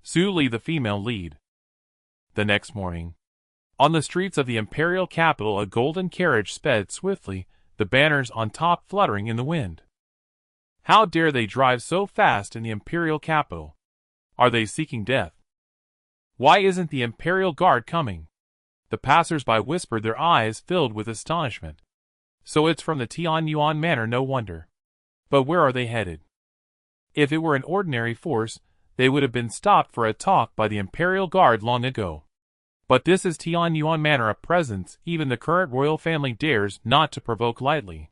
Su Li, the female lead. The next morning, on the streets of the imperial capital, a golden carriage sped swiftly, the banners on top fluttering in the wind. How dare they drive so fast in the imperial capital? Are they seeking death? Why isn't the imperial guard coming? The passers-by whispered, their eyes filled with astonishment. So it's from the Tianyuan Manor, no wonder. But where are they headed? If it were an ordinary force, they would have been stopped for a talk by the imperial guard long ago. But this is Tianyuan Manor, a presence even the current royal family dares not to provoke lightly.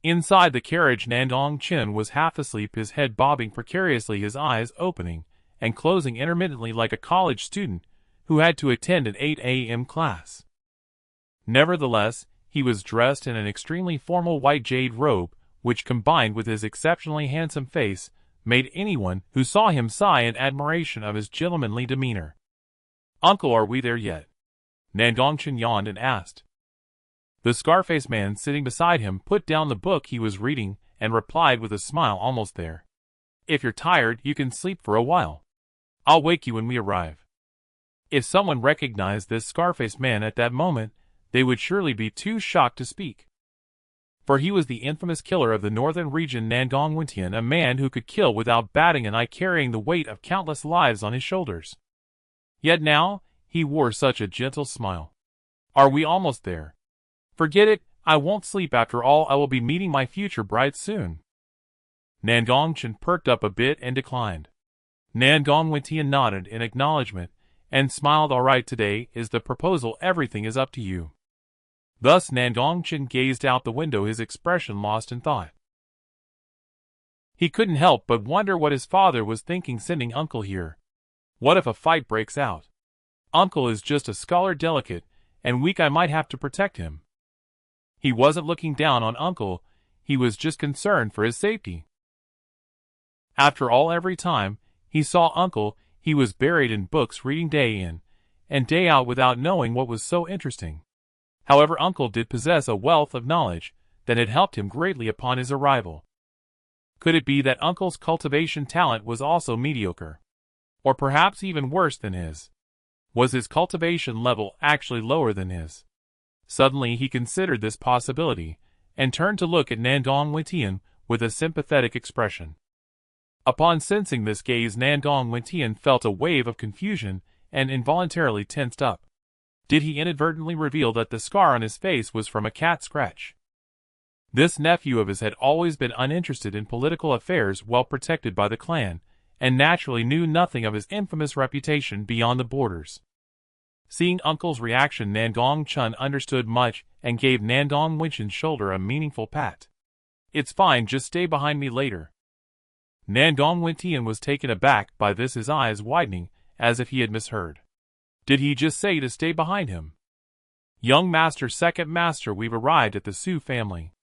Inside the carriage, Nan Gong Chen was half asleep, his head bobbing precariously, his eyes opening and closing intermittently like a college student who had to attend an 8 a.m. class. Nevertheless, he was dressed in an extremely formal white jade robe, which, combined with his exceptionally handsome face, made anyone who saw him sigh in admiration of his gentlemanly demeanor. "Uncle, are we there yet?" Nan Gong Chen yawned and asked. The scar-faced man sitting beside him put down the book he was reading and replied with a smile, "Almost there. If you're tired, you can sleep for a while. I'll wake you when we arrive." If someone recognized this scar-faced man at that moment, they would surely be too shocked to speak. For he was the infamous killer of the northern region, Nandong Chen, a man who could kill without batting an eye, carrying the weight of countless lives on his shoulders. Yet now, he wore such a gentle smile. "Are we almost there?" "Forget it, I won't sleep after all, I will be meeting my future bride soon." Nan Gong Chen perked up a bit and declined. Nandong Chen nodded in acknowledgement and smiled. "All right, today is the proposal, everything is up to you." Thus Nandong Chen gazed out the window, his expression lost in thought. He couldn't help but wonder what his father was thinking, sending Uncle here. What if a fight breaks out? Uncle is just a scholar, delicate and weak, I might have to protect him. He wasn't looking down on Uncle, he was just concerned for his safety. After all, every time he saw Uncle, he was buried in books, reading day in and day out without knowing what was so interesting. However, Uncle did possess a wealth of knowledge that had helped him greatly upon his arrival. Could it be that Uncle's cultivation talent was also mediocre? Or perhaps even worse than his? Was his cultivation level actually lower than his? Suddenly he considered this possibility, and turned to look at Nandong Chen with a sympathetic expression. Upon sensing this gaze, Nandong Chen felt a wave of confusion and involuntarily tensed up. Did he inadvertently reveal that the scar on his face was from a cat scratch? This nephew of his had always been uninterested in political affairs, well protected by the clan, and naturally knew nothing of his infamous reputation beyond the borders. Seeing Uncle's reaction, Nan Gong Chen understood much and gave Nandong Chen's shoulder a meaningful pat. "It's fine, just stay behind me later." Nandong Chen was taken aback by this, his eyes widening as if he had misheard. Did he just say to stay behind him? "Young master, second master, we've arrived at the Su family."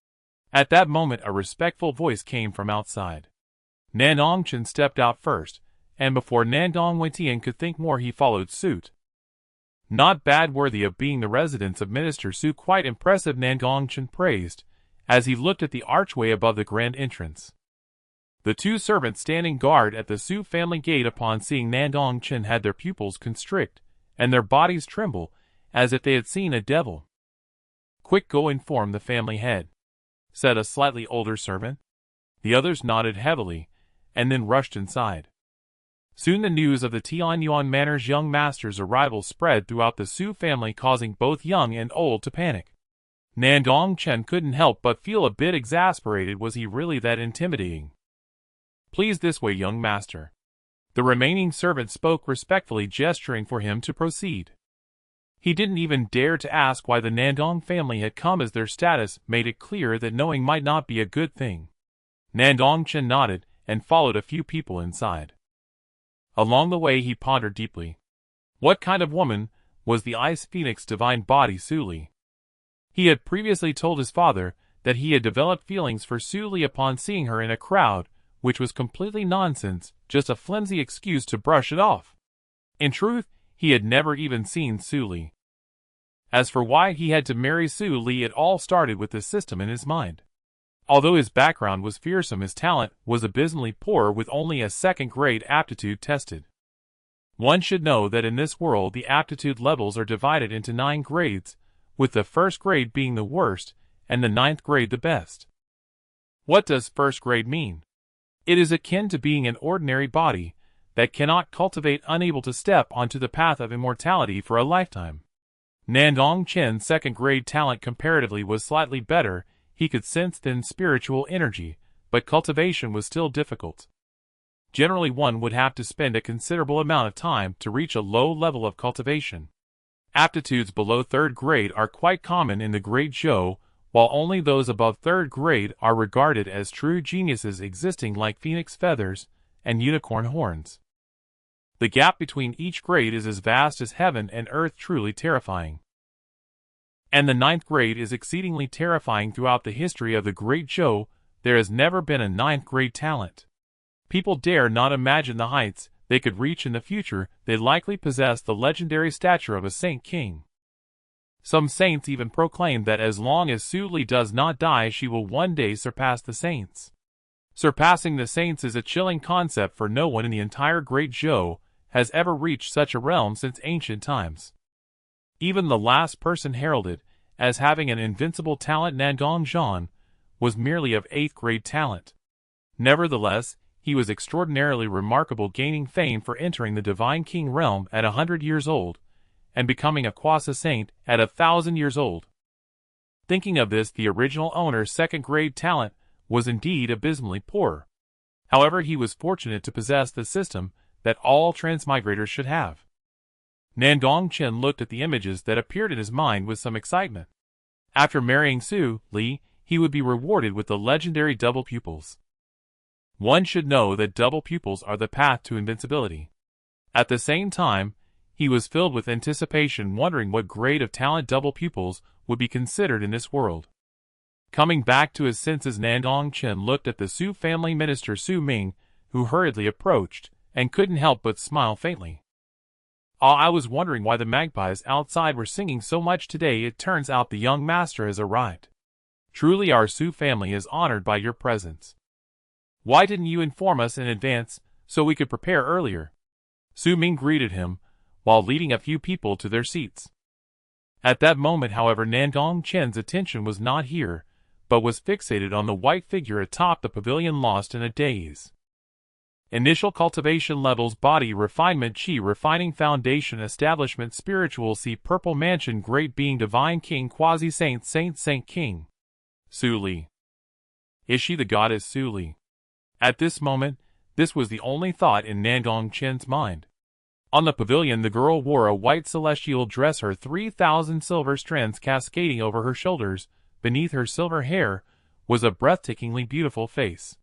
At that moment a respectful voice came from outside. Nandong Chen stepped out first, and before Nandong Chen could think more, he followed suit. "Not bad, worthy of being the residence of Minister Su, quite impressive," Nandong Chen praised, as he looked at the archway above the grand entrance. The two servants standing guard at the Su family gate upon seeing Nandong Chen had their pupils constrict, and their bodies tremble, as if they had seen a devil. "Quick, go inform the family head," said a slightly older servant. The others nodded heavily, and then rushed inside. Soon the news of the Tianyuan Manor's young master's arrival spread throughout the Su family, causing both young and old to panic. Nandong Chen couldn't help but feel a bit exasperated. Was he really that intimidating? "Please, this way, young master." The remaining servant spoke respectfully, gesturing for him to proceed. He didn't even dare to ask why the Nandong family had come, as their status made it clear that knowing might not be a good thing. Nandong Chen nodded and followed a few people inside. Along the way he pondered deeply. What kind of woman was the Ice Phoenix divine body Su Li? He had previously told his father that he had developed feelings for Su Li upon seeing her in a crowd, which was completely nonsense, just a flimsy excuse to brush it off. In truth, he had never even seen Su Li. As for why he had to marry Su Li, it all started with the system in his mind. Although his background was fearsome, his talent was abysmally poor, with only a second-grade aptitude tested. One should know that in this world the aptitude levels are divided into 9 grades, with the first grade being the worst, and the 9th grade the best. What does first grade mean? It is akin to being an ordinary body that cannot cultivate, unable to step onto the path of immortality for a lifetime. Nandong Chen's second grade talent comparatively was slightly better. He could sense thin spiritual energy, but cultivation was still difficult. Generally one would have to spend a considerable amount of time to reach a low level of cultivation. Aptitudes below 3rd grade are quite common in the Great Zhou, while only those above 3rd grade are regarded as true geniuses, existing like phoenix feathers and unicorn horns. The gap between each grade is as vast as heaven and earth, truly terrifying. And the 9th grade is exceedingly terrifying. Throughout the history of the Great Zhou, there has never been a 9th grade talent. People dare not imagine the heights they could reach in the future. They likely possess the legendary stature of a saint king. Some saints even proclaim that as long as Su Li does not die, she will one day surpass the saints. Surpassing the saints is a chilling concept, for no one in the entire Great Zhou has ever reached such a realm since ancient times. Even the last person heralded as having an invincible talent, Nan Gong Chen, was merely of 8th grade talent. Nevertheless, he was extraordinarily remarkable, gaining fame for entering the Divine King realm at 100 years old, and becoming a quasi-saint at 1,000 years old. Thinking of this, the original owner's 2nd grade talent was indeed abysmally poor. However, he was fortunate to possess the system that all transmigrators should have. Nan Gong Chen looked at the images that appeared in his mind with some excitement. After marrying Su Li, he would be rewarded with the legendary double pupils. One should know that double pupils are the path to invincibility. At the same time, he was filled with anticipation, wondering what grade of talent double pupils would be considered in this world. Coming back to his senses, Nandong Chen looked at the Su family minister Su Ming, who hurriedly approached, and couldn't help but smile faintly. I was wondering why the magpies outside were singing so much today. It turns out the young master has arrived. Truly our Su family is honored by your presence. Why didn't you inform us in advance, so we could prepare earlier? Su Ming greeted him, while leading a few people to their seats. At that moment, however, Nandong Chen's attention was not here, but was fixated on the white figure atop the pavilion, lost in a daze. Initial cultivation levels: body refinement, chi refining, foundation establishment, spiritual, see purple mansion, great being, divine king, quasi-saint, saint king. Su Li. Is she the goddess Su Li? At this moment, this was the only thought in Nandong Chen's mind. On the pavilion, the girl wore a white celestial dress, her 3,000 silver strands cascading over her shoulders. Beneath her silver hair was a breathtakingly beautiful face.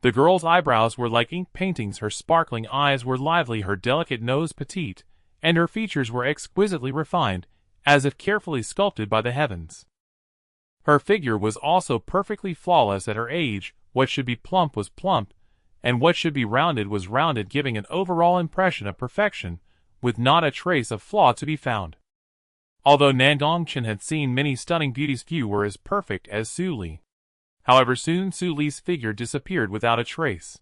The girl's eyebrows were like ink paintings, her sparkling eyes were lively, her delicate nose petite, and her features were exquisitely refined, as if carefully sculpted by the heavens. Her figure was also perfectly flawless. At her age, what should be plump was plump, and what should be rounded was rounded, giving an overall impression of perfection, with not a trace of flaw to be found. Although Nandong Chen had seen many stunning beauties, few were as perfect as Su Li. However, soon Su Li's figure disappeared without a trace.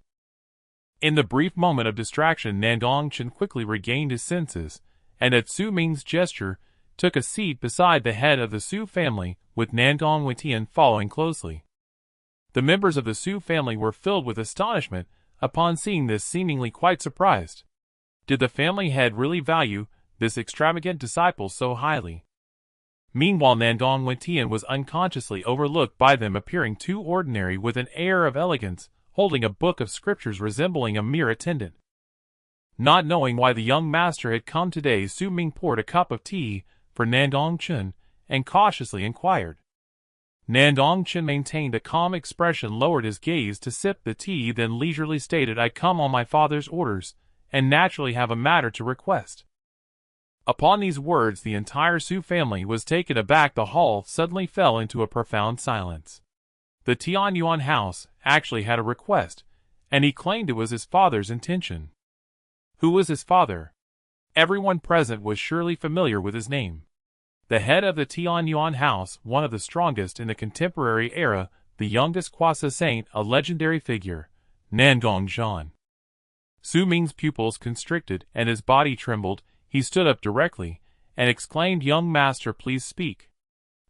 In the brief moment of distraction, Nandong Chen quickly regained his senses, and at Su Ming's gesture, took a seat beside the head of the Su family, with Nandong Chen following closely. The members of the Su family were filled with astonishment upon seeing this, seemingly quite surprised. Did the family head really value this extravagant disciple so highly? Meanwhile, Nandong Chen was unconsciously overlooked by them, appearing too ordinary with an air of elegance, holding a book of scriptures resembling a mere attendant. Not knowing why the young master had come today, Su Ming poured a cup of tea for Nandong Chen and cautiously inquired. Nandong Chen maintained a calm expression, lowered his gaze to sip the tea, then leisurely stated, "I come on my father's orders, and naturally have a matter to request." Upon these words, the entire Su family was taken aback. The hall suddenly fell into a profound silence. The Tianyuan house actually had a request, and he claimed it was his father's intention. Who was his father? Everyone present was surely familiar with his name. The head of the Tianyuan house, one of the strongest in the contemporary era, the youngest quasi-saint, a legendary figure, Nan Gong Chen. Su Ming's pupils constricted and his body trembled. He stood up directly and exclaimed, "Young master, please speak.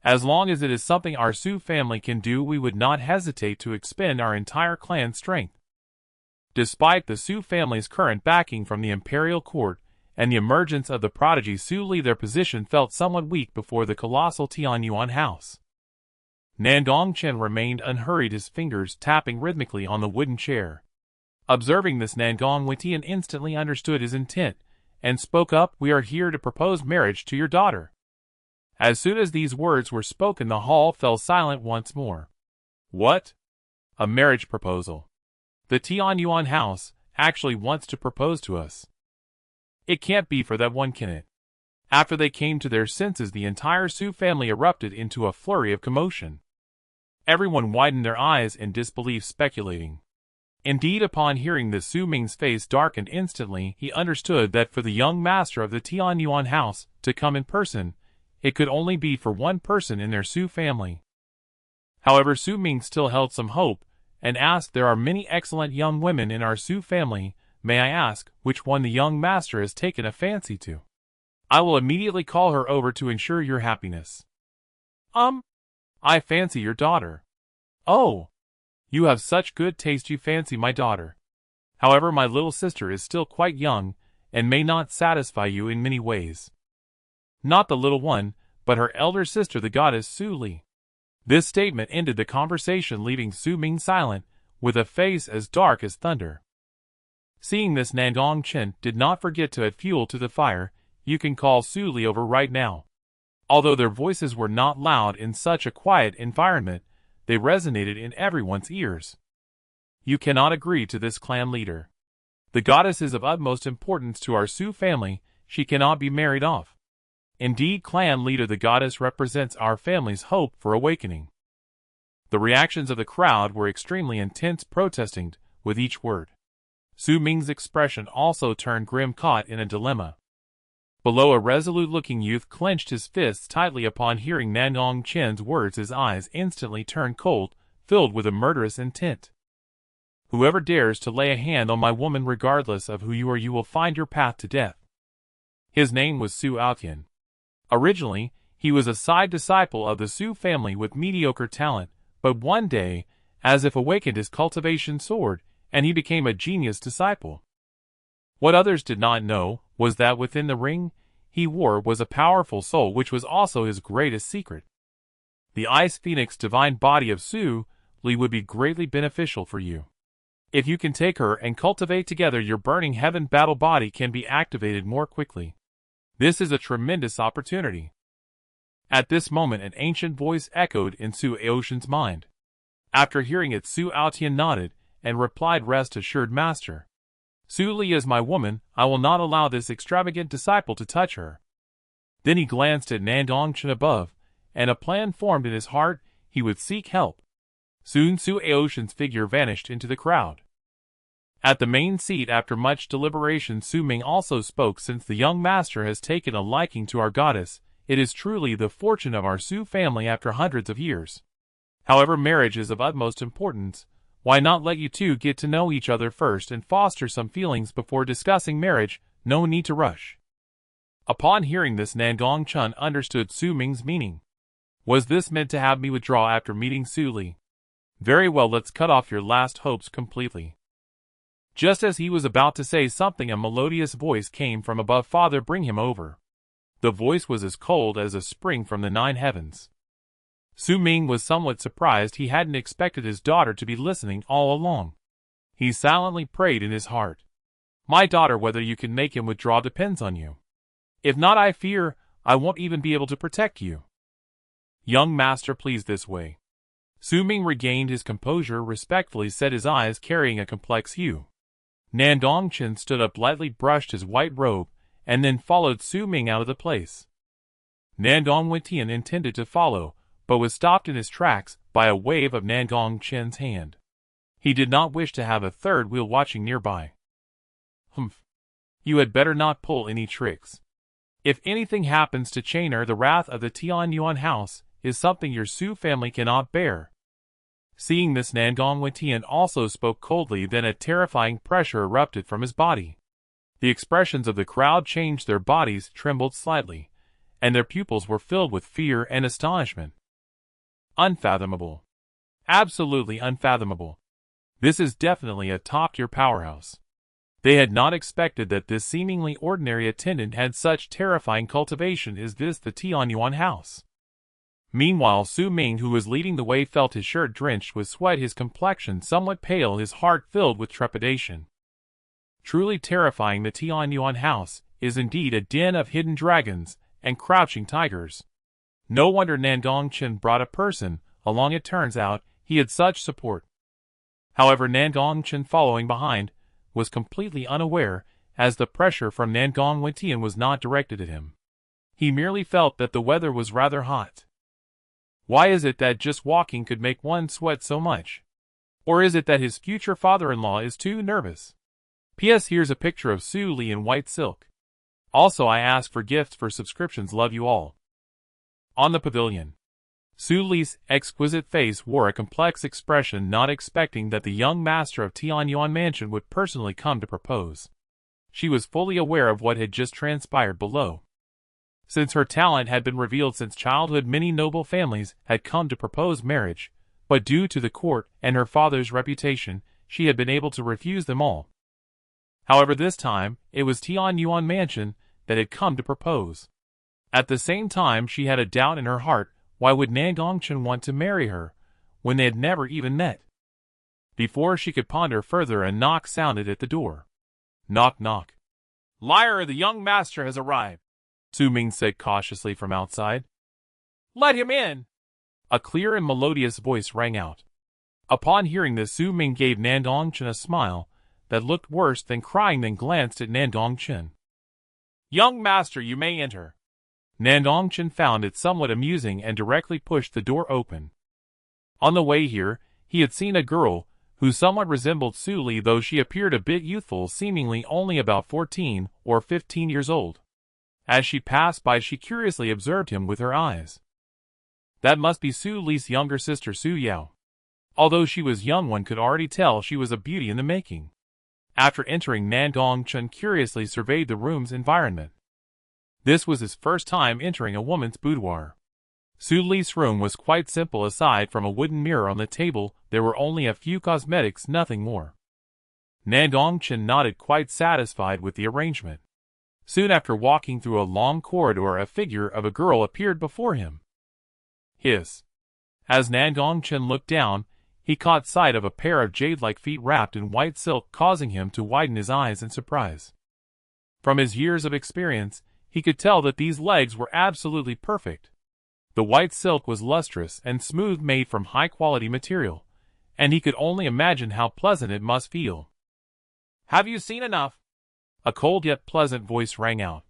As long as it is something our Su family can do, we would not hesitate to expend our entire clan's strength." Despite the Su family's current backing from the imperial court and the emergence of the Prodigies, Su Li, their position felt somewhat weak before the colossal Tianyuan house. Nan Gong Chen remained unhurried, his fingers tapping rhythmically on the wooden chair. Observing this, Nan Gong Chen instantly understood his intent and spoke up, "We are here to propose marriage to your daughter." As soon as these words were spoken, the hall fell silent once more. "What? A marriage proposal? The Tianyuan house actually wants to propose to us? It can't be for that one, can it?" After they came to their senses, the entire Su family erupted into a flurry of commotion. Everyone widened their eyes in disbelief, speculating. Indeed, upon hearing this, Su Ming's face darkened instantly. He understood that for the young master of the Tianyuan house to come in person, it could only be for one person in their Su family. However, Su Ming still held some hope and asked, "There are many excellent young women in our Su family. May I ask which one the young master has taken a fancy to? I will immediately call her over to ensure your happiness." I fancy your daughter." "Oh, you have such good taste, you fancy my daughter. However, my little sister is still quite young and may not satisfy you in many ways." "Not the little one, but her elder sister, the goddess Su Li." This statement ended the conversation, leaving Su Ming silent, with a face as dark as thunder. Seeing this, Nan Gong Chen did not forget to add fuel to the fire. "You can call Su Li over right now." Although their voices were not loud in such a quiet environment, they resonated in everyone's ears. "You cannot agree to this, clan leader. The goddess is of utmost importance to our Su family. She cannot be married off. Indeed, clan leader, the goddess represents our family's hope for awakening." The reactions of the crowd were extremely intense, protesting with each word. Su Ming's expression also turned grim, caught in a dilemma. Below, a resolute-looking youth clenched his fists tightly upon hearing Nan Gong Chen's words. His eyes instantly turned cold, filled with a murderous intent. "Whoever dares to lay a hand on my woman, regardless of who you are, you will find your path to death." His name was Su Aotian. Originally, he was a side disciple of the Su family with mediocre talent, but one day, as if awakened, his cultivation soared, and he became a genius disciple. What others did not know was that within the ring he wore was a powerful soul, which was also his greatest secret. The Ice Phoenix divine body of Su Li would be greatly beneficial for you. If you can take her and cultivate together, your burning heaven battle body can be activated more quickly. This is a tremendous opportunity. At this moment, an ancient voice echoed in Su Aotian's mind. After hearing it, Su Aotian nodded and replied, "Rest assured, master. Su Li is my woman. I will not allow this extravagant disciple to touch her." Then he glanced at Nandong Chen above, and a plan formed in his heart. He would seek help. Soon Su Aotian's figure vanished into the crowd. At the main seat, after much deliberation, Su Ming also spoke. "Since the young master has taken a liking to our goddess, it is truly the fortune of our Su family after hundreds of years. However, marriage is of utmost importance. Why not let you two get to know each other first and foster some feelings before discussing marriage? No need to rush." Upon hearing this, Nan Gong Chen understood Su Ming's meaning. Was this meant to have me withdraw after meeting Su Li? Very well, let's cut off your last hopes completely. Just as he was about to say something, a melodious voice came from above. "Father, bring him over." The voice was as cold as a spring from the 9 heavens. Su Ming was somewhat surprised. He hadn't expected his daughter to be listening all along. He silently prayed in his heart. "My daughter, whether you can make him withdraw depends on you. If not, I fear I won't even be able to protect you. Young master, please, this way." Su Ming regained his composure, respectfully said, his eyes carrying a complex hue. Nandong Chen stood up, lightly brushed his white robe, and then followed Su Ming out of the place. Nandong Chen intended to follow, but was stopped in his tracks by a wave of Nan Gong Chen's hand. He did not wish to have a third wheel watching nearby. "Humph. You had better not pull any tricks. If anything happens to Chainer, the wrath of the Tianyuan house is something your Su family cannot bear." Seeing this, Nan Gong Chen also spoke coldly, then a terrifying pressure erupted from his body. The expressions of the crowd changed, their bodies trembled slightly, and their pupils were filled with fear and astonishment. Unfathomable. Absolutely unfathomable. This is definitely a top-tier powerhouse. They had not expected that this seemingly ordinary attendant had such terrifying cultivation. Is this the Tianyuan house? Meanwhile, Su Ming, who was leading the way, felt his shirt drenched with sweat, his complexion somewhat pale, his heart filled with trepidation. Truly terrifying, the Tianyuan house is indeed a den of hidden dragons and crouching tigers. No wonder Nan Gong Chen brought a person along. It turns out he had such support. However, Nan Gong Chen, following behind, was completely unaware, as the pressure from Nan Gong Chen was not directed at him. He merely felt that the weather was rather hot. Why is it that just walking could make one sweat so much? Or is it that his future father-in-law is too nervous? P.S. Here's a picture of Su Li in white silk. Also, I ask for gifts for subscriptions. Love you all. On the pavilion, Su Li's exquisite face wore a complex expression, not expecting that the young master of Tianyuan Mansion would personally come to propose. She was fully aware of what had just transpired below. Since her talent had been revealed since childhood, many noble families had come to propose marriage, but due to the court and her father's reputation, she had been able to refuse them all. However, this time, it was Tianyuan Mansion that had come to propose. At the same time, she had a doubt in her heart. Why would Nan Gong Chen want to marry her, when they had never even met? Before she could ponder further, a knock sounded at the door. Knock, knock. Liar, the young master has arrived, Su Ming said cautiously from outside. Let him in! A clear and melodious voice rang out. Upon hearing this, Su Ming gave Nan Gong Chen a smile that looked worse than crying, then glanced at Nan Gong Chen. Young master, you may enter. Nan Gong Chen found it somewhat amusing and directly pushed the door open. On the way here, he had seen a girl who somewhat resembled Su Li, though she appeared a bit youthful, seemingly only about 14 or 15 years old. As she passed by, she curiously observed him with her eyes. That must be Su Li's younger sister, Su Yao. Although she was young, one could already tell she was a beauty in the making. After entering, Nan Gong Chen curiously surveyed the room's environment. This was his first time entering a woman's boudoir. Su Li's room was quite simple. Aside from a wooden mirror on the table, there were only a few cosmetics, nothing more. Nan Gong Chen nodded, quite satisfied with the arrangement. Soon after, walking through a long corridor, a figure of a girl appeared before him. Hiss. As Nan Gong Chen looked down, he caught sight of a pair of jade-like feet wrapped in white silk, causing him to widen his eyes in surprise. From his years of experience, he could tell that these legs were absolutely perfect. The white silk was lustrous and smooth, made from high-quality material, and he could only imagine how pleasant it must feel. Have you seen enough? A cold yet pleasant voice rang out.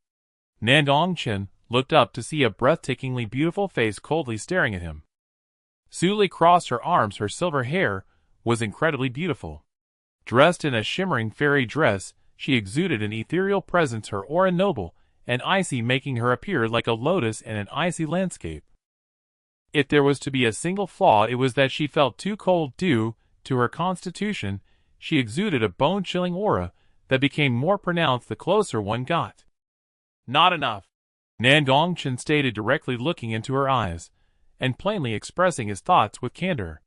Nan Gong Chen looked up to see a breathtakingly beautiful face coldly staring at him. Su Li crossed her arms. Her silver hair was incredibly beautiful. Dressed in a shimmering fairy dress, she exuded an ethereal presence, her aura noble and icy, making her appear like a lotus in an icy landscape. If there was to be a single flaw, it was that she felt too cold due to her constitution. She exuded a bone-chilling aura that became more pronounced the closer one got. Not enough, Nan Gong Chen stated, directly looking into her eyes and plainly expressing his thoughts with candor.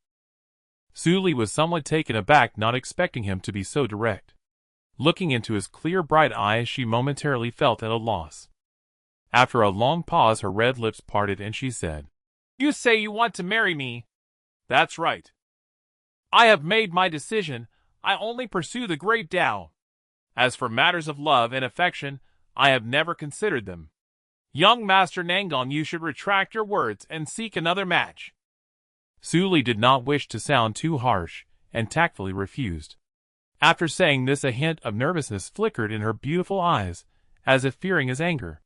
Su Li was somewhat taken aback, not expecting him to be so direct. Looking into his clear, bright eyes, she momentarily felt at a loss. After a long pause, her red lips parted and she said, You say you want to marry me? That's right. I have made my decision. I only pursue the Great Zhou. As for matters of love and affection, I have never considered them. Young Master Nandong, you should retract your words and seek another match. Su Li did not wish to sound too harsh, and tactfully refused. After saying this, a hint of nervousness flickered in her beautiful eyes, as if fearing his anger.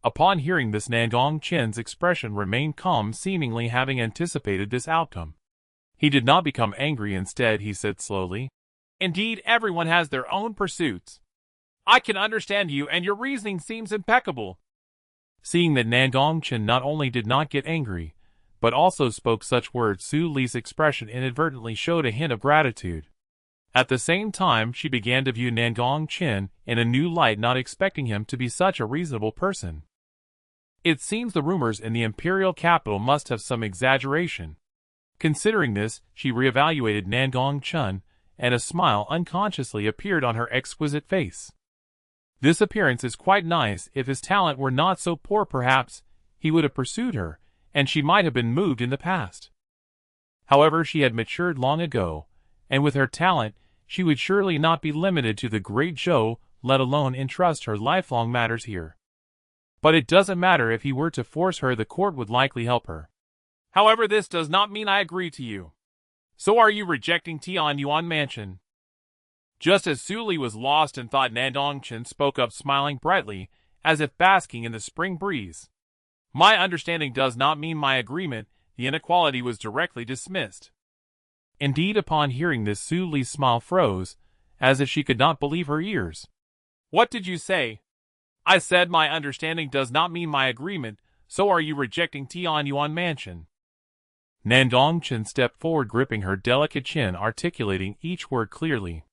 Upon hearing this, Nan Gong Chen's expression remained calm, seemingly having anticipated this outcome. He did not become angry. Instead, he said slowly, Indeed, everyone has their own pursuits. I can understand you, and your reasoning seems impeccable. Seeing that Nan Gong Chen not only did not get angry, but also spoke such words Su Li's expression inadvertently showed a hint of gratitude. At the same time, she began to view Nan Gong Chen in a new light, not expecting him to be such a reasonable person. It seems the rumors in the imperial capital must have some exaggeration. Considering this, she reevaluated Nan Gong Chen, and a smile unconsciously appeared on her exquisite face. This appearance is quite nice. If his talent were not so poor, perhaps he would have pursued her, and she might have been moved in the past. However, she had matured long ago, and with her talent, she would surely not be limited to the Great Zhou, let alone entrust her lifelong matters here. But it doesn't matter. If he were to force her, the court would likely help her. However, this does not mean I agree to you. So are you rejecting Tianyuan Mansion? Just as Su Li was lost in thought, Nandong Chen spoke up, smiling brightly, as if basking in the spring breeze. My understanding does not mean my agreement. The inequality was directly dismissed. Indeed, upon hearing this, Su Li's smile froze, as if she could not believe her ears. What did you say? I said my understanding does not mean my agreement. So are you rejecting Tianyuan Mansion? Nandong Chen stepped forward, gripping her delicate chin, articulating each word clearly.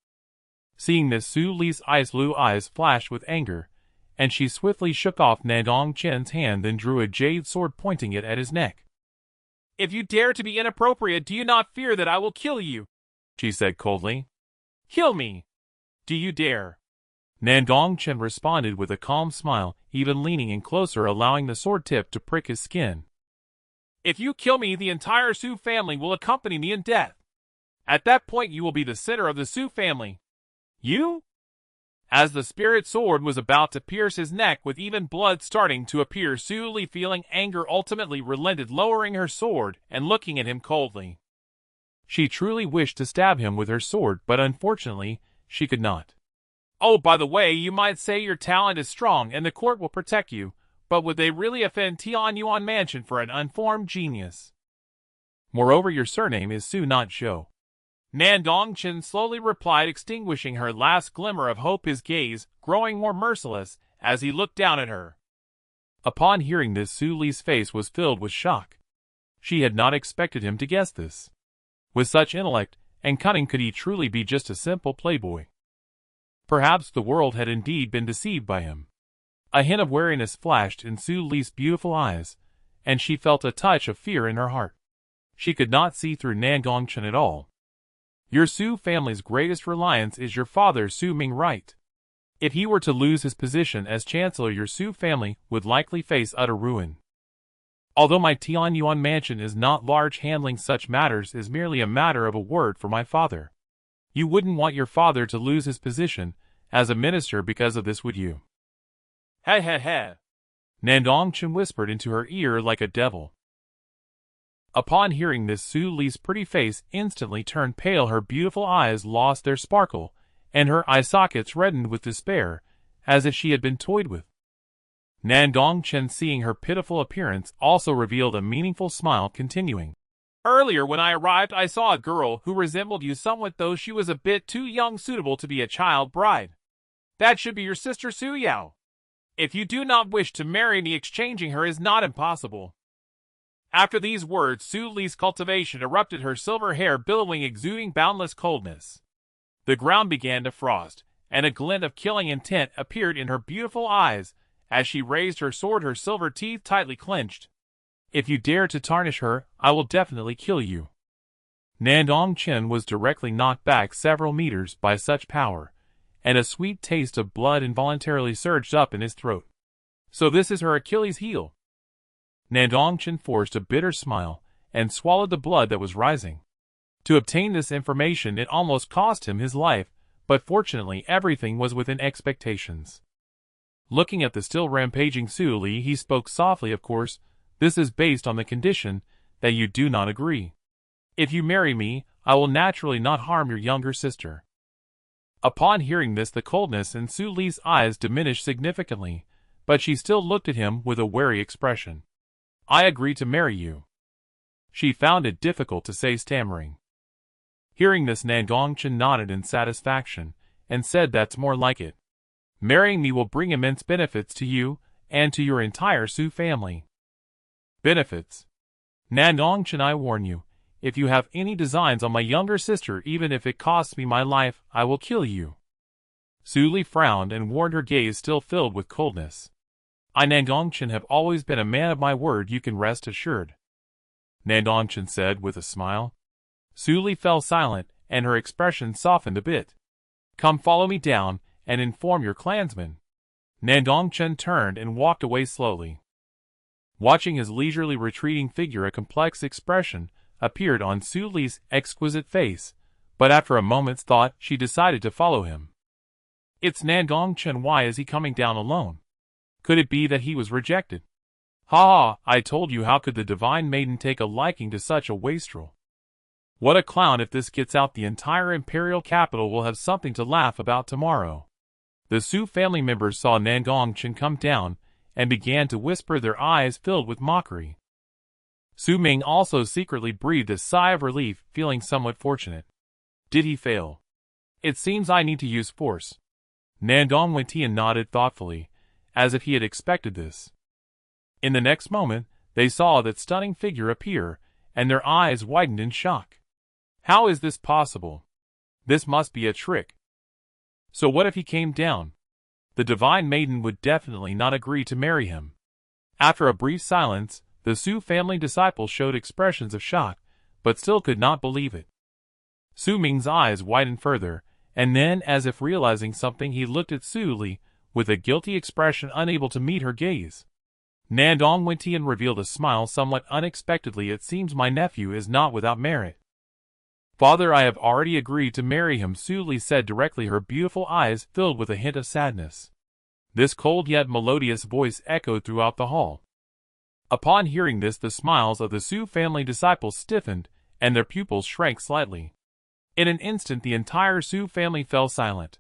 Seeing this, Su Li's blue eyes flashed with anger, and she swiftly shook off Nandong Chen's hand, then drew a jade sword, pointing it at his neck. If you dare to be inappropriate, do you not fear that I will kill you? She said coldly. Kill me! Do you dare? Nandong Chen responded with a calm smile, even leaning in closer, allowing the sword tip to prick his skin. If you kill me, the entire Su family will accompany me in death. At that point, you will be the center of the Su family. You? As the spirit sword was about to pierce his neck, with even blood starting to appear, Su Li, feeling anger, ultimately relented, lowering her sword and looking at him coldly. She truly wished to stab him with her sword, but unfortunately, she could not. Oh, by the way, you might say your talent is strong and the court will protect you, but would they really offend Tianyuan Mansion for an unformed genius? Moreover, your surname is Su, not Zhou. Nandong Chen slowly replied, extinguishing her last glimmer of hope, his gaze growing more merciless as he looked down at her. Upon hearing this, Su Li's face was filled with shock. She had not expected him to guess this. With such intellect and cunning, could he truly be just a simple playboy? Perhaps the world had indeed been deceived by him. A hint of wariness flashed in Su Li's beautiful eyes, and she felt a touch of fear in her heart. She could not see through Nan Gong Chen at all. Your Su family's greatest reliance is your father, Su Ming, right? If he were to lose his position as chancellor, your Su family would likely face utter ruin. Although my Tianyuan Mansion is not large, handling such matters is merely a matter of a word for my father. You wouldn't want your father to lose his position as a minister because of this, would you? He he he. Nandong Chen whispered into her ear like a devil. Upon hearing this, Su Li's pretty face instantly turned pale, her beautiful eyes lost their sparkle, and her eye sockets reddened with despair, as if she had been toyed with. Nandong Chen, seeing her pitiful appearance, also revealed a meaningful smile, continuing. Earlier when I arrived, I saw a girl who resembled you somewhat, though she was a bit too young, suitable to be a child bride. That should be your sister Su Yao. If you do not wish to marry me, exchanging her is not impossible. After these words, Su Li's cultivation erupted, her silver hair billowing, exuding boundless coldness. The ground began to frost, and a glint of killing intent appeared in her beautiful eyes as she raised her sword, her silver teeth tightly clenched. If you dare to tarnish her, I will definitely kill you. Nandong Chen was directly knocked back several meters by such power, and a sweet taste of blood involuntarily surged up in his throat. So this is her Achilles heel. Nandong Chen forced a bitter smile and swallowed the blood that was rising. To obtain this information, it almost cost him his life, but fortunately everything was within expectations. Looking at the still rampaging Su Li, he spoke softly. Of course, this is based on the condition that you do not agree. If you marry me, I will naturally not harm your younger sister. Upon hearing this, the coldness in Su Li's eyes diminished significantly, but she still looked at him with a wary expression. I agree to marry you. She found it difficult to say, stammering. Hearing this, Nandong Chen nodded in satisfaction, and said, that's more like it. Marrying me will bring immense benefits to you, and to your entire Su family. Benefits? Nan Gong Chen, I warn you, if you have any designs on my younger sister, even if it costs me my life, I will kill you. Su Li frowned and warned, her gaze still filled with coldness. I, Nan Gong Chen, have always been a man of my word, you can rest assured. Nandong Chen said with a smile. Su Li fell silent, and her expression softened a bit. Come, follow me down, and inform your clansmen. Nandong Chen turned and walked away slowly. Watching his leisurely retreating figure, a complex expression appeared on Su Li's exquisite face, but after a moment's thought she decided to follow him. It's Nan Gong Chen, why is he coming down alone? Could it be that he was rejected? Ha ha, I told you, how could the divine maiden take a liking to such a wastrel? What a clown, if this gets out the entire imperial capital will have something to laugh about tomorrow. The Su family members saw Nan Gong Chen come down, and began to whisper, their eyes filled with mockery. Su Ming also secretly breathed a sigh of relief, feeling somewhat fortunate. Did he fail? It seems I need to use force. Nandong Chen nodded thoughtfully, as if he had expected this. In the next moment, they saw that stunning figure appear, and their eyes widened in shock. How is this possible? This must be a trick. So what if he came down? The divine maiden would definitely not agree to marry him. After a brief silence, the Su family disciples showed expressions of shock, but still could not believe it. Su Ming's eyes widened further, and then, as if realizing something, he looked at Su Li with a guilty expression, unable to meet her gaze. Nandong Chen revealed a smile somewhat unexpectedly. It seems my nephew is not without merit. Father, I have already agreed to marry him, Su Li said directly, her beautiful eyes filled with a hint of sadness. This cold yet melodious voice echoed throughout the hall. Upon hearing this, the smiles of the Su family disciples stiffened, and their pupils shrank slightly. In an instant, the entire Su family fell silent.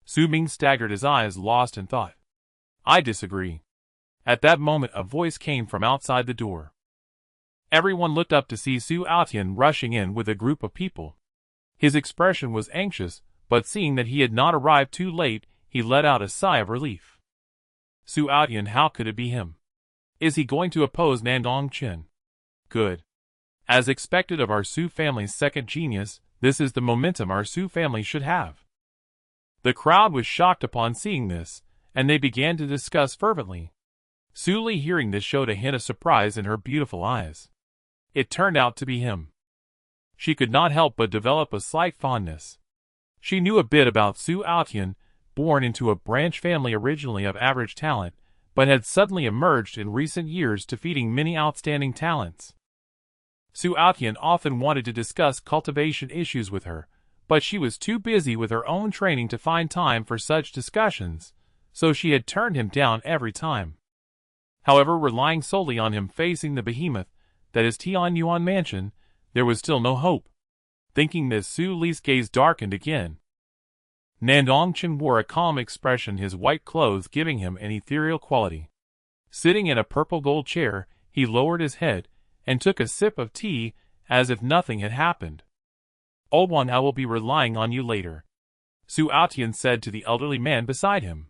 Su Ming staggered, his eyes lost in thought. I disagree. At that moment, a voice came from outside the door. Everyone looked up to see Su Aotian rushing in with a group of people. His expression was anxious, but seeing that he had not arrived too late, he let out a sigh of relief. Su Aotian, how could it be him? Is he going to oppose Nandong Chen? Good. As expected of our Su family's second genius, this is the momentum our Su family should have. The crowd was shocked upon seeing this, and they began to discuss fervently. Su Li, hearing this, showed a hint of surprise in her beautiful eyes. It turned out to be him. She could not help but develop a slight fondness. She knew a bit about Su Aotian, born into a branch family originally of average talent, but had suddenly emerged in recent years, defeating many outstanding talents. Su Aotian often wanted to discuss cultivation issues with her, but she was too busy with her own training to find time for such discussions, so she had turned him down every time. However, relying solely on him facing the behemoth that is Tian Yuan Mansion, there was still no hope. Thinking this, Su Li's gaze darkened again. Nandong Chen wore a calm expression, his white clothes giving him an ethereal quality. Sitting in a purple gold chair, he lowered his head and took a sip of tea as if nothing had happened. Old one, I will be relying on you later, Su Aotian said to the elderly man beside him.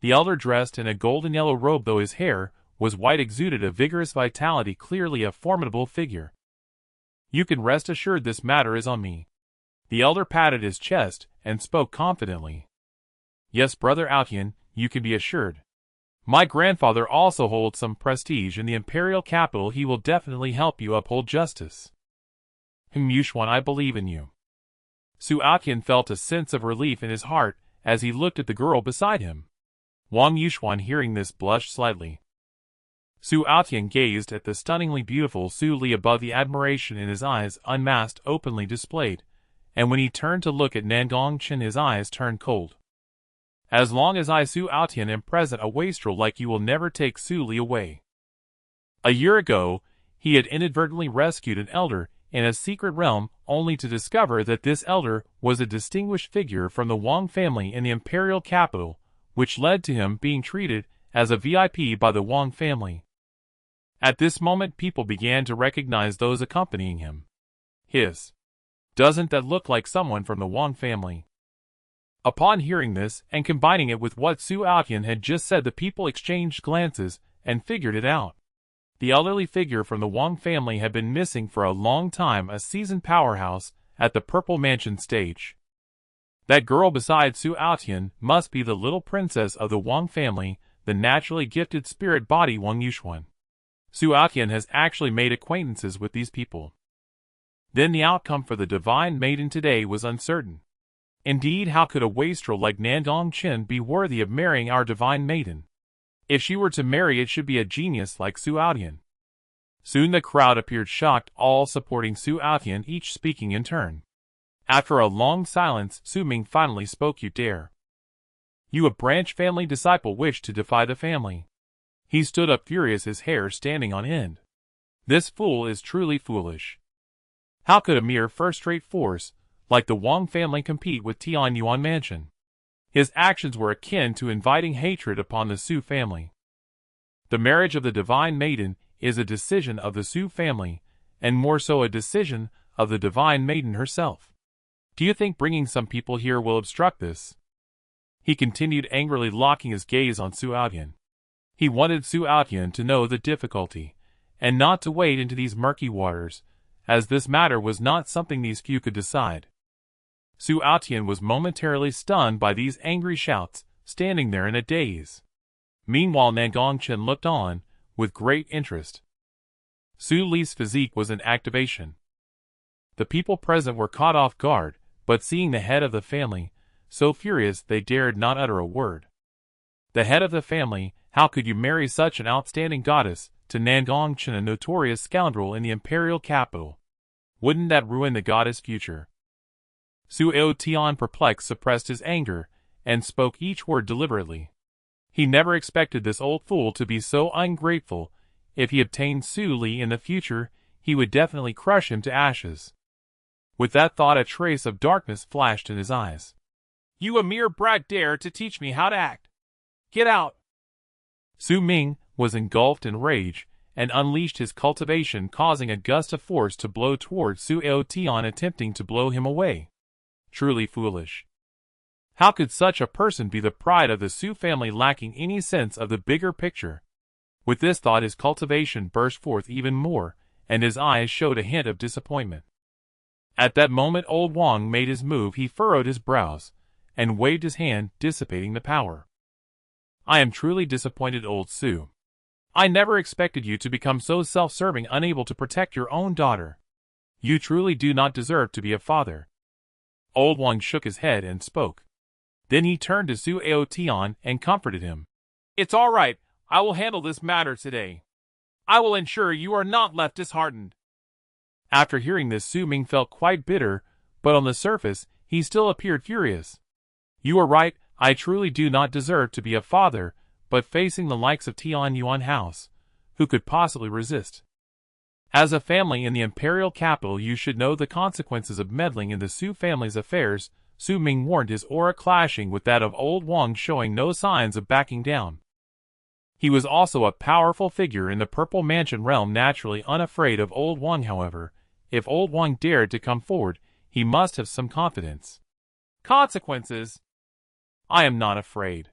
The elder, dressed in a golden yellow robe, though his hair was white, exuded a vigorous vitality, clearly a formidable figure. You can rest assured this matter is on me. The elder patted his chest and spoke confidently. Yes, brother Aotian, you can be assured. My grandfather also holds some prestige in the imperial capital. He will definitely help you uphold justice. Yushuan, I believe in you. Su Aotian felt a sense of relief in his heart as he looked at the girl beside him. Wang Yushuan, hearing this, blushed slightly. Su Aotian gazed at the stunningly beautiful Su Li above, the admiration in his eyes unmasked, openly displayed, and when he turned to look at Nandong Chen, his eyes turned cold. As long as I, Su Aotian, am present, a wastrel like you will never take Su Li away. A year ago, he had inadvertently rescued an elder in a secret realm, only to discover that this elder was a distinguished figure from the Wang family in the imperial capital, which led to him being treated as a VIP by the Wang family. At this moment, people began to recognize those accompanying him. Doesn't that look like someone from the Wang family? Upon hearing this, and combining it with what Su Aotian had just said, the people exchanged glances and figured it out. The elderly figure from the Wang family had been missing for a long time, a seasoned powerhouse at the Purple Mansion stage. That girl beside Su Aotian must be the little princess of the Wang family, the naturally gifted spirit body Wang Yuxuan. Su Aotian has actually made acquaintances with these people. Then the outcome for the divine maiden today was uncertain. Indeed, how could a wastrel like Nan Gong Chen be worthy of marrying our divine maiden? If she were to marry, it should be a genius like Su Aotian. Soon the crowd appeared shocked, all supporting Su Aotian, each speaking in turn. After a long silence, Su Ming finally spoke. You dare? You, a branch family disciple, wish to defy the family? He stood up furious, his hair standing on end. This fool is truly foolish. How could a mere first-rate force like the Wang family compete with Tianyuan Mansion? His actions were akin to inviting hatred upon the Su family. The marriage of the divine maiden is a decision of the Su family, and more so a decision of the divine maiden herself. Do you think bringing some people here will obstruct this? He continued angrily, locking his gaze on Su Aotian. He wanted Su Aotian to know the difficulty, and not to wade into these murky waters, as this matter was not something these few could decide. Su Aotian was momentarily stunned by these angry shouts, standing there in a daze. Meanwhile, Nan Gong Chen looked on, with great interest. Su Li's physique was in activation. The people present were caught off guard, but seeing the head of the family, so furious they dared not utter a word. The head of the family, how could you marry such an outstanding goddess to Nan Gong Chen, a notorious scoundrel in the imperial capital? Wouldn't that ruin the goddess' future? Su Aotian, perplexed, suppressed his anger, and spoke each word deliberately. He never expected this old fool to be so ungrateful. If he obtained Su Li in the future, he would definitely crush him to ashes. With that thought, a trace of darkness flashed in his eyes. You, a mere brat, dare to teach me how to act? Get out! Su Ming was engulfed in rage, and unleashed his cultivation, causing a gust of force to blow towards Su Aotian, attempting to blow him away. Truly foolish. How could such a person be the pride of the Su family, lacking any sense of the bigger picture? With this thought, his cultivation burst forth even more, and his eyes showed a hint of disappointment. At that moment, old Wang made his move. He furrowed his brows, and waved his hand, dissipating the power. I am truly disappointed, old Su. I never expected you to become so self-serving, unable to protect your own daughter. You truly do not deserve to be a father. Old Wang shook his head and spoke. Then he turned to Su Aotian and comforted him. It's all right. I will handle this matter today. I will ensure you are not left disheartened. After hearing this, Su Ming felt quite bitter, but on the surface, he still appeared furious. You are right. I truly do not deserve to be a father, but facing the likes of Tianyuan House, who could possibly resist? As a family in the imperial capital, you should know the consequences of meddling in the Su family's affairs. Su Ming warned, his aura clashing with that of old Wang, showing no signs of backing down. He was also a powerful figure in the Purple Mansion realm, naturally unafraid of old Wang. However, if old Wang dared to come forward, he must have some confidence. Consequences? I am not afraid.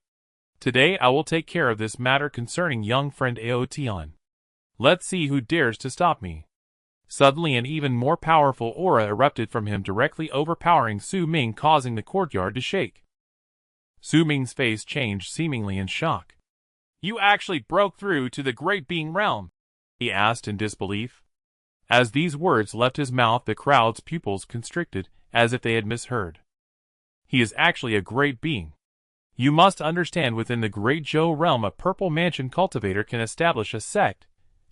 Today I will take care of this matter concerning young friend Aotian. Let's see who dares to stop me. Suddenly an even more powerful aura erupted from him, directly overpowering Su Ming, causing the courtyard to shake. Su Ming's face changed, seemingly in shock. You actually broke through to the Great Being realm? He asked in disbelief. As these words left his mouth, the crowd's pupils constricted, as if they had misheard. He is actually a Great Being. You must understand, within the Great Zhou realm, a Purple Mansion cultivator can establish a sect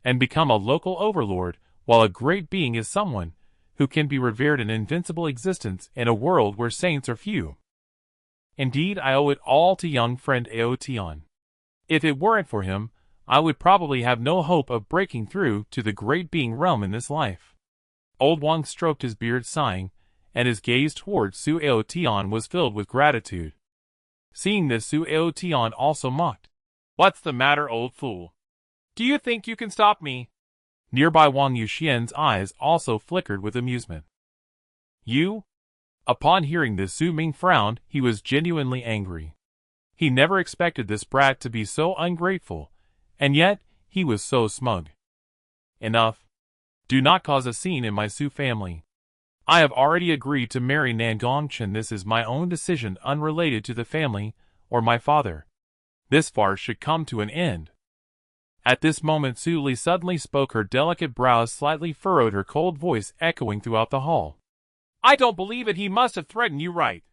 and become a local overlord, while a Great Being is someone who can be revered in invincible existence in a world where saints are few. Indeed, I owe it all to young friend Aotian. If it weren't for him, I would probably have no hope of breaking through to the Great Being realm in this life. Old Wang stroked his beard, sighing, and his gaze towards Su Aotian was filled with gratitude. Seeing this, Su Aotian also mocked. What's the matter, old fool? Do you think you can stop me? Nearby Wang Yuxian's eyes also flickered with amusement. You? Upon hearing this, Su Ming frowned. He was genuinely angry. He never expected this brat to be so ungrateful, and yet he was so smug. Enough. Do not cause a scene in my Su family. I have already agreed to marry Nan Gong Chen. This is my own decision, unrelated to the family or my father. This farce should come to an end. At this moment Su Li suddenly spoke, her delicate brows slightly furrowed, her cold voice echoing throughout the hall. I don't believe it, he must have threatened you, right?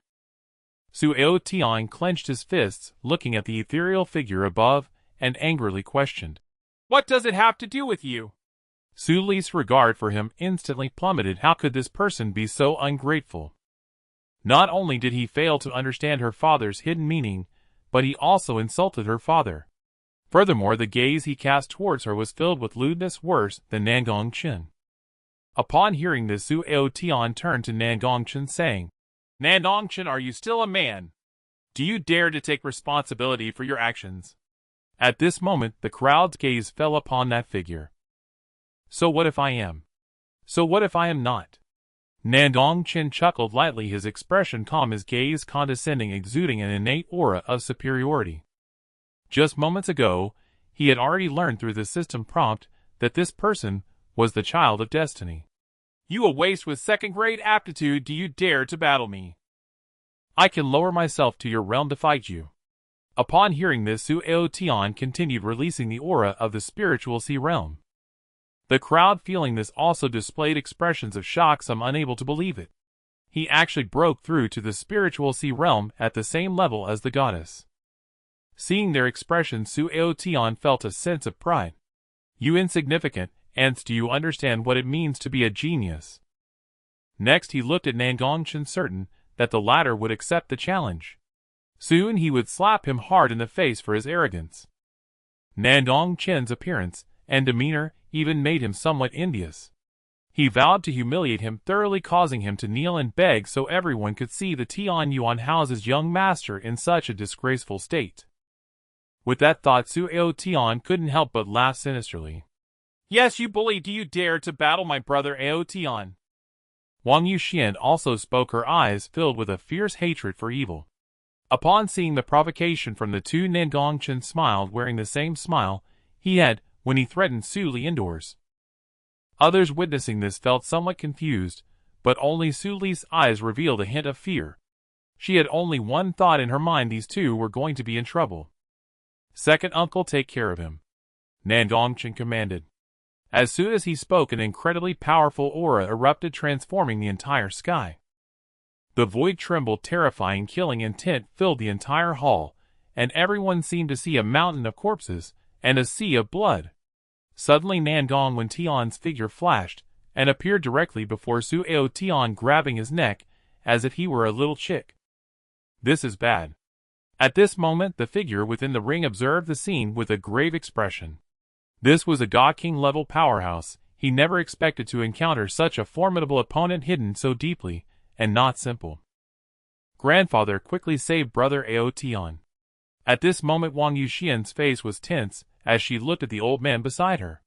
Su Aotian clenched his fists, looking at the ethereal figure above, and angrily questioned. What does it have to do with you? Su Li's regard for him instantly plummeted. How could this person be so ungrateful? Not only did he fail to understand her father's hidden meaning, but he also insulted her father. Furthermore, the gaze he cast towards her was filled with lewdness worse than Nan Gong Chen. Upon hearing this, Su Aotian turned to Nan Gong Chen saying, Nandong Chen, are you still a man? Do you dare to take responsibility for your actions? At this moment, the crowd's gaze fell upon that figure. So what if I am? So what if I am not? Nandong Chen chuckled lightly, his expression calm, his gaze condescending, exuding an innate aura of superiority. Just moments ago, he had already learned through the system prompt that this person was the child of destiny. You, a waste with second-grade aptitude, do you dare to battle me? I can lower myself to your realm to fight you. Upon hearing this, Su Aotian continued, releasing the aura of the spiritual sea realm. The crowd, feeling this, also displayed expressions of shock, some unable to believe it. He actually broke through to the spiritual sea realm at the same level as the goddess. Seeing their expressions, Su Aotian felt a sense of pride. You insignificant ants, do you understand what it means to be a genius? Next he looked at Nan Gong Chen, certain that the latter would accept the challenge. Soon he would slap him hard in the face for his arrogance. Nandong Chen's appearance and demeanor even made him somewhat envious. He vowed to humiliate him thoroughly, causing him to kneel and beg so everyone could see the Tian Yuan House's young master in such a disgraceful state. With that thought, Su Aotian couldn't help but laugh sinisterly. Yes, you bully, do you dare to battle my brother Aotian? Wang Yuxian also spoke, her eyes filled with a fierce hatred for evil. Upon seeing the provocation from the two, Nan Gong Chen smiled, wearing the same smile he had when he threatened Su Li indoors. Others witnessing this felt somewhat confused, but only Su Li's eyes revealed a hint of fear. She had only one thought in her mind: these two were going to be in trouble. Second uncle, take care of him, Nan Gong Chen commanded. As soon as he spoke, an incredibly powerful aura erupted, transforming the entire sky. The void trembled, terrifying, killing intent filled the entire hall, and everyone seemed to see a mountain of corpses and a sea of blood. Suddenly Nandong Tian's figure flashed and appeared directly before Su Aotian, grabbing his neck as if he were a little chick. This is bad. At this moment, the figure within the ring observed the scene with a grave expression. This was a God King level powerhouse. He never expected to encounter such a formidable opponent, hidden so deeply and not simple. Grandfather, quickly save brother Aotian. At this moment, Wang Yuxian's face was tense as she looked at the old man beside her,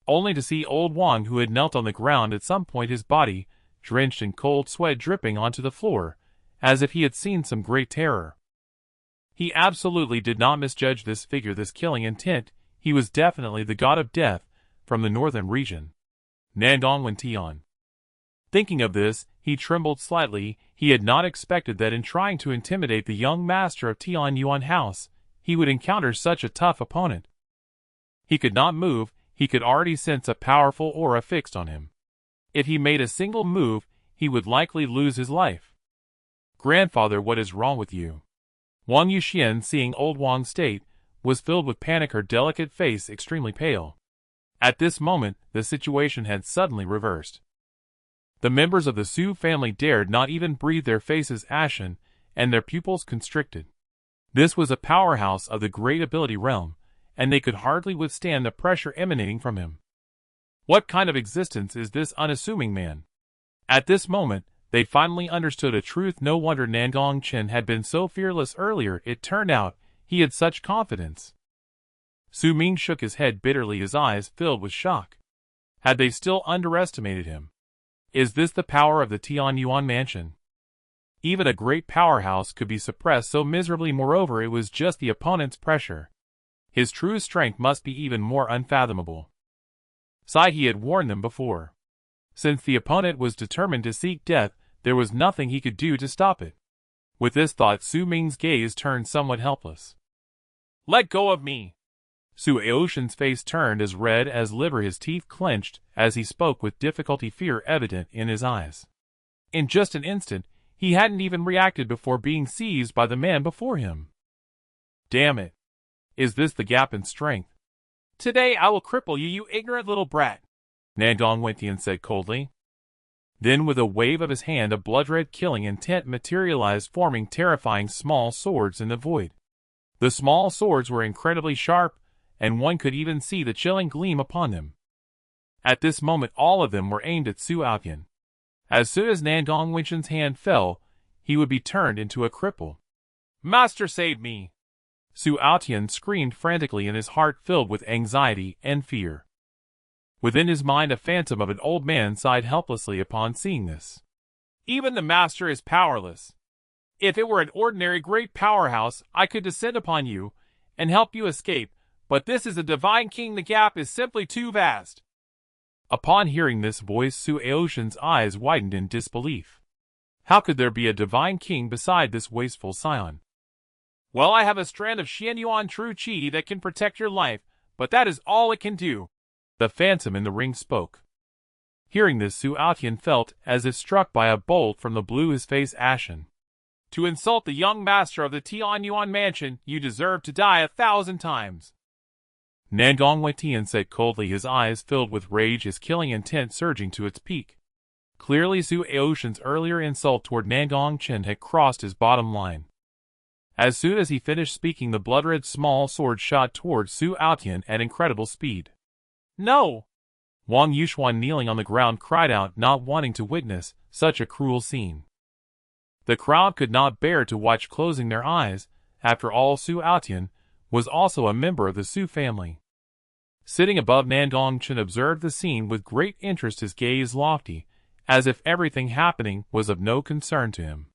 only to see old Wang, who had knelt on the ground at some point, his body drenched in cold sweat dripping onto the floor, as if he had seen some great terror. He absolutely did not misjudge this figure, this killing intent. He was definitely the god of death from the northern region, Nandong Tian. Thinking of this, he trembled slightly. He had not expected that in trying to intimidate the young master of Tian Yuan House, he would encounter such a tough opponent. He could not move. He could already sense a powerful aura fixed on him. If he made a single move, he would likely lose his life. Grandfather, what is wrong with you? Wang Yuxian, seeing old Wang's state, was filled with panic, her delicate face extremely pale. At this moment, the situation had suddenly reversed. The members of the Su family dared not even breathe, their faces ashen and their pupils constricted. This was a powerhouse of the great ability realm, and they could hardly withstand the pressure emanating from him. What kind of existence is this unassuming man? At this moment, they finally understood a truth. No wonder Nan Gong Chen had been so fearless earlier. It turned out he had such confidence. Su Ming shook his head bitterly, his eyes filled with shock. Had they still underestimated him? Is this the power of the Tian Yuan mansion? Even a great powerhouse could be suppressed so miserably. Moreover, it was just the opponent's pressure. His true strength must be even more unfathomable. Sai he had warned them before. Since the opponent was determined to seek death, there was nothing he could do to stop it. With this thought, Su Ming's gaze turned somewhat helpless. "Let go of me!" Su Aotian's face turned as red as liver, his teeth clenched as he spoke with difficulty, fear evident in his eyes. In just an instant, he hadn't even reacted before being seized by the man before him. Damn it! Is this the gap in strength? "Today I will cripple you, you ignorant little brat," Nandong Chen said coldly. Then with a wave of his hand, a blood-red killing intent materialized, forming terrifying small swords in the void. The small swords were incredibly sharp, and one could even see the chilling gleam upon them. At this moment all of them were aimed at Su Aotian. As soon as Nandong Chen's hand fell, he would be turned into a cripple. "Master, save me!" Su Aotian screamed frantically, and his heart filled with anxiety and fear. Within his mind, a phantom of an old man sighed helplessly upon seeing this. "Even the master is powerless. If it were an ordinary great powerhouse, I could descend upon you and help you escape, but this is a divine king. The gap is simply too vast." Upon hearing this voice, Su Aotian's eyes widened in disbelief. How could there be a divine king beside this wasteful scion? "Well, I have a strand of Xianyuan true qi that can protect your life, but that is all it can do," the phantom in the ring spoke. Hearing this, Su Aotian felt as if struck by a bolt from the blue, his face ashen. "To insult the young master of the Tianyuan mansion, you deserve to die 1,000 times. Nandong Chen said coldly, his eyes filled with rage, his killing intent surging to its peak. Clearly Su Aotian's earlier insult toward Nan Gong Chen had crossed his bottom line. As soon as he finished speaking, the blood-red small sword shot towards Su Aotian at incredible speed. "No!" Wang Yuxuan, kneeling on the ground, cried out, not wanting to witness such a cruel scene. The crowd could not bear to watch, closing their eyes. After all, Su Aotian was also a member of the Su family. Sitting above, Nandong Chen observed the scene with great interest, his gaze lofty, as if everything happening was of no concern to him.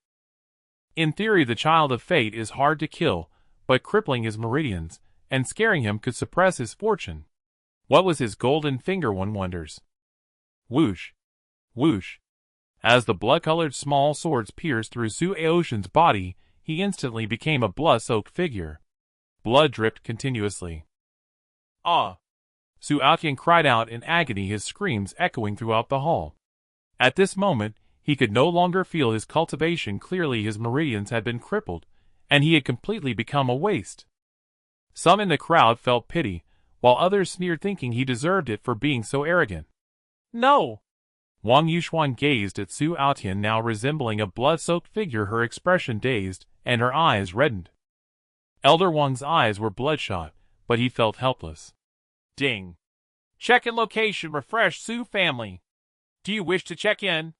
In theory, the child of fate is hard to kill, but crippling his meridians and scaring him could suppress his fortune. What was his golden finger, one wonders? Whoosh! Whoosh! As the blood-colored small swords pierced through Su Aotian's body, he instantly became a blood-soaked figure. Blood dripped continuously. "Ah!" Su Aotian cried out in agony, his screams echoing throughout the hall. At this moment, he could no longer feel his cultivation clearly. His meridians had been crippled, and he had completely become a waste. Some in the crowd felt pity, while others sneered, thinking he deserved it for being so arrogant. "No!" Wang Yuxuan gazed at Su Aotian, now resembling a blood-soaked figure, her expression dazed, and her eyes reddened. Elder Wang's eyes were bloodshot, but he felt helpless. Ding! Check in location, refresh Su family. Do you wish to check in?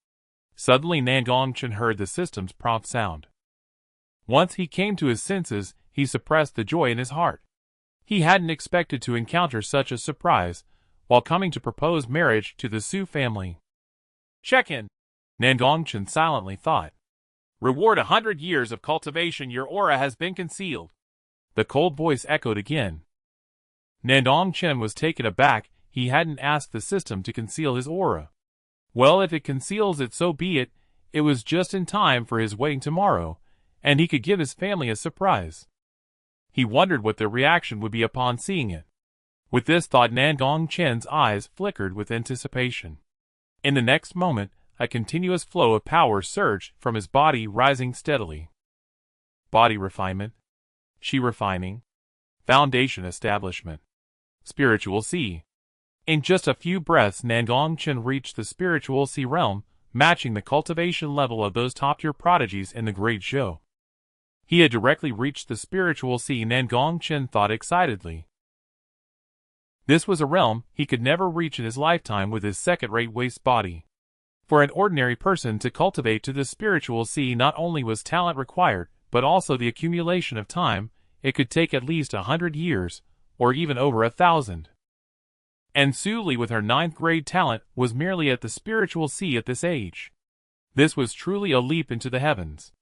Suddenly Nan Gong Chen heard the system's prompt sound. Once he came to his senses, he suppressed the joy in his heart. He hadn't expected to encounter such a surprise, while coming to propose marriage to the Su family. Check in, Nan Gong Chen silently thought. Reward 100 years of cultivation, your aura has been concealed. The cold voice echoed again. Nandong Chen was taken aback. He hadn't asked the system to conceal his aura. Well, if it conceals it, so be it. It was just in time for his wedding tomorrow, and he could give his family a surprise. He wondered what their reaction would be upon seeing it. With this thought, Nandong Chen's eyes flickered with anticipation. In the next moment, a continuous flow of power surged from his body, rising steadily. Body refinement. Qi refining. Foundation establishment. Spiritual sea. In just a few breaths, Nandong Chen reached the spiritual sea realm, matching the cultivation level of those top-tier prodigies in the Great Zhou. He had directly reached the spiritual sea, Nandong Chen thought excitedly. This was a realm he could never reach in his lifetime with his second-rate waste body. For an ordinary person to cultivate to the spiritual sea, not only was talent required, but also the accumulation of time. It could take at least 100 years, or even over 1,000. And Su Li, with her 9th grade talent, was merely at the spiritual sea at this age. This was truly a leap into the heavens.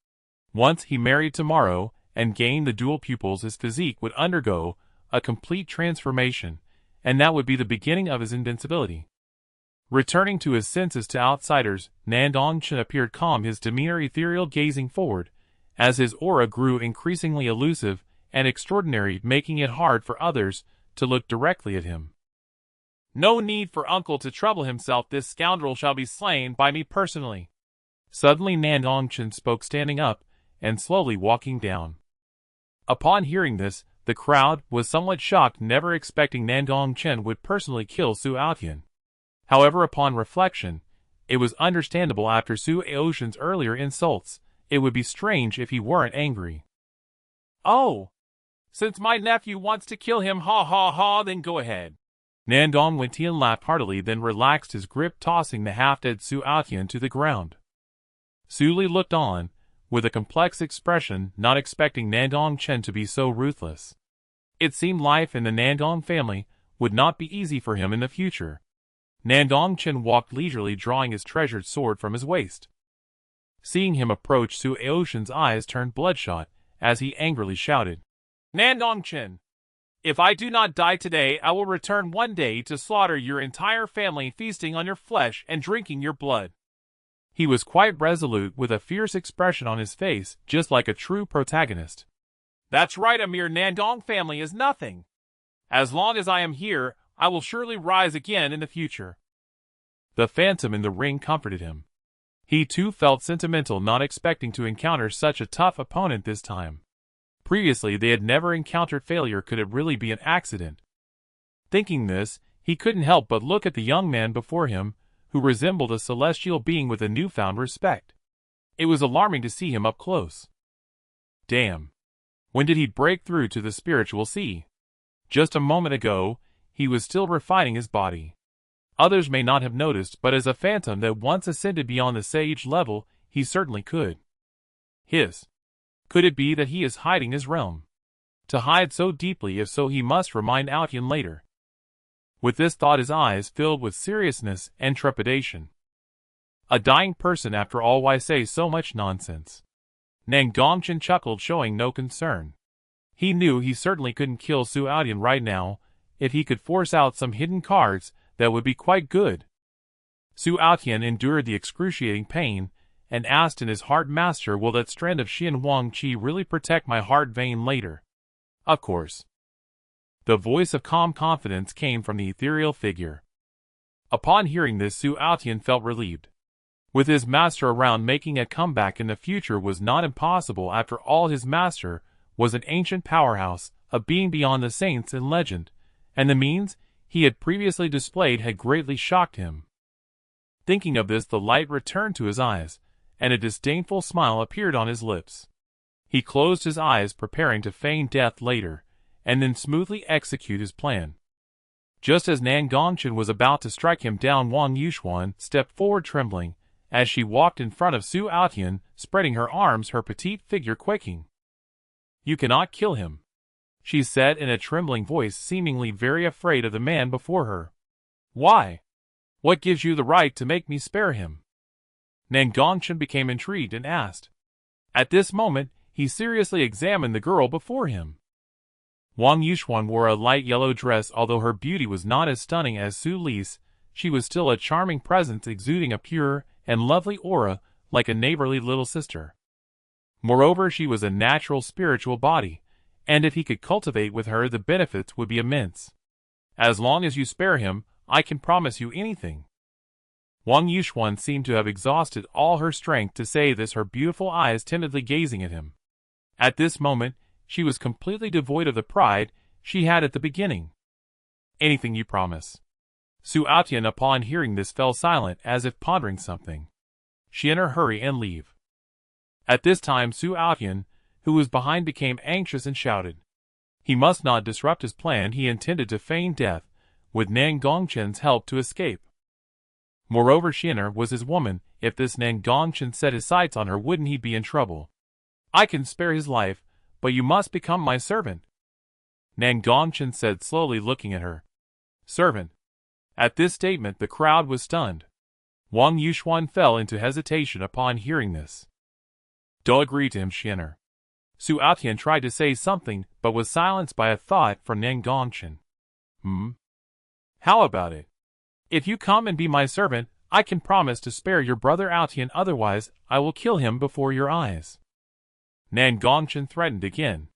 Once he married tomorrow and gained the dual pupils, his physique would undergo a complete transformation, and that would be the beginning of his invincibility. Returning to his senses to outsiders, Nandong Chen appeared calm, his demeanor ethereal, gazing forward, as his aura grew increasingly elusive and extraordinary, making it hard for others to look directly at him. "No need for uncle to trouble himself, this scoundrel shall be slain by me personally." Suddenly Nandong Chen spoke, standing up and slowly walking down. Upon hearing this, the crowd was somewhat shocked, never expecting Nandong Chen would personally kill Su Aotian. However, upon reflection, it was understandable after Su Aotian's earlier insults. It would be strange if he weren't angry. "Oh, since my nephew wants to kill him, ha ha ha, then go ahead." Nandong Chen laughed heartily, then relaxed his grip, tossing the half-dead Su Aotian to the ground. Su Li looked on, with a complex expression, not expecting Nandong Chen to be so ruthless. It seemed life in the Nandong family would not be easy for him in the future. Nandong Chen walked leisurely, drawing his treasured sword from his waist. Seeing him approach, Su Aotian's eyes turned bloodshot as he angrily shouted, "Nandong Chen, if I do not die today, I will return one day to slaughter your entire family, feasting on your flesh and drinking your blood." He was quite resolute, with a fierce expression on his face, just like a true protagonist. "That's right, a mere Nandong family is nothing. As long as I am here, I will surely rise again in the future." The phantom in the ring comforted him. He too felt sentimental, not expecting to encounter such a tough opponent this time. Previously they had never encountered failure. Could it really be an accident? Thinking this, he couldn't help but look at the young man before him, who resembled a celestial being with a newfound respect. It was alarming to see him up close. Damn. When did he break through to the spiritual sea? Just a moment ago, he was still refining his body. Others may not have noticed, but as a phantom that once ascended beyond the sage level, he certainly could. Could it be that he is hiding his realm? To hide so deeply, if so, he must remind Aotian later. With this thought, his eyes filled with seriousness and trepidation. A dying person, after all, why say so much nonsense? Nan Gong Chen chuckled, showing no concern. He knew he certainly couldn't kill Su Aotian right now. If he could force out some hidden cards, that would be quite good. Su Aotian endured the excruciating pain, and asked in his heart, "Master, will that strand of Xian Wang Qi really protect my heart vein later?" "Of course." The voice of calm confidence came from the ethereal figure. Upon hearing this, Su Aotian felt relieved. With his master around, making a comeback in the future was not impossible. After all, his master was an ancient powerhouse, a being beyond the saints in legend, and the means he had previously displayed had greatly shocked him. Thinking of this, the light returned to his eyes, and a disdainful smile appeared on his lips. He closed his eyes, preparing to feign death later, and then smoothly execute his plan. Just as Nan Gong Chen was about to strike him down, Wang Yuxuan stepped forward, trembling, as she walked in front of Su Aotian, spreading her arms, her petite figure quaking. "You cannot kill him," she said in a trembling voice, seemingly very afraid of the man before her. "Why? What gives you the right to make me spare him?" Nan Gong Chen became intrigued and asked. At this moment, he seriously examined the girl before him. Wang Yuxuan wore a light yellow dress. Although her beauty was not as stunning as Su Li's, she was still a charming presence, exuding a pure and lovely aura like a neighborly little sister. Moreover, she was a natural spiritual body, and if he could cultivate with her, the benefits would be immense. "As long as you spare him, I can promise you anything." Wang Yuxuan seemed to have exhausted all her strength to say this, her beautiful eyes timidly gazing at him. At this moment, she was completely devoid of the pride she had at the beginning. "Anything you promise." Su Aotian, upon hearing this, fell silent, as if pondering something. She in her hurry and leave. At this time, Su Aotian, who was behind, became anxious and shouted. He must not disrupt his plan. He intended to feign death, with Nan Gong Chen's help, to escape. Moreover, Xianer was his woman. If this Nan Gong Chen set his sights on her, wouldn't he be in trouble? "I can spare his life, but you must become my servant," Nan Gong Chen said, slowly looking at her. "Servant?" At this statement, the crowd was stunned. Wang Yuxuan fell into hesitation upon hearing this. "Don't agree to him, Xianer." Su Aotian tried to say something, but was silenced by a thought from Nan Gong Chen. How about it? If you come and be my servant, I can promise to spare your brother Aotian, otherwise I will kill him before your eyes. Nan Gong Chen threatened again.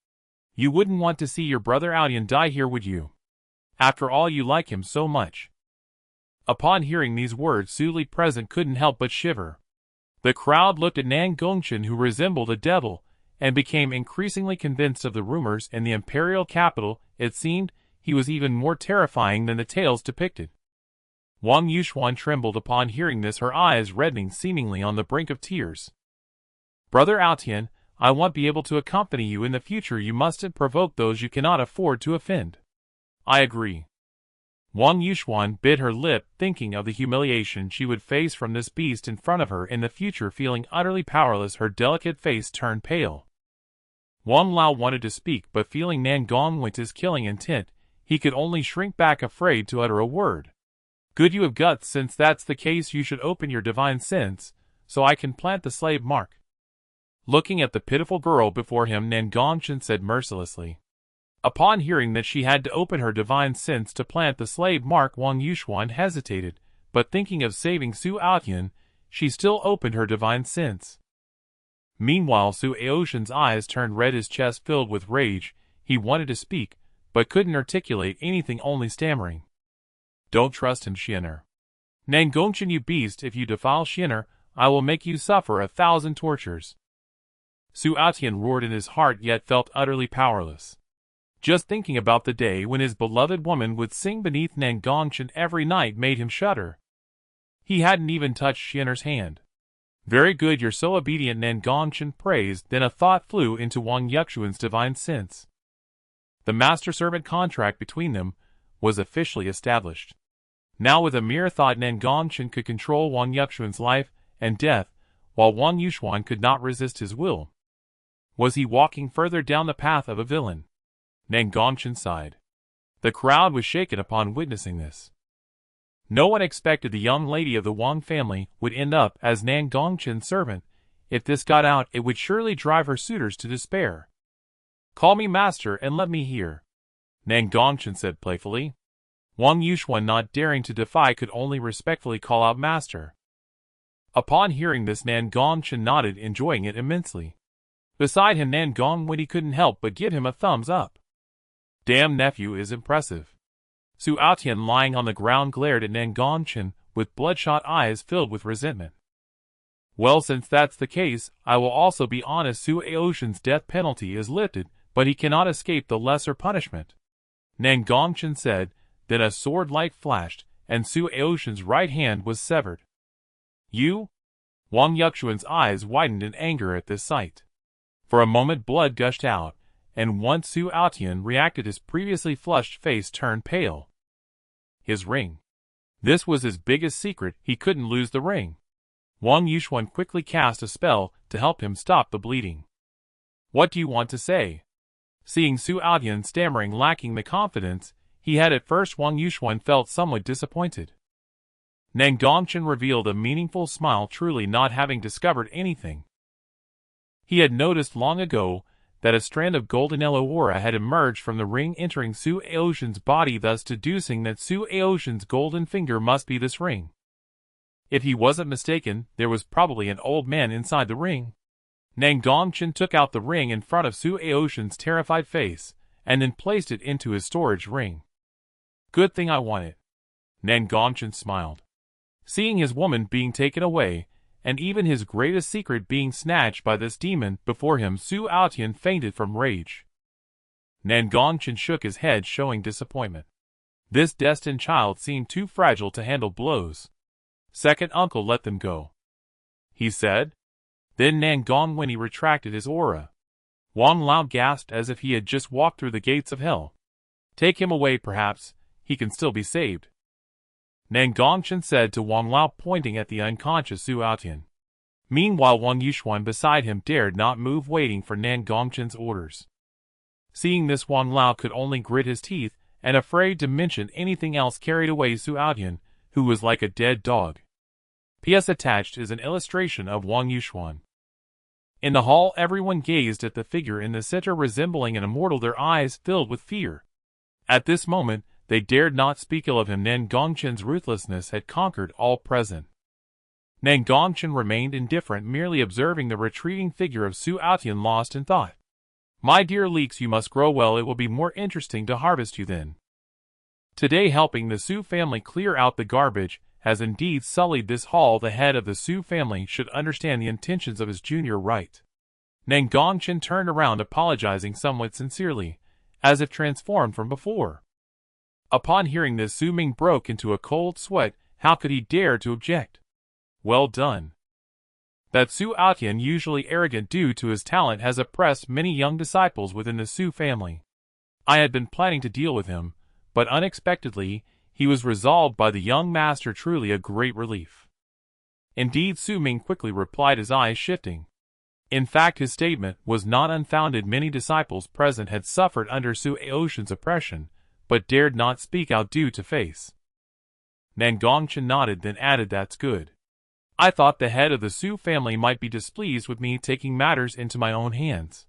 You wouldn't want to see your brother Aotian die here, would you? After all, you like him so much. Upon hearing these words, Su present couldn't help but shiver. The crowd looked at Nan Gong Chen, who resembled a devil, and became increasingly convinced of the rumors in the imperial capital. It seemed he was even more terrifying than the tales depicted. Wang Yuxuan trembled upon hearing this, her eyes reddening, seemingly on the brink of tears. Brother Aotian, I won't be able to accompany you in the future. You mustn't provoke those you cannot afford to offend. I agree. Wang Yuxuan bit her lip, thinking of the humiliation she would face from this beast in front of her in the future. Feeling utterly powerless, her delicate face turned pale. Wang Lao wanted to speak, but feeling Nan Gong Wen's killing intent, he could only shrink back, afraid to utter a word. Good, you have guts. Since that's the case, you should open your divine sense, so I can plant the slave mark. Looking at the pitiful girl before him, Nan Gong Chen said mercilessly. Upon hearing that she had to open her divine sense to plant the slave mark, Wang Yuxuan hesitated, but thinking of saving Su Aotian, she still opened her divine sense. Meanwhile, Su Aotian's eyes turned red, his chest filled with rage. He wanted to speak, but couldn't articulate anything, only stammering. Don't trust him, Xiener. Nan Gong Chen, you beast, if you defile Xiener, I will make you suffer 1,000 tortures. Su Aotian roared in his heart, yet felt utterly powerless. Just thinking about the day when his beloved woman would sing beneath Nan Gong Chen every night made him shudder. He hadn't even touched Xiener's hand. Very good, you're so obedient, Nan Gong Chen praised. Then a thought flew into Wang Yuxuan's divine sense. The master-servant contract between them was officially established. Now with a mere thought, Nan Gong Chen could control Wang Yuxuan's life and death, while Wang Yuxuan could not resist his will. Was he walking further down the path of a villain? Nan Gong Chen sighed. The crowd was shaken upon witnessing this. No one expected the young lady of the Wang family would end up as Nan Gong Chen's servant. If this got out, it would surely drive her suitors to despair. Call me master and let me hear, Nan Gong Chen said playfully. Wang Yuxuan, not daring to defy, could only respectfully call out master. Upon hearing this, Nan Gong Chen nodded, enjoying it immensely. Beside him, Nan Gong Wen couldn't help but give him a thumbs up. Damn, nephew is impressive. Su Aotian, lying on the ground, glared at Nan Gong Chen with bloodshot eyes filled with resentment. Well, since that's the case, I will also be honest. Su Aotian's death penalty is lifted, but he cannot escape the lesser punishment, Nan Gong Chen said. Then a sword light flashed, and Su Aotian's right hand was severed. You? Wang Yuxuan's eyes widened in anger at this sight. For a moment blood gushed out, and once Su Aotian reacted, his previously flushed face turned pale. His ring. This was his biggest secret, he couldn't lose the ring. Wang Yuxuan quickly cast a spell to help him stop the bleeding. What do you want to say? Seeing Su Aotian stammering, lacking the confidence he had at first, Wang Yuxuan felt somewhat disappointed. Nan Gong Chen revealed a meaningful smile, truly not having discovered anything. He had noticed long ago that a strand of golden yellow aura had emerged from the ring, entering Su Aotian's body, thus deducing that Su Aotian's golden finger must be this ring. If he wasn't mistaken, there was probably an old man inside the ring. Nan Gong Chen took out the ring in front of Su Aotian's terrified face, and then placed it into his storage ring. Good thing I want it. Nan Gong Chen smiled. Seeing his woman being taken away, and even his greatest secret being snatched by this demon before him, Su Aotian fainted from rage. Nan Gong Chen shook his head, showing disappointment. This destined child seemed too fragile to handle blows. Second uncle, let them go, he said. Then Nan Gong Wen retracted his aura. Wang Lao gasped as if he had just walked through the gates of hell. Take him away, perhaps he can still be saved, Nan Gong Chen said to Wang Lao, pointing at the unconscious Su Aotian. Meanwhile, Wang Yuxuan beside him dared not move, waiting for Nan Gong Chen's orders. Seeing this, Wang Lao could only grit his teeth, and afraid to mention anything else, carried away Su Aotian, who was like a dead dog. P.S. Attached is an illustration of Wang Yuxuan. In the hall, everyone gazed at the figure in the center, resembling an immortal, their eyes filled with fear. At this moment, they dared not speak ill of him. Nan Gong Chen's ruthlessness had conquered all present. Nan Gong Chen remained indifferent, merely observing the retreating figure of Su Aotian, lost in thought. My dear leeks, you must grow well. It will be more interesting to harvest you then. Today, helping the Su family clear out the garbage has indeed sullied this hall. The head of the Su family should understand the intentions of his junior, right? Nan Gong Chen turned around, apologizing somewhat sincerely, as if transformed from before. Upon hearing this, Su Ming broke into a cold sweat. How could he dare to object? Well done. That Su Aotian, usually arrogant due to his talent, has oppressed many young disciples within the Su family. I had been planning to deal with him, but unexpectedly, he was resolved by the young master. Truly a great relief. Indeed, Su Ming quickly replied, his eyes shifting. In fact, his statement was not unfounded. Many disciples present had suffered under Su Aotian's oppression, but dared not speak out due to face. Nan Gong Chen nodded, then added, that's good. I thought the head of the Su family might be displeased with me taking matters into my own hands.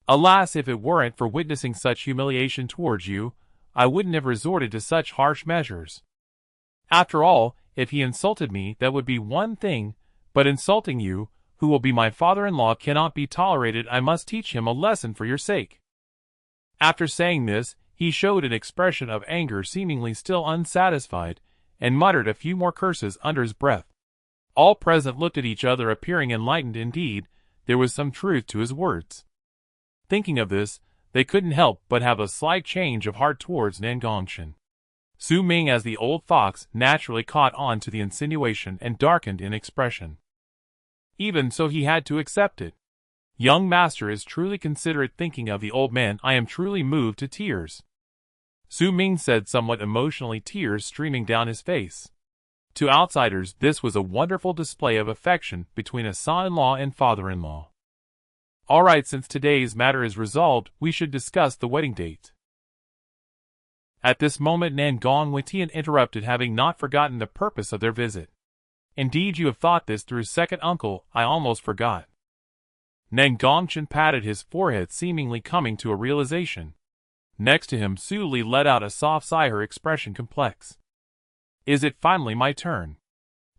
Alas, if it weren't for witnessing such humiliation towards you, I wouldn't have resorted to such harsh measures. After all, if he insulted me, that would be one thing, but insulting you, who will be my father-in-law, cannot be tolerated. I must teach him a lesson for your sake. After saying this, he showed an expression of anger, seemingly still unsatisfied, and muttered a few more curses under his breath. All present looked at each other, appearing enlightened. Indeed, there was some truth to his words. Thinking of this, they couldn't help but have a slight change of heart towards Nan Gong Chen. Su Ming, as the old fox, naturally caught on to the insinuation and darkened in expression. Even so, he had to accept it. Young master is truly considerate. Thinking of the old man, I am truly moved to tears. Su Ming said somewhat emotionally, tears streaming down his face. To outsiders, this was a wonderful display of affection between a son-in-law and father-in-law. All right, since today's matter is resolved, we should discuss the wedding date. At this moment, Nan Gong Chen interrupted, having not forgotten the purpose of their visit. Indeed, you have thought this through, second uncle. I almost forgot. Nan Gong Chen patted his forehead, seemingly coming to a realization. Next to him, Su Li let out a soft sigh, her expression complex. Is it finally my turn?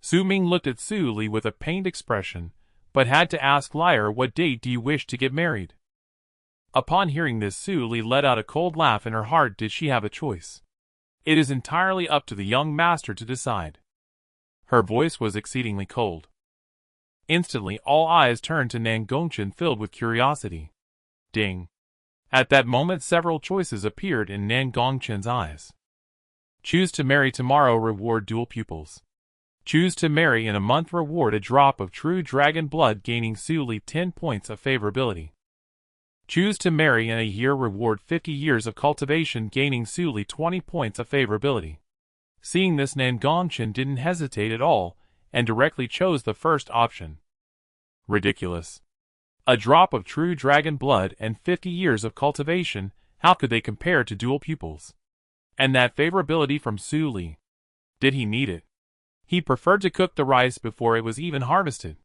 Su Ming looked at Su Li with a pained expression, but had to ask, liar, what date do you wish to get married? Upon hearing this, Su Li let out a cold laugh. In her heart, did she have a choice? It is entirely up to the young master to decide. Her voice was exceedingly cold. Instantly, all eyes turned to Nan Gong Chen, filled with curiosity. Ding! At that moment, several choices appeared in Nan Gong Chen's eyes. Choose to marry tomorrow, reward dual pupils. Choose to marry in a month, reward a drop of true dragon blood, gaining Su Li 10 points of favorability. Choose to marry in a year, reward 50 years of cultivation, gaining Su Li 20 points of favorability. Seeing this, Nan Gong Chen didn't hesitate at all, and directly chose the first option. Ridiculous. A drop of true dragon blood and 50 years of cultivation, how could they compare to dual pupils? And that favorability from Su Li. Did he need it? He preferred to cook the rice before it was even harvested.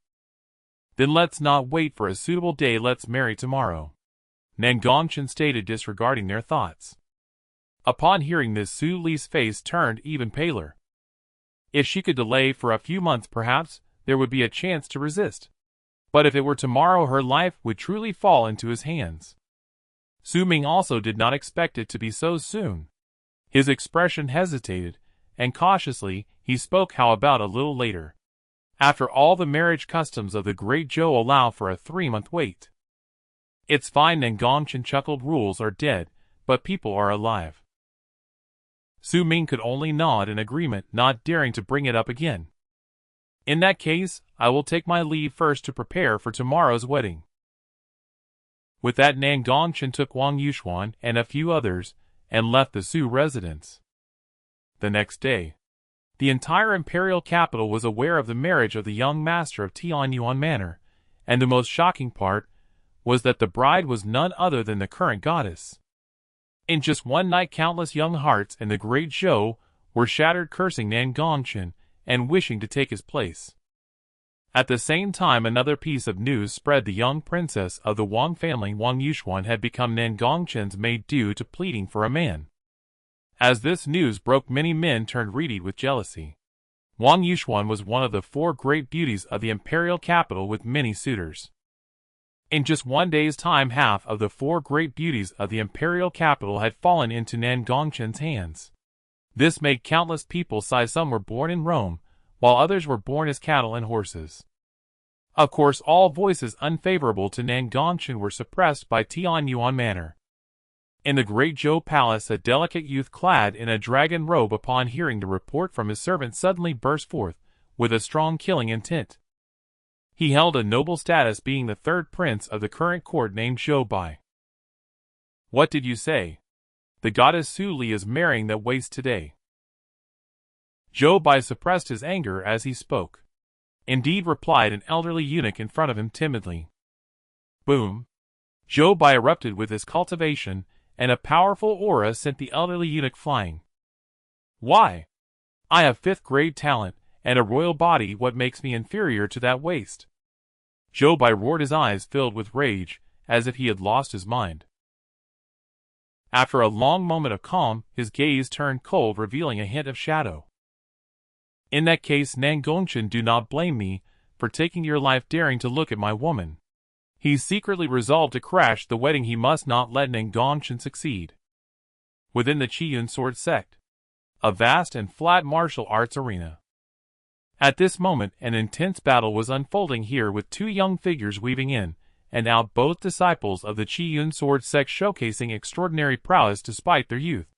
Then let's not wait for a suitable day, let's marry tomorrow. Nan Gong Chen stated, disregarding their thoughts. Upon hearing this, Su Li's face turned even paler. If she could delay for a few months, perhaps there would be a chance to resist. But if it were tomorrow, her life would truly fall into his hands. Su Ming also did not expect it to be so soon. His expression hesitated, and cautiously, he spoke, how about a little later? After all, the marriage customs of the Great Zhou allow for a 3-month wait. It's fine, Nan Gong Chen chuckled, rules are dead, but people are alive. Su Ming could only nod in agreement, not daring to bring it up again. In that case, I will take my leave first to prepare for tomorrow's wedding. With that, Nan Gong Chen took Wang Yuxuan and a few others, and left the Su residence. The next day, the entire imperial capital was aware of the marriage of the young master of Tianyuan Manor, and the most shocking part was that the bride was none other than the current goddess. In just one night, countless young hearts in the Great Zhou were shattered, cursing Nan Gong Chen and wishing to take his place. At the same time, another piece of news spread. The young princess of the Wang family, Wang Yuxuan, had become Nan Gong Chen's maid due to pleading for a man. As this news broke, many men turned reedy with jealousy. Wang Yuxuan was one of the 4 great beauties of the imperial capital with many suitors. In just one day's time, half of the 4 great beauties of the imperial capital had fallen into Nan Gong Chen's hands. This made countless people sigh. Some were born in Rome, while others were born as cattle and horses. Of course, all voices unfavorable to Nan Gong Chen were suppressed by Tianyuan Manor. In the Great Zhou Palace, a delicate youth clad in a dragon robe, upon hearing the report from his servant, suddenly burst forth with a strong killing intent. He held a noble status, being the 3rd prince of the current court, named Zhou Bai. "What did you say? The goddess Su Li is marrying that waste today." Zhou Bai suppressed his anger as he spoke. "Indeed," replied an elderly eunuch in front of him timidly. Boom! Zhou Bai erupted with his cultivation, and a powerful aura sent the elderly eunuch flying. "Why? I have 5th grade talent, and a royal body. What makes me inferior to that waste?" Zhou Bai roared, his eyes filled with rage, as if he had lost his mind. After a long moment of calm, his gaze turned cold, revealing a hint of shadow. "In that case, Nan Gong Chen, do not blame me for taking your life daring to look at my woman." He secretly resolved to crash the wedding. He must not let Nan Gong Chen succeed. Within the Qiyun sword sect, a vast and flat martial arts arena. At this moment, an intense battle was unfolding here, with 2 young figures weaving in and out, both disciples of the Qiyun sword sect, showcasing extraordinary prowess despite their youth.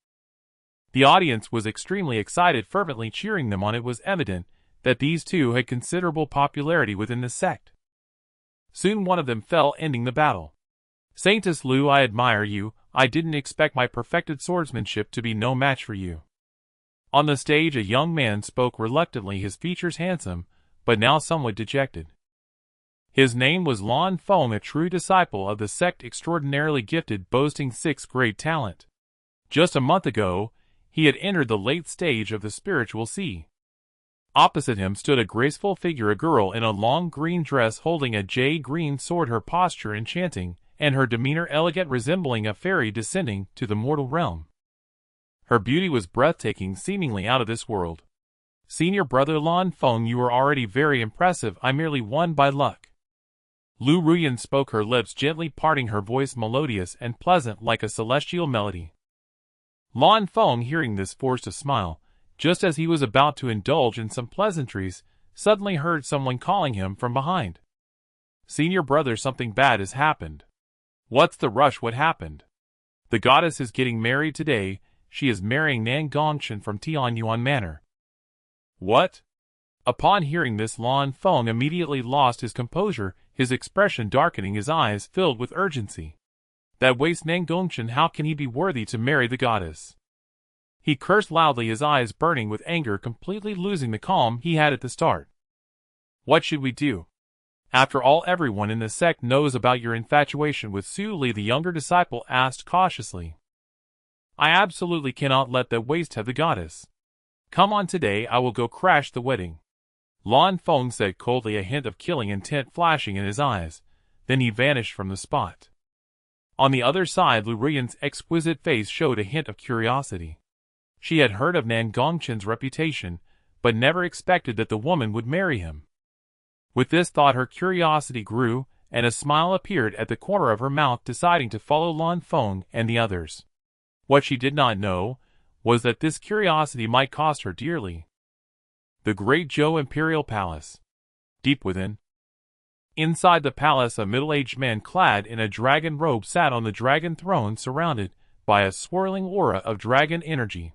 The audience was extremely excited, fervently cheering them on. It was evident that these 2 had considerable popularity within the sect. Soon one of them fell, ending the battle. "Saintess Lu, I admire you. I didn't expect my perfected swordsmanship to be no match for you." On the stage, a young man spoke reluctantly, his features handsome, but now somewhat dejected. His name was Lan Feng, a true disciple of the sect, extraordinarily gifted, boasting 6th grade talent. Just a month ago, he had entered the late stage of the spiritual sea. Opposite him stood a graceful figure, a girl in a long green dress holding a jade green sword, her posture enchanting, and her demeanor elegant, resembling a fairy descending to the mortal realm. Her beauty was breathtaking, seemingly out of this world. "Senior brother Lan Feng, you are already very impressive. I merely won by luck." Lu Ruyan spoke, her lips gently parting, her voice melodious and pleasant like a celestial melody. Lan Feng, hearing this, forced a smile. Just as he was about to indulge in some pleasantries, suddenly heard someone calling him from behind. "Senior brother, something bad has happened." "What's the rush? What happened?" "The goddess is getting married today. She is marrying Nan Gong Chen from Tianyuan Manor." "What?" Upon hearing this, Lan Feng immediately lost his composure, his expression darkening, his eyes filled with urgency. "That waste Nan Gong Chen, how can he be worthy to marry the goddess?" He cursed loudly, his eyes burning with anger, completely losing the calm he had at the start. "What should we do? After all, everyone in the sect knows about your infatuation with Su Li," the younger disciple asked cautiously. "I absolutely cannot let that waste have the goddess. Come on today, I will go crash the wedding," Lan Feng said coldly, a hint of killing intent flashing in his eyes. Then he vanished from the spot. On the other side, Lu Ruyan's exquisite face showed a hint of curiosity. She had heard of Nan Gong Chen's reputation, but never expected that the woman would marry him. With this thought, her curiosity grew, and a smile appeared at the corner of her mouth, deciding to follow Lan Feng and the others. What she did not know was that this curiosity might cost her dearly. The Great Zhou Imperial Palace. Deep within. Inside the palace, a middle-aged man clad in a dragon robe sat on the dragon throne, surrounded by a swirling aura of dragon energy.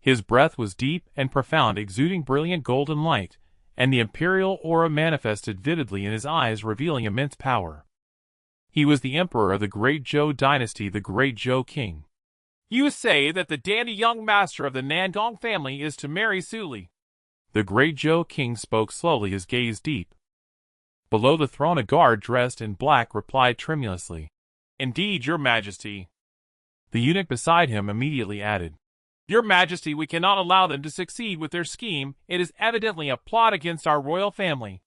His breath was deep and profound, exuding brilliant golden light, and the imperial aura manifested vividly in his eyes, revealing immense power. He was the emperor of the Great Zhou dynasty, the Great Zhou king. "You say that the dandy young master of the Nandong family is to marry Su Li?" The Great Zhou king spoke slowly, his gaze deep. Below the throne, a guard dressed in black replied tremulously, "Indeed, your majesty." The eunuch beside him immediately added, "Your majesty, we cannot allow them to succeed with their scheme. It is evidently a plot against our royal family.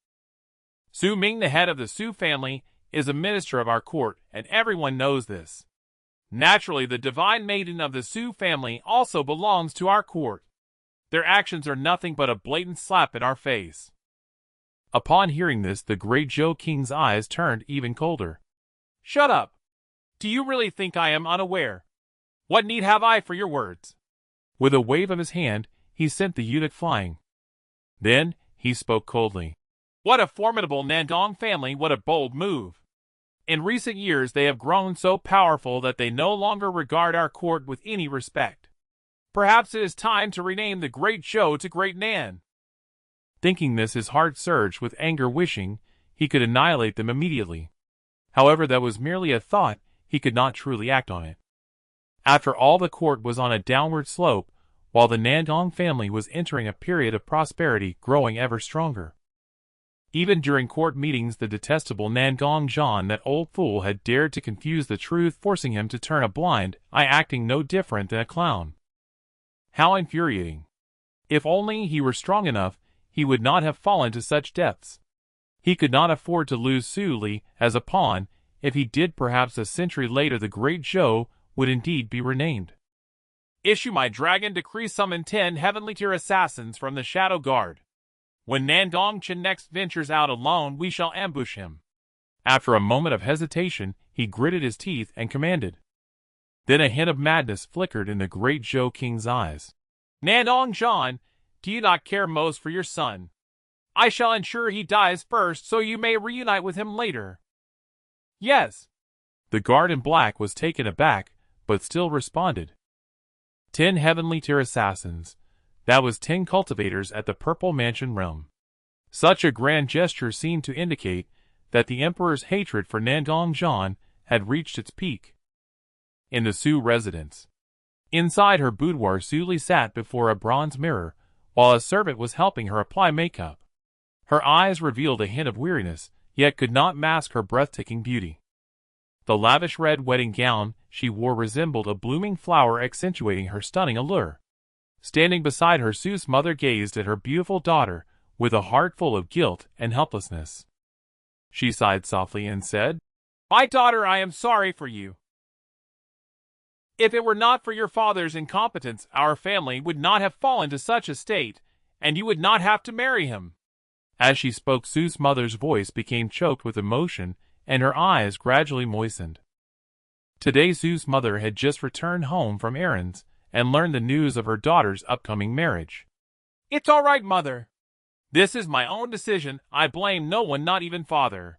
Su Ming, the head of the Su family, is a minister of our court, and everyone knows this." Naturally, the divine maiden of the Zhou family also belongs to our court. Their actions are nothing but a blatant slap in our face." Upon hearing this, the Great Zhou king's eyes turned even colder. "Shut up! Do you really think I am unaware? What need have I for your words?" With a wave of his hand, he sent the eunuch flying. Then, he spoke coldly. "What a formidable Nandong family, what a bold move! In recent years they have grown so powerful that they no longer regard our court with any respect. Perhaps it is time to rename the Great Zhou to Great Nan." Thinking this, his heart surged with anger, wishing he could annihilate them immediately. However, that was merely a thought, he could not truly act on it. After all, the court was on a downward slope, while the Nandong family was entering a period of prosperity, growing ever stronger. Even during court meetings, the detestable Nan Gong Chen, that old fool, had dared to confuse the truth, forcing him to turn a blind eye, acting no different than a clown. How infuriating! If only he were strong enough, he would not have fallen to such depths. He could not afford to lose Su Li as a pawn. If he did, perhaps a century later the Great Zhou would indeed be renamed. "Issue my dragon decree, summon 10 heavenly-tier assassins from the Shadow Guard. When Nan Gong Chen next ventures out alone, we shall ambush him." After a moment of hesitation, he gritted his teeth and commanded. Then a hint of madness flickered in the Great Zhou king's eyes. "Nandong Chen, do you not care most for your son? I shall ensure he dies first so you may reunite with him later." "Yes." The guard in black was taken aback, but still responded. 10 heavenly-tier assassins. That was 10 cultivators at the Purple Mansion realm. Such a grand gesture seemed to indicate that the emperor's hatred for Nandong Chen had reached its peak. In the Zhou residence. Inside her boudoir, Su Li sat before a bronze mirror, while a servant was helping her apply makeup. Her eyes revealed a hint of weariness, yet could not mask her breathtaking beauty. The lavish red wedding gown she wore resembled a blooming flower, accentuating her stunning allure. Standing beside her, Su's mother gazed at her beautiful daughter with a heart full of guilt and helplessness. She sighed softly and said, "My daughter, I am sorry for you. If it were not for your father's incompetence, our family would not have fallen to such a state, and you would not have to marry him." As she spoke, Su's mother's voice became choked with emotion, and her eyes gradually moistened. Today, Su's mother had just returned home from errands and learned the news of her daughter's upcoming marriage. "It's all right, mother. This is my own decision. I blame no one, not even father."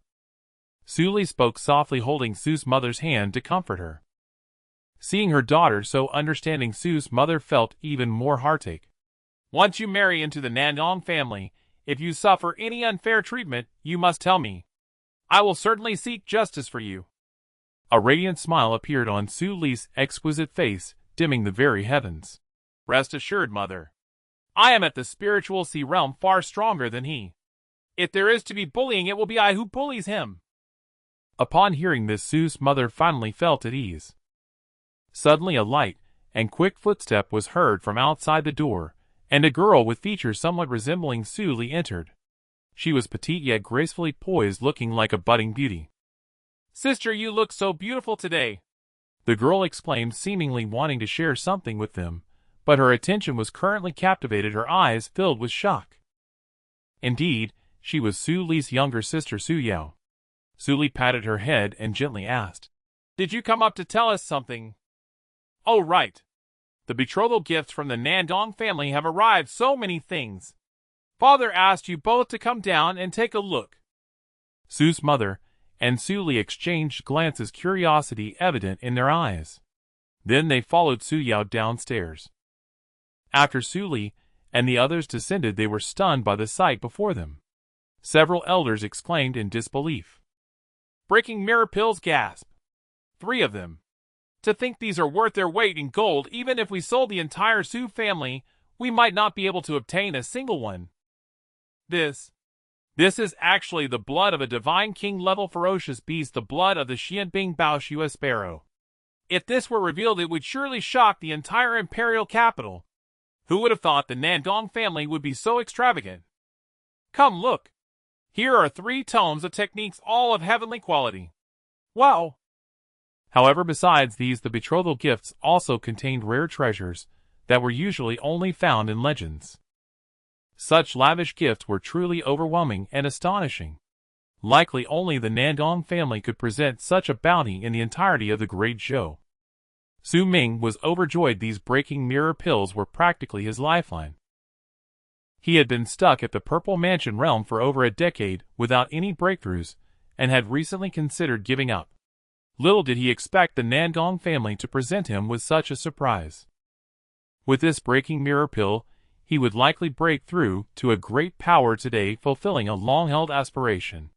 Su Li spoke softly, holding Su's mother's hand to comfort her. Seeing her daughter so understanding, Su's mother felt even more heartache. "Once you marry into the Nandong family, if you suffer any unfair treatment, you must tell me. I will certainly seek justice for you." A radiant smile appeared on Su Li's exquisite face, dimming the very heavens. "Rest assured, mother. I am at the spiritual sea realm far stronger than he. If there is to be bullying, it will be I who bullies him." Upon hearing this, Su's mother finally felt at ease. Suddenly a light and quick footstep was heard from outside the door, and a girl with features somewhat resembling Su Li entered. She was petite yet gracefully poised, looking like a budding beauty. "Sister, you look so beautiful today," the girl exclaimed, seemingly wanting to share something with them, but her attention was currently captivated, her eyes filled with shock. Indeed, she was Su Li's younger sister, Su Yao. Su Li patted her head and gently asked, "Did you come up to tell us something?" "Oh, right. The betrothal gifts from the Nandong family have arrived. So many things. Father asked you both to come down and take a look." Su's mother and Su Li exchanged glances, curiosity evident in their eyes. Then they followed Su Yao downstairs. After Su Li and the others descended, they were stunned by the sight before them. Several elders exclaimed in disbelief. "Breaking mirror pills," gasped 3 of them. "To think these are worth their weight in gold. Even if we sold the entire Su family, we might not be able to obtain a single one. This is actually the blood of a divine king-level ferocious beast, the blood of the Xianbing Baoxue sparrow. If this were revealed, it would surely shock the entire imperial capital. Who would have thought the Nandong family would be so extravagant? Come look. Here are 3 tomes of techniques, all of heavenly quality. Wow! However, besides these, the betrothal gifts also contained rare treasures that were usually only found in legends. Such lavish gifts were truly overwhelming and astonishing. Likely only the Nandong family could present such a bounty in the entirety of the Great Zhou. Su Ming was overjoyed. These breaking mirror pills were practically his lifeline. He had been stuck at the Purple Mansion realm for over a decade without any breakthroughs, and had recently considered giving up. Little did he expect the Nandong family to present him with such a surprise. With this breaking mirror pill, he would likely break through to a great power today, fulfilling a long-held aspiration.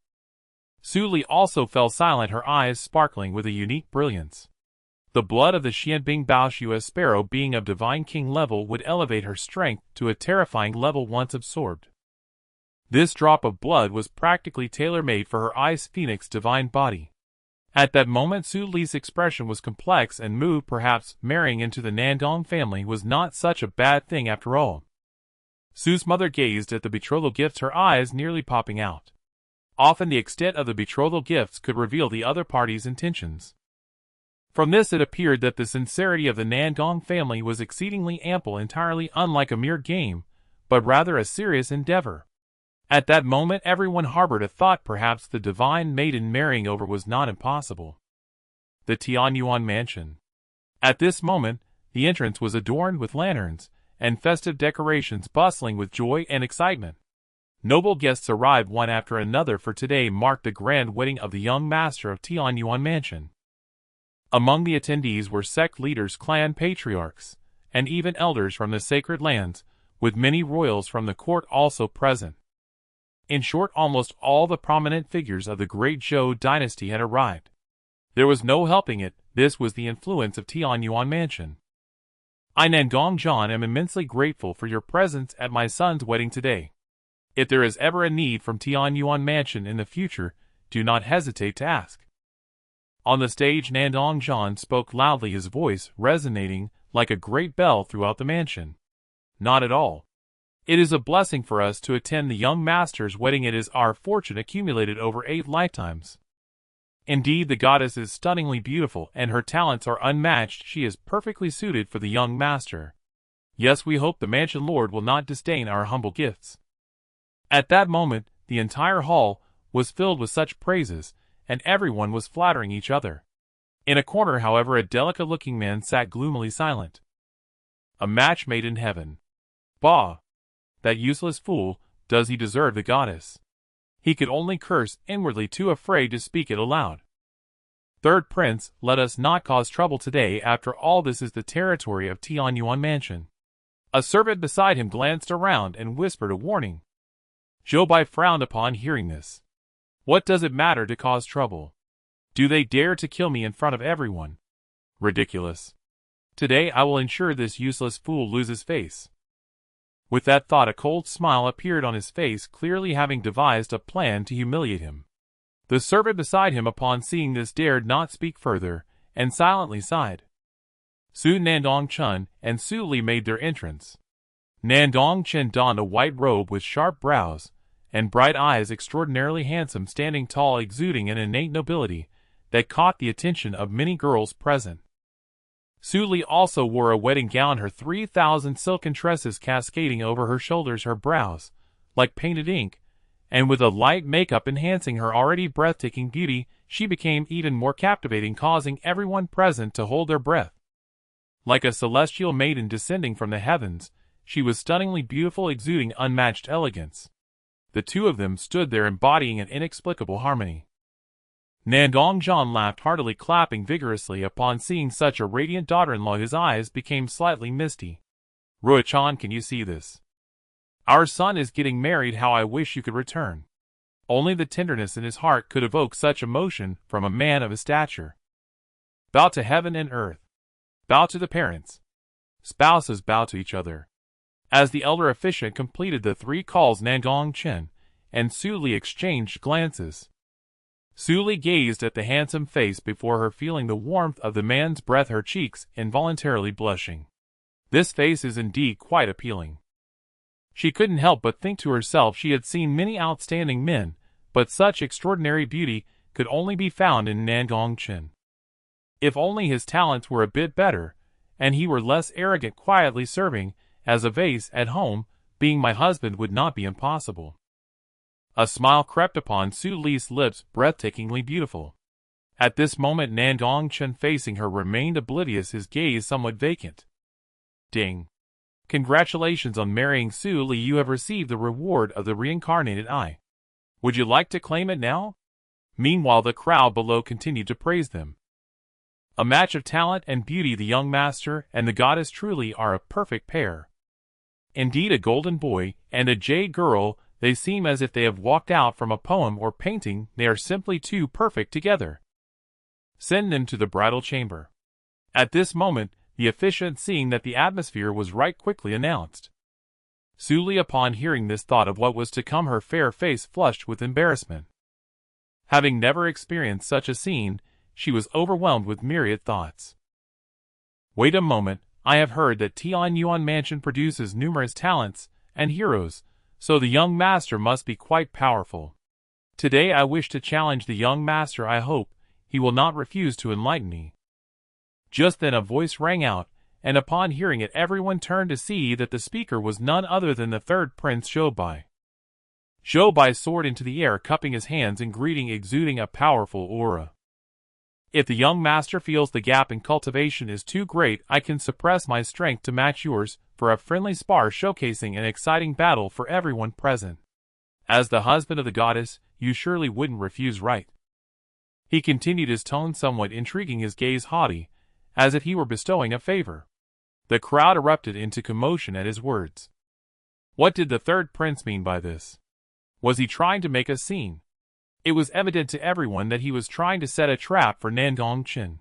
Su Li also fell silent, her eyes sparkling with a unique brilliance. The blood of the Xianbing Baoxue sparrow, being of divine king level, would elevate her strength to a terrifying level once absorbed. This drop of blood was practically tailor-made for her ice phoenix divine body. At that moment, Su Li's expression was complex and moved. Perhaps marrying into the Nandong family was not such a bad thing after all. Su's mother gazed at the betrothal gifts, her eyes nearly popping out. Often the extent of the betrothal gifts could reveal the other party's intentions. From this it appeared that the sincerity of the Nandong family was exceedingly ample, entirely unlike a mere game, but rather a serious endeavor. At that moment everyone harbored a thought: perhaps the divine maiden marrying over was not impossible. The Tianyuan mansion. At this moment, the entrance was adorned with lanterns and festive decorations, bustling with joy and excitement. Noble guests arrived one after another, for today marked the grand wedding of the young master of Tianyuan mansion. Among the attendees were sect leaders, clan patriarchs, and even elders from the sacred lands, with many royals from the court also present. In short, almost all the prominent figures of the Great Zhou dynasty had arrived. There was no helping it, this was the influence of Tianyuan mansion. I, Nan Gong Chen, am immensely grateful for your presence at my son's wedding today. If there is ever a need from Tianyuan mansion in the future, do not hesitate to ask. On the stage, Nandong Chen spoke loudly, his voice resonating like a great bell throughout the mansion. Not at all. It is a blessing for us to attend the young master's wedding. It is our fortune accumulated over 8 lifetimes. Indeed, the goddess is stunningly beautiful, and her talents are unmatched. She is perfectly suited for the young master. Yes, we hope the mansion lord will not disdain our humble gifts. At that moment, the entire hall was filled with such praises, and everyone was flattering each other. In a corner, however, a delicate-looking man sat gloomily silent. A match made in heaven. Bah! That useless fool, does he deserve the goddess? He could only curse inwardly, too afraid to speak it aloud. Third prince, let us not cause trouble today. After all, this is the territory of Tianyuan mansion. A servant beside him glanced around and whispered a warning. Zhou Bai frowned upon hearing this. What does it matter to cause trouble? Do they dare to kill me in front of everyone? Ridiculous. Today I will ensure this useless fool loses face. With that thought, a cold smile appeared on his face, clearly having devised a plan to humiliate him. The servant beside him, upon seeing this, dared not speak further, and silently sighed. Soon Nandong Chen and Su Li made their entrance. Nandong Chen donned a white robe with sharp brows and bright eyes, extraordinarily handsome, standing tall, exuding an innate nobility that caught the attention of many girls present. Su Li also wore a wedding gown, her 3,000 silken tresses cascading over her shoulders, her brows like painted ink, and with a light makeup enhancing her already breathtaking beauty, she became even more captivating, causing everyone present to hold their breath. Like a celestial maiden descending from the heavens, she was stunningly beautiful, exuding unmatched elegance. The two of them stood there embodying an inexplicable harmony. Nandong Chen laughed heartily, clapping vigorously upon seeing such a radiant daughter-in-law. His eyes became slightly misty. Ruo-chan, can you see this? Our son is getting married. How I wish you could return. Only the tenderness in his heart could evoke such emotion from a man of his stature. Bow to heaven and earth. Bow to the parents. Spouses bow to each other. As the elder officiant completed the 3 calls, Nandong Chen and Su Li exchanged glances. Su Li gazed at the handsome face before her, feeling the warmth of the man's breath, her cheeks involuntarily blushing. This face is indeed quite appealing. She couldn't help but think to herself she had seen many outstanding men, but such extraordinary beauty could only be found in Nan Gong Chen. If only his talents were a bit better, and he were less arrogant, quietly serving as a vase at home, being my husband would not be impossible. A smile crept upon Su Li's lips, breathtakingly beautiful. At this moment Nan Gong Chen facing her remained oblivious, his gaze somewhat vacant. Ding. Congratulations on marrying Su Li, you have received the reward of the reincarnated eye. Would you like to claim it now? Meanwhile the crowd below continued to praise them. A match of talent and beauty, the young master and the goddess truly are a perfect pair. Indeed, a golden boy and a jade girl, they seem as if they have walked out from a poem or painting, they are simply too perfect together. Send them to the bridal chamber. At this moment, the officiant, seeing that the atmosphere was right, quickly announced. Su Li, upon hearing this, thought of what was to come, her fair face flushed with embarrassment. Having never experienced such a scene, she was overwhelmed with myriad thoughts. Wait a moment, I have heard that Tianyuan Mansion produces numerous talents and heroes, so the young master must be quite powerful. Today I wish to challenge the young master. I hope he will not refuse to enlighten me. Just then a voice rang out, and upon hearing it everyone turned to see that the speaker was none other than the third Prince Zhou Bai. Zhou Bai soared into the air, cupping his hands in greeting, exuding a powerful aura. If the young master feels the gap in cultivation is too great, I can suppress my strength to match yours for a friendly spar, showcasing an exciting battle for everyone present. As the husband of the goddess, you surely wouldn't refuse, right? He continued, his tone somewhat intriguing, his gaze haughty, as if he were bestowing a favor. The crowd erupted into commotion at his words. What did the third prince mean by this? Was he trying to make a scene? It was evident to everyone that he was trying to set a trap for Nan Gong Chen.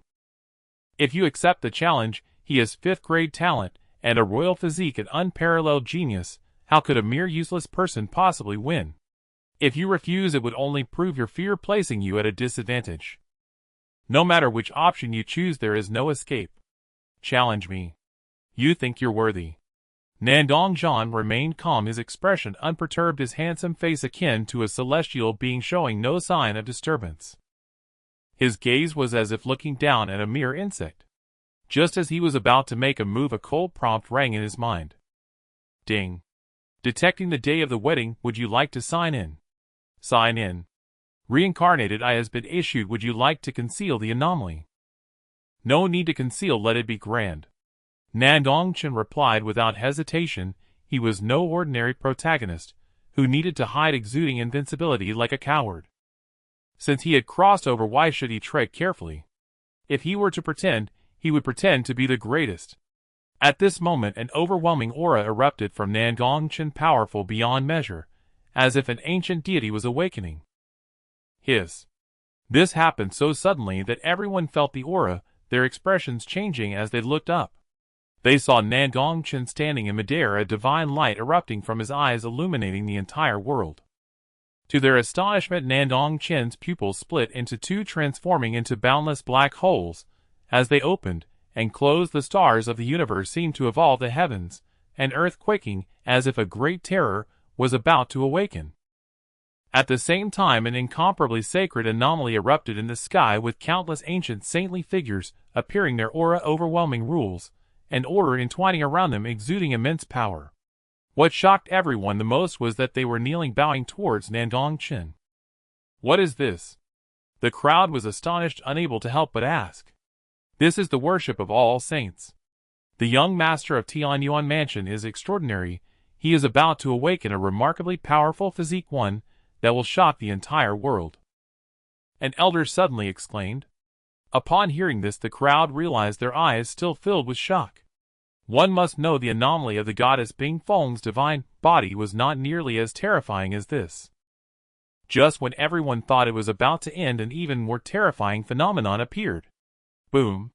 If you accept the challenge, he has 5th grade talent and a royal physique and unparalleled genius. How could a mere useless person possibly win? If you refuse, it would only prove your fear, placing you at a disadvantage. No matter which option you choose, there is no escape. Challenge me. You think you're worthy. Nandong Chen remained calm, his expression unperturbed, his handsome face akin to a celestial being, showing no sign of disturbance. His gaze was as if looking down at a mere insect. Just as he was about to make a move, a cold prompt rang in his mind. Ding. Detecting the day of the wedding, would you like to sign in? Sign in. Reincarnated eye has been issued, would you like to conceal the anomaly? No need to conceal, let it be grand. Nandong Chen replied without hesitation. He was no ordinary protagonist, who needed to hide exuding invincibility like a coward. Since he had crossed over, why should he tread carefully? If he were to pretend, he would pretend to be the greatest. At this moment an overwhelming aura erupted from Nan Gong Chen, powerful beyond measure, as if an ancient deity was awakening. Hiss. This happened so suddenly that everyone felt the aura, their expressions changing as they looked up. They saw Nan Gong Chen standing in midair, a divine light erupting from his eyes, illuminating the entire world. To their astonishment, Nandong Chen's pupils split into two, transforming into boundless black holes. As they opened and closed, the stars of the universe seemed to evolve, the heavens and earth quaking, as if a great terror was about to awaken. At the same time, an incomparably sacred anomaly erupted in the sky, with countless ancient saintly figures appearing, their aura overwhelming rules and order entwining around them, exuding immense power. What shocked everyone the most was that they were kneeling, bowing towards Nandong Chen. What is this? The crowd was astonished, unable to help but ask. This is the worship of all saints. The young master of Tianyuan Mansion is extraordinary. He is about to awaken a remarkably powerful physique, one that will shock the entire world. An elder suddenly exclaimed. Upon hearing this, the crowd realized, their eyes still filled with shock. One must know the anomaly of the goddess Bing Feng's divine body was not nearly as terrifying as this. Just when everyone thought it was about to end, an even more terrifying phenomenon appeared. Boom!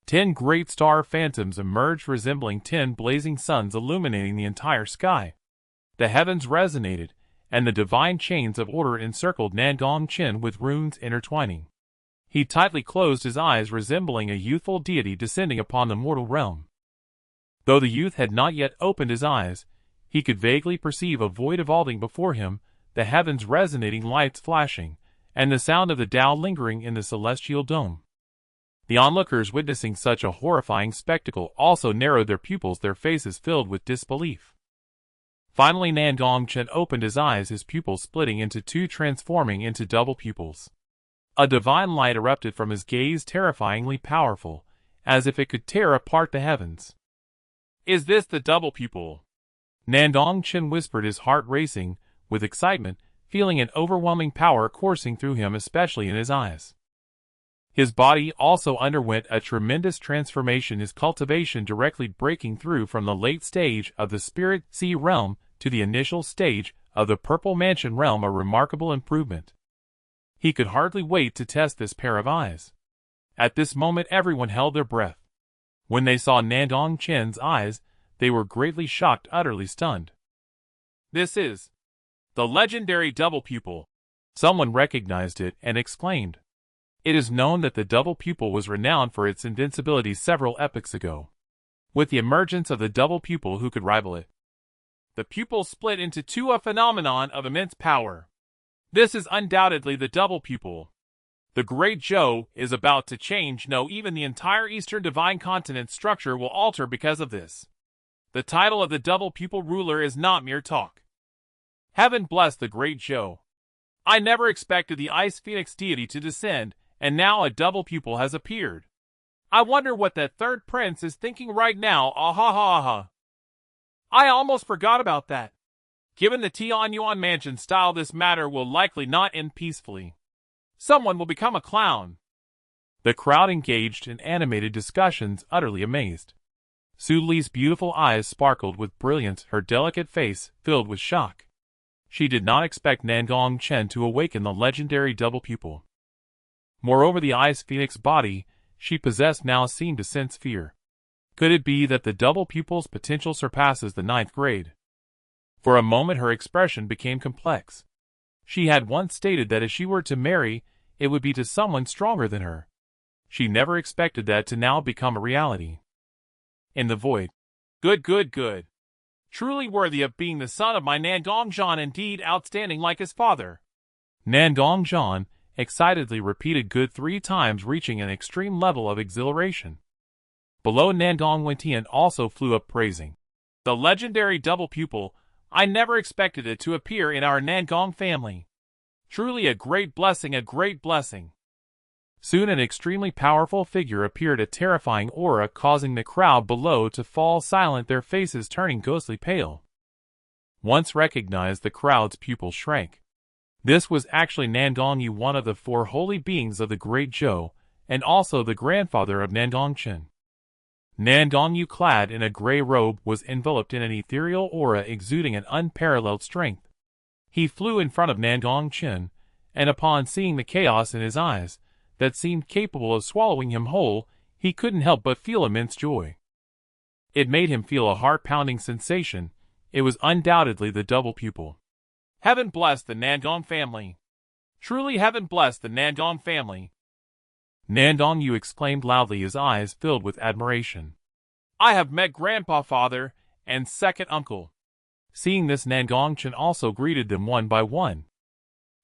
10 great star phantoms emerged, resembling 10 blazing suns illuminating the entire sky. The heavens resonated, and the divine chains of order encircled Nandong Chen with runes intertwining. He tightly closed his eyes, resembling a youthful deity descending upon the mortal realm. Though the youth had not yet opened his eyes, he could vaguely perceive a void evolving before him, the heavens resonating, lights flashing, and the sound of the Tao lingering in the celestial dome. The onlookers witnessing such a horrifying spectacle also narrowed their pupils, their faces filled with disbelief. Finally Nan Gong Chen opened his eyes, his pupils splitting into two, transforming into double pupils. A divine light erupted from his gaze, terrifyingly powerful, as if it could tear apart the heavens. "Is this the double pupil?" Nandong Chen whispered, his heart racing with excitement, feeling an overwhelming power coursing through him, especially in his eyes. His body also underwent a tremendous transformation, his cultivation directly breaking through from the late stage of the Spirit Sea realm to the initial stage of the Purple Mansion realm, a remarkable improvement. He could hardly wait to test this pair of eyes. At this moment everyone held their breath. When they saw Nandong Chen's eyes, they were greatly shocked, utterly stunned. "This is the legendary double pupil." Someone recognized it and exclaimed. It is known that the double pupil was renowned for its invincibility several epochs ago. With the emergence of the double pupil, who could rival it? The pupil split into two, a phenomenon of immense power. This is undoubtedly the double pupil. The Great Zhou is about to change. No, even the entire Eastern Divine Continent structure will alter because of this. The title of the double pupil ruler is not mere talk. Heaven bless the Great Zhou. I never expected the Ice Phoenix deity to descend, and now a double pupil has appeared. I wonder what that third prince is thinking right now. Ah. I almost forgot about that. Given the Tianyuan mansion style, this matter will likely not end peacefully. Someone will become a clown. The crowd engaged in animated discussions, utterly amazed. Su Li's beautiful eyes sparkled with brilliance, her delicate face filled with shock. She did not expect Nan Gong Chen to awaken the legendary double pupil. Moreover, the Ice Phoenix body she possessed now seemed to sense fear. Could it be that the double pupil's potential surpasses the 9th grade? For a moment her expression became complex. She had once stated that if she were to marry, it would be to someone stronger than her. She never expected that to now become a reality. In the void. Good. Truly worthy of being the son of my Nandong Chen, indeed outstanding like his father. Nandong Chen excitedly repeated good 3 times, reaching an extreme level of exhilaration. Below, Nandong Chen also flew up, praising the legendary double pupil. I never expected it to appear in our Nandong family. Truly a great blessing, Soon an extremely powerful figure appeared, a terrifying aura causing the crowd below to fall silent, their faces turning ghostly pale. Once recognized, the crowd's pupils shrank. This was actually Nandong Yu, one of the 4 holy beings of the Great Zhou, and also the grandfather of Nandong Chen. Nandong Yu, clad in a gray robe, was enveloped in an ethereal aura exuding an unparalleled strength. He flew in front of Nandong Chen, and upon seeing the chaos in his eyes, that seemed capable of swallowing him whole, he couldn't help but feel immense joy. It made him feel a heart-pounding sensation. It was undoubtedly the double pupil. Heaven bless the Nandong family. Truly heaven bless the Nandong family. Nandong Yu exclaimed loudly, his eyes filled with admiration. I have met Grandpa, Father, and second uncle. Seeing this, Nandong Chen also greeted them one by one.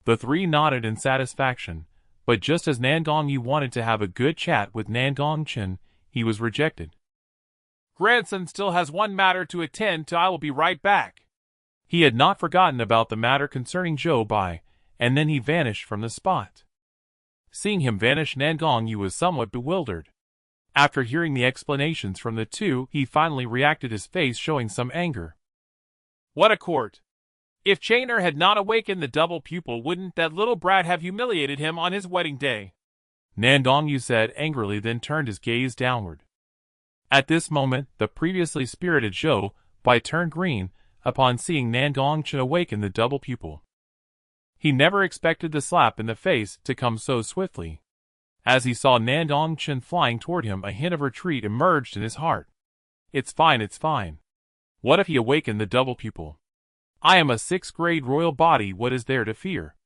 The 3 nodded in satisfaction, but just as Nandong Yu wanted to have a good chat with Nandong Chen, he was rejected. Grandson still has one matter to attend to. I will be right back. He had not forgotten about the matter concerning Zhou Bai, and then he vanished from the spot. Seeing him vanish, Nandong Yu was somewhat bewildered. After hearing the explanations from the 2, he finally reacted, his face showing some anger. What a court! If Chainer had not awakened the double pupil, wouldn't that little brat have humiliated him on his wedding day? Nandong Yu said angrily, then turned his gaze downward. At this moment, the previously spirited Zhou Bai turned green upon seeing Nandong Chen awaken the double pupil. He never expected the slap in the face to come so swiftly. As he saw Nandong Chen flying toward him, a hint of retreat emerged in his heart. It's fine. What if he awakened the double pupil? I am a 6th grade royal body, what is there to fear?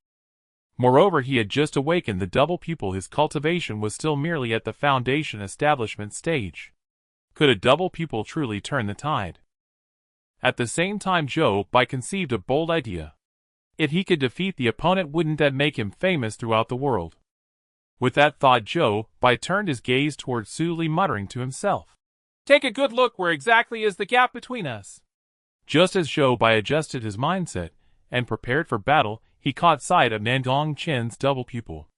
Moreover, he had just awakened the double pupil, his cultivation was still merely at the foundation establishment stage. Could a double pupil truly turn the tide? At the same time, Zhou Bai conceived a bold idea. If he could defeat the opponent, wouldn't that make him famous throughout the world? With that thought, Zhou Bai turned his gaze towards Su Li, muttering to himself, "Take a good look, where exactly is the gap between us?" Just as Zhou Bai adjusted his mindset and prepared for battle, he caught sight of Nan Gong Chen's double pupil.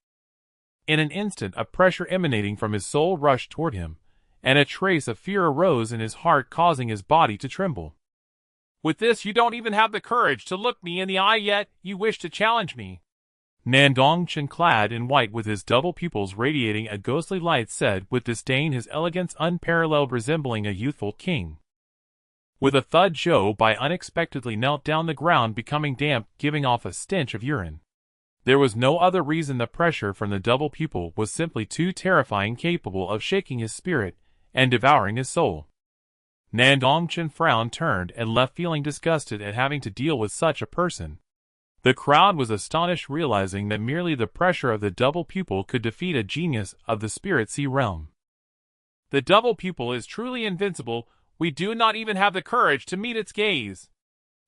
In an instant, a pressure emanating from his soul rushed toward him, and a trace of fear arose in his heart, causing his body to tremble. "With this, you don't even have the courage to look me in the eye, yet you wish to challenge me." Nan Gong Chen, clad in white with his double pupils radiating a ghostly light, said with disdain, his elegance unparalleled, resembling a youthful king. With a thud, Zhou Bai unexpectedly knelt down the ground, becoming damp, giving off a stench of urine. There was no other reason. The pressure from the double pupil was simply too terrifying, capable of shaking his spirit and devouring his soul. Nan Gong Chen frowned, turned, and left, feeling disgusted at having to deal with such a person. The crowd was astonished, realizing that merely the pressure of the double pupil could defeat a genius of the spirit sea realm. "The double pupil is truly invincible. We do not even have the courage to meet its gaze.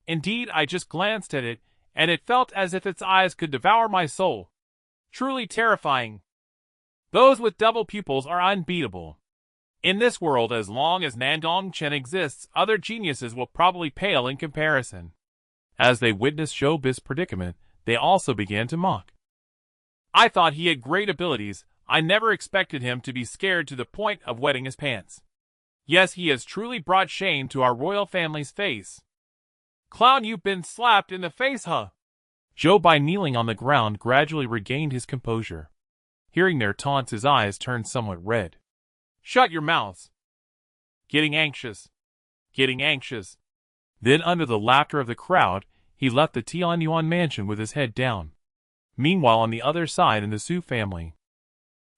Indeed, I just glanced at it, and it felt as if its eyes could devour my soul. Truly terrifying. Those with double pupils are unbeatable. In this world, as long as Nandong Chen exists, other geniuses will probably pale in comparison." As they witnessed Zhou Bai's predicament, they also began to mock. "I thought he had great abilities. I never expected him to be scared to the point of wetting his pants. Yes, he has truly brought shame to our royal family's face. Clown, you've been slapped in the face, huh?" Zhou Bai, kneeling on the ground, gradually regained his composure. Hearing their taunts, his eyes turned somewhat red. "Shut your mouths. Getting anxious. Getting anxious." Then, under the laughter of the crowd, he left the Tianyuan mansion with his head down. Meanwhile, on the other side, in the Su family.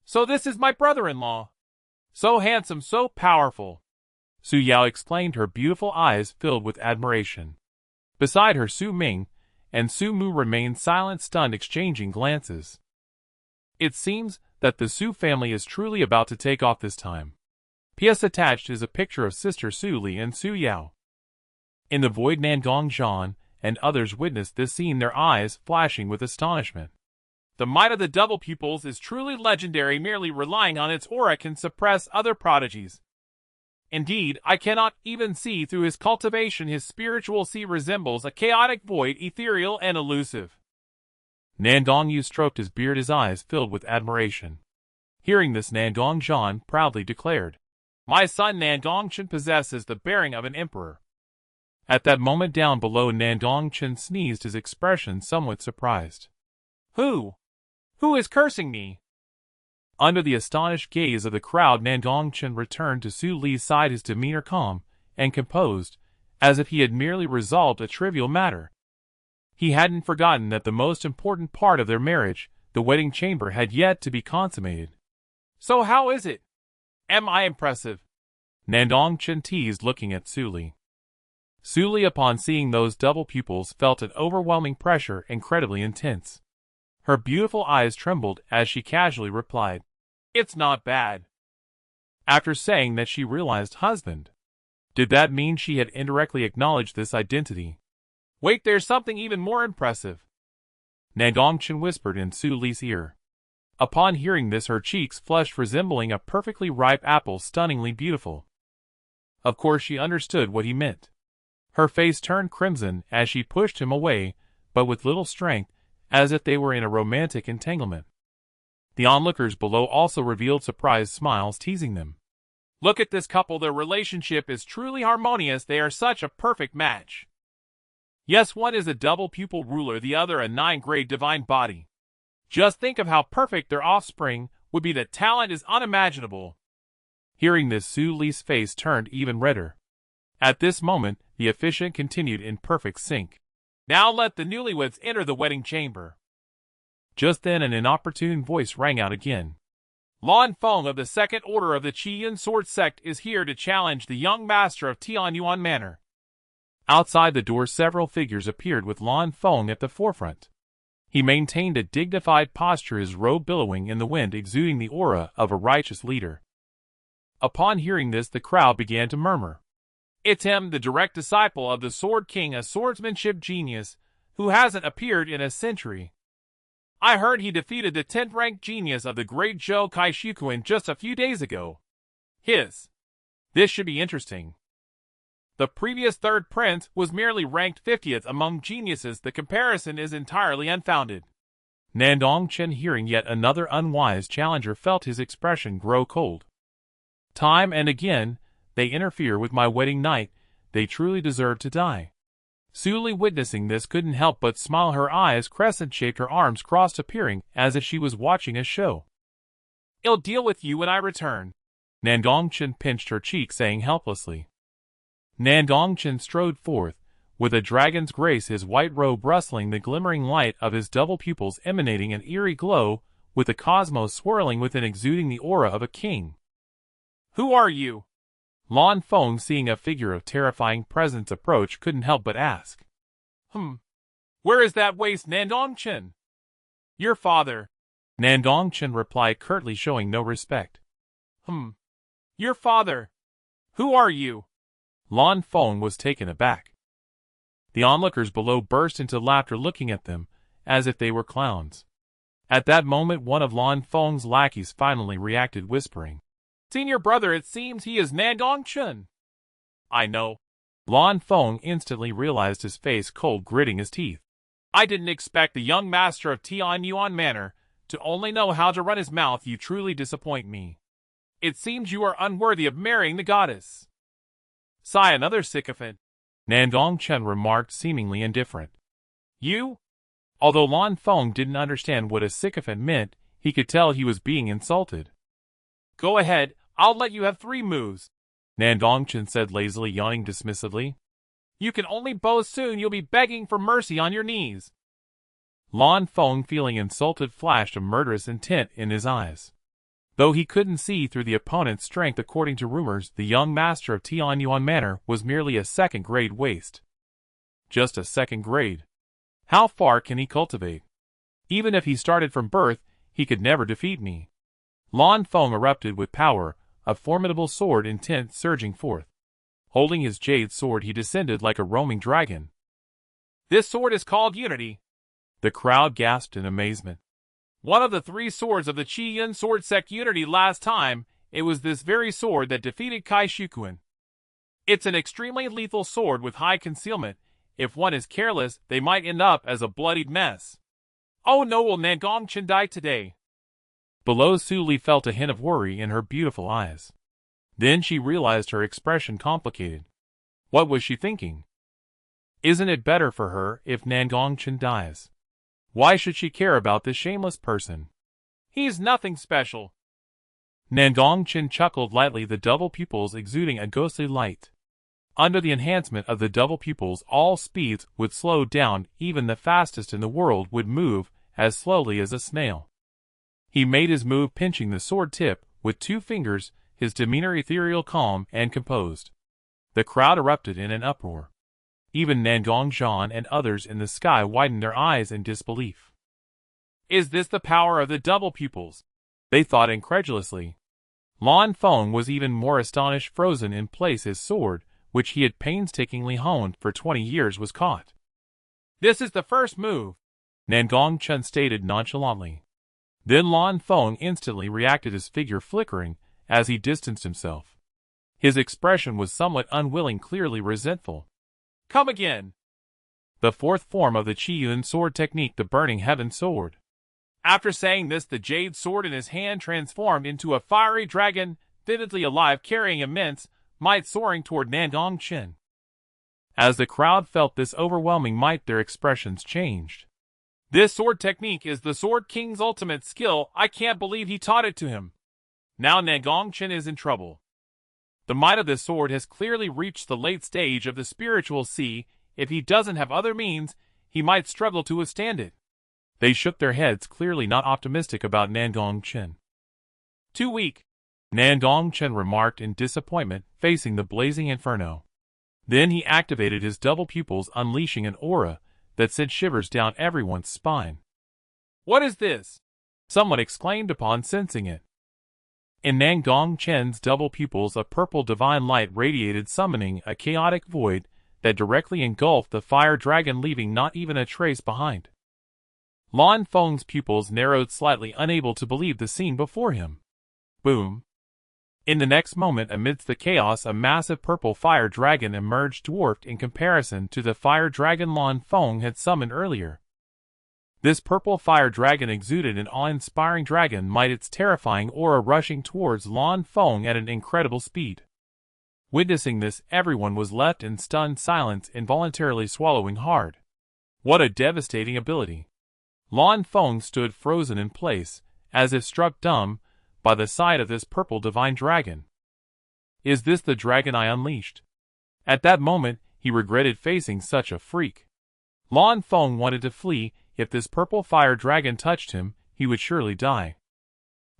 "So this is my brother-in-law. So handsome, so powerful." Su Yao exclaimed, her beautiful eyes filled with admiration. Beside her, Su Ming and Su Mu remained silent, stunned, exchanging glances. It seems that the Su family is truly about to take off this time. P.S. Attached is a picture of Sister Su Li and Su Yao. In the void, Nan Gong Chen and others witnessed this scene, their eyes flashing with astonishment. "The might of the double pupils is truly legendary. Merely relying on its aura can suppress other prodigies. Indeed, I cannot even see through his cultivation. His spiritual sea resembles a chaotic void, ethereal and elusive." Nandong Yu stroked his beard, his eyes filled with admiration. Hearing this, Nan Gong Chen proudly declared, "My son Nandong Chen possesses the bearing of an emperor." At that moment, down below, Nandong Chen sneezed, his expression somewhat surprised. Who is cursing me?" Under the astonished gaze of the crowd, Nandong Chen returned to Su Li's side, his demeanor calm and composed, as if he had merely resolved a trivial matter. He hadn't forgotten that the most important part of their marriage, the wedding chamber, had yet to be consummated. "So how is it? Am I impressive?" Nandong Chen teased, looking at Su Li. Su Li, upon seeing those double pupils, felt an overwhelming pressure, incredibly intense. Her beautiful eyes trembled as she casually replied, "It's not bad." After saying that, she realized husband. Did that mean she had indirectly acknowledged this identity? "Wait, there's something even more impressive," Nandong Chen whispered in Su Li's ear. Upon hearing this, her cheeks flushed, resembling a perfectly ripe apple, stunningly beautiful. Of course, she understood what he meant. Her face turned crimson as she pushed him away, but with little strength, as if they were in a romantic entanglement. The onlookers below also revealed surprised smiles, teasing them. "Look at this couple, their relationship is truly harmonious. They are such a perfect match. Yes, one is a double pupil ruler, the other a 9th-grade divine body. Just think of how perfect their offspring would be. The talent is unimaginable." Hearing this, Su Li's face turned even redder. At this moment, the officiant continued in perfect sync. "Now let the newlyweds enter the wedding chamber." Just then, an inopportune voice rang out again. "Lan Feng of the Second Order of the Qian Sword Sect is here to challenge the young master of Tianyuan Manor." Outside the door, several figures appeared with Lan Feng at the forefront. He maintained a dignified posture, his robe billowing in the wind, exuding the aura of a righteous leader. Upon hearing this, the crowd began to murmur. "It's him, the direct disciple of the Sword King, a swordsmanship genius who hasn't appeared in a century. I heard he defeated the 10th-ranked genius of the Great Zhou Kaishukuin just a few days ago. This should be interesting. The previous third prince was merely ranked 50th among geniuses. The comparison is entirely unfounded. Nandong Chen, hearing yet another unwise challenger, felt his expression grow cold. Time and again, they interfere with my wedding night. They truly deserve to die. Su Li, witnessing this, couldn't help but smile. Her eyes crescent-shaped, her arms crossed, appearing as if she was watching a show. I'll deal with you when I return. Nandong Chen pinched her cheek, saying helplessly. Nandong Chen strode forth, with a dragon's grace, his white robe rustling, the glimmering light of his double pupils emanating an eerie glow, with the cosmos swirling within, exuding the aura of a king. Who are you? Lan Feng, seeing a figure of terrifying presence approach, couldn't help but ask. Where is that waste, Nandong Chen? Your father. Nandong Chen replied curtly, showing no respect. Your father. Who are you? Lan Feng was taken aback. The onlookers below burst into laughter, looking at them as if they were clowns. At that moment, one of Lan Feng's lackeys finally reacted, whispering, Senior brother, it seems he is Nandong Chen. I know. Lan Feng instantly realized, his face cold, gritting his teeth. I didn't expect the young master of Tianyuan Manor to only know how to run his mouth. You truly disappoint me. It seems you are unworthy of marrying the goddess. Sigh, another sycophant. Nandong Chen remarked, seemingly indifferent. You? Although Lan Feng didn't understand what a sycophant meant, he could tell he was being insulted. Go ahead, I'll let you have 3 moves, Nandong Chen said lazily, yawning dismissively. You can only boast, soon you'll be begging for mercy on your knees. Lan Feng, feeling insulted, flashed a murderous intent in his eyes. Though he couldn't see through the opponent's strength, according to rumors, the young master of Tianyuan Manor was merely a second-grade waste. Just a second grade. How far can he cultivate? Even if he started from birth, he could never defeat me. Lan Feng erupted with power, a formidable sword intent surging forth. Holding his jade sword, he descended like a roaming dragon. This sword is called Unity. The crowd gasped in amazement. One of the 3 swords of the Qi-Yun sword sect Unity. Last time, it was this very sword that defeated Kaishukuin. It's an extremely lethal sword with high concealment. If one is careless, they might end up as a bloodied mess. Oh no, will Nandong Chen die today? Below, Su Li felt a hint of worry in her beautiful eyes. Then she realized her expression complicated. What was she thinking? Isn't it better for her if Nandong Chen dies? Why should she care about this shameless person? He's nothing special. Nandong Chen chuckled lightly, the double pupils exuding a ghostly light. Under the enhancement of the double pupils, all speeds would slow down. Even the fastest in the world would move as slowly as a snail. He made his move, pinching the sword tip with 2 fingers, his demeanor ethereal, calm, and composed. The crowd erupted in an uproar. Even Nandong Chen and others in the sky widened their eyes in disbelief. Is this the power of the double pupils? They thought incredulously. Lan Feng was even more astonished. Frozen in place, his sword, which he had painstakingly honed for 20 years, was caught. This is the first move, Nandong Chen stated nonchalantly. Then Lan Feng instantly reacted, his figure flickering as he distanced himself. His expression was somewhat unwilling, clearly resentful. Come again. The 4th form of the Qi-Yun sword technique, the Burning Heaven sword. After saying this, the jade sword in his hand transformed into a fiery dragon, vividly alive, carrying immense might, soaring toward Nandong Chen. As the crowd felt this overwhelming might, their expressions changed. This sword technique is the Sword King's ultimate skill. I can't believe he taught it to him. Now Nandong Chen is in trouble. The might of this sword has clearly reached the late stage of the spiritual sea. If he doesn't have other means, he might struggle to withstand it. They shook their heads, clearly not optimistic about Nandong Chen. Too weak, Nandong Chen remarked in disappointment, facing the blazing inferno. Then he activated his double pupils, unleashing an aura that sent shivers down everyone's spine. What is this? Someone exclaimed upon sensing it. In Nandong Chen's double pupils, a purple divine light radiated, summoning a chaotic void that directly engulfed the fire dragon, leaving not even a trace behind. Lan Feng's pupils narrowed slightly, unable to believe the scene before him. Boom. In the next moment, amidst the chaos, a massive purple fire dragon emerged, dwarfed in comparison to the fire dragon Lan Feng had summoned earlier. This purple fire dragon exuded an awe-inspiring dragon might, its terrifying aura rushing towards Lan Feng at an incredible speed. Witnessing this, everyone was left in stunned silence, involuntarily swallowing hard. What a devastating ability! Lan Feng stood frozen in place, as if struck dumb, by the sight of this purple divine dragon. Is this the dragon I unleashed? At that moment, he regretted facing such a freak. Lan Feng wanted to flee. If this purple fire dragon touched him, he would surely die.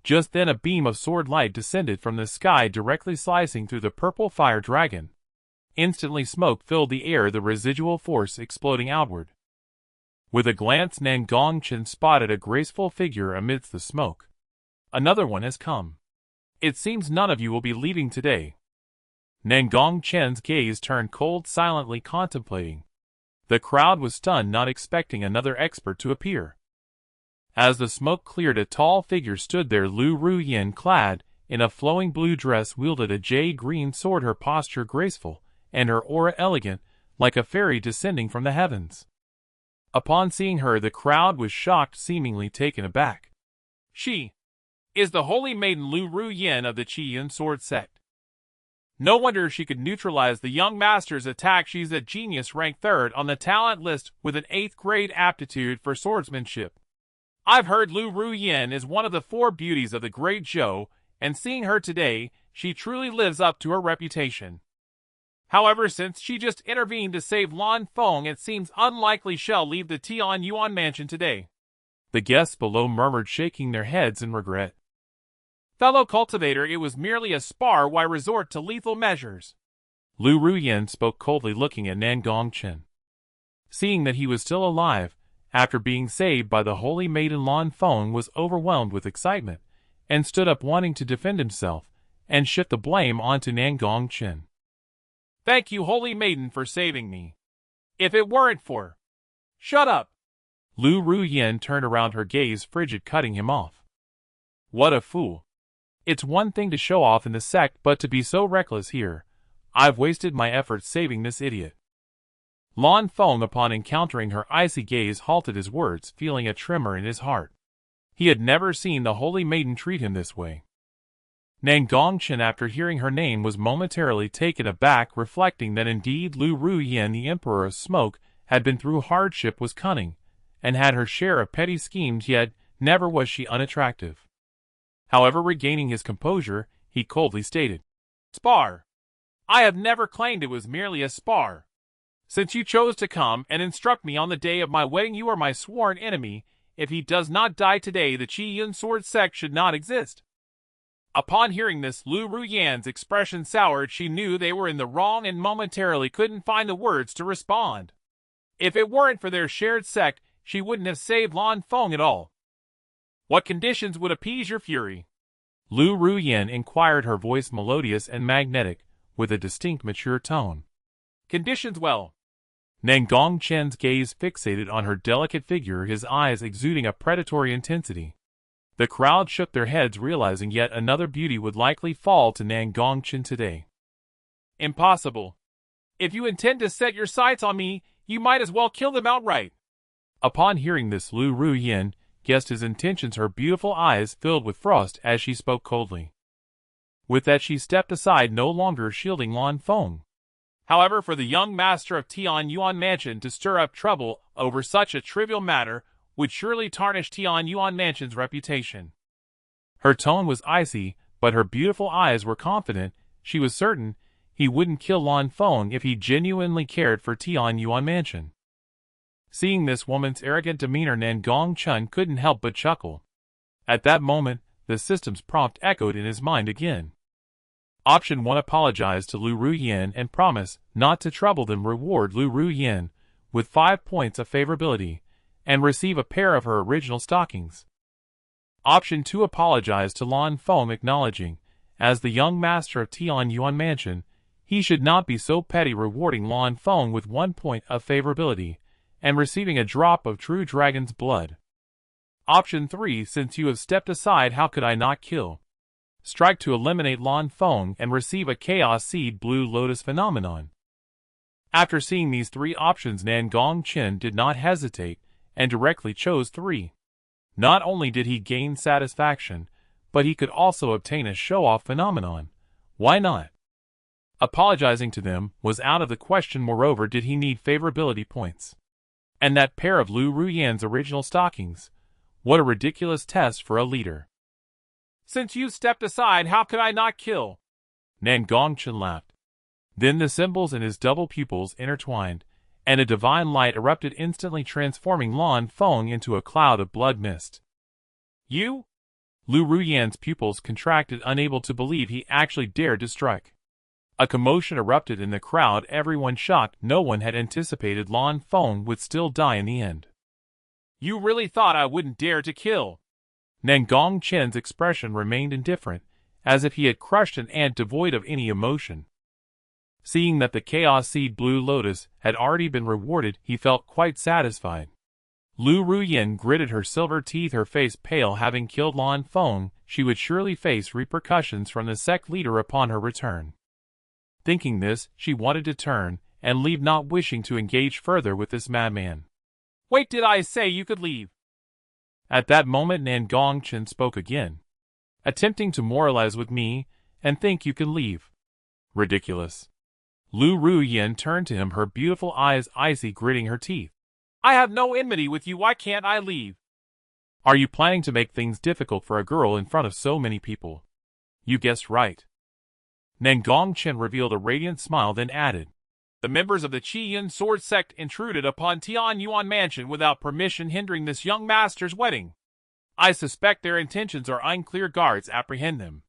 Just then a beam of sword light descended from the sky, directly slicing through the purple fire dragon. Instantly smoke filled the air, the residual force exploding outward. With a glance, Nan Gong Chen spotted a graceful figure amidst the smoke. Another one has come. It seems none of you will be leaving today. Nan Gong Chen's gaze turned cold, silently contemplating. The crowd was stunned, not expecting another expert to appear. As the smoke cleared, a tall figure stood there. Lu Ruyin, clad in a flowing blue dress, wielded a jade-green sword, her posture graceful, and her aura elegant, like a fairy descending from the heavens. Upon seeing her, the crowd was shocked, seemingly taken aback. She is the holy maiden Lu Ruyin of the Qiyun sword sect. No wonder she could neutralize the young master's attack. She's a genius, ranked 3rd on the talent list with an 8th grade aptitude for swordsmanship. I've heard Lu Ruyin is one of the 4 beauties of the Great Zhou, and seeing her today, she truly lives up to her reputation. However, since she just intervened to save Lan Feng, it seems unlikely she'll leave the Tianyuan mansion today. The guests below murmured, shaking their heads in regret. Fellow cultivator, it was merely a spar. Why resort to lethal measures? Lu Ruyin spoke coldly, looking at Nan Gong Chen. Seeing that he was still alive, after being saved by the holy maiden, Lan Feng was overwhelmed with excitement, and stood up, wanting to defend himself, and shift the blame onto Nan Gong Chen. Thank you, holy maiden, for saving me. If it weren't for... Shut up! Lu Ruyin turned around, her gaze frigid, cutting him off. What a fool. It's one thing to show off in the sect, but to be so reckless here. I've wasted my efforts saving this idiot. Lan Feng, upon encountering her icy gaze, halted his words, feeling a tremor in his heart. He had never seen the holy maiden treat him this way. Nan Gong Chen, after hearing her name, was momentarily taken aback, reflecting that indeed Lu Ruyin, the Emperor of Smoke, had been through hardship, was cunning, and had her share of petty schemes, yet never was she unattractive. However, regaining his composure, he coldly stated, Spar. I have never claimed it was merely a spar. Since you chose to come and instruct me on the day of my wedding, you are my sworn enemy. If he does not die today, the Qiyun sword sect should not exist. Upon hearing this, Lu Ruyin's expression soured. She knew they were in the wrong and momentarily couldn't find the words to respond. If it weren't for their shared sect, she wouldn't have saved Lan Feng at all. What conditions would appease your fury? Lu Ruyin inquired, her voice melodious and magnetic, with a distinct mature tone. Conditions, well. Nan Gong Chen's gaze fixated on her delicate figure, his eyes exuding a predatory intensity. The crowd shook their heads, realizing yet another beauty would likely fall to Nan Gong Chen today. Impossible. If you intend to set your sights on me, you might as well kill them outright. Upon hearing this, Lu Ruyin guessed his intentions, her beautiful eyes filled with frost as she spoke coldly. With that, she stepped aside, no longer shielding Lan Feng. However, for the young master of Tianyuan Mansion to stir up trouble over such a trivial matter would surely tarnish Tianyuan Mansion's reputation. Her tone was icy, but her beautiful eyes were confident. She was certain he wouldn't kill Lan Feng if he genuinely cared for Tianyuan Mansion. Seeing this woman's arrogant demeanor, Nan Gong Chen couldn't help but chuckle. At that moment, the system's prompt echoed in his mind again. Option 1. Apologize to Lu Ruyin and promise not to trouble them. Reward Lu Ruyin with 5 points of favorability and receive a pair of her original stockings. Option 2. Apologize to Lan Feng, acknowledging, as the young master of Tianyuan Mansion, he should not be so petty, rewarding Lan Feng with 1 point of favorability and receiving a drop of true dragon's blood. Option 3. Since you have stepped aside, how could I not kill? Strike to eliminate Lan Feng and receive a Chaos Seed Blue Lotus phenomenon. After seeing these 3 options, Nan Gong Chen did not hesitate and directly chose 3. Not only did he gain satisfaction, but he could also obtain a show-off phenomenon. Why not? Apologizing to them was out of the question. Moreover, did he need favorability points? And that pair of Lu Ruyan's original stockings. What a ridiculous test for a leader. Since you stepped aside, how could I not kill? Nan Gong Chen laughed. Then the symbols in his double pupils intertwined, and a divine light erupted, instantly transforming Lan Feng into a cloud of blood mist. You? Lu Ruyan's pupils contracted, unable to believe he actually dared to strike. A commotion erupted in the crowd, everyone shocked. No one had anticipated Lan Feng would still die in the end. You really thought I wouldn't dare to kill? Nan Gong Chen's expression remained indifferent, as if he had crushed an ant devoid of any emotion. Seeing that the Chaos Seed Blue Lotus had already been rewarded, he felt quite satisfied. Lu Ruyan gritted her silver teeth, her face pale. Having killed Lan Feng, she would surely face repercussions from the sect leader upon her return. Thinking this, she wanted to turn and leave, not wishing to engage further with this madman. Wait, did I say you could leave? At that moment, Nan Gong Chen spoke again. Attempting to moralize with me, and think you can leave. Ridiculous. Lu Ruyan turned to him, her beautiful eyes icy, gritting her teeth. I have no enmity with you, why can't I leave? Are you planning to make things difficult for a girl in front of so many people? You guessed right. Nan Gong Chen revealed a radiant smile, then added, the members of the Qi-Yin sword sect intruded upon Tianyuan Mansion without permission, hindering this young master's wedding. I suspect their intentions are unclear. Guards, apprehend them.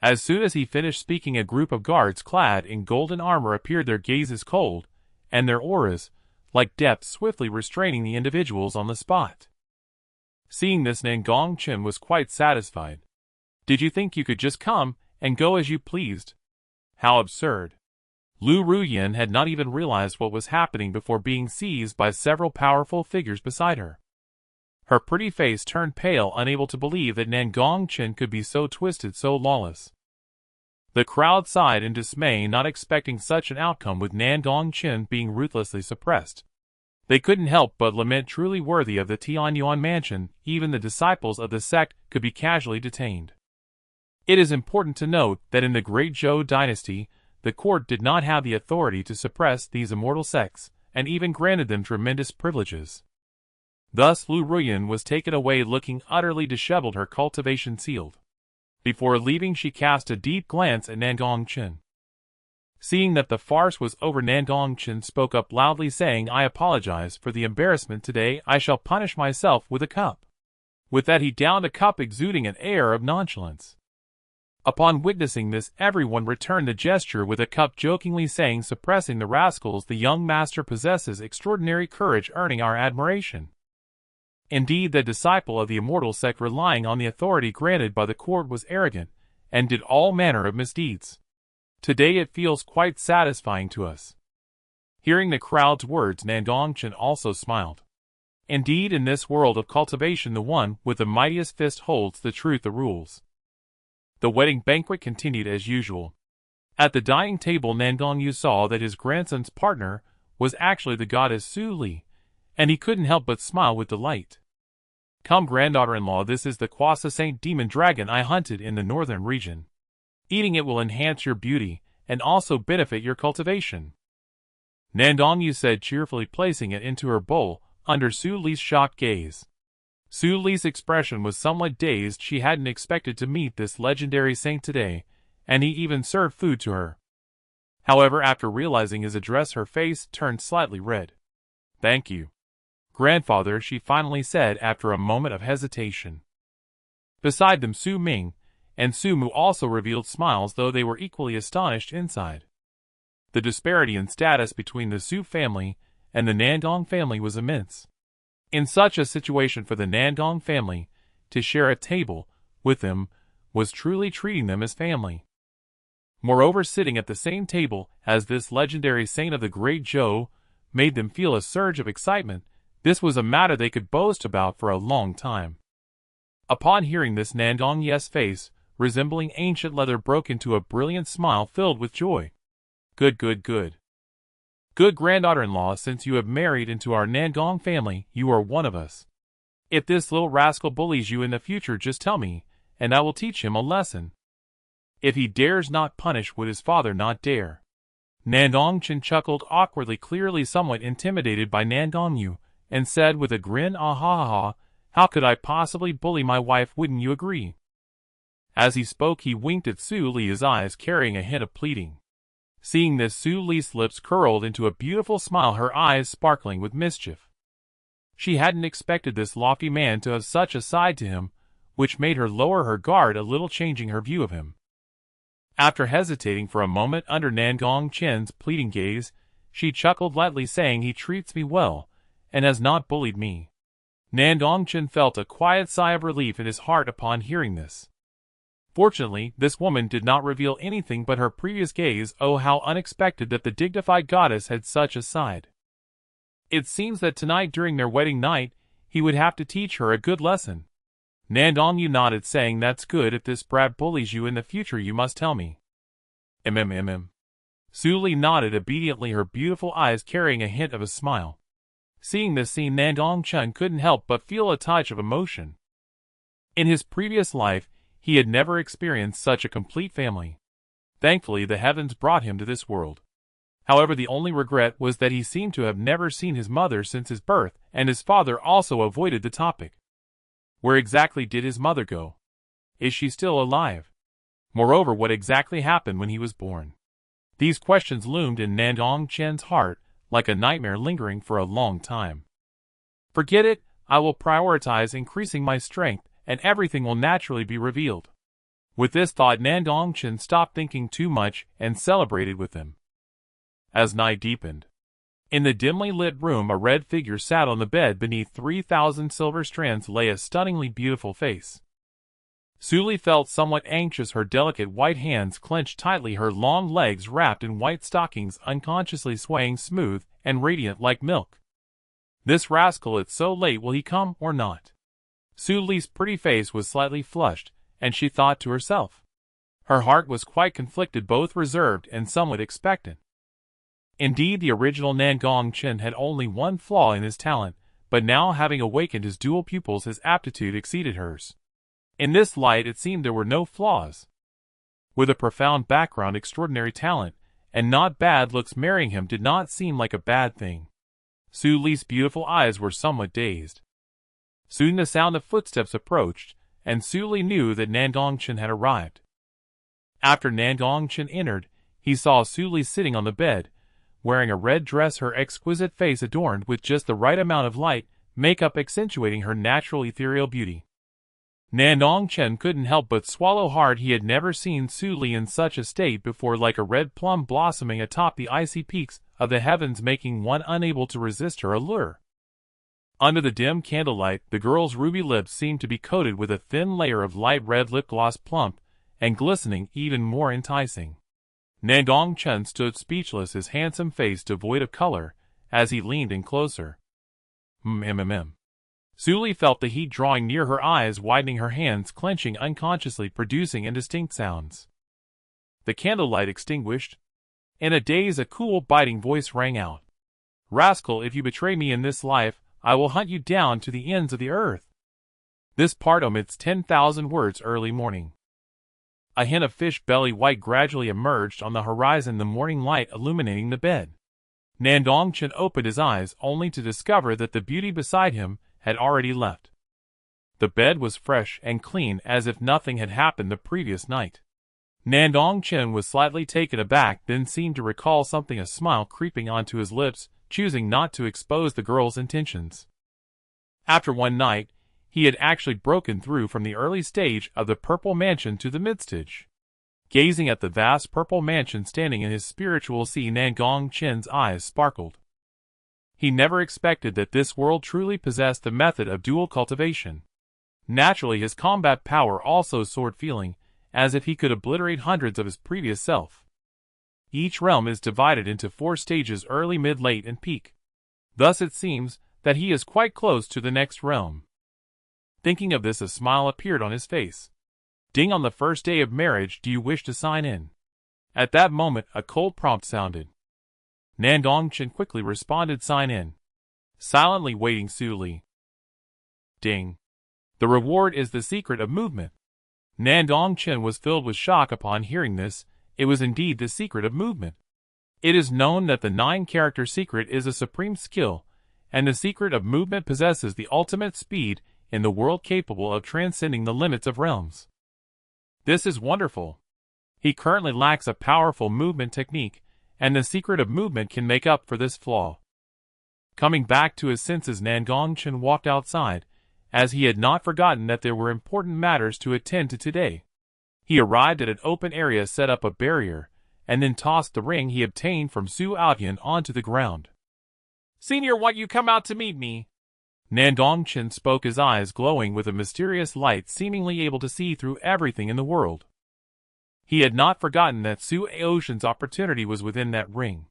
As soon as he finished speaking, a group of guards clad in golden armor appeared, their gazes cold, and their auras, like depths, swiftly restraining the individuals on the spot. Seeing this, Nan Gong Chen was quite satisfied. Did you think you could just come and go as you pleased? How absurd. Lu Ruyan had not even realized what was happening before being seized by several powerful figures beside her. Her pretty face turned pale, unable to believe that Nan Gong Chen could be so twisted, so lawless. The crowd sighed in dismay, not expecting such an outcome, with Nan Gong Chen being ruthlessly suppressed. They couldn't help but lament, truly worthy of the Tianyuan Mansion, even the disciples of the sect could be casually detained. It is important to note that in the Great Zhou dynasty, the court did not have the authority to suppress these immortal sects, and even granted them tremendous privileges. Thus Lu Ruyan was taken away looking utterly disheveled, her cultivation sealed. Before leaving, she cast a deep glance at Nan Gong Chen. Seeing that the farce was over, Nan Gong Chen spoke up loudly, saying, I apologize for the embarrassment today. I shall punish myself with a cup. With that, he downed a cup, exuding an air of nonchalance. Upon witnessing this, everyone returned the gesture with a cup, jokingly saying, suppressing the rascals, the young master possesses extraordinary courage, earning our admiration. Indeed, the disciple of the immortal sect, relying on the authority granted by the court, was arrogant, and did all manner of misdeeds. Today it feels quite satisfying to us. Hearing the crowd's words, Nan Gong Chen also smiled. Indeed, in this world of cultivation, the one with the mightiest fist holds the truth, the rules. The wedding banquet continued as usual. At the dining table, Nandong Yu saw that his grandson's partner was actually the goddess Su Li, and he couldn't help but smile with delight. Come, granddaughter-in-law, this is the quasi-saint demon dragon I hunted in the northern region. Eating it will enhance your beauty, and also benefit your cultivation. Nandong Yu said cheerfully, placing it into her bowl, under Su Li's shocked gaze. Su Li's expression was somewhat dazed. She hadn't expected to meet this legendary saint today, and he even served food to her. However, after realizing his address, her face turned slightly red. Thank you, grandfather, she finally said after a moment of hesitation. Beside them, Su Ming and Su Mu also revealed smiles, though they were equally astonished inside. The disparity in status between the Su family and the Nandong family was immense. In such a situation, for the Nandong family to share a table with them was truly treating them as family. Moreover, sitting at the same table as this legendary saint of the Great Zhou made them feel a surge of excitement. This was a matter they could boast about for a long time. Upon hearing this, Nandong's face, resembling ancient leather, broke into a brilliant smile filled with joy. Good, good, good. Good granddaughter-in-law, since you have married into our Nandong family, you are one of us. If this little rascal bullies you in the future, just tell me, and I will teach him a lesson. If he dares not punish, would his father not dare? Nan Gong Chen chuckled awkwardly, clearly somewhat intimidated by Nan Gong Yu, and said with a grin, "Ah ha ha ha, how could I possibly bully my wife, wouldn't you agree?" As he spoke, he winked at Su Li, his eyes carrying a hint of pleading. Seeing this, Su Li's lips curled into a beautiful smile, her eyes sparkling with mischief. She hadn't expected this lofty man to have such a side to him, which made her lower her guard a little, changing her view of him. After hesitating for a moment under Nan Gong Chen's pleading gaze, she chuckled lightly, saying, "He treats me well, and has not bullied me." Nan Gong Chen felt a quiet sigh of relief in his heart upon hearing this. Fortunately, this woman did not reveal anything but her previous gaze. Oh, how unexpected that the dignified goddess had such a side. It seems that tonight, during their wedding night, he would have to teach her a good lesson. Nandong Yu nodded, saying, "That's good. If this brat bullies you in the future, you must tell me." Su Li nodded obediently, her beautiful eyes carrying a hint of a smile. Seeing this scene, Nandong Chen couldn't help but feel a touch of emotion. In his previous life, he had never experienced such a complete family. Thankfully, the heavens brought him to this world. However, the only regret was that he seemed to have never seen his mother since his birth, and his father also avoided the topic. Where exactly did his mother go? Is she still alive? Moreover, what exactly happened when he was born? These questions loomed in Nandong Chen's heart like a nightmare, lingering for a long time. Forget it, I will prioritize increasing my strength, and everything will naturally be revealed. With this thought, Nandong Chen stopped thinking too much and celebrated with him. As night deepened, in the dimly lit room, a red figure sat on the bed. Beneath 3,000 silver strands lay a stunningly beautiful face. Su Li felt somewhat anxious, her delicate white hands clenched tightly, her long legs wrapped in white stockings unconsciously swaying smooth and radiant like milk. This rascal, it's so late, will he come or not? Su Li's pretty face was slightly flushed, and she thought to herself. Her heart was quite conflicted, both reserved and somewhat expectant. Indeed, the original Nan Gong Chen had only one flaw in his talent, but now, having awakened his dual pupils, his aptitude exceeded hers. In this light, it seemed there were no flaws. With a profound background, extraordinary talent, and not bad looks, marrying him did not seem like a bad thing. Su Li's beautiful eyes were somewhat dazed. Soon the sound of footsteps approached, and Su Li knew that Nan Gong Chen had arrived. After Nan Gong Chen entered, he saw Su Li sitting on the bed, wearing a red dress, her exquisite face adorned with just the right amount of light makeup accentuating her natural ethereal beauty. Nandong Chen couldn't help but swallow hard. He had never seen Su Li in such a state before, like a red plum blossoming atop the icy peaks of the heavens, making one unable to resist her allure. Under the dim candlelight, the girl's ruby lips seemed to be coated with a thin layer of light red lip gloss, plump and glistening, even more enticing. Nandong Chen stood speechless, his handsome face devoid of color, as he leaned in closer. Su Li felt the heat drawing near, her eyes widening, her hands clenching unconsciously, producing indistinct sounds. The candlelight extinguished. In a daze, a cool, biting voice rang out. "Rascal, if you betray me in this life, I will hunt you down to the ends of the earth." This part omits 10,000 words. Early morning. A hint of fish belly white gradually emerged on the horizon, the morning light illuminating the bed. Nandong Chen opened his eyes only to discover that the beauty beside him had already left. The bed was fresh and clean, as if nothing had happened the previous night. Nandong Chen was slightly taken aback, then seemed to recall something, a smile creeping onto his lips, choosing not to expose the girl's intentions. After one night, he had actually broken through from the early stage of the purple mansion to the mid-stage. Gazing at the vast purple mansion standing in his spiritual sea, Nandong Chen's eyes sparkled. He never expected that this world truly possessed the method of dual cultivation. Naturally, his combat power also soared, feeling as if he could obliterate hundreds of his previous self. Each realm is divided into 4 stages: early, mid, late, and peak. Thus it seems that he is quite close to the next realm. Thinking of this, a smile appeared on his face. Ding, on the first day of marriage, do you wish to sign in? At that moment, a cold prompt sounded. Nan Gong Chen quickly responded, sign in. Silently waiting Su Li. Ding. The reward is the secret of movement. Nandong Chen was filled with shock upon hearing this. It was indeed the secret of movement. It is known that the 9-character secret is a supreme skill, and the secret of movement possesses the ultimate speed in the world, capable of transcending the limits of realms. This is wonderful. He currently lacks a powerful movement technique, and the secret of movement can make up for this flaw. Coming back to his senses, Nandong Chen walked outside, as he had not forgotten that there were important matters to attend to today. He arrived at an open area, set up a barrier, and then tossed the ring he obtained from Su Aotian onto the ground. Senior, what you come out to meet me? Nandong Chen spoke, his eyes glowing with a mysterious light, seemingly able to see through everything in the world. He had not forgotten that Su Aotian's opportunity was within that ring.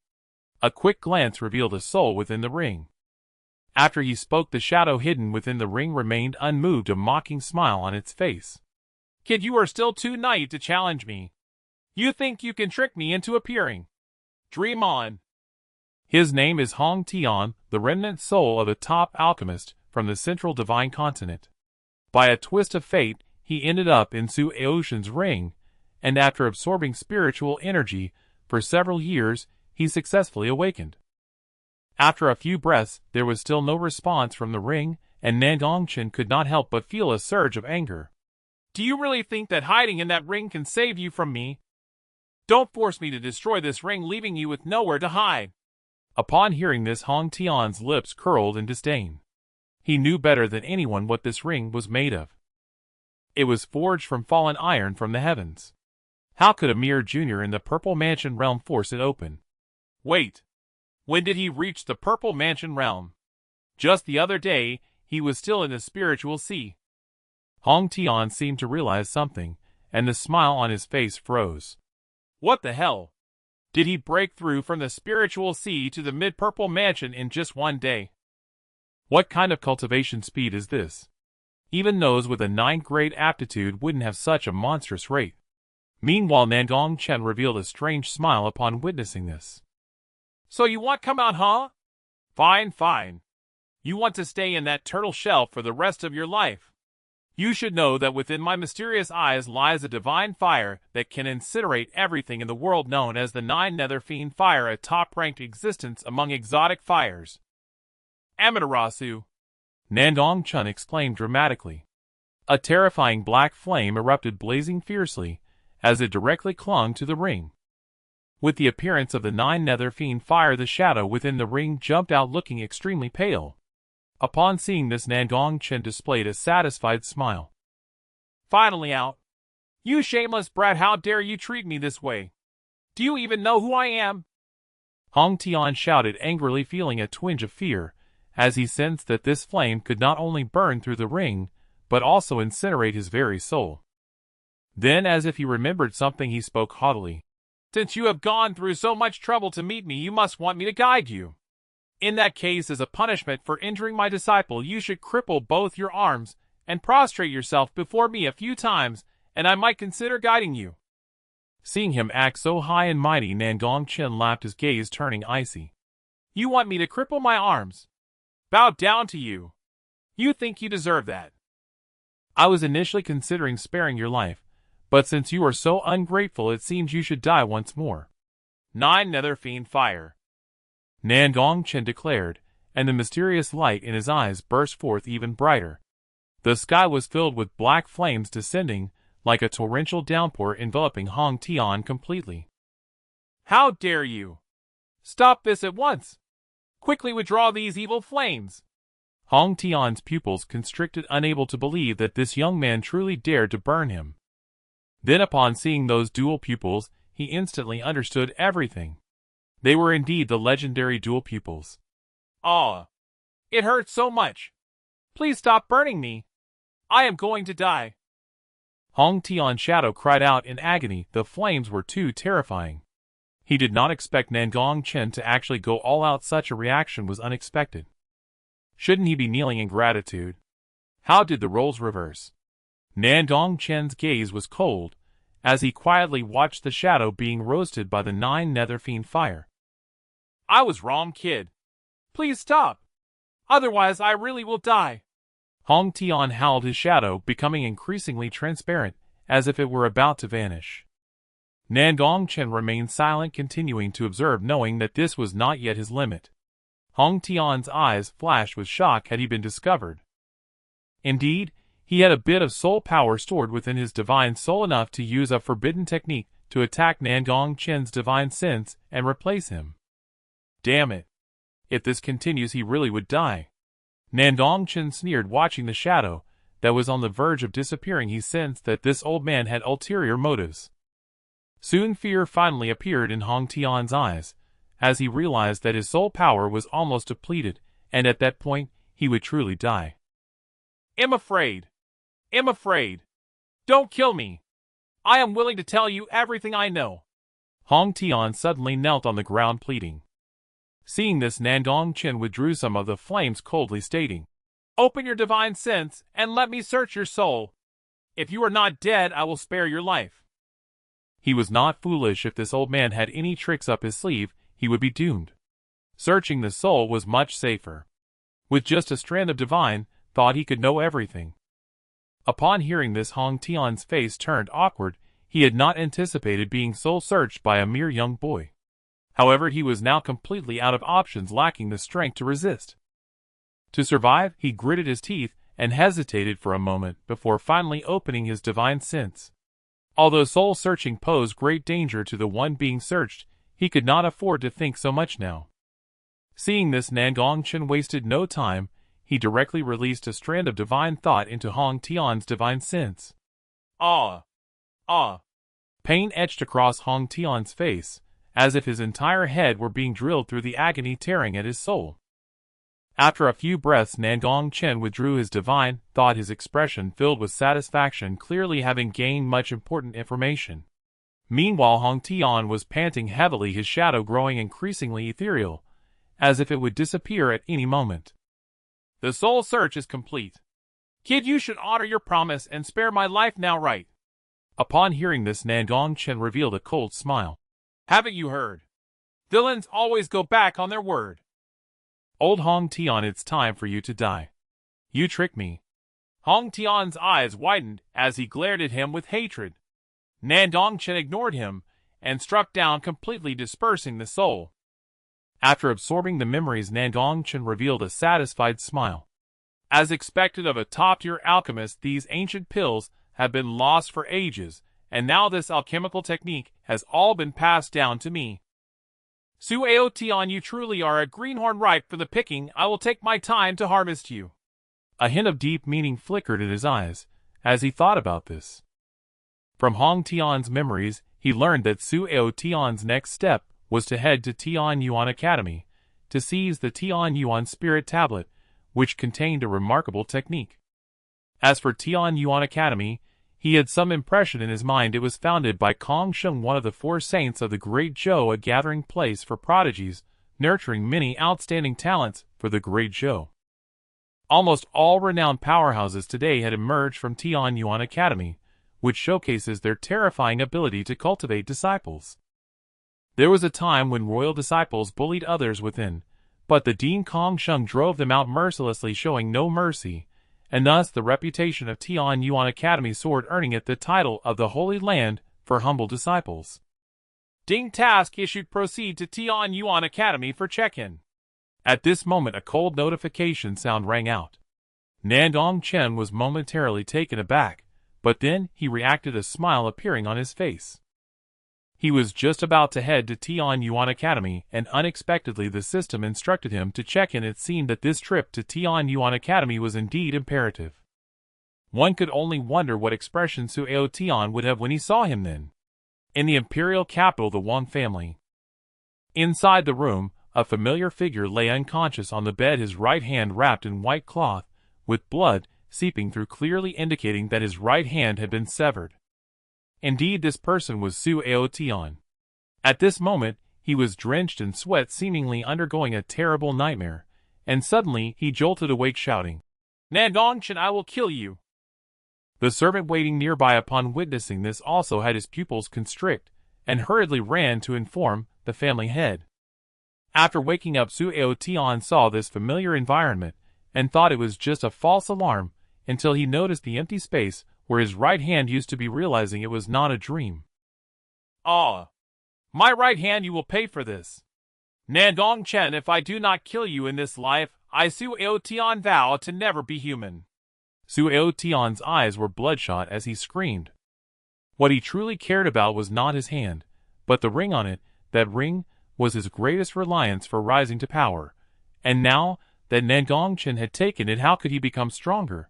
A quick glance revealed a soul within the ring. After he spoke, the shadow hidden within the ring remained unmoved, a mocking smile on its face. Kid, you are still too naive to challenge me. You think you can trick me into appearing? Dream on. His name is Hong Tian, the remnant soul of a top alchemist from the central divine continent. By a twist of fate, he ended up in Su Aotian's ring, and after absorbing spiritual energy for several years, he successfully awakened. After a few breaths, there was still no response from the ring, and Nandong Chen could not help but feel a surge of anger. Do you really think that hiding in that ring can save you from me? Don't force me to destroy this ring, leaving you with nowhere to hide. Upon hearing this, Hong Tian's lips curled in disdain. He knew better than anyone what this ring was made of. It was forged from fallen iron from the heavens. How could a mere junior in the Purple Mansion realm force it open? Wait. When did he reach the Purple Mansion realm? Just the other day, he was still in the spiritual sea. Hong Tian seemed to realize something, and the smile on his face froze. What the hell? Did he break through from the spiritual sea to the mid-Purple Mansion in just one day? What kind of cultivation speed is this? Even those with a 9th-grade aptitude wouldn't have such a monstrous rate. Meanwhile, Nandong Chen revealed a strange smile upon witnessing this. So you want come out, huh? Fine, fine. You want to stay in that turtle shell for the rest of your life. You should know that within my mysterious eyes lies a divine fire that can incinerate everything in the world, known as the 9 Nether Fiend Fire, a top-ranked existence among exotic fires. Amaterasu! Nandong Chen exclaimed dramatically. A terrifying black flame erupted, blazing fiercely, as it directly clung to the ring. With the appearance of the 9 Nether Fiend Fire, the shadow within the ring jumped out, looking extremely pale. Upon seeing this, Nandong Chen displayed a satisfied smile. Finally out. You shameless brat, how dare you treat me this way? Do you even know who I am? Hong Tian shouted angrily, feeling a twinge of fear, as he sensed that this flame could not only burn through the ring, but also incinerate his very soul. Then, as if he remembered something, he spoke haughtily. Since you have gone through so much trouble to meet me, you must want me to guide you. In that case, as a punishment for injuring my disciple, you should cripple both your arms and prostrate yourself before me a few times, and I might consider guiding you. Seeing him act so high and mighty, Nandong Chen laughed, his gaze turning icy. You want me to cripple my arms? Bow down to you. You think you deserve that. I was initially considering sparing your life, but since you are so ungrateful, it seems you should die once more. 9 Nether Fiend Fire. Nandong Chen declared, and the mysterious light in his eyes burst forth even brighter. The sky was filled with black flames descending, like a torrential downpour, enveloping Hong Tian completely. How dare you! Stop this at once! Quickly withdraw these evil flames! Hong Tian's pupils constricted, unable to believe that this young man truly dared to burn him. Then, upon seeing those dual pupils, he instantly understood everything. They were indeed the legendary dual pupils. Ah! It hurts so much! Please stop burning me! I am going to die! Hong Tian's shadow cried out in agony. The flames were too terrifying. He did not expect Nandong Chen to actually go all out. Such a reaction was unexpected. Shouldn't he be kneeling in gratitude? How did the roles reverse? Nan Gong Chen's gaze was cold, as he quietly watched the shadow being roasted by the 9 nether fiend fire. I was wrong, kid. Please stop. Otherwise I really will die. Hong Tian howled, his shadow becoming increasingly transparent, as if it were about to vanish. Nan Gong Chen remained silent, continuing to observe, knowing that this was not yet his limit. Hong Tian's eyes flashed with shock. Had he been discovered? Indeed, he had a bit of soul power stored within his divine soul, enough to use a forbidden technique to attack Nan Gong Chen's divine sense and replace him. Damn it. If this continues, he really would die. Nandong Chen sneered, watching the shadow that was on the verge of disappearing. He sensed that this old man had ulterior motives. Soon fear finally appeared in Hong Tian's eyes, as he realized that his soul power was almost depleted, and at that point, he would truly die. I'm afraid. I'm afraid. Don't kill me. I am willing to tell you everything I know. Hong Tian suddenly knelt on the ground, pleading. Seeing this, Nandong Chen withdrew some of the flames, coldly stating, Open your divine sense and let me search your soul. If you are not dead, I will spare your life. He was not foolish. If this old man had any tricks up his sleeve, he would be doomed. Searching the soul was much safer. With just a strand of divine thought, he could know everything. Upon hearing this, Hong Tian's face turned awkward. He had not anticipated being soul-searched by a mere young boy. However, he was now completely out of options, lacking the strength to resist. To survive, he gritted his teeth and hesitated for a moment before finally opening his divine sense. Although soul-searching posed great danger to the one being searched, he could not afford to think so much now. Seeing this, Nandong Chen wasted no time. He directly released a strand of divine thought into Hong Tian's divine sense. Ah! Ah! Pain etched across Hong Tian's face, as if his entire head were being drilled through, the agony tearing at his soul. After a few breaths, Nandong Chen withdrew his divine thought, his expression filled with satisfaction, clearly having gained much important information. Meanwhile, Hong Tian was panting heavily, his shadow growing increasingly ethereal, as if it would disappear at any moment. The soul search is complete. Kid, you should honor your promise and spare my life now, right? Upon hearing this, Nandong Chen revealed a cold smile. Haven't you heard? Villains always go back on their word. Old Hong Tian, it's time for you to die. You tricked me. Hong Tian's eyes widened as he glared at him with hatred. Nandong Chen ignored him and struck down, completely dispersing the soul. After absorbing the memories, Nandong Chen revealed a satisfied smile. As expected of a top-tier alchemist, these ancient pills have been lost for ages, and now this alchemical technique has all been passed down to me. Su Aotian, you truly are a greenhorn ripe for the picking. I will take my time to harvest you. A hint of deep meaning flickered in his eyes as he thought about this. From Hong Tian's memories, he learned that Su Aotian's next step was to head to Tian Yuan Academy to seize the Tian Yuan Spirit Tablet, which contained a remarkable technique. As for Tian Yuan Academy, he had some impression in his mind. It was founded by Kong Sheng, one of the 4 saints of the Great Zhou, a gathering place for prodigies, nurturing many outstanding talents for the Great Zhou. Almost all renowned powerhouses today had emerged from Tian Yuan Academy, which showcases their terrifying ability to cultivate disciples. There was a time when royal disciples bullied others within, but the Dean Kong Sheng drove them out mercilessly, showing no mercy, and thus the reputation of Tian Yuan Academy soared, earning it the title of the Holy Land for humble disciples. Ding task issued. Proceed to Tian Yuan Academy for check-in. At this moment, a cold notification sound rang out. Nandong Chen was momentarily taken aback, but then he reacted, a smile appearing on his face. He was just about to head to Tian Yuan Academy, and unexpectedly the system instructed him to check in. It seemed that this trip to Tian Yuan Academy was indeed imperative. One could only wonder what expression Su Aotian would have when he saw him then. In the imperial capital, the Wang family. Inside the room, a familiar figure lay unconscious on the bed, his right hand wrapped in white cloth, with blood seeping through, clearly indicating that his right hand had been severed. Indeed, this person was Su Aotian. At this moment, he was drenched in sweat, seemingly undergoing a terrible nightmare, and suddenly he jolted awake shouting, "Nan Gong Chen, I will kill you!" The servant waiting nearby upon witnessing this also had his pupils constrict, and hurriedly ran to inform the family head. After waking up, Su Aotian saw this familiar environment, and thought it was just a false alarm, until he noticed the empty space where his right hand used to be, realizing it was not a dream. "Ah! My right hand, you will pay for this! Nandong Chen, if I do not kill you in this life, I Su Aotian vow to never be human." Su Aotian's eyes were bloodshot as he screamed. What he truly cared about was not his hand, but the ring on it. That ring was his greatest reliance for rising to power, and now that Nandong Chen had taken it, how could he become stronger?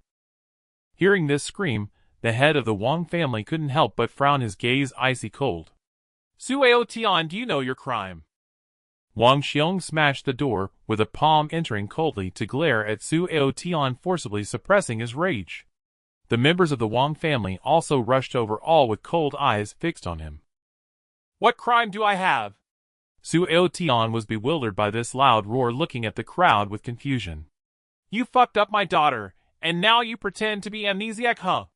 Hearing this scream, the head of the Wang family couldn't help but frown, his gaze icy cold. "Su Aotian, do you know your crime?" Wang Xiong smashed the door with a palm, entering coldly to glare at Su Aotian, forcibly suppressing his rage. The members of the Wang family also rushed over, all with cold eyes fixed on him. "What crime do I have?" Su Aotian was bewildered by this loud roar, looking at the crowd with confusion. "You fucked up my daughter, and now you pretend to be amnesiac, huh?"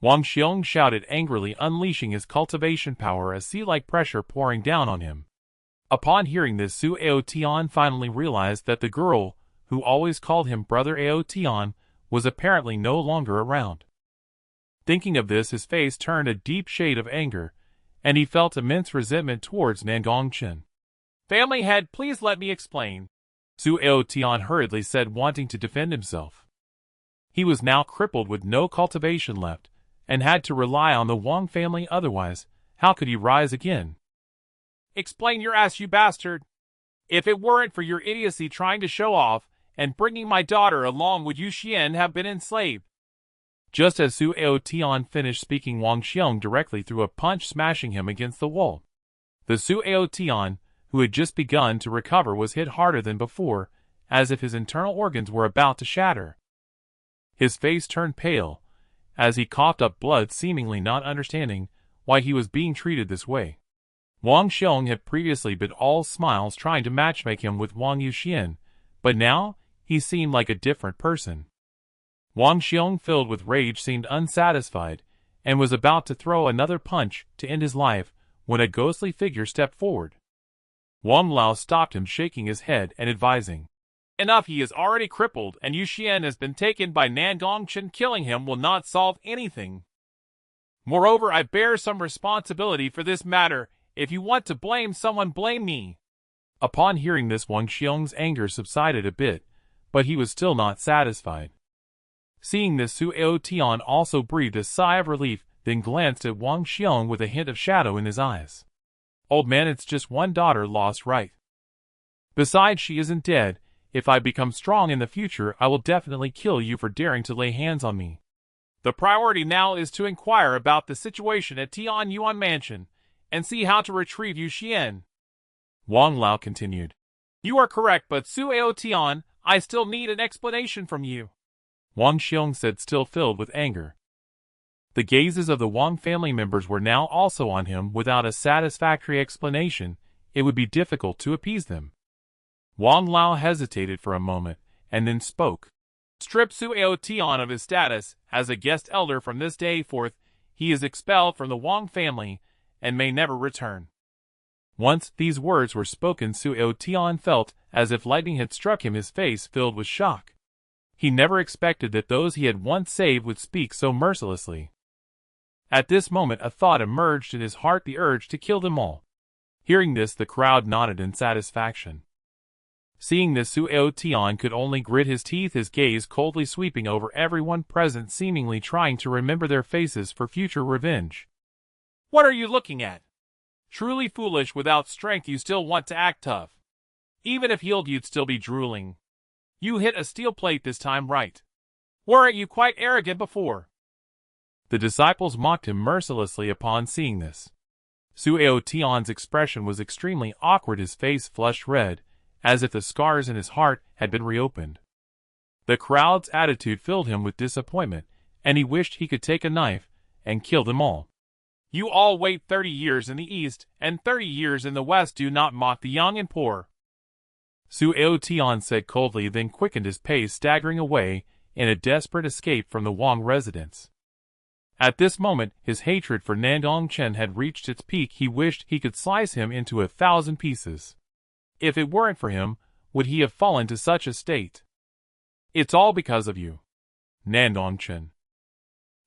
Wang Xiong shouted angrily, unleashing his cultivation power, a sea-like pressure pouring down on him. Upon hearing this, Su Aotian finally realized that the girl, who always called him Brother Aotian, was apparently no longer around. Thinking of this, his face turned a deep shade of anger, and he felt immense resentment towards Nan Gong Chen. "Family head, please let me explain," Su Aotian hurriedly said, wanting to defend himself. He was now crippled with no cultivation left, and had to rely on the Wang family, otherwise, how could he rise again? "Explain your ass, you bastard! If it weren't for your idiocy trying to show off, and bringing my daughter along, would Yu Xian have been enslaved?" Just as Su Aotian finished speaking, Wang Xiong directly threw a punch, smashing him against the wall. The Su Aotian, who had just begun to recover, was hit harder than before, as if his internal organs were about to shatter. His face turned pale, as he coughed up blood, seemingly not understanding why he was being treated this way. Wang Xiong had previously been all smiles, trying to matchmake him with Wang Yuxian, but now he seemed like a different person. Wang Xiong, filled with rage, seemed unsatisfied, and was about to throw another punch to end his life, when a ghostly figure stepped forward. Wang Lao stopped him, shaking his head and advising, "Enough, he is already crippled, and Yu Xian has been taken by Nan Gong Chen. Killing him will not solve anything. Moreover, I bear some responsibility for this matter. If you want to blame someone, blame me." Upon hearing this, Wang Xiong's anger subsided a bit, but he was still not satisfied. Seeing this, Su Aotian also breathed a sigh of relief, then glanced at Wang Xiong with a hint of shadow in his eyes. "Old man, it's just one daughter lost, right? Besides, she isn't dead. If I become strong in the future, I will definitely kill you for daring to lay hands on me. The priority now is to inquire about the situation at Tian Yuan Mansion, and see how to retrieve Yu Xian." Wang Lao continued, "You are correct, but Su Aotian, I still need an explanation from you," Wang Xiong said, still filled with anger. The gazes of the Wang family members were now also on him. Without a satisfactory explanation, it would be difficult to appease them. Wang Lao hesitated for a moment, and then spoke. "Strip Su Aotian of his status as a guest elder from this day forth. He is expelled from the Wang family, and may never return." Once these words were spoken, Su Aotian felt as if lightning had struck him, his face filled with shock. He never expected that those he had once saved would speak so mercilessly. At this moment a thought emerged in his heart, the urge to kill them all. Hearing this, the crowd nodded in satisfaction. Seeing this, Su Aotian could only grit his teeth, his gaze coldly sweeping over everyone present, seemingly trying to remember their faces for future revenge. "What are you looking at? Truly foolish. Without strength you still want to act tough. Even if healed, you'd still be drooling. You hit a steel plate this time, right? Weren't you quite arrogant before?" The disciples mocked him mercilessly upon seeing this. Su Aotian's expression was extremely awkward, his face flushed red, as if the scars in his heart had been reopened. The crowd's attitude filled him with disappointment, and he wished he could take a knife and kill them all. "You all wait 30 years in the East and 30 years in the West. Do not mock the young and poor. Su Aotian said coldly, then quickened his pace, staggering away in a desperate escape from the Wang residence. At this moment, his hatred for Nan Gong Chen had reached its peak. He wished he could slice him into 1,000 pieces. If it weren't for him, would he have fallen to such a state? It's all because of you, Nandong Chen.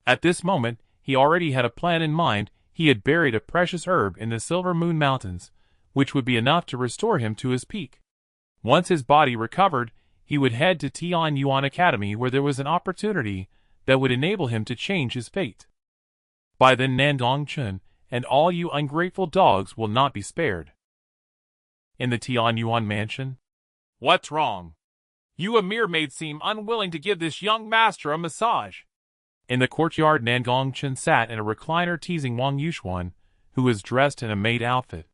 At this moment, he already had a plan in mind. He had buried a precious herb in the Silver Moon Mountains, which would be enough to restore him to his peak. Once his body recovered, he would head to Tian Yuan Academy, where there was an opportunity that would enable him to change his fate. By then Nandong Chen and all you ungrateful dogs will not be spared. In the Tian Yuan mansion? What's wrong? You, a mere maid, seem unwilling to give this young master a massage. In the courtyard, Nan Gong Chen sat in a recliner teasing Wang Yuxuan, who was dressed in a maid outfit.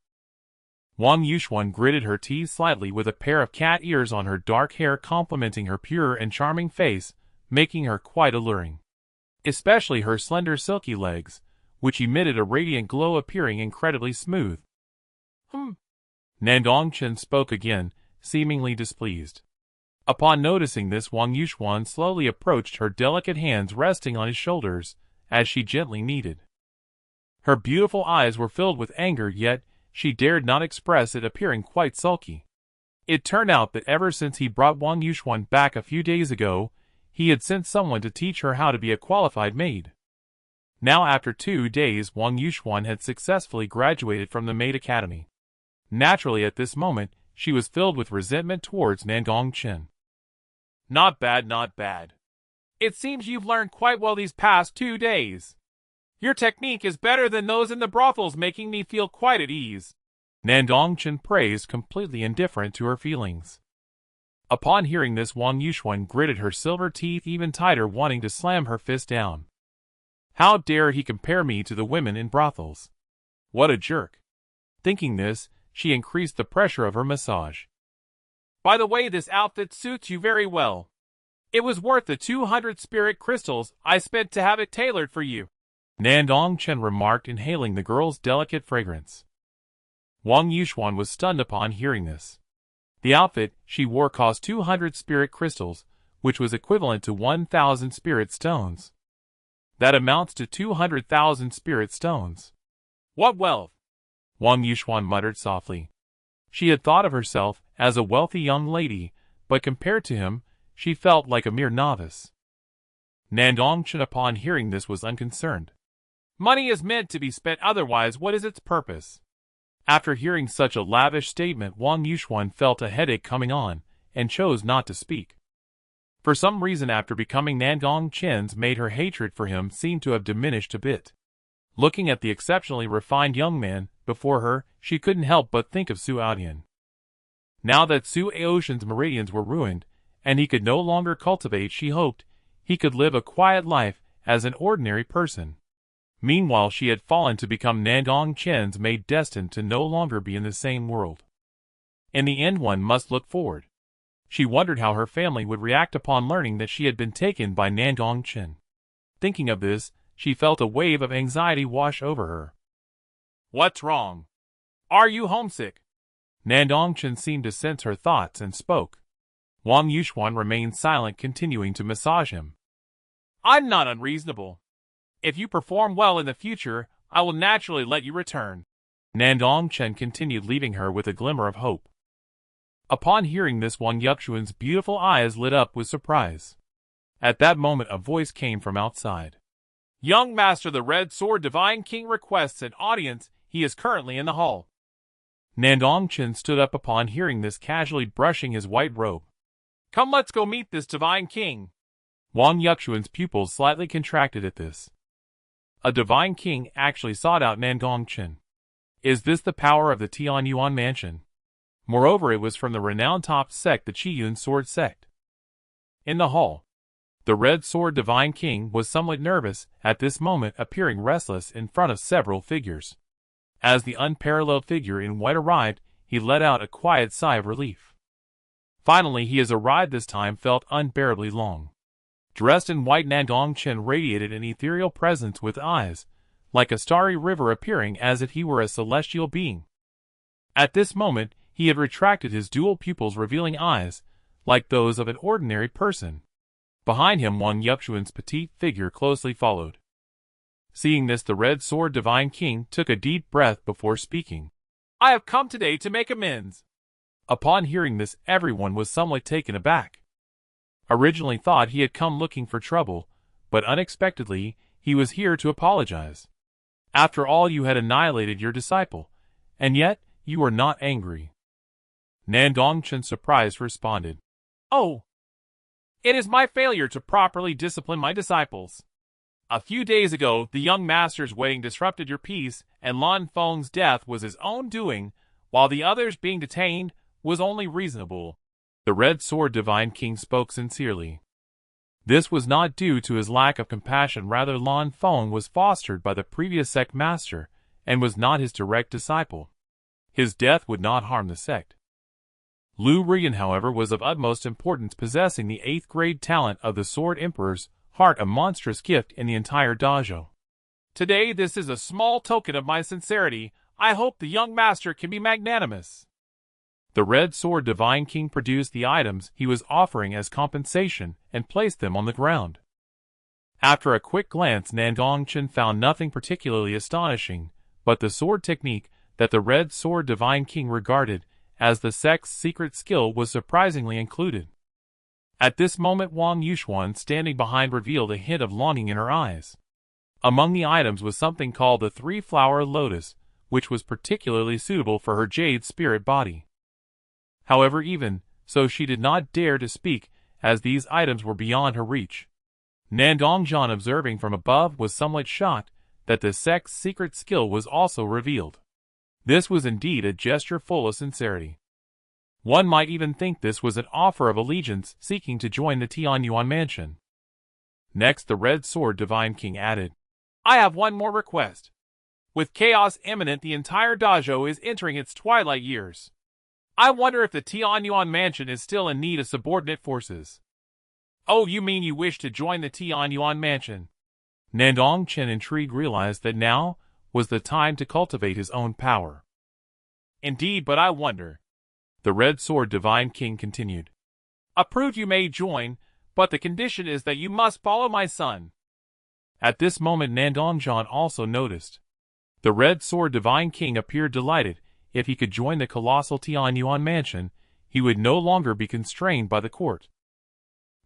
Wang Yuxuan gritted her teeth slightly with a pair of cat ears on her dark hair, complementing her pure and charming face, making her quite alluring. Especially her slender silky legs, which emitted a radiant glow, appearing incredibly smooth. Nandong Chen spoke again, seemingly displeased. Upon noticing this, Wang Yuxuan slowly approached her, delicate hands resting on his shoulders, as she gently kneaded. Her beautiful eyes were filled with anger, yet she dared not express it, appearing quite sulky. It turned out that ever since he brought Wang Yuxuan back a few days ago, he had sent someone to teach her how to be a qualified maid. Now, after 2 days, Wang Yuxuan had successfully graduated from the maid academy. Naturally, at this moment, she was filled with resentment towards Nan Gong Chen. Not bad, not bad. It seems you've learned quite well these past 2 days. Your technique is better than those in the brothels, making me feel quite at ease. Nandong Chen praised, completely indifferent to her feelings. Upon hearing this, Wang Yuxuan gritted her silver teeth even tighter, wanting to slam her fist down. How dare he compare me to the women in brothels? What a jerk. Thinking this, she increased the pressure of her massage. By the way, this outfit suits you very well. It was worth the 200 spirit crystals I spent to have it tailored for you, Nandong Chen remarked, inhaling the girl's delicate fragrance. Wang Yuxuan was stunned upon hearing this. The outfit she wore cost 200 spirit crystals, which was equivalent to 1,000 spirit stones. That amounts to 200,000 spirit stones. What wealth! Wang Yuxuan muttered softly. She had thought of herself as a wealthy young lady, but compared to him, she felt like a mere novice. Nandong Chen, upon hearing this, was unconcerned. Money is meant to be spent, otherwise what is its purpose? After hearing such a lavish statement, Wang Yuxuan felt a headache coming on, and chose not to speak. For some reason, after becoming Nandong Chen's maid, her hatred for him seemed to have diminished a bit. Looking at the exceptionally refined young man before her, she couldn't help but think of Su Aotian. Now that Su Aotian's meridians were ruined, and he could no longer cultivate, she hoped he could live a quiet life as an ordinary person. Meanwhile, she had fallen to become Nandong Chen's maid, destined to no longer be in the same world. In the end, one must look forward. She wondered how her family would react upon learning that she had been taken by Nandong Chen. Thinking of this, she felt a wave of anxiety wash over her. What's wrong? Are you homesick? Nandong Chen seemed to sense her thoughts and spoke. Wang Yuxuan remained silent, continuing to massage him. I'm not unreasonable. If you perform well in the future, I will naturally let you return. Nandong Chen continued, leaving her with a glimmer of hope. Upon hearing this, Wang Yuxuan's beautiful eyes lit up with surprise. At that moment, a voice came from outside. Young Master, the Red Sword Divine King requests an audience. He is currently in the hall. Nandong Chen stood up upon hearing this, casually brushing his white robe. Come, let's go meet this Divine King. Wang Yuxuan's pupils slightly contracted at this. A Divine King actually sought out Nandong Chen. Is this the power of the Tian Yuan mansion? Moreover, it was from the renowned top sect, the Qiyun Sword sect. In the hall, the Red Sword Divine King was somewhat nervous at this moment, appearing restless in front of several figures. As the unparalleled figure in white arrived, he let out a quiet sigh of relief. Finally, he has arrived. This time felt unbearably long. Dressed in white, Nandong Chen radiated an ethereal presence with eyes like a starry river, appearing as if he were a celestial being. At this moment, he had retracted his dual pupils, revealing eyes like those of an ordinary person. Behind him, Wang Yupchuan's petite figure closely followed. Seeing this, the Red Sword Divine King took a deep breath before speaking. "I have come today to make amends." Upon hearing this, everyone was somewhat taken aback. Originally thought he had come looking for trouble, but unexpectedly, he was here to apologize. After all, you had annihilated your disciple, and yet you were not angry. Nan Gong Chen, surprised, responded, "Oh, it is my failure to properly discipline my disciples. A few days ago, the young master's wedding disrupted your peace, and Lan Feng's death was his own doing, while the others being detained was only reasonable." The Red Sword Divine King spoke sincerely. This was not due to his lack of compassion, rather Lan Feng was fostered by the previous sect master, and was not his direct disciple. His death would not harm the sect. Lu Rian, however, was of utmost importance, possessing the 8th grade talent of the Sword Emperor's heart, a monstrous gift in the entire dojo. "Today this is a small token of my sincerity. I hope the young master can be magnanimous." The Red Sword Divine King produced the items he was offering as compensation and placed them on the ground. After a quick glance, Nan Gong Chen found nothing particularly astonishing, but the sword technique that the Red Sword Divine King regarded as the sect's secret skill was surprisingly included. At this moment, Wang Yushuan, standing behind, revealed a hint of longing in her eyes. Among the items was something called the 3-flower lotus, which was particularly suitable for her jade spirit body. However, even so, she did not dare to speak, as these items were beyond her reach. Nandong Chen, observing from above, was somewhat shocked that the sect's secret skill was also revealed. This was indeed a gesture full of sincerity. One might even think this was an offer of allegiance seeking to join the Tianyuan mansion. Next, the Red Sword Divine King added, "I have one more request. With chaos imminent, the entire dojo is entering its twilight years. I wonder if the Tianyuan mansion is still in need of subordinate forces." "Oh, you mean you wish to join the Tianyuan mansion?" Nandong Chen, intrigued, realized that now was the time to cultivate his own power. "Indeed, but I wonder," the Red Sword Divine King continued. "Approved, you may join, but the condition is that you must follow my son." At this moment, Nandong Chen also noticed. The Red Sword Divine King appeared delighted. If he could join the colossal Tianyuan mansion, he would no longer be constrained by the court.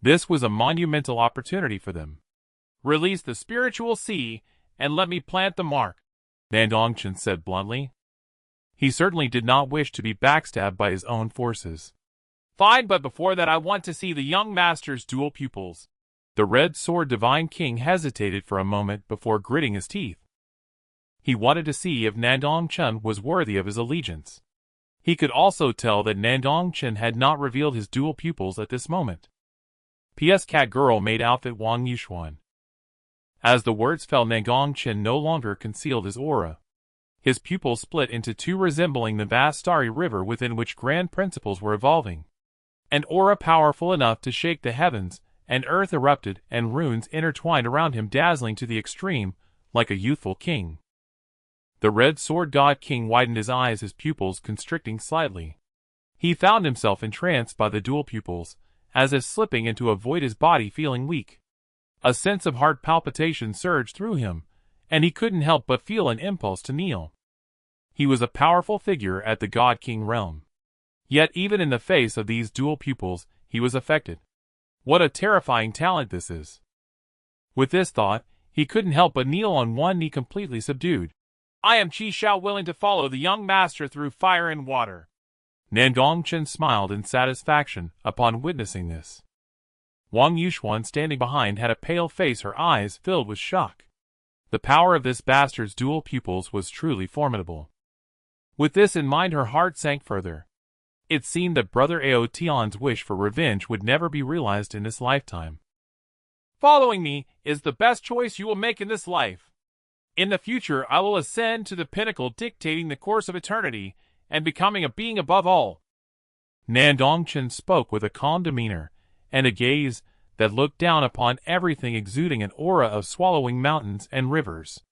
This was a monumental opportunity for them. "Release the spiritual sea, and let me plant the mark," Nandong Chen said bluntly. He certainly did not wish to be backstabbed by his own forces. "Fine, but before that I want to see the young master's dual pupils." The Red Sword Divine King hesitated for a moment before gritting his teeth. He wanted to see if Nandong Chen was worthy of his allegiance. He could also tell that Nandong Chen had not revealed his dual pupils at this moment. "P.S. Cat Girl made outfit Wang Yushuan." As the words fell, Nandong Chen no longer concealed his aura. His pupils split into two, resembling the vast starry river within which grand principles were evolving. An aura powerful enough to shake the heavens, and earth erupted, and runes intertwined around him, dazzling to the extreme, like a youthful king. The Red Sword God King widened his eyes, his pupils constricting slightly. He found himself entranced by the dual pupils, as if slipping into a void, his body feeling weak. A sense of heart palpitation surged through him, and he couldn't help but feel an impulse to kneel. He was a powerful figure at the God King realm. Yet even in the face of these dual pupils, he was affected. What a terrifying talent this is! With this thought, he couldn't help but kneel on one knee, completely subdued. "I am Qi Shao, willing to follow the young master through fire and water." Nandong Chen smiled in satisfaction upon witnessing this. Wang Yushuan, standing behind, had a pale face, her eyes filled with shock. The power of this bastard's dual pupils was truly formidable. With this in mind, her heart sank further. It seemed that Brother Aotian's wish for revenge would never be realized in this lifetime. "Following me is the best choice you will make in this life. In the future, I will ascend to the pinnacle, dictating the course of eternity, and becoming a being above all." Nandong Chen spoke with a calm demeanor, and a gaze that looked down upon everything, exuding an aura of swallowing mountains and rivers.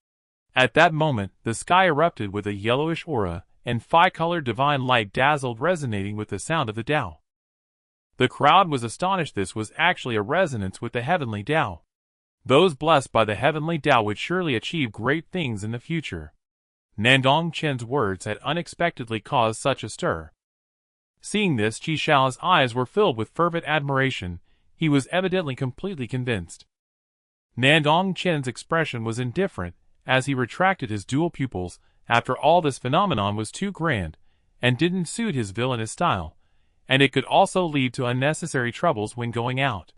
At that moment, the sky erupted with a yellowish aura, and phi-colored divine light dazzled, resonating with the sound of the Tao. The crowd was astonished. This was actually a resonance with the heavenly Tao. Those blessed by the heavenly Tao would surely achieve great things in the future. Nandong Chen's words had unexpectedly caused such a stir. Seeing this, Qi Shao's eyes were filled with fervent admiration. He was evidently completely convinced. Nandong Chen's expression was indifferent, as he retracted his dual pupils. After all, this phenomenon was too grand, and didn't suit his villainous style, and it could also lead to unnecessary troubles when going out.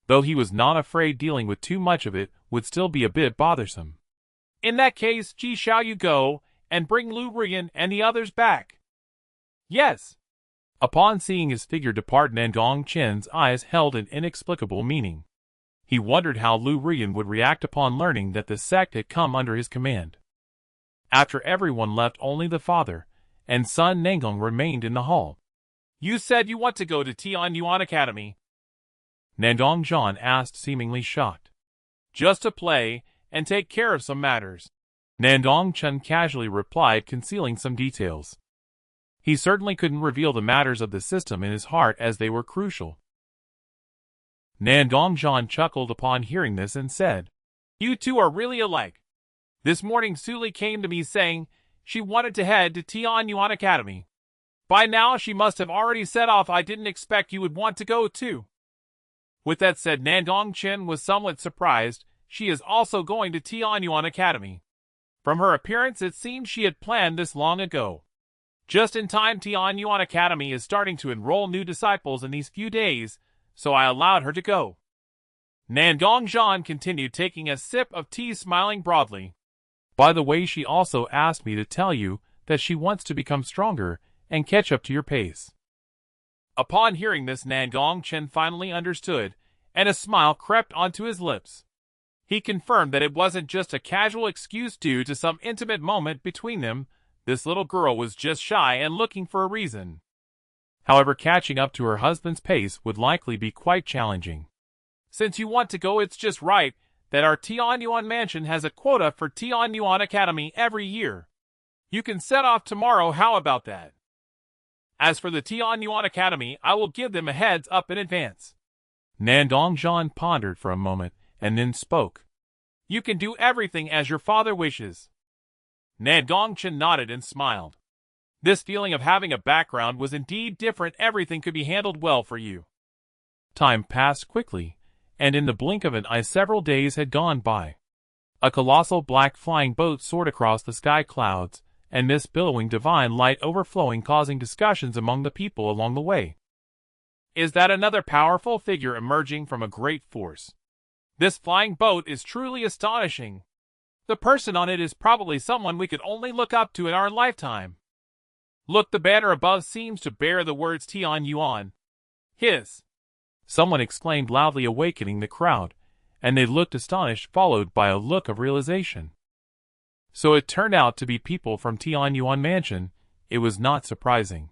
Though he was not afraid dealing with too much of it would still be a bit bothersome. In that case, Qi Shao, you go, and bring Lu Rian and the others back. Yes. Upon seeing his figure depart, Nandong Chen's eyes held an inexplicable meaning. He wondered how Lu Rian would react upon learning that the sect had come under his command. After everyone left, only the father and son Nandong remained in the hall. You said you want to go to Tianyuan Academy? Nandong Zhan asked, seemingly shocked. Just to play and take care of some matters, Nandong Chen casually replied, concealing some details. He certainly couldn't reveal the matters of the system in his heart, as they were crucial. Nandong Zhan chuckled upon hearing this and said, You two are really alike. This morning Suli came to me saying she wanted to head to Tianyuan Academy. By now she must have already set off. I didn't expect you would want to go too. With that said, Nandong Chen was somewhat surprised. She is also going to Tianyuan Academy. From her appearance, it seemed she had planned this long ago. Just in time, Tianyuan Academy is starting to enroll new disciples in these few days, so I allowed her to go. Nandong Zhan continued, taking a sip of tea, smiling broadly. By the way, she also asked me to tell you that she wants to become stronger and catch up to your pace. Upon hearing this, Nandong Chen finally understood, and a smile crept onto his lips. He confirmed that it wasn't just a casual excuse due to some intimate moment between them. This little girl was just shy and looking for a reason. However, catching up to her husband's pace would likely be quite challenging. Since you want to go, it's just right that our Tianyuan mansion has a quota for Tianyuan Academy every year. You can set off tomorrow. How about that? As for the Tianyuan Academy, I will give them a heads up in advance. Nandong Zhan pondered for a moment and then spoke. You can do everything as your father wishes. Nandong Chen nodded and smiled. This feeling of having a background was indeed different. Everything could be handled well for you. Time passed quickly, and in the blink of an eye several days had gone by. A colossal black flying boat soared across the sky clouds, and mist billowing, divine light overflowing, causing discussions among the people along the way. Is that another powerful figure emerging from a great force? This flying boat is truly astonishing. The person on it is probably someone we could only look up to in our lifetime. Look, the banner above seems to bear the words Tianyuan. His. Someone exclaimed loudly, awakening the crowd, and they looked astonished, followed by a look of realization. So it turned out to be people from Tianyuan Mansion. It was not surprising.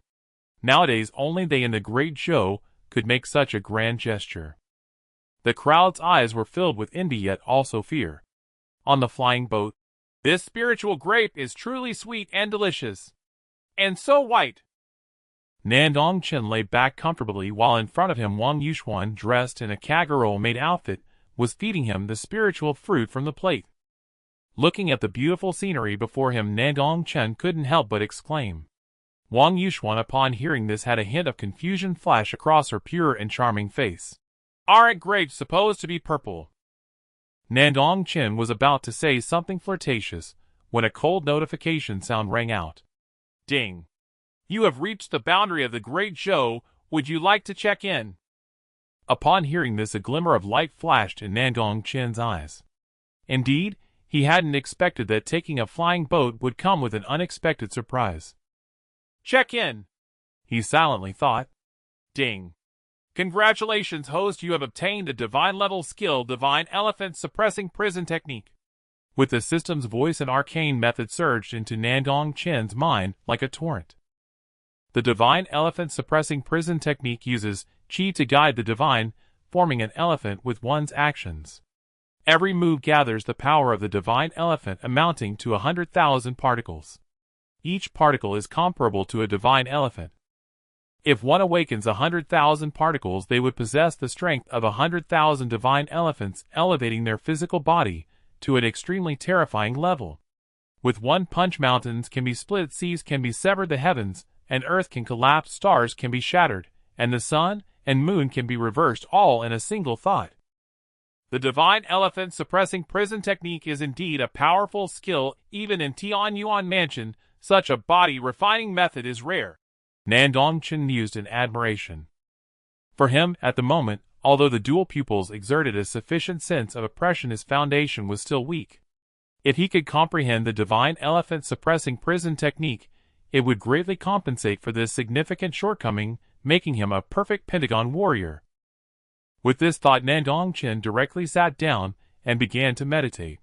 Nowadays, only they in the Great Zhou could make such a grand gesture. The crowd's eyes were filled with envy, yet also fear. On the flying boat, this spiritual grape is truly sweet and delicious. And so white. Nandong Chen lay back comfortably, while in front of him Wang Yuxuan, dressed in a kagero-made outfit, was feeding him the spiritual fruit from the plate. Looking at the beautiful scenery before him, Nandong Chen couldn't help but exclaim. Wang Yuxuan, upon hearing this, had a hint of confusion flash across her pure and charming face. Aren't grapes supposed to be purple? Nandong Chen was about to say something flirtatious when a cold notification sound rang out. Ding. You have reached the boundary of the Great Zhou. Would you like to check in? Upon hearing this, a glimmer of light flashed in Nandong Chen's eyes. Indeed, he hadn't expected that taking a flying boat would come with an unexpected surprise. Check in, he silently thought. Ding. Congratulations, host, you have obtained a divine-level skill, Divine Elephant Suppressing Prison Technique. With the system's voice, an arcane method surged into Nandong Chen's mind like a torrent. The Divine Elephant Suppressing Prison Technique uses Qi to guide the divine, forming an elephant with one's actions. Every move gathers the power of the divine elephant, amounting to 100,000 particles. Each particle is comparable to a divine elephant. If one awakens 100,000 particles, they would possess the strength of 100,000 divine elephants, elevating their physical body to an extremely terrifying level. With one punch, mountains can be split, seas can be severed, the heavens and earth can collapse, stars can be shattered, and the sun and moon can be reversed, all in a single thought. The divine elephant suppressing prison technique is indeed a powerful skill. Even in Tianyuan Mansion, such a body refining method is rare. Nandong Chen mused in admiration. For him, at the moment, although the dual pupils exerted a sufficient sense of oppression, his foundation was still weak. If he could comprehend the divine elephant suppressing prison technique, it would greatly compensate for this significant shortcoming, making him a perfect Pentagon warrior. With this thought, Nandong Chen directly sat down and began to meditate.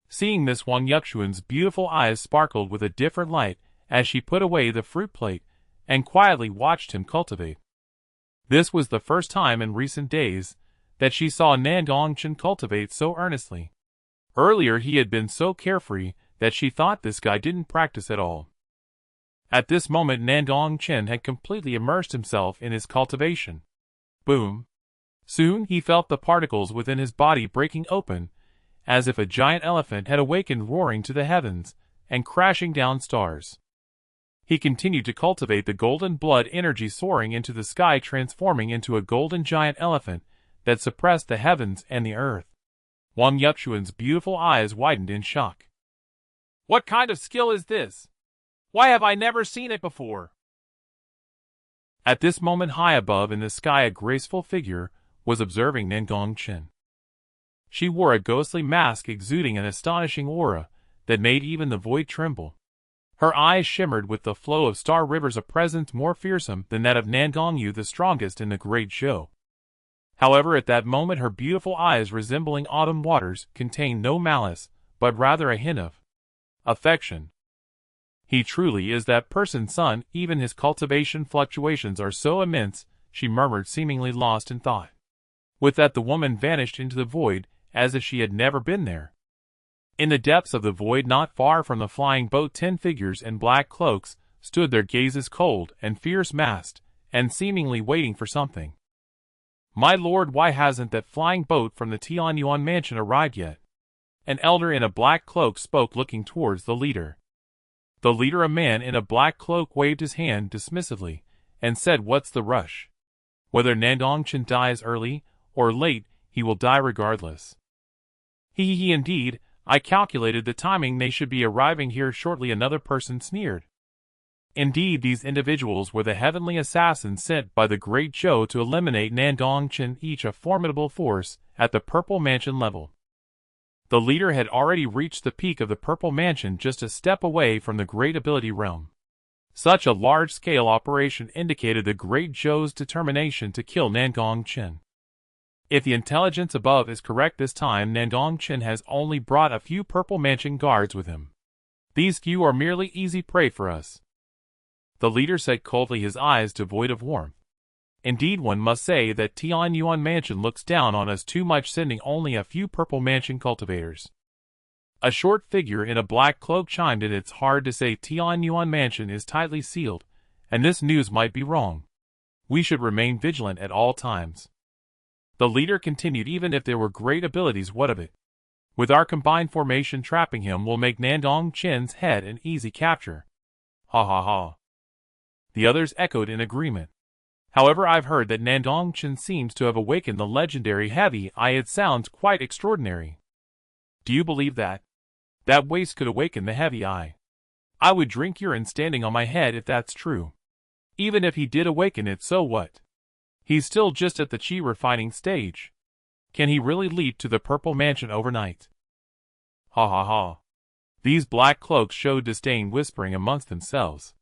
Seeing this, Wang Yuxuan's beautiful eyes sparkled with a different light as she put away the fruit plate and quietly watched him cultivate. This was the first time in recent days that she saw Nandong Chen cultivate so earnestly. Earlier he had been so carefree that she thought this guy didn't practice at all. At this moment, Nandong Chen had completely immersed himself in his cultivation. Boom! Soon he felt the particles within his body breaking open, as if a giant elephant had awakened, roaring to the heavens and crashing down stars. He continued to cultivate the golden blood energy, soaring into the sky, transforming into a golden giant elephant that suppressed the heavens and the earth. Wang Yuxuan's beautiful eyes widened in shock. What kind of skill is this? Why have I never seen it before? At this moment, high above in the sky, a graceful figure was observing Nan Gong Chen. She wore a ghostly mask exuding an astonishing aura that made even the void tremble. Her eyes shimmered with the flow of star rivers, a presence more fearsome than that of Nandong Yu, the strongest in the Great Zhou. However, at that moment her beautiful eyes, resembling autumn waters, contained no malice, but rather a hint of affection. He truly is that person's son, even his cultivation fluctuations are so immense, she murmured, seemingly lost in thought. With that, the woman vanished into the void, as if she had never been there. In the depths of the void, not far from the flying boat, 10 figures in black cloaks stood, their gazes cold and fierce, masked, and seemingly waiting for something. My lord, why hasn't that flying boat from the Tianyuan mansion arrived yet? An elder in a black cloak spoke, looking towards the leader. The leader, a man in a black cloak, waved his hand dismissively and said, "What's the rush? Whether Nandong Chen dies early or late, he will die regardless." He indeed, I calculated the timing, they should be arriving here shortly, another person sneered. Indeed, these individuals were the heavenly assassins sent by the Great Zhou to eliminate Nandong Chen, each a formidable force at the Purple Mansion level. The leader had already reached the peak of the Purple Mansion, just a step away from the Great Ability Realm. Such a large-scale operation indicated the Great Zhou's determination to kill Nandong Chen. If the intelligence above is correct, this time Nandong Chen has only brought a few Purple Mansion guards with him. These few are merely easy prey for us. The leader said coldly, his eyes devoid of warmth. Indeed, one must say that Tianyuan Mansion looks down on us too much, sending only a few Purple Mansion cultivators. A short figure in a black cloak chimed in. It's hard to say. Tianyuan Mansion is tightly sealed, and this news might be wrong. We should remain vigilant at all times. The leader continued, even if there were great abilities, what of it? With our combined formation, trapping him will make Nandong Chen's head an easy capture. Ha ha ha. The others echoed in agreement. However, I've heard that Nandong Chen seems to have awakened the legendary Heavy Eye. It sounds quite extraordinary. Do you believe that? That waste could awaken the Heavy Eye. I would drink urine standing on my head if that's true. Even if he did awaken it, so what? He's still just at the chi refining stage. Can he really leap to the Purple Mansion overnight? Ha ha ha. These black cloaks showed disdain, whispering amongst themselves.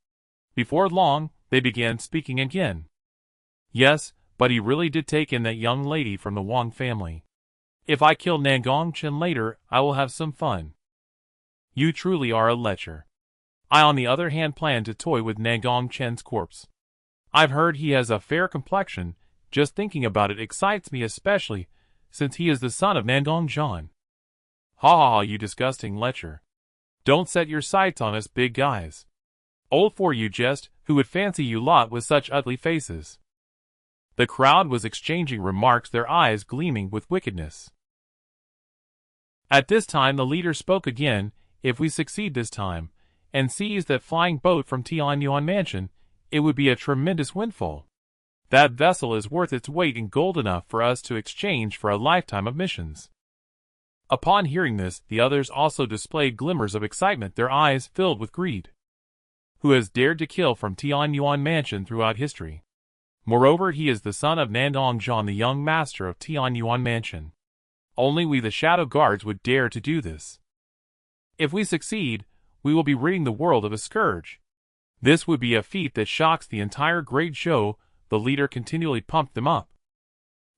Before long, they began speaking again. Yes, but he really did take in that young lady from the Wang family. If I kill Nandong Chen later, I will have some fun. You truly are a lecher. I, on the other hand, plan to toy with Nandong Chen's corpse. I've heard he has a fair complexion. Just thinking about it excites me, especially since he is the son of Nandong Chen. Ha ha ha, you disgusting lecher. Don't set your sights on us big guys. Old for you jest, who would fancy you lot with such ugly faces. The crowd was exchanging remarks, their eyes gleaming with wickedness. At this time the leader spoke again. If we succeed this time, and seize that flying boat from Tianyuan Mansion, it would be a tremendous windfall. That vessel is worth its weight in gold, enough for us to exchange for a lifetime of missions. Upon hearing this, the others also displayed glimmers of excitement, their eyes filled with greed. Who has dared to kill from Tianyuan Mansion throughout history? Moreover, he is the son of Nandong Chen, the young master of Tianyuan Mansion. Only we, the Shadow Guards, would dare to do this. If we succeed, we will be ridding the world of a scourge. This would be a feat that shocks the entire Great Zhou. The leader continually pumped them up.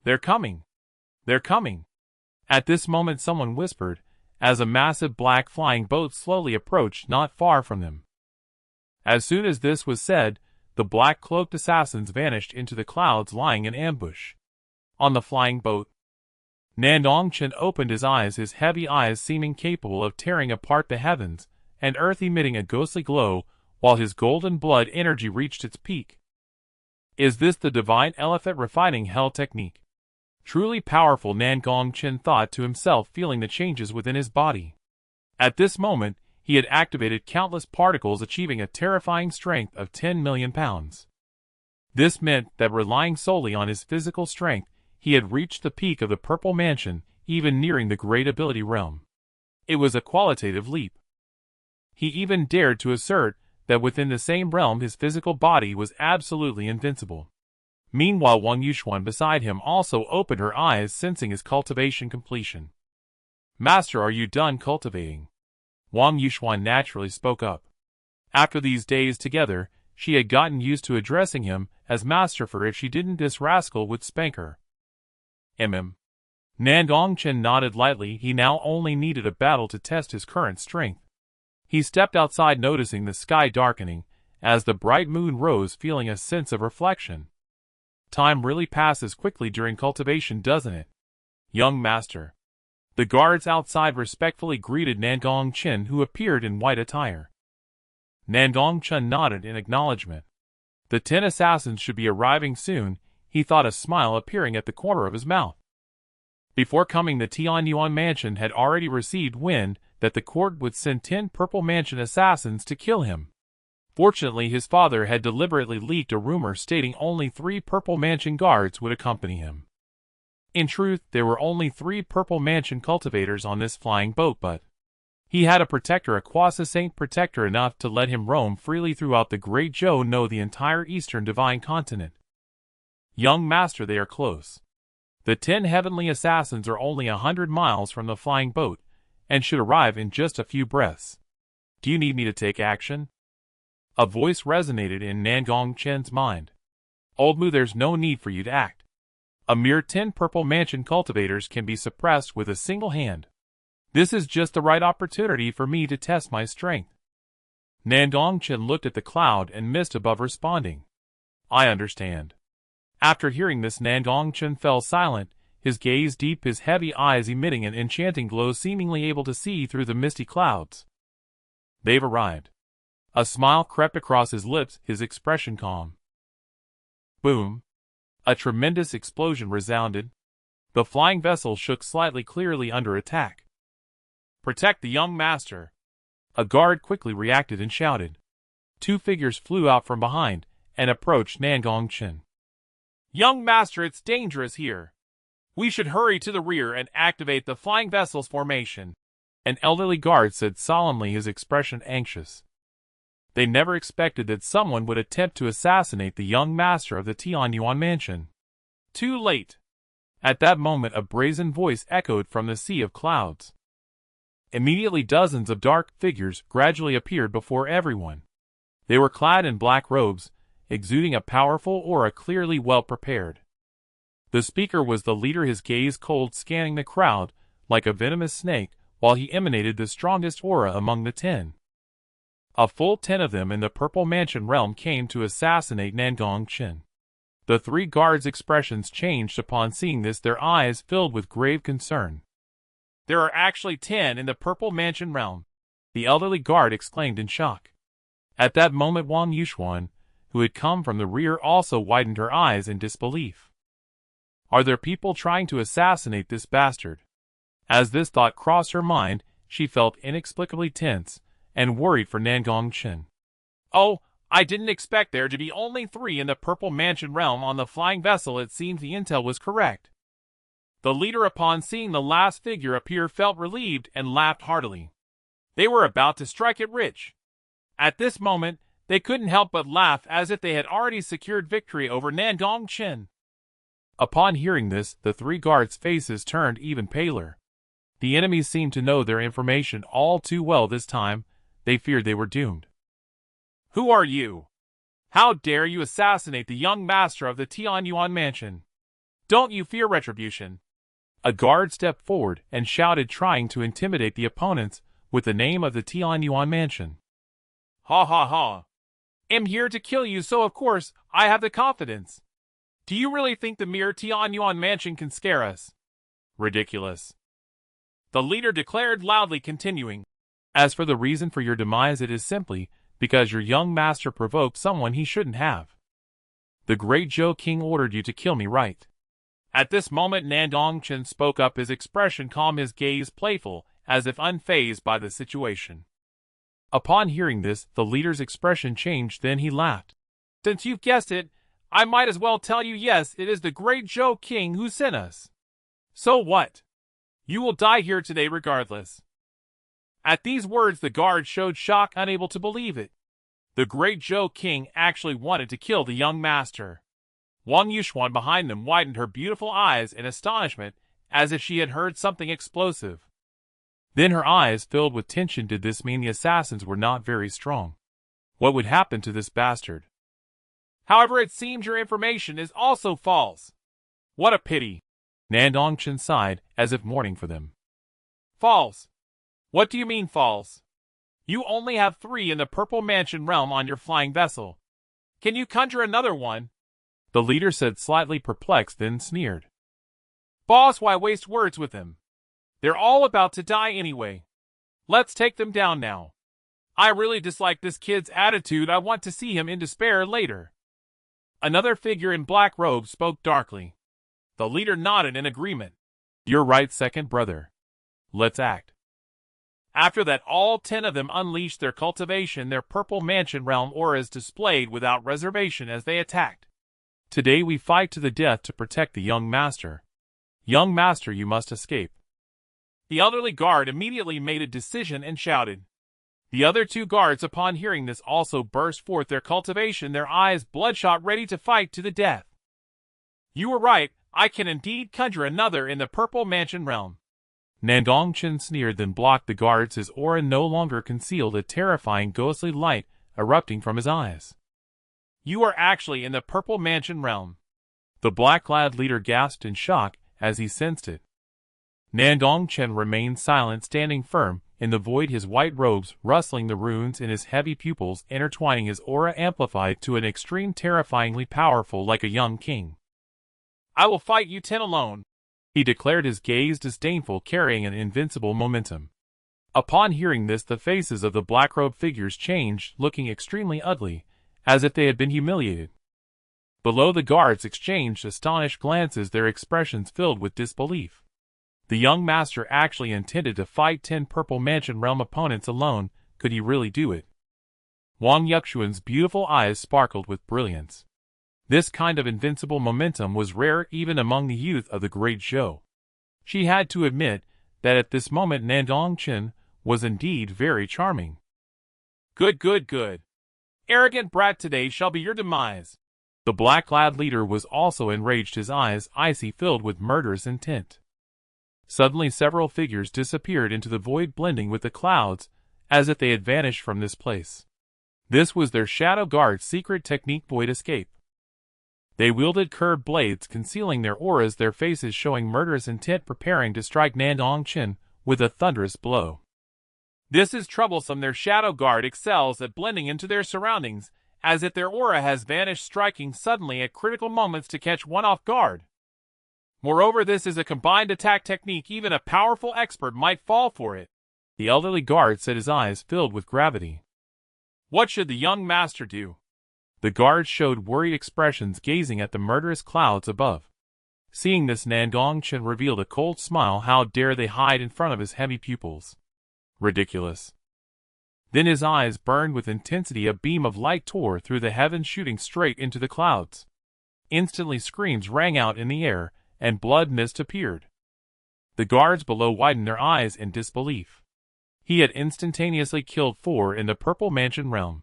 They're coming! They're coming! At this moment someone whispered, as a massive black flying boat slowly approached not far from them. As soon as this was said, the black-cloaked assassins vanished into the clouds, lying in ambush. On the flying boat, Nandong Chen opened his eyes, his heavy eyes seeming capable of tearing apart the heavens and earth, emitting a ghostly glow, while his golden blood energy reached its peak. Is this the divine elephant refining hell technique? Truly powerful, Nan Gong Chen thought to himself, feeling the changes within his body. At this moment, he had activated countless particles, achieving a terrifying strength of 10 million pounds. This meant that, relying solely on his physical strength, he had reached the peak of the Purple Mansion, even nearing the Great Ability Realm. It was a qualitative leap. He even dared to assert that within the same realm his physical body was absolutely invincible. Meanwhile, Wang Yuxuan beside him also opened her eyes, sensing his cultivation completion. "Master, are you done cultivating?" Wang Yuxuan naturally spoke up. After these days together, she had gotten used to addressing him as master, for if she didn't, this rascal would spank her. Nandong Chen nodded lightly. He now only needed a battle to test his current strength. He stepped outside, noticing the sky darkening as the bright moon rose, feeling a sense of reflection. Time really passes quickly during cultivation, doesn't it? Young master. The guards outside respectfully greeted Nandong Chen, who appeared in white attire. Nandong Chen nodded in acknowledgement. The 10 assassins should be arriving soon, he thought, a smile appearing at the corner of his mouth. Before coming, the Tianyuan Mansion had already received wind that the court would send 10 Purple Mansion assassins to kill him. Fortunately, his father had deliberately leaked a rumor stating only 3 Purple Mansion guards would accompany him. In truth, there were only 3 Purple Mansion cultivators on this flying boat, but he had a protector, a quasi-saint protector, enough to let him roam freely throughout the Great Zhou, no, the entire Eastern Divine Continent. Young master, they are close. The 10 heavenly assassins are only 100 miles from the flying boat, and should arrive in just a few breaths. Do you need me to take action? A voice resonated in Nan Gong Chen's mind. Old Mu, there's no need for you to act. A mere 10 Purple Mansion cultivators can be suppressed with a single hand. This is just the right opportunity for me to test my strength. Nandong Chen looked at the cloud and mist above, responding, I understand. After hearing this, Nandong Chen fell silent, his gaze deep, his heavy eyes emitting an enchanting glow, seemingly able to see through the misty clouds. They've arrived. A smile crept across his lips, his expression calm. Boom! A tremendous explosion resounded. The flying vessel shook slightly, clearly under attack. Protect the young master! A guard quickly reacted and shouted. 2 figures flew out from behind and approached Nandong Chen. Young master, it's dangerous here. We should hurry to the rear and activate the flying vessel's formation. An elderly guard said solemnly, his expression anxious. They never expected that someone would attempt to assassinate the young master of the Tianyuan Mansion. Too late. At that moment, a brazen voice echoed from the sea of clouds. Immediately, dozens of dark figures gradually appeared before everyone. They were clad in black robes, exuding a powerful aura, clearly well prepared. The speaker was the leader, his gaze cold, scanning the crowd like a venomous snake, while he emanated the strongest aura among the 10. A full 10 of them in the Purple Mansion realm came to assassinate Nandong Chen. The 3 guards' expressions changed upon seeing this, their eyes filled with grave concern. There are actually 10 in the Purple Mansion realm, the elderly guard exclaimed in shock. At that moment Wang Yuxuan, who had come from the rear, also widened her eyes in disbelief. Are there people trying to assassinate this bastard? As this thought crossed her mind, she felt inexplicably tense and worried for Nan Gong Chen. Oh, I didn't expect there to be only 3 in the Purple Mansion realm on the flying vessel. It seems the intel was correct. The leader, upon seeing the last figure appear, felt relieved and laughed heartily. They were about to strike it rich. At this moment, they couldn't help but laugh, as if they had already secured victory over Nan Gong Chen. Upon hearing this, the 3 guards' faces turned even paler. The enemies seemed to know their information all too well this time. They feared they were doomed. Who are you? How dare you assassinate the young master of the Tianyuan mansion? Don't you fear retribution? A guard stepped forward and shouted, trying to intimidate the opponents with the name of the Tianyuan mansion. Ha ha ha. I'm here to kill you, so of course I have the confidence. Do you really think the mere Tianyuan mansion can scare us? Ridiculous. The leader declared loudly, continuing. As for the reason for your demise, it is simply because your young master provoked someone he shouldn't have. The Great Zhou King ordered you to kill me, right? At this moment Nandong Chen spoke up, his expression calm, his gaze playful, as if unfazed by the situation. Upon hearing this, the leader's expression changed, then he laughed. Since you've guessed it, I might as well tell you, yes, it is the Great Zhou King who sent us. So what? You will die here today regardless. At these words the guard showed shock, unable to believe it. The Great Zhou King actually wanted to kill the young master. Wang Yuxuan behind them widened her beautiful eyes in astonishment, as if she had heard something explosive. Then her eyes filled with tension. Did this mean the assassins were not very strong? What would happen to this bastard? However, it seems your information is also false. What a pity. Nandong Chen sighed, as if mourning for them. False? What do you mean false? You only have 3 in the Purple Mansion realm on your flying vessel. Can you conjure another one? The leader said, slightly perplexed, then sneered. Boss, why waste words with them? They're all about to die anyway. Let's take them down now. I really dislike this kid's attitude. I want to see him in despair later. Another figure in black robes spoke darkly. The leader nodded in agreement. You're right, second brother. Let's act. After that, all 10 of them unleashed their cultivation, their Purple Mansion realm auras displayed without reservation as they attacked. Today we fight to the death to protect the young master. Young master, you must escape. The elderly guard immediately made a decision and shouted. The other 2 guards, upon hearing this, also burst forth their cultivation, their eyes bloodshot, ready to fight to the death. You were right, I can indeed conjure another in the Purple Mansion realm. Nandong Chen sneered, then blocked the guards. His aura no longer concealed a terrifying ghostly light erupting from his eyes. You are actually in the Purple Mansion realm. The black-clad leader gasped in shock as he sensed it. Nandong Chen remained silent, standing firm in the void, his white robes rustling, the runes in his heavy pupils intertwining, his aura amplified to an extreme, terrifyingly powerful, like a young king. I will fight you 10 alone, he declared, his gaze disdainful, carrying an invincible momentum. Upon hearing this, the faces of the black-robed figures changed, looking extremely ugly, as if they had been humiliated. Below, the guards exchanged astonished glances, their expressions filled with disbelief. The young master actually intended to fight 10 Purple Mansion realm opponents alone. Could he really do it? Wang Yuxuan's beautiful eyes sparkled with brilliance. This kind of invincible momentum was rare even among the youth of the Great Zhou. She had to admit that at this moment Nandong Chen was indeed very charming. Good, good, good. Arrogant brat, today shall be your demise. The black-clad leader was also enraged, his eyes icy, filled with murderous intent. Suddenly several figures disappeared into the void, blending with the clouds, as if they had vanished from this place. This was their Shadow Guard's secret technique, void escape. They wielded curved blades, concealing their auras, their faces showing murderous intent, preparing to strike Nandong Chen with a thunderous blow. This is troublesome. Their Shadow Guard excels at blending into their surroundings, as if their aura has vanished, striking suddenly at critical moments to catch one off guard. Moreover, this is a combined attack technique. Even a powerful expert might fall for it. The elderly guard said, his eyes filled with gravity. What should the young master do? The guards showed worried expressions gazing at the murderous clouds above. Seeing this, Nan Gong Chen revealed a cold smile. How dare they hide in front of his heavy pupils? Ridiculous. Then his eyes burned with intensity. A beam of light tore through the heavens, shooting straight into the clouds. Instantly screams rang out in the air, and blood mist appeared. The guards below widened their eyes in disbelief. He had instantaneously killed 4 in the Purple Mansion realm.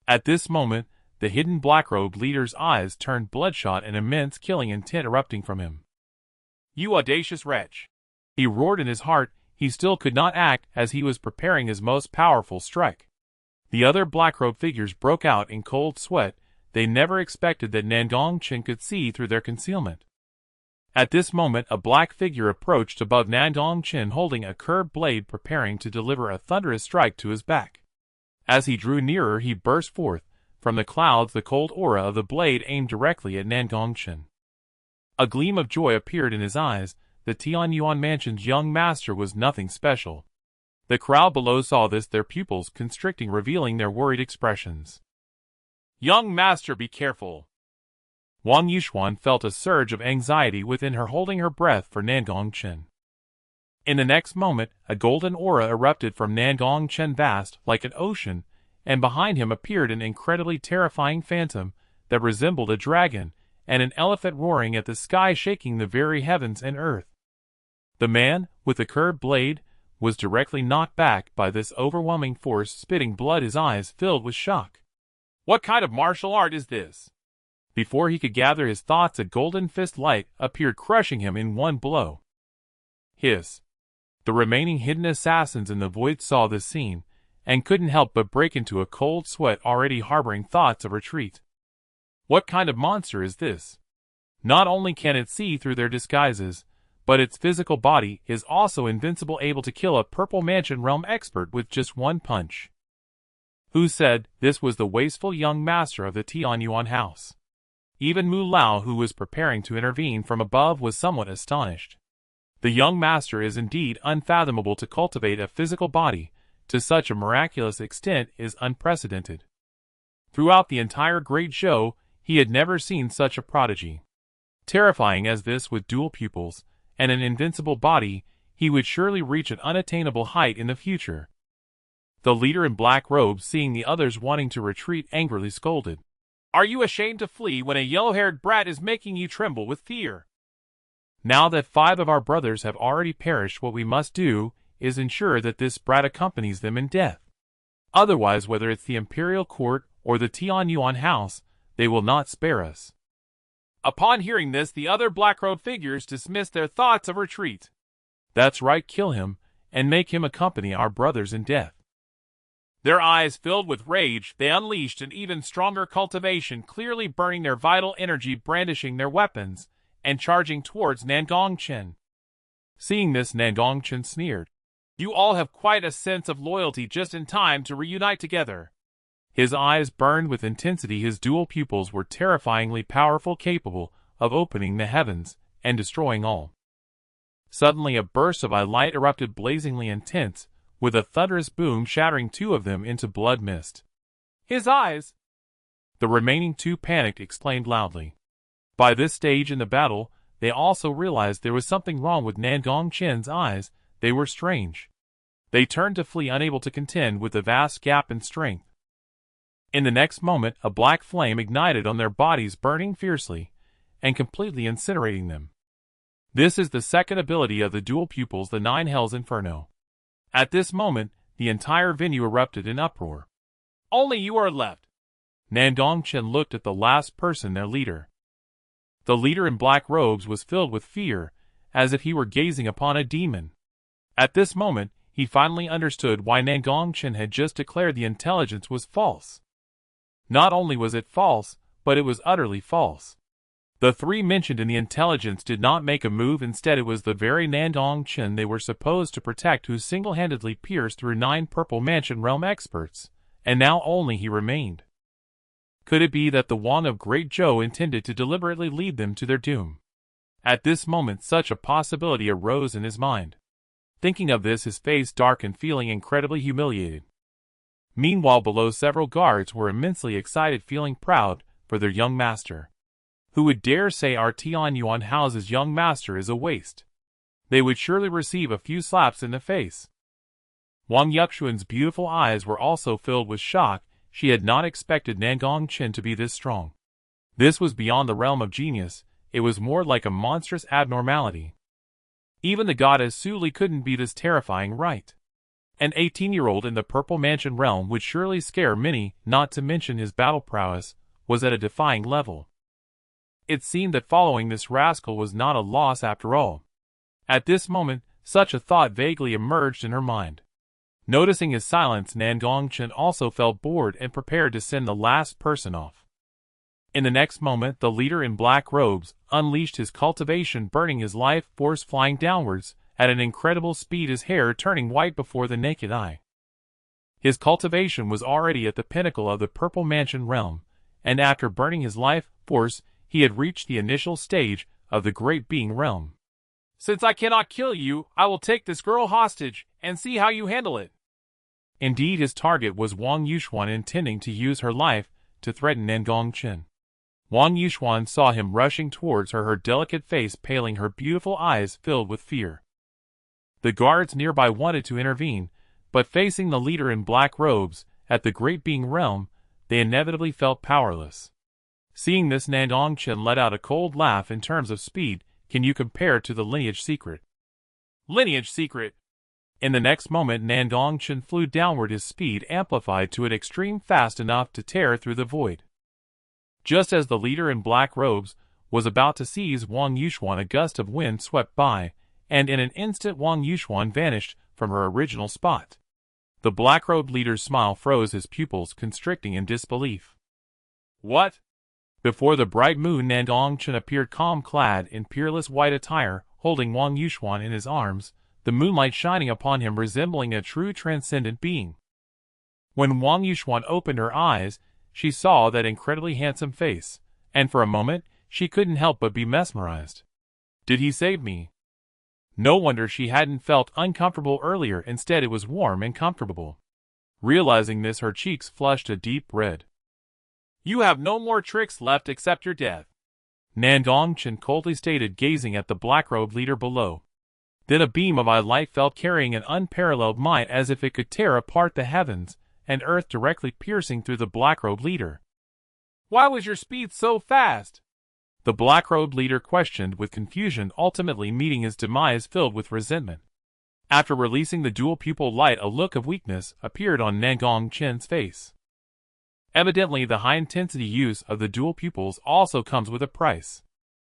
At this moment, the hidden black-robed leader's eyes turned bloodshot, and immense killing intent erupting from him. You audacious wretch! He roared in his heart. He still could not act, as he was preparing his most powerful strike. The other black-robed figures broke out in cold sweat. They never expected that Nan Gong Chen could see through their concealment. At this moment, a black figure approached above Nan Gong Chen, holding a curved blade, preparing to deliver a thunderous strike to his back. As he drew nearer, he burst forth from the clouds, the cold aura of the blade aimed directly at Nan Gong Chen. A gleam of joy appeared in his eyes. The Tianyuan Mansion's young master was nothing special. The crowd below saw this, their pupils constricting, revealing their worried expressions. Young master, be careful! Wang Yushuan felt a surge of anxiety within her, holding her breath for Nan Gong Chen. In the next moment, a golden aura erupted from Nan Gong Chen, vast like an ocean, and behind him appeared an incredibly terrifying phantom that resembled a dragon, and an elephant roaring at the sky, shaking the very heavens and earth. The man, with the curved blade, was directly knocked back by this overwhelming force, spitting blood, his eyes filled with shock. What kind of martial art is this? Before he could gather his thoughts, a golden fist light appeared, crushing him in one blow. Hiss! The remaining hidden assassins in the void saw this scene, and couldn't help but break into a cold sweat, already harboring thoughts of retreat. What kind of monster is this? Not only can it see through their disguises, but its physical body is also invincible, able to kill a Purple Mansion realm expert with just one punch. Who said this was the wasteful young master of the Tianyuan house? Even Mu Lao, who was preparing to intervene from above, was somewhat astonished. The young master is indeed unfathomable. To cultivate a physical body to such a miraculous extent is unprecedented. Throughout the entire Great Zhou, he had never seen such a prodigy. Terrifying as this, with dual pupils and an invincible body, he would surely reach an unattainable height in the future. The leader in black robes, seeing the others wanting to retreat, angrily scolded. Are you ashamed to flee when a yellow-haired brat is making you tremble with fear? Now that 5 of our brothers have already perished, what we must do is ensure that this brat accompanies them in death. Otherwise, whether it's the Imperial Court or the Tianyuan house, they will not spare us. Upon hearing this, the other black-robed figures dismissed their thoughts of retreat. That's right, kill him, and make him accompany our brothers in death. Their eyes filled with rage, they unleashed an even stronger cultivation, clearly burning their vital energy, brandishing their weapons, and charging towards Nan Gong Chen. Seeing this, Nan Gong Chen sneered. You all have quite a sense of loyalty, just in time to reunite together. His eyes burned with intensity. His dual pupils were terrifyingly powerful, capable of opening the heavens and destroying all. Suddenly a burst of light erupted, blazingly intense, with a thunderous boom, shattering 2 of them into blood mist. His eyes! The remaining 2 panicked, exclaimed loudly. By this stage in the battle, they also realized there was something wrong with Nan Gong Chen's eyes. They were strange. They turned to flee, unable to contend with the vast gap in strength. In the next moment, a black flame ignited on their bodies, burning fiercely and completely incinerating them. This is the second ability of the dual pupils, the 9 Hells Inferno. At this moment, the entire venue erupted in uproar. Only you are left. Nan Gong Chen looked at the last person, their leader. The leader in black robes was filled with fear, as if he were gazing upon a demon. At this moment, he finally understood why Nan Gong Chen had just declared the intelligence was false. Not only was it false, but it was utterly false. The 3 mentioned in the intelligence did not make a move. Instead, it was the very Nan Gong Chen they were supposed to protect who single-handedly pierced through 9 Purple Mansion realm experts, and now only he remained. Could it be that the Wang of Great Zhou intended to deliberately lead them to their doom? At this moment, such a possibility arose in his mind. Thinking of this, his face darkened, feeling incredibly humiliated. Meanwhile below several guards were immensely excited, feeling proud for their young master. Who would dare say our Tian Yuan House's young master is a waste? They would surely receive a few slaps in the face. Wang Yuxuan's beautiful eyes were also filled with shock. She had not expected Nan Gong Chen to be this strong. This was beyond the realm of genius. It was more like a monstrous abnormality. Even the goddess Su Li couldn't be this terrifying, right? An 18-year-old in the Purple Mansion realm would surely scare many, not to mention his battle prowess was at a defying level. It seemed that following this rascal was not a loss after all. At this moment, such a thought vaguely emerged in her mind. Noticing his silence, Nan Gong Chen also felt bored and prepared to send the last person off. In the next moment, the leader in black robes unleashed his cultivation, burning his life force, flying downwards at an incredible speed, his hair turning white before the naked eye. His cultivation was already at the pinnacle of the Purple Mansion realm, and after burning his life force, he had reached the initial stage of the Great Being realm. Since I cannot kill you, I will take this girl hostage and see how you handle it. Indeed, his target was Wang Yuxuan, intending to use her life to threaten Nan Gong Chen. Wang Yuxuan saw him rushing towards her delicate face paling, her beautiful eyes filled with fear. The guards nearby wanted to intervene, but facing the leader in black robes at the Great Being realm, they inevitably felt powerless. Seeing this, Nan Gong Chen let out a cold laugh. In terms of speed, can you compare to the lineage secret? Lineage secret? In the next moment, Nan Gong Chen flew downward, his speed amplified to an extreme, fast enough to tear through the void. Just as the leader in black robes was about to seize Wang Yuxuan, a gust of wind swept by, and in an instant Wang Yuxuan vanished from her original spot. The black-robed leader's smile froze, his pupils constricting in disbelief. What? Before the bright moon, Nan Gong Chen appeared calm, clad in peerless white attire, holding Wang Yuxuan in his arms, the moonlight shining upon him, resembling a true transcendent being. When Wang Yuxuan opened her eyes, she saw that incredibly handsome face, and for a moment, she couldn't help but be mesmerized. Did he save me? No wonder she hadn't felt uncomfortable earlier, instead it was warm and comfortable. Realizing this, her cheeks flushed a deep red. You have no more tricks left except your death, Nan Gong Chen coldly stated, gazing at the black-robed leader below. Then a beam of light fell, carrying an unparalleled might, as if it could tear apart the heavens and earth, directly piercing through the black-robed leader. Why was your speed so fast? The black-robed leader questioned with confusion, ultimately meeting his demise filled with resentment. After releasing the dual pupil light, a look of weakness appeared on Nan Gong Chen's face. Evidently, the high-intensity use of the dual pupils also comes with a price.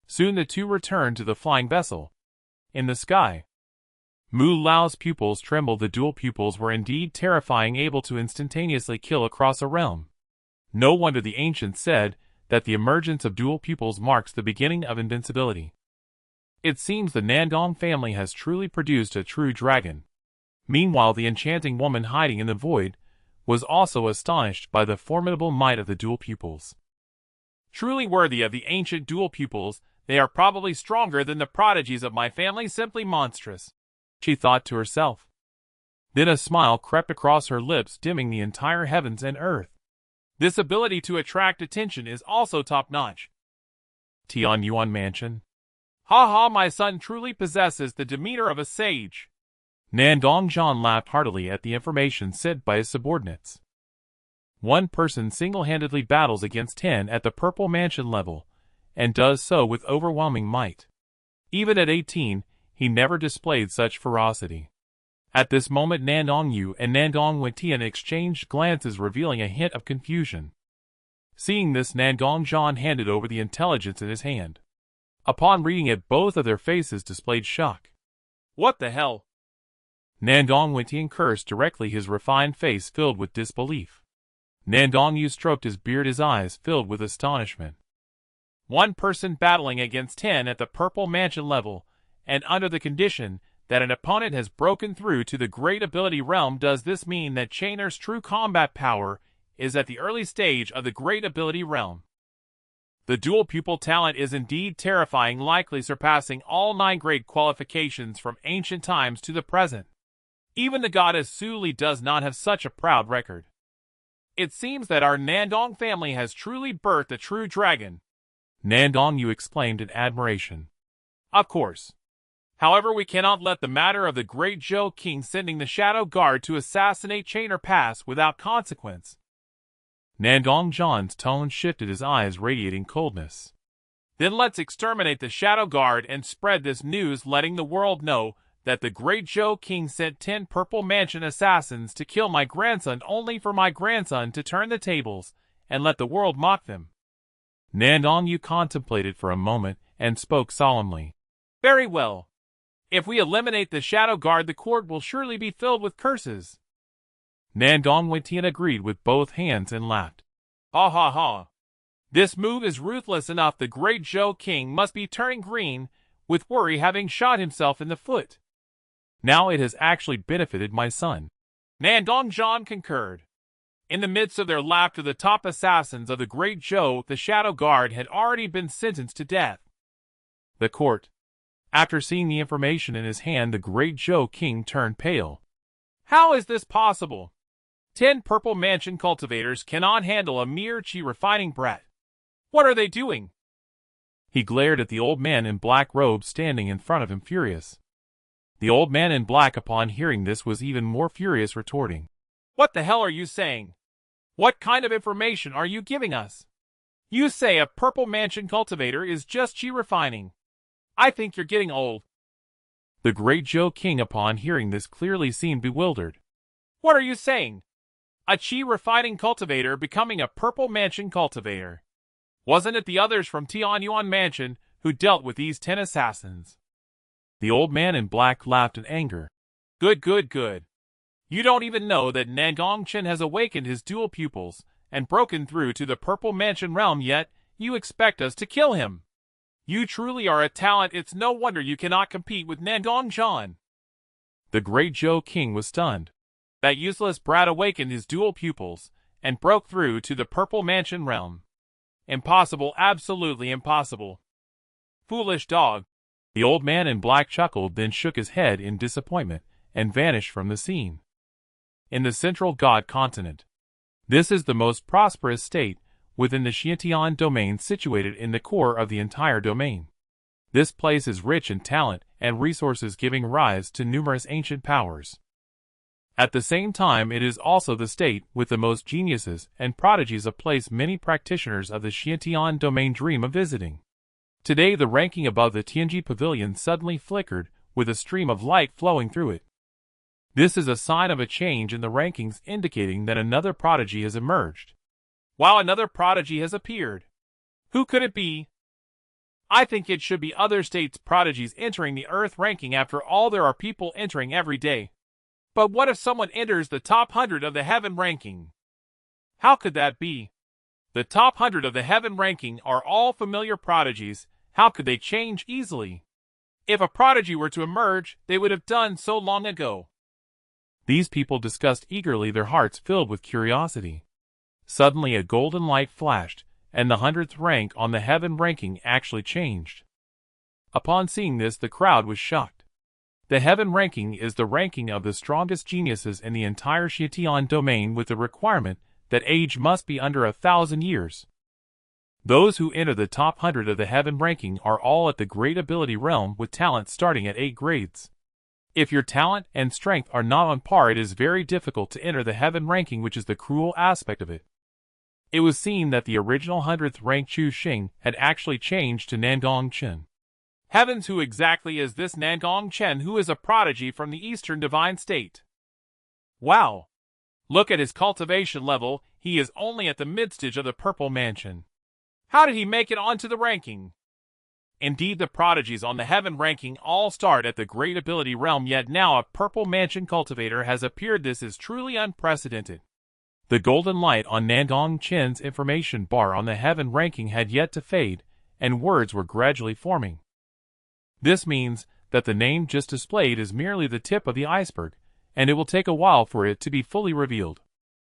Soon the two returned to the flying vessel. In the sky, Mu Lao's pupils trembled. The dual pupils were indeed terrifying, able to instantaneously kill across a realm. No wonder the ancients said that the emergence of dual pupils marks the beginning of invincibility. It seems the Nandong family has truly produced a true dragon. Meanwhile, the enchanting woman hiding in the void was also astonished by the formidable might of the dual pupils. Truly worthy of the ancient dual pupils, they are probably stronger than the prodigies of my family, simply monstrous, she thought to herself. Then a smile crept across her lips, dimming the entire heavens and earth. This ability to attract attention is also top-notch. Tian Yuan Mansion. Ha ha, my son truly possesses the demeanor of a sage. Nandong Chen laughed heartily at the information sent by his subordinates. One person single-handedly battles against 10 at the Purple Mansion level, and does so with overwhelming might. Even at 18, he never displayed such ferocity. At this moment, Nandong Yu and Nandong Wentian exchanged glances, revealing a hint of confusion. Seeing this, Nandong Chen handed over the intelligence in his hand. Upon reading it, both of their faces displayed shock. What the hell? Nandong Wentian cursed directly, his refined face filled with disbelief. Nandong Yu stroked his beard, his eyes filled with astonishment. One person battling against 10 at the Purple Mansion level, and under the condition that an opponent has broken through to the Great Ability realm. Does this mean that Chainer's true combat power is at the early stage of the Great Ability realm? The dual pupil talent is indeed terrifying, likely surpassing all 9 grade qualifications from ancient times to the present. Even the goddess Su Li does not have such a proud record. It seems that our Nandong family has truly birthed a true dragon. Nandong, you exclaimed in admiration. Of course. However, we cannot let the matter of the Great Zhou king sending the Shadow Guard to assassinate Chainer pass without consequence. Nandong Zhan's tone shifted, his eyes radiating coldness. Then let's exterminate the Shadow Guard and spread this news, letting the world know that the Great Zhou king sent 10 Purple Mansion assassins to kill my grandson, only for my grandson to turn the tables and let the world mock them. Nandong, you contemplated for a moment and spoke solemnly. Very well. If we eliminate the Shadow Guard, the court will surely be filled with curses. Nandong Wentian agreed with both hands and laughed. Ha ha ha. This move is ruthless enough. The Great Zhou king must be turning green with worry, having shot himself in the foot. Now it has actually benefited my son. Nandong Chen concurred. In the midst of their laughter, the top assassins of the Great Zhou, the Shadow Guard, had already been sentenced to death. The court. After seeing the information in his hand, the Great Zhou king turned pale. How is this possible? 10 Purple Mansion cultivators cannot handle a mere chi refining brat. What are they doing? He glared at the old man in black robes standing in front of him, furious. The old man in black, upon hearing this, was even more furious, retorting. What the hell are you saying? What kind of information are you giving us? You say a Purple Mansion cultivator is just chi refining. I think you're getting old. The Great Zhou king, upon hearing this, clearly seemed bewildered. What are you saying? A chi refining cultivator becoming a Purple Mansion cultivator? Wasn't it the others from Tianyuan Mansion who dealt with these 10 assassins? The old man in black laughed in anger. Good, good, good. You don't even know that Nan Gong Chen has awakened his dual pupils and broken through to the Purple Mansion realm, yet you expect us to kill him. You truly are a talent. It's no wonder you cannot compete with Nandong Chen. The Great Zhou king was stunned. That useless brat awakened his dual pupils and broke through to the Purple Mansion realm. Impossible, absolutely impossible. Foolish dog. The old man in black chuckled, then shook his head in disappointment and vanished from the scene. In the central God continent. This is the most prosperous state within the Xiantian domain, situated in the core of the entire domain. This place is rich in talent and resources, giving rise to numerous ancient powers. At the same time, it is also the state with the most geniuses and prodigies, a place many practitioners of the Xiantian domain dream of visiting. Today, the ranking above the Tianji Pavilion suddenly flickered, with a stream of light flowing through it. This is a sign of a change in the rankings, indicating that another prodigy has emerged. Wow, another prodigy has appeared. Who could it be? I think it should be other states' prodigies entering the Earth ranking. After all, there are people entering every day. But what if someone enters the top 100 of the heaven ranking? How could that be? The top 100 of the heaven ranking are all familiar prodigies. How could they change easily? If a prodigy were to emerge, they would have done so long ago. These people discussed eagerly, their hearts filled with curiosity. Suddenly a golden light flashed, and the 100th rank on the heaven ranking actually changed. Upon seeing this, the crowd was shocked. The heaven ranking is the ranking of the strongest geniuses in the entire Xiantian domain, with the requirement that age must be under 1,000 years. Those who enter the top 100 of the heaven ranking are all at the great ability realm, with talent starting at 8 grades. If your talent and strength are not on par, it is very difficult to enter the heaven ranking, which is the cruel aspect of it. It was seen that the original 100th rank Chu Xing had actually changed to Nan Gong Chen. Heavens, who exactly is this Nan Gong Chen, who is a prodigy from the Eastern Divine State? Wow! Look at his cultivation level. He is only at the mid-stage of the Purple Mansion. How did he make it onto the ranking? Indeed, the prodigies on the heaven ranking all start at the great ability realm, yet now a Purple Mansion cultivator has appeared. This is truly unprecedented. The golden light on Nandong Chen's information bar on the heaven ranking had yet to fade, and words were gradually forming. This means that the name just displayed is merely the tip of the iceberg, and it will take a while for it to be fully revealed.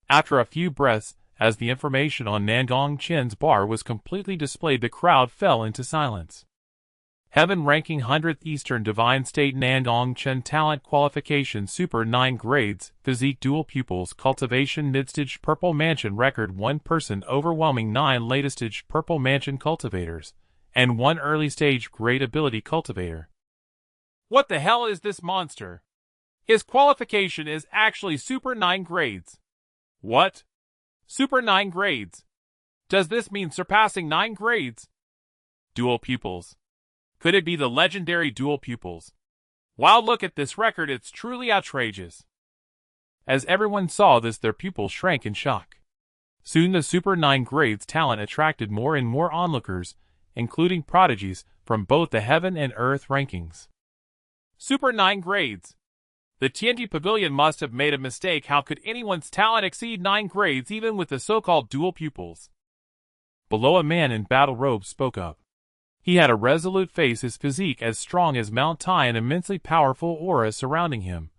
After a few breaths, as the information on Nandong Chen's bar was completely displayed, the crowd fell into silence. Heaven ranking 100th Eastern Divine State Nan Gong Chen Talent Qualification Super 9 Grades Physique Dual Pupils Cultivation Midstage Purple Mansion Record 1 Person Overwhelming 9 Latest Stage Purple Mansion Cultivators and 1 Early Stage Great Ability Cultivator. What the hell is this monster? His qualification is actually Super 9 grades. What? Super 9 grades? Does this mean surpassing 9 grades? Dual Pupils. Could it be the legendary Dual Pupils? Wow, look at this record, it's truly outrageous. As everyone saw this, their pupils shrank in shock. Soon the Super 9 grades talent attracted more and more onlookers, including prodigies from both the heaven and earth rankings. Super 9 grades. The TNG Pavilion must have made a mistake. How could anyone's talent exceed 9 grades even with the so-called dual pupils? Below, a man in battle robes spoke up. He had a resolute face, his physique as strong as Mount Tai, an immensely powerful aura surrounding him,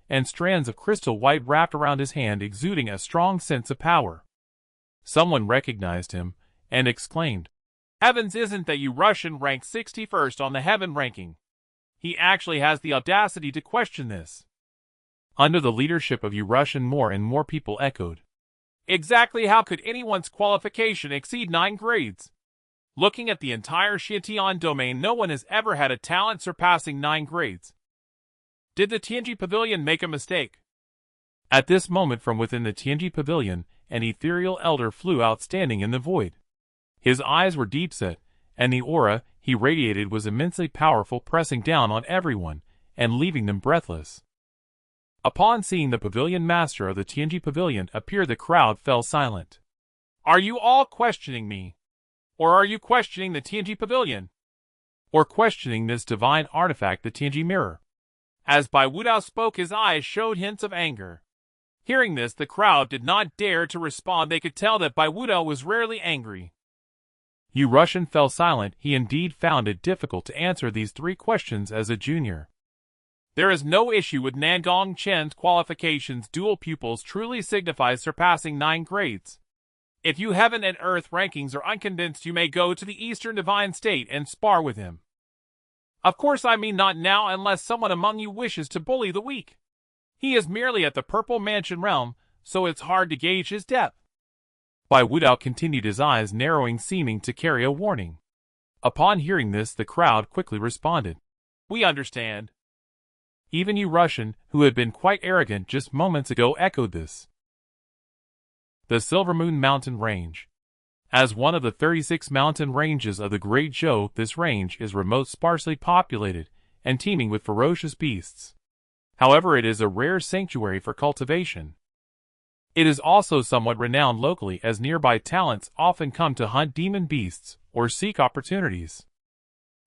and strands of crystal white wrapped around his hand exuding a strong sense of power. Someone recognized him and exclaimed, "Heavens, isn't that you Russian ranked 61st on the heaven ranking? He actually has the audacity to question this." Under the leadership of you Russian, more and more people echoed. Exactly, how could anyone's qualification exceed 9 grades? Looking at the entire Aotian domain, no one has ever had a talent surpassing 9 grades. Did the TNG Pavilion make a mistake? At this moment, from within the TNG Pavilion, an ethereal elder flew out, standing in the void. His eyes were deep-set, and the aura he radiated was immensely powerful, pressing down on everyone and leaving them breathless. Upon seeing the Pavilion Master of the TNG Pavilion appear, the crowd fell silent. Are you all questioning me? Or are you questioning the TNG Pavilion? Or questioning this divine artifact, the TNG Mirror? As Bai Wudao spoke, his eyes showed hints of anger. Hearing this, the crowd did not dare to respond. They could tell that Bai Wudao was rarely angry. You Russian fell silent. He indeed found it difficult to answer these 3 questions as a junior. There is no issue with Nan Gong Chen's qualifications. Dual pupils truly signifies surpassing 9 grades. If you heaven and earth rankings are unconvinced, you may go to the Eastern Divine State and spar with him. Of course, I mean not now, unless someone among you wishes to bully the weak. He is merely at the Purple Mansion realm, so it's hard to gauge his depth. Bai Wudao continued, his eyes narrowing, seeming to carry a warning. Upon hearing this, the crowd quickly responded. We understand. Even you Russian, who had been quite arrogant just moments ago, echoed this. The Silvermoon Mountain Range. As one of the 36 mountain ranges of the Great Zhou, this range is remote, sparsely populated, and teeming with ferocious beasts. However, it is a rare sanctuary for cultivation. It is also somewhat renowned locally, as nearby talents often come to hunt demon beasts or seek opportunities.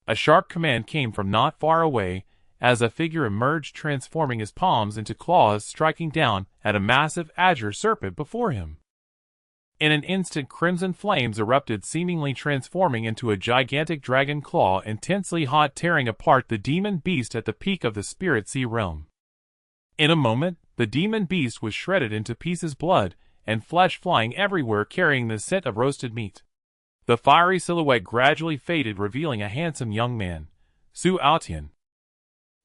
A sharp command came from not far away, as a figure emerged, transforming his palms into claws, striking down at a massive azure serpent before him. In an instant, crimson flames erupted, seemingly transforming into a gigantic dragon claw, intensely hot, tearing apart the demon beast at the peak of the Spirit Sea realm. In a moment, the demon beast was shredded into pieces, blood and flesh flying everywhere, carrying the scent of roasted meat. The fiery silhouette gradually faded, revealing a handsome young man, Aotian.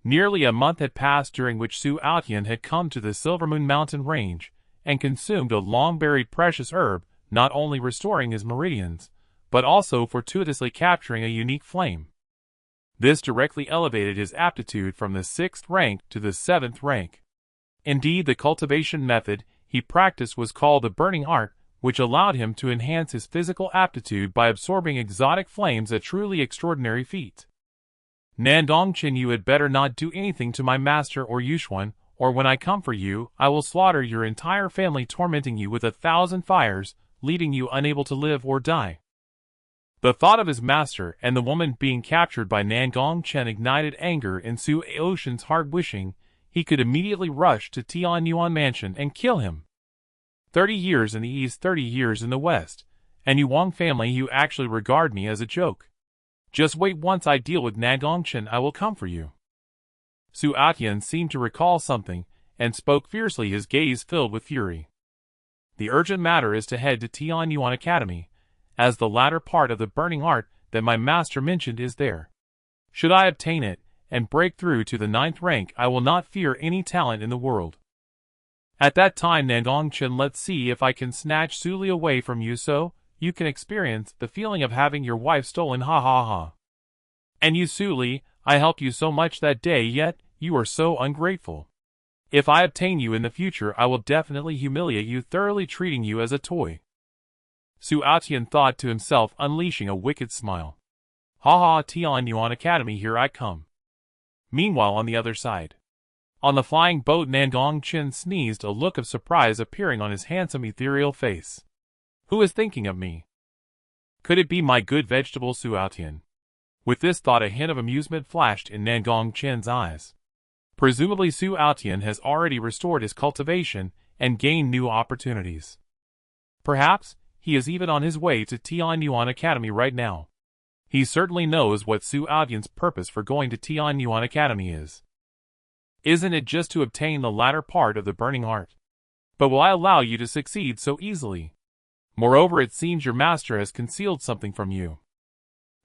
Nearly a month had passed, during which Aotian had come to the Silvermoon Mountain Range and consumed a long-buried precious herb, not only restoring his meridians, but also fortuitously capturing a unique flame. This directly elevated his aptitude from the 6th rank to the 7th rank. Indeed, the cultivation method he practiced was called the burning art, which allowed him to enhance his physical aptitude by absorbing exotic flames, a truly extraordinary feat. Nandong Chen, you had better not do anything to my master or Yushuan, or when I come for you, I will slaughter your entire family, tormenting you with 1,000 fires, leaving you unable to live or die. The thought of his master and the woman being captured by Nan Gong Chen ignited anger in Aotian's heart, wishing he could immediately rush to Tianyuan Mansion and kill him. 30 years in the east, 30 years in the west, and you Wang family, you actually regard me as a joke. Just wait, once I deal with Nan Gong Chen, I will come for you. Aotian seemed to recall something, and spoke fiercely, his gaze filled with fury. The urgent matter is to head to Tianyuan Academy, as the latter part of the burning art that my master mentioned is there. Should I obtain it, and break through to the 9th rank, I will not fear any talent in the world. At that time, Nan Gong Chen, let's see if I can snatch Suli away from you so you can experience the feeling of having your wife stolen, ha ha ha. And you, Suli, I helped you so much that day, yet you are so ungrateful. If I obtain you in the future, I will definitely humiliate you, thoroughly treating you as a toy. Su Aotian thought to himself, unleashing a wicked smile. Ha ha, Tian Yuan Academy, here I come. Meanwhile, on the other side, on the flying boat, Nan Gong Chen sneezed, a look of surprise appearing on his handsome ethereal face. Who is thinking of me? Could it be my good vegetable Su Aotian? With this thought, a hint of amusement flashed in Nan Gong Chen's eyes. Presumably Su Aotian has already restored his cultivation and gained new opportunities. Perhaps he is even on his way to Tian Yuan Academy right now. He certainly knows what Su Aotian's purpose for going to Tian Yuan Academy is. Isn't it just to obtain the latter part of the burning heart? But will I allow you to succeed so easily? Moreover, it seems your master has concealed something from you.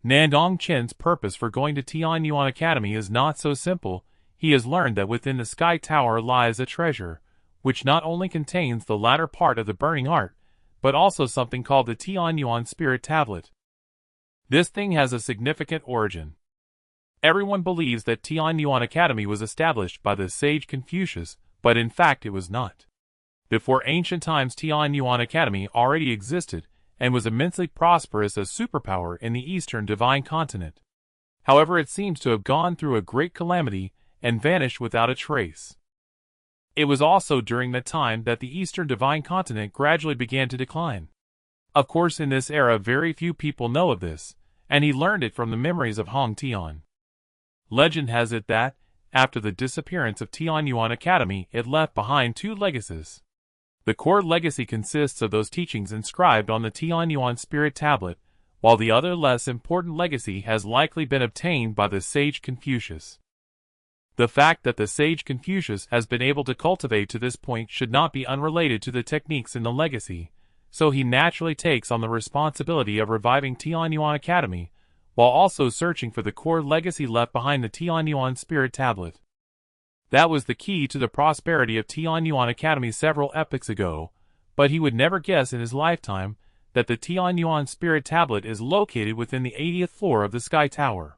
Nan Gong Chen's purpose for going to Tian Yuan Academy is not so simple. He has learned that within the Sky Tower lies a treasure, which not only contains the latter part of the burning heart, but also something called the Tian Yuan Spirit Tablet. This thing has a significant origin. Everyone believes that Tian Yuan Academy was established by the sage Confucius, but in fact it was not. Before ancient times, Tian Yuan Academy already existed and was immensely prosperous as a superpower in the Eastern Divine Continent. However, it seems to have gone through a great calamity and vanished without a trace. It was also during that time that the Eastern Divine Continent gradually began to decline. Of course, in this era very few people know of this, and he learned it from the memories of Hong Tian. Legend has it that, after the disappearance of Tian Yuan Academy, it left behind two legacies. The core legacy consists of those teachings inscribed on the Tian Yuan Spirit Tablet, while the other less important legacy has likely been obtained by the sage Confucius. The fact that the sage Confucius has been able to cultivate to this point should not be unrelated to the techniques in the legacy, so he naturally takes on the responsibility of reviving Tian Yuan Academy, while also searching for the core legacy left behind the Tian Yuan Spirit Tablet. That was the key to the prosperity of Tian Yuan Academy several epochs ago, but he would never guess in his lifetime that the Tian Yuan Spirit Tablet is located within the 80th floor of the Sky Tower.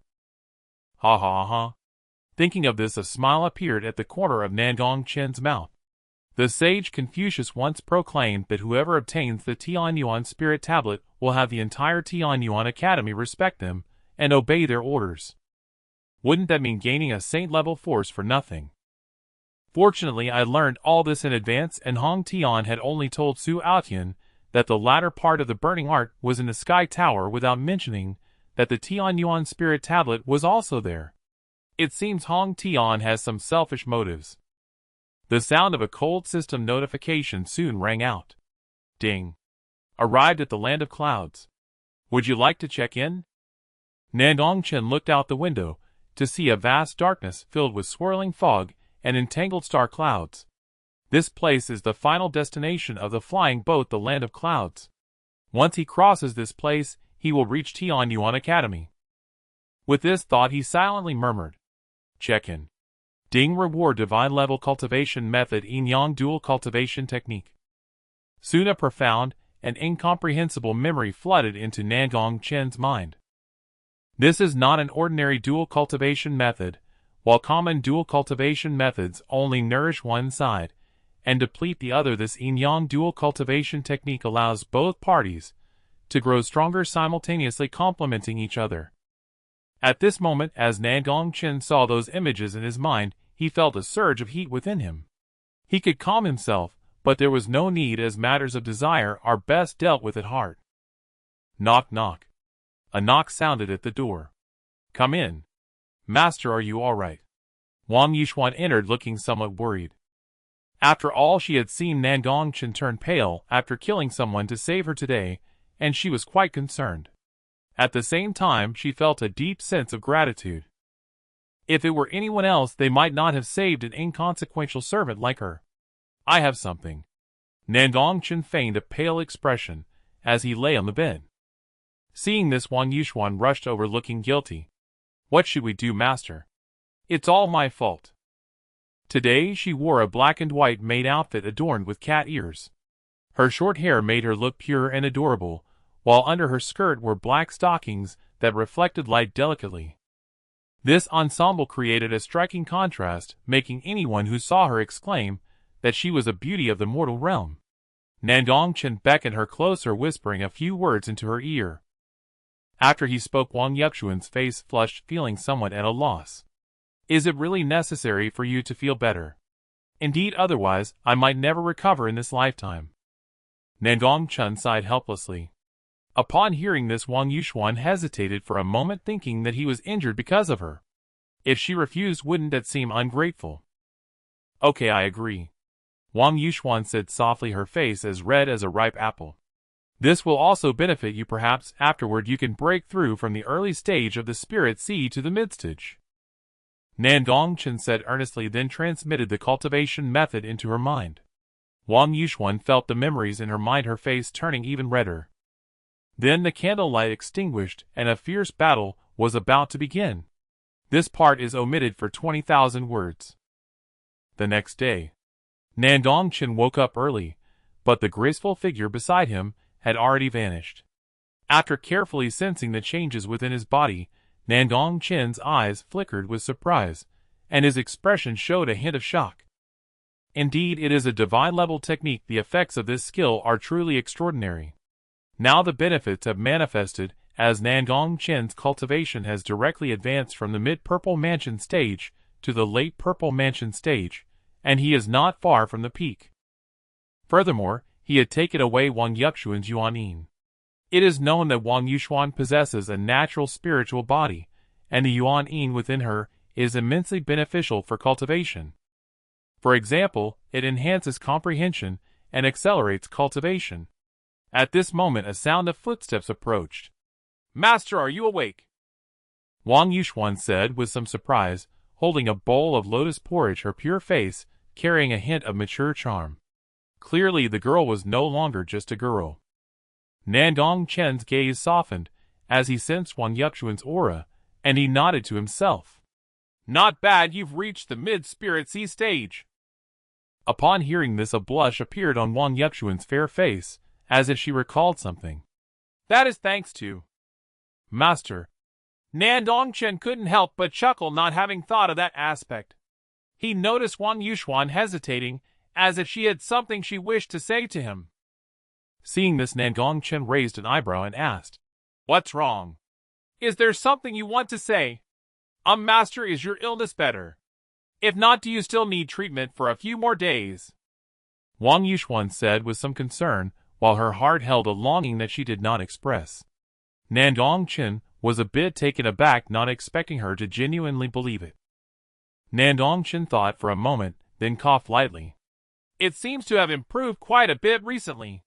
Ha ha ha. Thinking of this, a smile appeared at the corner of Nan Gong Chen's mouth. The sage Confucius once proclaimed that whoever obtains the Tian Yuan Spirit Tablet will have the entire Tian Yuan Academy respect them and obey their orders. Wouldn't that mean gaining a saint-level force for nothing? Fortunately, I learned all this in advance, and Hong Tian had only told Su Aotian that the latter part of the burning heart was in the Sky Tower without mentioning that the Tian Yuan Spirit Tablet was also there. It seems Hong Tian has some selfish motives. The sound of a cold system notification soon rang out. Ding. Arrived at the land of clouds. Would you like to check in? Nandong Chen looked out the window to see a vast darkness filled with swirling fog and entangled star clouds. This place is the final destination of the flying boat, the land of clouds. Once he crosses this place, he will reach Tian Yuan Academy. With this thought, he silently murmured, "Check in. Ding, reward divine level cultivation method, yin yang dual cultivation technique." Soon a profound and incomprehensible memory flooded into Nan Gong Chen's mind. This is not an ordinary dual cultivation method. While common dual cultivation methods only nourish one side and deplete the other, this yin yang dual cultivation technique allows both parties to grow stronger, simultaneously complementing each other. At this moment, as Nan Gong Chen saw those images in his mind, he felt a surge of heat within him. He could calm himself, but there was no need, as matters of desire are best dealt with at heart. Knock knock. A knock sounded at the door. "Come in. Master, are you all right?" Wang Yishuan entered looking somewhat worried. After all, she had seen Nan Gong Chen turn pale after killing someone to save her today, and she was quite concerned. At the same time, she felt a deep sense of gratitude. If it were anyone else, they might not have saved an inconsequential servant like her. "I have something." Nandong Chen feigned a pale expression as he lay on the bed. Seeing this, Wang Yishuan rushed over looking guilty. What should we do, master? It's all my fault. Today she wore a black and white maid outfit adorned with cat ears. Her short hair made her look pure and adorable, while under her skirt were black stockings that reflected light delicately. This ensemble created a striking contrast, making anyone who saw her exclaim that she was a beauty of the mortal realm. Nan Gong Chen beckoned her closer, whispering a few words into her ear. After he spoke, Wang Yuxuan's face flushed, feeling somewhat at a loss. Is it really necessary for you to feel better? Indeed, otherwise, I might never recover in this lifetime. Nan Gong Chen sighed helplessly. Upon hearing this, Wang Yuxuan hesitated for a moment, thinking that he was injured because of her. If she refused, wouldn't that seem ungrateful? Okay, I agree. Wang Yuxuan said softly, her face as red as a ripe apple. This will also benefit you. Perhaps afterward you can break through from the early stage of the spirit sea to the mid-stage. Nan Gong Chen said earnestly, then transmitted the cultivation method into her mind. Wang Yuxuan felt the memories in her mind, her face turning even redder. Then the candlelight extinguished, and a fierce battle was about to begin. This part is omitted for 20,000 words. The next day, Nandong Chen woke up early, but the graceful figure beside him had already vanished. After carefully sensing the changes within his body, Nandong Chen's eyes flickered with surprise, and his expression showed a hint of shock. Indeed, it is a divine-level technique. The effects of this skill are truly extraordinary. Now the benefits have manifested, as Nan Gong Chen's cultivation has directly advanced from the mid-purple mansion stage to the late purple mansion stage, and he is not far from the peak. Furthermore, he had taken away Wang Yuxuan's Yuan. It is known that Wang Yuxuan possesses a natural spiritual body, and the Yuan within her is immensely beneficial for cultivation. For example, it enhances comprehension and accelerates cultivation. At this moment, a sound of footsteps approached. Master, are you awake? Wang Yuxuan said with some surprise, holding a bowl of lotus porridge, her pure face carrying a hint of mature charm. Clearly, the girl was no longer just a girl. Nandong Chen's gaze softened as he sensed Wang Yuxuan's aura, and he nodded to himself. Not bad, you've reached the mid-spirit sea stage. Upon hearing this, a blush appeared on Wang Yuxuan's fair face, as if she recalled something. That is thanks to Master. Nandong Chen couldn't help but chuckle, not having thought of that aspect. He noticed Wang Yuxuan hesitating, as if she had something she wished to say to him. Seeing this, Nan Gong Chen raised an eyebrow and asked, What's wrong? Is there something you want to say? Master, is your illness better? If not, do you still need treatment for a few more days? Wang Yuxuan said with some concern, while her heart held a longing that she did not express. Nandong Chen was a bit taken aback, not expecting her to genuinely believe it. Nandong Chen thought for a moment, then coughed lightly. It seems to have improved quite a bit recently.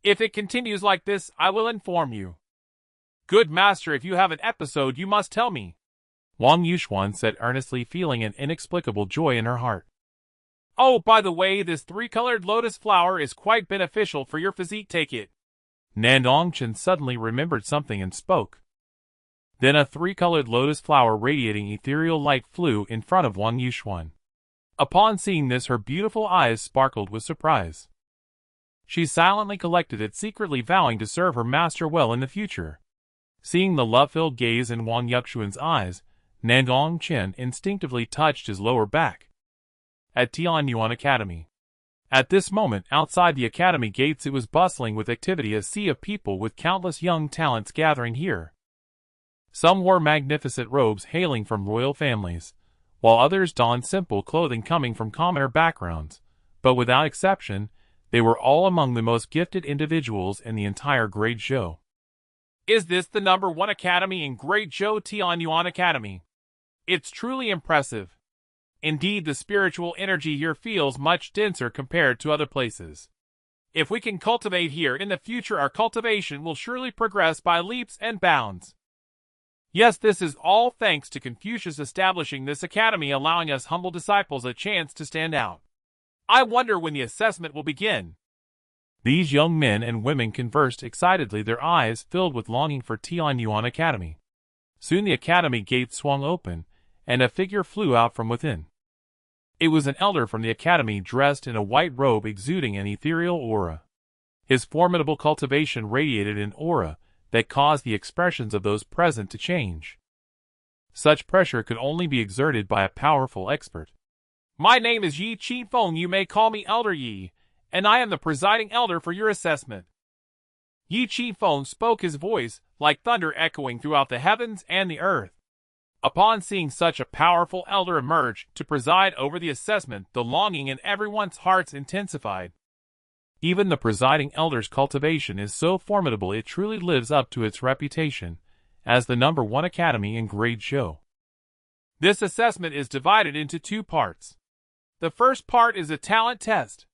If it continues like this, I will inform you. Good master, if you have an episode, you must tell me. Wang Yuxuan said earnestly, feeling an inexplicable joy in her heart. Oh, by the way, this 3-colored lotus flower is quite beneficial for your physique. Take it. Nandong Chen suddenly remembered something and spoke. Then a 3-colored lotus flower radiating ethereal light flew in front of Wang Yuxuan. Upon seeing this, her beautiful eyes sparkled with surprise. She silently collected it, secretly vowing to serve her master well in the future. Seeing the love-filled gaze in Wang Yuxuan's eyes, Nandong Chen instinctively touched his lower back. At Tianyuan Academy. At this moment, outside the academy gates, it was bustling with activity, a sea of people with countless young talents gathering here. Some wore magnificent robes hailing from royal families, while others donned simple clothing coming from commoner backgrounds, but without exception, they were all among the most gifted individuals in the entire Great Zhou. Is this the #1 academy in Great Zhou, Tianyuan Academy? It's truly impressive. Indeed, the spiritual energy here feels much denser compared to other places. If we can cultivate here in the future, our cultivation will surely progress by leaps and bounds. Yes, this is all thanks to Confucius establishing this academy, allowing us humble disciples a chance to stand out. I wonder when the assessment will begin. These young men and women conversed excitedly, their eyes filled with longing for Tianyuan Academy. Soon the academy gate swung open, and a figure flew out from within. It was an elder from the academy dressed in a white robe exuding an ethereal aura. His formidable cultivation radiated an aura that caused the expressions of those present to change. Such pressure could only be exerted by a powerful expert. My name is Yi Chi Feng, you may call me Elder Yi, and I am the presiding elder for your assessment. Yi Chi Feng spoke, his voice like thunder echoing throughout the heavens and the earth. Upon seeing such a powerful elder emerge to preside over the assessment, the longing in everyone's hearts intensified. Even the presiding elder's cultivation is so formidable it truly lives up to its reputation as the #1 academy in Great Zhou. This assessment is divided into 2 parts. The first part is a talent test.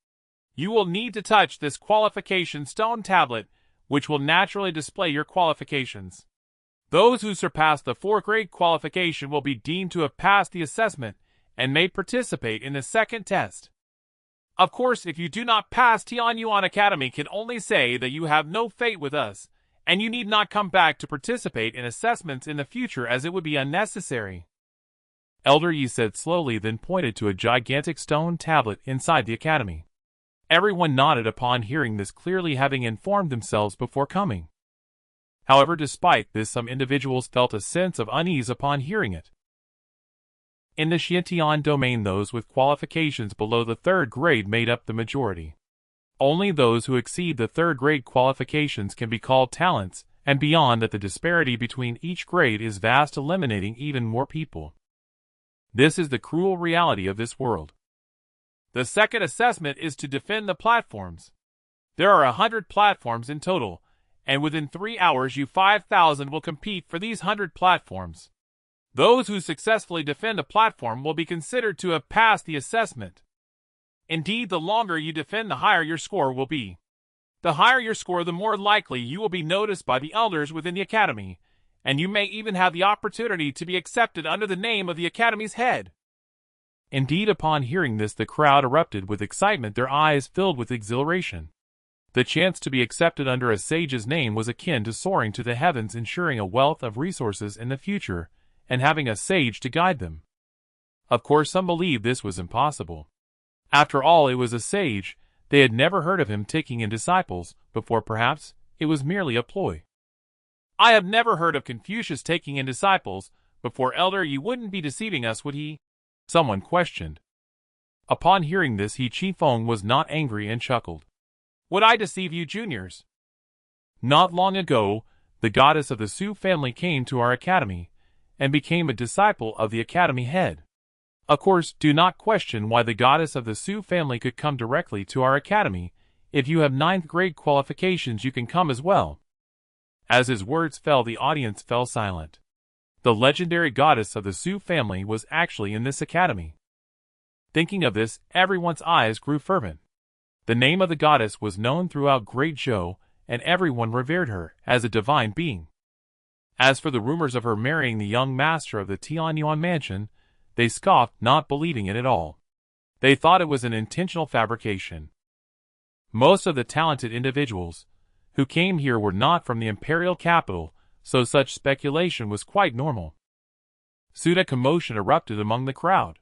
You will need to touch this qualification stone tablet, which will naturally display your qualifications. Those who surpass the 4th-grade qualification will be deemed to have passed the assessment and may participate in the second test. Of course, if you do not pass, Tianyuan Academy can only say that you have no fate with us, and you need not come back to participate in assessments in the future, as it would be unnecessary. Elder Yi said slowly, then pointed to a gigantic stone tablet inside the academy. Everyone nodded upon hearing this, clearly having informed themselves before coming. However, despite this, some individuals felt a sense of unease upon hearing it. In the Xiantian domain, those with qualifications below the 3rd grade made up the majority. Only those who exceed the 3rd grade qualifications can be called talents, and beyond that the disparity between each grade is vast, eliminating even more people. This is the cruel reality of this world. The second assessment is to defend the platforms. There are 100 platforms in total, and within 3 hours you 5,000 will compete for these 100 platforms. Those who successfully defend a platform will be considered to have passed the assessment. Indeed, the longer you defend, the higher your score will be. The higher your score, the more likely you will be noticed by the elders within the academy, and you may even have the opportunity to be accepted under the name of the academy's head. Indeed, upon hearing this, the crowd erupted with excitement, their eyes filled with exhilaration. The chance to be accepted under a sage's name was akin to soaring to the heavens, ensuring a wealth of resources in the future, and having a sage to guide them. Of course, some believed this was impossible. After all, it was a sage. They had never heard of him taking in disciples before. Perhaps it was merely a ploy. I have never heard of Confucius taking in disciples before, Elder. You wouldn't be deceiving us, would he? Someone questioned. Upon hearing this, Yi Chi Feng was not angry and chuckled. Would I deceive you, juniors? Not long ago, the goddess of the Zhou family came to our academy and became a disciple of the academy head. Of course, do not question why the goddess of the Zhou family could come directly to our academy. If you have 9th grade qualifications, you can come as well. As his words fell, the audience fell silent. The legendary goddess of the Zhou family was actually in this academy. Thinking of this, everyone's eyes grew fervent. The name of the goddess was known throughout Great Zhou, and everyone revered her as a divine being. As for the rumors of her marrying the young master of the Tianyuan mansion, they scoffed, not believing it at all. They thought it was an intentional fabrication. Most of the talented individuals who came here were not from the imperial capital, so such speculation was quite normal. Soon a commotion erupted among the crowd.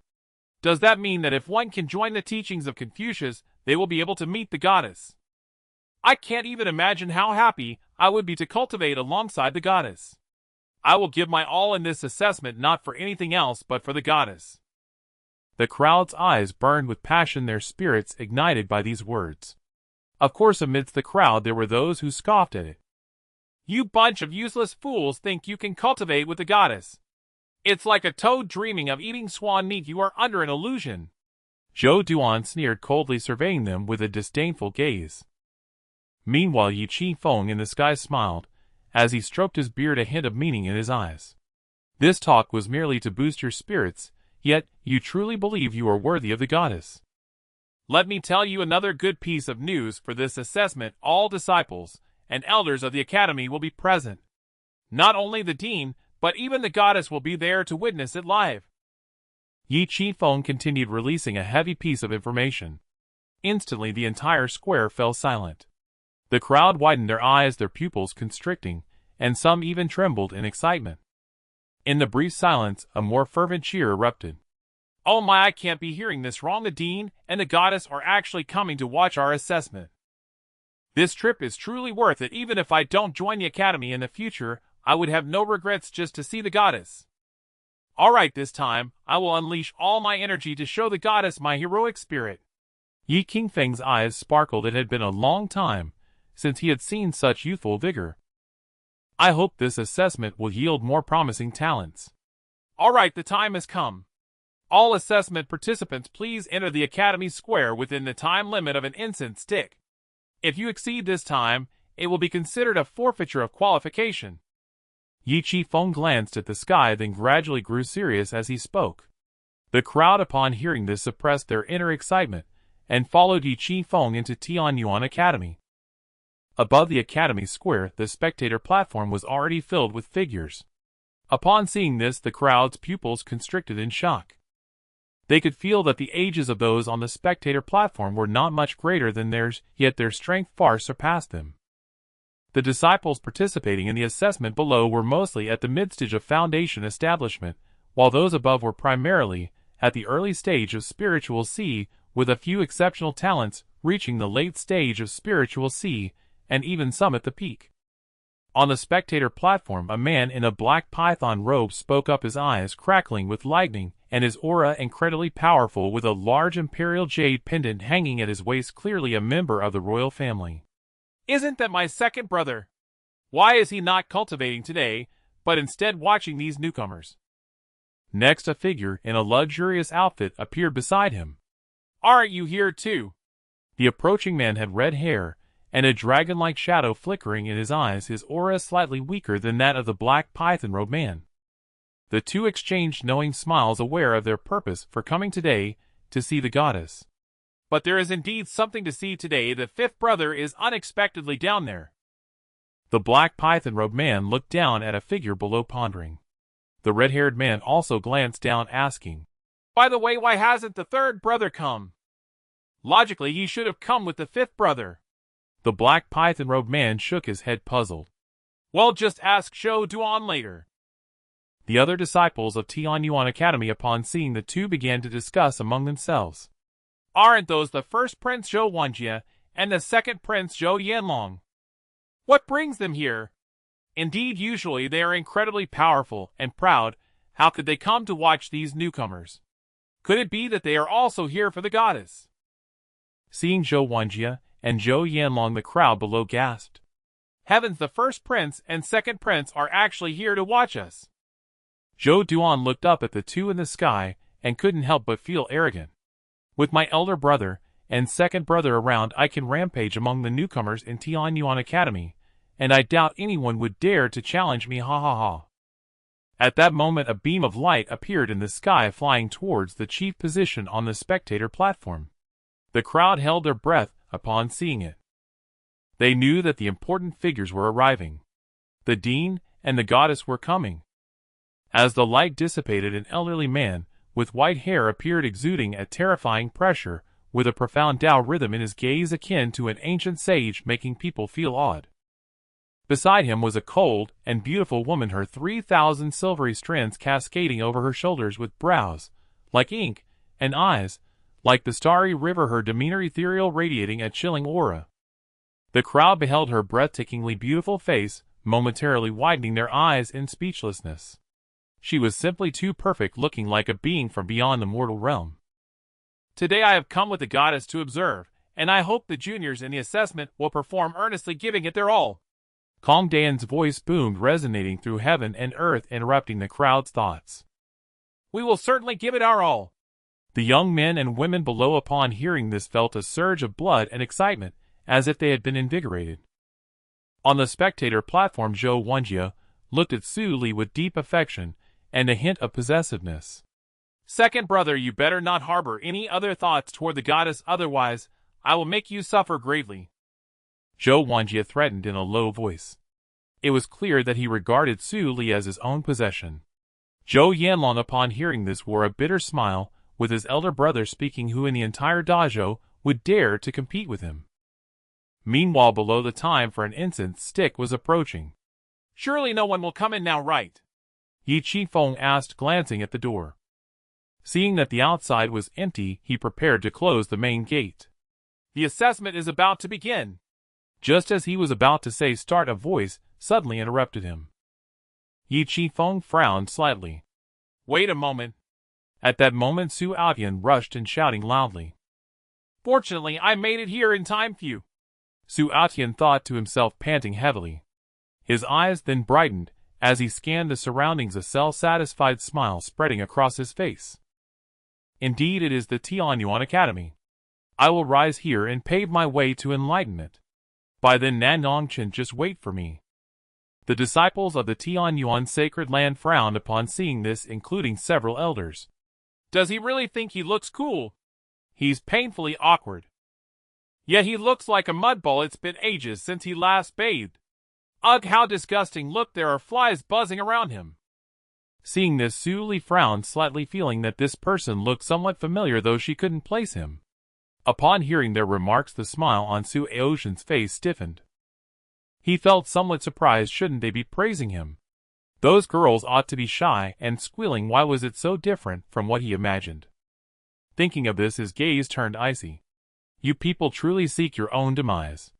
Does that mean that if one can join the teachings of Confucius, they will be able to meet the goddess? I can't even imagine how happy I would be to cultivate alongside the goddess. I will give my all in this assessment, not for anything else but for the goddess. The crowd's eyes burned with passion, their spirits ignited by these words. Of course, amidst the crowd there were those who scoffed at it. You bunch of useless fools think you can cultivate with the goddess. It's like a toad dreaming of eating swan meat. You are under an illusion. Zhou Duan sneered, coldly surveying them with a disdainful gaze. Meanwhile, Yi Chi Feng in the sky smiled, as he stroked his beard, a hint of meaning in his eyes. This talk was merely to boost your spirits, yet you truly believe you are worthy of the goddess. Let me tell you another good piece of news for this assessment. All disciples and elders of the academy will be present. Not only the dean, but even the goddess will be there to witness it live. Yi Chi Feng continued, releasing a heavy piece of information. Instantly the entire square fell silent. The crowd widened their eyes, their pupils constricting, and some even trembled in excitement. In the brief silence, a more fervent cheer erupted. Oh my, I can't be hearing this wrong. The Dean and the Goddess are actually coming to watch our assessment. This trip is truly worth it. Even if I don't join the Academy in the future, I would have no regrets just to see the Goddess. Alright, this time, I will unleash all my energy to show the Goddess my heroic spirit. Yi Qingfeng's eyes sparkled. It had been a long time since he had seen such youthful vigor. I hope this assessment will yield more promising talents. Alright, the time has come. All assessment participants, please enter the Academy Square within the time limit of an incense stick. If you exceed this time, it will be considered a forfeiture of qualification. Yi Qifeng glanced at the sky, then gradually grew serious as he spoke. The crowd, upon hearing this, suppressed their inner excitement and followed Yi Qifeng into Tianyuan Academy. Above the Academy Square, the spectator platform was already filled with figures. Upon seeing this, the crowd's pupils constricted in shock. They could feel that the ages of those on the spectator platform were not much greater than theirs, yet their strength far surpassed them. The disciples participating in the assessment below were mostly at the mid-stage of foundation establishment, while those above were primarily at the early stage of spiritual C, with a few exceptional talents reaching the late stage of spiritual C, and even some at the peak. On the spectator platform, a man in a black python robe spoke up, his eyes crackling with lightning, and his aura incredibly powerful, with a large imperial jade pendant hanging at his waist, clearly a member of the royal family. Isn't that my second brother? Why is he not cultivating today, but instead watching these newcomers? Next, a figure in a luxurious outfit appeared beside him. Aren't you here too? The approaching man had red hair and a dragon-like shadow flickering in his eyes, his aura slightly weaker than that of the black python-robed man. The two exchanged knowing smiles, aware of their purpose for coming today to see the goddess. But there is indeed something to see today. The fifth brother is unexpectedly down there. The black python-robed man looked down at a figure below, pondering. The red-haired man also glanced down, asking, By the way, why hasn't the third brother come? Logically, he should have come with the fifth brother. The black python-robed man shook his head, puzzled. Well, just ask Zhou Duan later. The other disciples of Tianyuan Academy, upon seeing the two, began to discuss among themselves. Aren't those the first Prince Zhou Wanjie and the second Prince Zhou Yanlong? What brings them here? Indeed, usually they are incredibly powerful and proud. How could they come to watch these newcomers? Could it be that they are also here for the goddess? Seeing Zhou Wanjie and Zhou Yanlong, the crowd below gasped. Heavens, the first prince and second prince are actually here to watch us. Zhou Duan looked up at the two in the sky and couldn't help but feel arrogant. With my elder brother and second brother around, I can rampage among the newcomers in Tianyuan Academy, and I doubt anyone would dare to challenge me, ha ha ha. At that moment, a beam of light appeared in the sky, flying towards the chief position on the spectator platform. The crowd held their breath upon seeing it. They knew that the important figures were arriving. The dean and the goddess were coming. As the light dissipated, an elderly man with white hair appeared, exuding a terrifying pressure, with a profound Tao rhythm in his gaze akin to an ancient sage, making people feel awed. Beside him was a cold and beautiful woman, her 3,000 silvery strands cascading over her shoulders, with brows like ink and eyes like the starry river, her demeanor ethereal, radiating a chilling aura. The crowd beheld her breathtakingly beautiful face, momentarily widening their eyes in speechlessness. She was simply too perfect, looking like a being from beyond the mortal realm. Today I have come with the goddess to observe, and I hope the juniors in the assessment will perform earnestly, giving it their all. Kong Dan's voice boomed, resonating through heaven and earth, interrupting the crowd's thoughts. We will certainly give it our all. The young men and women below, upon hearing this, felt a surge of blood and excitement, as if they had been invigorated. On the spectator platform, Zhou Wanjie looked at Su Li with deep affection and a hint of possessiveness. Second brother, you better not harbor any other thoughts toward the goddess, otherwise I will make you suffer greatly. Zhou Wanjie threatened in a low voice. It was clear that he regarded Su Li as his own possession. Zhou Yanlong, upon hearing this, wore a bitter smile, with his elder brother speaking. Who in the entire dojo would dare to compete with him? Meanwhile, below, the time for an incense stick was approaching. Surely no one will come in now, right? Yi Qifeng asked, glancing at the door. Seeing that the outside was empty, he prepared to close the main gate. The assessment is about to begin. Just as he was about to say start, a voice suddenly interrupted him. Yi Qifeng frowned slightly. Wait a moment. At that moment, Aotian rushed in, shouting loudly. Fortunately, I made it here in time for you. Aotian thought to himself, panting heavily. His eyes then brightened as he scanned the surroundings, a self-satisfied smile spreading across his face. Indeed, it is the Tianyuan Academy. I will rise here and pave my way to enlightenment. By then, Nan Gong Chen, just wait for me. The disciples of the Tianyuan sacred land frowned upon seeing this, including several elders. Does he really think he looks cool? He's painfully awkward. Yet he looks like a mudball. It's been ages since he last bathed. Ugh, how disgusting. Look, there are flies buzzing around him. Seeing this, Su Li frowned slightly, feeling that this person looked somewhat familiar, though she couldn't place him. Upon hearing their remarks, the smile on Su Aotian's face stiffened. He felt somewhat surprised. Shouldn't they be praising him? Those girls ought to be shy and squealing. Why was it so different from what he imagined? Thinking of this, his gaze turned icy. You people truly seek your own demise.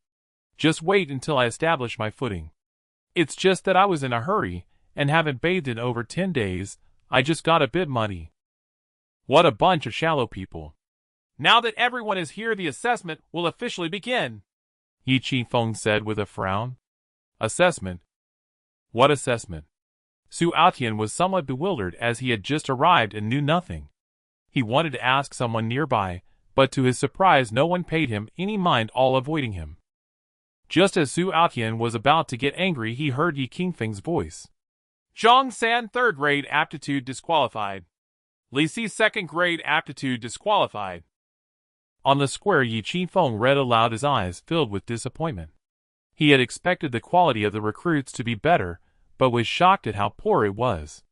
Just wait until I establish my footing. It's just that I was in a hurry and haven't bathed in over 10 days. I just got a bit muddy. What a bunch of shallow people. Now that everyone is here, the assessment will officially begin. Yi Qifeng said with a frown. Assessment? What assessment? Aotian was somewhat bewildered, as he had just arrived and knew nothing. He wanted to ask someone nearby, but to his surprise no one paid him any mind, all avoiding him. Just as Aotian was about to get angry, he heard Yi Qifeng's voice. Zhang San, 3rd grade aptitude disqualified. Li Si, 2nd grade aptitude disqualified. On the square, Yi Qifeng read aloud, his eyes filled with disappointment. He had expected the quality of the recruits to be better, but was shocked at how poor it was.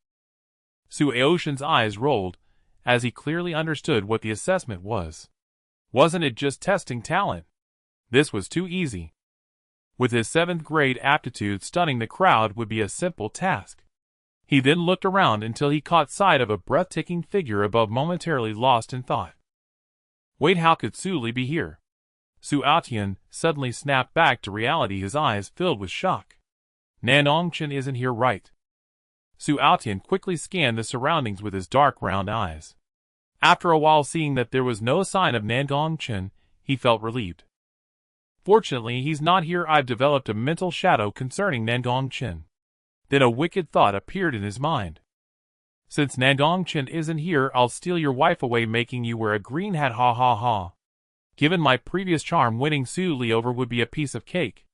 Aotian's eyes rolled, as he clearly understood what the assessment was. Wasn't it just testing talent? This was too easy. With his 7th grade aptitude, stunning the crowd would be a simple task. He then looked around until he caught sight of a breathtaking figure above, momentarily lost in thought. Wait, how could Su Li be here? Aotian suddenly snapped back to reality, his eyes filled with shock. Nan Gong Chen isn't here, right? Aotian quickly scanned the surroundings with his dark round eyes. After a while, seeing that there was no sign of Nan Gong Chen, he felt relieved. Fortunately, he's not here. I've developed a mental shadow concerning Nan Gong Chen. Then a wicked thought appeared in his mind. Since Nan Gong Chen isn't here, I'll steal your wife away, making you wear a green hat, ha ha ha. Given my previous charm, winning Su Li over would be a piece of cake.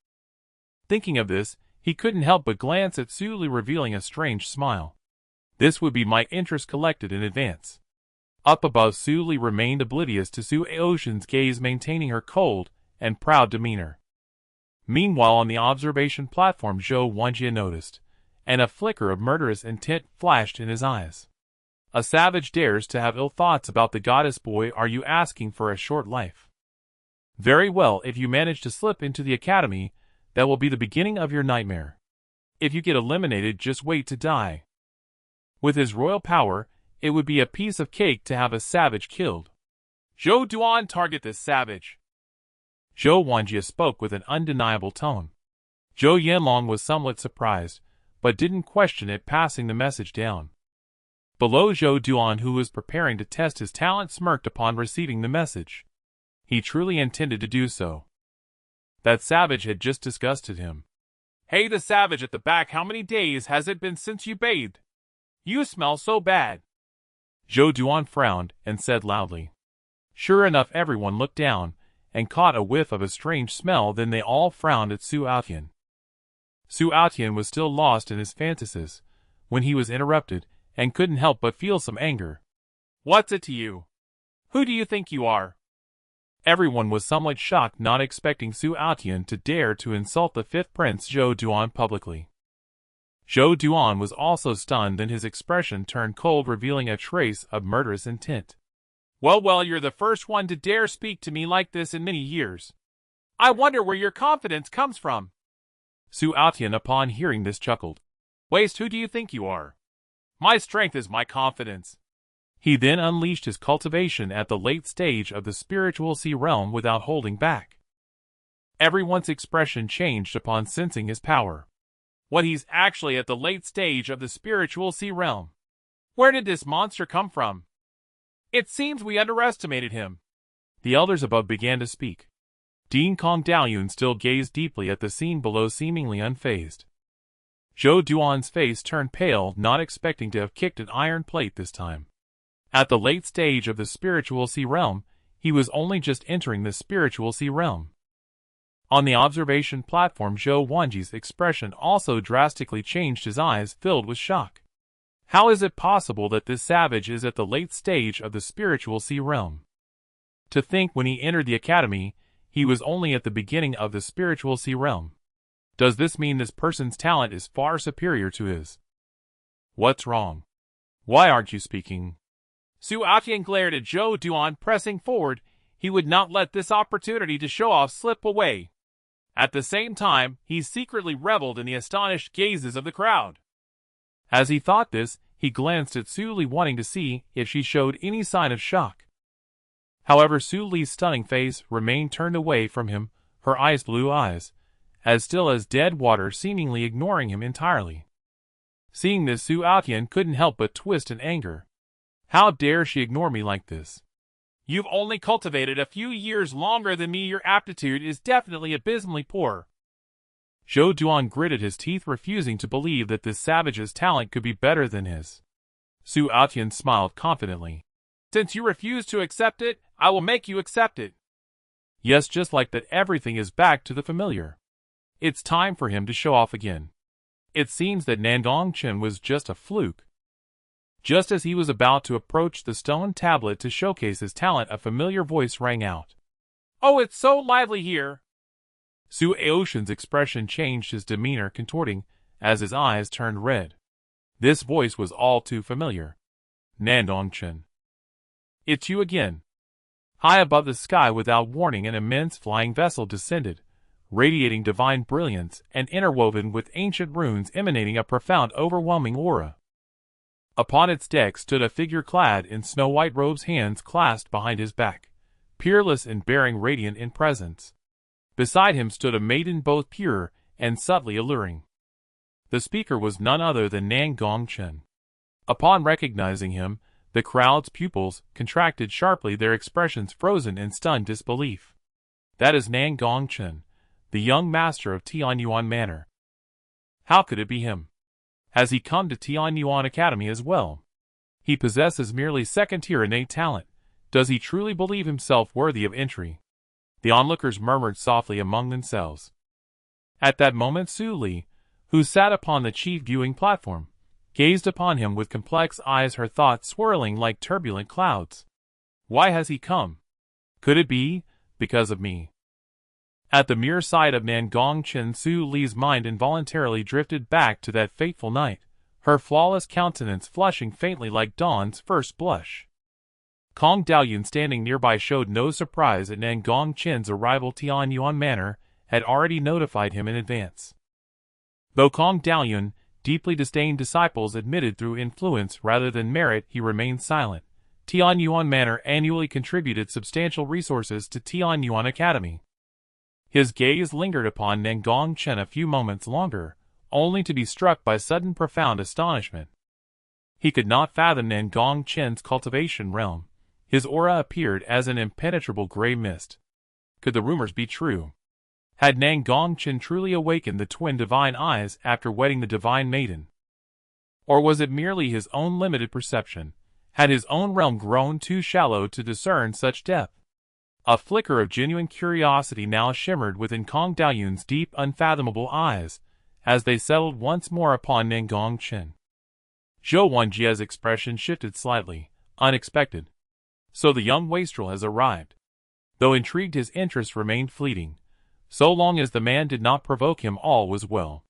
Thinking of this, he couldn't help but glance at Su Li, revealing a strange smile. This would be my interest collected in advance. Up above, Su Li remained oblivious to Aotian's gaze, maintaining her cold and proud demeanor. Meanwhile, on the observation platform, Zhou Wanjie noticed, and a flicker of murderous intent flashed in his eyes. A savage dares to have ill thoughts about the goddess. Boy, are you asking for a short life? Very well, if you manage to slip into the academy, that will be the beginning of your nightmare. If you get eliminated, just wait to die. With his royal power, it would be a piece of cake to have a savage killed. Zhou Duan, target this savage. Zhou Wanjie spoke with an undeniable tone. Zhou Yanlong was somewhat surprised, but didn't question it, passing the message down. Below, Zhou Duan, who was preparing to test his talent, smirked upon receiving the message. He truly intended to do so. That savage had just disgusted him. Hey, the savage at the back, how many days has it been since you bathed? You smell so bad. Zhou Duan frowned and said loudly. Sure enough, everyone looked down and caught a whiff of a strange smell. Then they all frowned at Aotian. Aotian was still lost in his fantasies when he was interrupted, and couldn't help but feel some anger. What's it to you? Who do you think you are? Everyone was somewhat shocked, not expecting Aotian to dare to insult the 5th Prince Zhou Duan publicly. Zhou Duan was also stunned, and his expression turned cold, revealing a trace of murderous intent. Well, you're the first one to dare speak to me like this in many years. I wonder where your confidence comes from. Aotian, upon hearing this, chuckled. Waste, who do you think you are? My strength is my confidence. He then unleashed his cultivation at the late stage of the spiritual sea realm without holding back. Everyone's expression changed upon sensing his power. What, he's actually at the late stage of the spiritual sea realm? Where did this monster come from? It seems we underestimated him. The elders above began to speak. Dean Kong Daoyun still gazed deeply at the scene below, seemingly unfazed. Zhou Duan's face turned pale, not expecting to have kicked an iron plate this time. At the late stage of the spiritual sea realm, he was only just entering the spiritual sea realm. On the observation platform, Zhou Wanji's expression also drastically changed, his eyes filled with shock. How is it possible that this savage is at the late stage of the spiritual sea realm? To think when he entered the academy, he was only at the beginning of the spiritual sea realm. Does this mean this person's talent is far superior to his? What's wrong? Why aren't you speaking? Su Aotian glared at Zhou Duan, pressing forward. He would not let this opportunity to show off slip away. At the same time, he secretly reveled in the astonished gazes of the crowd. As he thought this, he glanced at Su Li, wanting to see if she showed any sign of shock. However, Su Li's stunning face remained turned away from him, her blue eyes, as still as dead water, seemingly ignoring him entirely. Seeing this, Su Aotian couldn't help but twist in anger. How dare she ignore me like this? You've only cultivated a few years longer than me. Your aptitude is definitely abysmally poor. Zhou Duan gritted his teeth, refusing to believe that this savage's talent could be better than his. Su Aotian smiled confidently. Since you refuse to accept it, I will make you accept it. Yes, just like that, everything is back to the familiar. It's time for him to show off again. It seems that Nan Gong Chen was just a fluke. Just as he was about to approach the stone tablet to showcase his talent, a familiar voice rang out. Oh, it's so lively here. Su Aotian's expression changed, his demeanor contorting as his eyes turned red. This voice was all too familiar. Nandong Chen. It's you again. High above the sky, without warning, an immense flying vessel descended, radiating divine brilliance and interwoven with ancient runes, emanating a profound, overwhelming aura. Upon its deck stood a figure clad in snow-white robes, hands clasped behind his back, peerless and bearing radiant in presence. Beside him stood a maiden, both pure and subtly alluring. The speaker was none other than Nan Gong Chen. Upon recognizing him, the crowd's pupils contracted sharply, their expressions frozen in stunned disbelief. That is Nan Gong Chen, the young master of Tianyuan Manor. How could it be him? Has he come to Tianyuan Academy as well? He possesses merely second-tier innate talent. Does he truly believe himself worthy of entry? The onlookers murmured softly among themselves. At that moment, Su Li, who sat upon the chief viewing platform, gazed upon him with complex eyes, her thoughts swirling like turbulent clouds. Why has he come? Could it be because of me? At the mere sight of Nan Gong Chen, Su Li's mind involuntarily drifted back to that fateful night, her flawless countenance flushing faintly like dawn's first blush. Kong Daoyun, standing nearby, showed no surprise at Nan Gong Chen's arrival. Tianyuan Manor had already notified him in advance. Though Kong Daoyun deeply disdained disciples admitted through influence rather than merit, he remained silent. Tianyuan Manor annually contributed substantial resources to Tianyuan Academy. His gaze lingered upon Nan Gong Chen a few moments longer, only to be struck by sudden profound astonishment. He could not fathom Nan Gong Chen's cultivation realm. His aura appeared as an impenetrable gray mist. Could the rumors be true? Had Nan Gong Chen truly awakened the twin divine eyes after wedding the divine maiden? Or was it merely his own limited perception? Had his own realm grown too shallow to discern such depth? A flicker of genuine curiosity now shimmered within Kong Daoyun's deep, unfathomable eyes, as they settled once more upon Nan Gong Chen. Zhou Wanji's expression shifted slightly. Unexpected. So the young wastrel has arrived. Though intrigued, his interest remained fleeting. So long as the man did not provoke him, all was well.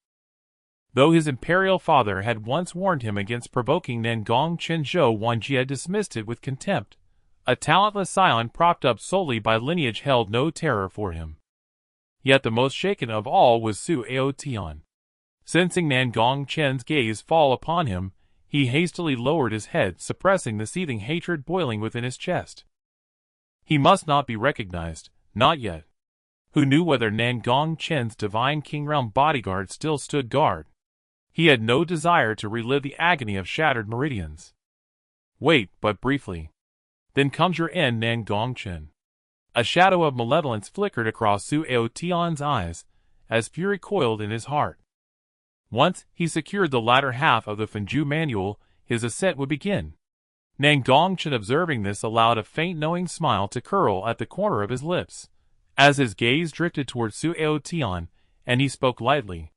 Though his imperial father had once warned him against provoking Nan Gong Chen, Zhou Wanji had dismissed it with contempt. A talentless scion propped up solely by lineage held no terror for him. Yet the most shaken of all was Su Aotian. Sensing Nan Gong Chen's gaze fall upon him, He hastily lowered his head, suppressing the seething hatred boiling within his chest. He must not be recognized, not yet. Who knew whether Nan Gong Chen's divine king realm bodyguard still stood guard? He had no desire to relive the agony of shattered meridians. Wait but briefly. Then comes your end, Nan Gong Chen. A shadow of malevolence flickered across Su Aotian's eyes, as fury coiled in his heart. Once he secured the latter half of the Fenju manual, his ascent would begin. Nan Gong Chen, observing this, allowed a faint knowing smile to curl at the corner of his lips, as his gaze drifted toward Su Aotian, and he spoke lightly.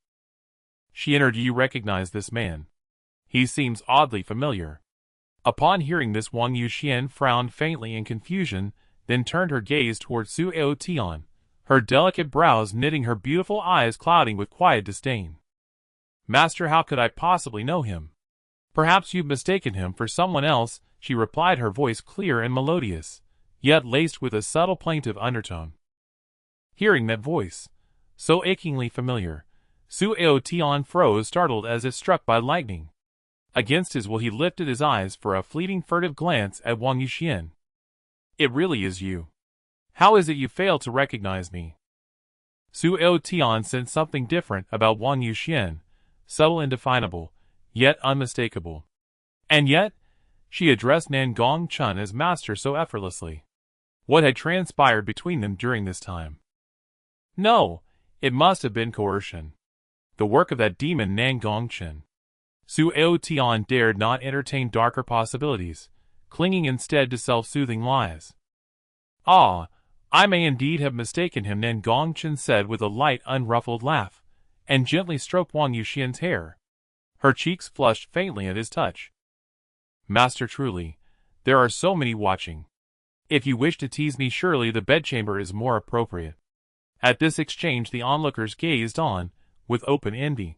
She entered. Do you recognize this man? He seems oddly familiar. Upon hearing this, Wang Yuxian frowned faintly in confusion, then turned her gaze toward Su Aotian, her delicate brows knitting, her beautiful eyes clouding with quiet disdain. Master, how could I possibly know him? Perhaps you've mistaken him for someone else, she replied, her voice clear and melodious, yet laced with a subtle plaintive undertone. Hearing that voice, so achingly familiar, Su Aotian froze, startled as if struck by lightning. Against his will he lifted his eyes for a fleeting furtive glance at Wang Yuxian. It really is you. How is it you fail to recognize me? Su Aotian sensed something different about Wang Yuxian, subtle, indefinable, yet unmistakable. And yet, she addressed Nan Gong Chen as master so effortlessly. What had transpired between them during this time? No, it must have been coercion. The work of that demon Nan Gong Chen. Su Aotian dared not entertain darker possibilities, clinging instead to self-soothing lies. Ah, I may indeed have mistaken him, Nan Gong Chen said with a light, unruffled laugh, and gently stroked Wang Yuxian's hair. Her cheeks flushed faintly at his touch. Master, truly, there are so many watching. If you wish to tease me, surely the bedchamber is more appropriate. At this exchange the onlookers gazed on, with open envy.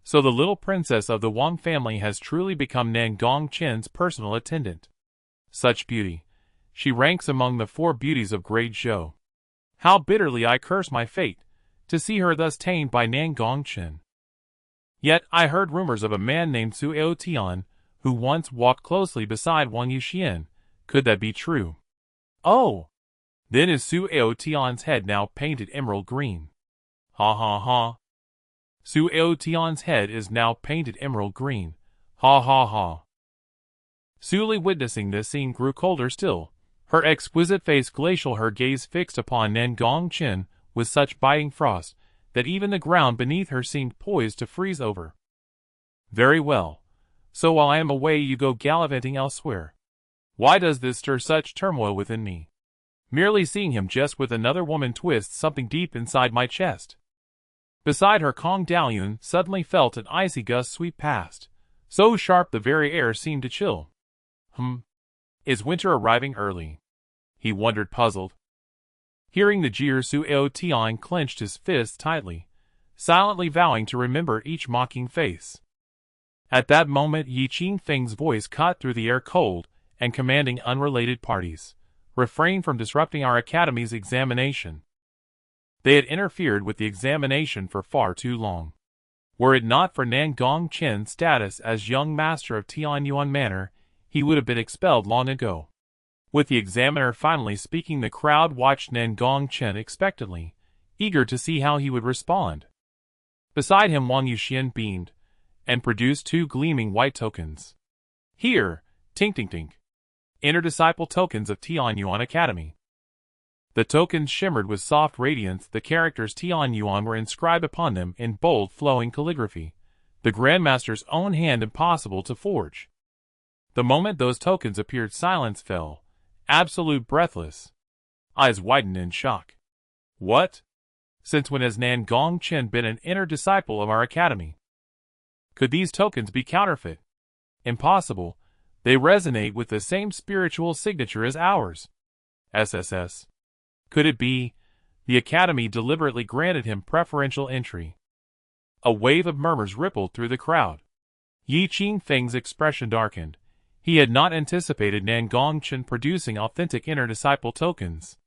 So the little princess of the Wang family has truly become Nan Gong Chen's personal attendant. Such beauty. She ranks among the 4 beauties of Great Zhou. How bitterly I curse my fate, to see her thus tamed by Nan Gong Chen. Yet I heard rumors of a man named Su Aotian, who once walked closely beside Wang Yuxian. Could that be true? Oh! Then is Su Aotian's head now painted emerald green? Ha ha ha. Su Aotian's head is now painted emerald green. Ha ha ha. Suli, witnessing this scene, grew colder still, her exquisite face glacial, her gaze fixed upon Nan Gong Chen with such biting frost that even the ground beneath her seemed poised to freeze over. Very well. So while I am away you go gallivanting elsewhere. Why does this stir such turmoil within me? Merely seeing him jest with another woman twists something deep inside my chest. Beside her, Kong Daoyun suddenly felt an icy gust sweep past, so sharp the very air seemed to chill. Is winter arriving early? He wondered, puzzled. Hearing the jeer, Su Aotian clenched his fists tightly, silently vowing to remember each mocking face. At that moment Yi Qingfeng's voice caught through the air, cold and commanding. Unrelated parties, refrain from disrupting our academy's examination. They had interfered with the examination for far too long. Were it not for Nan Gong Chen's status as young master of Tianyuan Manor, he would have been expelled long ago. With the examiner finally speaking, the crowd watched Nan Gong Chen expectantly, eager to see how he would respond. Beside him Wang Yuxian beamed, and produced 2 gleaming white tokens. Here, tink tink tink. Inner disciple tokens of Tianyuan Academy. The tokens shimmered with soft radiance. The characters Tianyuan were inscribed upon them in bold flowing calligraphy, the Grandmaster's own hand, impossible to forge. The moment those tokens appeared, silence fell, absolute, breathless. Eyes widened in shock. What? Since when has Nan Gong Chen been an inner disciple of our academy? Could these tokens be counterfeit? Impossible. They resonate with the same spiritual signature as ours. SSS. Could it be? The academy deliberately granted him preferential entry. A wave of murmurs rippled through the crowd. Yi Qingfeng's expression darkened. He had not anticipated Nan Gong Chen producing authentic inner disciple tokens.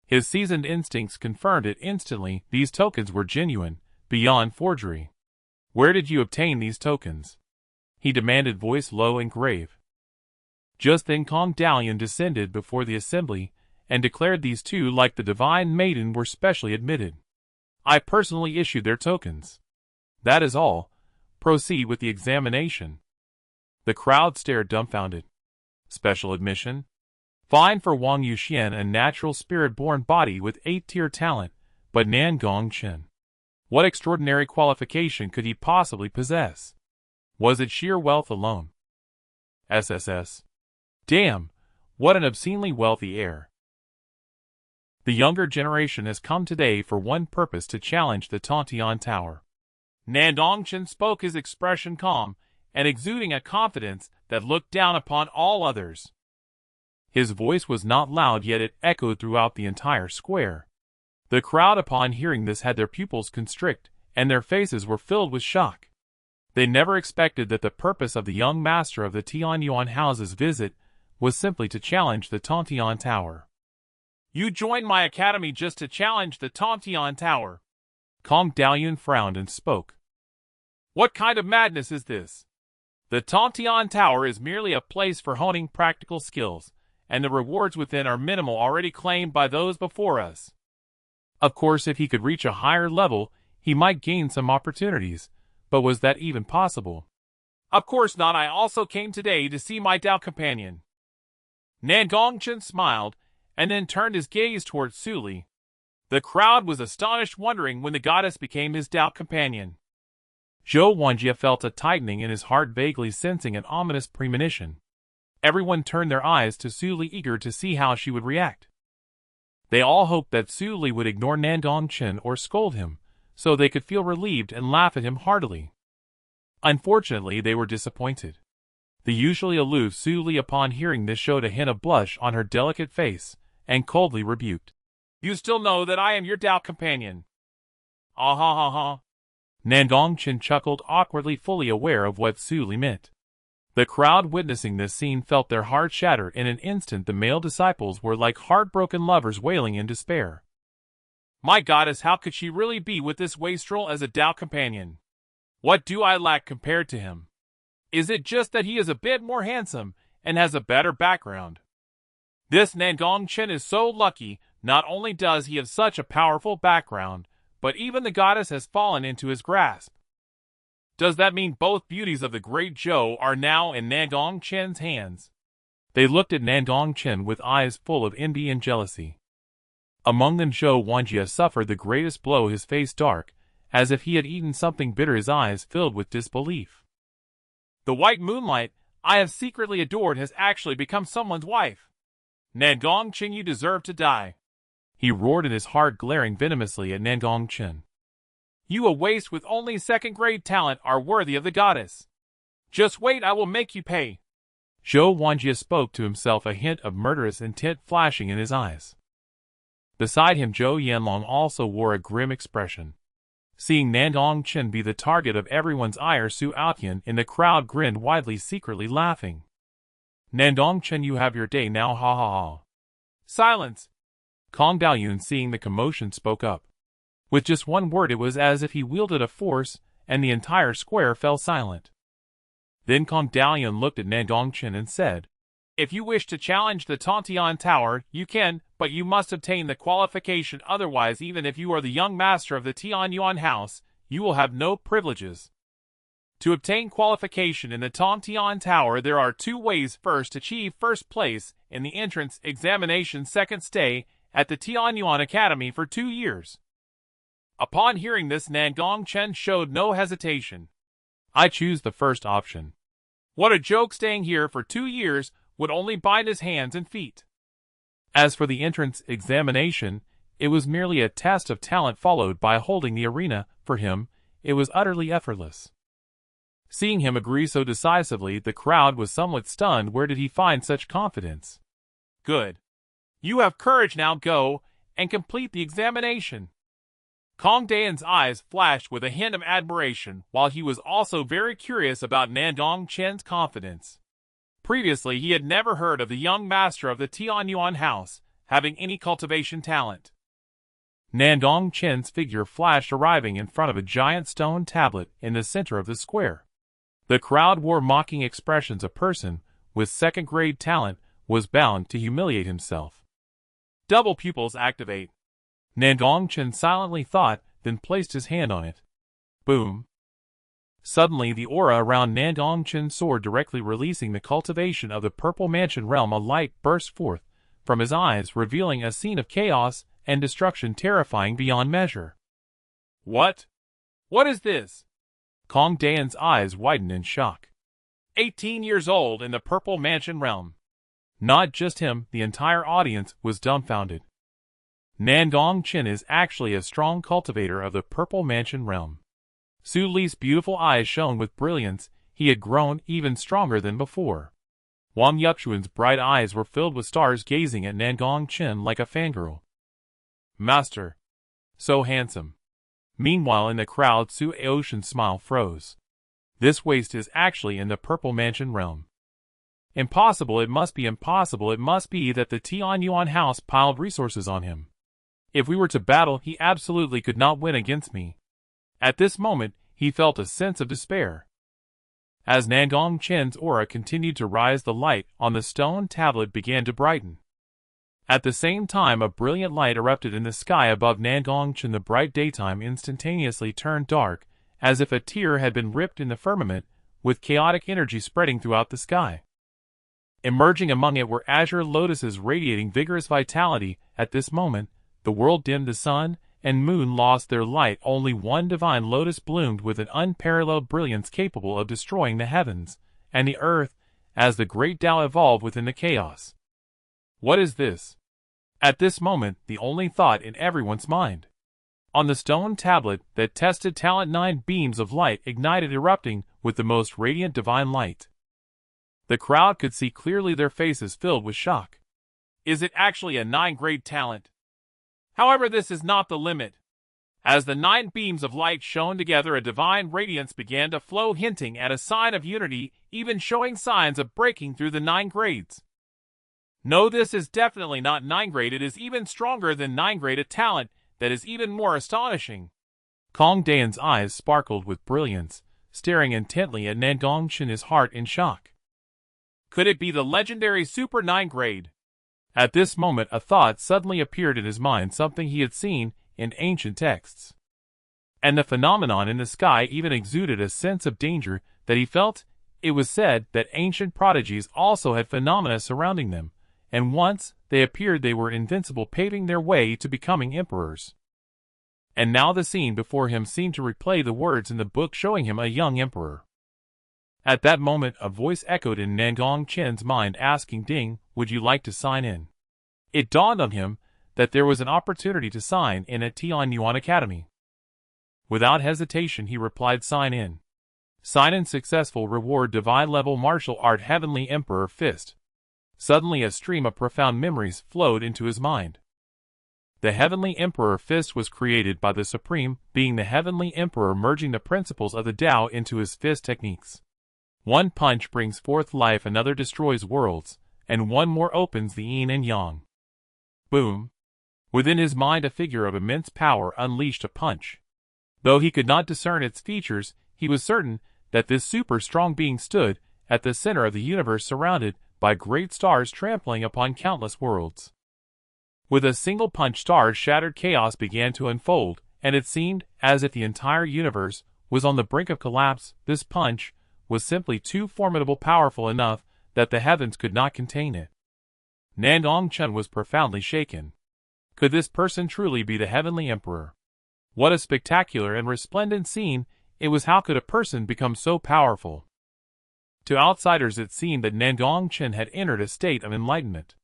His seasoned instincts confirmed it instantly. These tokens were genuine, beyond forgery. Where did you obtain these tokens? he demanded, voice low and grave. Just then Kong Dalian descended before the assembly and declared these two, like the divine maiden, were specially admitted. I personally issued their tokens. That is all. Proceed with the examination. The crowd stared dumbfounded. Special admission? Fine for Wang Yuxian, a natural spirit-born body with 8-tier talent, but Nan Gong Chen. What extraordinary qualification could he possibly possess? Was it sheer wealth alone? SSS. Damn, what an obscenely wealthy heir. The younger generation has come today for one purpose: to challenge the Aotian Tower. Nandong Chen spoke, his expression calm and exuding a confidence that looked down upon all others. His voice was not loud, yet it echoed throughout the entire square. The crowd, upon hearing this, had their pupils constrict, and their faces were filled with shock. They never expected that the purpose of the young master of the Tianyuan House's visit was simply to challenge the Aotian Tower. You joined my academy just to challenge the Aotian Tower. Kong Dalian frowned and spoke. What kind of madness is this? The Aotian Tower is merely a place for honing practical skills, and the rewards within are minimal, already claimed by those before us. Of course, if he could reach a higher level, he might gain some opportunities, but was that even possible? Of course not. I also came today to see my Dao companion. Nan Gong Chen smiled, and then turned his gaze towards Suli. The crowd was astonished, wondering when the goddess became his Dao companion. Zhou Wanjie felt a tightening in his heart, vaguely sensing an ominous premonition. Everyone turned their eyes to Suli, eager to see how she would react. They all hoped that Suli would ignore Nandong Chen or scold him, so they could feel relieved and laugh at him heartily. Unfortunately, they were disappointed. The usually aloof Suli, upon hearing this, showed a hint of blush on her delicate face, and coldly rebuked. You still know that I am your Dao companion. Ah ha ha ha. Nandong Chen chuckled awkwardly, fully aware of what Suli meant. The crowd witnessing this scene felt their hearts shatter. In an instant, the male disciples were like heartbroken lovers wailing in despair. My goddess, how could she really be with this wastrel as a Dao companion? What do I lack compared to him? Is it just that he is a bit more handsome and has a better background? This Nandong Chen is so lucky. Not only does he have such a powerful background, but even the goddess has fallen into his grasp. Does that mean both beauties of the Great Zhou are now in Nandong Chen's hands? They looked at Nandong Chen with eyes full of envy and jealousy. Among them, Zhou Wanjie suffered the greatest blow, his face dark, as if he had eaten something bitter, his eyes filled with disbelief. The white moonlight I have secretly adored has actually become someone's wife. Nandong Chen, you deserve to die. He roared in his heart, glaring venomously at Nandong Chen. You, a waste with only second-grade talent, are worthy of the goddess. Just wait, I will make you pay. Zhou Wanjie spoke to himself, a hint of murderous intent flashing in his eyes. Beside him, Zhou Yanlong also wore a grim expression. Seeing Nandong Chen be the target of everyone's ire, Su Aotian in the crowd grinned widely, secretly laughing. Nandong Chen, you have your day now, ha ha ha. Silence! Kong Dalian, seeing the commotion, spoke up. With just one word, it was as if he wielded a force, and the entire square fell silent. Then Kong Dalian looked at Nandong Chen and said, If you wish to challenge the Aotian Tower, you can, but you must obtain the qualification. Otherwise, even if you are the young master of the Tianyuan House, you will have no privileges. To obtain qualification in the Aotian Tower, there are two ways. First, achieve first place in the entrance examination. Second, stay at the Tianyuan Academy for 2 years. Upon hearing this, Nandong Chen showed no hesitation. I choose the first option. What a joke! Staying here for 2 years would only bind his hands and feet. As for the entrance examination, it was merely a test of talent followed by holding the arena. For him, it was utterly effortless. Seeing him agree so decisively, the crowd was somewhat stunned. Where did he find such confidence? Good. You have courage. Now go and complete the examination. Kong Dalian's eyes flashed with a hint of admiration, while he was also very curious about Nandong Chen's confidence. Previously, he had never heard of the young master of the Tianyuan House having any cultivation talent. Nandong Chen's figure flashed, arriving in front of a giant stone tablet in the center of the square. The crowd wore mocking expressions. A person with second-grade talent was bound to humiliate himself. Double pupils activate. Nan Gong Chen silently thought, then placed his hand on it. Boom. Suddenly the aura around Nan Gong Chen soared, directly releasing the cultivation of the Purple Mansion realm. A light burst forth from his eyes, revealing a scene of chaos and destruction terrifying beyond measure. What? What is this? Kong Dayan's eyes widened in shock. 18 years old in the Purple Mansion realm. Not just him, the entire audience was dumbfounded. Nan Gong Chen is actually a strong cultivator of the Purple Mansion realm. Su Li's beautiful eyes shone with brilliance. He had grown even stronger than before. Wang Yupchuan's bright eyes were filled with stars, gazing at Nan Gong Chen like a fangirl. Master. So handsome. Meanwhile in the crowd, Su Aotian's smile froze. This waste is actually in the Purple Mansion realm. Impossible, it must be impossible. It must be that the Tianyuan house piled resources on him. If we were to battle, he absolutely could not win against me. At this moment, he felt a sense of despair. As Nan Gong Chen's aura continued to rise, the light on the stone tablet began to brighten. At the same time, a brilliant light erupted in the sky above Nan Gong Chen. The bright daytime instantaneously turned dark, as if a tear had been ripped in the firmament, with chaotic energy spreading throughout the sky. Emerging among it were azure lotuses radiating vigorous vitality. At this moment, the world dimmed, the sun and moon lost their light. Only one divine lotus bloomed with an unparalleled brilliance capable of destroying the heavens and the earth as the Great Zhou evolved within the chaos. What is this? At this moment, the only thought in everyone's mind. On the stone tablet that tested talent, 9 beams of light ignited, erupting with the most radiant divine light. The crowd could see clearly, their faces filled with shock. Is it actually a 9-grade talent? However, this is not the limit. As the 9 beams of light shone together, a divine radiance began to flow, hinting at a sign of unity, even showing signs of breaking through the 9 grades. No, this is definitely not 9-grade. It is even stronger than 9-grade, a talent that is even more astonishing. Kong Dayan's eyes sparkled with brilliance, staring intently at Nan Gong Chen, his heart in shock. Could it be the legendary Super 9-grade? At this moment, a thought suddenly appeared in his mind, something he had seen in ancient texts. And the phenomenon in the sky even exuded a sense of danger that he felt. It was said that ancient prodigies also had phenomena surrounding them, and once they appeared they were invincible, paving their way to becoming emperors. And now the scene before him seemed to replay the words in the book, showing him a young emperor. At that moment, a voice echoed in Nan Gong Chen's mind, asking, "Ding, would you like to sign in?" It dawned on him that there was an opportunity to sign in at Tianyuan Academy. Without hesitation, he replied, "Sign in." Sign in successful. Reward: divine level martial art, Heavenly Emperor Fist. Suddenly a stream of profound memories flowed into his mind. The Heavenly Emperor Fist was created by the Supreme Being, the Heavenly Emperor, merging the principles of the Tao into his fist techniques. One punch brings forth life, another destroys worlds, and one more opens the yin and yang. Boom! Within his mind, a figure of immense power unleashed a punch. Though he could not discern its features, he was certain that this super strong being stood at the center of the universe, surrounded by great stars trampling upon countless worlds. With a single punch, stars shattered, chaos began to unfold, and it seemed as if the entire universe was on the brink of collapse. This punch was simply too formidable, powerful enough that the heavens could not contain it. Nan Gong Chen was profoundly shaken. Could this person truly be the Heavenly Emperor? What a spectacular and resplendent scene it was! How could a person become so powerful? To outsiders it seemed that Nan Gong Chen had entered a state of enlightenment.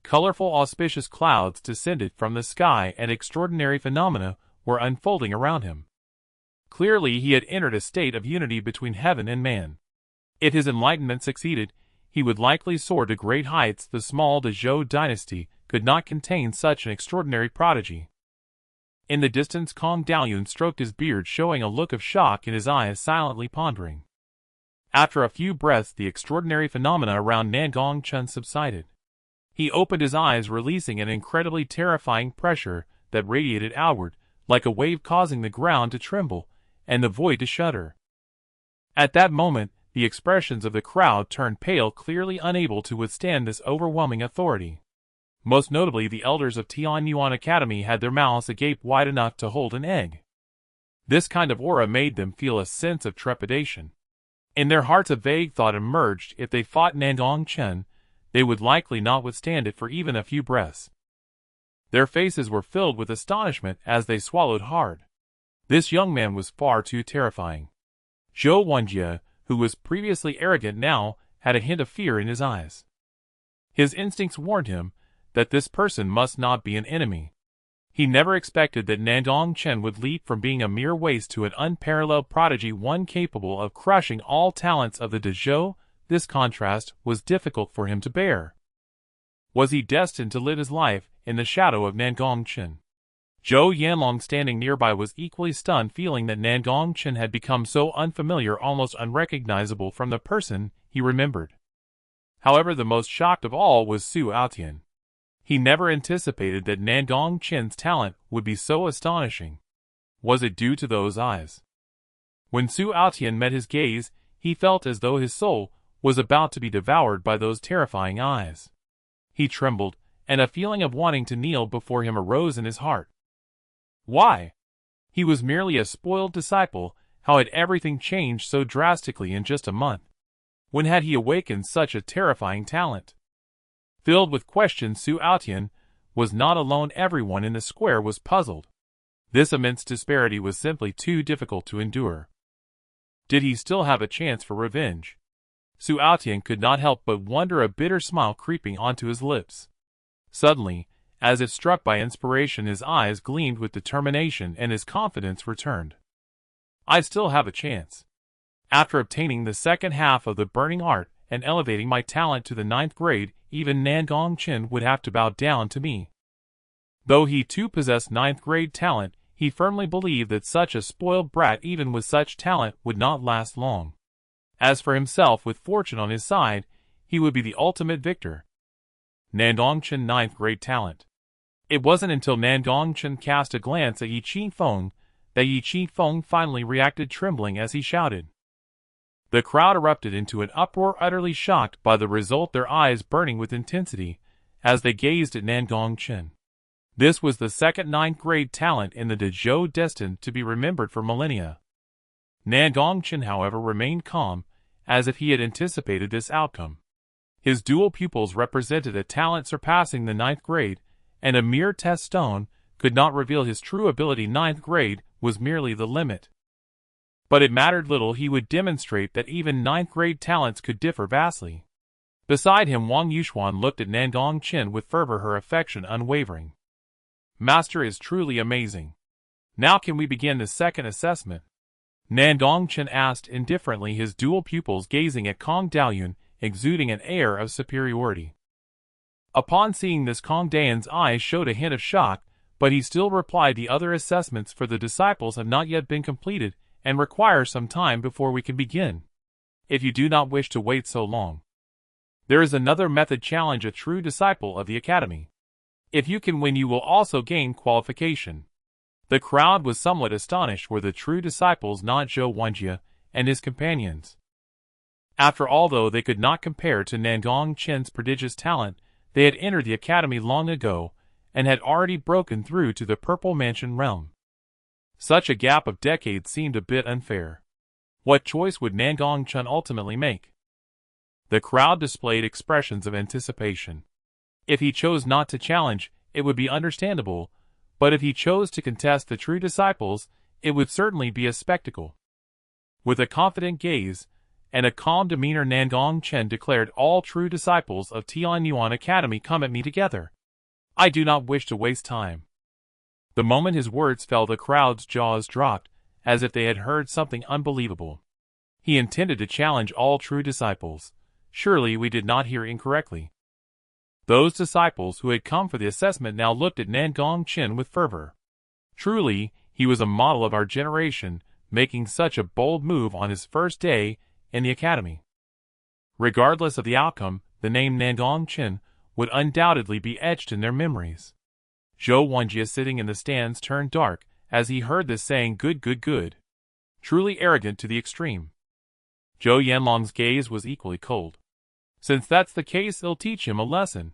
Colorful, auspicious clouds descended from the sky, and extraordinary phenomena were unfolding around him. Clearly he had entered a state of unity between heaven and man. If his enlightenment succeeded, he would likely soar to great heights. The small Zhou dynasty could not contain such an extraordinary prodigy. In the distance, Kong Daoyun stroked his beard, showing a look of shock in his eyes, silently pondering. After a few breaths, the extraordinary phenomena around Nan Gong Chen subsided. He opened his eyes, releasing an incredibly terrifying pressure that radiated outward, like a wave, causing the ground to tremble and the void to shudder. At that moment, the expressions of the crowd turned pale, clearly unable to withstand this overwhelming authority. Most notably, the elders of Tianyuan Academy had their mouths agape wide enough to hold an egg. This kind of aura made them feel a sense of trepidation. In their hearts a vague thought emerged: if they fought Nan Gong Chen, they would likely not withstand it for even a few breaths. Their faces were filled with astonishment as they swallowed hard. This young man was far too terrifying. Zhou Wenjie, who was previously arrogant, now had a hint of fear in his eyes. His instincts warned him that this person must not be an enemy. He never expected that Nandong Chen would leap from being a mere waste to an unparalleled prodigy, one capable of crushing all talents of the Dezhou. This contrast was difficult for him to bear. Was he destined to live his life in the shadow of Nan Gong Chen? Zhou Yanlong, standing nearby, was equally stunned, feeling that Nan Gong Chen had become so unfamiliar, almost unrecognizable from the person he remembered. However, the most shocked of all was Su Aotian. He never anticipated that Nan Gong Chen's talent would be so astonishing. Was it due to those eyes? When Su Aotian met his gaze, he felt as though his soul was about to be devoured by those terrifying eyes. He trembled, and a feeling of wanting to kneel before him arose in his heart. Why? He was merely a spoiled disciple. How had everything changed so drastically in just a month? When had he awakened such a terrifying talent? Filled with questions, Su Aotian was not alone. Everyone in the square was puzzled. This immense disparity was simply too difficult to endure. Did he still have a chance for revenge? Su Aotian could not help but wonder, a bitter smile creeping onto his lips. Suddenly, as if struck by inspiration, his eyes gleamed with determination and his confidence returned. I still have a chance. After obtaining the second half of the burning art and elevating my talent to the 9th grade, even Nan Gong Chen would have to bow down to me. Though he too possessed 9th grade talent, he firmly believed that such a spoiled brat, even with such talent, would not last long. As for himself, with fortune on his side, he would be the ultimate victor. Nandong Chen, 9th grade talent. It wasn't until Nandong Chen cast a glance at Yi Qifeng that Yi Qifeng finally reacted, trembling as he shouted. The crowd erupted into an uproar, utterly shocked by the result, their eyes burning with intensity as they gazed at Nan Gong Chen. This was the second 9th grade talent in the Dezhou, destined to be remembered for millennia. Nan Gong Chen, however, remained calm, as if he had anticipated this outcome. His dual pupils represented a talent surpassing the 9th grade, and a mere test stone could not reveal his true ability. 9th grade was merely the limit. But it mattered little. He would demonstrate that even 9th grade talents could differ vastly. Beside him, Wang Yuxuan looked at Nandong Chen with fervor, her affection unwavering. Master is truly amazing. Now can we begin the second assessment? Nandong Chen asked indifferently, his dual pupils gazing at Kong Daoyun, exuding an air of superiority. Upon seeing this, Kong Daoyun's eyes showed a hint of shock, but he still replied, the other assessments for the disciples have not yet been completed, and require some time before we can begin. If you do not wish to wait so long. There is another method. Challenge a true disciple of the academy. If you can win, you will also gain qualification. The crowd was somewhat astonished. Were the true disciples not Zhou Wenjie and his companions? After all, though they could not compare to Nandong Chen's prodigious talent, they had entered the academy long ago, and had already broken through to the Purple Mansion realm. Such a gap of decades seemed a bit unfair. What choice would Nan Gong Chen ultimately make? The crowd displayed expressions of anticipation. If he chose not to challenge, it would be understandable, but if he chose to contest the true disciples, it would certainly be a spectacle. With a confident gaze and a calm demeanor, Nandong Chen declared, all true disciples of Tianyuan Academy, come at me together. I do not wish to waste time. The moment his words fell, the crowd's jaws dropped, as if they had heard something unbelievable. He intended to challenge all true disciples. Surely we did not hear incorrectly. Those disciples who had come for the assessment now looked at Nandong Chen with fervor. Truly, he was a model of our generation, making such a bold move on his first day in the academy. Regardless of the outcome, the name Nandong Chen would undoubtedly be etched in their memories. Zhou Wenjie, sitting in the stands, turned dark as he heard this, saying, good. Truly arrogant to the extreme. Zhou Yanlong's gaze was equally cold. Since that's the case, it'll teach him a lesson.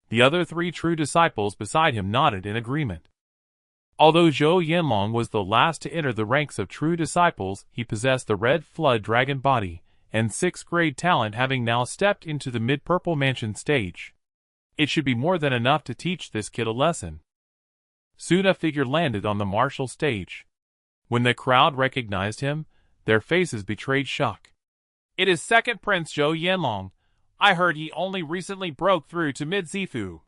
The other 3 true disciples beside him nodded in agreement. Although Zhou Yanlong was the last to enter the ranks of true disciples, he possessed the red flood dragon body, and 6th grade talent, having now stepped into the mid-purple mansion stage. It should be more than enough to teach this kid a lesson. Soon a figure landed on the martial stage. When the crowd recognized him, their faces betrayed shock. It is Second Prince Zhou Yanlong. I heard he only recently broke through to mid-Zifu.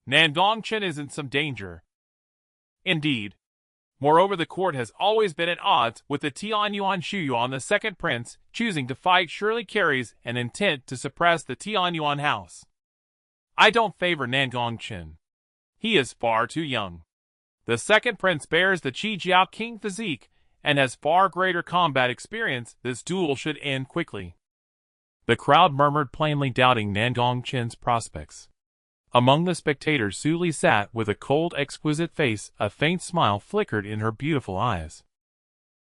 Nan Gong Chen is in some danger. Indeed. Moreover, the court has always been at odds with the Tianyuan Shuyuan. The second prince choosing to fight surely carries an intent to suppress the Tianyuan house. I don't favor Nan Gong Chen. He is far too young. The second prince bears the Qi Jiao King physique and has far greater combat experience. This duel should end quickly. The crowd murmured, plainly doubting Nan Gong Chen's prospects. Among the spectators, Su Li sat with a cold, exquisite face. A faint smile flickered in her beautiful eyes.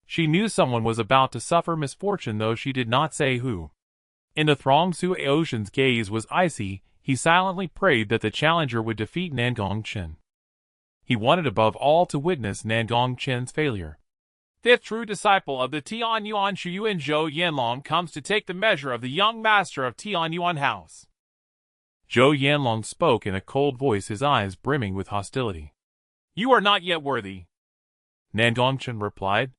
She knew someone was about to suffer misfortune, though she did not say who. In the throng, Su Aotian's gaze was icy. He silently prayed that the challenger would defeat Nan Gong Chen. He wanted above all to witness Nan Gong Chen's failure. 5th true disciple of the Tianyuan Shuyuan Zhou Yanlong comes to take the measure of the young master of Tianyuan house. Zhou Yanlong spoke in a cold voice, his eyes brimming with hostility. You are not yet worthy, Nan Gong Chen replied.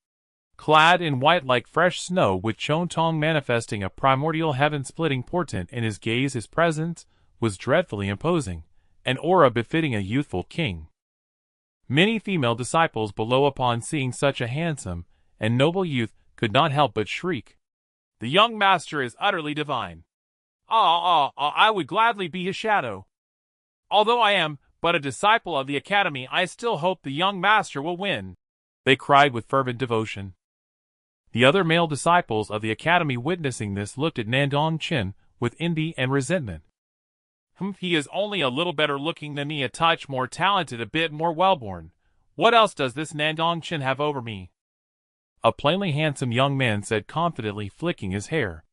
Clad in white like fresh snow, with Chon Tong manifesting a primordial heaven-splitting portent in his gaze, his presence was dreadfully imposing, an aura befitting a youthful king. Many female disciples below, upon seeing such a handsome and noble youth, could not help but shriek. The young master is utterly divine. I would gladly be his shadow. Although I am but a disciple of the academy, I still hope the young master will win, they cried with fervent devotion. The other male disciples of the academy, witnessing this, looked at Nandong Chen with envy and resentment. He is only a little better looking than me, a touch more talented, a bit more well-born. What else does this Nandong Chen have over me? A plainly handsome young man said confidently, flicking his hair.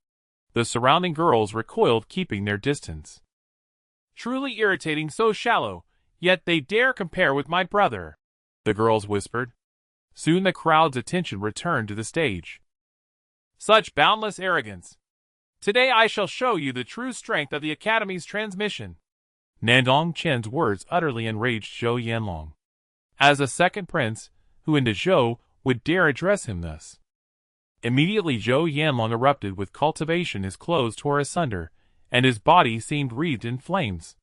The surrounding girls recoiled, keeping their distance. Truly irritating, so shallow, yet they dare compare with my brother, the girls whispered. Soon the crowd's attention returned to the stage. Such boundless arrogance. Today I shall show you the true strength of the Academy's transmission. Nandong Chen's words utterly enraged Zhou Yanlong. As a second prince, who in Zhou would dare address him thus? Immediately Zhou Yanlong erupted with cultivation. His clothes tore asunder, and his body seemed wreathed in flames.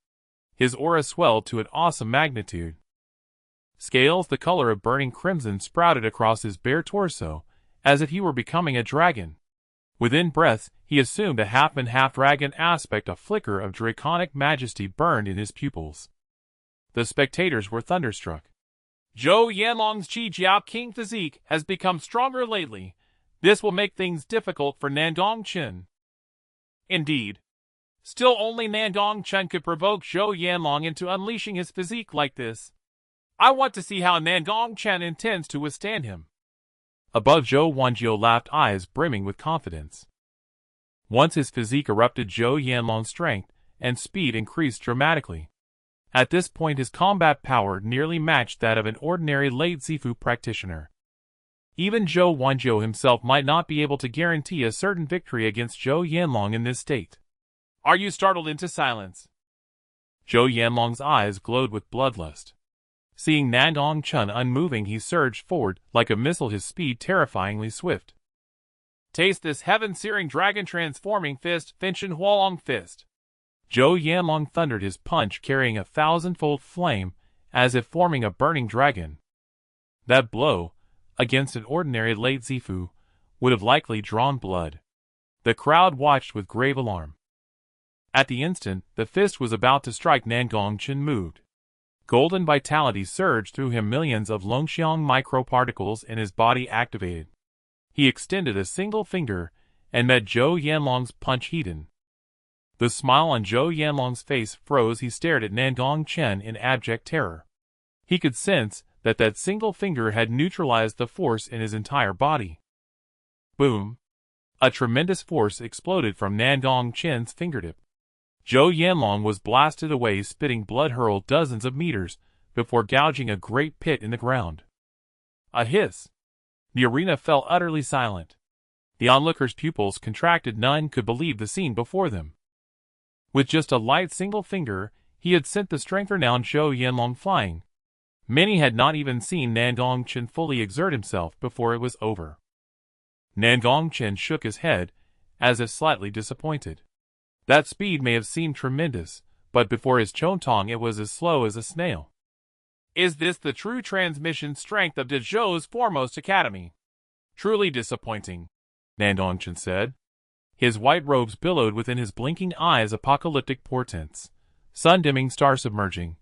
His aura swelled to an awesome magnitude. Scales the color of burning crimson sprouted across his bare torso, as if he were becoming a dragon. Within breaths, he assumed a half-man half-dragon aspect. A flicker of draconic majesty burned in his pupils. The spectators were thunderstruck. Zhou Yanlong's Qi Jiao King physique has become stronger lately. This will make things difficult for Nandong Chen. Indeed. Still, only Nandong Chen could provoke Zhou Yanlong into unleashing his physique like this. I want to see how Nandong Chen intends to withstand him. Above, Zhou Wanjiu laughed, eyes brimming with confidence. Once his physique erupted, Zhou Yanlong's strength and speed increased dramatically. At this point, his combat power nearly matched that of an ordinary late Zifu practitioner. Even Zhou Wanjiu himself might not be able to guarantee a certain victory against Zhou Yanlong in this state. Are you startled into silence? Zhou Yanlong's eyes glowed with bloodlust. Seeing Nandong Chen unmoving, he surged forward like a missile, his speed terrifyingly swift. Taste this heaven-searing dragon-transforming fist, Finshin Huolong fist. Zhou Yanlong thundered, his punch carrying a thousand-fold flame, as if forming a burning dragon. That blow, against an ordinary late Zifu, would have likely drawn blood. The crowd watched with grave alarm. At the instant the fist was about to strike, Nandong Chen moved. Golden vitality surged through him, millions of Longxiang microparticles in his body activated. He extended a single finger and met Zhou Yanlong's punch heated. The smile on Zhou Yanlong's face froze. He stared at Nandong Chen in abject terror. He could sense that single finger had neutralized the force in his entire body. Boom! A tremendous force exploded from Nan Gong Chen's fingertip. Zhou Yanlong was blasted away, spitting blood hurled dozens of meters, before gouging a great pit in the ground. A hiss. The arena fell utterly silent. The onlookers' pupils contracted. None could believe the scene before them. With just a light single finger, he had sent the strength-renowned Zhou Yanlong flying. Many had not even seen Nan Gong Chen fully exert himself before it was over. Nan Gong Chen shook his head, as if slightly disappointed. That speed may have seemed tremendous, but before his Chontong it was as slow as a snail. Is this the true transmission strength of De Zhou's foremost academy? Truly disappointing, Nandong Chen said. His white robes billowed within his blinking eyes apocalyptic portents. Sun-dimming, star-submerging,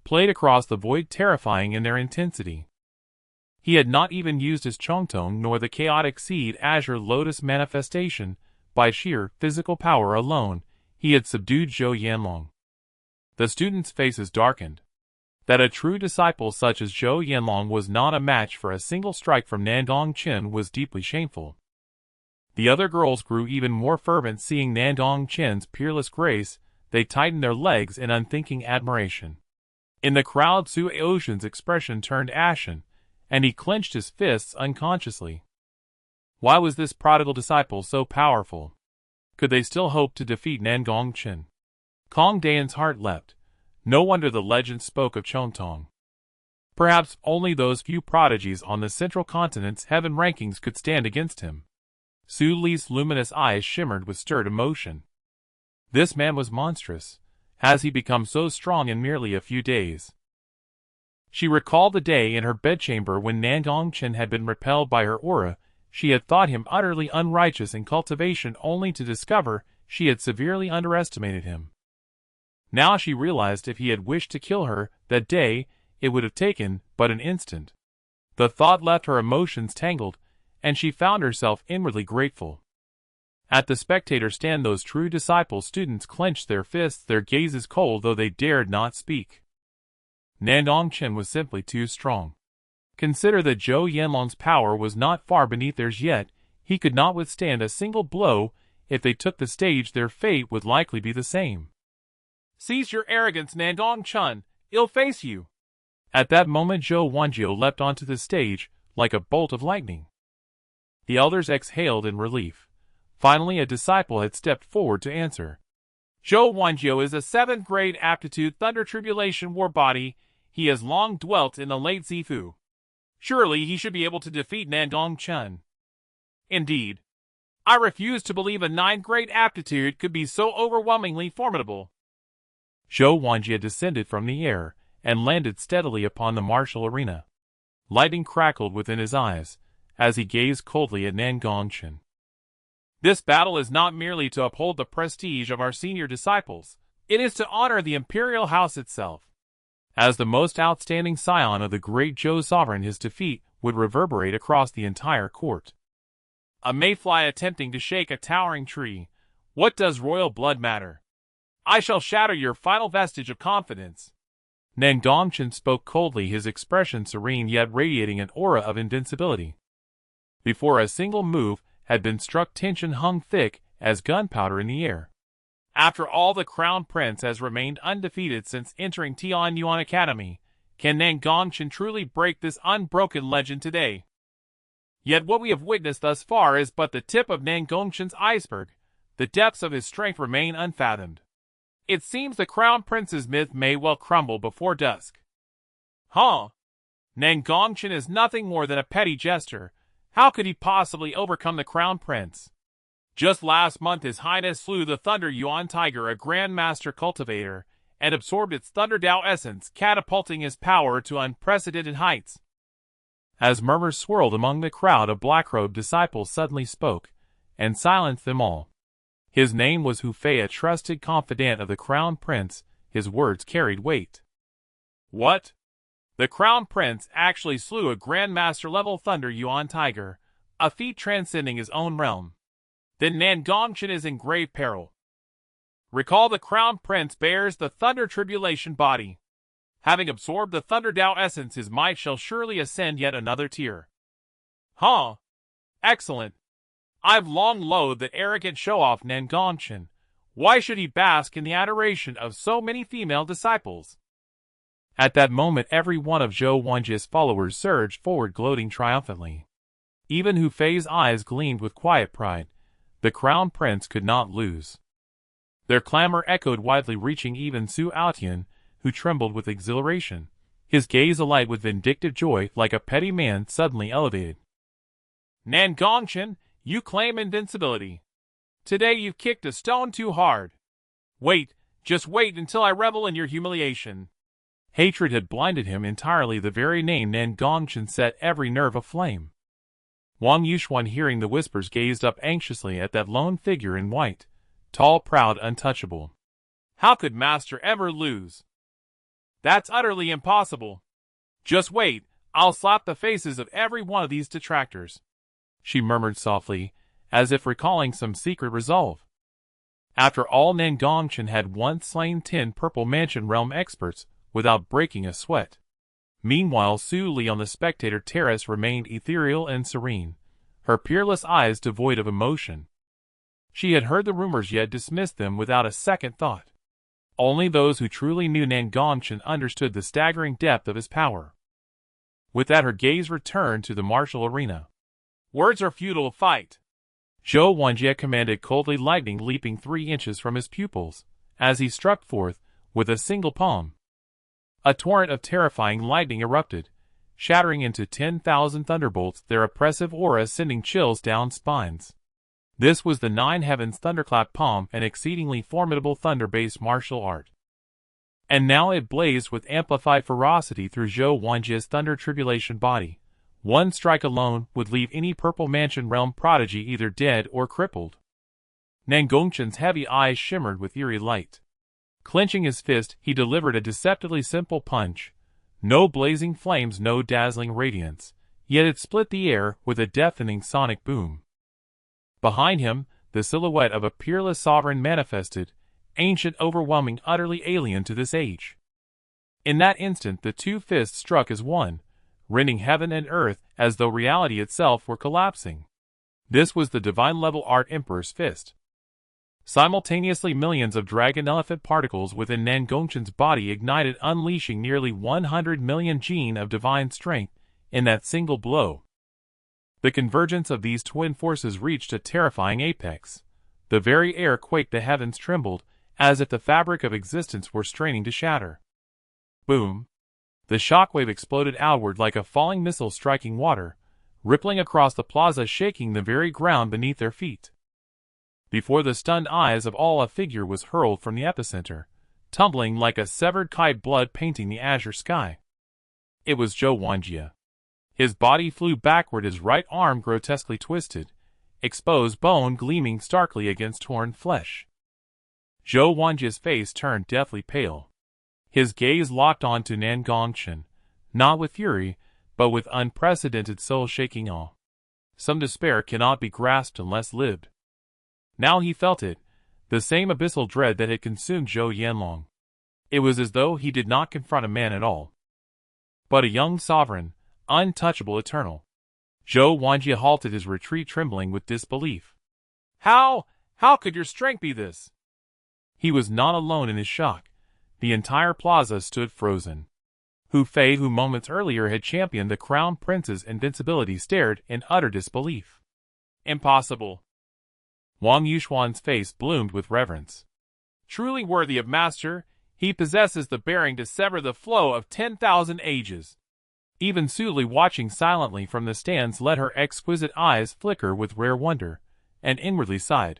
played across the void, terrifying in their intensity. He had not even used his Chongtong nor the chaotic seed azure lotus manifestation. By sheer physical power alone, he had subdued Zhou Yanlong. The students' faces darkened. That a true disciple such as Zhou Yanlong was not a match for a single strike from Nan Gong Chen was deeply shameful. The other girls grew even more fervent seeing Nan Gong Chen's peerless grace. They tightened their legs in unthinking admiration. In the crowd, Su Aotian's expression turned ashen, and he clenched his fists unconsciously. Why was this prodigal disciple so powerful? Could they still hope to defeat Nan Gong Chen? Kong Dayan's heart leapt. No wonder the legend spoke of Chontong. Perhaps only those few prodigies on the central continent's heaven rankings could stand against him. Su Li's luminous eyes shimmered with stirred emotion. This man was monstrous. Has he become so strong in merely a few days? She recalled the day in her bedchamber when Nan Gong Chen had been repelled by her aura. She had thought him utterly unrighteous in cultivation, only to discover she had severely underestimated him. Now she realized if he had wished to kill her that day, it would have taken but an instant. The thought left her emotions tangled, and she found herself inwardly grateful. At the spectator stand, those true disciple students clenched their fists, their gazes cold though they dared not speak. Nandong Chen was simply too strong. Consider that Zhou Yanlong's power was not far beneath theirs, yet he could not withstand a single blow. If they took the stage, their fate would likely be the same. Cease your arrogance, Nandong Chen. I'll face you. At that moment, Zhou Wanjiu leapt onto the stage like a bolt of lightning. The elders exhaled in relief. Finally, a disciple had stepped forward to answer. Zhou Wanjiu is a 7th grade aptitude Thunder Tribulation war body. He has long dwelt in the late Zifu. Surely he should be able to defeat Nandong Chen. Indeed, I refuse to believe a 9th grade aptitude could be so overwhelmingly formidable. Zhou Wanjie descended from the air and landed steadily upon the martial arena. Lightning crackled within his eyes as he gazed coldly at Nan Gong Chen. This battle is not merely to uphold the prestige of our senior disciples, it is to honor the imperial house itself. As the most outstanding scion of the Great Zhou sovereign, his defeat would reverberate across the entire court. A mayfly attempting to shake a towering tree. What does royal blood matter? I shall shatter your final vestige of confidence. Nan Gong Chen spoke coldly, his expression serene yet radiating an aura of invincibility. Before a single move had been struck, tension hung thick as gunpowder in the air. After all, the Crown Prince has remained undefeated since entering Tianyuan Academy. Can Nan Gong Chen truly break this unbroken legend today? Yet what we have witnessed thus far is but the tip of Nan Gong Chen's iceberg. The depths of his strength remain unfathomed. It seems the Crown Prince's myth may well crumble before dusk. Nan Gong Chen is nothing more than a petty jester. How could he possibly overcome the Crown Prince? Just last month His Highness slew the Thunder Yuan Tiger, a Grandmaster cultivator, and absorbed its Thunder Dao essence, catapulting his power to unprecedented heights. As murmurs swirled among the crowd, a black-robed disciple suddenly spoke, and silenced them all. His name was Hu Fei, a trusted confidant of the Crown Prince. His words carried weight. What? The Crown Prince actually slew a Grandmaster-level Thunder Yuan Tiger, a feat transcending his own realm. Then Nan Gong Chen is in grave peril. Recall, the Crown Prince bears the Thunder Tribulation body. Having absorbed the Thunder Dao essence, his might shall surely ascend yet another tier. Excellent. I've long loathed that arrogant show-off Nan Gong Chen. Why should he bask in the adoration of so many female disciples? At that moment every one of Zhou Wanjie's followers surged forward gloating triumphantly. Even Hu Fei's eyes gleamed with quiet pride. The crown prince could not lose. Their clamor echoed widely, reaching even Su Aotian, who trembled with exhilaration, his gaze alight with vindictive joy like a petty man suddenly elevated. Nan Gong Chen, you claim invincibility. Today you've kicked a stone too hard. Wait, just wait until I revel in your humiliation. Hatred had blinded him entirely. The very name Nan Gong Chen set every nerve aflame. Wang Yuxuan, hearing the whispers, gazed up anxiously at that lone figure in white, tall, proud, untouchable. How could Master ever lose? That's utterly impossible. Just wait, I'll slap the faces of every one of these detractors, she murmured softly, as if recalling some secret resolve. After all, Nan Gong Chen had once slain 10 Purple Mansion realm experts without breaking a sweat. Meanwhile, Su Li on the spectator terrace remained ethereal and serene, her peerless eyes devoid of emotion. She had heard the rumors yet dismissed them without a second thought. Only those who truly knew Nan Gong Chen understood the staggering depth of his power. With that, her gaze returned to the martial arena. Words are futile, fight! Zhou Wanjie commanded, coldly, lightning leaping 3 inches from his pupils, as he struck forth with a single palm. A torrent of terrifying lightning erupted, shattering into 10,000 thunderbolts, their oppressive aura sending chills down spines. This was the 9 Heavens Thunderclap Palm, an exceedingly formidable thunder-based martial art. And now it blazed with amplified ferocity through Zhou Wanjie's Thunder Tribulation body. One strike alone would leave any Purple Mansion realm prodigy either dead or crippled. Nan Gong Chen's heavy eyes shimmered with eerie light. Clenching his fist, he delivered a deceptively simple punch. No blazing flames, no dazzling radiance, yet it split the air with a deafening sonic boom. Behind him, the silhouette of a peerless sovereign manifested, ancient, overwhelming, utterly alien to this age. In that instant, the 2 fists struck as one, rending heaven and earth as though reality itself were collapsing. This was the divine-level Art Emperor's fist. Simultaneously, millions of dragon-elephant particles within Nan Gong Chen's body ignited, unleashing nearly 100 million gene of divine strength in that single blow. The convergence of these twin forces reached a terrifying apex. The very air quaked, the heavens trembled, as if the fabric of existence were straining to shatter. Boom! The shockwave exploded outward like a falling missile striking water, rippling across the plaza, shaking the very ground beneath their feet. Before the stunned eyes of all, a figure was hurled from the epicenter, tumbling like a severed kite, blood painting the azure sky. It was Zhou Wanjie. His body flew backward, his right arm grotesquely twisted, exposed bone gleaming starkly against torn flesh. Zhou Wanjie's face turned deathly pale. His gaze locked onto Nan Gong Chen, not with fury, but with unprecedented soul-shaking awe. Some despair cannot be grasped unless lived. Now he felt it, the same abyssal dread that had consumed Zhou Yanlong. It was as though he did not confront a man at all, but a young sovereign, untouchable, eternal. Zhou Wanjie halted his retreat, trembling with disbelief. How could your strength be this? He was not alone in his shock. The entire plaza stood frozen. Hu Fei, who moments earlier had championed the crown prince's invincibility, stared in utter disbelief. Impossible. Wang Yuxuan's face bloomed with reverence. Truly worthy of Master, he possesses the bearing to sever the flow of 10,000 ages. Even Su Li, watching silently from the stands, let her exquisite eyes flicker with rare wonder, and inwardly sighed.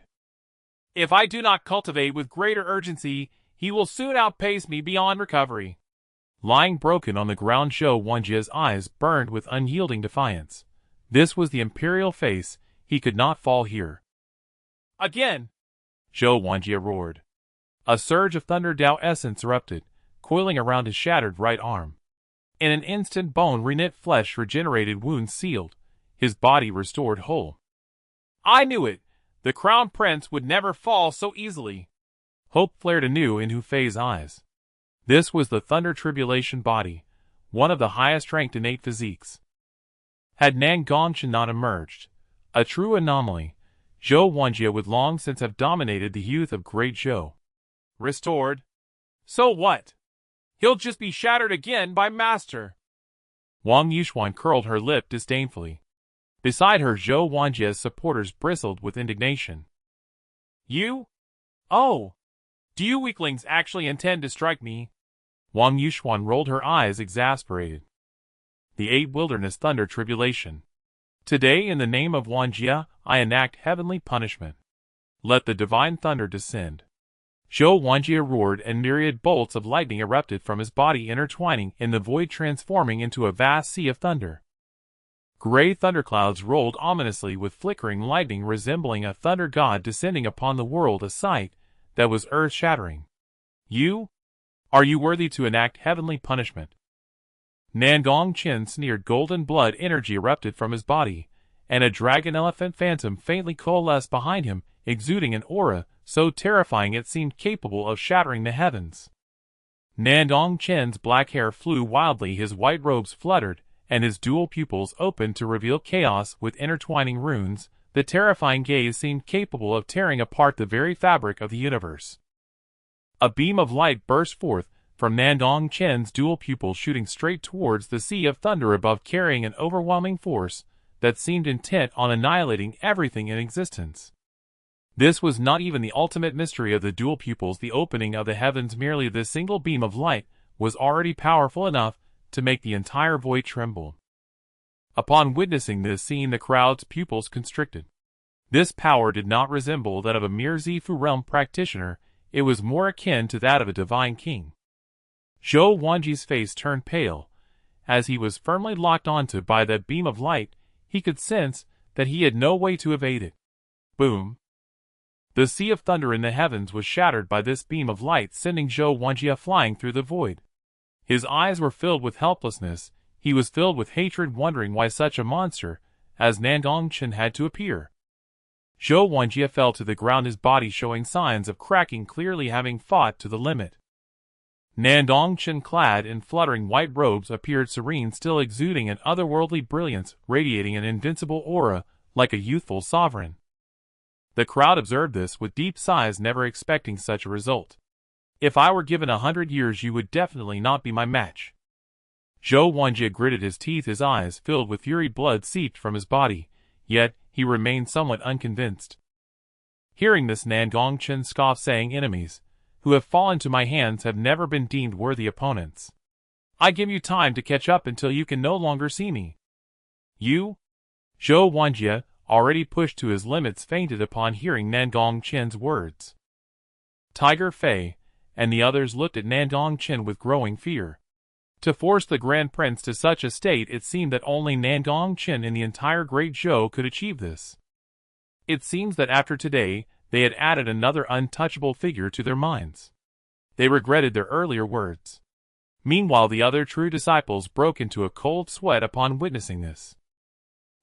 If I do not cultivate with greater urgency, he will soon outpace me beyond recovery. Lying broken on the ground, Zhou Wanjie's eyes burned with unyielding defiance. This was the imperial face, he could not fall here. Again! Zhou Wanjie roared. A surge of Thunder Dao essence erupted, coiling around his shattered right arm. In an instant, bone reknit, flesh regenerated, wounds sealed, his body restored whole. I knew it! The Crown Prince would never fall so easily. Hope flared anew in Hu Fei's eyes. This was the Thunder Tribulation body, one of the highest ranked innate physiques. Had Nan Gong Chen not emerged, a true anomaly, Zhou Wanjie would long since have dominated the youth of Great Zhou. Restored? So what? He'll just be shattered again by Master. Wang Yuxuan curled her lip disdainfully. Beside her, Zhou Wanjie's supporters bristled with indignation. You? Oh! Do you weaklings actually intend to strike me? Wang Yuxuan rolled her eyes exasperated. The 8 Wilderness Thunder Tribulation. Today, in the name of Wanjie, I enact heavenly punishment. Let the divine thunder descend. Zhou Wanjie roared, and myriad bolts of lightning erupted from his body, intertwining in the void, transforming into a vast sea of thunder. Gray thunderclouds rolled ominously, with flickering lightning resembling a thunder god descending upon the world, a sight that was earth-shattering. You? Are you worthy to enact heavenly punishment? Nan Gong Chen sneered. Golden blood energy erupted from his body, and a dragon-elephant phantom faintly coalesced behind him, exuding an aura so terrifying it seemed capable of shattering the heavens. Nandong Chen's black hair flew wildly, his white robes fluttered, and his dual pupils opened to reveal chaos with intertwining runes. The terrifying gaze seemed capable of tearing apart the very fabric of the universe. A beam of light burst forth from Nandong Chen's dual pupils, shooting straight towards the sea of thunder above, carrying an overwhelming force that seemed intent on annihilating everything in existence. This was not even the ultimate mystery of the dual pupils, the opening of the heavens. Merely this single beam of light was already powerful enough to make the entire void tremble. Upon witnessing this scene, the crowd's pupils constricted. This power did not resemble that of a mere Zifu realm practitioner, it was more akin to that of a divine king. Zhou Wanjie's face turned pale. As he was firmly locked onto by that beam of light, he could sense that he had no way to evade it. Boom! The sea of thunder in the heavens was shattered by this beam of light, sending Zhou Wanjie flying through the void. His eyes were filled with helplessness. He was filled with hatred, wondering why such a monster as Nan Gong Chen had to appear. Zhou Wanjie fell to the ground, his body showing signs of cracking, clearly having fought to the limit. Nandong Chen, clad in fluttering white robes, appeared serene, still exuding an otherworldly brilliance, radiating an invincible aura like a youthful sovereign. The crowd observed this with deep sighs, never expecting such a result. If I were given 100 years, you would definitely not be my match. Zhou Wanjie gritted his teeth, his eyes filled with fury, blood seeped from his body, yet he remained somewhat unconvinced. Hearing this, Nan Gong Chen scoffed, saying, enemies who have fallen to my hands have never been deemed worthy opponents. I give you time to catch up until you can no longer see me. You? Zhou Wanjie, already pushed to his limits, fainted upon hearing Nan Gong Chen's words. Tiger Fei and the others looked at Nan Gong Chen with growing fear. To force the Grand Prince to such a state, it seemed that only Nan Gong Chen in the entire Great Zhou could achieve this. It seems that after today, they had added another untouchable figure to their minds. They regretted their earlier words. Meanwhile, the other true disciples broke into a cold sweat upon witnessing this.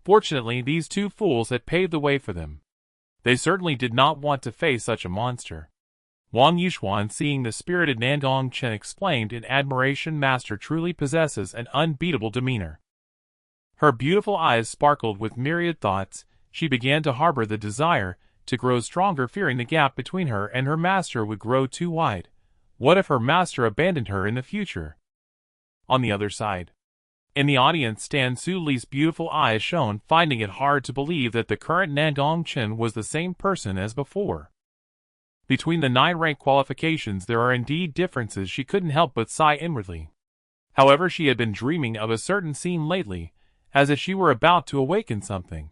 Fortunately, these two fools had paved the way for them. They certainly did not want to face such a monster. Wang Yuxuan, seeing the spirited Nan Gong Chen, exclaimed in admiration, Master truly possesses an unbeatable demeanor. Her beautiful eyes sparkled with myriad thoughts. She began to harbor the desire to grow stronger, fearing the gap between her and her master would grow too wide. What if her master abandoned her in the future? On the other side, in the audience, Stan Su Li's beautiful eyes shone, finding it hard to believe that the current Nan Gong Chen was the same person as before. Between the 9 rank qualifications there are indeed differences. She couldn't help but sigh inwardly. However, she had been dreaming of a certain scene lately, as if she were about to awaken something.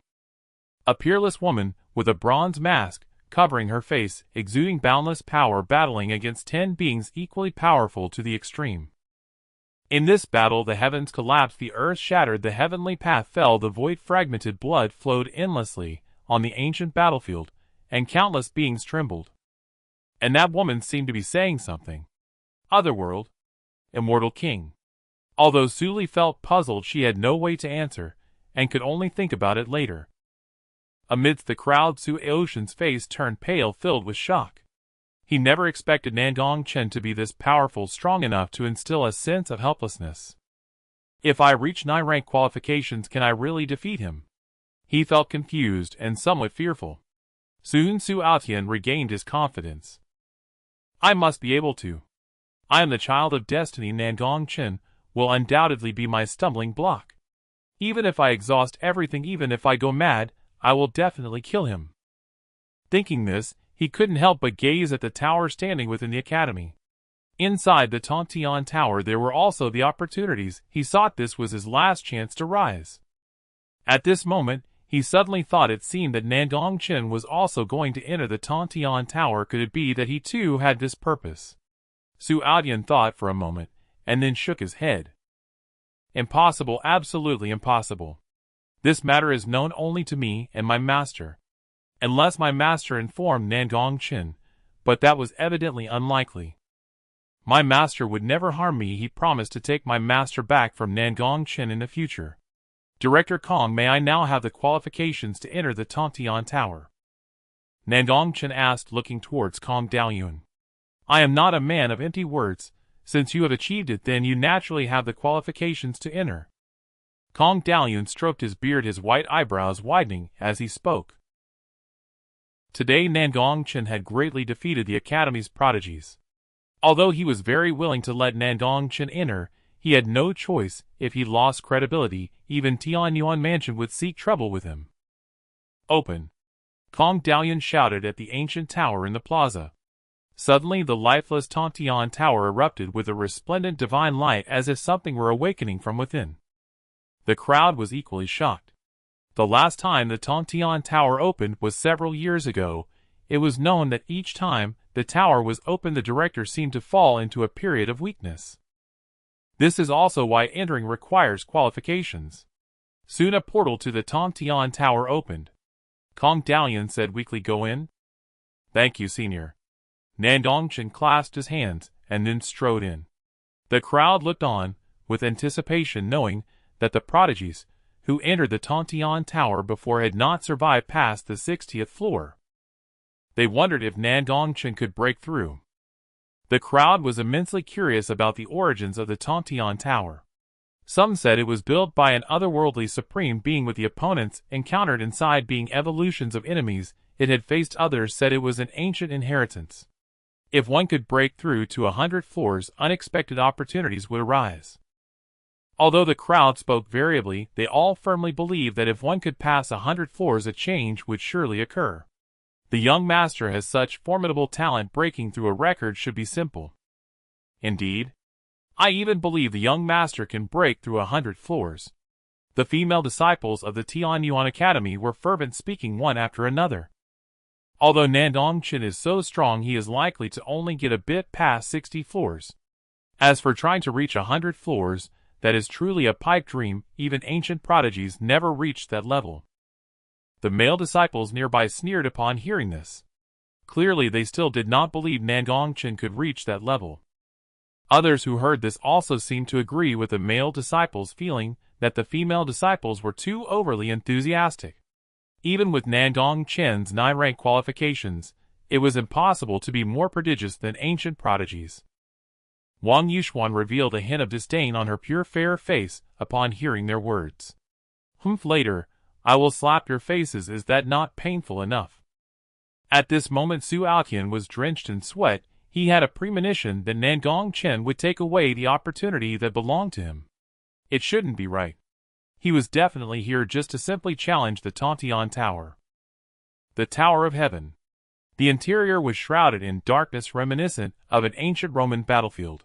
A peerless woman, with a bronze mask covering her face, exuding boundless power, battling against 10 beings equally powerful to the extreme. In this battle the heavens collapsed, the earth shattered, the heavenly path fell, the void fragmented, blood flowed endlessly on the ancient battlefield, and countless beings trembled. And that woman seemed to be saying something. Otherworld? Immortal King? Although Su Li felt puzzled, she had no way to answer, and could only think about it later. Amidst the crowd, Su Aotian's face turned pale, filled with shock. He never expected Nan Gong Chen to be this powerful, strong enough to instill a sense of helplessness. If I reach 9 rank qualifications, can I really defeat him? He felt confused and somewhat fearful. Soon Aotian regained his confidence. I must be able to. I am the child of destiny. Nan Gong Chen will undoubtedly be my stumbling block. Even if I exhaust everything, even if I go mad, I will definitely kill him. Thinking this, he couldn't help but gaze at the tower standing within the academy. Inside the Tontian Tower there were also the opportunities. He thought this was his last chance to rise. At this moment, he suddenly thought it seemed that Nan Gong Chen was also going to enter the Tontian Tower. Could it be that he too had this purpose? Aotian thought for a moment, and then shook his head. Impossible, absolutely impossible. This matter is known only to me and my master. Unless my master informed Nan Gong Chen, but that was evidently unlikely. My master would never harm me. He promised to take my master back from Nan Gong Chen in the future. Director Kong, may I now have the qualifications to enter the Tontian Tower? Nan Gong Chen asked, looking towards Kong Daoyuan. I am not a man of empty words. Since you have achieved it, then you naturally have the qualifications to enter. Kong Daoyuan stroked his beard, his white eyebrows widening as he spoke. Today Nan Gong Chen had greatly defeated the Academy's prodigies. Although he was very willing to let Nan Gong Chen enter, he had no choice. If he lost credibility, even Tianyuan Mansion would seek trouble with him. Open! Kong Daoyuan shouted at the ancient tower in the plaza. Suddenly the lifeless Tontian Tower erupted with a resplendent divine light as if something were awakening from within. The crowd was equally shocked. The last time the Tontian Tower opened was several years ago. It was known that each time the tower was opened the director seemed to fall into a period of weakness. This is also why entering requires qualifications. Soon a portal to the Tontian Tower opened. Kong Daoyuan said weakly, go in. Thank you, senior. Nan Gong Chen clasped his hands and then strode in. The crowd looked on with anticipation, knowing that the prodigies who entered the Tontian Tower before had not survived past the 60th floor. They wondered if Nan Gong Chen could break through. The crowd was immensely curious about the origins of the Tontian Tower. Some said it was built by an otherworldly supreme being, with the opponents encountered inside being evolutions of enemies it had faced. Others said it was an ancient inheritance. If one could break through to 100 floors, unexpected opportunities would arise. Although the crowd spoke variably, they all firmly believed that if one could pass 100 floors, a change would surely occur. The young master has such formidable talent, breaking through a record should be simple. Indeed, I even believe the young master can break through 100 floors. The female disciples of the Tianyuan Academy were fervent, speaking one after another. Although Nandong Chen is so strong, he is likely to only get a bit past 60 floors. As for trying to reach 100 floors, that is truly a pipe dream. Even ancient prodigies never reached that level. The male disciples nearby sneered upon hearing this. Clearly they still did not believe Nandong Chen could reach that level. Others who heard this also seemed to agree with the male disciples, feeling that the female disciples were too overly enthusiastic. Even with Nandong Chen's 9-rank qualifications, it was impossible to be more prodigious than ancient prodigies. Wang Yuxuan revealed a hint of disdain on her pure fair face upon hearing their words. Later, I will slap your faces. Is that not painful enough? At this moment Aotian was drenched in sweat. He had a premonition that Nan Gong Chen would take away the opportunity that belonged to him. It shouldn't be right. He was definitely here just to simply challenge the Tontian Tower. The Tower of Heaven. The interior was shrouded in darkness reminiscent of an ancient Roman battlefield.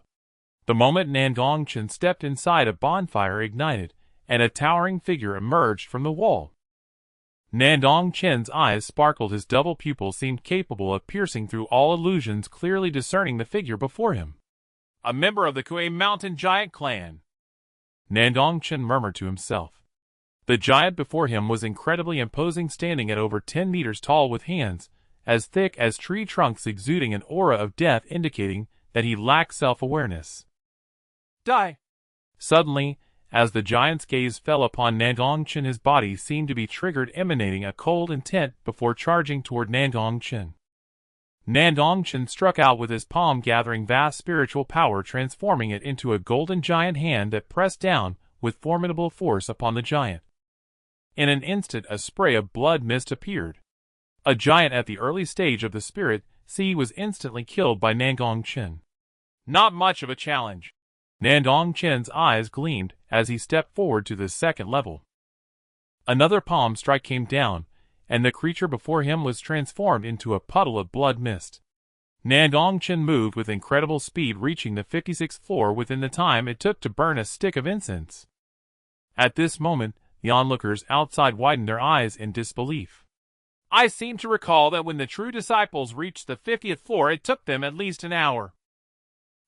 The moment Nan Gong Chen stepped inside, a bonfire ignited, and a towering figure emerged from the wall. Nandong Chen's eyes sparkled. His double pupil seemed capable of piercing through all illusions, clearly discerning the figure before him. A member of the Kui Mountain Giant clan. Nandong Chen murmured to himself. The giant before him was incredibly imposing, standing at over 10 meters tall with hands as thick as tree trunks, exuding an aura of death, indicating that he lacked self-awareness. Die! Suddenly, as the giant's gaze fell upon Nandong Chen, his body seemed to be triggered, emanating a cold intent before charging toward Nandong Chen. Nandong Chen struck out with his palm, gathering vast spiritual power, transforming it into a golden giant hand that pressed down with formidable force upon the giant. In an instant, a spray of blood mist appeared. A giant at the early stage of the spirit sea was instantly killed by Nan Gong Chen. Not much of a challenge. Nandong Chen's eyes gleamed as he stepped forward to the second level. Another palm strike came down, and the creature before him was transformed into a puddle of blood mist. Nandong Chen moved with incredible speed, reaching the 56th floor within the time it took to burn a stick of incense. At this moment, the onlookers outside widened their eyes in disbelief. I seem to recall that when the true disciples reached the 50th floor it took them at least an hour.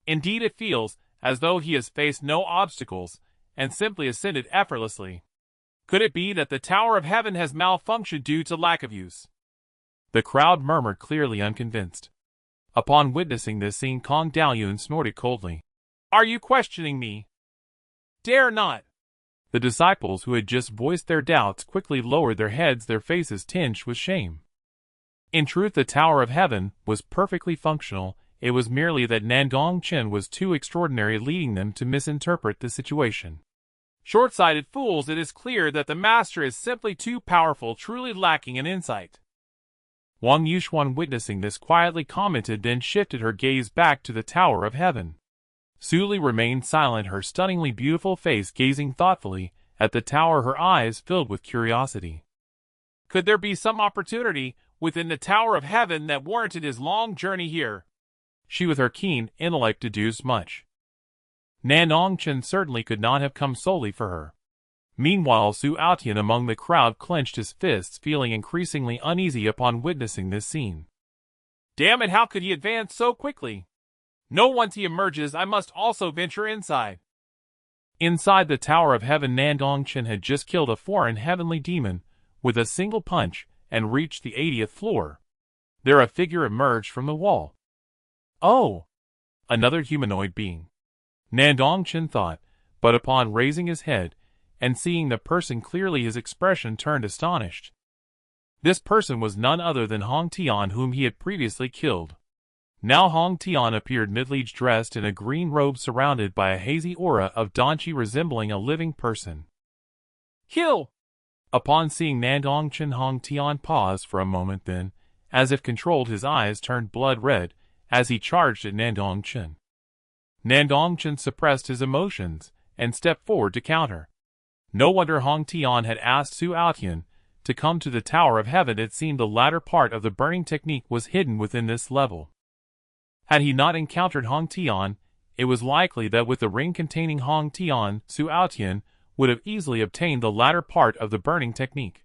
Indeed, it feels as though he has faced no obstacles and simply ascended effortlessly. Could it be that the Tower of Heaven has malfunctioned due to lack of use? The crowd murmured, clearly unconvinced. Upon witnessing this scene, Kong Daoyun snorted coldly. Are you questioning me? Dare not. The disciples who had just voiced their doubts quickly lowered their heads, their faces tinged with shame. In truth, the Tower of Heaven was perfectly functional. It was merely that Nan Gong Chen was too extraordinary, leading them to misinterpret the situation. Short-sighted fools, it is clear that the master is simply too powerful, truly lacking in insight. Wang Yuxuan, witnessing this, quietly commented, then shifted her gaze back to the Tower of Heaven. Su Li remained silent, her stunningly beautiful face gazing thoughtfully at the tower, her eyes filled with curiosity. Could there be some opportunity within the Tower of Heaven that warranted his long journey here? She, with her keen intellect, deduced much. Nandong Chen certainly could not have come solely for her. Meanwhile, Aotian among the crowd clenched his fists, feeling increasingly uneasy upon witnessing this scene. Damn it, how could he advance so quickly? No, once he emerges, I must also venture inside. Inside the Tower of Heaven, Nandong Chen had just killed a foreign heavenly demon with a single punch and reached the 80th floor. There a figure emerged from the wall. Oh! Another humanoid being. Nandong Chen thought, but upon raising his head and seeing the person clearly, his expression turned astonished. This person was none other than Hong Tian, whom he had previously killed. Now Hong Tian appeared mid-age, dressed in a green robe surrounded by a hazy aura of Danqi resembling a living person. Kill! Upon seeing Nandong Chen, Hong Tian paused for a moment, then, as if controlled, his eyes turned blood red as he charged at Nandong Chen. Nandong Chen suppressed his emotions and stepped forward to counter. No wonder Hong Tian had asked Aotian to come to the Tower of Heaven. It seemed the latter part of the burning technique was hidden within this level. Had he not encountered Hong Tian, it was likely that with the ring containing Hong Tian, Aotian would have easily obtained the latter part of the burning technique.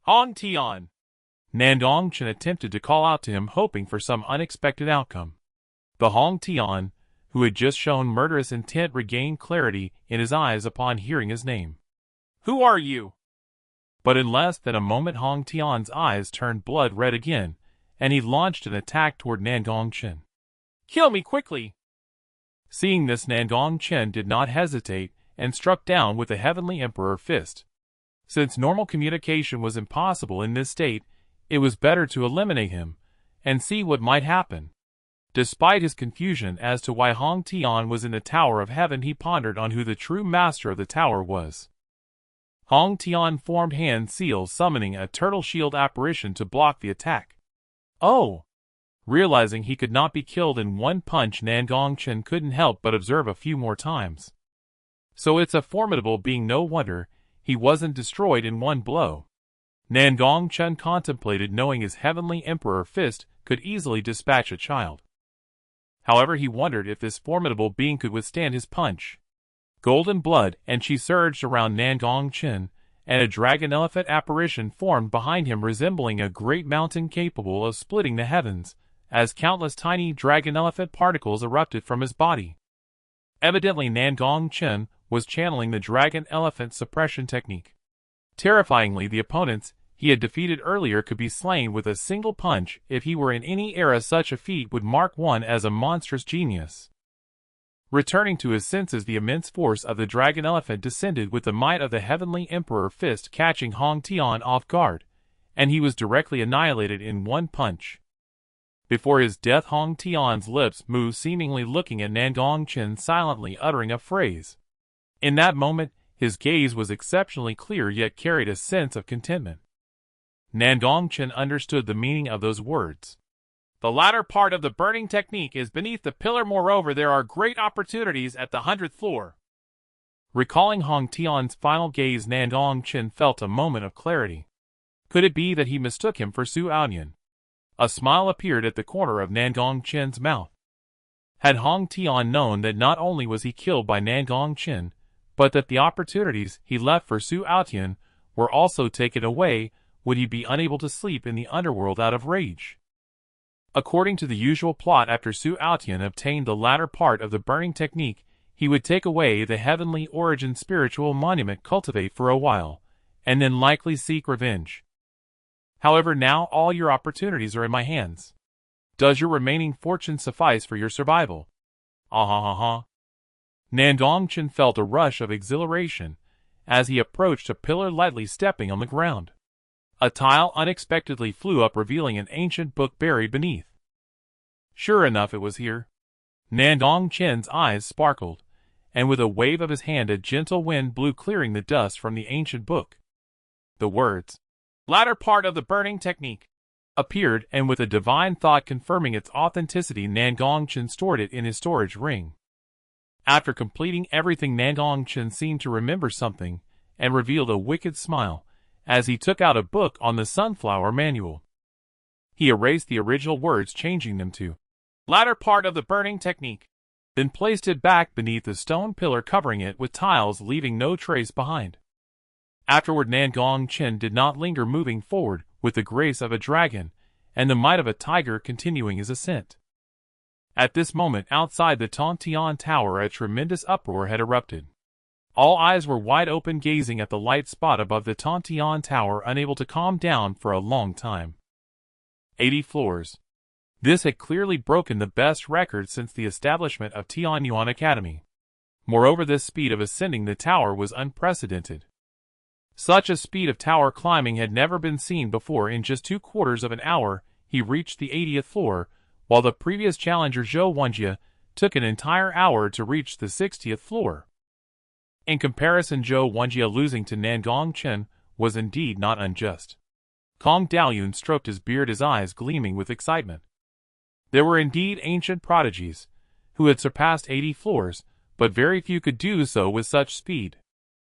Hong Tian! Nandong Chen attempted to call out to him, hoping for some unexpected outcome. The Hong Tian, who had just shown murderous intent, regained clarity in his eyes upon hearing his name. Who are you? But in less than a moment, Hong Tian's eyes turned blood red again, and he launched an attack toward Nandong Chen. Kill me quickly! Seeing this, Nandong Chen did not hesitate and struck down with the Heavenly Emperor fist. Since normal communication was impossible in this state, it was better to eliminate him and see what might happen. Despite his confusion as to why Hong Tian was in the Tower of Heaven, he pondered on who the true master of the tower was. Hong Tian formed hand seals, summoning a turtle shield apparition to block the attack. Oh! Realizing he could not be killed in one punch, Nandong Chen couldn't help but observe a few more times. So it's a formidable being, no wonder he wasn't destroyed in one blow. Nandong Chen contemplated, knowing his Heavenly Emperor fist could easily dispatch a child. However, he wondered if this formidable being could withstand his punch. Golden blood and chi surged around Nandong Chen, and a dragon elephant apparition formed behind him, resembling a great mountain capable of splitting the heavens, as countless tiny dragon elephant particles erupted from his body. Evidently, Nandong Chen was channeling the dragon elephant suppression technique. Terrifyingly, the opponents he had defeated earlier could be slain with a single punch. If he were in any era, such a feat would mark one as a monstrous genius. Returning to his senses, the immense force of the dragon elephant descended with the might of the Heavenly Emperor fist, catching Hong Tian off guard, and he was directly annihilated in one punch. Before his death, Hong Tian's lips moved, seemingly looking at Nandong Chen, silently uttering a phrase. In that moment, his gaze was exceptionally clear, yet carried a sense of contentment. Nan Gong Chen understood the meaning of those words. The latter part of the burning technique is beneath the pillar. Moreover, there are great opportunities at the 100th floor. Recalling Hong Tian's final gaze, Nan Gong Chen felt a moment of clarity. Could it be that he mistook him for Su Aotian? A smile appeared at the corner of Nan Gong Chen's mouth. Had Hong Tian known that not only was he killed by Nan Gong Chen, but that the opportunities he left for Su Aotian were also taken away, would he be unable to sleep in the underworld out of rage? According to the usual plot, after Su Aotian obtained the latter part of the burning technique, he would take away the heavenly origin spiritual monument, cultivate for a while, and then likely seek revenge. However, now all your opportunities are in my hands. Does your remaining fortune suffice for your survival? Nan Gong Chen felt a rush of exhilaration as he approached a pillar, lightly stepping on the ground. A tile unexpectedly flew up, revealing an ancient book buried beneath. Sure enough, it was here. Nan Gong Chen's eyes sparkled, and with a wave of his hand a gentle wind blew, clearing the dust from the ancient book. The words, "Latter part of the burning technique," appeared, and with a divine thought confirming its authenticity, Nan Gong Chen stored it in his storage ring. After completing everything, Nan Gong Chen seemed to remember something, and revealed a wicked smile as he took out a book on the Sunflower Manual. He erased the original words, changing them to "Latter part of the burning technique," then placed it back beneath the stone pillar, covering it with tiles, leaving no trace behind. Afterward, Nan Gong Chen did not linger, moving forward with the grace of a dragon and the might of a tiger, continuing his ascent. At this moment, outside the Tontian Tower, a tremendous uproar had erupted. All eyes were wide open, gazing at the light spot above the Tontian Tower, unable to calm down for a long time. 80 floors. This had clearly broken the best record since the establishment of Tianyuan Academy. Moreover, this speed of ascending the tower was unprecedented. Such a speed of tower climbing had never been seen before. In just 2/4 of an hour, he reached the 80th floor, while the previous challenger Zhou Wenjie took an entire hour to reach the 60th floor. In comparison, Zhou Wenjie losing to Nan Gong Chen was indeed not unjust. Kong Daoyun stroked his beard, his eyes gleaming with excitement. There were indeed ancient prodigies who had surpassed 80 floors, but very few could do so with such speed.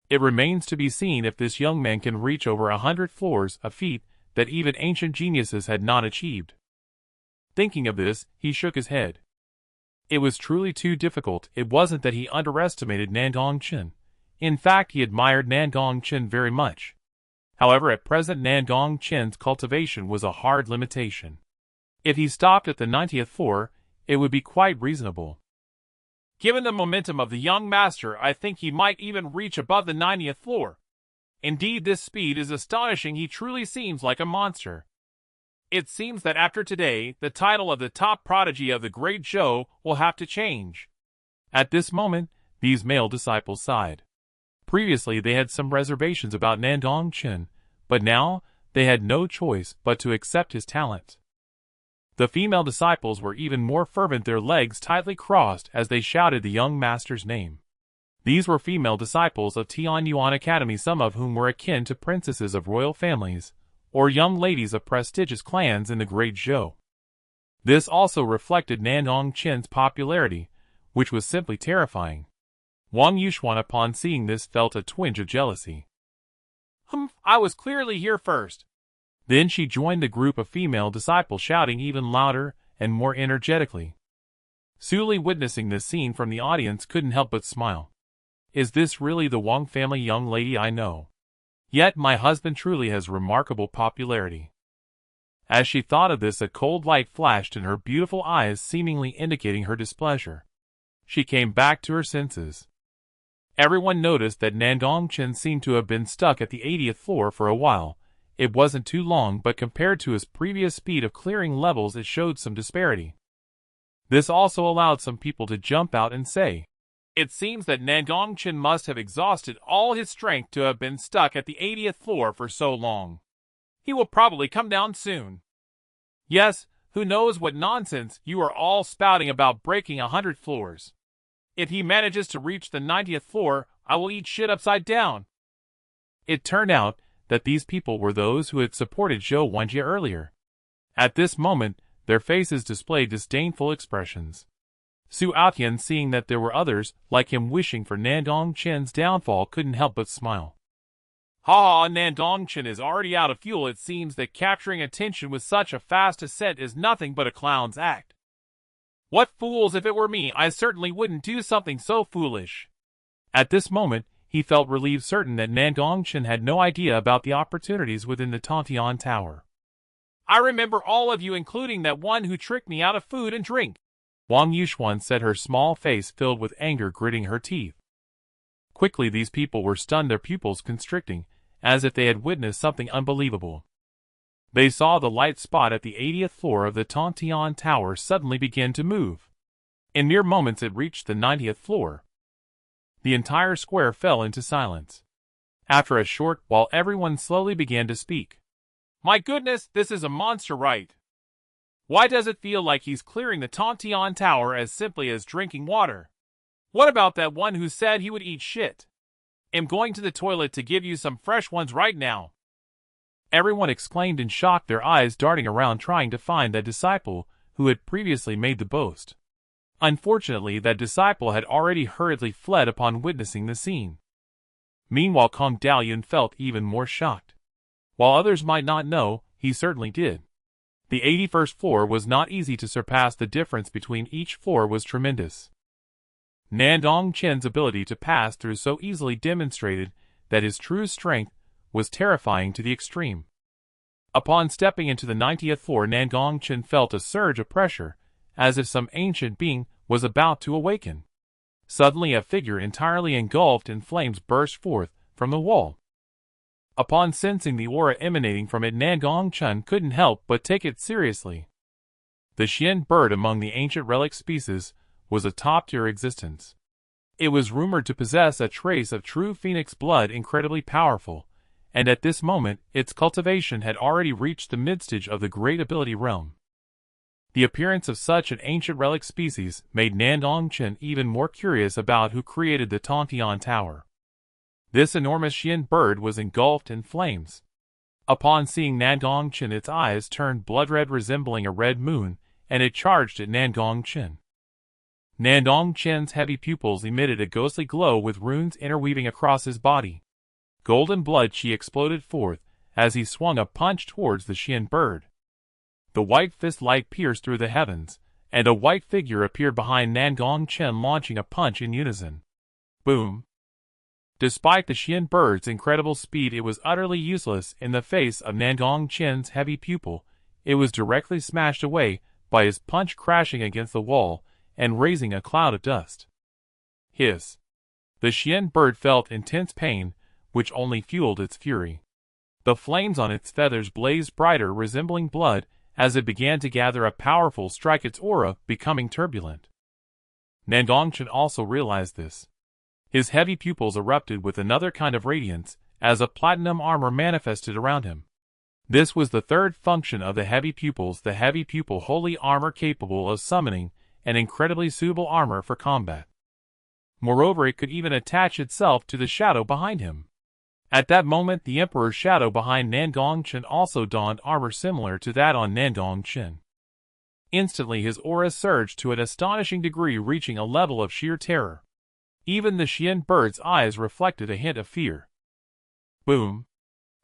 It remains to be seen if this young man can reach over 100 floors, a feat that even ancient geniuses had not achieved. Thinking of this, he shook his head. It was truly too difficult. It wasn't that he underestimated Nan Gong Chen. In fact, he admired Nan Gong Chen very much. However, at present Nan Gong Chen's cultivation was a hard limitation. If he stopped at the 90th floor, it would be quite reasonable. Given the momentum of the young master, I think he might even reach above the 90th floor. Indeed, this speed is astonishing. He truly seems like a monster. It seems that after today, the title of the top prodigy of the Great Zhou will have to change. At this moment, these male disciples sighed. Previously, they had some reservations about Nan Gong Chen, but now they had no choice but to accept his talent. The female disciples were even more fervent, their legs tightly crossed as they shouted the young master's name. These were female disciples of Tianyuan Academy, some of whom were akin to princesses of royal families, or young ladies of prestigious clans in the Great Zhou. This also reflected Nan Gong Chen's popularity, which was simply terrifying. Wang Yuxuan, upon seeing this, felt a twinge of jealousy. I was clearly here first. Then she joined the group of female disciples, shouting even louder and more energetically. Su Li, witnessing this scene from the audience, couldn't help but smile. Is this really the Wang family young lady I know? Yet my husband truly has remarkable popularity. As she thought of this, a cold light flashed in her beautiful eyes, seemingly indicating her displeasure. She came back to her senses. Everyone noticed that Nan Gong Chen seemed to have been stuck at the 80th floor for a while. It wasn't too long, but compared to his previous speed of clearing levels, it showed some disparity. This also allowed some people to jump out and say, "It seems that Nan Gong Chen must have exhausted all his strength to have been stuck at the 80th floor for so long. He will probably come down soon." "Yes, who knows what nonsense you are all spouting about breaking 100 floors. If he manages to reach the 90th floor, I will eat shit upside down." It turned out that these people were those who had supported Zhou Wenjie earlier. At this moment, their faces displayed disdainful expressions. Su Aotian, seeing that there were others like him wishing for Nan Gong Chen's downfall, couldn't help but smile. Ha! Nandong Chen is already out of fuel. It seems that capturing attention with such a fast ascent is nothing but a clown's act. What fools! If it were me, I certainly wouldn't do something so foolish. At this moment, he felt relieved, certain that Nandong Chen had no idea about the opportunities within the Aotian Tower. I remember all of you, including that one who tricked me out of food and drink. Wang Yuxuan said, her small face filled with anger, gritting her teeth. Quickly these people were stunned, their pupils constricting, as if they had witnessed something unbelievable. They saw the light spot at the 80th floor of the Aotian Tower suddenly begin to move. In mere moments it reached the 90th floor. The entire square fell into silence. After a short while, everyone slowly began to speak. My goodness, this is a monster, right? Why does it feel like he's clearing the Aotian Tower as simply as drinking water? What about that one who said he would eat shit? I'm going to the toilet to give you some fresh ones right now. Everyone exclaimed in shock, their eyes darting around trying to find that disciple who had previously made the boast. Unfortunately, that disciple had already hurriedly fled upon witnessing the scene. Meanwhile, Kong Daoyun felt even more shocked. While others might not know, he certainly did. The 81st floor was not easy to surpass. The difference between each floor was tremendous. Nandong Chen's ability to pass through so easily demonstrated that his true strength was terrifying to the extreme. Upon stepping into the 90th floor, Nan Gong Chen felt a surge of pressure, as if some ancient being was about to awaken. Suddenly a figure entirely engulfed in flames burst forth from the wall. Upon sensing the aura emanating from it, Nan Gong Chen couldn't help but take it seriously. The Xian bird among the ancient relic species was a top-tier existence. It was rumored to possess a trace of true phoenix blood, incredibly powerful, and at this moment its cultivation had already reached the midstage of the great ability realm. The appearance of such an ancient relic species made Nandong Chen even more curious about who created the Aotian Tower. This enormous Xian bird was engulfed in flames. Upon seeing Nandong Chen, its eyes turned blood-red, resembling a red moon, and it charged at Nandong Chen. Nandong Chen's heavy pupils emitted a ghostly glow, with runes interweaving across his body. Golden blood chi exploded forth as he swung a punch towards the Xian bird. The white fist light pierced through the heavens, and a white figure appeared behind Nandong Chen, launching a punch in unison. Boom! Despite the Xian bird's incredible speed, it was utterly useless in the face of Nandong Chen's heavy pupil. It was directly smashed away by his punch, crashing against the wall and raising a cloud of dust. Hiss! The Xian bird felt intense pain, which only fueled its fury. The flames on its feathers blazed brighter, resembling blood, as it began to gather a powerful strike, its aura becoming turbulent. Nandong Chen also realized this. His heavy pupils erupted with another kind of radiance, as a platinum armor manifested around him. This was the third function of the heavy pupils, the heavy pupil holy armor, capable of summoning an incredibly suitable armor for combat. Moreover, it could even attach itself to the shadow behind him. At that moment, the Emperor's shadow behind Nandong Chen also donned armor similar to that on Nandong Chen. Instantly his aura surged to an astonishing degree, reaching a level of sheer terror. Even the Xian bird's eyes reflected a hint of fear. Boom!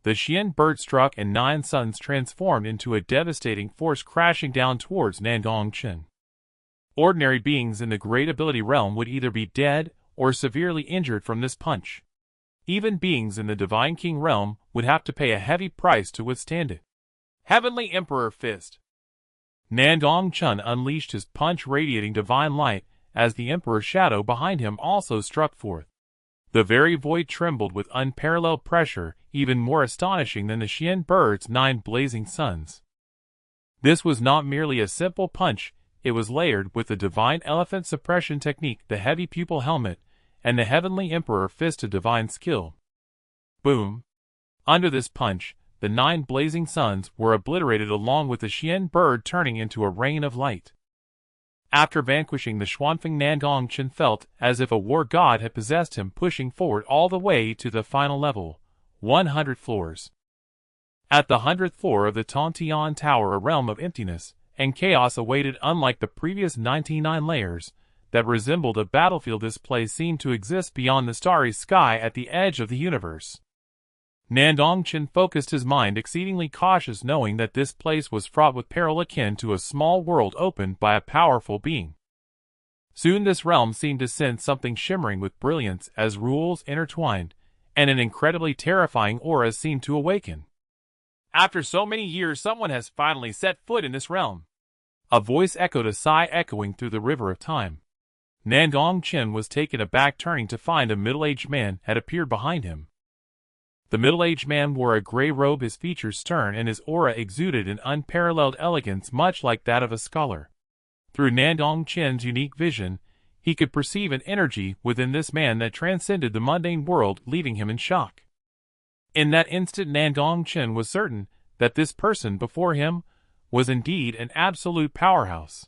The Xian bird struck, and 9 suns transformed into a devastating force, crashing down towards Nandong Chen. Ordinary beings in the great ability realm would either be dead or severely injured from this punch. Even beings in the Divine King realm would have to pay a heavy price to withstand it. Heavenly Emperor Fist! Nandong Chen unleashed his punch, radiating divine light, as the Emperor's shadow behind him also struck forth. The very void trembled with unparalleled pressure, even more astonishing than the Xian bird's 9 blazing suns. This was not merely a simple punch, it was layered with the divine elephant suppression technique, the heavy pupil helmet, and the Heavenly Emperor Fist of divine skill. Boom! Under this punch, the 9 blazing suns were obliterated, along with the Xian bird turning into a rain of light. After vanquishing the Xuanfeng, Nandong Chen felt as if a war god had possessed him, pushing forward all the way to the final level, 100 floors. At the 100th floor of the Tontian Tower, a realm of emptiness and chaos awaited. Unlike the previous 99 layers that resembled a battlefield, this place seemed to exist beyond the starry sky at the edge of the universe. Nandong Chen focused his mind, exceedingly cautious, knowing that this place was fraught with peril akin to a small world opened by a powerful being. Soon this realm seemed to sense something shimmering with brilliance as rules intertwined, and an incredibly terrifying aura seemed to awaken. After so many years, someone has finally set foot in this realm. A voice echoed, a sigh echoing through the river of time. Nandong Chen was taken aback, turning to find a middle-aged man had appeared behind him. The middle-aged man wore a gray robe, his features stern, and his aura exuded an unparalleled elegance much like that of a scholar. Through Nandong Chen's unique vision, he could perceive an energy within this man that transcended the mundane world, leaving him in shock. In that instant, Nandong Chen was certain that this person before him was indeed an absolute powerhouse.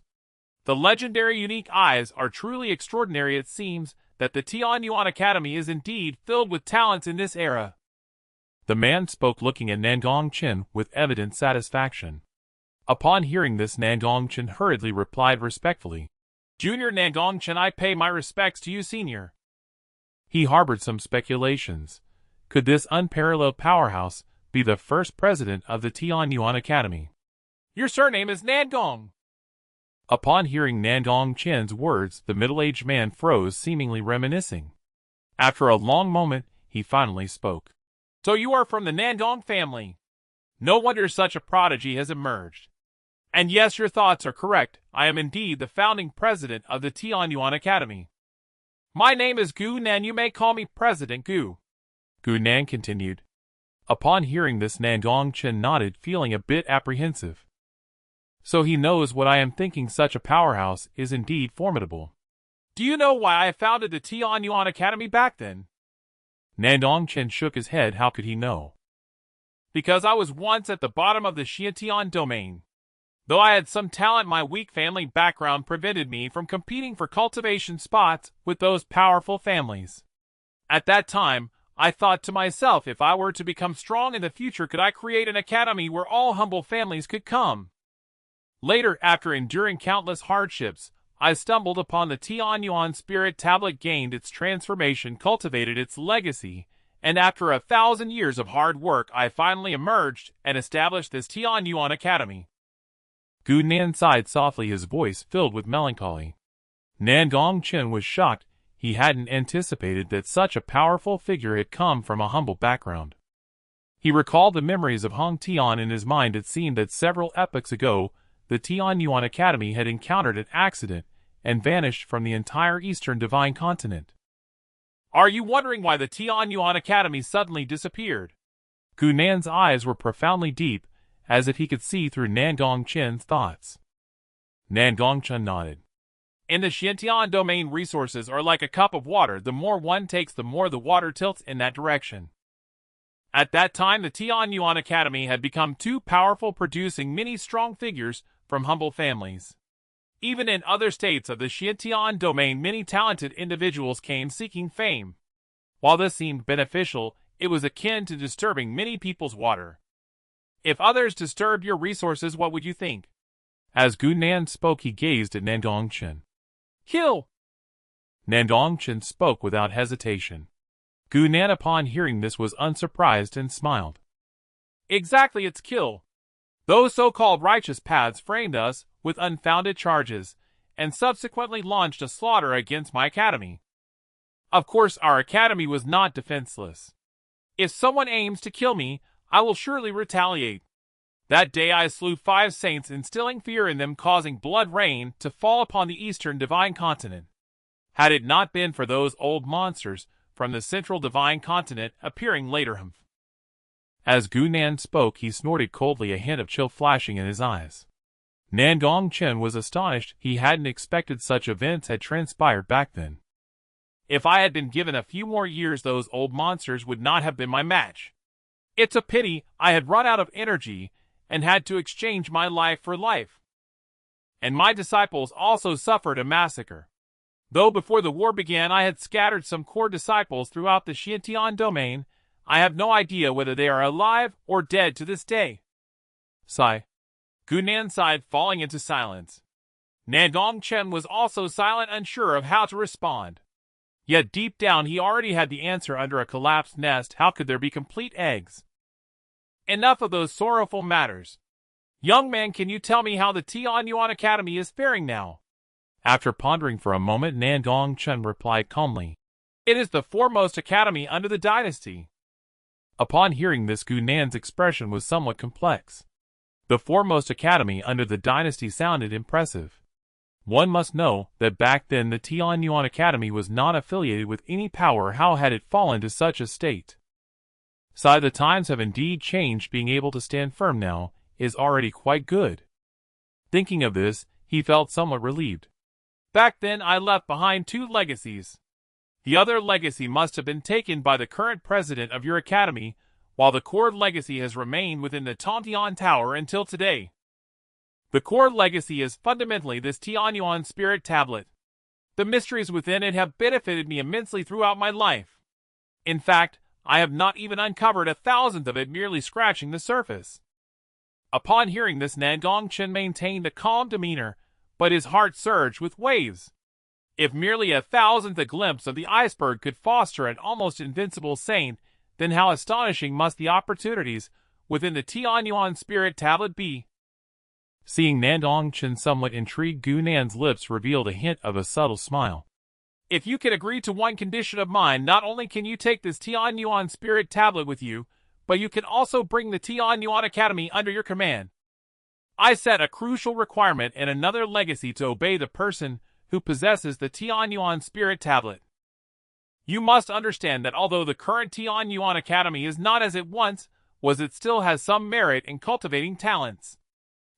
The legendary unique eyes are truly extraordinary. It seems that the Tianyuan Academy is indeed filled with talents in this era. The man spoke, looking at Nandong Chen with evident satisfaction. Upon hearing this, Nandong Chen hurriedly replied respectfully, "Junior Nandong Chen, I pay my respects to you, senior." He harbored some speculations. Could this unparalleled powerhouse be the first president of the Tianyuan Academy? "Your surname is Nandong." Upon hearing Nandong Chen's words, the middle-aged man froze, seemingly reminiscing. After a long moment, he finally spoke. "So you are from the Nandong family. No wonder such a prodigy has emerged. And yes, your thoughts are correct. I am indeed the founding president of the Tianyuan Academy. My name is Gu Nan. You may call me President Gu." Gu Nan continued. Upon hearing this, Nandong Chen nodded, feeling a bit apprehensive. So he knows what I am thinking. Such a powerhouse is indeed formidable. "Do you know why I founded the Tianyuan Academy back then?" Nandong Chen shook his head. How could he know? "Because I was once at the bottom of the Xiantian domain. Though I had some talent, my weak family background prevented me from competing for cultivation spots with those powerful families. At that time, I thought to myself, if I were to become strong in the future, could I create an academy where all humble families could come? Later, after enduring countless hardships, I stumbled upon the Tianyuan Spirit Tablet, gained its transformation, cultivated its legacy, and after 1,000 years of hard work, I finally emerged and established this Tianyuan Academy." Gu Nan sighed softly, his voice filled with melancholy. Nandong Chen was shocked. He hadn't anticipated that such a powerful figure had come from a humble background. He recalled the memories of Hong Tian in his mind. It seemed that several epochs ago, the Tianyuan Academy had encountered an accident and vanished from the entire eastern divine continent. "Are you wondering why the Tianyuan Academy suddenly disappeared?" Gu Nan's eyes were profoundly deep, as if he could see through Nandong Chen's thoughts. Nandong Chen nodded. "In the Xiantian domain, resources are like a cup of water. The more one takes, the more the water tilts in that direction. At that time, the Tianyuan Academy had become too powerful, producing many strong figures from humble families. Even in other states of the Xiantian domain, many talented individuals came seeking fame. While this seemed beneficial, it was akin to disturbing many people's water. If others disturbed your resources, what would you think?" As Gu Nan spoke, he gazed at Nandong Chen. "Kill!" Nandong Chen spoke without hesitation. Gu Nan, upon hearing this, was unsurprised and smiled. "Exactly, it's kill. Those so-called righteous paths framed us with unfounded charges, and subsequently launched a slaughter against my academy. Of course, our academy was not defenseless. If someone aims to kill me, I will surely retaliate. That day I slew 5 saints, instilling fear in them, causing blood rain to fall upon the eastern divine continent. Had it not been for those old monsters from the central divine continent appearing later." As Gu Nan spoke, he snorted coldly, a hint of chill flashing in his eyes. Nandong Chen was astonished. He hadn't expected such events had transpired back then. "If I had been given a few more years, those old monsters would not have been my match. It's a pity I had run out of energy and had to exchange my life for life. And my disciples also suffered a massacre. Though before the war began I had scattered some core disciples throughout the Xiantian domain, I have no idea whether they are alive or dead to this day. Sigh. Gu Nan sighed, falling into silence. Nan Gong Chen was also silent, unsure of how to respond. Yet deep down he already had the answer. Under a collapsed nest, how could there be complete eggs? Enough of those sorrowful matters. Young man, can you tell me how the Tianyuan Academy is faring now? After pondering for a moment, Nan Gong Chen replied calmly, It is the foremost academy under the dynasty. Upon hearing this, Gu Nan's expression was somewhat complex. The foremost academy under the dynasty sounded impressive. One must know that back then the Tianyuan Academy was not affiliated with any power. How had it fallen to such a state? Sigh, the times have indeed changed. Being able to stand firm now is already quite good. Thinking of this, he felt somewhat relieved. Back then I left behind 2 legacies. The other legacy must have been taken by the current president of your academy, while the core legacy has remained within the Tontian Tower until today. The core legacy is fundamentally this Tianyuan Spirit Tablet. The mysteries within it have benefited me immensely throughout my life. In fact, I have not even uncovered 1,000th of it, merely scratching the surface. Upon hearing this, Nan Gong Chen maintained a calm demeanor, but his heart surged with waves. If merely 1,000th a glimpse of the iceberg could foster an almost invincible saint, then how astonishing must the opportunities within the Tianyuan Spirit Tablet be? Seeing Nandong Chen somewhat intrigued, Gu Nan's lips revealed a hint of a subtle smile. If you can agree to one condition of mine, not only can you take this Tianyuan Spirit Tablet with you, but you can also bring the Tianyuan Academy under your command. I set a crucial requirement in another legacy to obey the person who possesses the Tianyuan Spirit Tablet. You must understand that although the current Tianyuan Academy is not as it once was, it still has some merit in cultivating talents.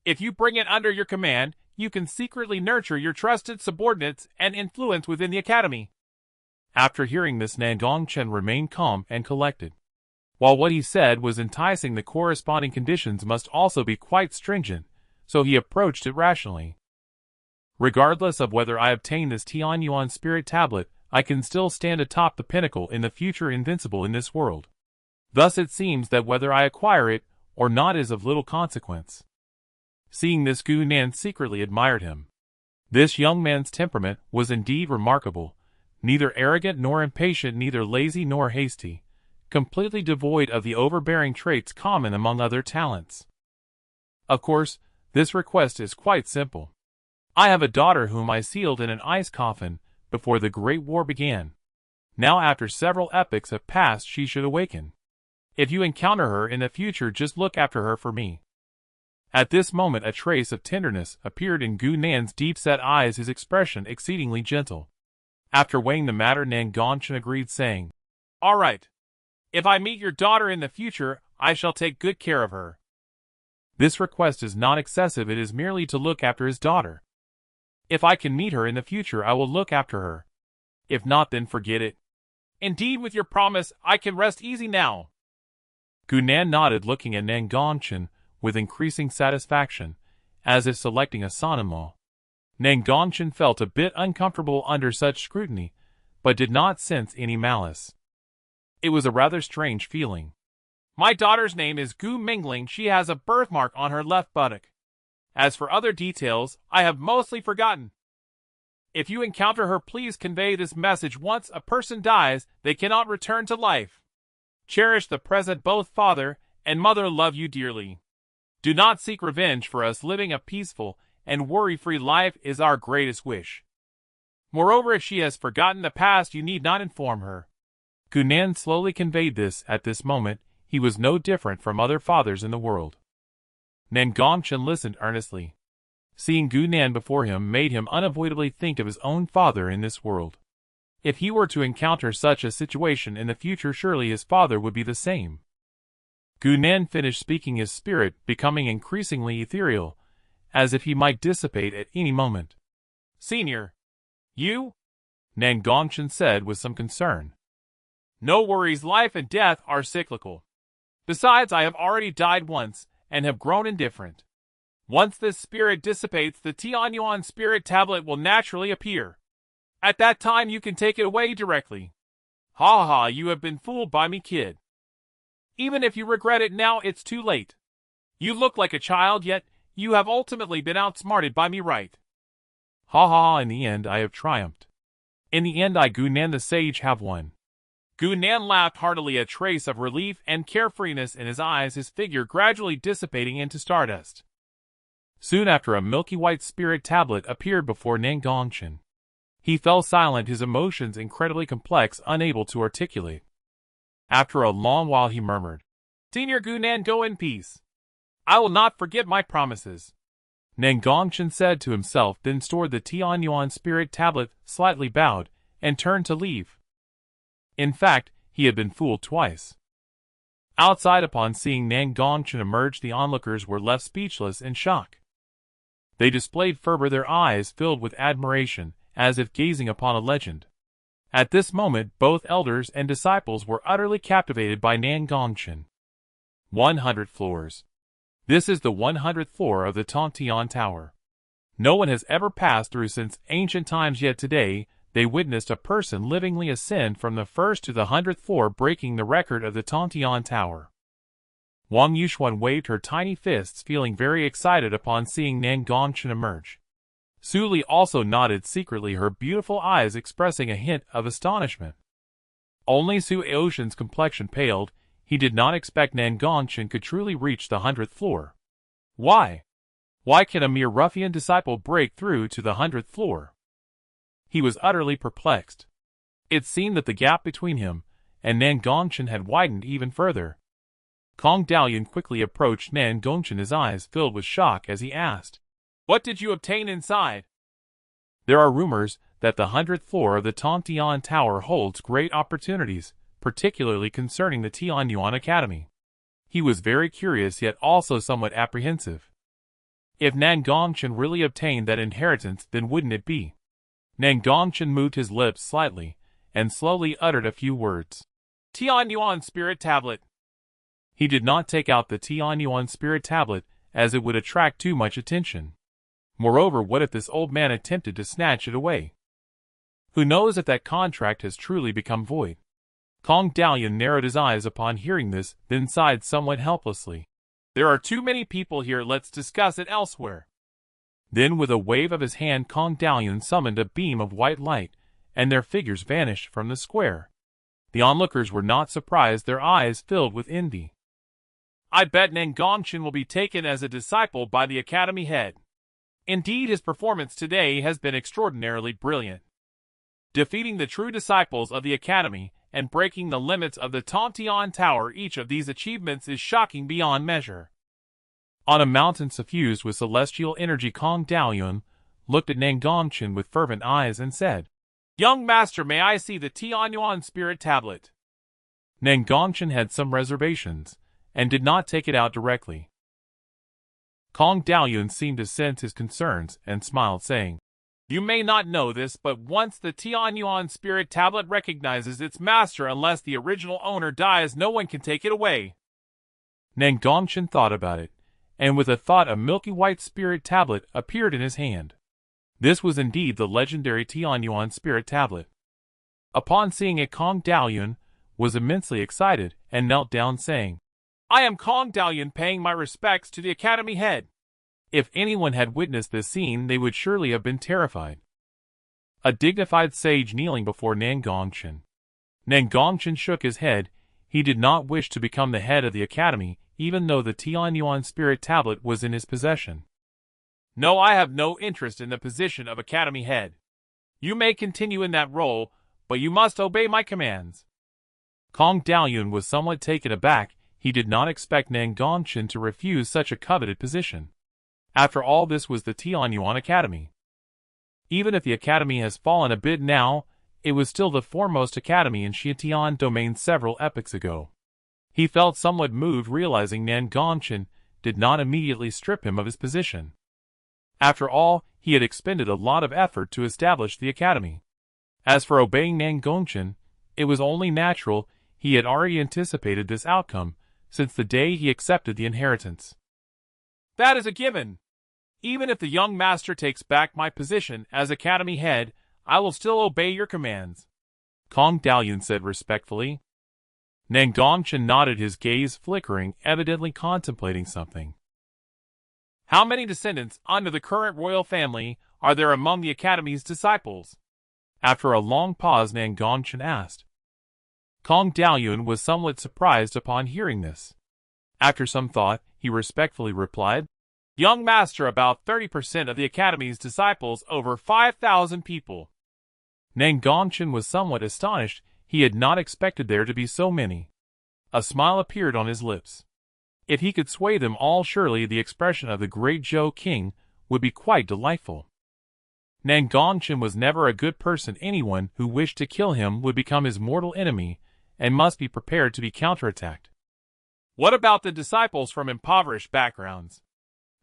If you bring it under your command, you can secretly nurture your trusted subordinates and influence within the academy. After hearing this, Nan Gong Chen remained calm and collected. While what he said was enticing, the corresponding conditions must also be quite stringent, so he approached it rationally. Regardless of whether I obtain this Tianyuan Spirit Tablet, I can still stand atop the pinnacle in the future, invincible in this world. Thus it seems that whether I acquire it or not is of little consequence. Seeing this, Gu Nan secretly admired him. This young man's temperament was indeed remarkable, neither arrogant nor impatient, neither lazy nor hasty, completely devoid of the overbearing traits common among other talents. Of course, this request is quite simple. I have a daughter whom I sealed in an ice coffin before the Great War began. Now, after several epochs have passed, she should awaken. If you encounter her in the future, just look after her for me. At this moment a trace of tenderness appeared in Gu Nan's deep-set eyes, his expression exceedingly gentle. After weighing the matter, Nan Gong Chen agreed, saying, All right. If I meet your daughter in the future, I shall take good care of her. This request is not excessive, it is merely to look after his daughter. If I can meet her in the future, I will look after her. If not, then forget it. Indeed, with your promise, I can rest easy now. Gu Nan nodded, looking at Nan Gong Chen with increasing satisfaction, as if selecting a son-in-law. Nan Gong Chen felt a bit uncomfortable under such scrutiny, but did not sense any malice. It was a rather strange feeling. My daughter's name is Gu Mingling. She has a birthmark on her left buttock. As for other details, I have mostly forgotten. If you encounter her, please convey this message. Once a person dies, they cannot return to life. Cherish the present. Both father and mother love you dearly. Do not seek revenge for us. Living a peaceful and worry-free life is our greatest wish. Moreover, if she has forgotten the past, you need not inform her. Gu Nan slowly conveyed this. At this moment, he was no different from other fathers in the world. Nan Gong Chen listened earnestly. Seeing Gu Nan before him made him unavoidably think of his own father in this world. If he were to encounter such a situation in the future, surely his father would be the same. Gu Nan finished speaking, his spirit becoming increasingly ethereal, as if he might dissipate at any moment. Senior, you? Nan Gong Chen said with some concern. No worries, life and death are cyclical. Besides, I have already died once, and have grown indifferent. Once this spirit dissipates, the Tianyuan Spirit Tablet will naturally appear. At that time you can take it away directly. Ha ha, you have been fooled by me, kid. Even if you regret it now, it's too late. You look like a child, yet you have ultimately been outsmarted by me, right? Ha ha, in the end I have triumphed. In the end I, Gu Nan the sage, have won. Gu Nan laughed heartily, a trace of relief and carefreeness in his eyes, his figure gradually dissipating into stardust. Soon after, a milky white spirit tablet appeared before Nan Gong Chen. He fell silent, his emotions incredibly complex, unable to articulate. After a long while he murmured, "Senior Gu Nan, go in peace. I will not forget my promises." Nan Gong Chen said to himself, then stored the Tianyuan spirit tablet, slightly bowed, and turned to leave. In fact, he had been fooled twice. Outside, upon seeing Nan Gong Chen emerge, the onlookers were left speechless in shock. They displayed fervor, their eyes filled with admiration, as if gazing upon a legend. At this moment, both elders and disciples were utterly captivated by Nan Gong Chen. 100 floors. This is the 100th floor of the Tongtian Tower. No one has ever passed through since ancient times, yet today they witnessed a person livingly ascend from the first to the 100th floor, breaking the record of the Tongtian Tower. Wang Yuxuan waved her tiny fists, feeling very excited upon seeing Nan Gong Chen emerge. Su Li also nodded secretly, her beautiful eyes expressing a hint of astonishment. Only Su Aotian's complexion paled. He did not expect Nan Gong Chen could truly reach the 100th floor. Why? Why can a mere ruffian disciple break through to the 100th floor? He was utterly perplexed. It seemed that the gap between him and Nan Gong Chen had widened even further. Kong Dalian quickly approached Nan Gong Chen, his eyes filled with shock as he asked, "What did you obtain inside?" "There are rumors that the 100th floor of the Tongtian Tower holds great opportunities, particularly concerning the Tianyuan Academy." He was very curious, yet also somewhat apprehensive. If Nan Gong Chen really obtained that inheritance, then wouldn't it be? Nan Gong Chen moved his lips slightly, and slowly uttered a few words. "Tianyuan Spirit Tablet." He did not take out the Tianyuan Spirit Tablet, as it would attract too much attention. Moreover, what if this old man attempted to snatch it away? Who knows if that contract has truly become void? Kong Dalian narrowed his eyes upon hearing this, then sighed somewhat helplessly. "There are too many people here, let's discuss it elsewhere." Then with a wave of his hand, Kong Dalian summoned a beam of white light, and their figures vanished from the square. The onlookers were not surprised, their eyes filled with envy. "I bet Nan Gong Chen will be taken as a disciple by the Academy head. Indeed, his performance today has been extraordinarily brilliant. Defeating the true disciples of the Academy and breaking the limits of the Tongtian Tower, each of these achievements is shocking beyond measure." On a mountain suffused with celestial energy, Kong Dalian looked at Nan Gong Chen with fervent eyes and said, "Young master, may I see the Tianyuan Spirit Tablet?" Nan Gong Chen had some reservations, and did not take it out directly. Kong Dalian seemed to sense his concerns, and smiled, saying, "You may not know this, but once the Tianyuan Spirit Tablet recognizes its master, unless the original owner dies, no one can take it away." Nan Gong Chen thought about it, and with a thought a milky white spirit tablet appeared in his hand. This was indeed the legendary Tianyuan Spirit Tablet. Upon seeing it, Kong Dalian was immensely excited, and knelt down, saying, "I am Kong Dalian, paying my respects to the Academy head." If anyone had witnessed this scene, they would surely have been terrified. A dignified sage kneeling before Nan Gong Chen. Nan Gong Chen shook his head. He did not wish to become the head of the Academy, even though the Tianyuan Spirit Tablet was in his possession. "No, I have no interest in the position of Academy head. You may continue in that role, but you must obey my commands." Kong Dalian was somewhat taken aback. He did not expect Nan Gong Chen to refuse such a coveted position. After all, this was the Tianyuan Academy. Even if the Academy has fallen a bit now, it was still the foremost academy in Xietian domain several epochs ago. He felt somewhat moved, realizing Nan Gong Chen did not immediately strip him of his position. After all, he had expended a lot of effort to establish the academy. As for obeying Nan Gong Chen, it was only natural. He had already anticipated this outcome since the day he accepted the inheritance. "That is a given. Even if the young master takes back my position as Academy head, I will still obey your commands," Kong Dalian said respectfully. Nan Gong Chen nodded, his gaze flickering, evidently contemplating something. How many descendants under the current royal family are there among the Academy's disciples? After a long pause, Nan Gong Chen asked. Kong Daoyun was somewhat surprised upon hearing this. After some thought, he respectfully replied, Young master, about 30% of the Academy's disciples, over 5,000 people. Nan Gong Chen was somewhat astonished. He had not expected there to be so many. A smile appeared on his lips. If he could sway them all, surely the expression of the Great Zhou king would be quite delightful. Nan Gong Chen was never a good person. Anyone who wished to kill him would become his mortal enemy and must be prepared to be counterattacked. What about the disciples from impoverished backgrounds?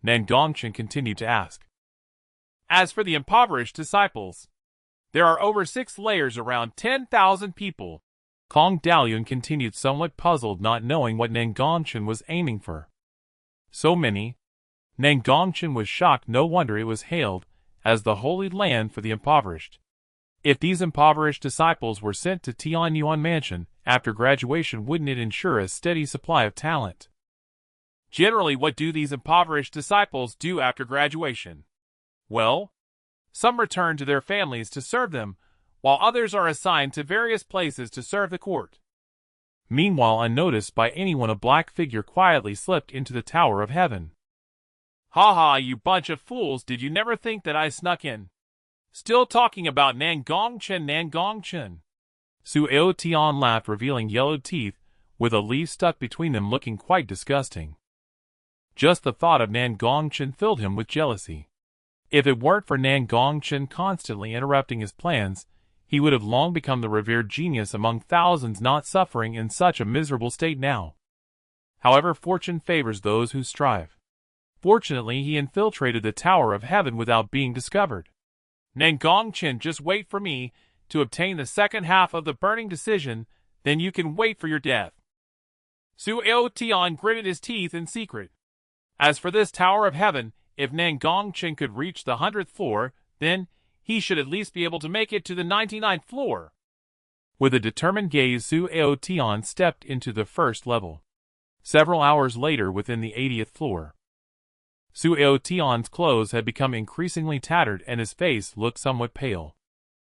Nan Gong Chen continued to ask. As for the impoverished disciples, there are over 6 layers, around 10,000 people. Kong Daoyun continued, somewhat puzzled, not knowing what Nan Gong Chen was aiming for. So many? Nan Gong Chen was shocked. No wonder it was hailed as the Holy Land for the impoverished. If these impoverished disciples were sent to Tianyuan Mansion after graduation, wouldn't it ensure a steady supply of talent? Generally, what do these impoverished disciples do after graduation? Well, some return to their families to serve them, while others are assigned to various places to serve the court. Meanwhile, unnoticed by anyone, a black figure quietly slipped into the Tower of Heaven. Ha ha, you bunch of fools, did you never think that I snuck in? Still talking about Nan Gong Chen, Nan Gong Chen. Su Aotian laughed, revealing yellowed teeth, with a leaf stuck between them, looking quite disgusting. Just the thought of Nan Gong Chen filled him with jealousy. If it weren't for Nan Gong Chen constantly interrupting his plans, he would have long become the revered genius among thousands, not suffering in such a miserable state now. However, fortune favors those who strive. Fortunately, he infiltrated the Tower of Heaven without being discovered. Nan Gong Chen, just wait for me to obtain the second half of the burning decision, then you can wait for your death. Su Aotian gritted his teeth in secret. As for this Tower of Heaven, if Nan Gong Chen could reach the 100th floor, then he should at least be able to make it to the 99th floor. With a determined gaze, Su Aotian stepped into the first level. Several hours later, within the 80th floor, Su Aotian's clothes had become increasingly tattered and his face looked somewhat pale.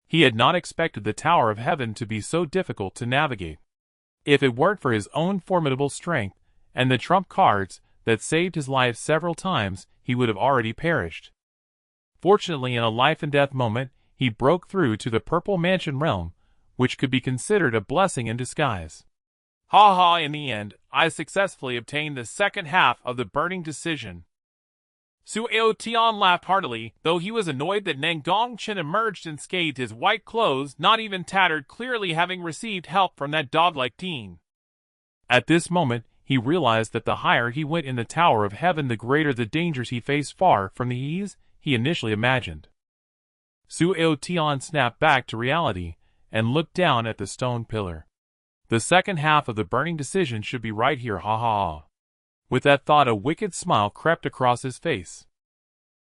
He had not expected the Tower of Heaven to be so difficult to navigate. If it weren't for his own formidable strength and the trump cards that saved his life several times, he would have already perished. Fortunately, in a life-and-death moment, he broke through to the Purple Mansion realm, which could be considered a blessing in disguise. Ha ha, in the end, I successfully obtained the second half of the burning decision. Su Aotian laughed heartily, though he was annoyed that Nan Gong Chen emerged unscathed, his white clothes not even tattered, clearly having received help from that dog-like teen. At this moment, he realized that the higher he went in the Tower of Heaven, the greater the dangers he faced, far from the ease he initially imagined. Su Aotian snapped back to reality and looked down at the stone pillar. The second half of the burning decision should be right here, ha ha ha. With that thought, a wicked smile crept across his face.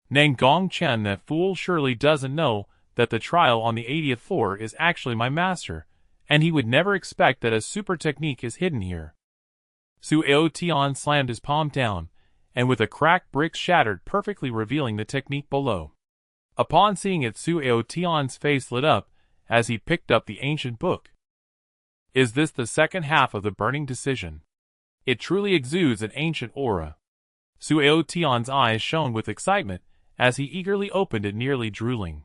Nan Gong Chen, that fool, surely doesn't know that the trial on the 80th floor is actually my master, and he would never expect that a super technique is hidden here. Su Aotian slammed his palm down, and with a crack, bricks shattered, perfectly revealing the technique below. Upon seeing it, Su Aotian's face lit up as he picked up the ancient book. Is this the second half of the burning decision? It truly exudes an ancient aura. Su Aotian's eyes shone with excitement as he eagerly opened it, nearly drooling.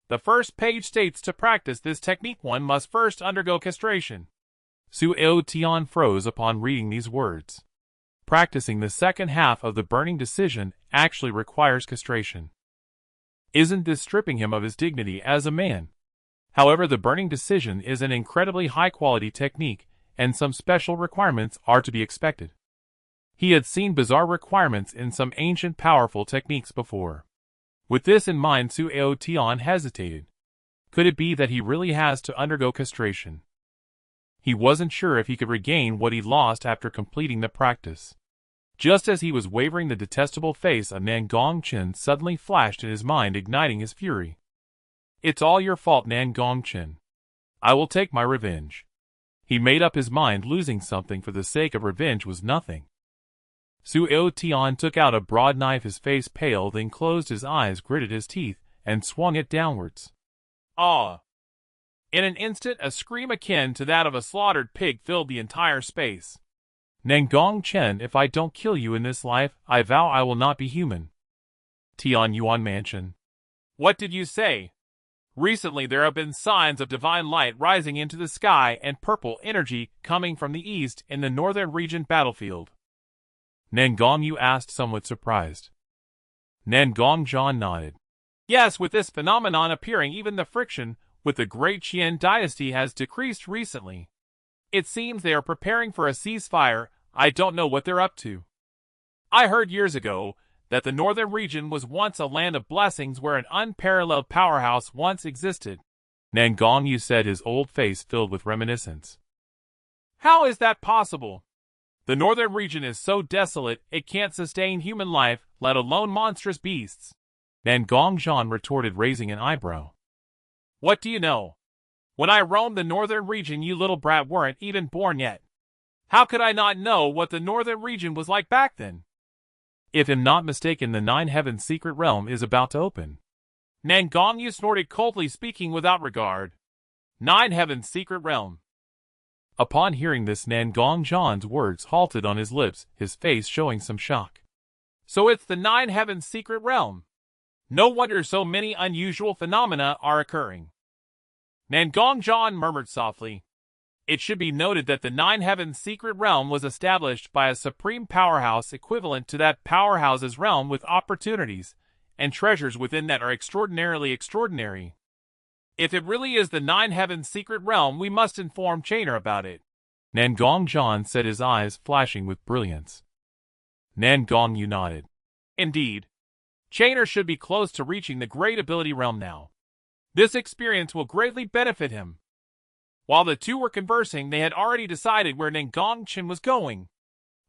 The first page states to practice this technique one must first undergo castration. Su Aotian froze upon reading these words. Practicing the second half of the burning decision actually requires castration. Isn't this stripping him of his dignity as a man? However, the burning decision is an incredibly high-quality technique, and some special requirements are to be expected. He had seen bizarre requirements in some ancient powerful techniques before. With this in mind, Su Aotian hesitated. Could it be that he really has to undergo castration? He wasn't sure if he could regain what he lost after completing the practice. Just as he was wavering, the detestable face of Nan Gong Chen suddenly flashed in his mind, igniting his fury. It's all your fault, Nan Gong Chen. I will take my revenge. He made up his mind losing something for the sake of revenge was nothing. Su Aotian took out a broad knife, his face pale, then closed his eyes, gritted his teeth, and swung it downwards. Ah! In an instant, a scream akin to that of a slaughtered pig filled the entire space. Nan Gong Chen, if I don't kill you in this life, I vow I will not be human. Tianyuan Mansion. What did you say? Recently there have been signs of divine light rising into the sky and purple energy coming from the east in the northern region battlefield. Nan Gong Yu asked, somewhat surprised. Nan Gong Chen nodded. Yes, with this phenomenon appearing, even the friction with the Great Qian dynasty has decreased recently. It seems they are preparing for a ceasefire. I don't know what they're up to. I heard years ago that the northern region was once a land of blessings where an unparalleled powerhouse once existed. Nan Gong Yu said, his old face filled with reminiscence. How is that possible? The northern region is so desolate it can't sustain human life, let alone monstrous beasts. Nan Gong Chen retorted, raising an eyebrow. What do you know? When I roamed the northern region, you little brat weren't even born yet. How could I not know what the northern region was like back then? If I'm not mistaken, the Nine Heavens secret realm is about to open. Nan Gong Yu snorted coldly, speaking without regard. Nine Heavens secret realm. Upon hearing this, Nan Gong Chen's words halted on his lips, his face showing some shock. So it's the Nine Heavens secret realm. No wonder so many unusual phenomena are occurring. Nan Gong Chen murmured softly. It should be noted that the Nine Heavens secret realm was established by a supreme powerhouse equivalent to that powerhouse's realm, with opportunities and treasures within that are extraordinarily extraordinary. If it really is the Nine Heavens secret realm, we must inform Chainer about it. Nan Gong Chen said, his eyes flashing with brilliance. Nan Gong Yu nodded. Indeed. Chainer should be close to reaching the great ability realm now. This experience will greatly benefit him. While the two were conversing, they had already decided where Nan Gong Chen was going.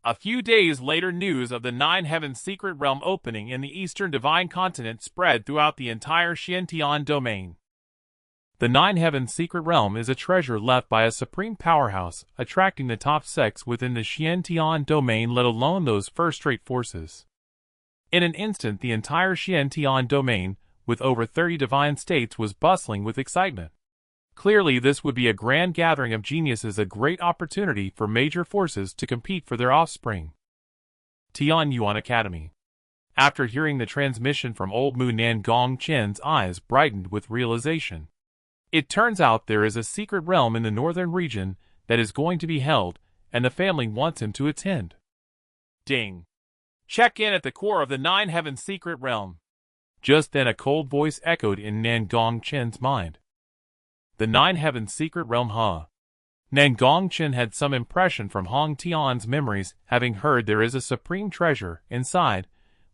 A few days later, news of the Nine Heavens secret realm opening in the eastern divine continent spread throughout the entire Xiantian domain. The Nine Heavens secret realm is a treasure left by a supreme powerhouse, attracting the top sects within the Xiantian domain, let alone those first-rate forces. In an instant, the entire Xiantian domain, with over 30 divine states, was bustling with excitement. Clearly, this would be a grand gathering of geniuses, a great opportunity for major forces to compete for their offspring. Tianyuan Academy. After hearing the transmission from Old Mu, Nan Gong Chen's eyes brightened with realization. It turns out there is a secret realm in the northern region that is going to be held, and the family wants him to attend. Ding. Check in at the core of the Nine Heavens secret realm. Just then a cold voice echoed in Nan Gong Chen's mind. The Nine Heavens secret realm, huh? Nan Gong Chen had some impression from Hong Tian's memories, having heard there is a supreme treasure inside,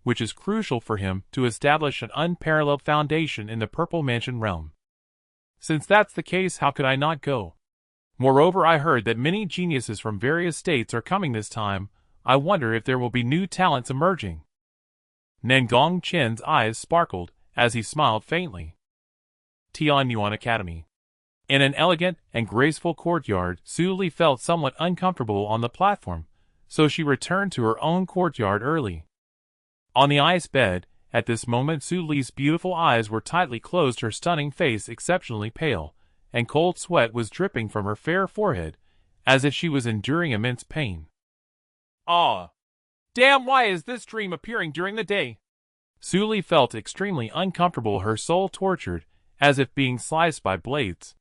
which is crucial for him to establish an unparalleled foundation in the Purple Mansion realm. Since that's the case, how could I not go? Moreover, I heard that many geniuses from various states are coming this time. I wonder if there will be new talents emerging. Nan Gong Chen's eyes sparkled as he smiled faintly. Tianyuan Academy. In an elegant and graceful courtyard, Su Li felt somewhat uncomfortable on the platform, so she returned to her own courtyard early. On the ice bed, at this moment, Su Li's beautiful eyes were tightly closed, her stunning face exceptionally pale, and cold sweat was dripping from her fair forehead, as if she was enduring immense pain. Ah! Damn, why is this dream appearing during the day? Su Li felt extremely uncomfortable, her soul tortured, as if being sliced by blades.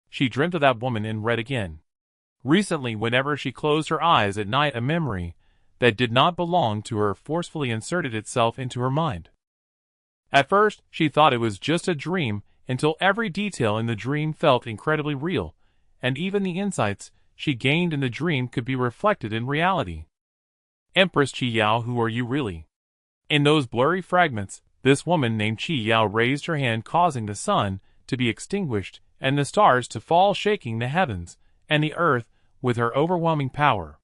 She dreamt of that woman in red again. Recently, whenever she closed her eyes at night, a memory that did not belong to her forcefully inserted itself into her mind. At first, she thought it was just a dream, until every detail in the dream felt incredibly real, and even the insights she gained in the dream could be reflected in reality. Empress Qi Yao, who are you really? In those blurry fragments, this woman named Qi Yao raised her hand, causing the sun to be extinguished and the stars to fall, shaking the heavens and the earth with her overwhelming power.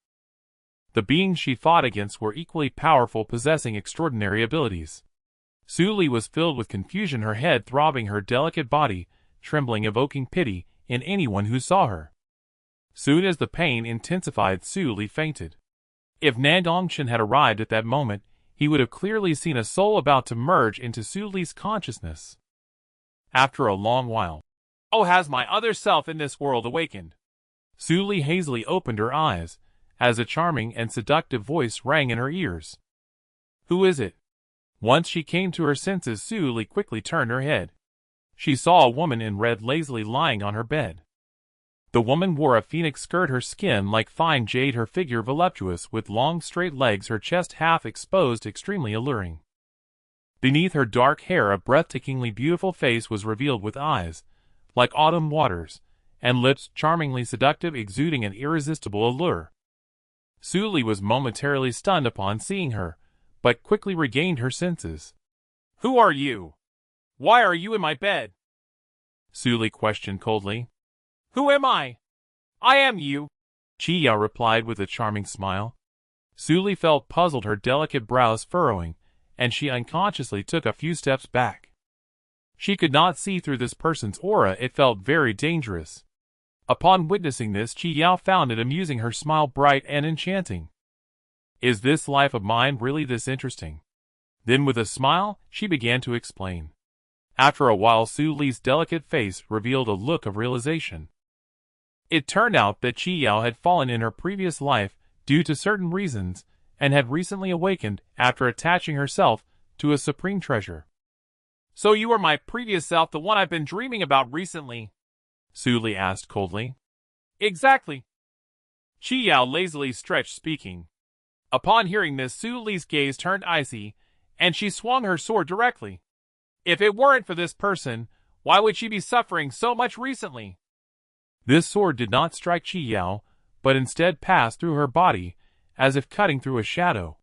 The beings she fought against were equally powerful, possessing extraordinary abilities. Su Li was filled with confusion, her head throbbing, her delicate body trembling, evoking pity in anyone who saw her. Soon as the pain intensified, Su Li fainted. If Nan Gong Chen had arrived at that moment, he would have clearly seen a soul about to merge into Su Li's consciousness. After a long while, "Oh, has my other self in this world awakened?" Su Li hazily opened her eyes, as a charming and seductive voice rang in her ears. "Who is it?" Once she came to her senses, Su Li quickly turned her head. She saw a woman in red lazily lying on her bed. The woman wore a phoenix skirt, her skin like fine jade, her figure voluptuous with long straight legs, her chest half exposed, extremely alluring. Beneath her dark hair a breathtakingly beautiful face was revealed with eyes like autumn waters, and lips charmingly seductive, exuding an irresistible allure. Su Li was momentarily stunned upon seeing her, but quickly regained her senses. "Who are you? Why are you in my bed?" Su Li questioned coldly. "Who am I? I am you," Qi Yao replied with a charming smile. Su Li felt puzzled, her delicate brows furrowing, and she unconsciously took a few steps back. She could not see through this person's aura, it felt very dangerous. Upon witnessing this, Qi Yao found it amusing, her smile bright and enchanting. "Is this life of mine really this interesting?" Then with a smile, she began to explain. After a while, Su Li's delicate face revealed a look of realization. It turned out that Qi Yao had fallen in her previous life due to certain reasons, and had recently awakened after attaching herself to a supreme treasure. "So you are my previous self, the one I've been dreaming about recently?" Su Li asked coldly. "Exactly." Qi Yao lazily stretched, speaking. Upon hearing this, Su Li's gaze turned icy, and she swung her sword directly. If it weren't for this person, why would she be suffering so much recently? This sword did not strike Qi Yao, but instead passed through her body, as if cutting through a shadow.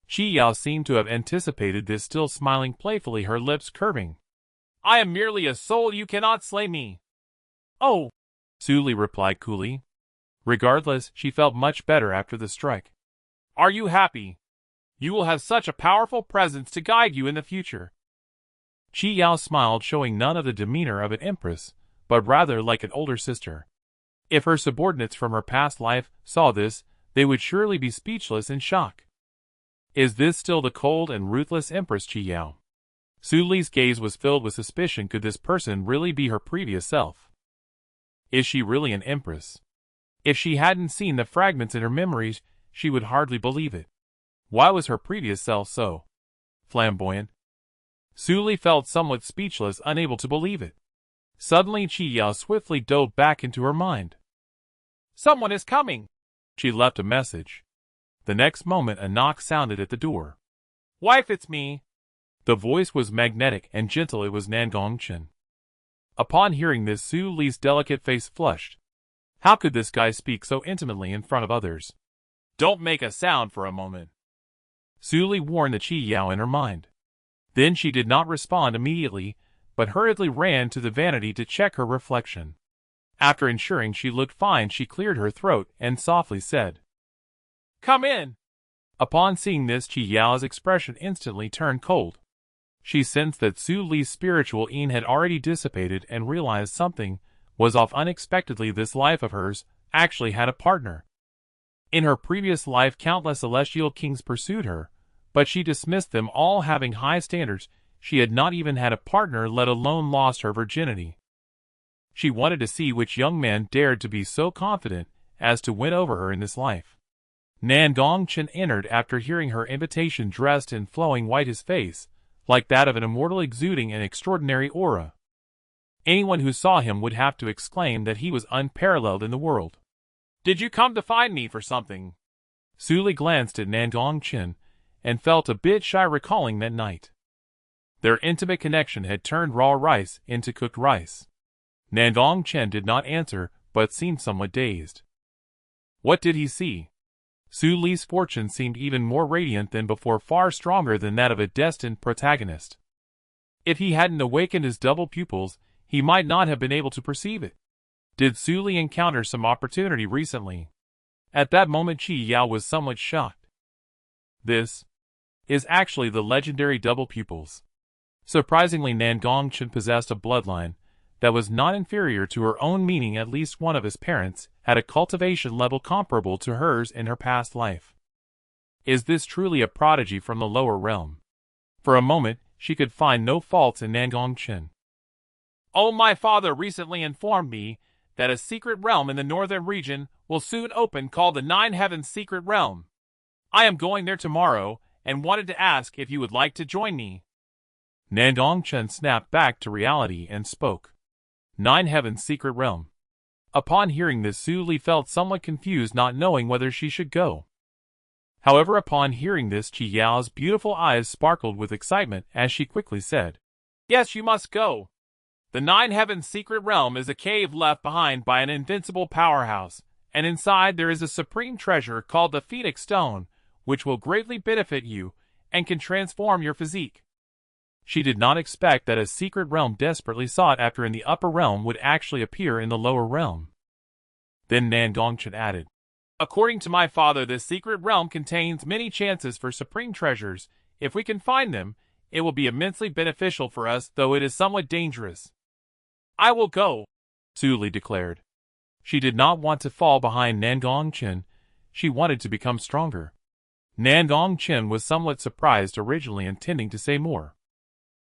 Qi Yao seemed to have anticipated this, still smiling playfully, her lips curving. "I am merely a soul, you cannot slay me." "Oh," Su Li replied coolly. Regardless, she felt much better after the strike. "Are you happy? You will have such a powerful presence to guide you in the future." Qi Yao smiled, showing none of the demeanor of an empress, but rather like an older sister. If her subordinates from her past life saw this, they would surely be speechless in shock. Is this still the cold and ruthless Empress Qi Yao? Su Li's gaze was filled with suspicion. Could this person really be her previous self? Is she really an empress? If she hadn't seen the fragments in her memories, she would hardly believe it. Why was her previous self so flamboyant? Su Li felt somewhat speechless, unable to believe it. Suddenly Qi Yao swiftly dove back into her mind. "Someone is coming." She left a message. The next moment a knock sounded at the door. "Wife, it's me." The voice was magnetic and gentle. It was Nan Gong Chen. Upon hearing this, Su Li's delicate face flushed. How could this guy speak so intimately in front of others? "Don't make a sound for a moment." Su Li warned the Qi Yao in her mind. Then she did not respond immediately, but hurriedly ran to the vanity to check her reflection. After ensuring she looked fine, she cleared her throat and softly said, "Come in." Upon seeing this, Qi Yao's expression instantly turned cold. She sensed that Su Li's spiritual yin had already dissipated and realized something was off unexpectedly. This life of hers actually had a partner. In her previous life, countless celestial kings pursued her, but she dismissed them all, having high standards. She had not even had a partner, let alone lost her virginity. She wanted to see which young man dared to be so confident as to win over her in this life. Nan Gong Chen entered after hearing her invitation, dressed in flowing white, his face like that of an immortal, exuding an extraordinary aura. Anyone who saw him would have to exclaim that he was unparalleled in the world. "Did you come to find me for something?" Su Li glanced at Nan Gong Chen and felt a bit shy, recalling that night. Their intimate connection had turned raw rice into cooked rice. Nan Gong Chen did not answer, but seemed somewhat dazed. What did he see? Su Li's fortune seemed even more radiant than before, far stronger than that of a destined protagonist. If he hadn't awakened his double pupils, he might not have been able to perceive it. Did Su Li encounter some opportunity recently? At that moment Qi Yao was somewhat shocked. This is actually the legendary double pupils. Surprisingly, Nan Gong Chen possessed a bloodline that was not inferior to her own, meaning at least one of his parents had a cultivation level comparable to hers in her past life. Is this truly a prodigy from the lower realm? For a moment, she could find no faults in Nan Gong Chen. Oh, my father recently informed me that a secret realm in the northern region will soon open called the Nine Heavens Secret Realm. I am going there tomorrow and wanted to ask if you would like to join me. Nandong Chen snapped back to reality and spoke. Nine Heavens Secret Realm. Upon hearing this, Su Li felt somewhat confused, not knowing whether she should go. However, upon hearing this, Qi Yao's beautiful eyes sparkled with excitement as she quickly said, Yes, you must go. The Nine Heavens Secret Realm is a cave left behind by an invincible powerhouse, and inside there is a supreme treasure called the Phoenix Stone, which will greatly benefit you and can transform your physique. She did not expect that a secret realm desperately sought after in the upper realm would actually appear in the lower realm. Then Nan Gong Chen added, According to my father, this secret realm contains many chances for supreme treasures. If we can find them, it will be immensely beneficial for us, though it is somewhat dangerous. I will go, Su Li declared. She did not want to fall behind Nan Gong Chen. She wanted to become stronger. Nan Gong Chen was somewhat surprised, originally intending to say more.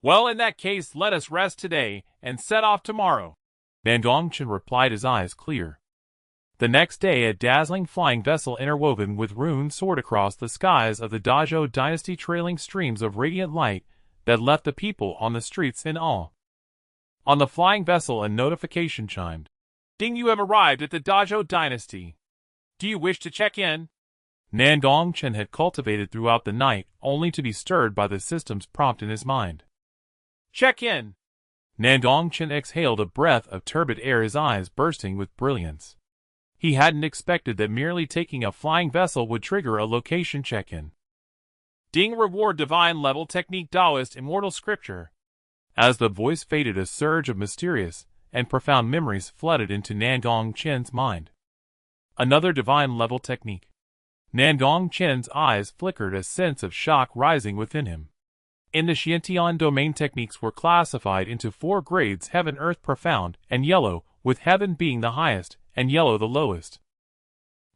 Well, in that case, let us rest today and set off tomorrow. Nan Gong Chen replied, his eyes clear. The next day, a dazzling flying vessel interwoven with runes soared across the skies of the Dazhou dynasty, trailing streams of radiant light that left the people on the streets in awe. On the flying vessel, a notification chimed. Ding, you have arrived at the Dazhou dynasty. Do you wish to check in? Nan Gong Chen had cultivated throughout the night, only to be stirred by the system's prompt in his mind. Check in. Nan Gong Chen exhaled a breath of turbid air, his eyes bursting with brilliance. He hadn't expected that merely taking a flying vessel would trigger a location check-in. Ding, reward divine level technique Taoist immortal scripture. As the voice faded, a surge of mysterious and profound memories flooded into Nan Gong Chen's mind. Another divine level technique. Nan Gong Chen's eyes flickered, a sense of shock rising within him. In the Xiantian domain, techniques were classified into 4 grades: Heaven, Earth, Profound, and Yellow, with Heaven being the highest and Yellow the lowest.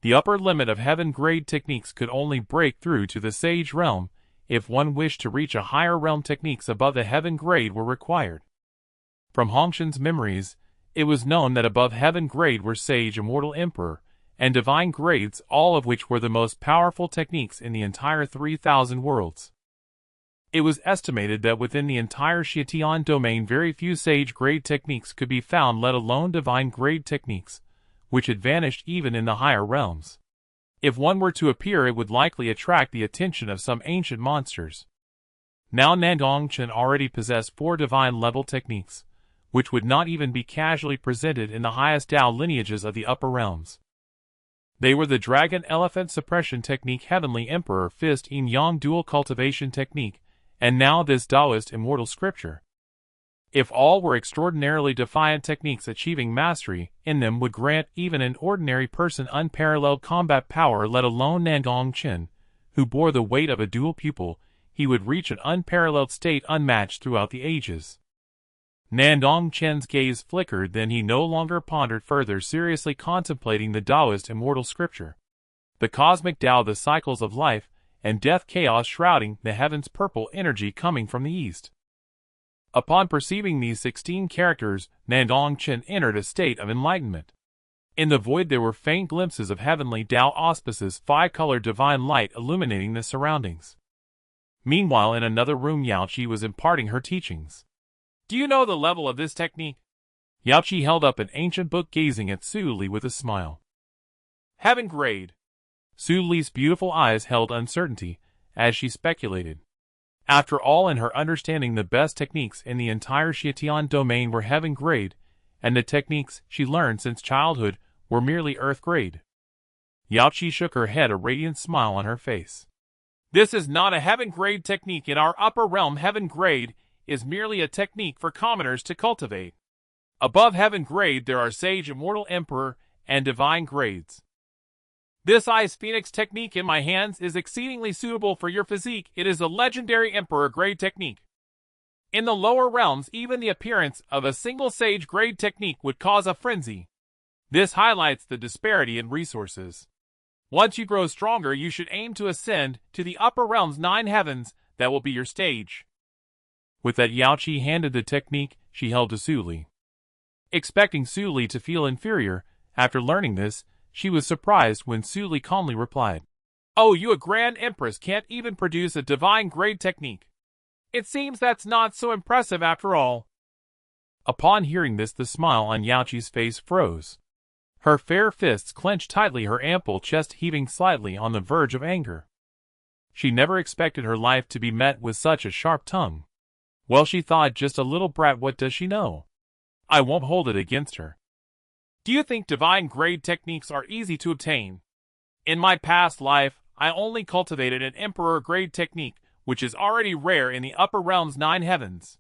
The upper limit of Heaven grade techniques could only break through to the Sage realm. If one wished to reach a higher realm, techniques above the Heaven grade were required. From Hongshan's memories, it was known that above Heaven grade were Sage, Immortal, Emperor, and Divine grades, all of which were the most powerful techniques in the entire 3,000 worlds. It was estimated that within the entire Xiantian domain, very few Sage grade techniques could be found, let alone Divine grade techniques, which had vanished even in the higher realms. If one were to appear, it would likely attract the attention of some ancient monsters. Now Nan Gong Chen already possessed 4 divine level techniques, which would not even be casually presented in the highest Tao lineages of the upper realms. They were the Dragon Elephant Suppression Technique, Heavenly Emperor Fist Yin Yang Dual Cultivation Technique, and now this Taoist Immortal Scripture. If all were extraordinarily defiant techniques, achieving mastery in them would grant even an ordinary person unparalleled combat power, let alone Nan Gong Chen, who bore the weight of a dual pupil. He would reach an unparalleled state unmatched throughout the ages. Nandong Chen's gaze flickered, then he no longer pondered further, seriously contemplating the Taoist Immortal Scripture. The cosmic Tao, the cycles of life and death, chaos shrouding the heavens, purple energy coming from the east. Upon perceiving these 16 characters, Nandong Chen entered a state of enlightenment. In the void there were faint glimpses of heavenly Tao auspices, 5-colored divine light illuminating the surroundings. Meanwhile, in another room, Yao Qi was imparting her teachings. Do you know the level of this technique? Yao Qi held up an ancient book, gazing at Su Li with a smile. Heaven grade. Su Li's beautiful eyes held uncertainty, as she speculated. After all, in her understanding, the best techniques in the entire Xiantian domain were Heaven grade, and the techniques she learned since childhood were merely Earth grade. Yao Qi shook her head, a radiant smile on her face. This is not a Heaven grade technique. In our upper realm, Heaven grade is merely a technique for commoners to cultivate. Above Heaven grade there are Sage, Immortal, Emperor, and Divine grades. This Ice Phoenix technique in my hands is exceedingly suitable for your physique. It is a legendary Emperor grade technique. In the lower realms, even the appearance of a single Sage grade technique would cause a frenzy. This highlights the disparity in resources. Once you grow stronger, you should aim to ascend to the upper realms 9 heavens. That will be your stage. With that, Yaoqi handed the technique she held to Su Li. Expecting Su Li to feel inferior, after learning this, she was surprised when Su Li calmly replied, "Oh, you a grand empress can't even produce a divine grade technique. It seems that's not so impressive after all." Upon hearing this, the smile on Yaoqi's face froze. Her fair fists clenched tightly, her ample chest heaving slightly on the verge of anger. She never expected her life to be met with such a sharp tongue. Well, she thought, just a little brat, what does she know? I won't hold it against her. Do you think divine grade techniques are easy to obtain? In my past life, I only cultivated an emperor grade technique, which is already rare in the upper realms 9 heavens.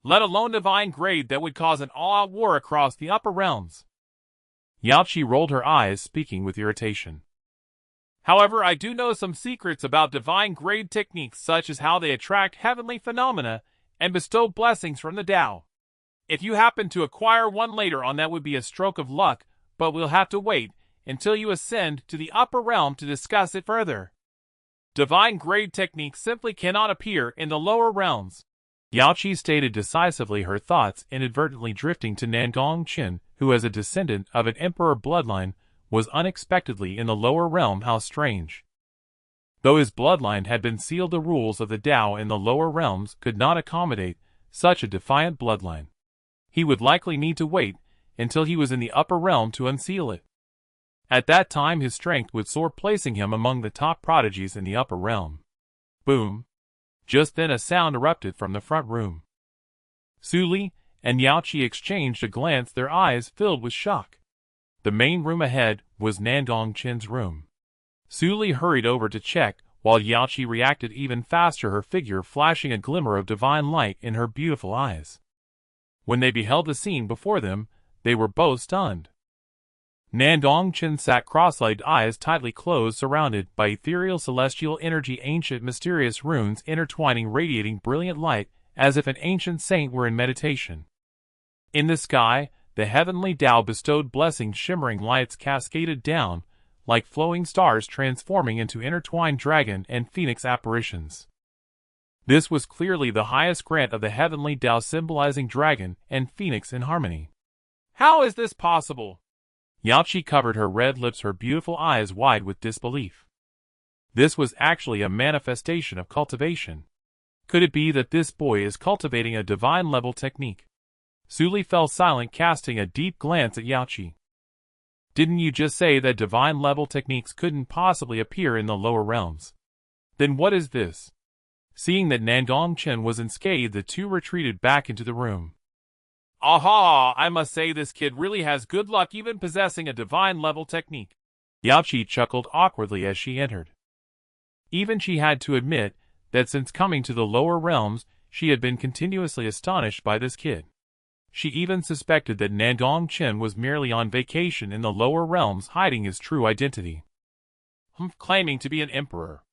Let alone divine grade that would cause an all-out war across the upper realms. Yaoqi rolled her eyes, speaking with irritation. However, I do know some secrets about divine grade techniques, such as how they attract heavenly phenomena and bestow blessings from the Tao. If you happen to acquire one later on, that would be a stroke of luck, but we'll have to wait until you ascend to the upper realm to discuss it further. Divine grade techniques simply cannot appear in the lower realms. Yaoqi stated decisively, her thoughts inadvertently drifting to Nan Gong Chen, who as a descendant of an emperor bloodline was unexpectedly in the lower realm. How strange. Though his bloodline had been sealed, the rules of the Tao in the lower realms could not accommodate such a defiant bloodline. He would likely need to wait until he was in the upper realm to unseal it. At that time his strength would soar, placing him among the top prodigies in the upper realm. Boom! Just then a sound erupted from the front room. Su Li and Yaoqi exchanged a glance, their eyes filled with shock. The main room ahead was Nan Gong Chen's room. Su Li hurried over to check, while Yaoqi reacted even faster, her figure flashing a glimmer of divine light in her beautiful eyes. When they beheld the scene before them, they were both stunned. Nandong Chen sat cross-legged, eyes tightly closed, surrounded by ethereal celestial energy, ancient mysterious runes intertwining, radiating brilliant light, as if an ancient saint were in meditation. In the sky, the heavenly Tao bestowed blessings, shimmering lights cascaded down, like flowing stars, transforming into intertwined dragon and phoenix apparitions. This was clearly the highest grant of the heavenly Tao, symbolizing dragon and phoenix in harmony. How is this possible? Yaoqi covered her red lips, her beautiful eyes wide with disbelief. This was actually a manifestation of cultivation. Could it be that this boy is cultivating a divine-level technique? Su Li fell silent, casting a deep glance at Yaoqi. Didn't you just say that divine-level techniques couldn't possibly appear in the lower realms? Then what is this? Seeing that Nandong Chen was unscathed, the two retreated back into the room. Aha! I must say this kid really has good luck, even possessing a divine-level technique. Yaoqi chuckled awkwardly as she entered. Even she had to admit that since coming to the lower realms, she had been continuously astonished by this kid. She even suspected that Nandong Chen was merely on vacation in the lower realms, hiding his true identity. Claiming to be an emperor.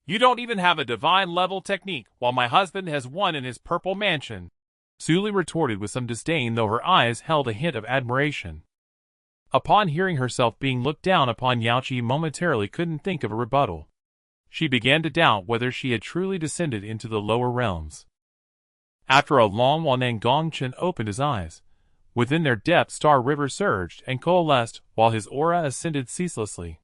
You don't even have a divine-level technique, while my husband has one in his purple mansion. Su Li retorted with some disdain, though her eyes held a hint of admiration. Upon hearing herself being looked down upon, Yaoqi momentarily couldn't think of a rebuttal. She began to doubt whether she had truly descended into the lower realms. After a long while, Nan Gong Chen opened his eyes. Within their depths, Star River surged and coalesced, while his aura ascended ceaselessly.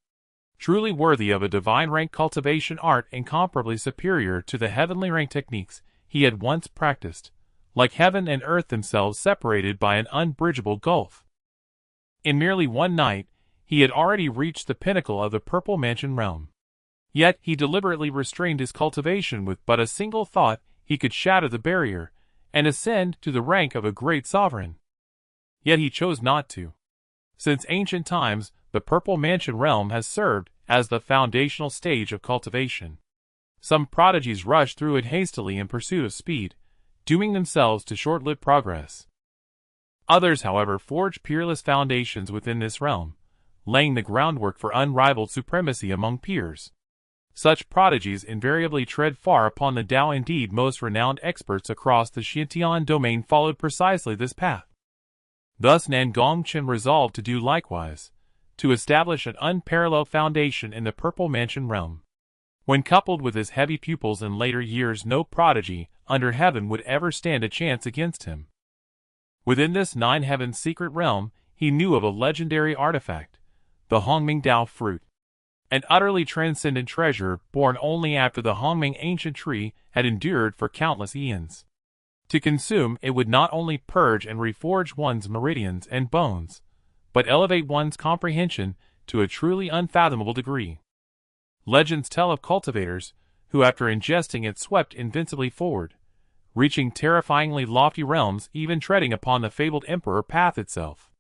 Truly worthy of a divine rank cultivation art, incomparably superior to the heavenly rank techniques he had once practiced, like heaven and earth themselves separated by an unbridgeable gulf. In merely one night, he had already reached the pinnacle of the Purple Mansion realm. Yet he deliberately restrained his cultivation. With but a single thought, he could shatter the barrier and ascend to the rank of a great sovereign. Yet he chose not to. Since ancient times, the Purple Mansion realm has served as the foundational stage of cultivation. Some prodigies rushed through it hastily in pursuit of speed, dooming themselves to short-lived progress. Others, however, forged peerless foundations within this realm, laying the groundwork for unrivaled supremacy among peers. Such prodigies invariably tread far upon the Tao. Indeed, most renowned experts across the Xintian domain followed precisely this path. Thus Nan Gong Chen resolved to do likewise, to establish an unparalleled foundation in the Purple Mansion realm. When coupled with his heavy pupils in later years, no prodigy under heaven would ever stand a chance against him. Within this Nine Heavens secret realm, he knew of a legendary artifact, the Hongming Dao fruit, an utterly transcendent treasure born only after the Hongming ancient tree had endured for countless eons. To consume, it would not only purge and reforge one's meridians and bones, but elevate one's comprehension to a truly unfathomable degree. Legends tell of cultivators who, after ingesting it, swept invincibly forward, reaching terrifyingly lofty realms, even treading upon the fabled emperor path itself.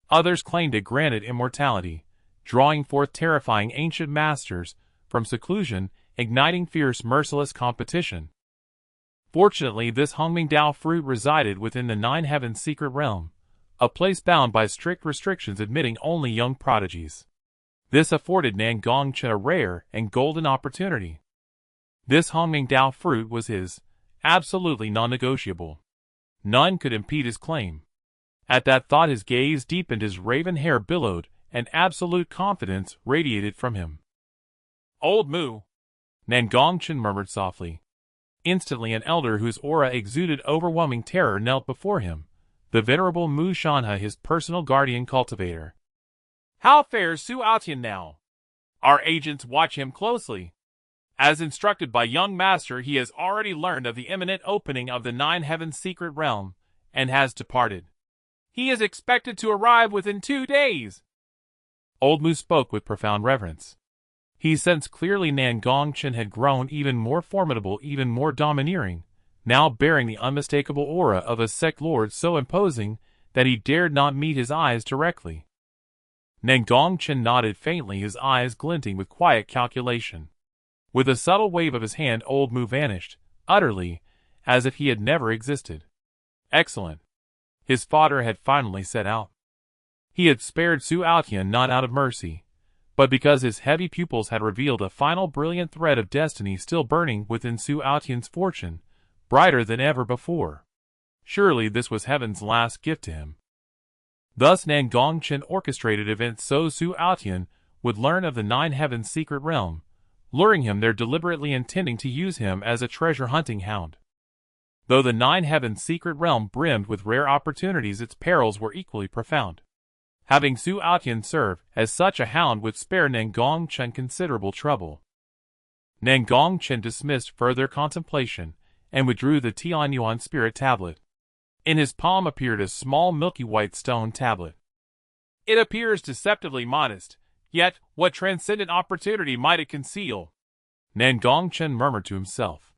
Others claimed it granted immortality, drawing forth terrifying ancient masters from seclusion, igniting fierce, merciless competition. Fortunately, this Hongming Dao fruit resided within the Nine Heavens secret realm, a place bound by strict restrictions admitting only young prodigies. This afforded Nan Gong Chen a rare and golden opportunity. This Hongming Dao fruit was his, absolutely non-negotiable. None could impede his claim. At that thought his gaze deepened, his raven hair billowed, and absolute confidence radiated from him. "Old Mu," Nan Gong Chen murmured softly. Instantly an elder whose aura exuded overwhelming terror knelt before him, the venerable Mu Shanhe, his personal guardian cultivator. "How fares Su Aotian now? Our agents watch him closely. As instructed by young master, he has already learned of the imminent opening of the Nine Heavens secret realm, and has departed. He is expected to arrive within 2 days." Old Mu spoke with profound reverence. He sensed clearly Nan Gong Chen had grown even more formidable, even more domineering, now bearing the unmistakable aura of a sect lord so imposing that he dared not meet his eyes directly. Nan Gong Chen nodded faintly, his eyes glinting with quiet calculation. With a subtle wave of his hand, Old Mu vanished, utterly, as if he had never existed. Excellent. His father had finally set out. He had spared Su Aotian not out of mercy, but because his heavy pupils had revealed a final brilliant thread of destiny still burning within Su Aotian's fortune, brighter than ever before. Surely this was heaven's last gift to him. Thus Nan Gong Chen orchestrated events so Su Aotian would learn of the Nine Heavens secret realm, luring him there, deliberately intending to use him as a treasure-hunting hound. Though the Nine Heavens secret realm brimmed with rare opportunities, its perils were equally profound. Having Su Aotian serve as such a hound would spare Nan Gong Chen considerable trouble. Nan Gong Chen dismissed further contemplation and withdrew the Tianyuan spirit tablet. In his palm appeared a small milky white stone tablet. "It appears deceptively modest, yet what transcendent opportunity might it conceal?" Nan Gong Chen murmured to himself.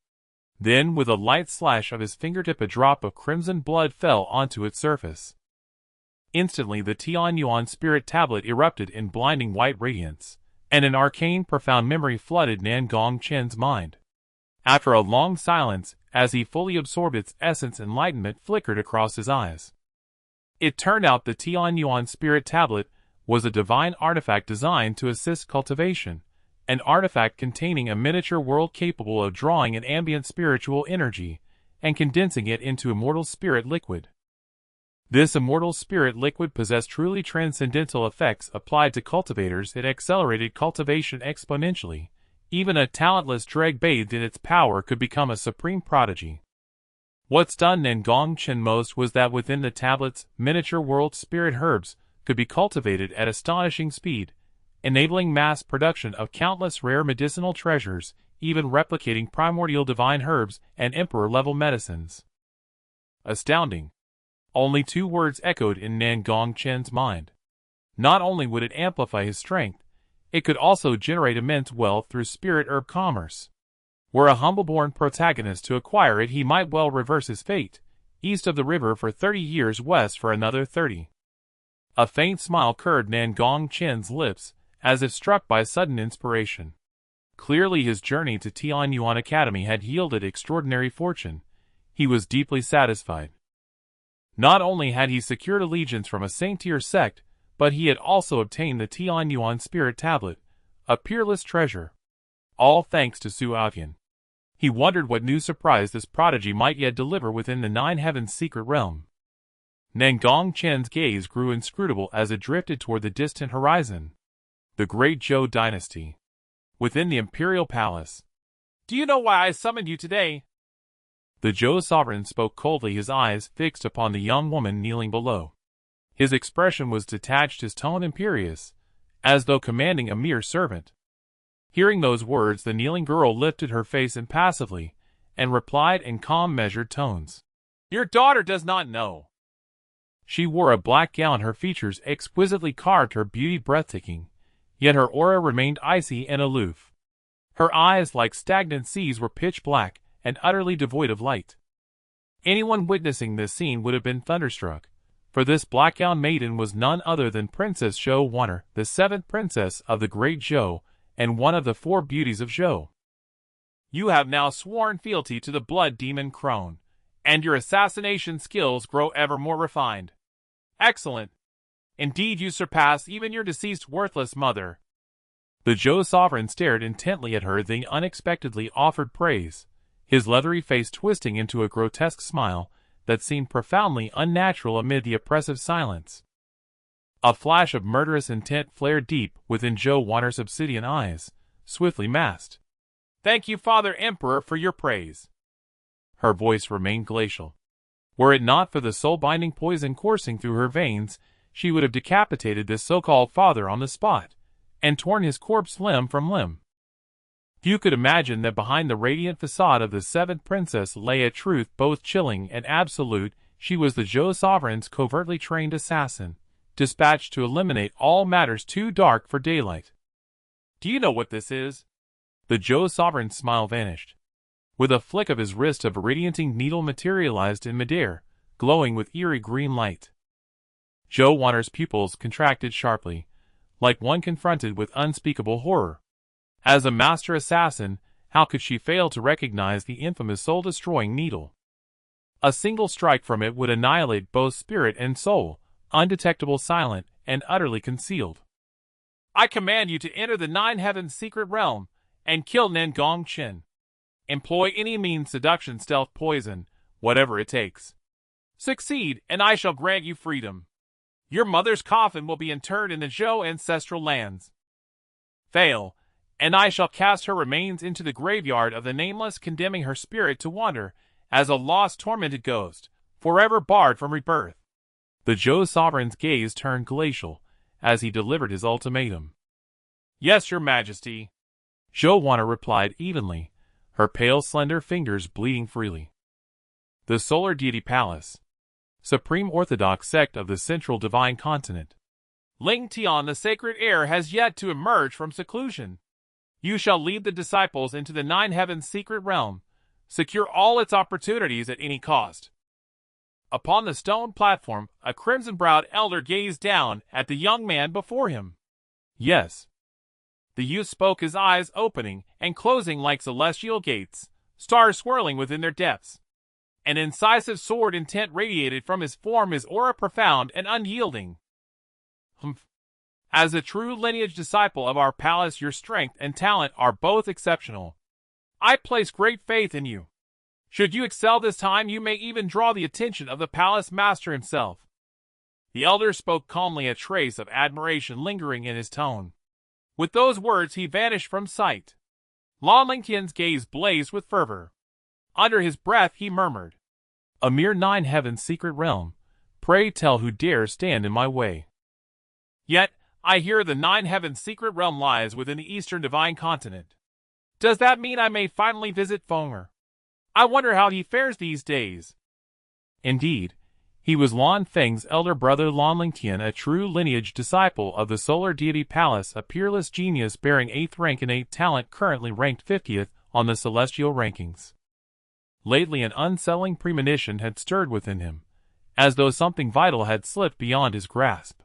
Then, with a light slash of his fingertip, a drop of crimson blood fell onto its surface. Instantly the Tianyuan spirit tablet erupted in blinding white radiance, and an arcane, profound memory flooded Nan Gong Chen's mind. After a long silence, as he fully absorbed its essence, enlightenment flickered across his eyes. It turned out the Tianyuan spirit tablet was a divine artifact designed to assist cultivation, an artifact containing a miniature world capable of drawing an ambient spiritual energy and condensing it into immortal spirit liquid. This immortal spirit liquid possessed truly transcendental effects. Applied to cultivators, it accelerated cultivation exponentially. Even a talentless dreg bathed in its power could become a supreme prodigy. What stunned Nan Gong Chen most was that within the tablet's miniature world, spirit herbs could be cultivated at astonishing speed, enabling mass production of countless rare medicinal treasures, even replicating primordial divine herbs and emperor-level medicines. Astounding. Only 2 words echoed in Nan Gong Chen's mind. Not only would it amplify his strength, it could also generate immense wealth through spirit herb commerce. Were a humble-born protagonist to acquire it, he might well reverse his fate, east of the river for 30 years, west for another 30. A faint smile curved Nan Gong Chen's lips, as if struck by sudden inspiration. Clearly his journey to Tianyuan Academy had yielded extraordinary fortune. He was deeply satisfied. Not only had he secured allegiance from a saint-tier sect, but he had also obtained the Tianyuan spirit tablet, a peerless treasure. All thanks to Su Aotian. He wondered what new surprise this prodigy might yet deliver within the Nine Heavens secret realm. Nan Gong Chen's gaze grew inscrutable as it drifted toward the distant horizon. The Great Zhou dynasty. Within the imperial palace. Do you know why I summoned you today? The Zhou sovereign spoke coldly, his eyes fixed upon the young woman kneeling below. His expression was detached, his tone imperious, as though commanding a mere servant. Hearing those words, the kneeling girl lifted her face impassively, and replied in calm, measured tones. Your daughter does not know. She wore a black gown, her features exquisitely carved, her beauty breathtaking, yet her aura remained icy and aloof. Her eyes, like stagnant seas, were pitch black and utterly devoid of light. Anyone witnessing this scene would have been thunderstruck, for this black-gowned maiden was none other than Princess Zhou Wanner, the 7th princess of the Great Zhou, and one of the 4 beauties of Zhou. You have now sworn fealty to the blood demon crone, and your assassination skills grow ever more refined. Excellent. Indeed, you surpass even your deceased worthless mother. The Zhou sovereign stared intently at her, then unexpectedly offered praise, his leathery face twisting into a grotesque smile that seemed profoundly unnatural amid the oppressive silence. A flash of murderous intent flared deep within Zhou Wanner's obsidian eyes, swiftly masked. Thank you, Father Emperor, for your praise. Her voice remained glacial. Were it not for the soul-binding poison coursing through her veins, she would have decapitated this so-called father on the spot, and torn his corpse limb from limb. Few could imagine that behind the radiant facade of the 7th princess lay a truth both chilling and absolute. She was the Zhou sovereign's covertly trained assassin, dispatched to eliminate all matters too dark for daylight. Do you know what this is? The Zhou sovereign's smile vanished. With a flick of his wrist, a radiating needle materialized in midair, glowing with eerie green light. Zhou Wanner's pupils contracted sharply, like one confronted with unspeakable horror. As a master assassin, how could she fail to recognize the infamous soul-destroying needle? A single strike from it would annihilate both spirit and soul, undetectable, silent, and utterly concealed. I command you to enter the 9 Heavens' secret realm and kill Nan Gong Chen. Employ any means, seduction, stealth, poison, whatever it takes. Succeed, and I shall grant you freedom. Your mother's coffin will be interred in the Zhou ancestral lands. Fail, and I shall cast her remains into the graveyard of the nameless, condemning her spirit to wander as a lost, tormented ghost, forever barred from rebirth. The Zhou sovereign's gaze turned glacial as he delivered his ultimatum. Yes, your majesty. Zhou Wanner replied evenly, her pale, slender fingers bleeding freely. The Solar Deity Palace. Supreme Orthodox sect of the Central Divine Continent. Ling Tian, the sacred heir, has yet to emerge from seclusion. You shall lead the disciples into the 9 Heavens' secret realm, secure all its opportunities at any cost. Upon the stone platform, a crimson-browed elder gazed down at the young man before him. Yes. The youth spoke, his eyes opening and closing like celestial gates, stars swirling within their depths. An incisive sword intent radiated from his form, his aura profound and unyielding. As a true lineage disciple of our palace, your strength and talent are both exceptional. I place great faith in you. Should you excel this time, you may even draw the attention of the palace master himself. The elder spoke calmly, a trace of admiration lingering in his tone. With those words, he vanished from sight. Lan Lingtian's gaze blazed with fervor. Under his breath, he murmured, "A mere 9 Heavens' secret realm. Pray tell who dares stand in my way." Yet, I hear the 9 Heavens' secret realm lies within the Eastern Divine Continent. Does that mean I may finally visit Fenger? I wonder how he fares these days. Indeed, he was Lan Feng's elder brother Lan Lingtian, a true lineage disciple of the Solar Deity Palace, a peerless genius bearing 8th rank in 8 talent, currently ranked 50th on the celestial rankings. Lately an unsettling premonition had stirred within him, as though something vital had slipped beyond his grasp.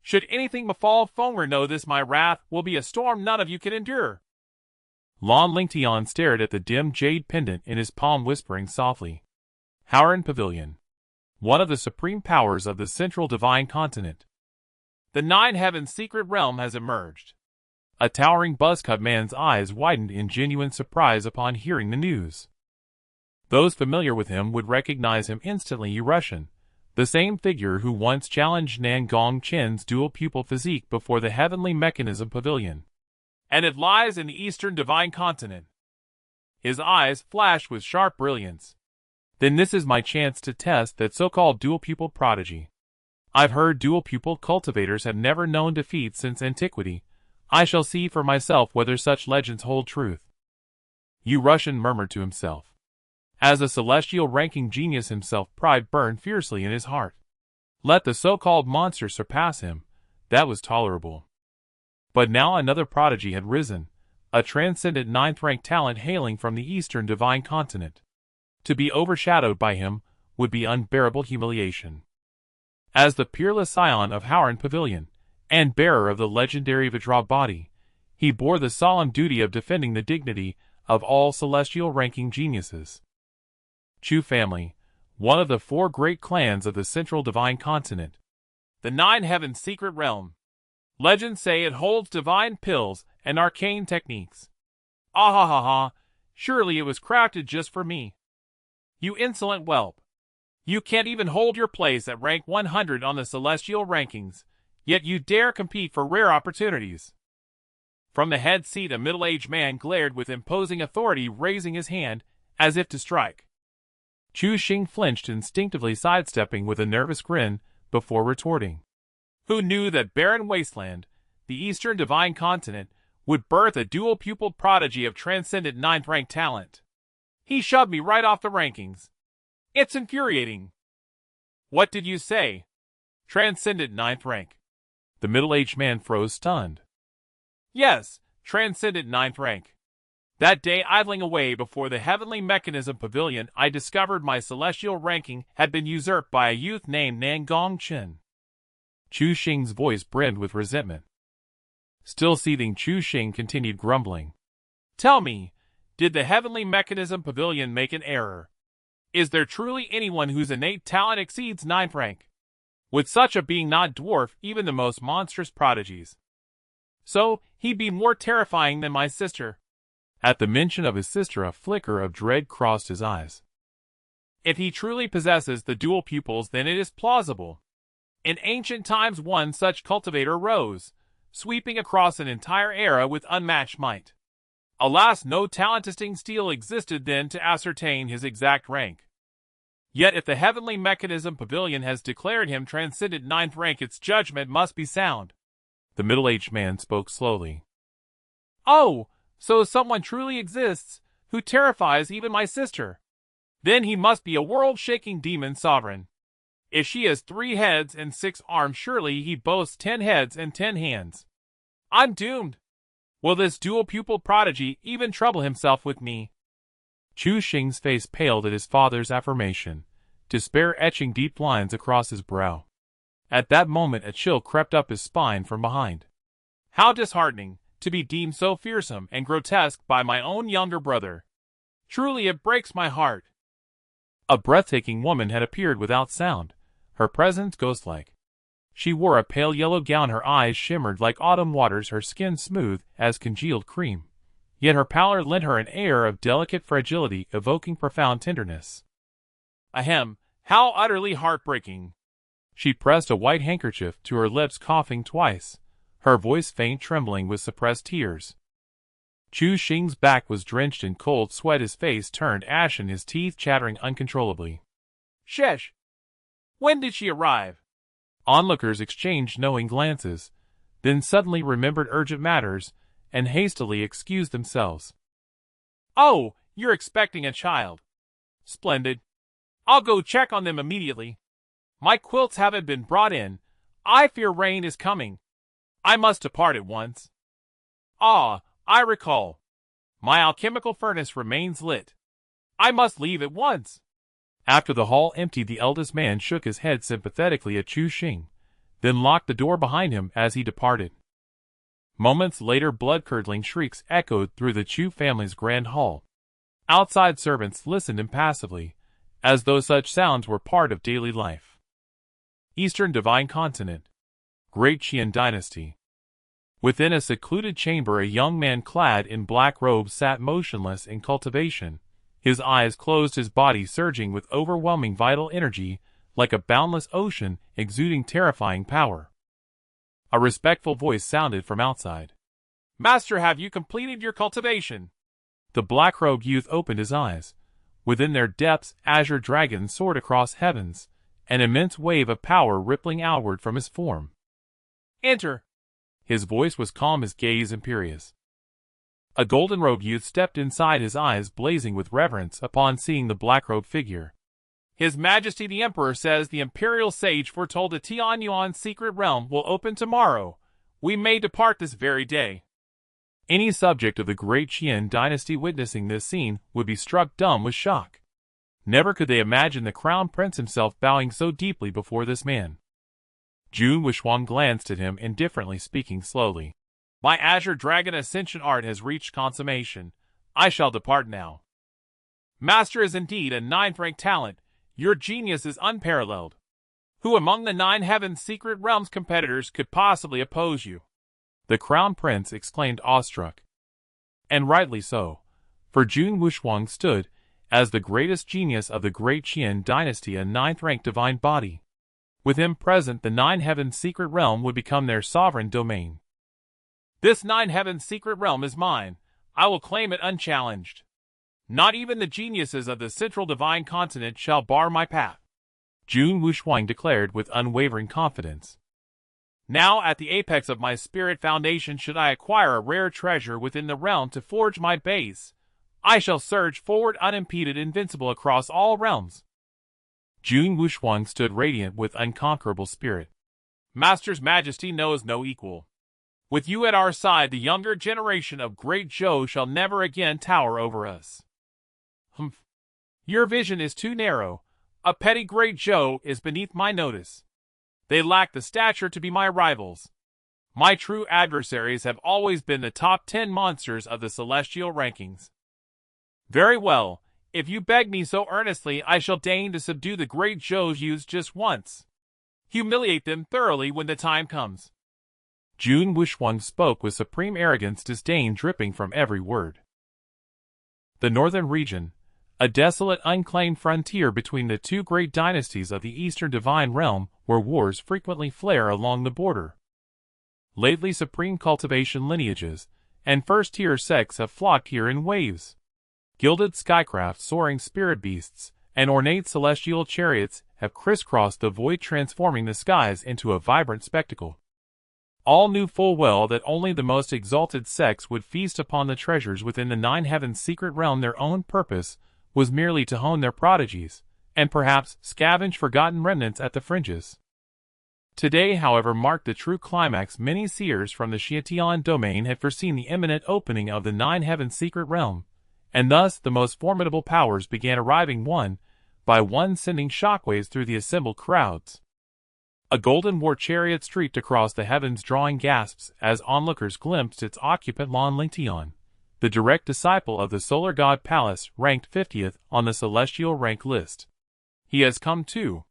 Should anything befall Fenger, know this: my wrath will be a storm none of you can endure. Lan Lingtian stared at the dim jade pendant in his palm, whispering softly. Howren Pavilion. One of the supreme powers of the Central Divine Continent. The 9 Heavens' secret realm has emerged. A towering buzz-cut man's eyes widened in genuine surprise upon hearing the news. Those familiar with him would recognize him instantly, Russian, The same figure who once challenged Nan Gong Chen's dual pupil physique before the Heavenly Mechanism Pavilion. And it lies in the Eastern Divine Continent. His eyes flashed with sharp brilliance. Then this is my chance to test that so-called dual pupil prodigy. I've heard dual pupil cultivators have never known defeat since antiquity. I shall see for myself whether such legends hold truth. Yu Russian murmured to himself. As a celestial ranking genius himself, pride burned fiercely in his heart. Let the so-called monster surpass him, that was tolerable. But now another prodigy had risen, a transcendent ninth-rank talent hailing from the Eastern Divine Continent. To be overshadowed by him would be unbearable humiliation. As the peerless scion of Howran Pavilion, and bearer of the legendary Vajra body, he bore the solemn duty of defending the dignity of all celestial ranking geniuses. Zhou family, one of the 4 great clans of the Central Divine Continent. The 9 Heavens secret realm. Legends say it holds divine pills and arcane techniques. Ah ha ha ha, surely it was crafted just for me. You insolent whelp. You can't even hold your place at rank 100 on the celestial rankings, yet you dare compete for rare opportunities. From the head seat a middle-aged man glared with imposing authority, raising his hand as if to strike. Zhu Xing flinched, instinctively sidestepping with a nervous grin before retorting. Who knew that barren wasteland, the Eastern Divine Continent, would birth a dual-pupiled prodigy of transcendent 9th-rank talent? He shoved me right off the rankings. It's infuriating. What did you say? Transcendent 9th rank. The middle-aged man froze, stunned. Yes, transcendent 9th rank. That day, idling away before the Heavenly Mechanism Pavilion, I discovered my celestial ranking had been usurped by a youth named Nan Gong Chen. Zhu Xing's voice brimmed with resentment. Still seething, Zhu Xing continued grumbling. Tell me, did the Heavenly Mechanism Pavilion make an error? Is there truly anyone whose innate talent exceeds 9th rank? Would such a being not dwarf even the most monstrous prodigies? So, he'd be more terrifying than my sister. At the mention of his sister, a flicker of dread crossed his eyes. If he truly possesses the dual pupils, then it is plausible. In ancient times one such cultivator rose, sweeping across an entire era with unmatched might. Alas, no talent-testing steel existed then to ascertain his exact rank. Yet if the Heavenly Mechanism Pavilion has declared him transcendent 9th rank, its judgment must be sound. The middle-aged man spoke slowly. Oh! So someone truly exists, who terrifies even my sister. Then he must be a world-shaking demon sovereign. If she has 3 heads and 6 arms, surely he boasts 10 heads and 10 hands. I'm doomed. Will this dual-pupiled prodigy even trouble himself with me? Zhu Xing's face paled at his father's affirmation, despair etching deep lines across his brow. At that moment a chill crept up his spine from behind. How disheartening to be deemed so fearsome and grotesque by my own younger brother. Truly it breaks my heart. A breathtaking woman had appeared without sound, her presence ghostlike. She wore a pale yellow gown, her eyes shimmered like autumn waters, her skin smooth as congealed cream. Yet her pallor lent her an air of delicate fragility, evoking profound tenderness. Ahem, how utterly heartbreaking. She pressed a white handkerchief to her lips, coughing twice, her voice faint, trembling with suppressed tears. Zhu Xing's back was drenched in cold sweat, his face turned ashen, his teeth chattering uncontrollably. Shesh! When did she arrive? Onlookers exchanged knowing glances, then suddenly remembered urgent matters, and hastily excused themselves. Oh, you're expecting a child. Splendid. I'll go check on them immediately. My quilts haven't been brought in. I fear rain is coming. I must depart at once. Ah, I recall. My alchemical furnace remains lit. I must leave at once. After the hall emptied, the eldest man shook his head sympathetically at Zhu Xing, then locked the door behind him as he departed. Moments later, blood-curdling shrieks echoed through the Zhou family's grand hall. Outside servants listened impassively, as though such sounds were part of daily life. Eastern Divine Continent. Great Qian Dynasty. Within a secluded chamber, a young man clad in black robes sat motionless in cultivation, his eyes closed, his body surging with overwhelming vital energy like a boundless ocean exuding terrifying power. A respectful voice sounded from outside. Master, have you completed your cultivation? The black-robed youth opened his eyes. Within their depths, azure dragons soared across heavens, an immense wave of power rippling outward from his form. Enter. His voice was calm, his gaze imperious. A golden-robed youth stepped inside, his eyes blazing with reverence upon seeing the black-robed figure. His Majesty the Emperor says the Imperial Sage foretold the Tianyuan secret realm will open tomorrow. We may depart this very day. Any subject of the Great Qian dynasty witnessing this scene would be struck dumb with shock. Never could they imagine the crown prince himself bowing so deeply before this man. Jun Wuxuang glanced at him indifferently, speaking slowly. My Azure Dragon Ascension art has reached consummation. I shall depart now. Master is indeed a 9th-rank talent. Your genius is unparalleled. Who among the 9 heavens secret realms competitors could possibly oppose you? The crown prince exclaimed, awestruck. And rightly so, for Jun Wuxuang stood as the greatest genius of the Great Qian dynasty, a 9th-rank divine body. With him present, the 9 heavens secret realm would become their sovereign domain. This 9 heavens secret realm is mine. I will claim it unchallenged. Not even the geniuses of the central divine continent shall bar my path. Jun Wuxuang declared with unwavering confidence. Now at the apex of my spirit foundation, should I acquire a rare treasure within the realm to forge my base, I shall surge forward unimpeded, invincible across all realms. Jun Wuxuang stood radiant with unconquerable spirit. Master's Majesty knows no equal. With you at our side, the younger generation of Great Zhou shall never again tower over us. Humph. Your vision is too narrow. A petty Great Zhou is beneath my notice. They lack the stature to be my rivals. My true adversaries have always been the top 10 monsters of the celestial rankings. Very well, if you beg me so earnestly, I shall deign to subdue the Great Zhou's youths just once. Humiliate them thoroughly when the time comes. Jun Wuxuang spoke with supreme arrogance, disdain dripping from every word. The northern region, a desolate unclaimed frontier between the 2 great dynasties of the eastern divine realm, where wars frequently flare along the border. Lately, supreme cultivation lineages and first-tier sects have flocked here in waves. Gilded skycraft, soaring spirit beasts, and ornate celestial chariots have crisscrossed the void, transforming the skies into a vibrant spectacle. All knew full well that only the most exalted sects would feast upon the treasures within the 9 heavens secret realm. Their own purpose was merely to hone their prodigies, and perhaps scavenge forgotten remnants at the fringes. Today, however, marked the true climax. Many seers from the Xietian domain had foreseen the imminent opening of the 9 heavens secret realm, and thus the most formidable powers began arriving one by one, sending shockwaves through the assembled crowds. A golden war chariot streaked across the heavens, drawing gasps as onlookers glimpsed its occupant, Lan Lingtian, the direct disciple of the Solar God Palace, ranked 50th on the celestial rank list. He has come too.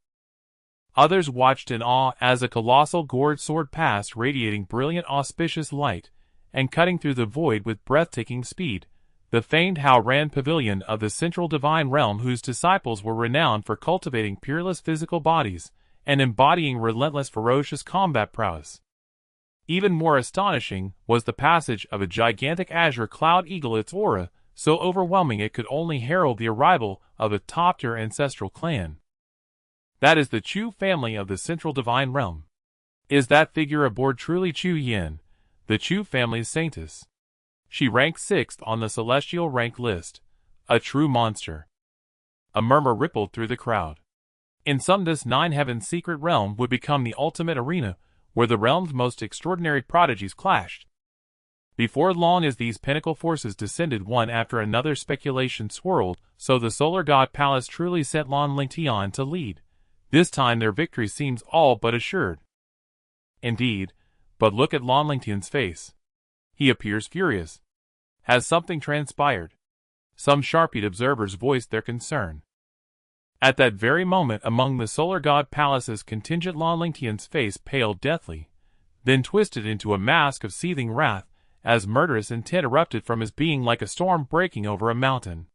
Others watched in awe as a colossal gourd sword passed, radiating brilliant auspicious light, and cutting through the void with breathtaking speed, the famed Hao Ran Pavilion of the central divine realm, whose disciples were renowned for cultivating peerless physical bodies and embodying relentless ferocious combat prowess. Even more astonishing was the passage of a gigantic azure cloud eagle, its aura so overwhelming it could only herald the arrival of a top-tier ancestral clan. That is the Chu family of the central divine realm. Is that figure aboard truly Chu Yin, the Chu family's saintess? She ranked 6th on the celestial rank list, a true monster. A murmur rippled through the crowd. In some, this 9 heavens secret realm would become the ultimate arena where the realm's most extraordinary prodigies clashed. Before long, as these pinnacle forces descended one after another, speculation swirled. So the Solar God Palace truly sent Lan Lingtian to lead. This time their victory seems all but assured. Indeed, but look at Lan Lingtian's face. He appears furious. Has something transpired? Some sharp-eyed observers voiced their concern. At that very moment, among the Solar God Palace's contingent, Lan Lingtian's face paled deathly, then twisted into a mask of seething wrath, as murderous intent erupted from his being like a storm breaking over a mountain.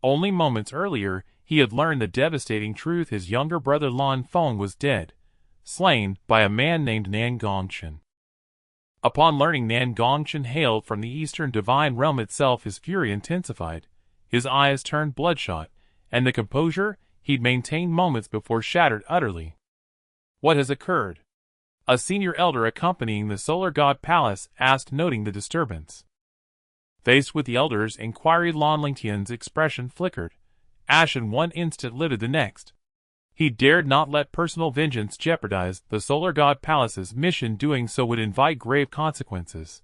Only moments earlier, he had learned the devastating truth: his younger brother Lan Feng was dead, slain by a man named Nan Gong Chen. Upon learning Nan Gong Chen hailed from the Eastern Divine Realm itself, his fury intensified, his eyes turned bloodshot, and the composure he'd maintained moments before shattered utterly. "What has occurred?" a senior elder accompanying the Solar God Palace asked, noting the disturbance. Faced with the elder's inquiry, Lan Lingtian's expression flickered, ashen one instant, livid the next. He dared not let personal vengeance jeopardize the Solar God Palace's mission. Doing so would invite grave consequences.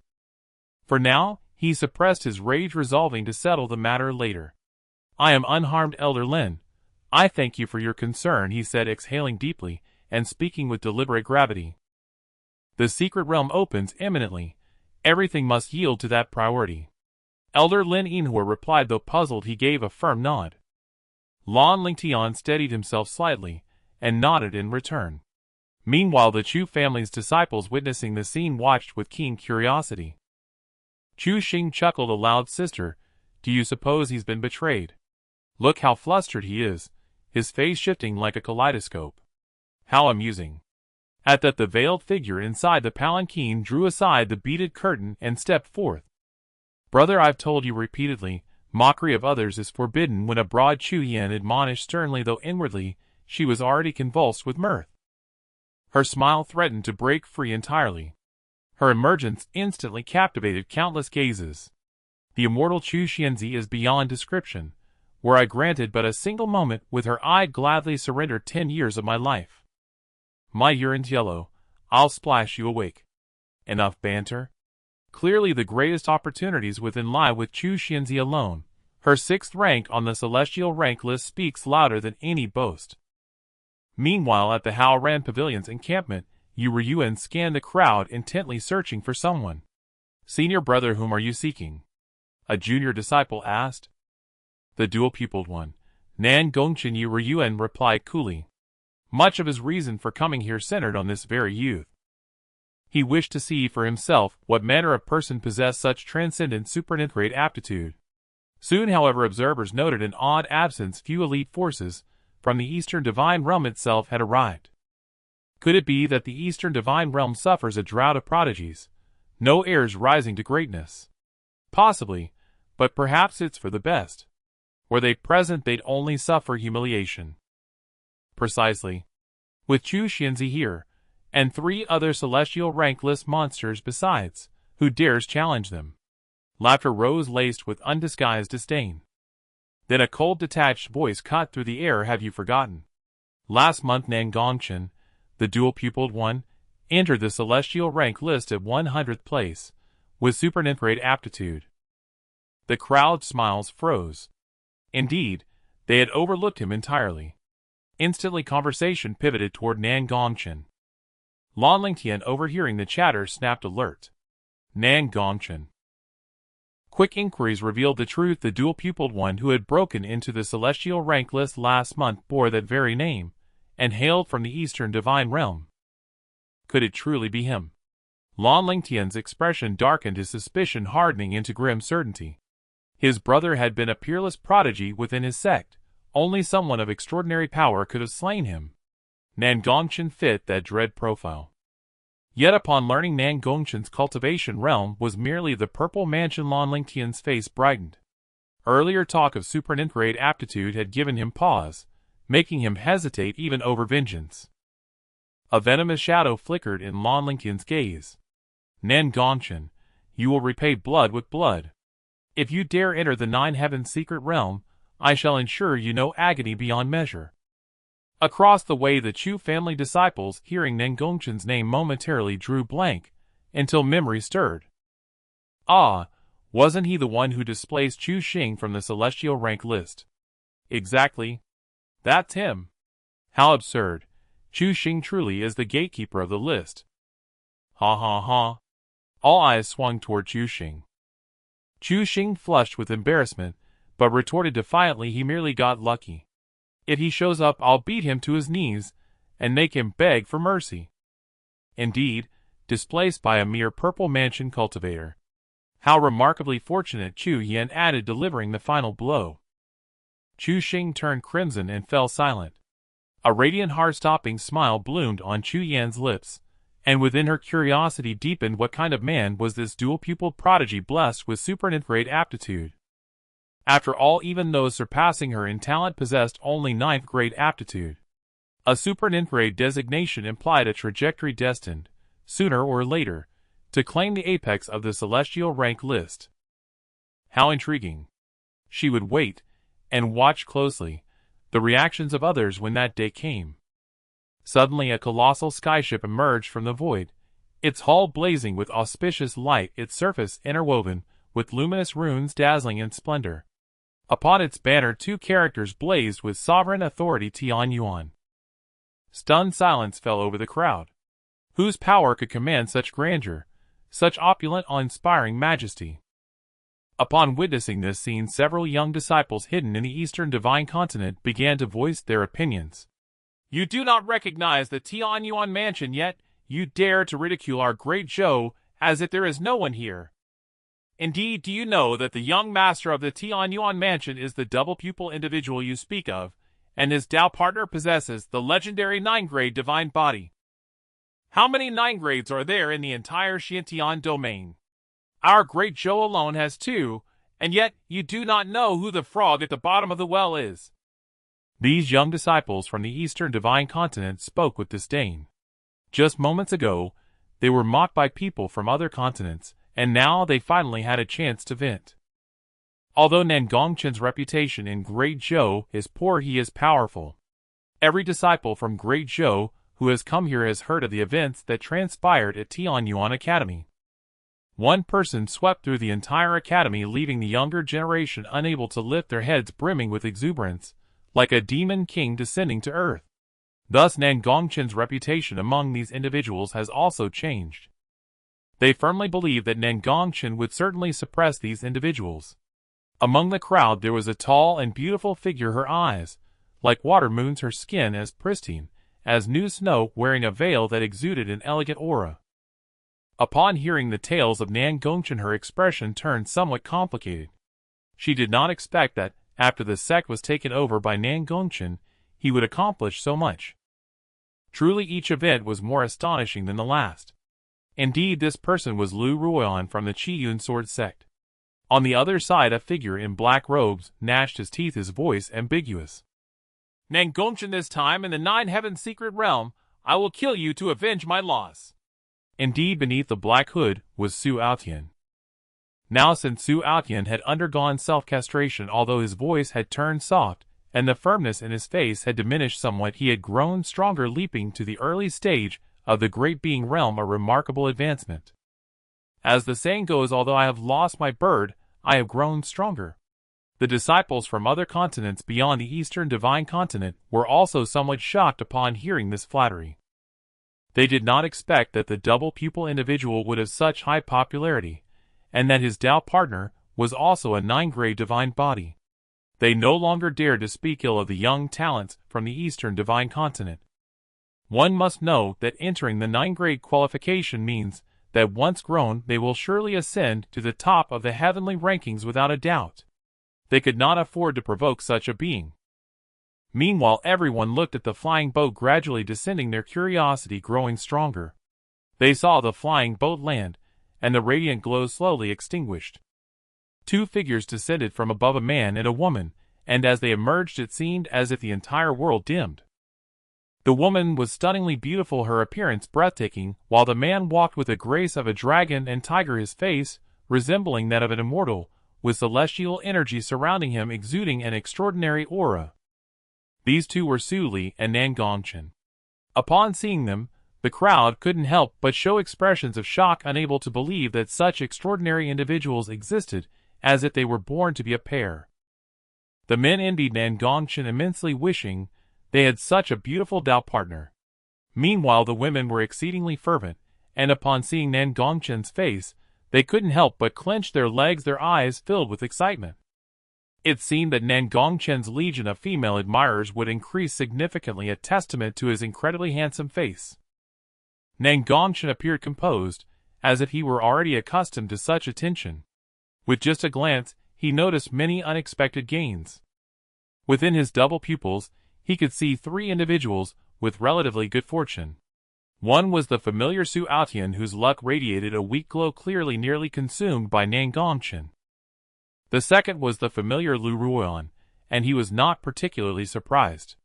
For now, he suppressed his rage, resolving to settle the matter later. "I am unharmed, Elder Lin. I thank you for your concern," he said, exhaling deeply and speaking with deliberate gravity. "The secret realm opens imminently. Everything must yield to that priority." Elder Lin Yinhua replied, though puzzled he gave a firm nod. Lan Lingtian steadied himself slightly, and nodded in return. Meanwhile, the Chu family's disciples witnessing the scene watched with keen curiosity. Chu Xing chuckled aloud. "Sister, do you suppose he's been betrayed? Look how flustered he is, his face shifting like a kaleidoscope. How amusing." At that, the veiled figure inside the palanquin drew aside the beaded curtain and stepped forth. "Brother, I've told you repeatedly, mockery of others is forbidden," when a broad Chu Yan admonished sternly, though inwardly she was already convulsed with mirth. Her smile threatened to break free entirely. Her emergence instantly captivated countless gazes. The immortal Chu Xianzi is beyond description. Were I granted but a single moment with her, I'd gladly surrender 10 years of my life. My urine's yellow. I'll splash you awake. Enough banter. Clearly the greatest opportunities within lie with Chu Xianzi alone. Her 6th rank on the celestial rank list speaks louder than any boast. Meanwhile, at the Hao Ran Pavilion's encampment, Yu Yuan scanned the crowd, intently searching for someone. "Senior brother, whom are you seeking?" a junior disciple asked. "The dual-pupiled one, Nan Gong Chen," Yu Yuan replied coolly. Much of his reason for coming here centered on this very youth. He wished to see for himself what manner of person possessed such transcendent superintegrate aptitude. Soon, however, observers noted an odd absence. Few elite forces from the Eastern Divine Realm itself had arrived. Could it be that the Eastern Divine Realm suffers a drought of prodigies? No heirs rising to greatness? Possibly, but perhaps it's for the best. Were they present, they'd only suffer humiliation. Precisely. With Chu Xianzi here, and 3 other celestial rank-list monsters besides, who dares challenge them? Laughter rose, laced with undisguised disdain. Then a cold, detached voice caught through the air. "Have you forgotten? Last month Nan Gong Chen, the dual-pupiled one, entered the celestial rank list at 100th place, with superintegrate aptitude." The crowd's smiles froze. Indeed, they had overlooked him entirely. Instantly, conversation pivoted toward Nan Gong Chen. Lan Lingtian, overhearing the chatter, snapped alert. Nan Gong Chen. Quick inquiries revealed the truth. The dual-pupiled one who had broken into the celestial rank list last month bore that very name, and hailed from the Eastern Divine Realm. Could it truly be him? Lan Lingtian's expression darkened, his suspicion hardening into grim certainty. His brother had been a peerless prodigy within his sect. Only someone of extraordinary power could have slain him. Nan Gong Chen fit that dread profile. Yet upon learning Nan Gong Chen's cultivation realm was merely the purple mansion, Lan Lingtian's face brightened. Earlier talk of superintegrate aptitude had given him pause, making him hesitate even over vengeance. A venomous shadow flickered in Lan Lingtian's gaze. "Nan Gong Chen, you will repay blood with blood. If you dare enter the 9 Heavens' secret realm, I shall ensure you no agony beyond measure." Across the way, the Chu family disciples, hearing Nan Gong Chen's name, momentarily drew blank, until memory stirred. Ah, wasn't he the one who displaced Chu Xing from the celestial rank list? Exactly. That's him. How absurd. Chu Xing truly is the gatekeeper of the list. Ha ha ha. All eyes swung toward Chu Xing. Chu Xing flushed with embarrassment, but retorted defiantly, "He merely got lucky. If he shows up, I'll beat him to his knees and make him beg for mercy." Indeed, displaced by a mere purple mansion cultivator. How remarkably fortunate, Chu Yan added, delivering the final blow. Chu Xing turned crimson and fell silent. A radiant heart-stopping smile bloomed on Chu Yan's lips, and within her curiosity deepened. What kind of man was this dual-pupiled prodigy blessed with superninth-grade aptitude? After all, even those surpassing her in talent possessed only ninth-grade aptitude. A superninth-grade designation implied a trajectory destined, sooner or later, to claim the apex of the celestial rank list. How intriguing. She would wait, and watch closely, the reactions of others when that day came. Suddenly a colossal skyship emerged from the void, its hull blazing with auspicious light, its surface interwoven with luminous runes dazzling in splendor. Upon its banner 2 characters blazed with sovereign authority: Tian Yuan. Stunned silence fell over the crowd. Whose power could command such grandeur, such opulent, awe-inspiring majesty? Upon witnessing this scene, several young disciples hidden in the Eastern Divine Continent began to voice their opinions. You do not recognize the Tian Yuan mansion yet? You dare to ridicule our Great Zhou as if there is no one here. Indeed, do you know that the young master of the Tian Yuan mansion is the double pupil individual you speak of, and his Dao partner possesses the legendary 9-grade divine body? How many 9 grades are there in the entire Xintian domain? Our Great Zhou alone has 2, and yet you do not know who the frog at the bottom of the well is. These young disciples from the Eastern Divine Continent spoke with disdain. Just moments ago, they were mocked by people from other continents, and now they finally had a chance to vent. Although Nan Gong Chen's reputation in Great Zhou is poor, he is powerful. Every disciple from Great Zhou who has come here has heard of the events that transpired at Tian Yuan Academy. One person swept through the entire academy, leaving the younger generation unable to lift their heads, brimming with exuberance, like a demon king descending to earth. Thus Nan Gong Chen's reputation among these individuals has also changed. They firmly believed that Nan Gong Chen would certainly suppress these individuals. Among the crowd there was a tall and beautiful figure, her eyes, like water moons, her skin as pristine as new snow, wearing a veil that exuded an elegant aura. Upon hearing the tales of Nan Gong Chen, her expression turned somewhat complicated. She did not expect that, after the sect was taken over by Nan Gong Chen, he would accomplish so much. Truly each event was more astonishing than the last. Indeed, this person was Lu Ruoyan from the Qiyun sword sect. On the other side, a figure in black robes gnashed his teeth, his voice ambiguous. Nan Gong Chen, this time in the 9 heaven secret realm, I will kill you to avenge my loss. Indeed, beneath the black hood was Su Aotian. Now, since Su Aotian had undergone self-castration, although his voice had turned soft, and the firmness in his face had diminished somewhat, he had grown stronger, leaping to the early stage of the great being realm, a remarkable advancement. As the saying goes, although I have lost my bird, I have grown stronger. The disciples from other continents beyond the Eastern Divine Continent were also somewhat shocked upon hearing this flattery. They did not expect that the double pupil individual would have such high popularity, and that his Dao partner was also a 9-grade divine body. They no longer dared to speak ill of the young talents from the Eastern Divine Continent. One must know that entering the 9-grade qualification means that once grown they will surely ascend to the top of the heavenly rankings without a doubt. They could not afford to provoke such a being. Meanwhile, everyone looked at the flying boat gradually descending, their curiosity growing stronger. They saw the flying boat land, and the radiant glow slowly extinguished. 2 figures descended from above, a man and a woman, and as they emerged it seemed as if the entire world dimmed. The woman was stunningly beautiful, her appearance breathtaking, while the man walked with the grace of a dragon and tiger, his face resembling that of an immortal, with celestial energy surrounding him, exuding an extraordinary aura. These 2 were Su Li and Nan Gong Chen. Upon seeing them, the crowd couldn't help but show expressions of shock, unable to believe that such extraordinary individuals existed, as if they were born to be a pair. The men envied Nan Gong Chen immensely, wishing they had such a beautiful Dao partner. Meanwhile, the women were exceedingly fervent, and upon seeing Nan Gong Chen's face, they couldn't help but clench their legs, their eyes filled with excitement. It seemed that Nan Gong Chen's legion of female admirers would increase significantly, a testament to his incredibly handsome face. Nan Gong Chen appeared composed, as if he were already accustomed to such attention. With just a glance, he noticed many unexpected gains. Within his double pupils, he could see 3 individuals with relatively good fortune. One was the familiar Aotian whose luck radiated a weak glow clearly nearly consumed by Nan Gong Chen. The second was the familiar Lu Ruoan, and he was not particularly surprised.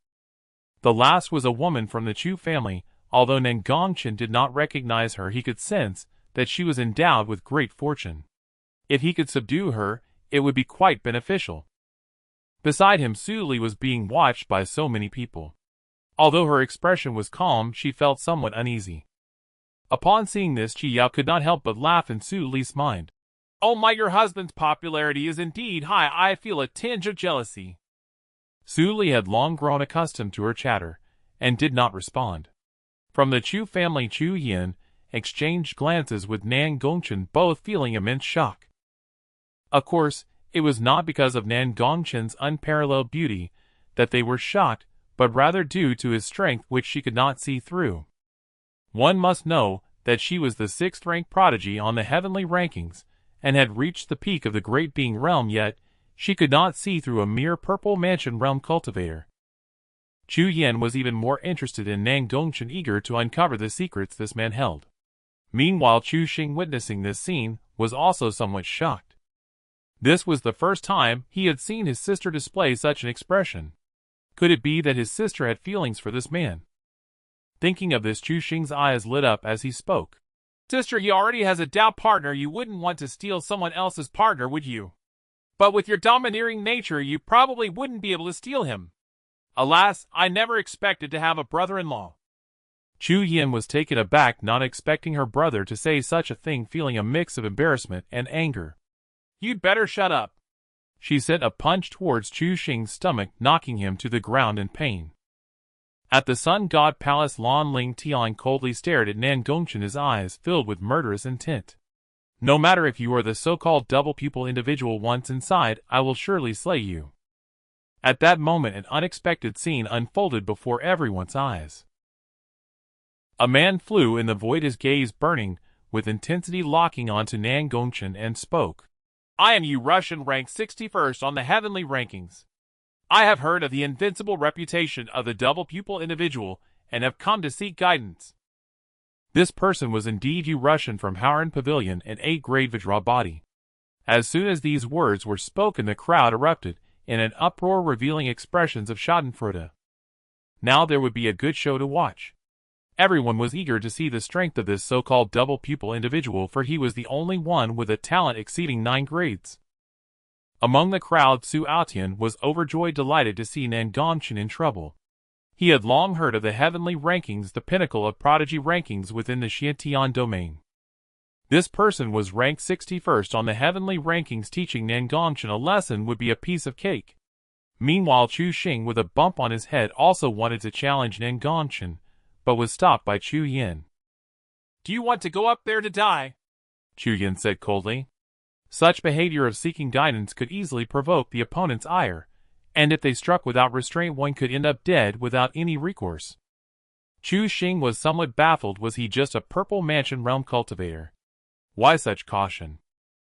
The last was a woman from the Chu family. Although Nan Gong Chen did not recognize her, he could sense that she was endowed with great fortune. If he could subdue her, it would be quite beneficial. Beside him, Su Li was being watched by so many people. Although her expression was calm, she felt somewhat uneasy. Upon seeing this, Qi Yao could not help but laugh in Su Li's mind. "Oh my, your husband's popularity is indeed high. I feel a tinge of jealousy." Su Li had long grown accustomed to her chatter, and did not respond. From the Chu family, Chu Yin exchanged glances with Nan Gong Chen, both feeling immense shock. Of course, it was not because of Nan Gong Chen's unparalleled beauty that they were shocked, but rather due to his strength, which she could not see through. One must know that she was the 6th-ranked prodigy on the heavenly rankings, and had reached the peak of the Great Being realm, yet she could not see through a mere purple mansion realm cultivator. Chu Yin was even more interested in Nan Gong Chen, eager to uncover the secrets this man held. Meanwhile, Chu Xing, witnessing this scene, was also somewhat shocked. This was the first time he had seen his sister display such an expression. Could it be that his sister had feelings for this man? Thinking of this, Chu Xing's eyes lit up as he spoke. "Sister, he already has a Dao partner. You wouldn't want to steal someone else's partner, would you? But with your domineering nature, you probably wouldn't be able to steal him. Alas, I never expected to have a brother-in-law." Chu Yin was taken aback, not expecting her brother to say such a thing, feeling a mix of embarrassment and anger. "You'd better shut up." She sent a punch towards Chu Xing's stomach, knocking him to the ground in pain. At the Sun God Palace, Lan Ling Tian coldly stared at Nan Gong Chen, his eyes filled with murderous intent. "No matter if you are the so-called double pupil individual, once inside, I will surely slay you." At that moment, an unexpected scene unfolded before everyone's eyes. A man flew in the void, his gaze burning with intensity, locking onto Nan Gong Chen, and spoke. "I am Yu Russian, ranked 61st on the heavenly rankings. I have heard of the invincible reputation of the double pupil individual, and have come to seek guidance." This person was indeed Yu Russian from Haoran Pavilion, an 8th-grade Vajra body. As soon as these words were spoken, the crowd erupted in an uproar, revealing expressions of schadenfreude. Now there would be a good show to watch. Everyone was eager to see the strength of this so-called double pupil individual, for he was the only one with a talent exceeding 9 grades. Among the crowd, Su Aotian was overjoyed, delighted to see Nan Gong Chen in trouble. He had long heard of the heavenly rankings, the pinnacle of prodigy rankings within the Xiantian domain. This person was ranked 61st on the heavenly rankings. Teaching Nan Gong Chen a lesson would be a piece of cake. Meanwhile, Chu Xing, with a bump on his head, also wanted to challenge Nan Gong Chen, but was stopped by Chu Yin. "Do you want to go up there to die?" Chu Yin said coldly. Such behavior of seeking guidance could easily provoke the opponent's ire, and if they struck without restraint, one could end up dead without any recourse. Chu Xing was somewhat baffled. Was he just a purple mansion realm cultivator? Why such caution?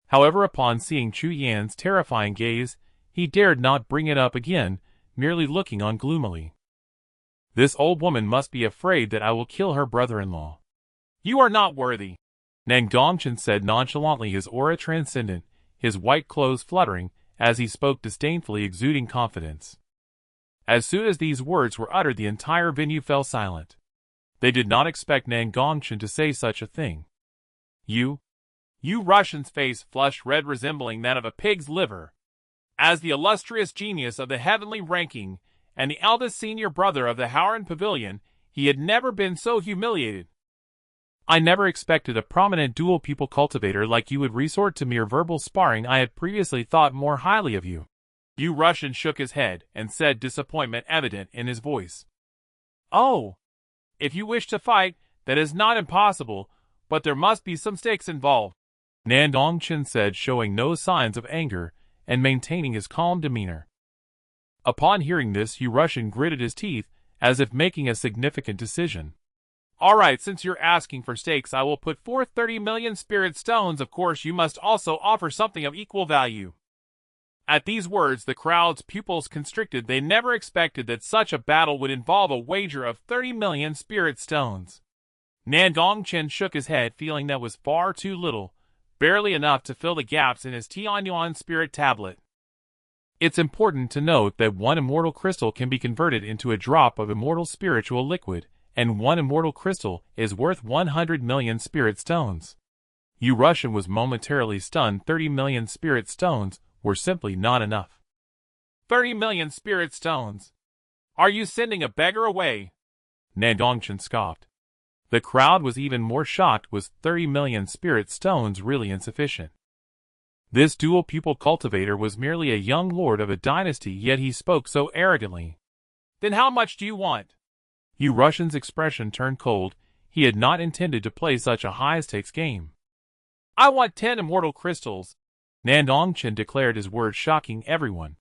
However, upon seeing Chu Yan's terrifying gaze, he dared not bring it up again, merely looking on gloomily. "This old woman must be afraid that I will kill her brother-in-law." "You are not worthy," Nan Gong Chen said nonchalantly, his aura transcendent, his white clothes fluttering, as he spoke disdainfully, exuding confidence. As soon as these words were uttered, the entire venue fell silent. They did not expect Nan Gong Chen to say such a thing. "You Russian's face flushed red, resembling that of a pig's liver. As the illustrious genius of the heavenly ranking, and the eldest senior brother of the Haoran Pavilion, he had never been so humiliated. I never expected a prominent dual pupil cultivator like you would resort to mere verbal sparring. I had previously thought more highly of you." Yu Russian shook his head and said, disappointment evident in his voice. "Oh, if you wish to fight, that is not impossible, but there must be some stakes involved," Nandong Chen said, showing no signs of anger and maintaining his calm demeanor. Upon hearing this, Yu Russian gritted his teeth, as if making a significant decision. "All right, since you're asking for stakes, I will put forth 30 million spirit stones. Of course, you must also offer something of equal value." At these words, the crowd's pupils constricted. They never expected that such a battle would involve a wager of 30 million spirit stones. Nan Gong Chen shook his head, feeling that was far too little, barely enough to fill the gaps in his Tianyuan spirit tablet. It's important to note that one immortal crystal can be converted into a drop of immortal spiritual liquid, and one immortal crystal is worth 100 million spirit stones. Russian was momentarily stunned. 30 million spirit stones were simply not enough. 30 million spirit stones? Are you sending a beggar away? Nandong Chen scoffed. The crowd was even more shocked. Was 30 million spirit stones really insufficient? This dual pupil cultivator was merely a young lord of a dynasty, yet he spoke so arrogantly. Then how much do you want? Russian's expression turned cold. He had not intended to play such a high-stakes game. I want 10 immortal crystals, Nandong Chen declared, his words shocking everyone.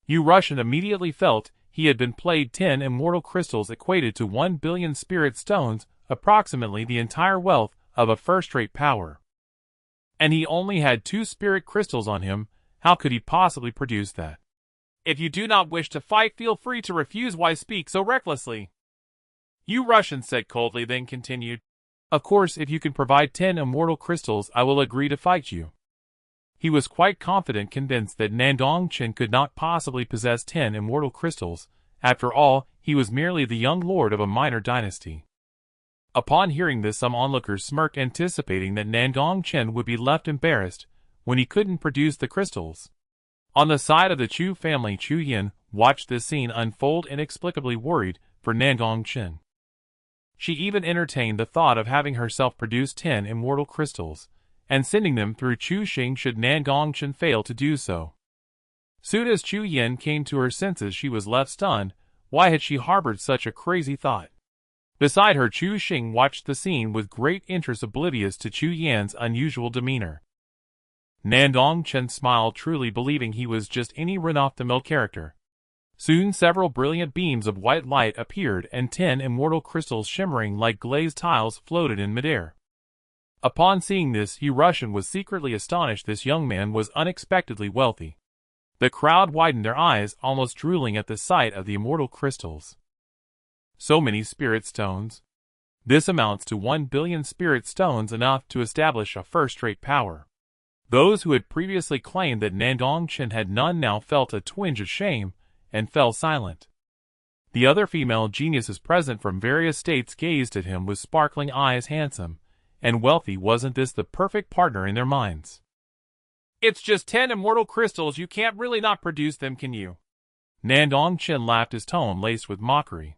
Russian immediately felt he had been played. 10 immortal crystals equated to 1 billion spirit stones, approximately the entire wealth of a first-rate power. And he only had 2 spirit crystals on him. How could he possibly produce that? If you do not wish to fight, feel free to refuse. Why speak so recklessly? Russian said coldly, then continued. Of course, if you can provide 10 immortal crystals, I will agree to fight you. He was quite confident, convinced that Nandong Chen could not possibly possess 10 immortal crystals. After all, he was merely the young lord of a minor dynasty. Upon hearing this, some onlookers smirked, anticipating that Nandong Chen would be left embarrassed when he couldn't produce the crystals. On the side of the Chu family, Chu Yin watched this scene unfold, inexplicably worried for Nandong Chen. She even entertained the thought of having herself produce 10 immortal crystals, and sending them through Chu Xing should Nandong Chen fail to do so. Soon as Chu Yin came to her senses, she was left stunned. Why had she harbored such a crazy thought? Beside her, Chu Xing watched the scene with great interest, oblivious to Chu Yan's unusual demeanor. Nandong Chen smiled, truly believing he was just any run-off-the-mill character. Soon several brilliant beams of white light appeared, and 10 immortal crystals shimmering like glazed tiles floated in midair. Upon seeing this, Russian was secretly astonished. This young man was unexpectedly wealthy. The crowd widened their eyes, almost drooling at the sight of the immortal crystals. So many spirit stones. This amounts to 1 billion spirit stones, enough to establish a first-rate power. Those who had previously claimed that Nandong Chen had none now felt a twinge of shame and fell silent. The other female geniuses present from various states gazed at him with sparkling eyes. Handsome and wealthy, wasn't this the perfect partner in their minds? It's just 10 immortal crystals. You can't really not produce them, can you? Nandong Chen laughed, his tone laced with mockery.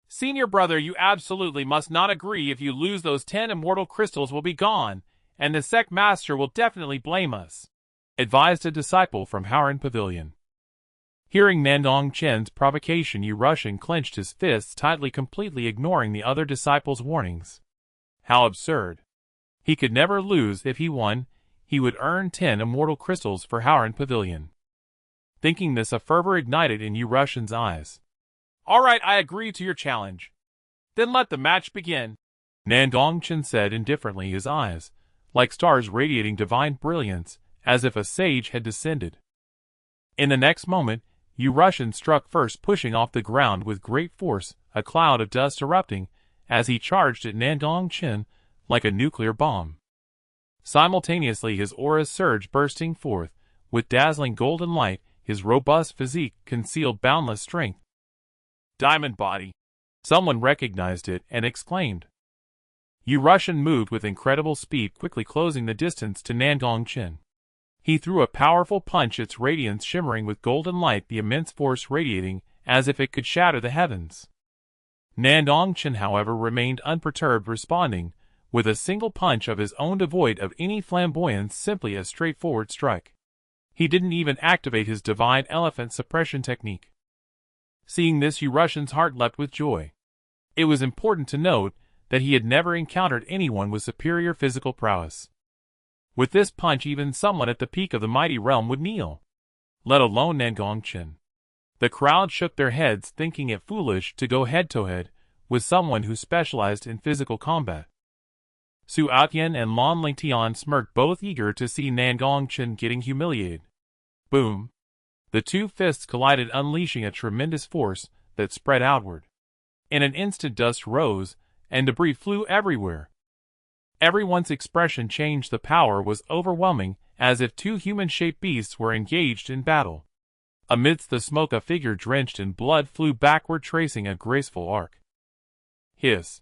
Senior brother, you absolutely must not agree. If you lose, those 10 immortal crystals will be gone, and the sect master will definitely blame us, advised a disciple from Aotian Pavilion. Hearing Nandong Chen's provocation, Russian clenched his fists tightly, completely ignoring the other disciple's warnings. How absurd. He could never lose. If he won, he would earn 10 immortal crystals for Aotian Pavilion. Thinking this, a fervor ignited in Russian's eyes. All right, I agree to your challenge. Then let the match begin, Nandong Chen said indifferently, his eyes like stars radiating divine brilliance, as if a sage had descended. In the next moment, Russian struck first, pushing off the ground with great force, a cloud of dust erupting as he charged at Nandong Chen like a nuclear bomb. Simultaneously, his auras surged, bursting forth with dazzling golden light. His robust physique concealed boundless strength. Diamond body. Someone recognized it and exclaimed. Russian moved with incredible speed, quickly closing the distance to Nandong Chen. He threw a powerful punch, its radiance shimmering with golden light, the immense force radiating as if it could shatter the heavens. Nandong Chen, however, remained unperturbed, responding with a single punch of his own, devoid of any flamboyance, simply a straightforward strike. He didn't even activate his divine elephant suppression technique. Seeing this, Russian's heart leapt with joy. It was important to note that he had never encountered anyone with superior physical prowess. With this punch, even someone at the peak of the mighty realm would kneel, let alone Nandong Chen. The crowd shook their heads, thinking it foolish to go head-to-head with someone who specialized in physical combat. Su Aotian and Lan Lingtian smirked, both eager to see Nandong Chen getting humiliated. Boom! The two fists collided, unleashing a tremendous force that spread outward. In an instant, dust rose, and debris flew everywhere. Everyone's expression changed. The power was overwhelming, as if two human-shaped beasts were engaged in battle. Amidst the smoke, a figure drenched in blood flew backward, tracing a graceful arc. Hiss!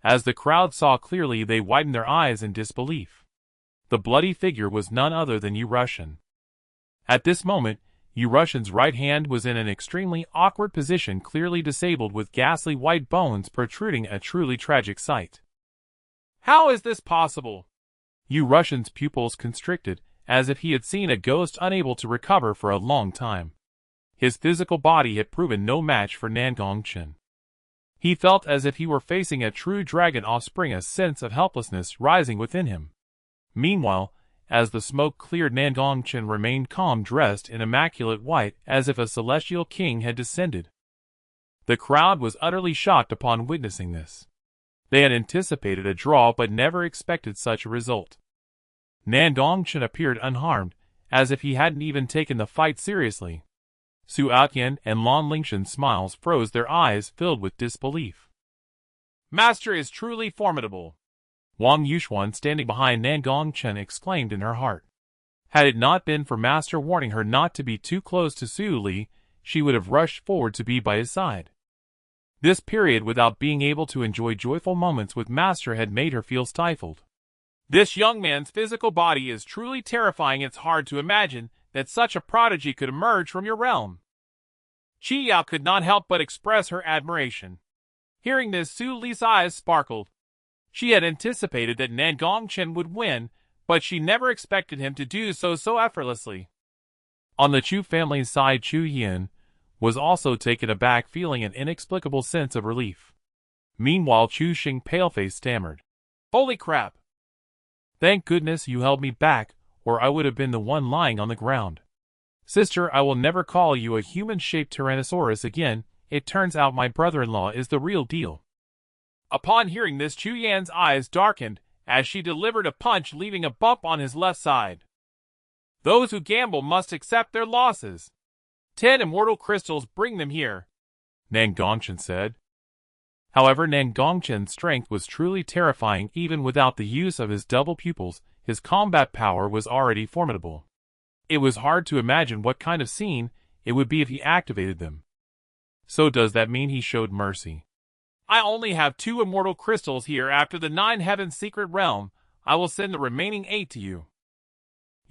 As the crowd saw clearly, they widened their eyes in disbelief. The bloody figure was none other than Aotian. At this moment, Aotian's right hand was in an extremely awkward position, clearly disabled, with ghastly white bones protruding, a truly tragic sight. How is this possible? Aotian's pupils constricted, as if he had seen a ghost, unable to recover for a long time. His physical body had proven no match for Nan Gong Chen. He felt as if he were facing a true dragon offspring, a sense of helplessness rising within him. Meanwhile, as the smoke cleared, Nan Gong Chen remained calm, dressed in immaculate white, as if a celestial king had descended. The crowd was utterly shocked upon witnessing this. They had anticipated a draw, but never expected such a result. Nan Gong Chen appeared unharmed, as if he hadn't even taken the fight seriously. Su Aotian and Lan Lingshan's smiles froze, their eyes filled with disbelief. Master is truly formidable. Wang Yuxuan, standing behind Nan Gong Chen, exclaimed in her heart. Had it not been for Master warning her not to be too close to Su Li, she would have rushed forward to be by his side. This period without being able to enjoy joyful moments with Master had made her feel stifled. This young man's physical body is truly terrifying. It's hard to imagine that such a prodigy could emerge from your realm. Qi Yao could not help but express her admiration. Hearing this, Su Li's eyes sparkled. She had anticipated that Nan Gong Chen would win, but she never expected him to do so effortlessly. On the Chu family's side, Chu Yin was also taken aback, feeling an inexplicable sense of relief. Meanwhile, Chu Xing, pale-faced, stammered, "Holy crap! Thank goodness you held me back, or I would have been the one lying on the ground. Sister, I will never call you a human-shaped Tyrannosaurus again. It turns out my brother-in-law is the real deal." Upon hearing this, Chu Yan's eyes darkened as she delivered a punch, leaving a bump on his left side. Those who gamble must accept their losses. 10 immortal crystals, bring them here, Nan Gong Chen said. However, Nan Gong Chen's strength was truly terrifying. Even without the use of his double pupils, his combat power was already formidable. It was hard to imagine what kind of scene it would be if he activated them. So does that mean he showed mercy? I only have 2 immortal crystals here. After the 9 heavens secret realm, I will send the remaining 8 to you,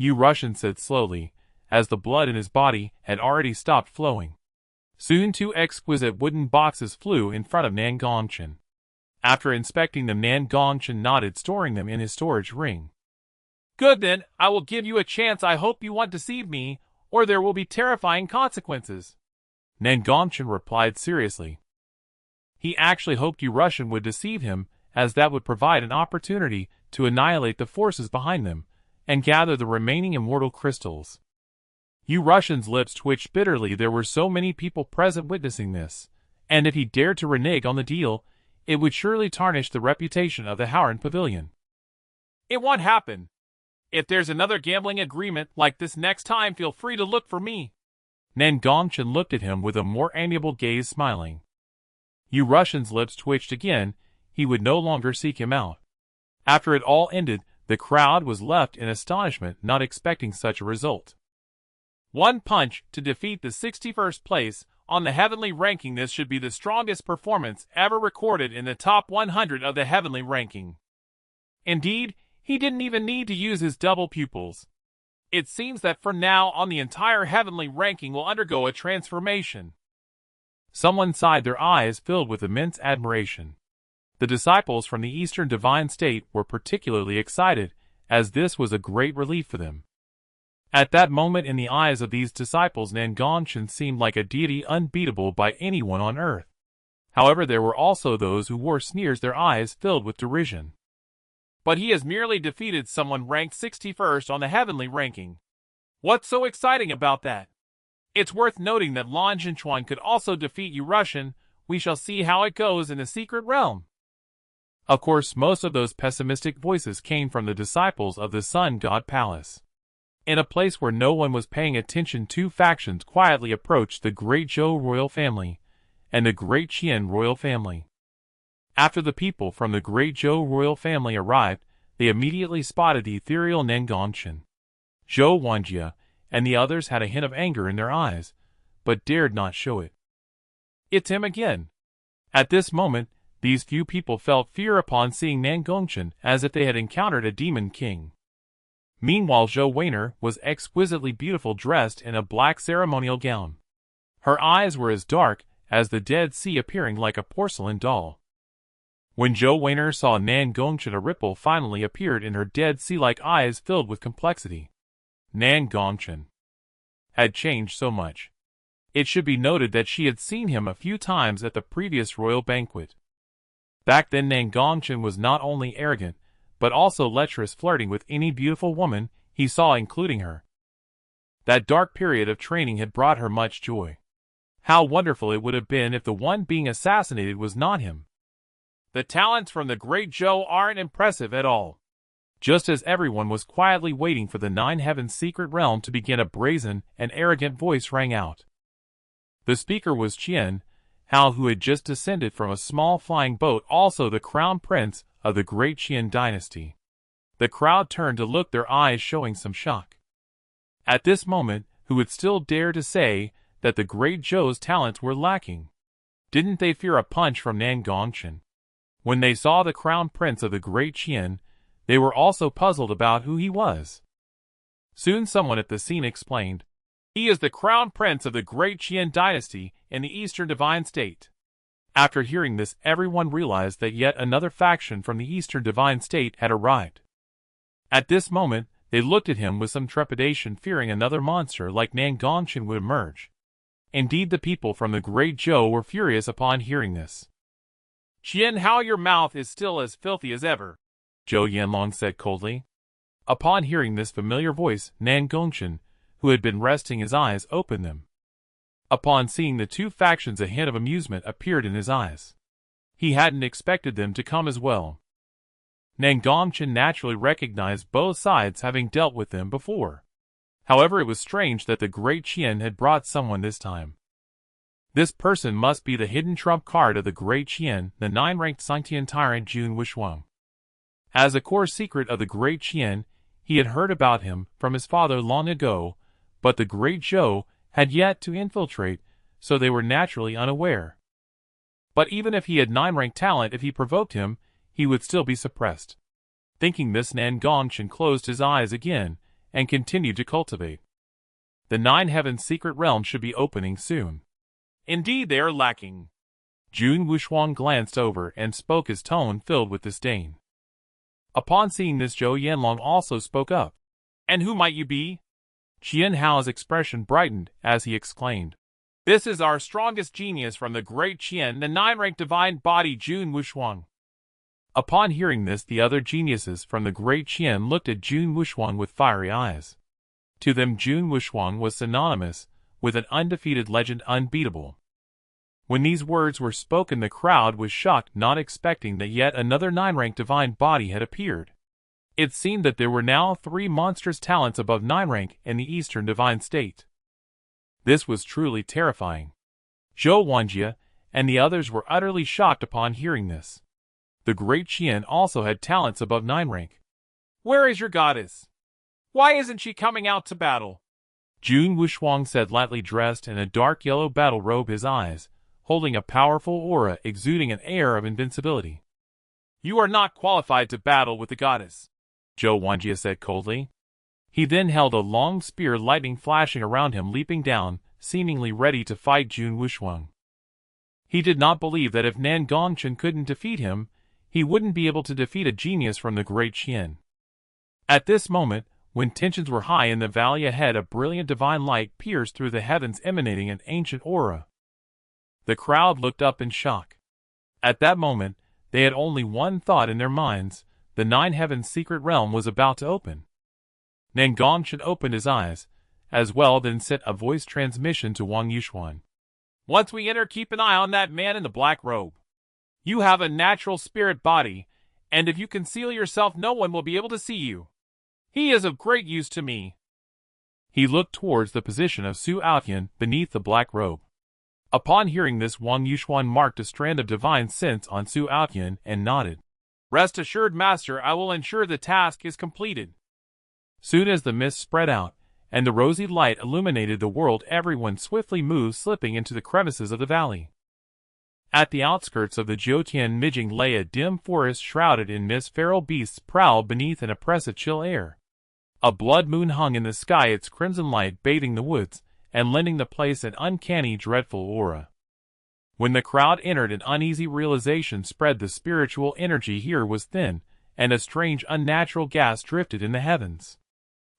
Aotian said slowly, as the blood in his body had already stopped flowing. Soon 2 exquisite wooden boxes flew in front of Nan Gong Chen. After inspecting them, Nan Gong Chen nodded, storing them in his storage ring. Good then, I will give you a chance. I hope you won't deceive me, or there will be terrifying consequences, Nan Gong Chen replied seriously. He actually hoped Aotian would deceive him, as that would provide an opportunity to annihilate the forces behind them and gather the remaining immortal crystals. Aotian's lips twitched bitterly. There were so many people present witnessing this, and if he dared to renege on the deal, it would surely tarnish the reputation of the Howren Pavilion. It won't happen. If there's another gambling agreement like this next time, feel free to look for me. Nan Gong Chen looked at him with a more amiable gaze, smiling. Aotian's lips twitched again. He would no longer seek him out. After it all ended, the crowd was left in astonishment, not expecting such a result. 1 punch to defeat the 61st place on the heavenly ranking. This should be the strongest performance ever recorded in the top 100 of the heavenly ranking. Indeed, he didn't even need to use his double pupils. It seems that from now on the entire heavenly ranking will undergo a transformation. Someone sighed, their eyes filled with immense admiration. The disciples from the Eastern Divine State were particularly excited, as this was a great relief for them. At that moment, in the eyes of these disciples, Nan Gong Chen seemed like a deity unbeatable by anyone on earth. However, there were also those who wore sneers, their eyes filled with derision. But he has merely defeated someone ranked 61st on the heavenly ranking. What's so exciting about that? It's worth noting that Lan Zhenchuan could also defeat Aotian. We shall see how it goes in the secret realm. Of course, most of those pessimistic voices came from the disciples of the Sun God Palace. In a place where no one was paying attention, two factions quietly approached the Great Zhou royal family and the Great Qian royal family. After the people from the Great Zhou royal family arrived, they immediately spotted the ethereal Nan Gong Chen. Zhou Wanjie and the others had a hint of anger in their eyes, but dared not show it. It's him again. At this moment, these few people felt fear upon seeing Nan Gong Chen, as if they had encountered a demon king. Meanwhile, Zhou Weiner was exquisitely beautiful, dressed in a black ceremonial gown. Her eyes were as dark as the Dead Sea, appearing like a porcelain doll. When Zhou Weiner saw Nan Gong Chen, a ripple finally appeared in her Dead Sea-like eyes filled with complexity. Nan Gong Chen had changed so much. It should be noted that she had seen him a few times at the previous royal banquet. Back then, Nan Gong Chen was not only arrogant, but also lecherous, flirting with any beautiful woman he saw, including her. That dark period of training had brought her much joy. How wonderful it would have been if the one being assassinated was not him. The talents from the Great Zhou aren't impressive at all. Just as everyone was quietly waiting for the Nine Heavens secret realm to begin, a brazen and arrogant voice rang out. The speaker was Qian Hao, who had just descended from a small flying boat, also the crown prince of the Great Qian dynasty. The crowd turned to look, their eyes showing some shock. At this moment, who would still dare to say that the Great Zhou's talents were lacking? Didn't they fear a punch from Nan Gong Chen? When they saw the crown prince of the Great Qian, they were also puzzled about who he was. Soon someone at the scene explained, "He is the crown prince of the Great Qian dynasty in the Eastern Divine State." After hearing this, everyone realized that yet another faction from the Eastern Divine State had arrived. At this moment, they looked at him with some trepidation, fearing another monster like Nan Gong Chen would emerge. Indeed, the people from the Great Zhou were furious upon hearing this. "Qian Hao, your mouth is still as filthy as ever," Zhou Yanlong said coldly. Upon hearing this familiar voice, Nan Gong Chen, who had been resting his eyes, opened them. Upon seeing the two factions, a hint of amusement appeared in his eyes. He hadn't expected them to come as well. Nan Gong Chen naturally recognized both sides, having dealt with them before. However, it was strange that the Great Qian had brought someone this time. This person must be the hidden trump card of the Great Qian, the 9-ranked Scythian tyrant Jun Wuxuang. As a core secret of the Great Qian, he had heard about him from his father long ago, but the Great Zhou had yet to infiltrate, so they were naturally unaware. But even if he had 9-ranked talent, if he provoked him, he would still be suppressed. Thinking this, Nan Gong Chen closed his eyes again and continued to cultivate. The 9 Heavens secret realm should be opening soon. Indeed, they are lacking. Jun Wuxuang glanced over and spoke, his tone filled with disdain. Upon seeing this, Zhou Yanlong also spoke up. "And who might you be?" Qian Hao's expression brightened as he exclaimed, "This is our strongest genius from the Great Qian, the 9-ranked divine body Jun Wuxuang." Upon hearing this, the other geniuses from the Great Qian looked at Jun Wuxuang with fiery eyes. To them, Jun Wuxuang was synonymous with an undefeated legend, unbeatable. When these words were spoken, the crowd was shocked, not expecting that yet another 9-ranked divine body had appeared. It seemed that there were now 3 monstrous talents above 9 rank in the Eastern Divine State. This was truly terrifying. Zhou Wanjie and the others were utterly shocked upon hearing this. The Great Qian also had talents above 9 rank. "Where is your goddess? Why isn't she coming out to battle?" Jun Wuxuang said, lightly dressed in a dark yellow battle robe, his eyes holding a powerful aura exuding an air of invincibility. "You are not qualified to battle with the goddess," Zhou Wanjie said coldly. He then held a long spear, lightning flashing around him, leaping down, seemingly ready to fight Jun Wuxuang. He did not believe that if Nan Gong Chen couldn't defeat him, he wouldn't be able to defeat a genius from the Great Qian. At this moment, when tensions were high in the valley ahead, a brilliant divine light pierced through the heavens, emanating an ancient aura. The crowd looked up in shock. At that moment, they had only one thought in their minds: the 9 Heavens secret realm was about to open. Nan Gong Chen opened his eyes, as well, then sent a voice transmission to Wang Yuxuan. "Once we enter, keep an eye on that man in the black robe. You have a natural spirit body, and if you conceal yourself, no one will be able to see you. He is of great use to me. He looked towards the position of Su Aotian beneath the black robe. Upon hearing this, Wang Yuxuan marked a strand of divine sense on Su Aotian and nodded. Rest assured, Master, I will ensure the task is completed. Soon as the mist spread out, and the rosy light illuminated the world, everyone swiftly moved, slipping into the crevices of the valley. At the outskirts of the Jiutian Mijing lay a dim forest shrouded in mist. Feral beasts prowled beneath an oppressive chill air. A blood moon hung in the sky, its crimson light bathing the woods, and lending the place an uncanny, dreadful aura. When the crowd entered, an uneasy realization spread. The spiritual energy here was thin, and a strange, unnatural gas drifted in the heavens.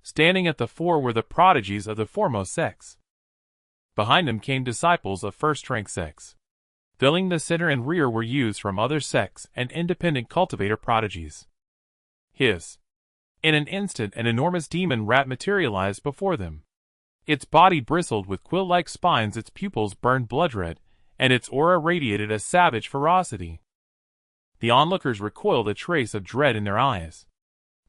Standing at the fore were the prodigies of the foremost sects. Behind them came disciples of first-rank sects. Filling the center and rear were youths from other sects and independent cultivator prodigies. Hiss! In an instant, an enormous demon rat materialized before them. Its body bristled with quill-like spines, its pupils burned blood-red, and its aura radiated a savage ferocity. The onlookers recoiled, a trace of dread in their eyes.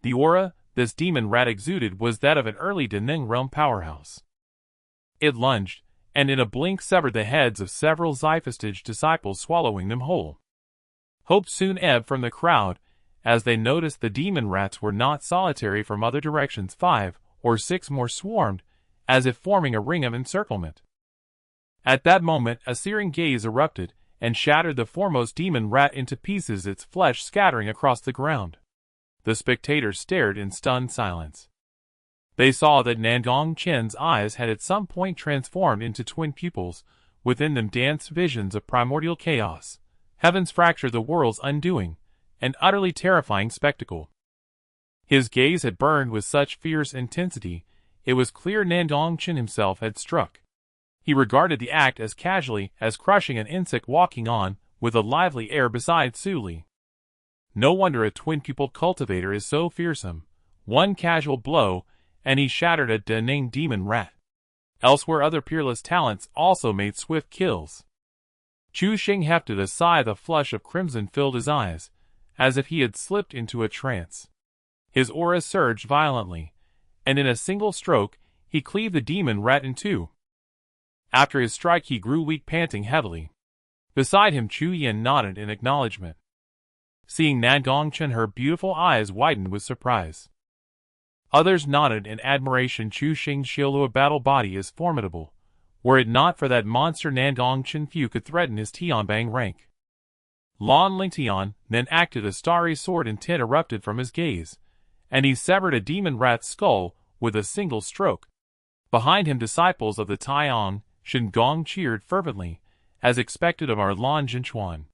The aura this demon rat exuded was that of an early Nandong realm powerhouse. It lunged, and in a blink severed the heads of several Xiphestage disciples, swallowing them whole. Hope soon ebbed from the crowd, as they noticed the demon rats were not solitary. From other directions 5 or 6 more swarmed, as if forming a ring of encirclement. At that moment, a searing gaze erupted, and shattered the foremost demon rat into pieces, its flesh scattering across the ground. The spectators stared in stunned silence. They saw that Nan Gong Chen's eyes had at some point transformed into twin pupils. Within them danced visions of primordial chaos, heavens fractured, the world's undoing, an utterly terrifying spectacle. His gaze had burned with such fierce intensity, it was clear Nandong Chen himself had struck. He regarded the act as casually as crushing an insect walking on with a lively air beside Su Li. No wonder a twin-pupiled cultivator is so fearsome. One casual blow, and he shattered a Nandong demon rat. Elsewhere, other peerless talents also made swift kills. Chu Xing hefted a sigh. The flush of crimson filled his eyes, as if he had slipped into a trance. His aura surged violently, and in a single stroke, he cleaved the demon rat in two. After his strike, he grew weak, panting heavily. Beside him, Chu Yin nodded in acknowledgement. Seeing Nan Gong Chen, her beautiful eyes widened with surprise. Others nodded in admiration. Chu Xing's Xiaolua battle body is formidable. Were it not for that monster Nan Gong Chen, few could threaten his Tianbang rank. Lan Lingtian then acted. A starry sword intent erupted from his gaze, and he severed a demon rat's skull with a single stroke. Behind him, disciples of the Taiyang Shen Gong cheered fervently, as expected of our Lan Jinchuan.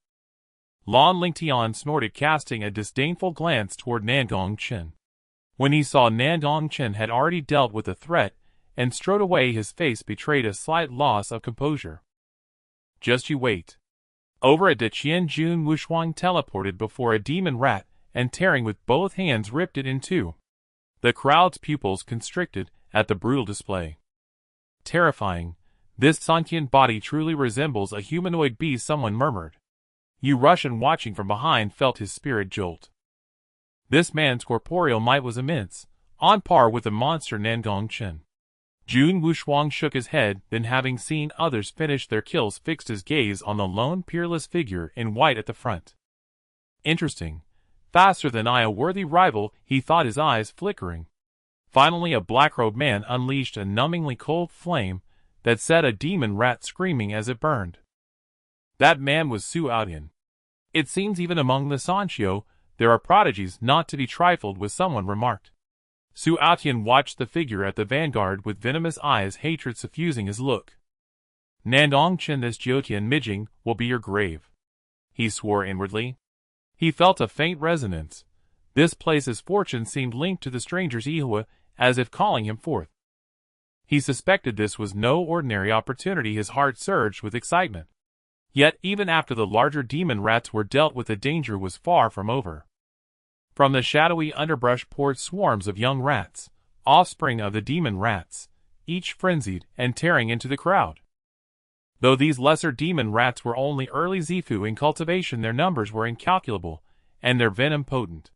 Lan Lingtian snorted, casting a disdainful glance toward Nan Gong Chen. When he saw Nan Gong Chen had already dealt with the threat and strode away, his face betrayed a slight loss of composure. Just you wait. Over at Deqian, Jun Wushuang teleported before a demon rat and, tearing with both hands, ripped it in two. The crowd's pupils constricted at the brutal display. Terrifying. This sentient body truly resembles a humanoid beast, someone murmured. Yu Russian, watching from behind, felt his spirit jolt. This man's corporeal might was immense, on par with the monster Nan Gong Chen. Jun Wushuang shook his head, then, having seen others finish their kills, fixed his gaze on the lone peerless figure in white at the front. Interesting. Faster than I, a worthy rival, he thought, his eyes flickering. Finally, a black-robed man unleashed a numbingly cold flame that set a demon rat screaming as it burned. That man was Su Aotian. It seems even among the Sanshio, there are prodigies not to be trifled with, someone remarked. Su Aotian watched the figure at the vanguard with venomous eyes, hatred suffusing his look. Nandong Chen, this Jiutian Mijing will be your grave, he swore inwardly. He felt a faint resonance. This place's fortune seemed linked to the stranger's ihua, as if calling him forth. He suspected this was no ordinary opportunity. His heart surged with excitement. Yet, even after the larger demon rats were dealt with, the danger was far from over. From the shadowy underbrush poured swarms of young rats, offspring of the demon rats, each frenzied and tearing into the crowd. Though these lesser demon rats were only early Zifu in cultivation, their numbers were incalculable, and their venom potent.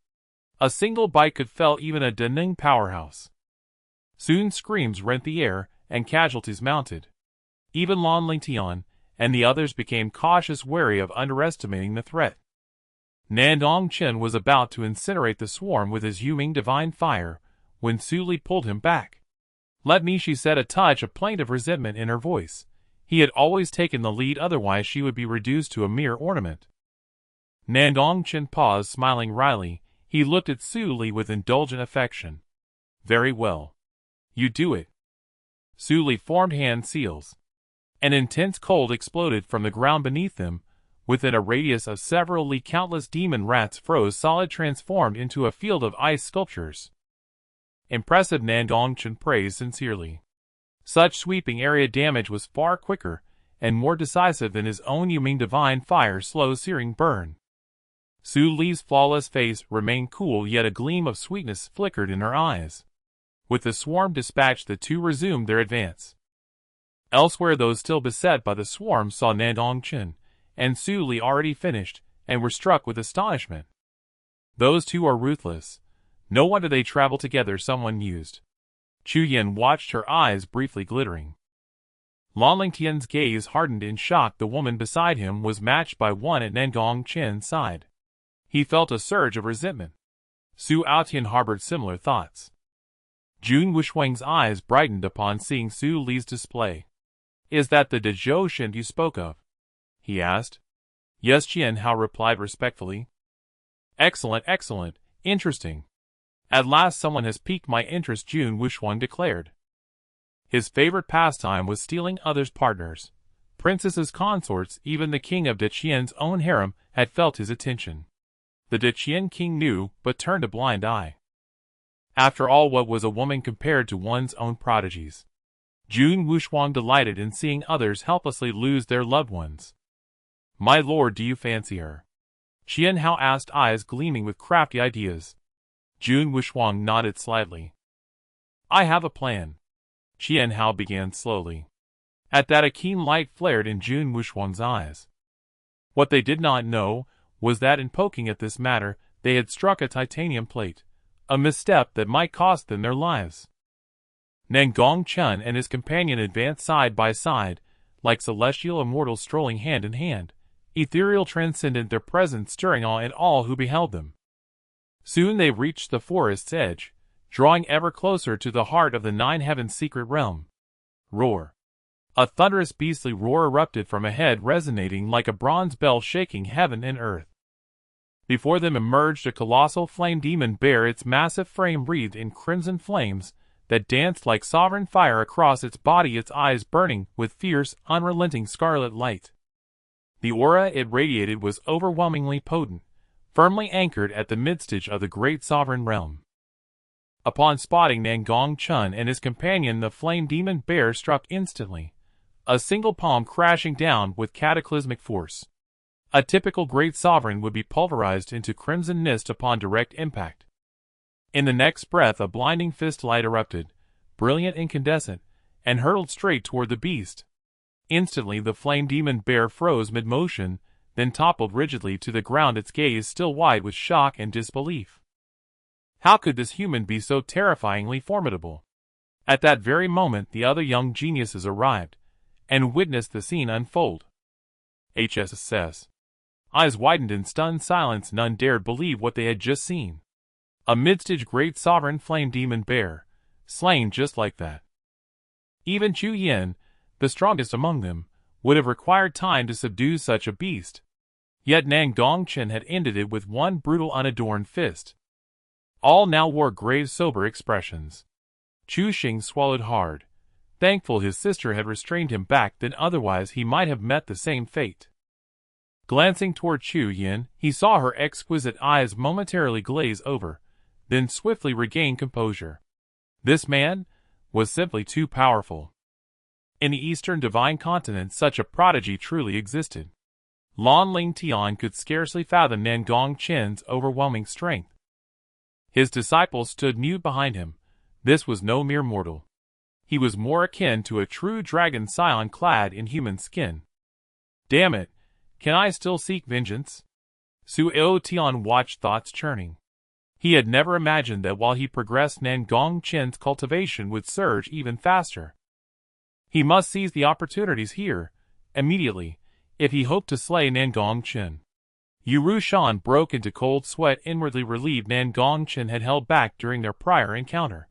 A single bite could fell even a Nandong powerhouse. Soon screams rent the air, and casualties mounted. Even Lan Lingtian and the others became cautious, wary of underestimating the threat. Nandong Chen was about to incinerate the swarm with his Yuming divine fire, when Su Li pulled him back. "Let me," she said, a touch of plaintive resentment in her voice. He had always taken the lead, otherwise she would be reduced to a mere ornament. Nandong Chen paused, smiling wryly. He looked at Su Li with indulgent affection. "Very well. You do it." Su Li formed hand seals. An intense cold exploded from the ground beneath them. Within a radius of several li, countless demon rats froze solid, transformed into a field of ice sculptures. "Impressive," Nandong Chen praised sincerely. Such sweeping area damage was far quicker and more decisive than his own Yuming divine fire's slow, searing burn. Su Li's flawless face remained cool, yet a gleam of sweetness flickered in her eyes. With the swarm dispatched, the two resumed their advance. Elsewhere, those still beset by the swarm saw Nandong Chen and Su Li already finished, and were struck with astonishment. "Those two are ruthless. No wonder they travel together," someone mused. Chu Yin watched, her eyes briefly glittering. Lan Lingtian's gaze hardened in shock. The woman beside him was matched by one at Nandong Chen's side. He felt a surge of resentment. Su Aotian harbored similar thoughts. Jun Wushwang's eyes brightened upon seeing Su Li's display. "Is that the Dezhou you spoke of?" he asked. "Yes," Qian Hao replied respectfully. "Excellent, excellent, interesting. At last someone has piqued my interest," Jun Wushwang declared. His favorite pastime was stealing others' partners. Princesses, consorts, even the king of Deqian's own harem had felt his attention. The Deqian king knew, but turned a blind eye. After all, what was a woman compared to one's own prodigies? Jun Wushwang delighted in seeing others helplessly lose their loved ones. "My lord, do you fancy her?" Qian Hao asked, eyes gleaming with crafty ideas. Jun Wushwang nodded slightly. "I have a plan," Qian Hao began slowly. At that, a keen light flared in Jun Wushwang's eyes. What they did not know was that in poking at this matter, they had struck a titanium plate, a misstep that might cost them their lives. Nan Gong Chen and his companion advanced side by side, like celestial immortals strolling hand in hand, ethereal, transcendent, their presence stirring awe in all who beheld them. Soon they reached the forest's edge, drawing ever closer to the heart of the Nine Heavens' secret realm. Roar! A thunderous, beastly roar erupted from ahead, resonating like a bronze bell, shaking heaven and earth. Before them emerged a colossal flame demon bear, its massive frame wreathed in crimson flames that danced like sovereign fire across its body, its eyes burning with fierce, unrelenting scarlet light. The aura it radiated was overwhelmingly potent, firmly anchored at the midstage of the great sovereign realm. Upon spotting Nan Gong Chen and his companion, the flame demon bear struck instantly, a single palm crashing down with cataclysmic force. A typical great sovereign would be pulverized into crimson mist upon direct impact. In the next breath, a blinding fist light erupted, brilliant, incandescent, and hurtled straight toward the beast. Instantly, the flame demon bear froze mid-motion, then toppled rigidly to the ground, its gaze still wide with shock and disbelief. How could this human be so terrifyingly formidable? At that very moment, the other young geniuses arrived, and witnessed the scene unfold. HSS. Eyes widened in stunned silence, none dared believe what they had just seen. A midstage great sovereign flame demon bear, slain just like that. Even Chu Yin, the strongest among them, would have required time to subdue such a beast. Yet Nan Gong Chen had ended it with one brutal, unadorned fist. All now wore grave, sober expressions. Chu Xing swallowed hard, thankful his sister had restrained him back, then otherwise he might have met the same fate. Glancing toward Chu Yin, he saw her exquisite eyes momentarily glaze over, then swiftly regain composure. This man was simply too powerful. In the Eastern Divine Continent, such a prodigy truly existed. Lan Lingtian could scarcely fathom Nan Gong Chen's overwhelming strength. His disciples stood mute behind him. This was no mere mortal. He was more akin to a true dragon scion clad in human skin. Damn it! Can I still seek vengeance? Su Aotian watched, thoughts churning. He had never imagined that while he progressed, Nan Gong Chen's cultivation would surge even faster. He must seize the opportunities here, immediately, if he hoped to slay Nan Gong Chen. Yu Rushan broke into cold sweat, inwardly relieved Nan Gong Chen had held back during their prior encounter.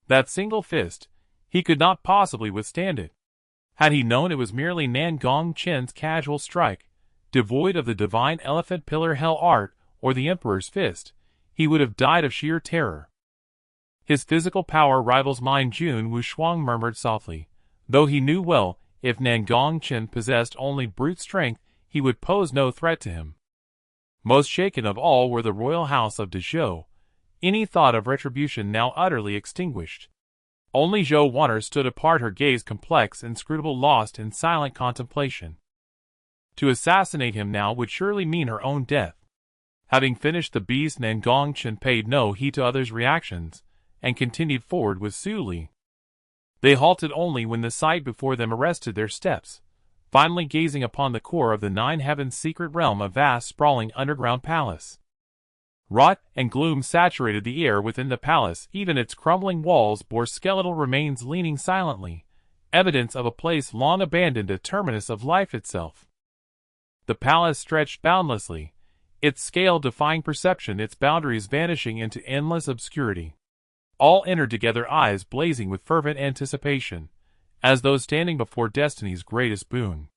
That single fist, he could not possibly withstand it. Had he known it was merely Nan Gong Chen's casual strike, devoid of the divine elephant pillar hell art or the Emperor's fist, he would have died of sheer terror. His physical power rivals mine, Jun Wushuang murmured softly, though he knew well, if Nan Gong Chen possessed only brute strength, he would pose no threat to him. Most shaken of all were the royal house of Zhou, any thought of retribution now utterly extinguished. Only Zhou Wanner stood apart, her gaze complex, inscrutable, lost in silent contemplation. To assassinate him now would surely mean her own death. Having finished the beast, Nan Gong Chen paid no heed to others' reactions, and continued forward with Su Li. They halted only when the sight before them arrested their steps, finally gazing upon the core of the Nine Heavens' secret realm, a vast sprawling underground palace. Rot and gloom saturated the air within the palace, even its crumbling walls bore skeletal remains leaning silently, evidence of a place long abandoned, a terminus of life itself. The palace stretched boundlessly, its scale defying perception, its boundaries vanishing into endless obscurity. All entered together, eyes blazing with fervent anticipation, as though standing before destiny's greatest boon.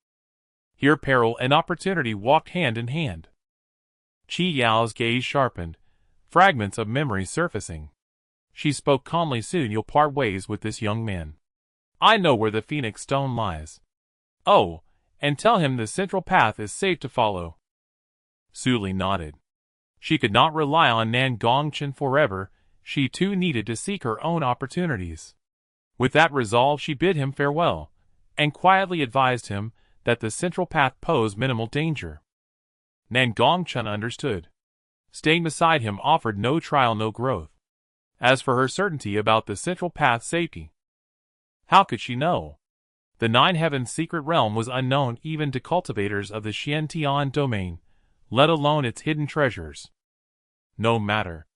Here peril and opportunity walked hand in hand. Qi Yao's gaze sharpened, fragments of memory surfacing. She spoke calmly, "Soon you'll part ways with this young man. I know where the Phoenix Stone lies. Oh, and tell him the central path is safe to follow." Su Li nodded. She could not rely on Nan Gong Chen forever, she too needed to seek her own opportunities. With that resolve she bid him farewell, and quietly advised him that the central path posed minimal danger. Nan Gong Chen understood. Staying beside him offered no trial, no growth. As for her certainty about the central path's safety, how could she know? The Nine Heavens' secret realm was unknown even to cultivators of the Xiantian domain, let alone its hidden treasures. No matter.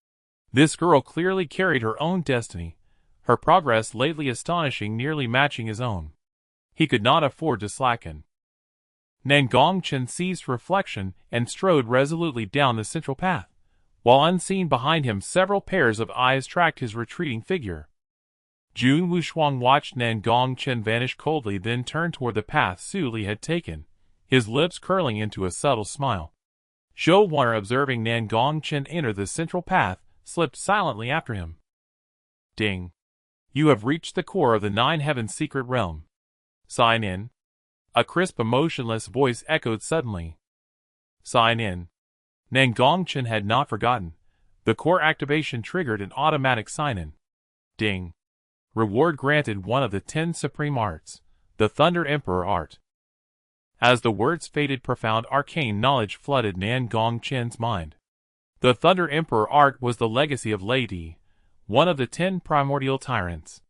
This girl clearly carried her own destiny, her progress lately astonishing, nearly matching his own. He could not afford to slacken. Nan Gong Chen ceased reflection and strode resolutely down the central path, while unseen behind him several pairs of eyes tracked his retreating figure. Jun Wushuang watched Nan Gong Chen vanish coldly, then turned toward the path Su Li had taken, his lips curling into a subtle smile. Zhou Wanner, observing Nan Gong Chen enter the central path, slipped silently after him. Ding! You have reached the core of the Nine Heavens' secret realm. Sign in. A crisp, emotionless voice echoed suddenly. Sign in. Nan Gong Chen had not forgotten. The core activation triggered an automatic sign-in. Ding! Reward granted, one of the 10 supreme arts, the Thunder Emperor art. As the words faded, profound arcane knowledge flooded Nan Gong Chen's mind. The Thunder Emperor art was the legacy of Lei Di, one of the 10 primordial tyrants.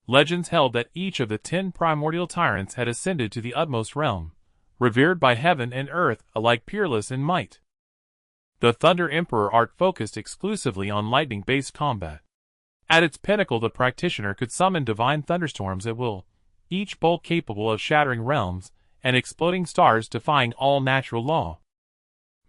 Legends held that each of the 10 primordial tyrants had ascended to the utmost realm, revered by heaven and earth, alike peerless in might. The Thunder Emperor art focused exclusively on lightning-based combat. At its pinnacle, the practitioner could summon divine thunderstorms at will, each bolt capable of shattering realms and exploding stars, defying all natural law.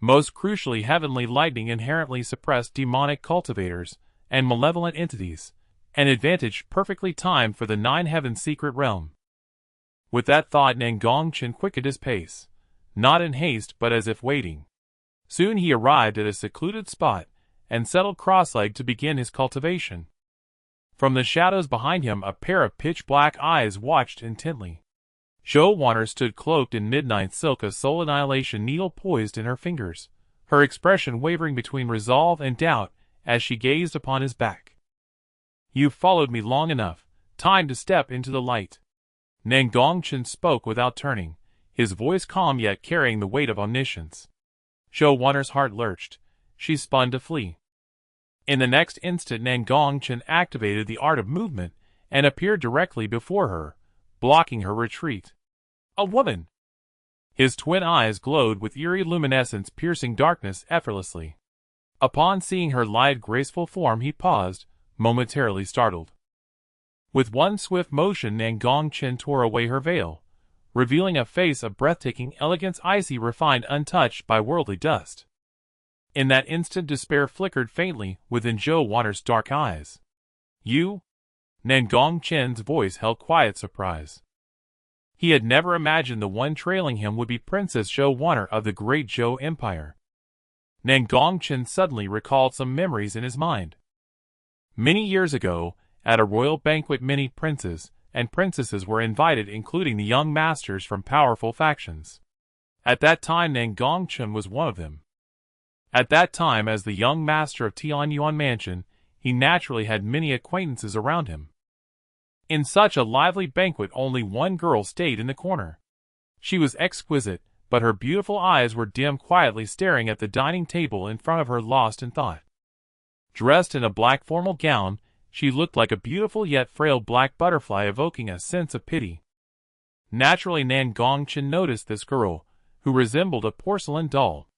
Most crucially, heavenly lightning inherently suppressed demonic cultivators and malevolent entities, an advantage perfectly timed for the Nine Heavens' secret realm. With that thought, Nan Gong Chen quickened his pace, not in haste but as if waiting. Soon he arrived at a secluded spot and settled cross-legged to begin his cultivation. From the shadows behind him, a pair of pitch-black eyes watched intently. Zhou Wanner stood cloaked in midnight silk, a soul annihilation needle poised in her fingers, her expression wavering between resolve and doubt as she gazed upon his back. You've followed me long enough, time to step into the light. Nan Gong Chen spoke without turning, his voice calm yet carrying the weight of omniscience. Zhou Wanner's heart lurched. She spun to flee. In the next instant, Nan Gong Chen activated the art of movement and appeared directly before her, blocking her retreat. A woman! His twin eyes glowed with eerie luminescence, piercing darkness effortlessly. Upon seeing her lithe, graceful form, he paused, momentarily startled. With one swift motion, Nan Gong Chen tore away her veil, revealing a face of breathtaking elegance, icy, refined, untouched by worldly dust. In that instant, despair flickered faintly within Zhou Wanner's dark eyes. "You?" Nan Gong Chen's voice held quiet surprise. He had never imagined the one trailing him would be Princess Zhou Wanner of the Great Zhou Empire. Nan Gong Chen suddenly recalled some memories in his mind. Many years ago, at a royal banquet, many princes and princesses were invited, including the young masters from powerful factions. At that time, Nan Gong Chen was one of them. At that time, as the young master of Tianyuan Mansion, he naturally had many acquaintances around him. In such a lively banquet, only one girl stayed in the corner. She was exquisite, but her beautiful eyes were dim, quietly staring at the dining table in front of her, lost in thought. Dressed in a black formal gown, she looked like a beautiful yet frail black butterfly, evoking a sense of pity. Naturally, Nan Gong Chen noticed this girl, who resembled a porcelain doll.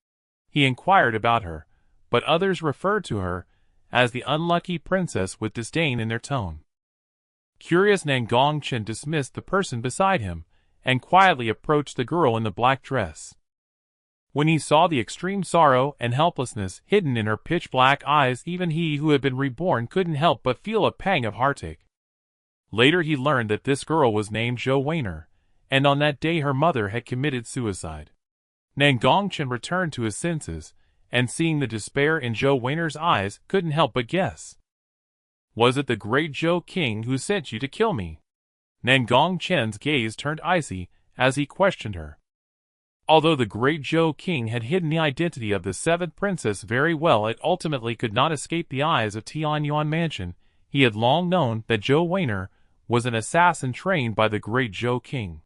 He inquired about her, but others referred to her as the unlucky princess with disdain in their tone. Curious, Nan Gong Chen dismissed the person beside him and quietly approached the girl in the black dress. When he saw the extreme sorrow and helplessness hidden in her pitch-black eyes, even he who had been reborn couldn't help but feel a pang of heartache. Later he learned that this girl was named Zhou Wanner, and on that day her mother had committed suicide. Nan Gong Chen returned to his senses, and seeing the despair in Zhou Wanner's eyes, couldn't help but guess. "Was it the Great Zhou King who sent you to kill me?" Nan Gong Chen's gaze turned icy as he questioned her. Although the Great Zhou King had hidden the identity of the seventh princess very well, it ultimately could not escape the eyes of Tianyuan Mansion. He had long known that Zhou Wanner was an assassin trained by the Great Zhou King.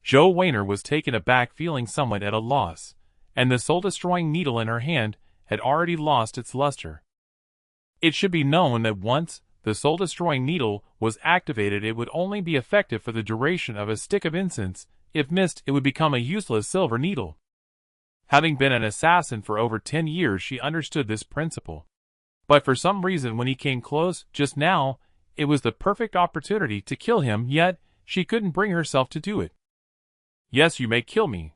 Zhou Wanner was taken aback, feeling somewhat at a loss, and the soul-destroying needle in her hand had already lost its luster. It should be known that once the soul-destroying needle was activated, it would only be effective for the duration of a stick of incense. If missed, it would become a useless silver needle. Having been an assassin for over 10 years, she understood this principle. But for some reason, when he came close just now, it was the perfect opportunity to kill him, yet she couldn't bring herself to do it. "Yes, you may kill me.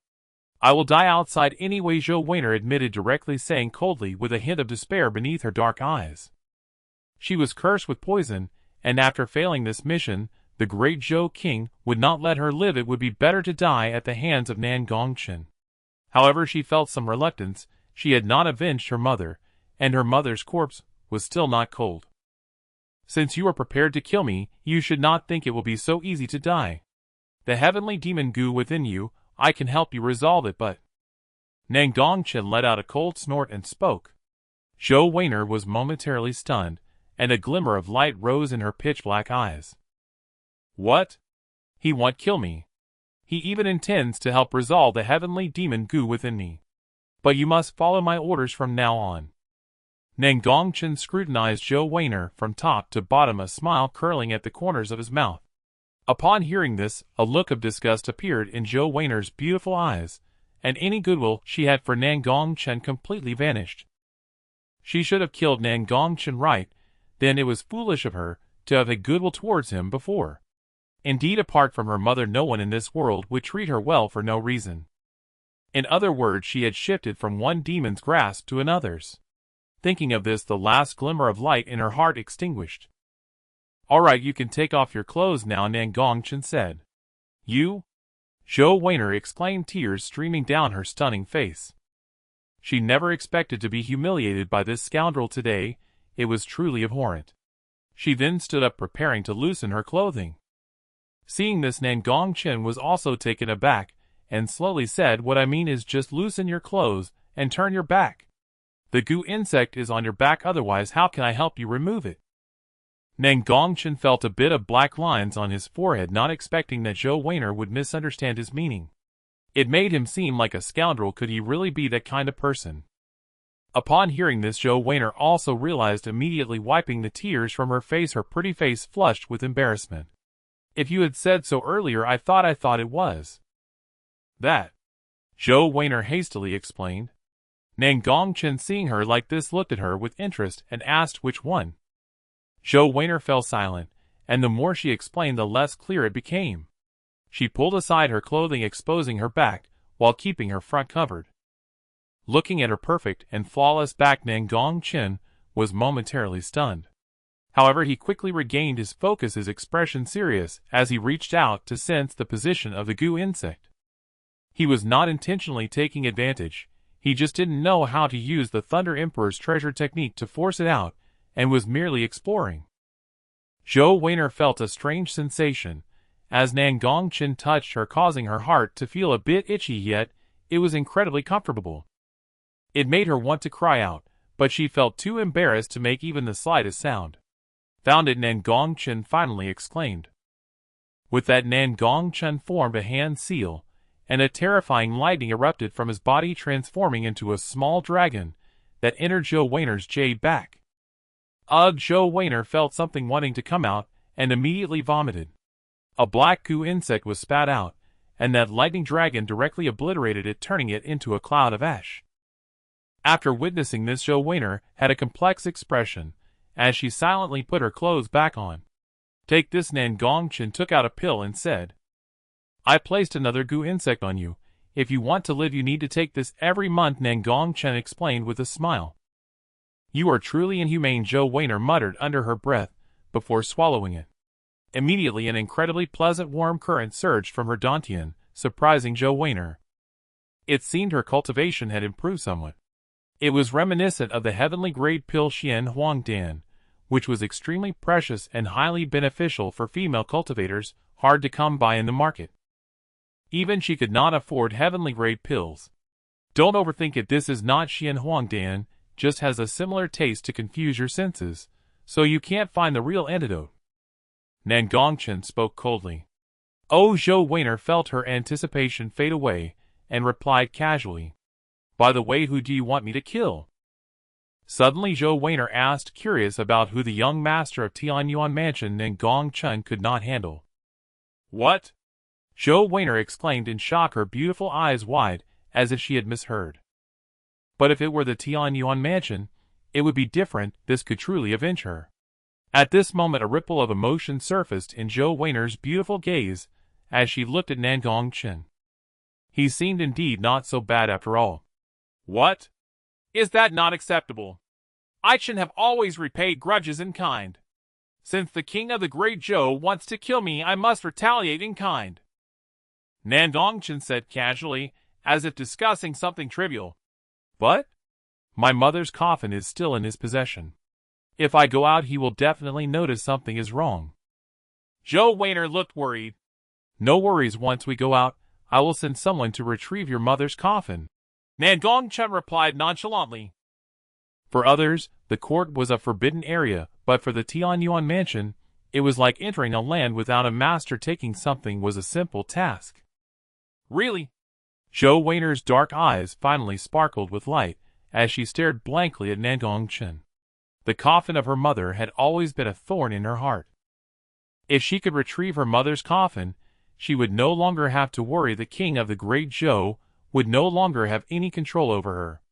I will die outside anyway," Zhou Wanner admitted directly, saying coldly, with a hint of despair beneath her dark eyes. She was cursed with poison, and after failing this mission, the Great Zhou King would not let her live. It would be better to die at the hands of Nan Gong Chen. However, she felt some reluctance. She had not avenged her mother, and her mother's corpse was still not cold. "Since you are prepared to kill me, you should not think it will be so easy to die. The heavenly demon goo within you, I can help you resolve it, but—" Nan Gong Chen let out a cold snort and spoke. Zhou Wanner was momentarily stunned, and a glimmer of light rose in her pitch-black eyes. "What? He won't kill me. He even intends to help resolve the heavenly demon goo within me. But you must follow my orders from now on." Nan Gong Chen scrutinized Zhou Wanner from top to bottom, a smile curling at the corners of his mouth. Upon hearing this, a look of disgust appeared in Zhou Wanner's beautiful eyes, and any goodwill she had for Nan Gong Chen completely vanished. She should have killed Nan Gong Chen right then. It was foolish of her to have had goodwill towards him before. Indeed, apart from her mother, no one in this world would treat her well for no reason. In other words, she had shifted from one demon's grasp to another's. Thinking of this, the last glimmer of light in her heart extinguished. "All right, you can take off your clothes now," Nan Gong Chen said. "You?" Zhou Wanner exclaimed, tears streaming down her stunning face. She never expected to be humiliated by this scoundrel today. It was truly abhorrent. She then stood up, preparing to loosen her clothing. Seeing this, Nan Gong Chen was also taken aback, and slowly said, "What I mean is just loosen your clothes and turn your back. The goo insect is on your back, otherwise how can I help you remove it?" Nan Gong Chen felt a bit of black lines on his forehead, not expecting that Zhou Wanner would misunderstand his meaning. It made him seem like a scoundrel. Could he really be that kind of person? Upon hearing this, Zhou Wanner also realized immediately, wiping the tears from her face, her pretty face flushed with embarrassment. "If you had said so earlier, I thought it was that," Zhou Wanner hastily explained. Nan Gong Chen, seeing her like this, looked at her with interest and asked which one. Zhou Weiner fell silent, and the more she explained the less clear it became. She pulled aside her clothing, exposing her back, while keeping her front covered. Looking at her perfect and flawless back, Nan Gong Chen was momentarily stunned. However, he quickly regained his focus, his expression serious, as he reached out to sense the position of the goo insect. He was not intentionally taking advantage, he just didn't know how to use the Thunder Emperor's treasure technique to force it out, and was merely exploring. Zhou Weiner felt a strange sensation, as Nan Gong Chen touched her, causing her heart to feel a bit itchy, yet it was incredibly comfortable. It made her want to cry out, but she felt too embarrassed to make even the slightest sound. "Found it," Nan Gong Chen finally exclaimed. With that, Nan Gong Chen formed a hand seal, and a terrifying lightning erupted from his body, transforming into a small dragon that entered Zhou Weiner's jade back. Ugh! Zhou Weiner felt something wanting to come out, and immediately vomited. A black goo insect was spat out, and that lightning dragon directly obliterated it, turning it into a cloud of ash. After witnessing this, Zhou Weiner had a complex expression, as she silently put her clothes back on. "Take this." Nan Gong Chen took out a pill and said, "I placed another goo insect on you. If you want to live, you need to take this every month," Nan Gong Chen explained with a smile. "You are truly inhumane," Zhou Weiner muttered under her breath, before swallowing it. Immediately an incredibly pleasant warm current surged from her dantian, surprising Zhou Weiner. It seemed her cultivation had improved somewhat. It was reminiscent of the heavenly grade pill Xian Huang Dan, which was extremely precious and highly beneficial for female cultivators, hard to come by in the market. Even she could not afford heavenly grade pills. Don't overthink it, this is not Xian Huang Dan, just has a similar taste to confuse your senses, so you can't find the real antidote. Nan Gong Chen spoke coldly. Oh, Zhou Weiner felt her anticipation fade away, and replied casually, "By the way, who do you want me to kill?" Suddenly Zhou Weiner asked, curious about who the young master of Tianyuan Mansion Nan Gong Chen could not handle. "What?" Zhou Weiner exclaimed in shock, her beautiful eyes wide, as if she had misheard. But if it were the Tianyuan Mansion, it would be different. This could truly avenge her. At this moment a ripple of emotion surfaced in Zhou Weiner's beautiful gaze, as she looked at Nan Gong Chen. He seemed indeed not so bad after all. "What? Is that not acceptable? Aotian have always repaid grudges in kind. Since the king of the Great Zhou wants to kill me, I must retaliate in kind," Nan Gong Chen said casually, as if discussing something trivial. "But my mother's coffin is still in his possession. If I go out, he will definitely notice something is wrong." Zhou Weiner looked worried. "No worries, once we go out, I will send someone to retrieve your mother's coffin," Nan Gong Chen replied nonchalantly. For others, the court was a forbidden area, but for the Tianyuan Mansion, it was like entering a land without a master. Taking something was a simple task. "Really?" Zhou Weiner's dark eyes finally sparkled with light, as she stared blankly at Nan Gong Chen. The coffin of her mother had always been a thorn in her heart. If she could retrieve her mother's coffin, she would no longer have to worry. The king of the Great Zhou would no longer have any control over her.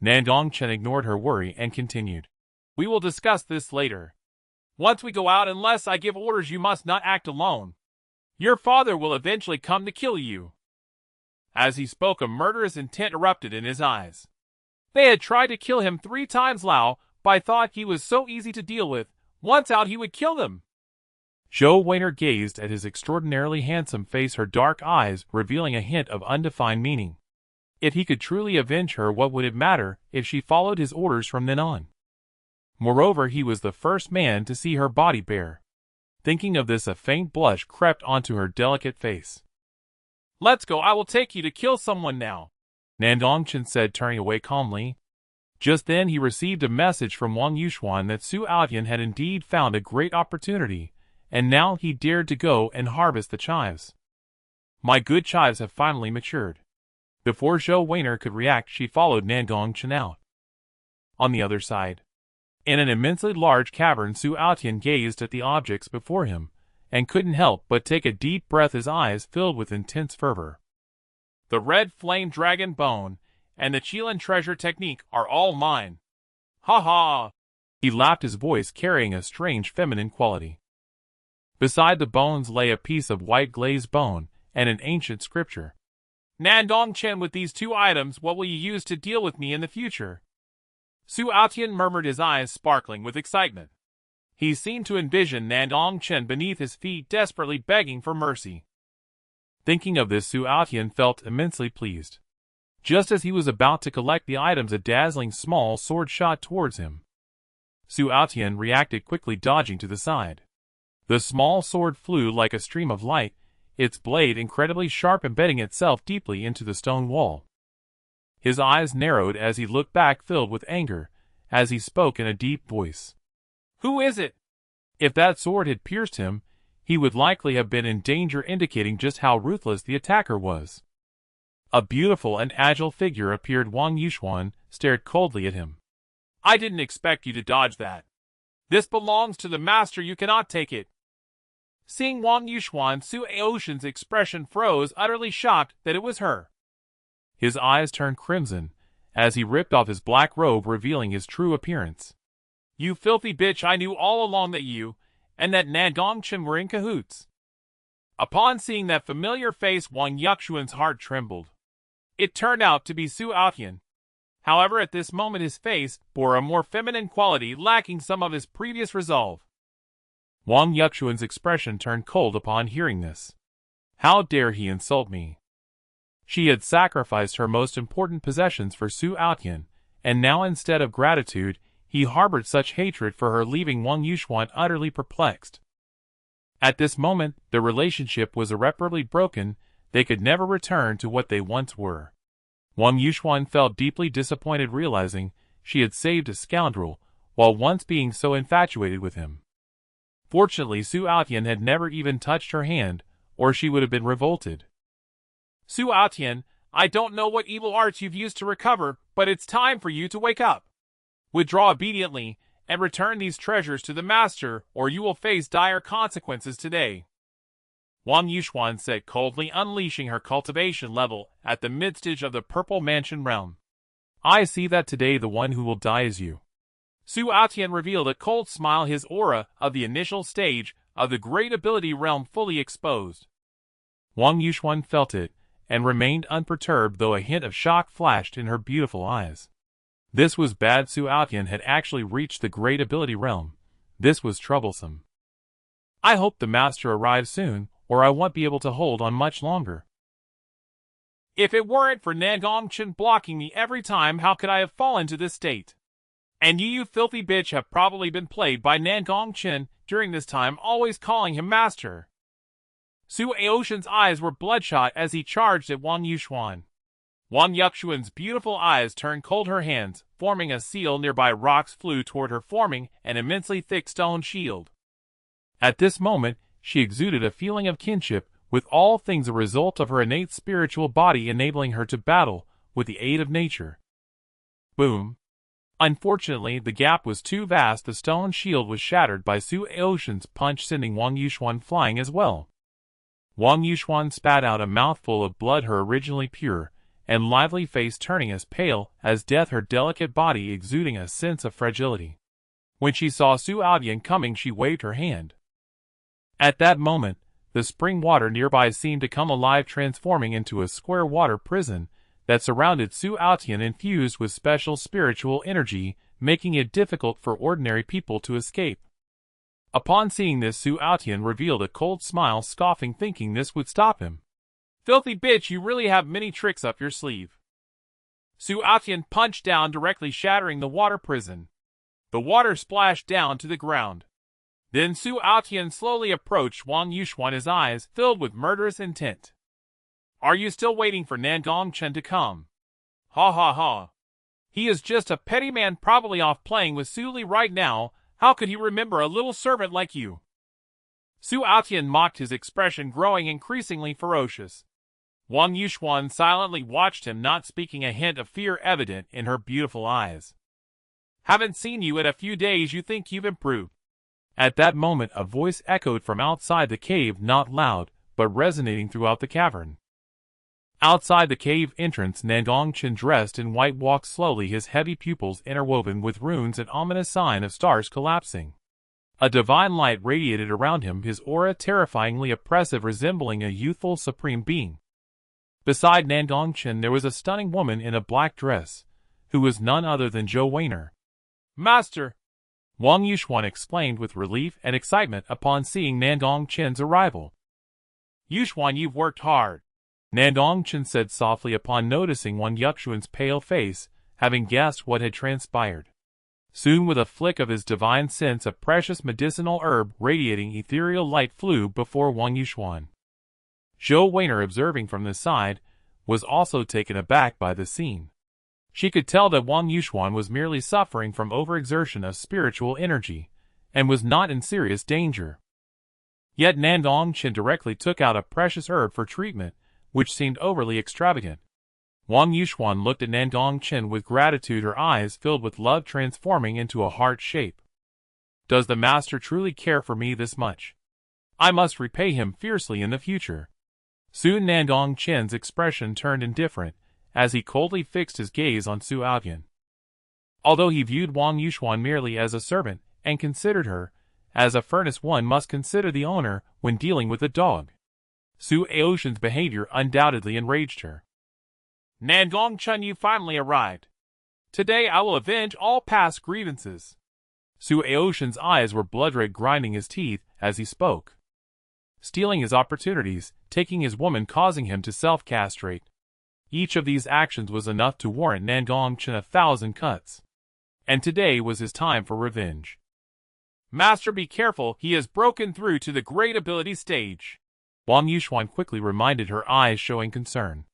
Nan Gong Chen ignored her worry and continued. "We will discuss this later. Once we go out, unless I give orders, you must not act alone. Your father will eventually come to kill you." As he spoke, a murderous intent erupted in his eyes. They had tried to kill him 3 times, Lao, but thought he was so easy to deal with. Once out, he would kill them. Zhou Weiner gazed at his extraordinarily handsome face, her dark eyes revealing a hint of undefined meaning. If he could truly avenge her, what would it matter if she followed his orders from then on? Moreover, he was the first man to see her body bare. Thinking of this, a faint blush crept onto her delicate face. "Let's go, I will take you to kill someone now," Nandong Chen said, turning away calmly. Just then he received a message from Wang Yuxuan that Su Aotian had indeed found a great opportunity, and now he dared to go and harvest the chives. My good chives have finally matured. Before Zhou Weiner could react, she followed Nan Gong Chen out. On the other side, in an immensely large cavern, Su Aotian gazed at the objects before him, and couldn't help but take a deep breath, his eyes filled with intense fervor. The red flame dragon bone and the Chilan treasure technique are all mine. Ha ha! He laughed, his voice carrying a strange feminine quality. Beside the bones lay a piece of white glazed bone and an ancient scripture. Nan Gong Chen, with these 2 items, what will you use to deal with me in the future? Aotian murmured, his eyes sparkling with excitement. He seemed to envision Nan Gong Chen beneath his feet, desperately begging for mercy. Thinking of this, Aotian felt immensely pleased. Just as he was about to collect the items, a dazzling small sword shot towards him. Aotian reacted quickly, dodging to the side. The small sword flew like a stream of light, its blade incredibly sharp, embedding itself deeply into the stone wall. His eyes narrowed as he looked back, filled with anger, as he spoke in a deep voice. Who is it? If that sword had pierced him, he would likely have been in danger, indicating just how ruthless the attacker was. A beautiful and agile figure appeared. Wang Yuxuan stared coldly at him. I didn't expect you to dodge that. This belongs to the master, you cannot take it. Seeing Wang Yuxuan, Aotian's expression froze, utterly shocked that it was her. His eyes turned crimson as he ripped off his black robe, revealing his true appearance. You filthy bitch, I knew all along that you and that Nan Gong Chen were in cahoots. Upon seeing that familiar face, Wang Yuxuan's heart trembled. It turned out to be Aotian. However, at this moment his face bore a more feminine quality, lacking some of his previous resolve. Wang Yuxuan's expression turned cold upon hearing this. How dare he insult me? She had sacrificed her most important possessions for Aotian, and now instead of gratitude, he harbored such hatred for her, leaving Wang Yuxuan utterly perplexed. At this moment, the relationship was irreparably broken. They could never return to what they once were. Wang Yuxuan felt deeply disappointed, realizing she had saved a scoundrel while once being so infatuated with him. Fortunately, Aotian had never even touched her hand, or she would have been revolted. Aotian, I don't know what evil arts you've used to recover, but it's time for you to wake up. Withdraw obediently and return these treasures to the master, or you will face dire consequences today. Wang Yuxuan said coldly, unleashing her cultivation level at the mid-stage of the Purple Mansion realm. I see that today the one who will die is you. Aotian revealed a cold smile, his aura of the initial stage of the Great Ability realm fully exposed. Wang Yuxuan felt it and remained unperturbed, though a hint of shock flashed in her beautiful eyes. This was bad. Aotian had actually reached the Great Ability realm. This was troublesome. I hope the master arrives soon, or I won't be able to hold on much longer. If it weren't for Nan Gong Chen blocking me every time, how could I have fallen to this state? And you filthy bitch, have probably been played by Nan Gong Chen during this time, always calling him master. Aotian's eyes were bloodshot as he charged at Wang Yuxuan. Wang Yuxuan's beautiful eyes turned cold. Her hands, forming a seal nearby rocks, flew toward her, forming an immensely thick stone shield. At this moment, she exuded a feeling of kinship with all things, a result of her innate spiritual body enabling her to battle with the aid of nature. Boom. Unfortunately, the gap was too vast. The stone shield was shattered by Aotian's punch, sending Wang Yuxuan flying as well. Wang Yuxuan spat out a mouthful of blood, her originally pure and lively face turning as pale as death, her delicate body exuding a sense of fragility. When she saw Aotian coming, she waved her hand. At that moment, the spring water nearby seemed to come alive, transforming into a square water prison that surrounded Aotian, infused with special spiritual energy, making it difficult for ordinary people to escape. Upon seeing this, Aotian revealed a cold smile, scoffing, thinking this would stop him. Filthy bitch, you really have many tricks up your sleeve. Aotian punched down, directly shattering the water prison. The water splashed down to the ground. Then Aotian slowly approached Wang Yuxuan, his eyes filled with murderous intent. Are you still waiting for Nan Gong Chen to come? Ha ha ha. He is just a petty man, probably off playing with Li right now. How could he remember a little servant like you? Aotian mocked, his expression growing increasingly ferocious. Wang Yuxuan silently watched him, not speaking, a hint of fear evident in her beautiful eyes. Haven't seen you in a few days, you think you've improved? At that moment, a voice echoed from outside the cave, not loud, but resonating throughout the cavern. Outside the cave entrance, Nan Gong Chen, dressed in white, walked slowly, his heavy pupils interwoven with runes, an ominous sign of stars collapsing. A divine light radiated around him, his aura terrifyingly oppressive, resembling a youthful supreme being. Beside Nan Gong Chen there was a stunning woman in a black dress, who was none other than Zhou Weiner. Master! Wang Yuxuan exclaimed with relief and excitement upon seeing Nan Gong Chen's arrival. Yuxuan, you've worked hard, Nan Gong Chen said softly upon noticing Wang Yuxuan's pale face, having guessed what had transpired. Soon, with a flick of his divine sense, a precious medicinal herb radiating ethereal light flew before Wang Yuxuan. Zhou Weiner, observing from the side, was also taken aback by the scene. She could tell that Wang Yuxuan was merely suffering from overexertion of spiritual energy, and was not in serious danger. Yet Nan Gong Chen directly took out a precious herb for treatment, which seemed overly extravagant. Wang Yuxuan looked at Nan Gong Chen with gratitude, her eyes filled with love transforming into a heart shape. Does the master truly care for me this much? I must repay him fiercely in the future. Soon Nan Gong Chen's expression turned indifferent, as he coldly fixed his gaze on Su Aotian. Although he viewed Wang Yuxuan merely as a servant, and considered her as a furnace one must consider the owner when dealing with a dog, Su Aotian's behavior undoubtedly enraged her. Nan Gong Chen, you finally arrived. Today I will avenge all past grievances. Su Aotian's eyes were blood-red, grinding his teeth as he spoke. Stealing his opportunities, taking his woman, causing him to self-castrate. Each of these actions was enough to warrant Nan Gong Chen 1,000 cuts. And today was his time for revenge. Master, be careful, he has broken through to the great ability stage. Wang Yuxuan quickly reminded, her eyes showing concern.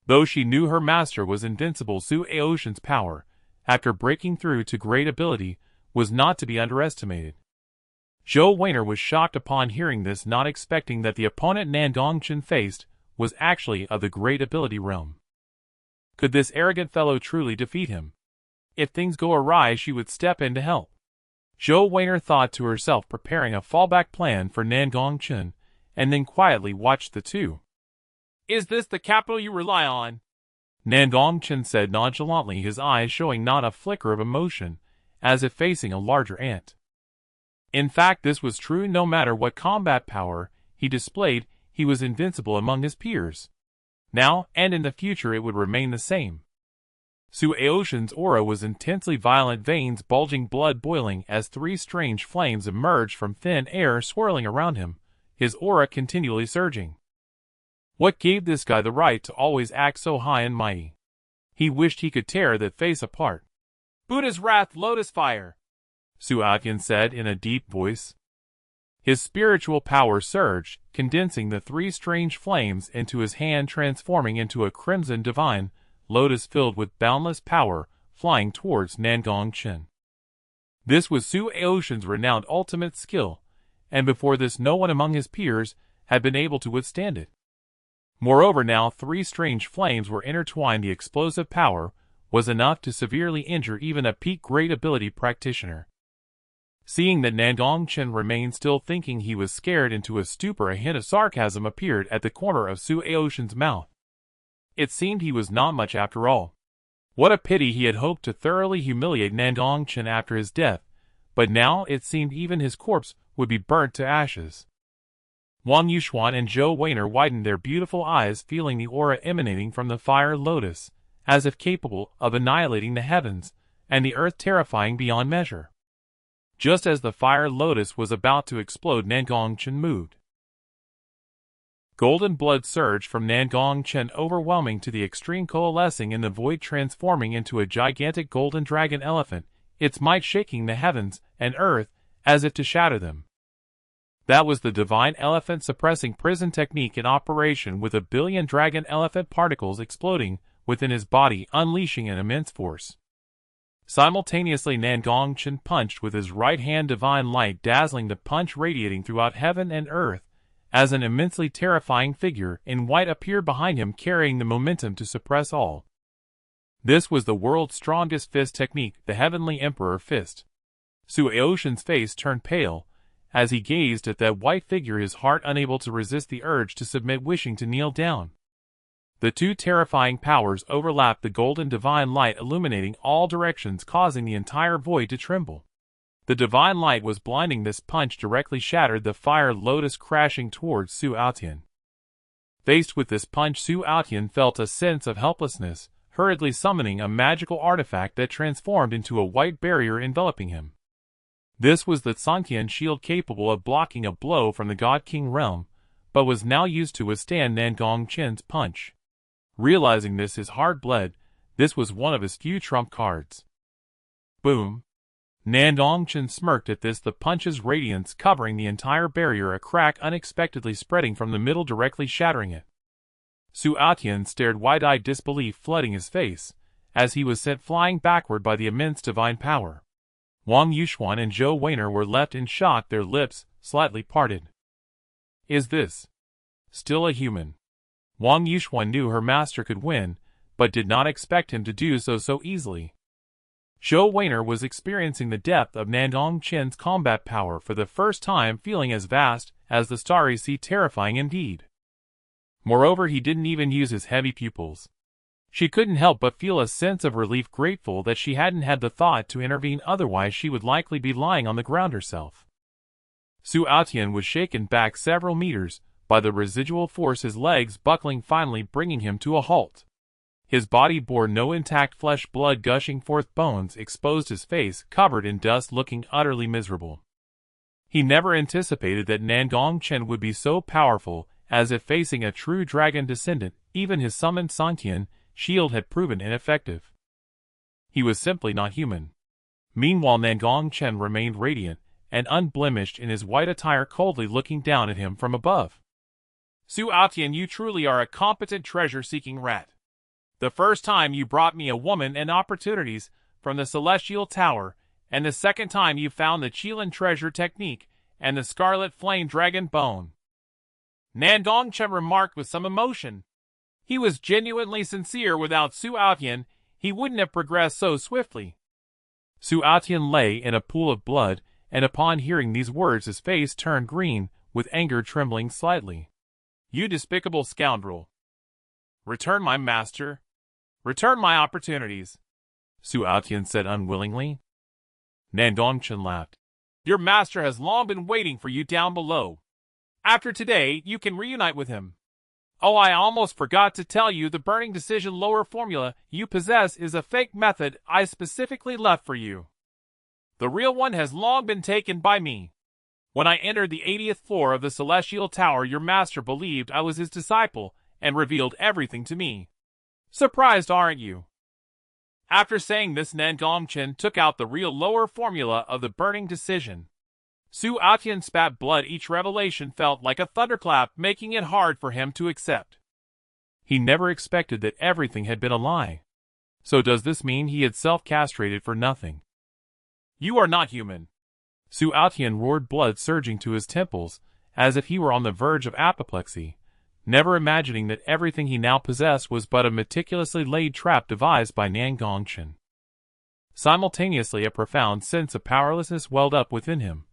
Though she knew her master was invincible, Su Aotian's power, after breaking through to great ability, was not to be underestimated. Zhou Weiner was shocked upon hearing this, not expecting that the opponent Nan Gong Chen faced was actually of the great ability realm. Could this arrogant fellow truly defeat him? If things go awry, she would step in to help. Zhou Weiner thought to herself, preparing a fallback plan for Nan Gong Chen, and then quietly watched the two. Is this the capital you rely on? Nan Gong Chen said nonchalantly, his eyes showing not a flicker of emotion, as if facing a larger ant. In fact, this was true. No matter what combat power he displayed, he was invincible among his peers. Now, and in the future, it would remain the same. Su Aotian's aura was intensely violent, veins bulging, blood boiling, as three strange flames emerged from thin air swirling around him, his aura continually surging. What gave this guy the right to always act so high and mighty? He wished he could tear that face apart. Buddha's wrath, lotus fire, Su Aotian said in a deep voice. His spiritual power surged, condensing the three strange flames into his hand, transforming into a crimson divine lotus filled with boundless power, flying towards Nan Gong Chen. This was Su Aotian's renowned ultimate skill, and before this no one among his peers had been able to withstand it. Moreover, now three strange flames were intertwined. The explosive power was enough to severely injure even a peak great ability practitioner. Seeing that Nan Gong Chen remained still, thinking he was scared into a stupor, a hint of sarcasm appeared at the corner of Su Aotian's mouth. It seemed he was not much after all. What a pity! He had hoped to thoroughly humiliate Nan Gong Chen after his death, but now it seemed even his corpse would be burnt to ashes. Wang Yuxuan and Zhou Weiner widened their beautiful eyes, feeling the aura emanating from the fire lotus, as if capable of annihilating the heavens and the earth, terrifying beyond measure. Just as the fire lotus was about to explode, Nan Gong Chen moved. Golden blood surged from Nan Gong Chen, overwhelming to the extreme, coalescing in the void, transforming into a gigantic golden dragon elephant, its might shaking the heavens and earth as if to shatter them. That was the divine elephant suppressing prison technique in operation, with 1 billion dragon elephant particles exploding within his body, unleashing an immense force. Simultaneously, Nan Gong Chen punched with his right hand, divine light dazzling, the punch radiating throughout heaven and earth, as an immensely terrifying figure in white appeared behind him, carrying the momentum to suppress all. This was the world's strongest fist technique, the Heavenly Emperor Fist. Su Aotian's face turned pale as he gazed at that white figure, his heart unable to resist the urge to submit, wishing to kneel down. The two terrifying powers overlapped, the golden divine light illuminating all directions, causing the entire void to tremble. The divine light was blinding. This punch directly shattered the fire lotus, crashing towards Su Aotian. Faced with this punch, Su Aotian felt a sense of helplessness, hurriedly summoning a magical artifact that transformed into a white barrier enveloping him. This was the Santian shield, capable of blocking a blow from the God King realm, but was now used to withstand Nan Gong Chen's punch. Realizing this, his heart bled. This was one of his few trump cards. Boom! Nan Gong Chen smirked at this, the punch's radiance covering the entire barrier, a crack unexpectedly spreading from the middle, directly shattering it. Su Aotian stared, wide-eyed disbelief flooding his face, as he was sent flying backward by the immense divine power. Wang Yuxuan and Zhou Weiner were left in shock, their lips slightly parted. Is this still a human? Wang Yuxuan knew her master could win, but did not expect him to do so easily. Zhou Weiner was experiencing the depth of Nan Gong Chen's combat power for the first time, feeling as vast as the starry sea, terrifying indeed. Moreover, he didn't even use his heavy pupils. She couldn't help but feel a sense of relief, grateful that she hadn't had the thought to intervene, otherwise she would likely be lying on the ground herself. Su Aotian was shaken back several meters by the residual force, his legs buckling, finally bringing him to a halt. His body bore no intact flesh, blood gushing forth, bones exposed, his face covered in dust, looking utterly miserable. He never anticipated that Nan Gong Chen would be so powerful, as if facing a true dragon descendant. Even his summoned Santian shield had proven ineffective. He was simply not human. Meanwhile, Nan Gong Chen remained radiant and unblemished in his white attire, coldly looking down at him from above. Su Aotian, you truly are a competent treasure-seeking rat. The first time you brought me a woman and opportunities from the Celestial Tower, and the second time you found the Qilin treasure technique and the Scarlet Flame Dragon Bone. Nan Gong Chen remarked with some emotion. He was genuinely sincere. Without Su Aotian, he wouldn't have progressed so swiftly. Su Aotian lay in a pool of blood, and upon hearing these words his face turned green, with anger trembling slightly. You despicable scoundrel! Return my master! Return my opportunities! Su Aotian said unwillingly. Nan Gong Chen laughed. Your master has long been waiting for you down below. After today, you can reunite with him. Oh, I almost forgot to tell you, the burning decision lower formula you possess is a fake method I specifically left for you. The real one has long been taken by me. When I entered the 80th floor of the Celestial Tower, your master believed I was his disciple and revealed everything to me. Surprised, aren't you? After saying this, Nan Gong Chen took out the real lower formula of the burning decision. Su Aotian spat blood. Each revelation felt like a thunderclap, making it hard for him to accept. He never expected that everything had been a lie. So does this mean he had self-castrated for nothing? You are not human. Su Aotian roared, blood surging to his temples, as if he were on the verge of apoplexy, never imagining that everything he now possessed was but a meticulously laid trap devised by Nan Gong Chen. Simultaneously, a profound sense of powerlessness welled up within him,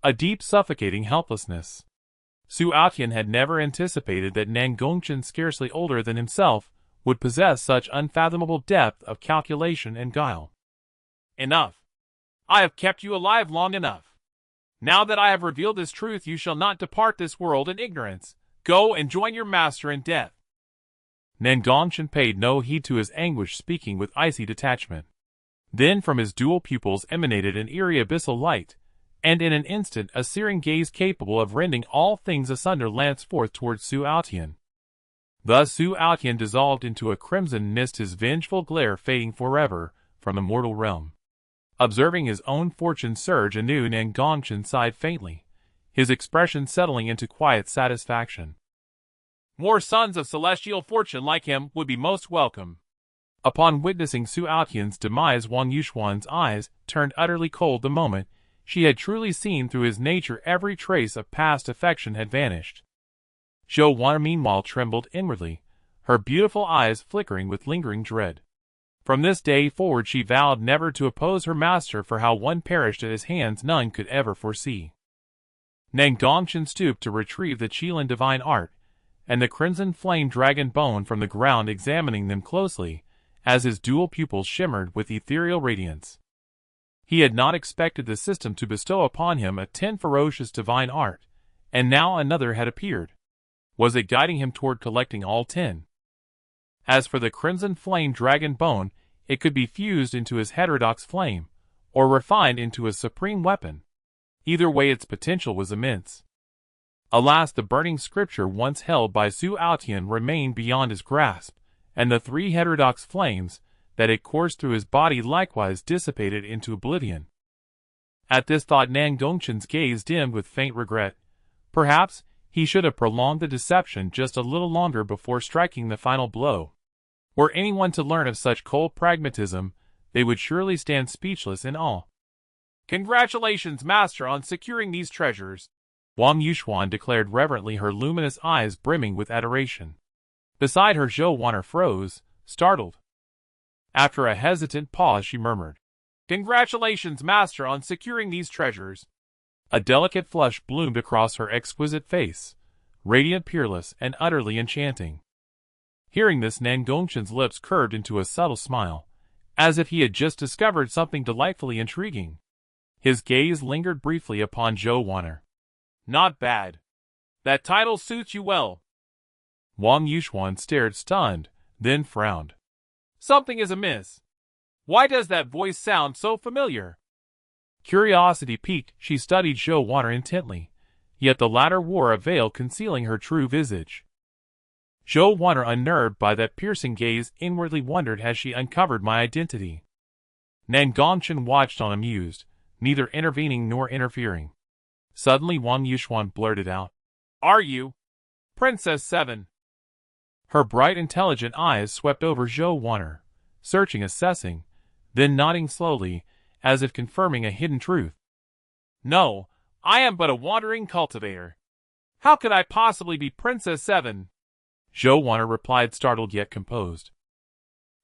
a deep, suffocating helplessness. Su Aotian had never anticipated that Nan Gong Chen, scarcely older than himself, would possess such unfathomable depth of calculation and guile. Enough. I have kept you alive long enough. Now that I have revealed this truth, you shall not depart this world in ignorance. Go and join your master in death. Nan Gong Chen paid no heed to his anguish, speaking with icy detachment. Then from his dual pupils emanated an eerie abyssal light, and in an instant a searing gaze capable of rending all things asunder lanced forth towards Su Aotian. Thus Su Aotian dissolved into a crimson mist, his vengeful glare fading forever from the mortal realm. Observing his own fortune surge anew, Nan Gong Chen sighed faintly, his expression settling into quiet satisfaction. More sons of celestial fortune like him would be most welcome. Upon witnessing Su Aotian's demise, Wang Yuxuan's eyes turned utterly cold. The moment she had truly seen through his nature, every trace of past affection had vanished. Zhou Weiner meanwhile trembled inwardly, her beautiful eyes flickering with lingering dread. From this day forward she vowed never to oppose her master, for how one perished at his hands none could ever foresee. Nan Gong Chen stooped to retrieve the Qilin divine art, and the crimson flame dragon bone from the ground, examining them closely, as his dual pupils shimmered with ethereal radiance. He had not expected the system to bestow upon him a 10 ferocious divine art, and now another had appeared. Was it guiding him toward collecting all 10? As for the crimson flame dragon bone, it could be fused into his heterodox flame, or refined into a supreme weapon. Either way, its potential was immense. Alas, the burning scripture once held by Zhou Aotian remained beyond his grasp, and the 3 heterodox flames that had coursed through his body likewise dissipated into oblivion. At this thought, Nan Gong Chen's gaze dimmed with faint regret. Perhaps he should have prolonged the deception just a little longer before striking the final blow. Were anyone to learn of such cold pragmatism, they would surely stand speechless in awe. Congratulations, Master, on securing these treasures, Wang Yuxuan declared reverently, her luminous eyes brimming with adoration. Beside her, Zhou Wanner froze, startled. After a hesitant pause, she murmured, Congratulations, Master, on securing these treasures. A delicate flush bloomed across her exquisite face, radiant, peerless, and utterly enchanting. Hearing this, Nan Gong Chen's lips curved into a subtle smile, as if he had just discovered something delightfully intriguing. His gaze lingered briefly upon Zhou Wanner. Not bad. That title suits you well. Wang Yuxuan stared stunned, then frowned. Something is amiss. Why does that voice sound so familiar? Curiosity piqued, she studied Zhou Wanner intently, yet the latter wore a veil concealing her true visage. Zhou Wanner, unnerved by that piercing gaze, inwardly wondered, has she uncovered my identity? Nan Gong Chen watched on, amused, neither intervening nor interfering. Suddenly Wang Yuxuan blurted out, Are you Princess 7? Her bright, intelligent eyes swept over Zhou Wanner, searching, assessing, then nodding slowly, as if confirming a hidden truth. No, I am but a wandering cultivator. How could I possibly be Princess 7? Zhou Wanner replied, startled yet composed.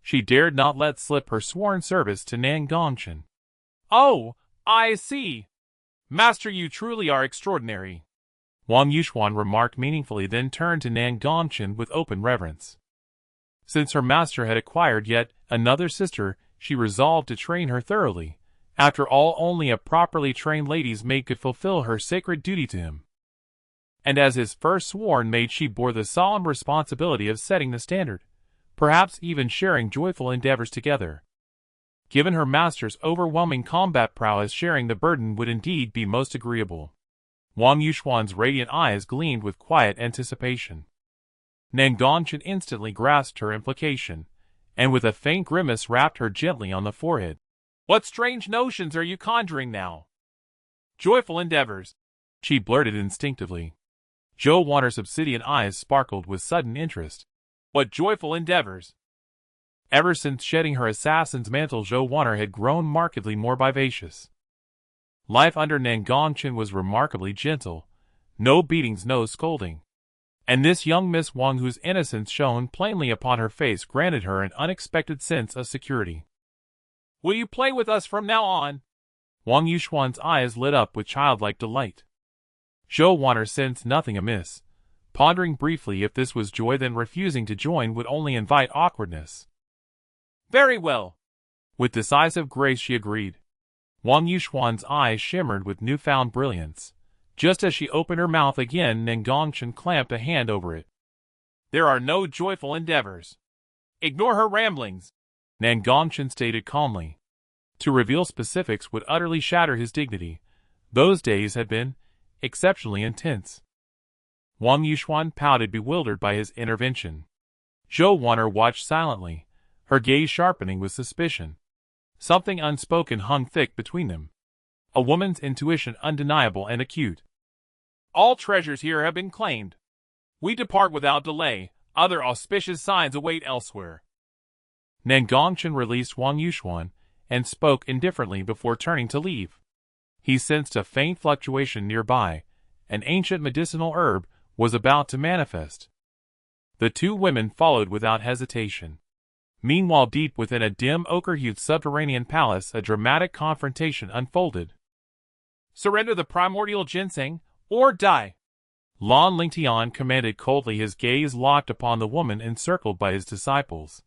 She dared not let slip her sworn service to Nan Gong Chen. Oh, I see. Master, you truly are extraordinary, Wang Yuxuan remarked meaningfully, then turned to Nan Gong Chen with open reverence. Since her master had acquired yet another sister, she resolved to train her thoroughly. After all, only a properly trained lady's maid could fulfill her sacred duty to him. And as his first sworn maid, she bore the solemn responsibility of setting the standard, perhaps even sharing joyful endeavors together. Given her master's overwhelming combat prowess, sharing the burden would indeed be most agreeable. Wang Yuxuan's radiant eyes gleamed with quiet anticipation. Nan Gong Chen instantly grasped her implication, and with a faint grimace rapped her gently on the forehead. What strange notions are you conjuring now? Joyful endeavors, she blurted instinctively. Zhou Wanner's obsidian eyes sparkled with sudden interest. What joyful endeavors? Ever since shedding her assassin's mantle, Zhou Wanner had grown markedly more vivacious. Life under Nan Gong Chen was remarkably gentle, no beatings, no scolding. And this young Miss Wang, whose innocence shone plainly upon her face, granted her an unexpected sense of security. Will you play with us from now on? Wang Yuxuan's eyes lit up with childlike delight. Zhou Wanner sensed nothing amiss, pondering briefly if this was joy, then refusing to join would only invite awkwardness. Very well. With decisive grace she agreed. Wang Yuxuan's eyes shimmered with newfound brilliance. Just as she opened her mouth again, Nan Gong Chen clamped a hand over it. There are no joyful endeavors. Ignore her ramblings, Nan Gong Chen stated calmly. To reveal specifics would utterly shatter his dignity. Those days had been exceptionally intense. Wang Yuxuan pouted, bewildered by his intervention. Zhou Wanner watched silently, her gaze sharpening with suspicion. Something unspoken hung thick between them. A woman's intuition, undeniable and acute. All treasures here have been claimed. We depart without delay. Other auspicious signs await elsewhere. Nan Gong Chen released Wang Yuxuan and spoke indifferently before turning to leave. He sensed a faint fluctuation nearby. An ancient medicinal herb was about to manifest. The two women followed without hesitation. Meanwhile, deep within a dim ochre-hued subterranean palace, a dramatic confrontation unfolded. Surrender the primordial ginseng, or die, Lan Lingtian commanded coldly, his gaze locked upon the woman encircled by his disciples.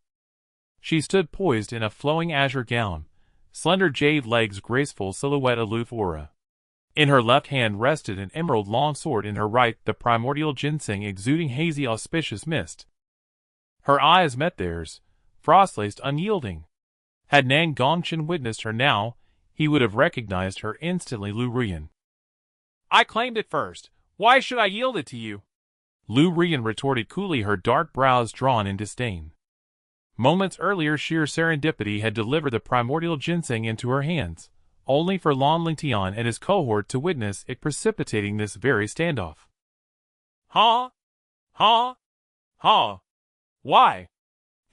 She stood poised in a flowing azure gown, slender jade legs, graceful silhouette, aloof aura. In her left hand rested an emerald long sword, in her right the primordial ginseng exuding hazy auspicious mist. Her eyes met theirs, frost-laced, unyielding. Had Nan Gong Chen witnessed her now, he would have recognized her instantly. Lu Rian. I claimed it first. Why should I yield it to you? Lu Rian retorted coolly, her dark brows drawn in disdain. Moments earlier, sheer serendipity had delivered the primordial ginseng into her hands, only for Lan Lingtian and his cohort to witness it precipitating this very standoff. Huh? Huh? Huh? Why?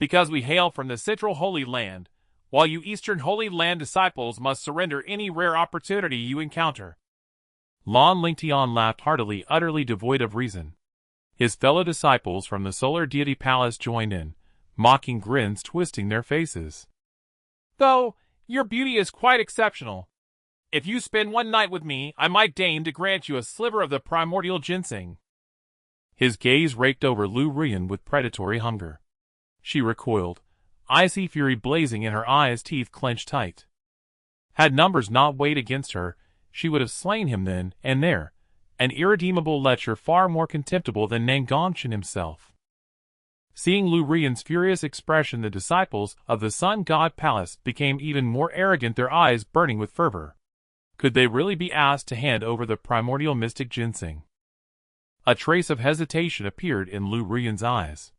Because we hail from the Central Holy Land, while you Eastern Holy Land disciples must surrender any rare opportunity you encounter. Lan Lingtian laughed heartily, utterly devoid of reason. His fellow disciples from the Solar Deity Palace joined in, mocking grins twisting their faces. Though, your beauty is quite exceptional. If you spend one night with me, I might deign to grant you a sliver of the primordial ginseng. His gaze raked over Lu Rian with predatory hunger. She recoiled, icy fury blazing in her eyes, teeth clenched tight. Had numbers not weighed against her, she would have slain him then and there, an irredeemable lecher far more contemptible than Nan Gong Chen himself. Seeing Lu Rian's furious expression, the disciples of the Sun God Palace became even more arrogant, their eyes burning with fervor. Could they really be asked to hand over the primordial mystic ginseng? A trace of hesitation appeared in Lu Rian's eyes.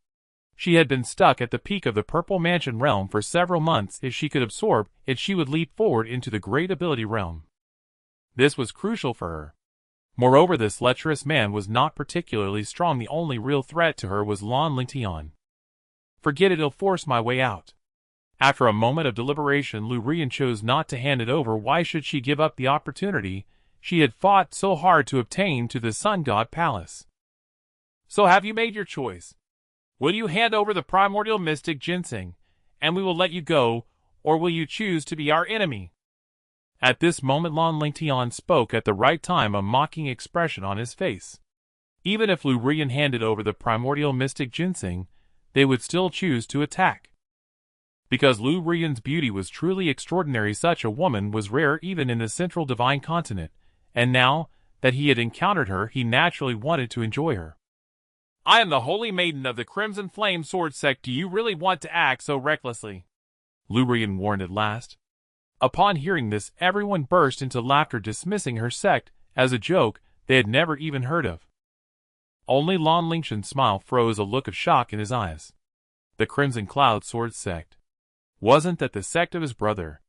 She had been stuck at the peak of the Purple Mansion realm for several months. If she could absorb it, she would leap forward into the Great Ability realm. This was crucial for her. Moreover, this lecherous man was not particularly strong. The only real threat to her was Lan Lingtian. Forget it, I'll force my way out. After a moment of deliberation, Lu Rian chose not to hand it over. Why should she give up the opportunity she had fought so hard to obtain to the Sun God Palace? So have you made your choice? Will you hand over the primordial mystic ginseng, and we will let you go, or will you choose to be our enemy? At this moment Lan Lingtian spoke at the right time, a mocking expression on his face. Even if Lu Rian handed over the primordial mystic ginseng, they would still choose to attack. Because Lu Rian's beauty was truly extraordinary, such a woman was rare even in the Central Divine Continent, and now that he had encountered her, he naturally wanted to enjoy her. I am the Holy Maiden of the Crimson Flame Sword Sect. Do you really want to act so recklessly? Lu Rian warned at last. Upon hearing this, everyone burst into laughter, dismissing her sect as a joke they had never even heard of. Only Lan Lingtian's smile froze, a look of shock in his eyes. The Crimson Cloud Sword Sect. Wasn't that the sect of his brother?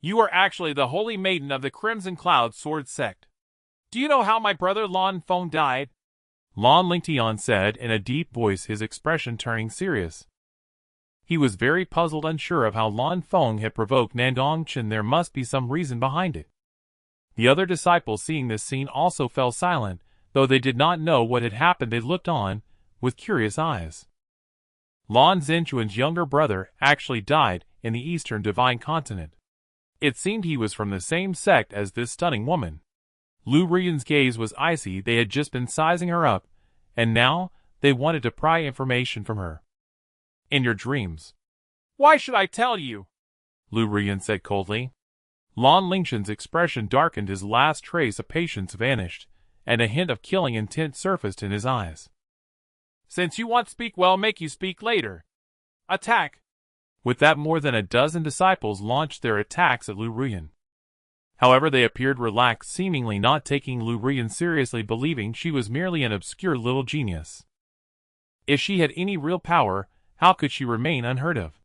You are actually the Holy Maiden of the Crimson Cloud Sword Sect. Do you know how my brother Lan Feng died? Lan Lingtian said in a deep voice, his expression turning serious. He was very puzzled, unsure of how Lan Feng had provoked Nan Gong Chen. There must be some reason behind it. The other disciples, seeing this scene, also fell silent, though they did not know what had happened. They looked on with curious eyes. Lan Zhenchuan's younger brother actually died in the Eastern Divine Continent. It seemed he was from the same sect as this stunning woman. Lu Rian's gaze was icy. They had just been sizing her up, and now they wanted to pry information from her. In your dreams. Why should I tell you? Lu Rian said coldly. Lan Lingtian's expression darkened, his last trace of patience vanished, and a hint of killing intent surfaced in his eyes. Since you want speak, well, make you speak later. Attack! With that, more than a dozen disciples launched their attacks at Lu Rian. However, they appeared relaxed, seemingly not taking Lu Rian seriously, believing she was merely an obscure little genius. If she had any real power, how could she remain unheard of?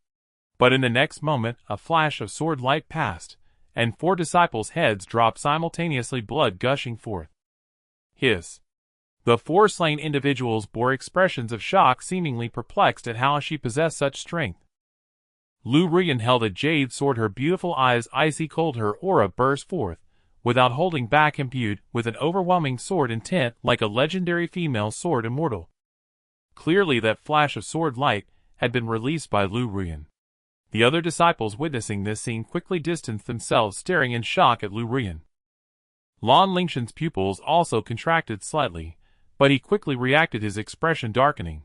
But in the next moment, a flash of sword light passed, and 4 disciples' heads dropped simultaneously, blood gushing forth. Hiss. The 4 slain individuals bore expressions of shock, seemingly perplexed at how she possessed such strength. Lu Rian held a jade sword, her beautiful eyes icy cold, her aura burst forth, without holding back, imbued with an overwhelming sword intent like a legendary female sword immortal. Clearly that flash of sword light had been released by Lu Rian. The other disciples, witnessing this scene, quickly distanced themselves, staring in shock at Lu Rian. Lan Lingtian's pupils also contracted slightly, But he quickly reacted, his expression darkening.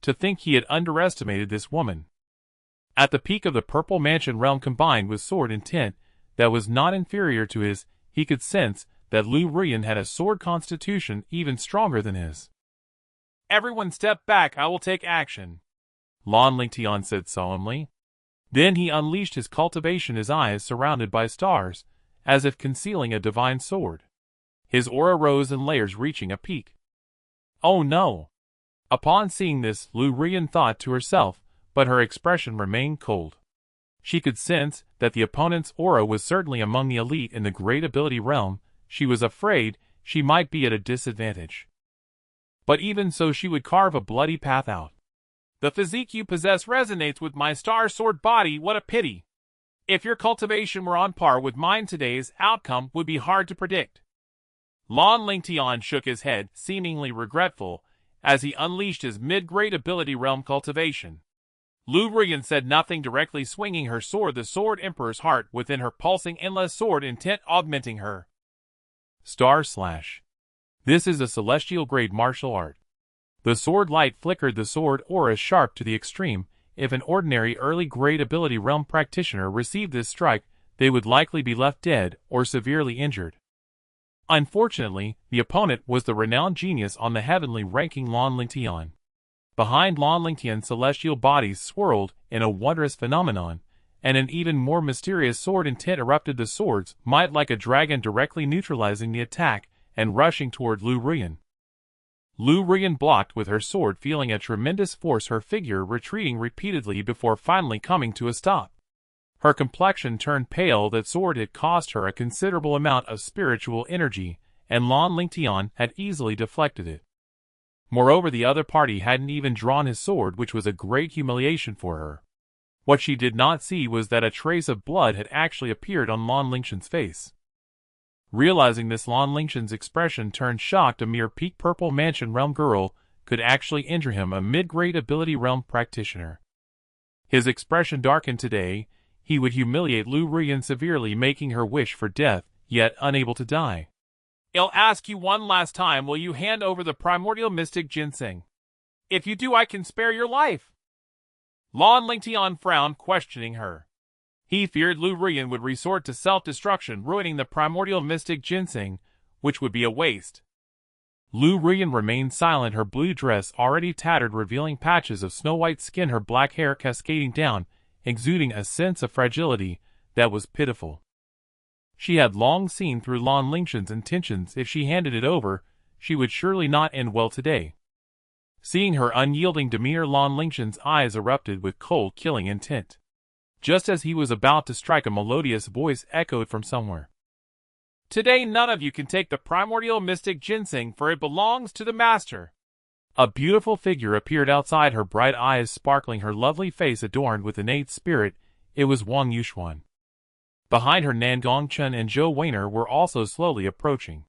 To think he had underestimated this woman. At the peak of the Purple Mansion realm, combined with sword intent that was not inferior to his, he could sense that Lu Ruyan had a sword constitution even stronger than his. Everyone step back, I will take action, Lan Lingtian said solemnly. Then he unleashed his cultivation, his eyes surrounded by stars, as if concealing a divine sword. His aura rose in layers, reaching a peak. Oh no! Upon seeing this, Lu Ruyan thought to herself, but her expression remained cold. She could sense that the opponent's aura was certainly among the elite in the great ability realm. She was afraid she might be at a disadvantage. But even so, she would carve a bloody path out. The physique you possess resonates with my star sword body, what a pity. If your cultivation were on par with mine, today's outcome would be hard to predict. Lan Lingtian shook his head, seemingly regretful, as he unleashed his mid-grade ability realm cultivation. Lu Ruyan said nothing, directly swinging her sword, the sword Emperor's heart within her, pulsing endless sword intent augmenting her. Star Slash. This is a celestial grade martial art. The sword light flickered, the sword aura sharp to the extreme. If an ordinary early grade ability realm practitioner received this strike, they would likely be left dead or severely injured. Unfortunately, the opponent was the renowned genius on the heavenly ranking Lan Lingtian. Behind Lan Lingtian's celestial bodies swirled in a wondrous phenomenon, and an even more mysterious sword intent erupted, the sword's might like a dragon, directly neutralizing the attack and rushing toward Lu Ruyan. Lu Ruyan blocked with her sword, feeling a tremendous force, her figure retreating repeatedly before finally coming to a stop. Her complexion turned pale. That sword had cost her a considerable amount of spiritual energy, and Lan Lingtian had easily deflected it. Moreover, the other party hadn't even drawn his sword, which was a great humiliation for her. What she did not see was that a trace of blood had actually appeared on Lan Lingtian's face. Realizing this, Lan Lingtian's expression turned shocked. A mere peak Purple Mansion realm girl could actually injure him, a mid-grade ability realm practitioner. His expression darkened. Today, he would humiliate Lu Ruyan severely, making her wish for death, yet unable to die. I'll ask you one last time, will you hand over the primordial mystic ginseng? If you do, I can spare your life. Lan Lingtian frowned, questioning her. He feared Lu Ruyan would resort to self-destruction, ruining the primordial mystic ginseng, which would be a waste. Lu Ruyan remained silent, her blue dress already tattered, revealing patches of snow-white skin, her black hair cascading down, exuding a sense of fragility that was pitiful. She had long seen through Lan Lingtian's intentions. If she handed it over, she would surely not end well today. Seeing her unyielding demeanor, Lan Lingtian's eyes erupted with cold, killing intent. Just as he was about to strike, a melodious voice echoed from somewhere. Today none of you can take the primordial mystic ginseng, for it belongs to the master. A beautiful figure appeared outside, her bright eyes sparkling, her lovely face adorned with innate spirit. It was Wang Yuxuan. Behind her, Nan Gong Chen and Zhou Weiner were also slowly approaching.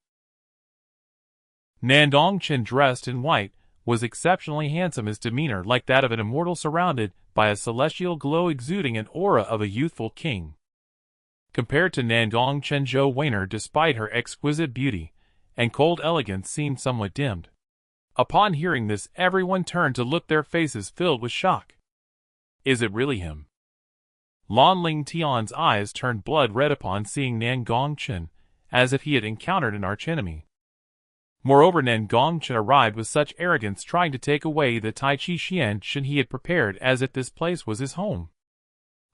Nandong Chen, dressed in white, was exceptionally handsome, his demeanor like that of an immortal, surrounded by a celestial glow, exuding an aura of a youthful king. Compared to Nan Gong Chen, Zhou Weiner, despite her exquisite beauty and cold elegance, seemed somewhat dimmed. Upon hearing this, everyone turned to look, their faces filled with shock. Is it really him? Lan Lingtian's eyes turned blood red upon seeing Nan Gong Chen, as if he had encountered an archenemy. Moreover, Nan Gong Chen arrived with such arrogance, trying to take away the Tai Chi Xian Shen he had prepared, as if this place was his home.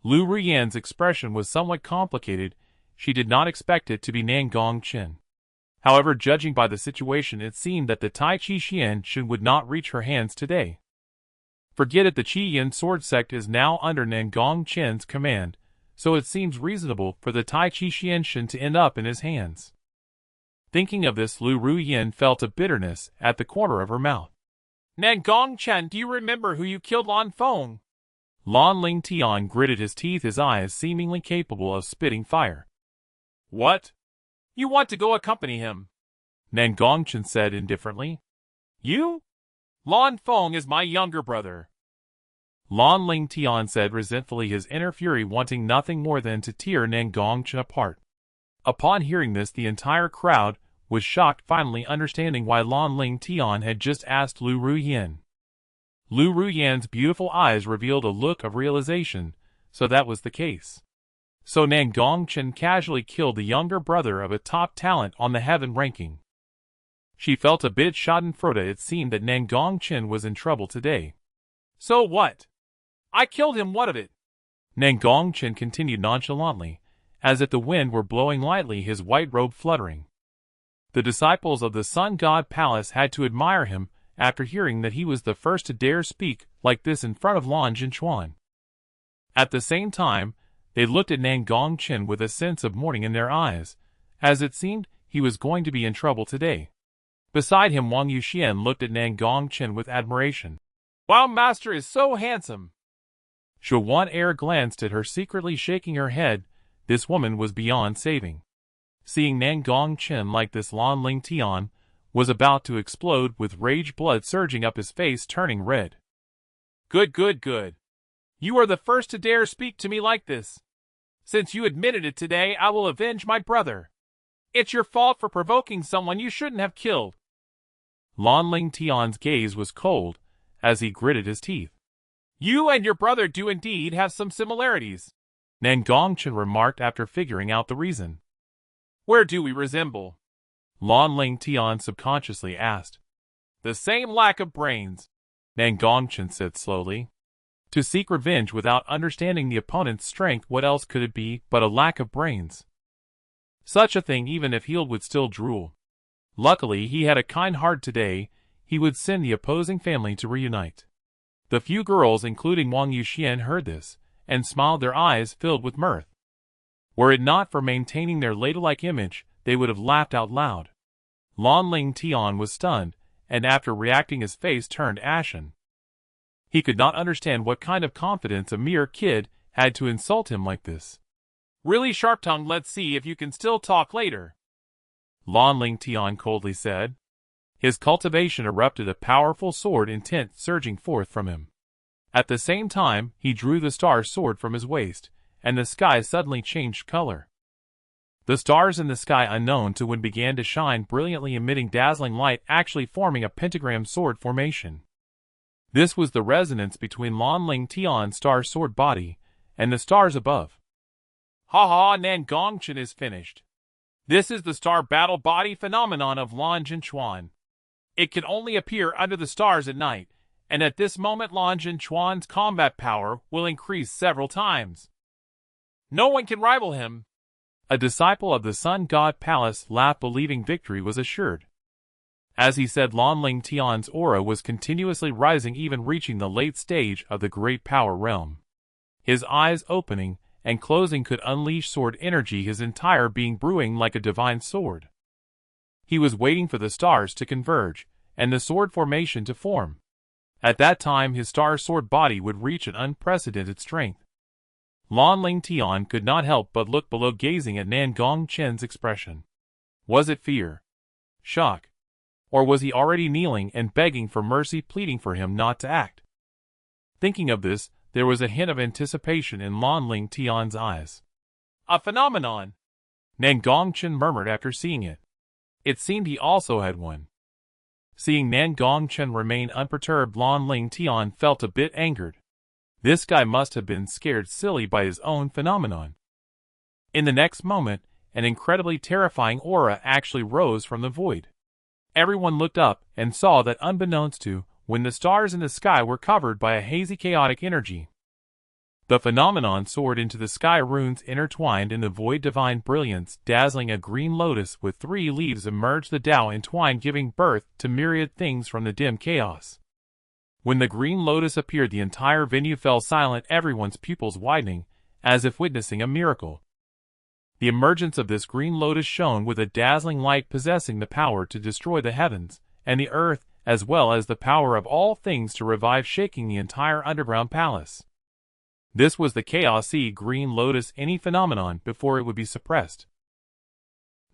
Lu Ruyan's expression was somewhat complicated. She did not expect it to be Nan Gong Chen. However, judging by the situation, it seemed that the Tai Chi Xian Shen would not reach her hands today. Forget it, the Qi Yin sword sect is now under Nan Gong Chen's command, so it seems reasonable for the Tai Chi Xian Shen to end up in his hands. Thinking of this, Lu Ruyan felt a bitterness at the corner of her mouth. Nan Gong Chen, do you remember who you killed Lan Feng? Lan Lingtian gritted his teeth, his eyes seemingly capable of spitting fire. What? You want to go accompany him? Nan Gong Chen said indifferently. You? Lan Feng is my younger brother. Lan Lingtian said resentfully, his inner fury wanting nothing more than to tear Nan Gong Chen apart. Upon hearing this, the entire crowd was shocked, finally understanding why Lan Ling Tian had just asked Lu Ruyan. Lu Ruyan's beautiful eyes revealed a look of realization, so that was the case. So Nan Gong Chen casually killed the younger brother of a top talent on the heaven ranking. She felt a bit schadenfreude. It seemed that Nan Gong Chen was in trouble today. So what? I killed him, what of it? Nan Gong Chen continued nonchalantly, as if the wind were blowing lightly, his white robe fluttering. The disciples of the Sun God Palace had to admire him after hearing that he was the first to dare speak like this in front of Lan Jinchuan. At the same time, they looked at Nan Gong Chen with a sense of mourning in their eyes, as it seemed he was going to be in trouble today. Beside him, Wang Yuxian looked at Nan Gong Chen with admiration. Wow, master is so handsome. Zhou Wan Air glanced at her, secretly shaking her head. This woman was beyond saving. Seeing Nan Gong Chen like this, Lan Ling Tian was about to explode with rage, blood surging up his face, turning red. Good, good, good. You are the first to dare speak to me like this. Since you admitted it today, I will avenge my brother. It's your fault for provoking someone you shouldn't have killed. Lan Ling Tian's gaze was cold as he gritted his teeth. You and your brother do indeed have some similarities, Nan Gong Chen remarked after figuring out the reason. Where do we resemble? Lan Ling Tian subconsciously asked. The same lack of brains, Nan Gong Chen said slowly. To seek revenge without understanding the opponent's strength, what else could it be but a lack of brains? Such a thing, even if healed, would still drool. Luckily, he had a kind heart today. He would send the opposing family to reunite. The few girls, including Wang Yuxian, heard this and smiled, their eyes filled with mirth. Were it not for maintaining their ladylike image, they would have laughed out loud. Lan Ling Tian was stunned, and after reacting, his face turned ashen. He could not understand what kind of confidence a mere kid had to insult him like this. Really sharp-tongued. Let's see if you can still talk later, Lan Ling Tian coldly said. His cultivation erupted, a powerful sword intent surging forth from him. At the same time, he drew the star sword from his waist, and the sky suddenly changed color. The stars in the sky, unknown to when, began to shine brilliantly, emitting dazzling light, actually forming a pentagram sword formation. This was the resonance between Lan Ling Tian's star sword body and the stars above. Ha ha, Nan Gong Chen is finished. This is the star battle body phenomenon of Lan Jinchuan. It can only appear under the stars at night, and at this moment Lan Jinchuan's combat power will increase several times. No one can rival him. A disciple of the Sun God Palace laughed, believing victory was assured. As he said, Lan Ling Tian's aura was continuously rising, even reaching the late stage of the great power realm. His eyes opening and closing could unleash sword energy, his entire being brewing like a divine sword. He was waiting for the stars to converge and the sword formation to form. At that time, his star sword body would reach an unprecedented strength. Lan Ling Tian could not help but look below, gazing at Nan Gong Chen's expression. Was it fear? Shock? Or was he already kneeling and begging for mercy, pleading for him not to act? Thinking of this, there was a hint of anticipation in Lan Ling Tian's eyes. A phenomenon, Nan Gong Chen murmured after seeing it. It seemed he also had one. Seeing Nan Gong Chen remain unperturbed, Lan Ling Tian felt a bit angered. This guy must have been scared silly by his own phenomenon. In the next moment, an incredibly terrifying aura actually rose from the void. Everyone looked up and saw that, unbeknownst to when, the stars in the sky were covered by a hazy chaotic energy. The phenomenon soared into the sky, runes intertwined in the void, divine brilliance dazzling. A green lotus with 3 leaves emerged, the Tao entwined, giving birth to myriad things from the dim chaos. When the green lotus appeared, the entire venue fell silent, everyone's pupils widening, as if witnessing a miracle. The emergence of this green lotus shone with a dazzling light, possessing the power to destroy the heavens and the earth, as well as the power of all things to revive, shaking the entire underground palace. This was the chaos-y green lotus, any phenomenon before it would be suppressed.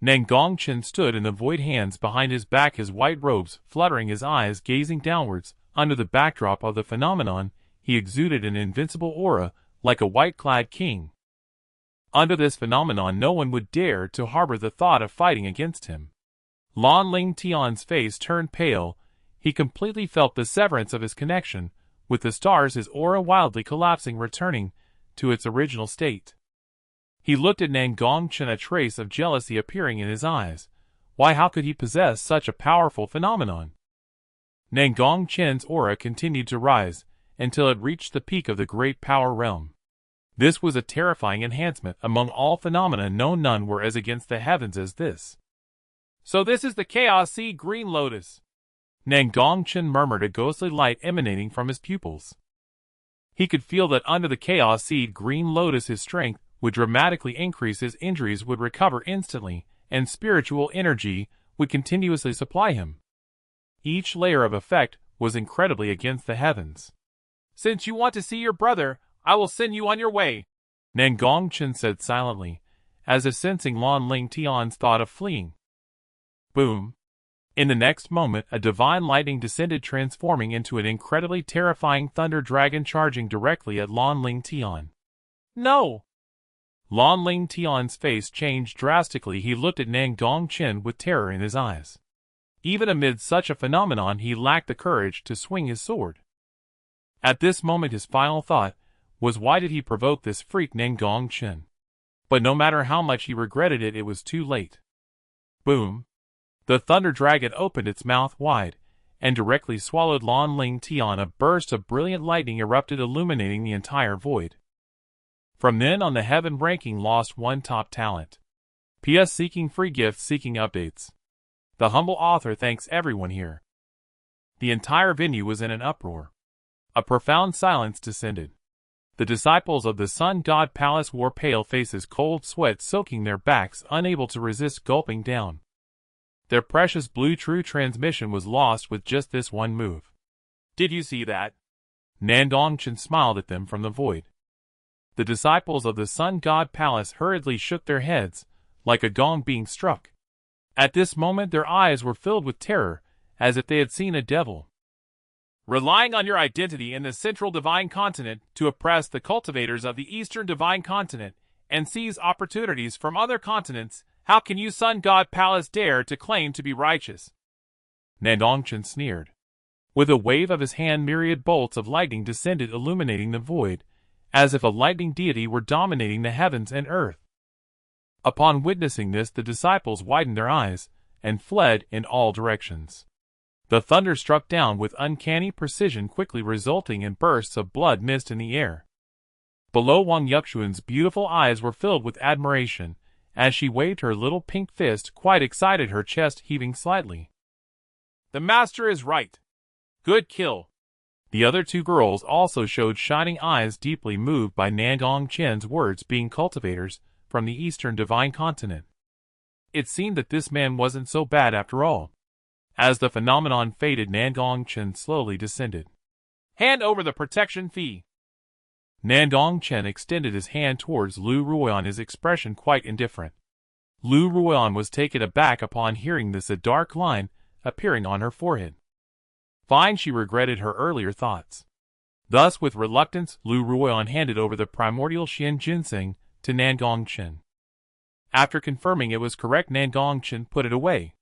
Nan Gong Chen stood in the void, hands behind his back, his white robes fluttering, his eyes gazing downwards. Under the backdrop of the phenomenon, he exuded an invincible aura, like a white-clad king. Under this phenomenon, no one would dare to harbor the thought of fighting against him. Lan Ling Tian's face turned pale. He completely felt the severance of his connection with the stars, his aura wildly collapsing, returning to its original state. He looked at Nan Gong Chen, a trace of jealousy appearing in his eyes. Why, how could he possess such a powerful phenomenon? Nan Gong Chen's aura continued to rise until it reached the peak of the great power realm. This was a terrifying enhancement. Among all phenomena known, none were as against the heavens as this. So this is the Chaos Seed Green Lotus. Nan Gong Chen murmured, a ghostly light emanating from his pupils. He could feel that under the Chaos Seed Green Lotus his strength would dramatically increase, his injuries would recover instantly, and spiritual energy would continuously supply him. Each layer of effect was incredibly against the heavens. Since you want to see your brother, I will send you on your way, Nan Gong Chen said silently, as if sensing Lan Ling Tian's thought of fleeing. Boom! In the next moment, a divine lightning descended, transforming into an incredibly terrifying thunder dragon charging directly at Lan Ling Tian. No! Lan Ling Tian's face changed drastically. He looked at Nan Gong Chen with terror in his eyes. Even amid such a phenomenon, he lacked the courage to swing his sword. At this moment, his final thought was, why did he provoke this freak Nan Gong Chen? But no matter how much he regretted it, it was too late. Boom! The thunder dragon opened its mouth wide and directly swallowed Lan Ling Tian. A burst of brilliant lightning erupted, illuminating the entire void. From then on, the Heaven ranking lost one top talent. PS seeking free gifts, seeking updates. The humble author thanks everyone here. The entire venue was in an uproar. A profound silence descended. The disciples of the Sun God Palace wore pale faces, cold sweat soaking their backs, unable to resist gulping down. Their precious blue true transmission was lost with just this one move. Did you see that? Nandong Chen smiled at them from the void. The disciples of the Sun God Palace hurriedly shook their heads, like a gong being struck. At this moment their eyes were filled with terror, as if they had seen a devil. Relying on your identity in the Central Divine Continent to oppress the cultivators of the Eastern Divine Continent and seize opportunities from other continents, how can you, Sun God Palace, dare to claim to be righteous? Nandong Chen sneered. With a wave of his hand, myriad bolts of lightning descended, illuminating the void, as if a lightning deity were dominating the heavens and earth. Upon witnessing this, the disciples widened their eyes and fled in all directions. The thunder struck down with uncanny precision, quickly resulting in bursts of blood mist in the air. Below, Wang Yuxuan's beautiful eyes were filled with admiration as she waved her little pink fist, quite excited, her chest heaving slightly. The master is right. Good kill. The other two girls also showed shining eyes, deeply moved by Nan Gong Chen's words, being cultivators from the Eastern Divine Continent. It seemed that this man wasn't so bad after all. As the phenomenon faded, Nan Gong Chen slowly descended. Hand over the protection fee. Nandong Chen extended his hand towards Lu Ruoyan, his expression quite indifferent. Lu Ruoyan was taken aback upon hearing this, a dark line appearing on her forehead. Fine, she regretted her earlier thoughts. Thus, with reluctance, Lu Ruoyan handed over the primordial Xian Ginseng to Nan Gong Chen. After confirming it was correct, Nan Gong Chen put it away.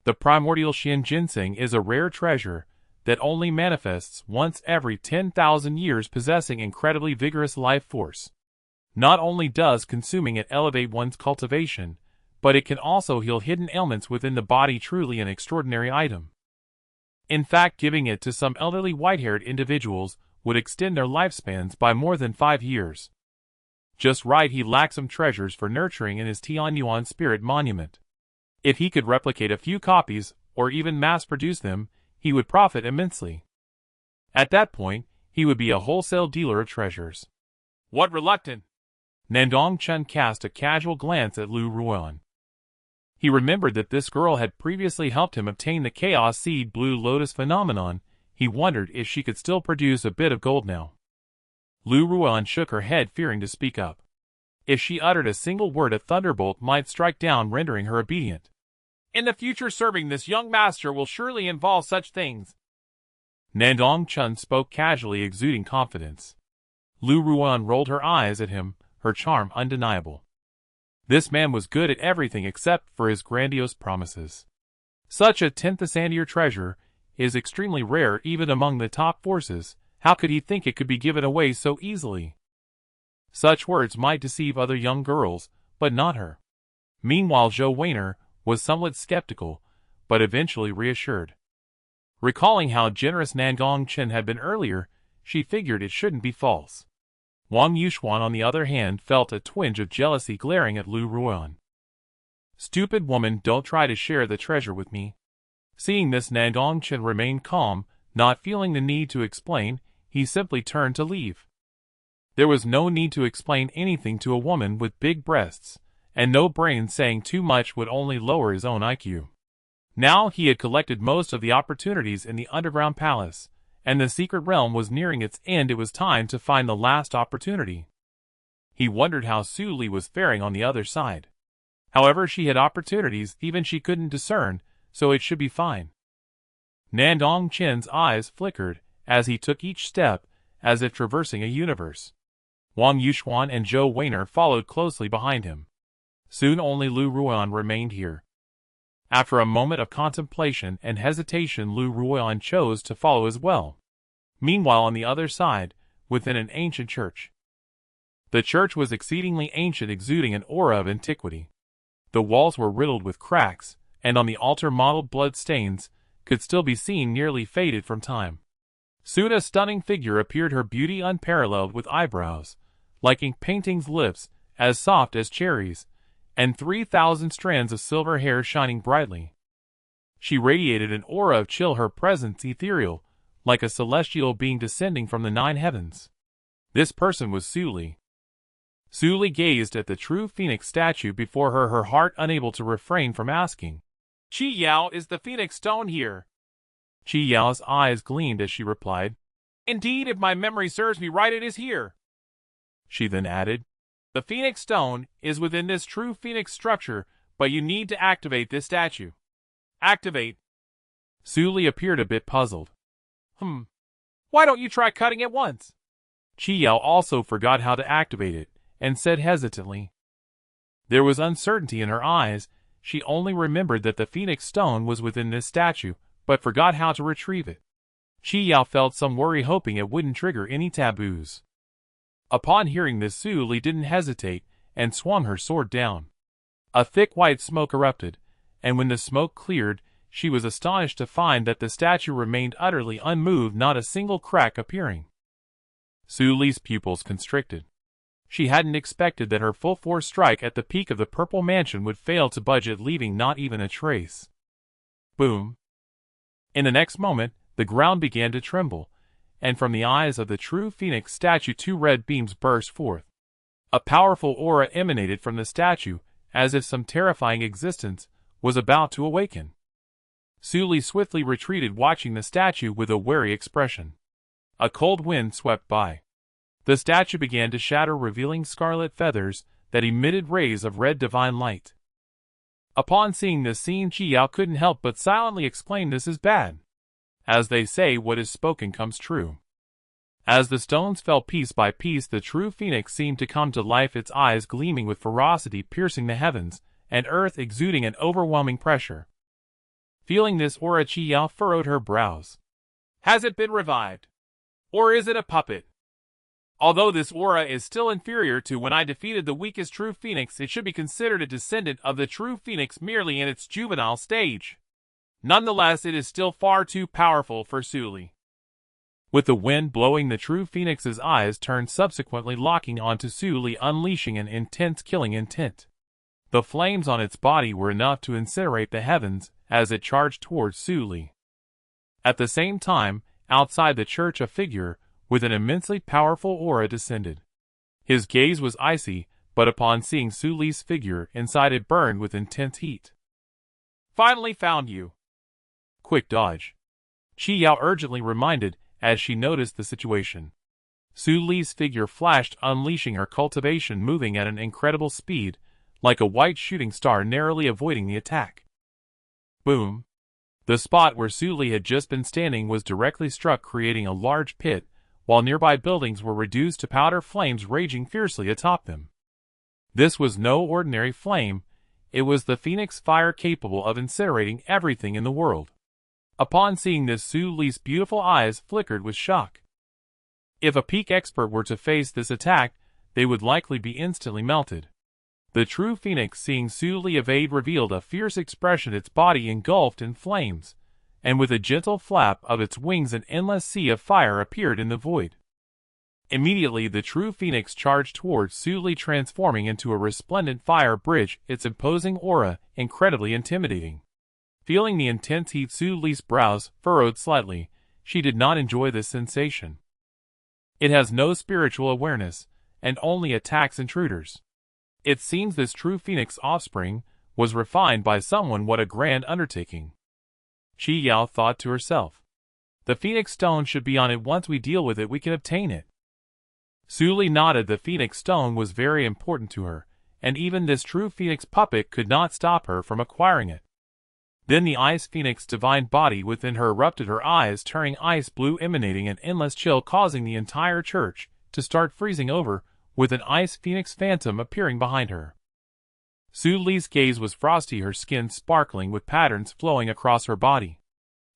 The primordial Xian Ginseng is a rare treasure that only manifests once every 10,000 years, possessing incredibly vigorous life force. Not only does consuming it elevate one's cultivation, but it can also heal hidden ailments within the body, truly an extraordinary item. In fact, giving it to some elderly white-haired individuals would extend their lifespans by more than 5 years. Just right, he lacked some treasures for nurturing in his Tianyuan spirit monument. If he could replicate a few copies, or even mass-produce them, he would profit immensely. At that point, he would be a wholesale dealer of treasures. What reluctant? Nandong Chen cast a casual glance at Lu Ruoyan. He remembered that this girl had previously helped him obtain the Chaos Seed Blue Lotus phenomenon. He wondered if she could still produce a bit of gold now. Lu Ruoyan shook her head, fearing to speak up. If she uttered a single word, a thunderbolt might strike down, rendering her obedient. In the future, serving this young master will surely involve such things. Nandong Chen spoke casually, exuding confidence. Lu Ruoyan rolled her eyes at him, her charm undeniable. This man was good at everything except for his grandiose promises. Such a 10th Sandier treasure is extremely rare even among the top forces. How could he think it could be given away so easily? Such words might deceive other young girls, but not her. Meanwhile, Zhou Weiner was somewhat skeptical, but eventually reassured. Recalling how generous Nan Gong Chen had been earlier, she figured it shouldn't be false. Wang Yuxuan, on the other hand, felt a twinge of jealousy glaring at Lu Ruoan. Stupid woman, don't try to share the treasure with me. Seeing this, Nan Gong Chen remained calm, not feeling the need to explain. He simply turned to leave. There was no need to explain anything to a woman with big breasts, and no brains. Saying too much would only lower his own IQ. Now he had collected most of the opportunities in the underground palace, and the secret realm was nearing its end. It was time to find the last opportunity. He wondered how Su Li was faring on the other side. However, she had opportunities even she couldn't discern, so it should be fine. Nandong Chen's eyes flickered as he took each step, as if traversing a universe. Wang Yuxuan and Zhou Weiner followed closely behind him. Soon only Lu Ruoan remained here. After a moment of contemplation and hesitation, Lu Ruoan chose to follow as well. Meanwhile, on the other side, within an ancient church. The church was exceedingly ancient, exuding an aura of antiquity. The walls were riddled with cracks, and on the altar mottled blood stains could still be seen, nearly faded from time. Soon a stunning figure appeared, her beauty unparalleled, with eyebrows like ink painting's, lips as soft as cherries, and 3,000 strands of silver hair shining brightly. She radiated an aura of chill, her presence ethereal, like a celestial being descending from the 9 heavens. This person was Su Li. Su Li gazed at the true phoenix statue before her, her heart unable to refrain from asking, "Qi Yao, is the phoenix stone here?" Qi Yao's eyes gleamed as she replied, "Indeed, if my memory serves me right, it is here." She then added, "The phoenix stone is within this true phoenix structure, but you need to activate this statue." "Activate?" Su Li appeared a bit puzzled. Why don't you try cutting it once?" Qi Yao also forgot how to activate it, and said hesitantly. There was uncertainty in her eyes. She only remembered that the phoenix stone was within this statue, but forgot how to retrieve it. Qi Yao felt some worry, hoping it wouldn't trigger any taboos. Upon hearing this, Su Li didn't hesitate, and swung her sword down. A thick white smoke erupted, and when the smoke cleared, she was astonished to find that the statue remained utterly unmoved, not a single crack appearing. Su Li's pupils constricted. She hadn't expected that her full force strike at the peak of the purple mansion would fail to budge it, leaving not even a trace. Boom! In the next moment, the ground began to tremble, and from the eyes of the true phoenix statue 2 red beams burst forth. A powerful aura emanated from the statue, as if some terrifying existence was about to awaken. Su Li swiftly retreated, watching the statue with a wary expression. A cold wind swept by. The statue began to shatter, revealing scarlet feathers that emitted rays of red divine light. Upon seeing this scene, Qi Yao couldn't help but silently exclaim, "This is bad." As they say, what is spoken comes true. As the stones fell piece by piece, the true phoenix seemed to come to life, its eyes gleaming with ferocity, piercing the heavens and earth, exuding an overwhelming pressure. Feeling this aura, Qi Yao furrowed her brows. Has it been revived? Or is it a puppet? Although this aura is still inferior to when I defeated the weakest true phoenix, it should be considered a descendant of the true phoenix merely in its juvenile stage. Nonetheless, it is still far too powerful for Su Li. With the wind blowing, the true phoenix's eyes turned, subsequently locking onto Su Li, unleashing an intense killing intent. The flames on its body were enough to incinerate the heavens as it charged towards Su Li. At the same time, outside the church, a figure with an immensely powerful aura descended. His gaze was icy, but upon seeing Su Li's figure inside, it burned with intense heat. "Finally found you." "Quick dodge," Qi Yao urgently reminded as she noticed the situation. Su Li's figure flashed, unleashing her cultivation, moving at an incredible speed, like a white shooting star, narrowly avoiding the attack. Boom! The spot where Su Li had just been standing was directly struck, creating a large pit, while nearby buildings were reduced to powder, flames raging fiercely atop them. This was no ordinary flame. It was the phoenix fire capable of incinerating everything in the world. Upon seeing this, Su Li's beautiful eyes flickered with shock. If a peak expert were to face this attack, they would likely be instantly melted. The true phoenix, seeing Su Li evade, revealed a fierce expression, its body engulfed in flames, and with a gentle flap of its wings an endless sea of fire appeared in the void. Immediately the true phoenix charged towards Su Li, transforming into a resplendent fire bridge, its imposing aura incredibly intimidating. Feeling the intense heat, Su Li's brows furrowed slightly. She did not enjoy this sensation. It has no spiritual awareness, and only attacks intruders. It seems this true phoenix offspring was refined by someone. What a grand undertaking. Qi Yao thought to herself. The phoenix stone should be on it. Once we deal with it, we can obtain it. Su Li nodded. The phoenix stone was very important to her, and even this true phoenix puppet could not stop her from acquiring it. Then the ice phoenix divine body within her erupted, her eyes turning ice blue, emanating an endless chill, causing the entire church to start freezing over, with an ice phoenix phantom appearing behind her. Su Li's gaze was frosty, her skin sparkling with patterns flowing across her body.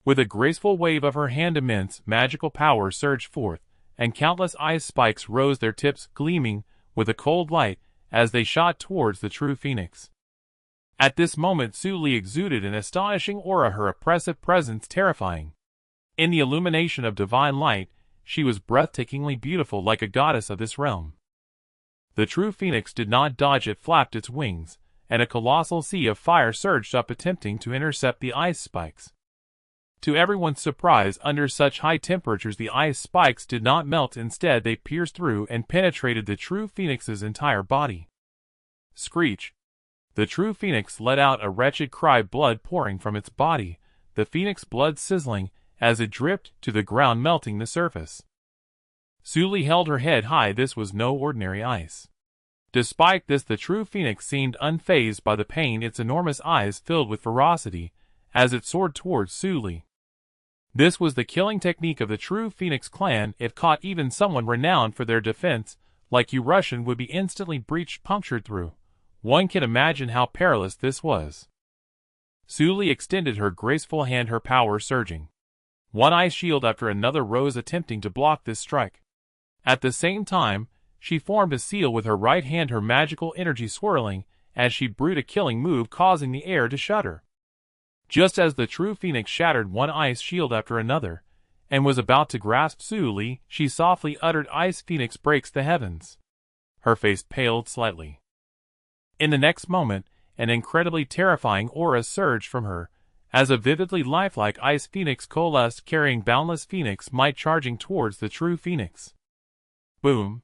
With a graceful wave of her hand, immense magical power surged forth, and countless ice spikes rose, their tips gleaming with a cold light as they shot towards the true phoenix. At this moment Su Li exuded an astonishing aura, her oppressive presence terrifying. In the illumination of divine light, she was breathtakingly beautiful, like a goddess of this realm. The true phoenix did not dodge, it flapped its wings, and a colossal sea of fire surged up, attempting to intercept the ice spikes. To everyone's surprise, under such high temperatures the ice spikes did not melt. Instead, they pierced through and penetrated the true phoenix's entire body. Screech! The true phoenix let out a wretched cry, blood pouring from its body, the phoenix blood sizzling as it dripped to the ground, melting the surface. Su Li held her head high. This was no ordinary ice. Despite this, the true phoenix seemed unfazed by the pain, its enormous eyes filled with ferocity as it soared towards Su Li. This was the killing technique of the true phoenix clan. If caught, even someone renowned for their defense, like you Russian, would be instantly breached, punctured through. One can imagine how perilous this was. Su Li extended her graceful hand, her power surging. One ice shield after another rose, attempting to block this strike. At the same time, she formed a seal with her right hand, her magical energy swirling as she brewed a killing move, causing the air to shudder. Just as the true phoenix shattered one ice shield after another, and was about to grasp Su Li, she softly uttered, "Ice phoenix breaks the heavens." Her face paled slightly. In the next moment, an incredibly terrifying aura surged from her, as a vividly lifelike ice phoenix coalesced, carrying boundless phoenix might, charging towards the true phoenix. Boom!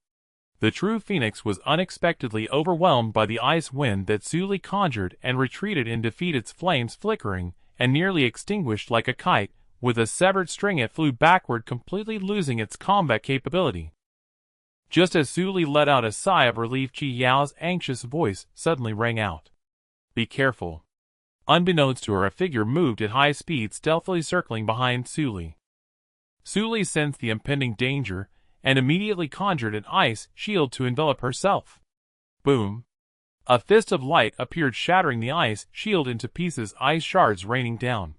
The true phoenix was unexpectedly overwhelmed by the ice wind that Su Li conjured and retreated in defeat, its flames flickering and nearly extinguished. Like a kite with a severed string, it flew backward, completely losing its combat capability. Just as Su Li let out a sigh of relief, Qi Yao's anxious voice suddenly rang out. "Be careful." Unbeknownst to her, a figure moved at high speed, stealthily circling behind Su Li. Su Li sensed the impending danger and immediately conjured an ice shield to envelop herself. Boom! A fist of light appeared, shattering the ice shield into pieces, ice shards raining down.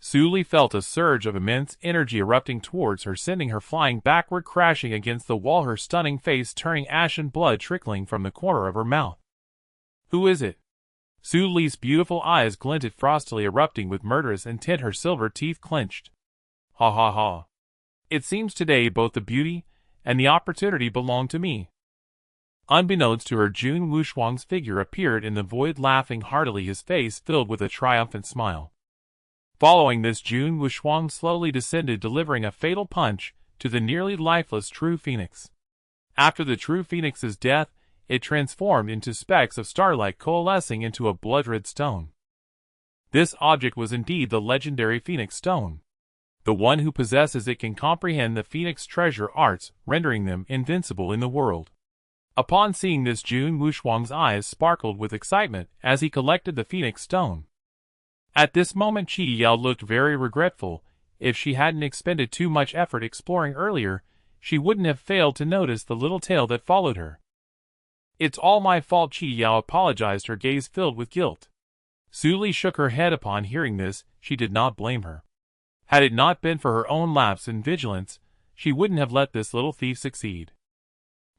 Su Li felt a surge of immense energy erupting towards her, sending her flying backward, crashing against the wall, her stunning face turning ashen, blood trickling from the corner of her mouth. "Who is it?" Su Li's beautiful eyes glinted frostily, erupting with murderous intent, her silver teeth clenched. "Ha ha ha. It seems today both the beauty and the opportunity belong to me." Unbeknownst to her, Jun Wushuang's figure appeared in the void, laughing heartily, his face filled with a triumphant smile. Following this, Jun Wushuang slowly descended, delivering a fatal punch to the nearly lifeless true phoenix. After the true phoenix's death, it transformed into specks of starlight, coalescing into a blood-red stone. This object was indeed the legendary Phoenix Stone. The one who possesses it can comprehend the Phoenix treasure arts, rendering them invincible in the world. Upon seeing this, Jun Wushuang's eyes sparkled with excitement as he collected the Phoenix Stone. At this moment, Qi Yao looked very regretful. If she hadn't expended too much effort exploring earlier, she wouldn't have failed to notice the little tail that followed her. It's all my fault, Qi Yao apologized, her gaze filled with guilt. Su Li shook her head upon hearing this. She did not blame her. Had it not been for her own lapse in vigilance, she wouldn't have let this little thief succeed.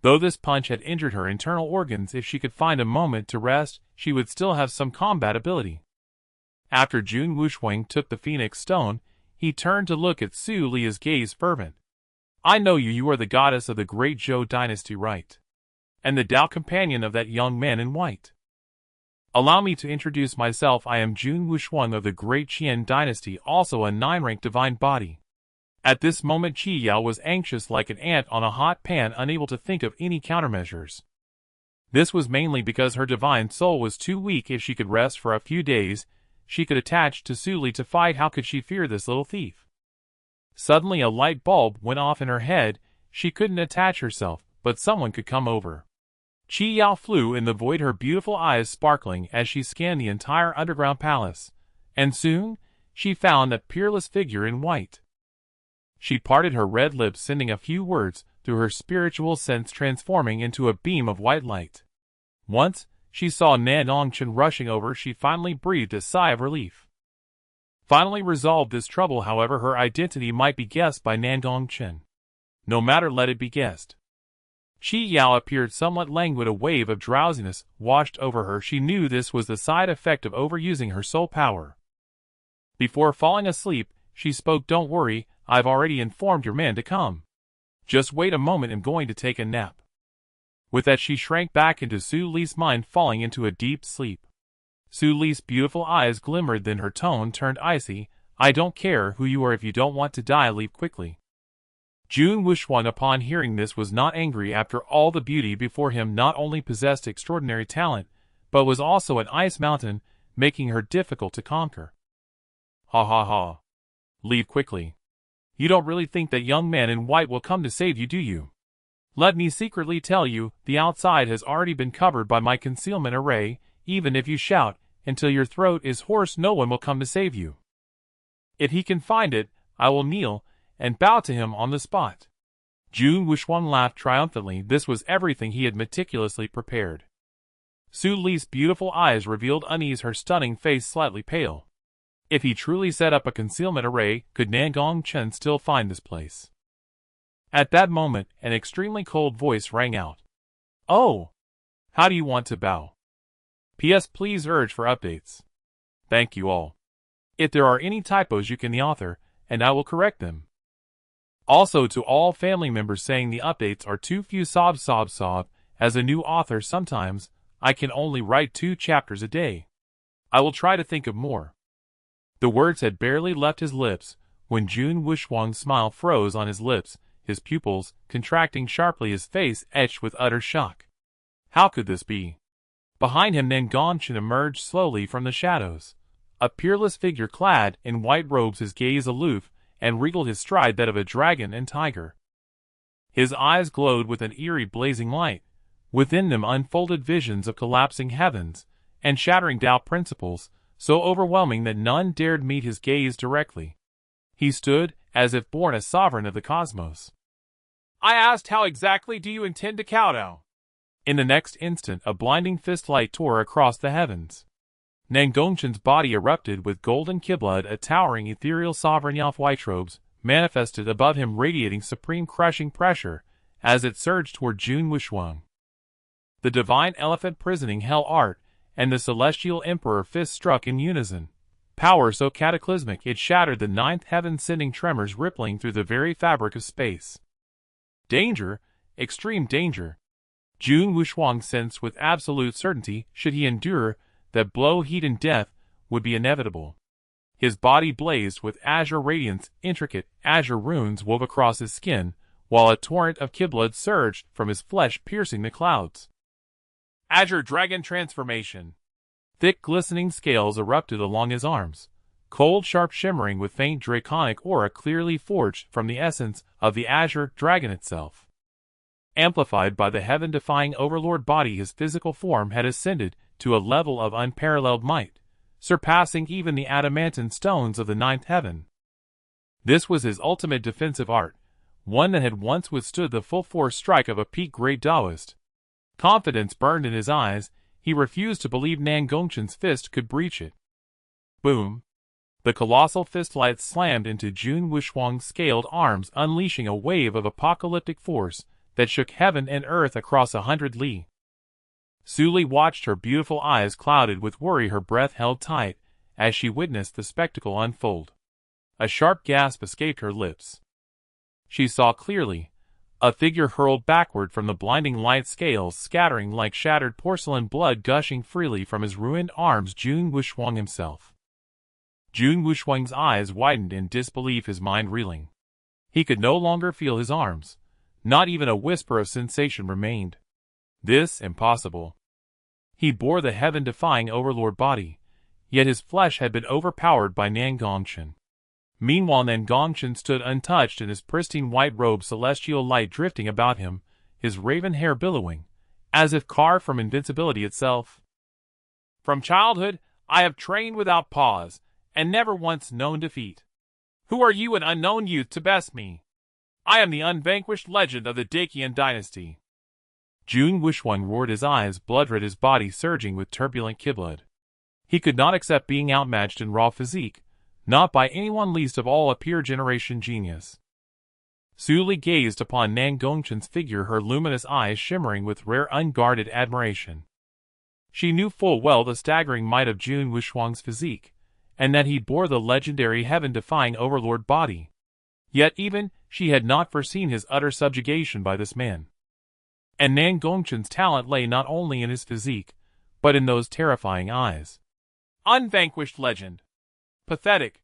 Though this punch had injured her internal organs, if she could find a moment to rest, she would still have some combat ability. After Jun Wushwang took the Phoenix Stone, he turned to look at Su Li, his gaze fervent. I know you, you are the goddess of the Great Zhou dynasty, right? And the Tao companion of that young man in white. Allow me to introduce myself. I am Jun Wushwang of the Great Qian dynasty, also a 9-rank divine body. At this moment Qi Yao was anxious like an ant on a hot pan, unable to think of any countermeasures. This was mainly because her divine soul was too weak. If she could rest for a few days, she could attach to Su Li to fight. How could she fear this little thief? Suddenly a light bulb went off in her head. She couldn't attach herself, but someone could come over. Qi Yao flew in the void, her beautiful eyes sparkling as she scanned the entire underground palace, and soon she found that peerless figure in white. She parted her red lips, sending a few words through her spiritual sense, transforming into a beam of white light. Once she saw Nan Gong Chen rushing over. She finally breathed a sigh of relief. Finally resolved this trouble, however, her identity might be guessed by Nan Gong Chen. No matter, let it be guessed. Qi Yao appeared somewhat languid. A wave of drowsiness washed over her. She knew this was the side effect of overusing her soul power. Before falling asleep, she spoke. Don't worry, I've already informed your man to come. Just wait a moment, I'm going to take a nap. With that she shrank back into Su Li's mind, falling into a deep sleep. Su Li's beautiful eyes glimmered, then her tone turned icy. I don't care who you are, if you don't want to die, leave quickly. Jun Wushwang, upon hearing this, was not angry. After all, the beauty before him not only possessed extraordinary talent, but was also an ice mountain, making her difficult to conquer. Ha ha ha. Leave quickly. You don't really think that young man in white will come to save you, do you? Let me secretly tell you, the outside has already been covered by my concealment array. Even if you shout until your throat is hoarse, no one will come to save you. If he can find it, I will kneel and bow to him on the spot. Jun Wushwang laughed triumphantly. This was everything he had meticulously prepared. Su Li's beautiful eyes revealed unease, her stunning face slightly pale. If he truly set up a concealment array, could Nan Gong Chen still find this place? At that moment, an extremely cold voice rang out. Oh! How do you want to bow? P.S. Please urge for updates. Thank you all. If there are any typos, you can the author, and I will correct them. Also to all family members saying the updates are too few, sob. As a new author, sometimes I can only write 2 chapters a day. I will try to think of more. The words had barely left his lips when Jun Wushwang's smile froze on his lips, his pupils contracting sharply, his face etched with utter shock. How could this be? Behind him Nan Gong Chen emerged slowly from the shadows. A peerless figure clad in white robes, his gaze aloof and regal, his stride that of a dragon and tiger. His eyes glowed with an eerie blazing light. Within them unfolded visions of collapsing heavens and shattering Tao principles, so overwhelming that none dared meet his gaze directly. He stood as if born a sovereign of the cosmos. I asked, how exactly do you intend to kowtow? In the next instant, a blinding fist light tore across the heavens. Nan Gong Chen's body erupted with golden kiblood, a towering ethereal sovereign of white robes manifested above him, radiating supreme crushing pressure as it surged toward Jun Wushwang. The divine elephant prisoning hell art and the celestial emperor fist struck in unison. Power so cataclysmic it shattered the 9th heaven, sending tremors rippling through the very fabric of space. Danger, extreme danger. Jun Wushwang sensed with absolute certainty, should he endure that blow, heat and death would be inevitable. His body blazed with azure radiance, intricate azure runes wove across his skin, while a torrent of kiblood surged from his flesh, piercing the clouds. Azure Dragon Transformation. Thick glistening scales erupted along his arms, cold sharp shimmering with faint draconic aura clearly forged from the essence of the Azure Dragon itself. Amplified by the heaven-defying overlord body, his physical form had ascended to a level of unparalleled might, surpassing even the adamantine stones of the 9th heaven. This was his ultimate defensive art, one that had once withstood the full force strike of a peak great Taoist. Confidence burned in his eyes. He refused to believe Nan Gong Chen's fist could breach it. Boom! The colossal fistlight slammed into Jun Wuxuang's scaled arms, unleashing a wave of apocalyptic force that shook heaven and earth across 100 li. Su Li watched, her beautiful eyes clouded with worry, her breath held tight as she witnessed the spectacle unfold. A sharp gasp escaped her lips. She saw clearly. A figure hurled backward from the blinding light, scales scattering like shattered porcelain, blood gushing freely from his ruined arms. Jun Wuxuang himself. Jun Wuxuang's eyes widened in disbelief, his mind reeling. He could no longer feel his arms. Not even a whisper of sensation remained. This impossible. He bore the heaven-defying overlord body, yet his flesh had been overpowered by Nan Gong Chen. Meanwhile, Nan Gong Chen stood untouched in his pristine white robe, celestial light drifting about him, his raven hair billowing, as if carved from invincibility itself. From childhood, I have trained without pause, and never once known defeat. Who are you, an unknown youth, to best me? I am the unvanquished legend of the Dacian dynasty. Jun Wuxuang roared, his eyes blood-red, his body surging with turbulent ki-blood. He could not accept being outmatched in raw physique, not by anyone, least of all a peer-generation genius. Su Li gazed upon Nan Gong Chen's figure, her luminous eyes shimmering with rare unguarded admiration. She knew full well the staggering might of Jun Wuxuang's physique, and that he bore the legendary heaven-defying overlord body. Yet even she had not foreseen his utter subjugation by this man. And Nan Gong Chen's talent lay not only in his physique, but in those terrifying eyes. Unvanquished legend. Pathetic.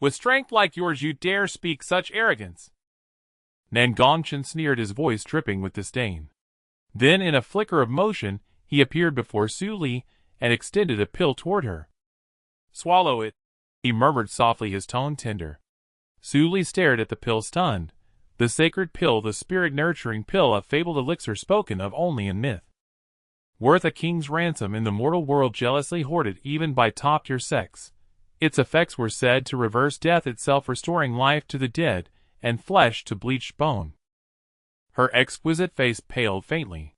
With strength like yours you dare speak such arrogance. Nan Gong Chen sneered, his voice dripping with disdain. Then in a flicker of motion, he appeared before Su Li and extended a pill toward her. Swallow it, he murmured softly, his tone tender. Su Li stared at the pill, stunned. The sacred pill, the spirit-nurturing pill, a fabled elixir spoken of only in myth. Worth a king's ransom in the mortal world, jealously hoarded even by top-tier sects. Its effects were said to reverse death itself, restoring life to the dead and flesh to bleached bone. Her exquisite face paled faintly.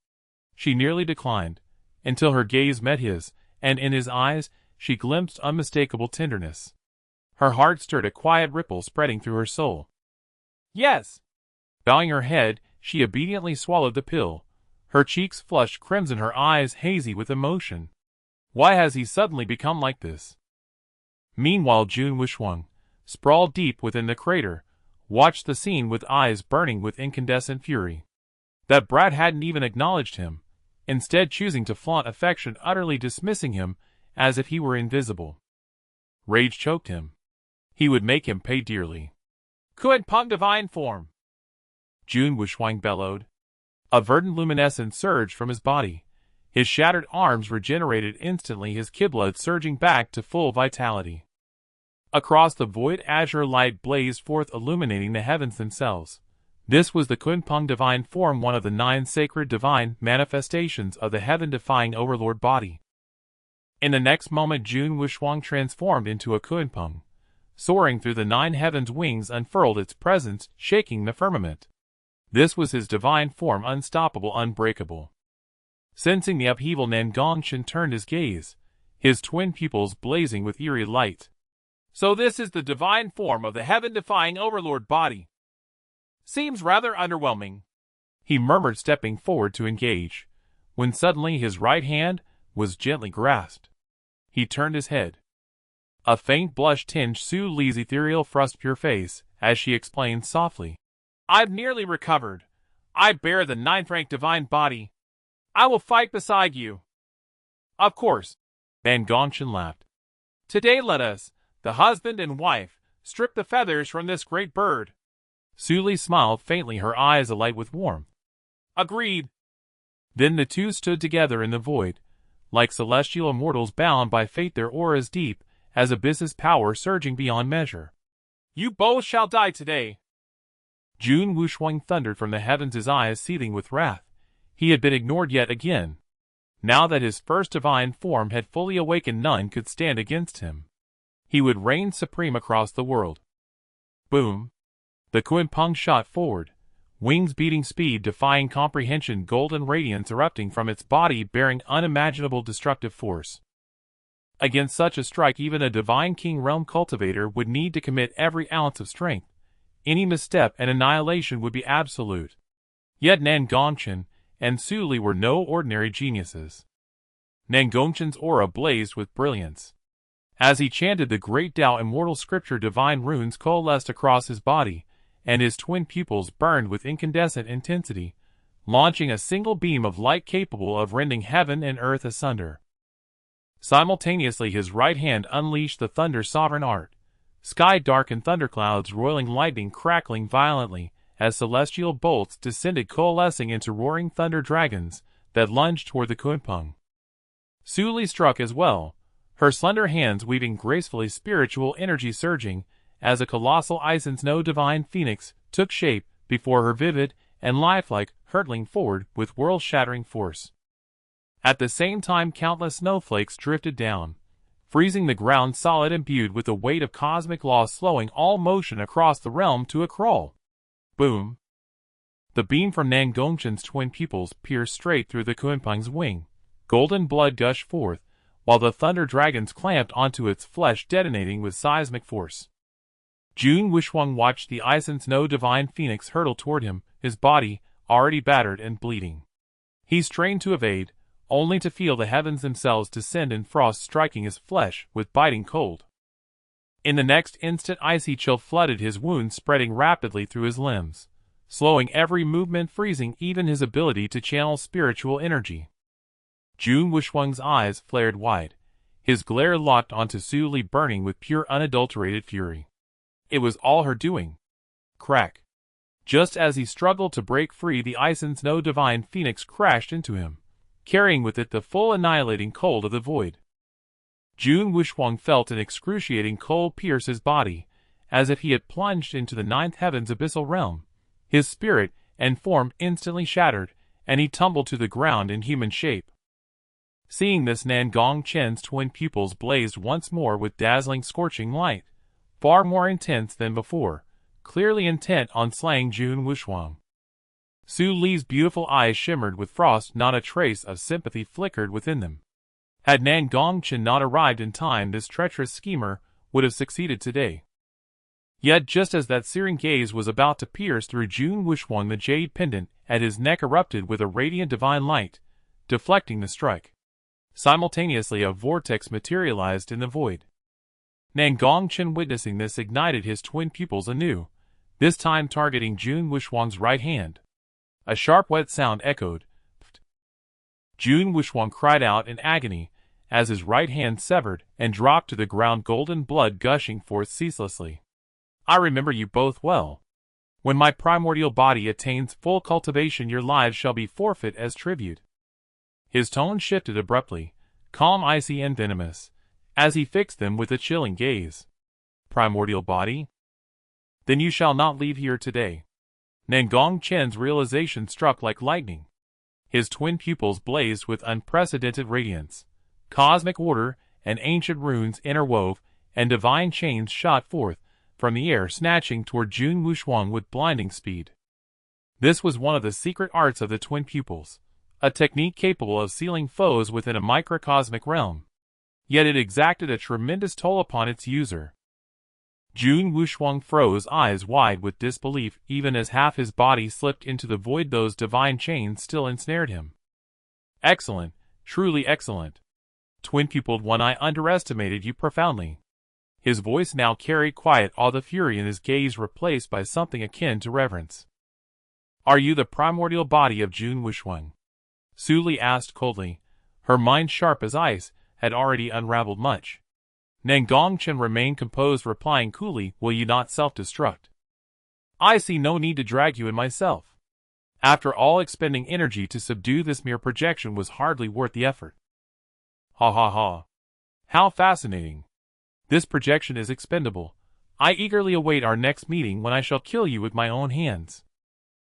She nearly declined, until her gaze met his, and in his eyes she glimpsed unmistakable tenderness. Her heart stirred, a quiet ripple spreading through her soul. Yes. Bowing her head, she obediently swallowed the pill. Her cheeks flushed crimson, her eyes hazy with emotion. Why has he suddenly become like this? Meanwhile, Jun Wuxuang, sprawled deep within the crater, watched the scene with eyes burning with incandescent fury. That brat hadn't even acknowledged him, instead choosing to flaunt affection, utterly dismissing him as if he were invisible. Rage choked him. He would make him pay dearly. Confronting divine form, Jun Wuxuang bellowed. A verdant luminescence surged from his body. His shattered arms regenerated instantly, his ki-blood surging back to full vitality. Across the void, azure light blazed forth, illuminating the heavens themselves. This was the Confronting divine form, one of the 9 sacred divine manifestations of the heaven-defying overlord body. In the next moment, Jun Wuxuang transformed into a Confronting. Soaring through the 9 heavens, wings unfurled, its presence shaking the firmament. This was his divine form, unstoppable, unbreakable. Sensing the upheaval, Nan Gong Chen turned his gaze, his twin pupils blazing with eerie light. So this is the divine form of the heaven-defying overlord body. Seems rather underwhelming, he murmured, stepping forward to engage, when suddenly his right hand was gently grasped. He turned his head. A faint blush tinged Su Li's ethereal, frust-pure face as she explained softly. I've nearly recovered. I bear the 9th-rank divine body. I will fight beside you. Of course, Nan Gong Chen laughed. Today let us, the husband and wife, strip the feathers from this great bird. Su Li smiled faintly, her eyes alight with warmth. Agreed. Then the two stood together in the void, like celestial immortals bound by fate, their auras deep as abyss's power surging beyond measure. You both shall die today. Jun Wuxuang thundered from the heavens, his eyes seething with wrath. He had been ignored yet again. Now that his first divine form had fully awakened, none could stand against him. He would reign supreme across the world. Boom! The Confronting shot forward, wings beating speed defying comprehension, golden radiance erupting from its body bearing unimaginable destructive force. Against such a strike even a divine king realm cultivator would need to commit every ounce of strength. Any misstep and annihilation would be absolute. Yet Nan Gong Chen and Su Li were no ordinary geniuses. Nan Gong Chen's aura blazed with brilliance. As he chanted the great Tao immortal scripture, divine runes coalesced across his body, and his twin pupils burned with incandescent intensity, launching a single beam of light capable of rending heaven and earth asunder. Simultaneously his right hand unleashed the thunder's sovereign art. Sky darkened, thunderclouds roiling, lightning crackling violently, as celestial bolts descended, coalescing into roaring thunder dragons that lunged toward the Kunpeng. Su Li struck as well, her slender hands weaving gracefully, spiritual energy surging, as a colossal Isin snow divine phoenix took shape before her, vivid and lifelike, hurtling forward with world-shattering force. At the same time countless snowflakes drifted down, freezing the ground solid, imbued with the weight of cosmic law, slowing all motion across the realm to a crawl. Boom! The beam from Nan Gong Chen's twin pupils pierced straight through the Kunpeng's wing. Golden blood gushed forth, while the thunder dragons clamped onto its flesh, detonating with seismic force. Jun Wuxuang watched the Isin snow divine phoenix hurtle toward him, his body already battered and bleeding. He strained to evade, only to feel the heavens themselves descend in frost, striking his flesh with biting cold. In the next instant icy chill flooded his wounds, spreading rapidly through his limbs, slowing every movement, freezing even his ability to channel spiritual energy. Jun Wuxuang's eyes flared wide, his glare locked onto Su Li, burning with pure unadulterated fury. It was all her doing. Crack! Just as he struggled to break free, the Isin snow divine phoenix crashed into him, carrying with it the full annihilating cold of the void. Jun Wuxuang felt an excruciating cold pierce his body, as if he had plunged into the ninth heaven's abyssal realm. His spirit and form instantly shattered, and he tumbled to the ground in human shape. Seeing this, Nan Gong Chen's twin pupils blazed once more with dazzling, scorching light, far more intense than before, clearly intent on slaying Jun Wuxuang. Su Li's beautiful eyes shimmered with frost, not a trace of sympathy flickered within them. Had Nan Gong Chen not arrived in time, this treacherous schemer would have succeeded today. Yet just as that searing gaze was about to pierce through Jun Wuxuang, the jade pendant at his neck erupted with a radiant divine light, deflecting the strike. Simultaneously a vortex materialized in the void. Nan Gong Chen, witnessing this, ignited his twin pupils anew, this time targeting Jun Wuxuang's right hand. A sharp wet sound echoed. Jun Wuxuang cried out in agony as his right hand severed and dropped to the ground, golden blood gushing forth ceaselessly. I remember you both well. When my primordial body attains full cultivation, your lives shall be forfeit as tribute. His tone shifted abruptly, calm, icy, and venomous, as he fixed them with a chilling gaze. Primordial body? Then you shall not leave here today. Nan Gong Chen's realization struck like lightning. His twin pupils blazed with unprecedented radiance. Cosmic order and ancient runes interwove, and divine chains shot forth from the air, snatching toward Jun Wuxuang with blinding speed. This was one of the secret arts of the twin pupils, a technique capable of sealing foes within a microcosmic realm. Yet it exacted a tremendous toll upon its user. Jun Wuxuang froze, eyes wide with disbelief, even as half his body slipped into the void. Those divine chains still ensnared him. Excellent, truly excellent. Twin-pupiled one, I underestimated you profoundly. His voice now carried quiet awe, the fury in his gaze replaced by something akin to reverence. Are you the primordial body of Jun Wuxuang? Su Li asked coldly. Her mind, sharp as ice, had already unraveled much. Nan Gong Chen remained composed, replying coolly, will you not self-destruct? I see no need to drag you in myself. After all, expending energy to subdue this mere projection was hardly worth the effort. Ha ha ha. How fascinating. This projection is expendable. I eagerly await our next meeting, when I shall kill you with my own hands.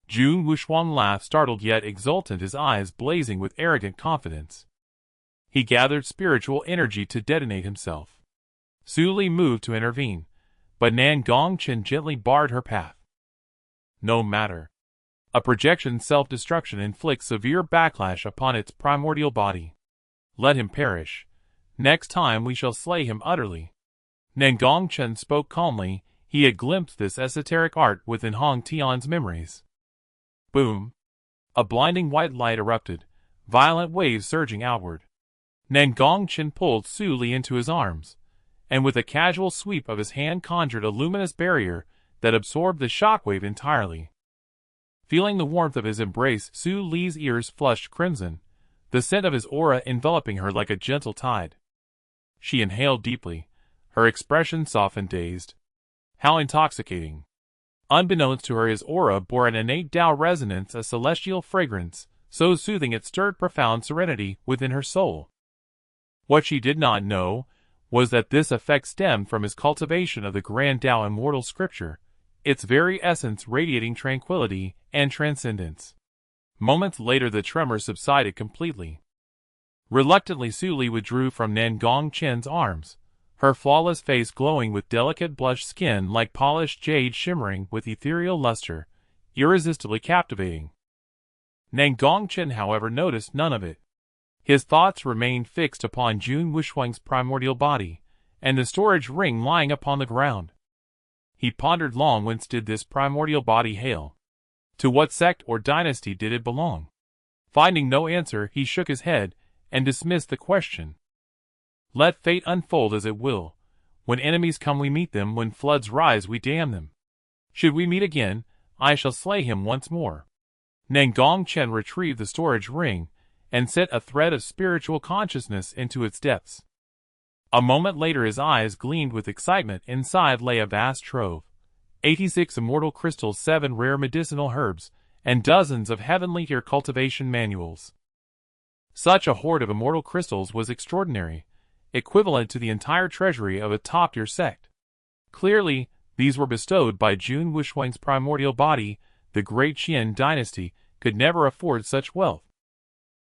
Jun Wuxuang laughed, startled yet exultant, his eyes blazing with arrogant confidence. He gathered spiritual energy to detonate himself. Su Li moved to intervene, but Nan Gong Chen gently barred her path. No matter. A projection self-destruction inflicts severe backlash upon its primordial body. Let him perish. Next time we shall slay him utterly. Nan Gong Chen spoke calmly. He had glimpsed this esoteric art within Hong Tian's memories. Boom! A blinding white light erupted, violent waves surging outward. Nan Gong Chen pulled Su Li into his arms, and with a casual sweep of his hand conjured a luminous barrier that absorbed the shockwave entirely. Feeling the warmth of his embrace, Su Li's ears flushed crimson, the scent of his aura enveloping her like a gentle tide. She inhaled deeply, her expression softened, dazed. How intoxicating! Unbeknownst to her, his aura bore an innate Tao resonance, a celestial fragrance, so soothing it stirred profound serenity within her soul. What she did not know was that this effect stemmed from his cultivation of the grand Tao immortal scripture, its very essence radiating tranquility and transcendence. Moments later the tremor subsided completely. Reluctantly Su Li withdrew from Nan Gong Chen's arms, her flawless face glowing with delicate blush skin like polished jade shimmering with ethereal luster, irresistibly captivating. Nan Gong Chen, however, noticed none of it. His thoughts remained fixed upon Jun Wuxuang's primordial body, and the storage ring lying upon the ground. He pondered long, whence did this primordial body hail? To what sect or dynasty did it belong? Finding no answer, he shook his head, and dismissed the question. Let fate unfold as it will. When enemies come we meet them, when floods rise we dam them. Should we meet again, I shall slay him once more. Nan Gong Chen retrieved the storage ring, and set a thread of spiritual consciousness into its depths. A moment later his eyes gleamed with excitement. Inside lay a vast trove. 86 immortal crystals, 7 rare medicinal herbs, and dozens of heavenly tier cultivation manuals. Such a hoard of immortal crystals was extraordinary, equivalent to the entire treasury of a top-tier sect. Clearly, these were bestowed by Jun Wuxuang's primordial body. The Great Zhou dynasty could never afford such wealth.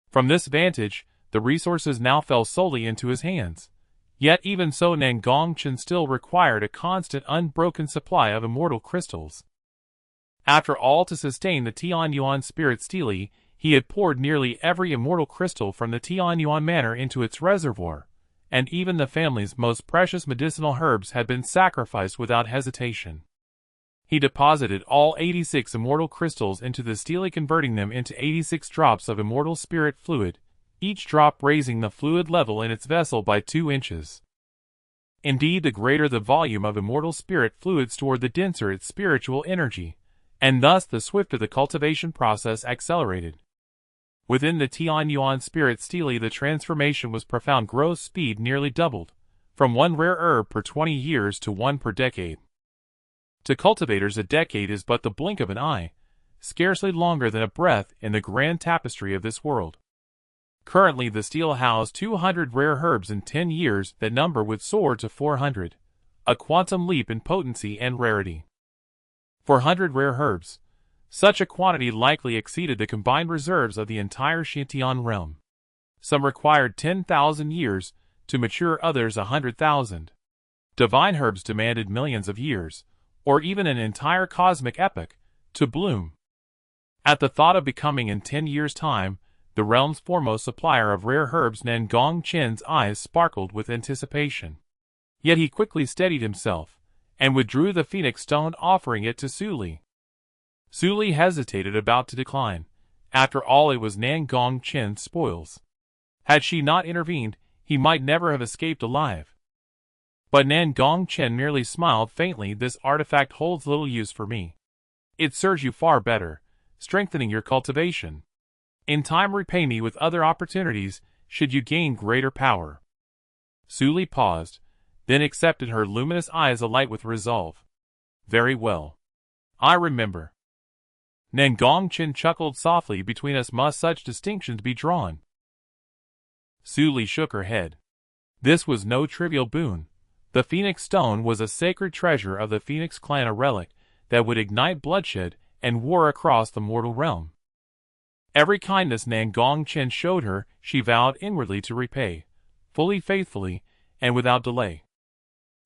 From this vantage, the resources now fell solely into his hands. Yet even so, Nan Gong Chen still required a constant, unbroken supply of immortal crystals. After all, to sustain the Tianyuan spirit stele, he had poured nearly every immortal crystal from the Tianyuan manor into its reservoir, and even the family's most precious medicinal herbs had been sacrificed without hesitation. He deposited all 86 immortal crystals into the stele, converting them into 86 drops of immortal spirit fluid, each drop raising the fluid level in its vessel by 2 inches. Indeed, the greater the volume of immortal spirit fluid stored, the denser its spiritual energy, and thus the swifter the cultivation process accelerated. Within the Tianyuan spirit stele, the transformation was profound. Growth speed nearly doubled, from 1 rare herb per 20 years to 1 per decade. To cultivators, a decade is but the blink of an eye, scarcely longer than a breath in the grand tapestry of this world. Currently the stele housed 200 rare herbs. In 10 years that number would soar to 400, a quantum leap in potency and rarity. 400 rare herbs. Such a quantity likely exceeded the combined reserves of the entire Xintian realm. Some required 10,000 years to mature, others 100,000. Divine herbs demanded millions of years, or even an entire cosmic epoch, to bloom. At the thought of becoming in 10 years' time the realm's foremost supplier of rare herbs, Nan Gong Chen's eyes sparkled with anticipation. Yet he quickly steadied himself, and withdrew the phoenix stone, offering it to Su Li. Su Li hesitated, about to decline. After all, it was Nan Gong Chen's spoils. Had she not intervened, he might never have escaped alive. But Nan Gong Chen merely smiled faintly. This artifact holds little use for me. It serves you far better, strengthening your cultivation. In time repay me with other opportunities, should you gain greater power. Su Li paused, then accepted, her luminous eyes alight with resolve. Very well. I remember. Nan Gong Chen chuckled softly. Between us must such distinctions be drawn? Su Li shook her head. This was no trivial boon. The Phoenix Stone was a sacred treasure of the Phoenix clan, a relic that would ignite bloodshed and war across the mortal realm. Every kindness Nan Gong Chen showed her, she vowed inwardly to repay, fully, faithfully, and without delay.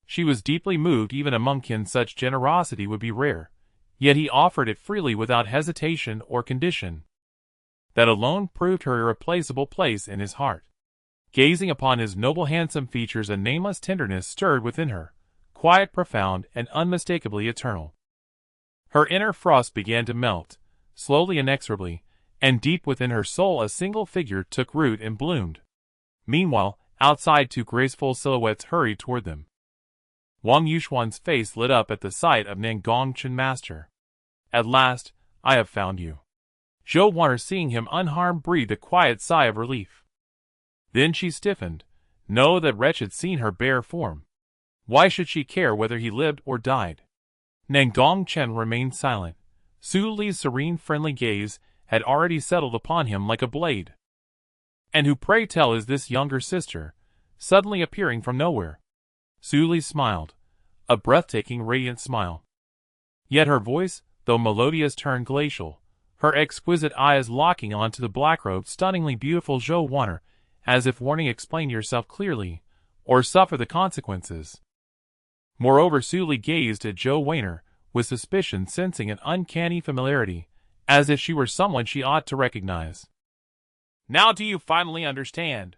She was deeply moved. Even among kin such generosity would be rare, yet he offered it freely without hesitation or condition. That alone proved her irreplaceable place in his heart. Gazing upon his noble handsome features, a nameless tenderness stirred within her, quiet, profound, and unmistakably eternal. Her inner frost began to melt, slowly, inexorably, and deep within her soul a single figure took root and bloomed. Meanwhile, outside, two graceful silhouettes hurried toward them. Wang Yuxuan's face lit up at the sight of Nan Gong Chen. Master, at last, I have found you. Zhou Wanner, seeing him unharmed, breathed a quiet sigh of relief. Then she stiffened. No, that wretch had seen her bare form. Why should she care whether he lived or died? Nan Gong Chen remained silent. Su Li's serene, friendly gaze had already settled upon him like a blade. And who, pray tell, is this younger sister, suddenly appearing from nowhere? Su Li smiled, a breathtaking, radiant smile. Yet her voice, though melodious, turned glacial, her exquisite eyes locking onto the black-robed, stunningly beautiful Zhou Wanner, as if warning, explain yourself clearly, or suffer the consequences. Moreover, Su Li gazed at Zhou Wanner with suspicion, sensing an uncanny familiarity, as if she were someone she ought to recognize. Now do you finally understand?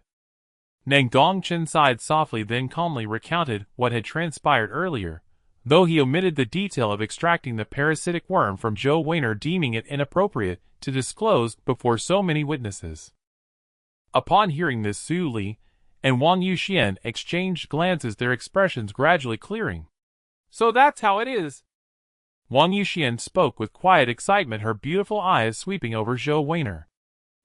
Nan Gong Chen sighed softly, then calmly recounted what had transpired earlier, though he omitted the detail of extracting the parasitic worm from Zhou Wanner, deeming it inappropriate to disclose before so many witnesses. Upon hearing this, Su Li and Wang Yuxian exchanged glances, their expressions gradually clearing. So that's how it is. Wang Yuxian spoke with quiet excitement, her beautiful eyes sweeping over Zhou Wanner.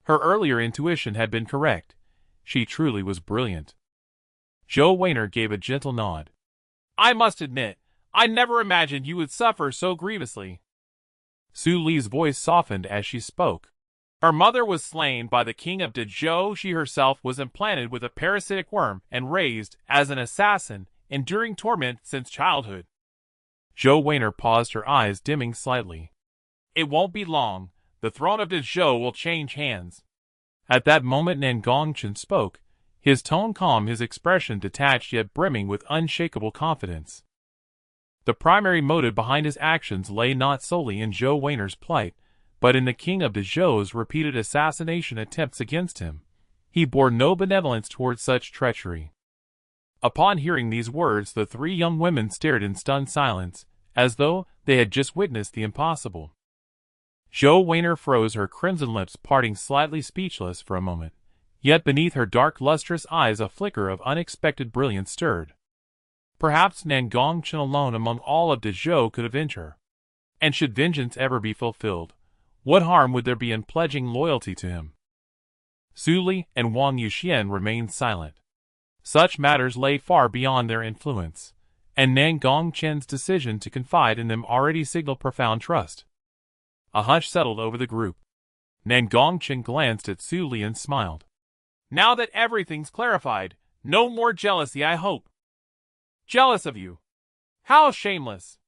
Her earlier intuition had been correct. She truly was brilliant. Zhou Wanner gave a gentle nod. I must admit, I never imagined you would suffer so grievously. Su Li's voice softened as she spoke. Her mother was slain by the king of Dezhou. She herself was implanted with a parasitic worm and raised as an assassin, enduring torment since childhood. Zhou Wanner paused, her eyes dimming slightly. It won't be long. The throne of Dezhou will change hands. At that moment Nan Gong Chen spoke, his tone calm, his expression detached yet brimming with unshakable confidence. The primary motive behind his actions lay not solely in Zhou Wanner's plight, but in the king of Dezhou's repeated assassination attempts against him. He bore no benevolence towards such treachery. Upon hearing these words, the three young women stared in stunned silence, as though they had just witnessed the impossible. Zhou Wanner froze, her crimson lips parting, slightly speechless for a moment, yet beneath her dark, lustrous eyes a flicker of unexpected brilliance stirred. Perhaps Nan Gong Chen alone among all of Dezhou could avenge her. And should vengeance ever be fulfilled, what harm would there be in pledging loyalty to him? Su Li and Wang Yuxian remained silent. Such matters lay far beyond their influence, and Nan Gong Chen's decision to confide in them already signaled profound trust. A hush settled over the group. Nan Gong Chen glanced at Su Li and smiled. Now that everything's clarified, no more jealousy, I hope. Jealous of you? How shameless!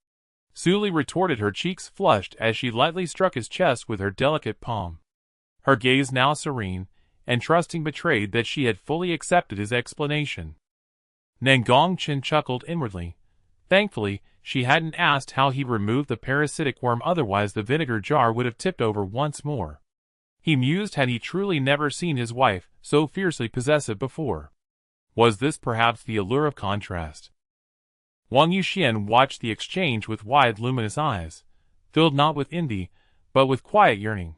Su Li retorted, her cheeks flushed as she lightly struck his chest with her delicate palm. Her gaze, now serene and trusting, betrayed that she had fully accepted his explanation. Nan Gong Chen chuckled inwardly. Thankfully, she hadn't asked how he removed the parasitic worm, otherwise the vinegar jar would have tipped over once more. He mused, had he truly never seen his wife so fiercely possessive before? Was this perhaps the allure of contrast? Wang Yuxian watched the exchange with wide, luminous eyes, filled not with envy, but with quiet yearning.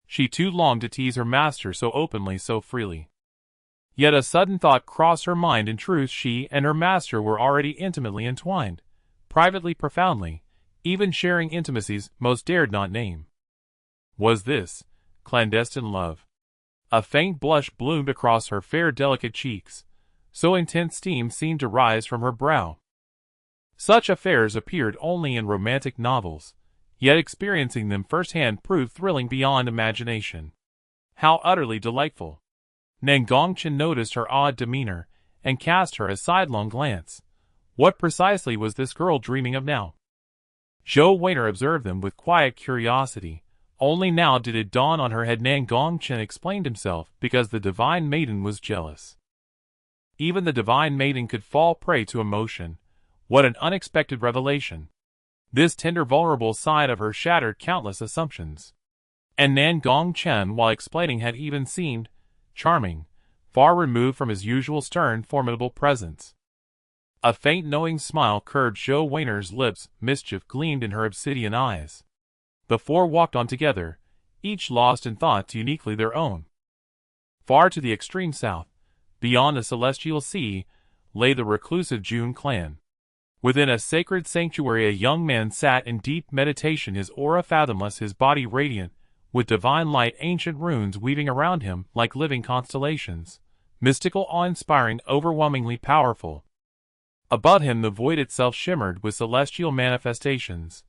She too longed to tease her master so openly, so freely. Yet a sudden thought crossed her mind. In truth, she and her master were already intimately entwined, privately, profoundly, even sharing intimacies most dared not name. Was this clandestine love? A faint blush bloomed across her fair, delicate cheeks. So intense steam seemed to rise from her brow. Such affairs appeared only in romantic novels, yet experiencing them firsthand proved thrilling beyond imagination. How utterly delightful! Nan Gong Chen noticed her odd demeanor, and cast her a sidelong glance. What precisely was this girl dreaming of now? Zhou Wanner observed them with quiet curiosity. Only now did it dawn on her. Had Nan Gong Chen explained himself because the divine maiden was jealous? Even the divine maiden could fall prey to emotion. What an unexpected revelation! This tender vulnerable side of her shattered countless assumptions. And Nan Gong Chen, while explaining, had even seemed charming, far removed from his usual stern, formidable presence. A faint knowing smile curved Zhou Weiner's lips, mischief gleamed in her obsidian eyes. The four walked on together, each lost in thoughts uniquely their own. Far to the extreme south, beyond the celestial sea, lay the reclusive Jun clan. Within a sacred sanctuary a young man sat in deep meditation, his aura fathomless, his body radiant, with divine light, ancient runes weaving around him like living constellations, mystical, awe-inspiring, overwhelmingly powerful. Above him the void itself shimmered with celestial manifestations,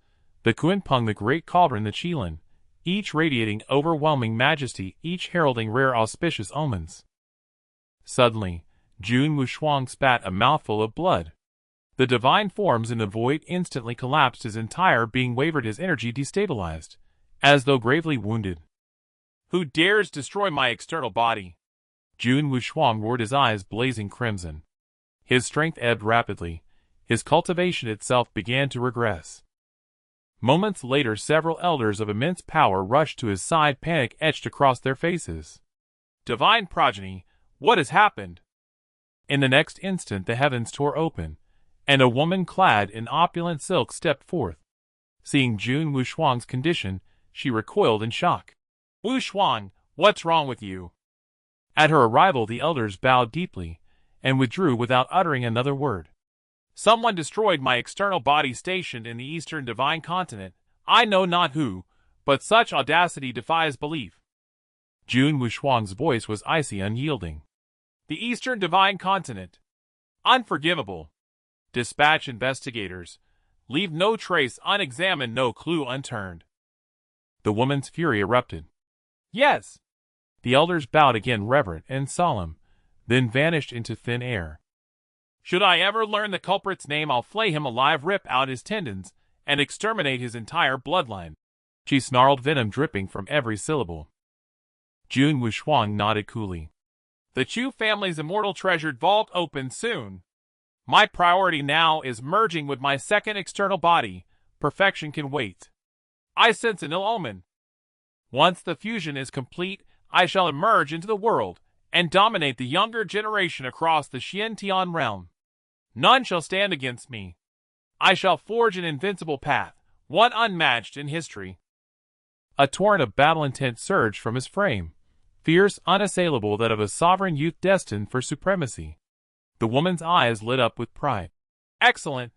the Kunpeng, the great cauldron, the Qilin, each radiating overwhelming majesty, each heralding rare auspicious omens. Suddenly, Jun Wuxuang spat a mouthful of blood. The divine forms in the void instantly collapsed, his entire being wavered, his energy destabilized, as though gravely wounded. Who dares destroy my external body? Jun Wuxuang roared, his eyes blazing crimson. His strength ebbed rapidly, his cultivation itself began to regress. Moments later several elders of immense power rushed to his side, panic etched across their faces. Divine progeny, what has happened? In the next instant the heavens tore open, and a woman clad in opulent silk stepped forth. Seeing Jun Wuxuang's condition, she recoiled in shock. Wuxuang, what's wrong with you? At her arrival the elders bowed deeply, and withdrew without uttering another word. Someone destroyed my external body stationed in the eastern divine continent. I know not who, but such audacity defies belief. Jun Wuxuang's voice was icy, unyielding. The eastern divine continent. Unforgivable. Dispatch investigators. Leave no trace unexamined, no clue unturned. The woman's fury erupted. Yes. The elders bowed again, reverent and solemn, then vanished into thin air. Should I ever learn the culprit's name, I'll flay him alive, rip out his tendons, and exterminate his entire bloodline. She snarled, venom dripping from every syllable. Jun Wuxuang nodded coolly. The Chu family's immortal treasured vault opens soon. My priority now is merging with my second external body. Perfection can wait. I sense an ill omen. Once the fusion is complete, I shall emerge into the world and dominate the younger generation across the Xiantian realm. None shall stand against me. I shall forge an invincible path, one unmatched in history. A torrent of battle intent surged from his frame, fierce, unassailable, that of a sovereign youth destined for supremacy. The woman's eyes lit up with pride. Excellent.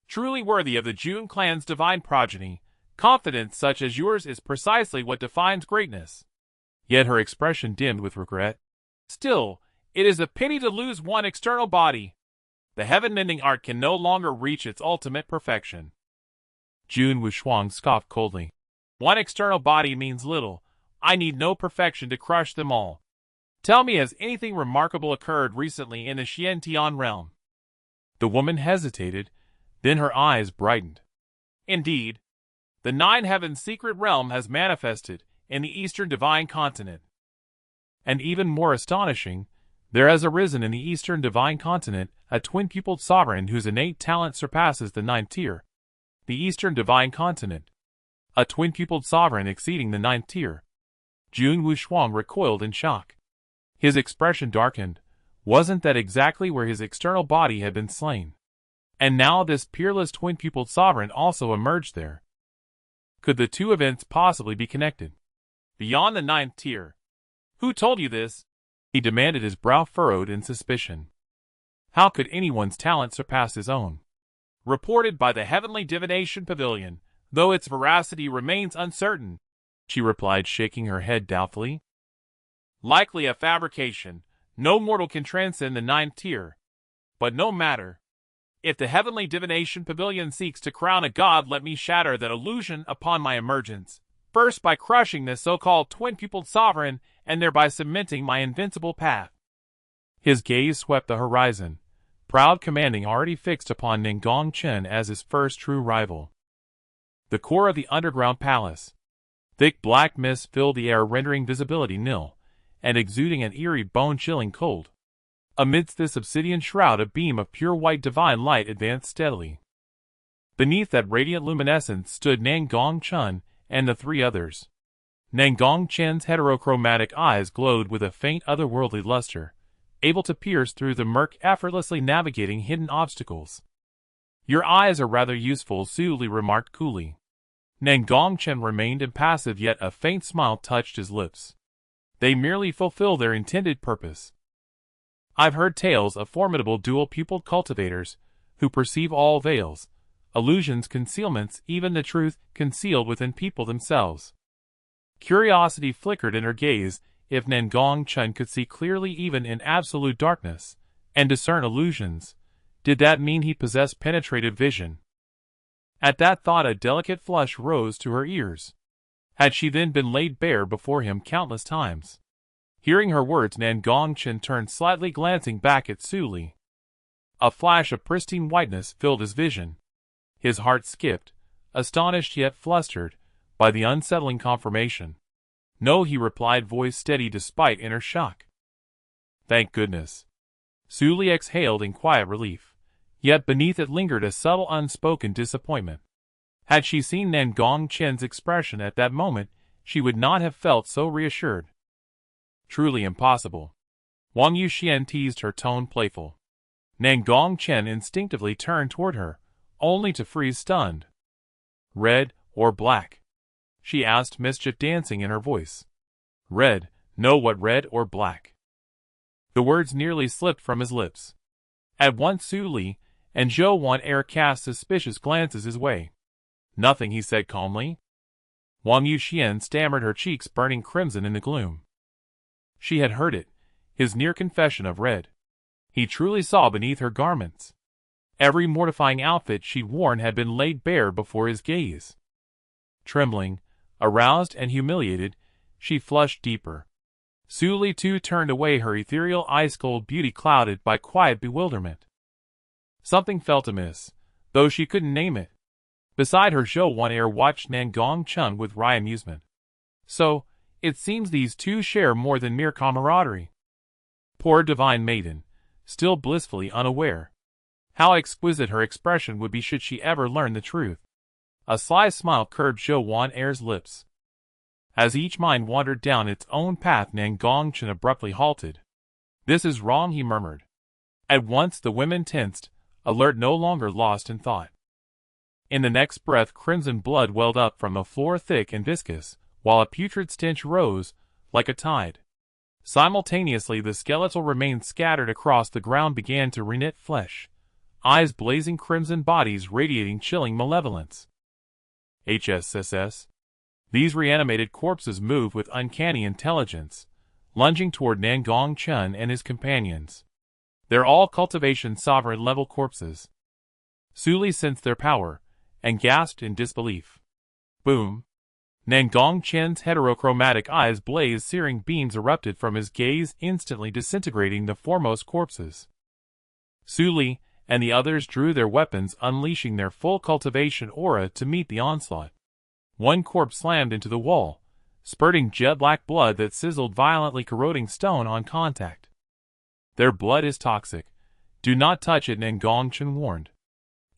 Truly worthy of the Jun clan's divine progeny, confidence such as yours is precisely what defines greatness. Yet her expression dimmed with regret. Still, it is a pity to lose one external body. The heaven-mending art can no longer reach its ultimate perfection. Jun Wuxuang scoffed coldly. One external body means little. I need no perfection to crush them all. Tell me, has anything remarkable occurred recently in the Xiantian realm? The woman hesitated, then her eyes brightened. Indeed, the Nine Heavens' secret realm has manifested in the eastern divine continent. And even more astonishing, there has arisen in the eastern divine continent a twin-pupiled sovereign whose innate talent surpasses the ninth tier. The eastern divine continent. A twin-pupiled sovereign exceeding the ninth tier. Jun Wuxuang recoiled in shock. His expression darkened. Wasn't that exactly where his external body had been slain? And now this peerless twin-pupiled sovereign also emerged there. Could the two events possibly be connected? Beyond the ninth tier. Who told you this? He demanded, his brow furrowed in suspicion. How could anyone's talent surpass his own? Reported by the Heavenly Divination Pavilion, though its veracity remains uncertain, she replied, shaking her head doubtfully. Likely a fabrication. No mortal can transcend the ninth tier. But no matter. If the Heavenly Divination Pavilion seeks to crown a god, let me shatter that illusion upon my emergence, first by crushing this so-called twin-pupiled sovereign, and thereby cementing my invincible path. His gaze swept the horizon, proud, commanding, already fixed upon Nan Gong Chen as his first true rival. The core of the underground palace. Thick black mist filled the air, rendering visibility nil, and exuding an eerie, bone-chilling cold. Amidst this obsidian shroud a beam of pure white divine light advanced steadily. Beneath that radiant luminescence stood Nan Gong Chen and the three others. Nan Gong Chen's heterochromatic eyes glowed with a faint otherworldly luster, able to pierce through the murk effortlessly navigating hidden obstacles. "Your eyes are rather useful," Su Li remarked coolly. Nan Gong Chen remained impassive, yet a faint smile touched his lips. "They merely fulfill their intended purpose. I've heard tales of formidable dual-pupiled cultivators who perceive all veils, illusions, concealments, even the truth concealed within people themselves." Curiosity flickered in her gaze. If Nan Gong Chen could see clearly even in absolute darkness, and discern illusions, did that mean he possessed penetrative vision? At that thought a delicate flush rose to her ears. Had she then been laid bare before him countless times? Hearing her words, Nan Gong Chen turned slightly, glancing back at Su Li. A flash of pristine whiteness filled his vision. His heart skipped, astonished yet flustered, by the unsettling confirmation. "No," he replied, voice steady despite inner shock. "Thank goodness." Su Li exhaled in quiet relief, yet beneath it lingered a subtle unspoken disappointment. Had she seen Nan Gong Chen's expression at that moment, she would not have felt so reassured. "Truly impossible." Wang Yuxian teased, her tone playful. Nan Gong Chen instinctively turned toward her, only to freeze stunned. "Red or black?" she asked, mischief dancing in her voice. "Red. No, what red or black?" The words nearly slipped from his lips. At once Su Li and Zhou Wan Er cast suspicious glances his way. "Nothing," he said calmly. Wang Yuxian stammered, her cheeks burning crimson in the gloom. She had heard it, his near confession of red. He truly saw beneath her garments. Every mortifying outfit she'd worn had been laid bare before his gaze. Trembling, aroused and humiliated, she flushed deeper. Su Li too turned away, her ethereal ice-cold beauty clouded by quiet bewilderment. Something felt amiss, though she couldn't name it. Beside her, Zhou Wan Er watched Nan Gong Chen with wry amusement. "So, it seems these two share more than mere camaraderie." Poor divine maiden, still blissfully unaware. How exquisite her expression would be should she ever learn the truth. A sly smile curved Zhou Wan Er's lips. As each mind wandered down its own path, Nan Gong Chen abruptly halted. "This is wrong," he murmured. At once the women tensed, alert, no longer lost in thought. In the next breath crimson blood welled up from the floor, thick and viscous, while a putrid stench rose, like a tide. Simultaneously the skeletal remains scattered across the ground began to reknit flesh, eyes blazing crimson, bodies radiating chilling malevolence. HSSS. These reanimated corpses moved with uncanny intelligence, lunging toward Nan Gong Chen and his companions. "They're all cultivation sovereign-level corpses." Su Li sensed their power, and gasped in disbelief. Boom! Nan Gong Chen's heterochromatic eyes blazed, searing beams erupted from his gaze, instantly disintegrating the foremost corpses. Su Li and the others drew their weapons, unleashing their full cultivation aura to meet the onslaught. One corpse slammed into the wall, spurting jet-black blood that sizzled violently, corroding stone on contact. "Their blood is toxic. Do not touch it," Nan Gong Chen warned.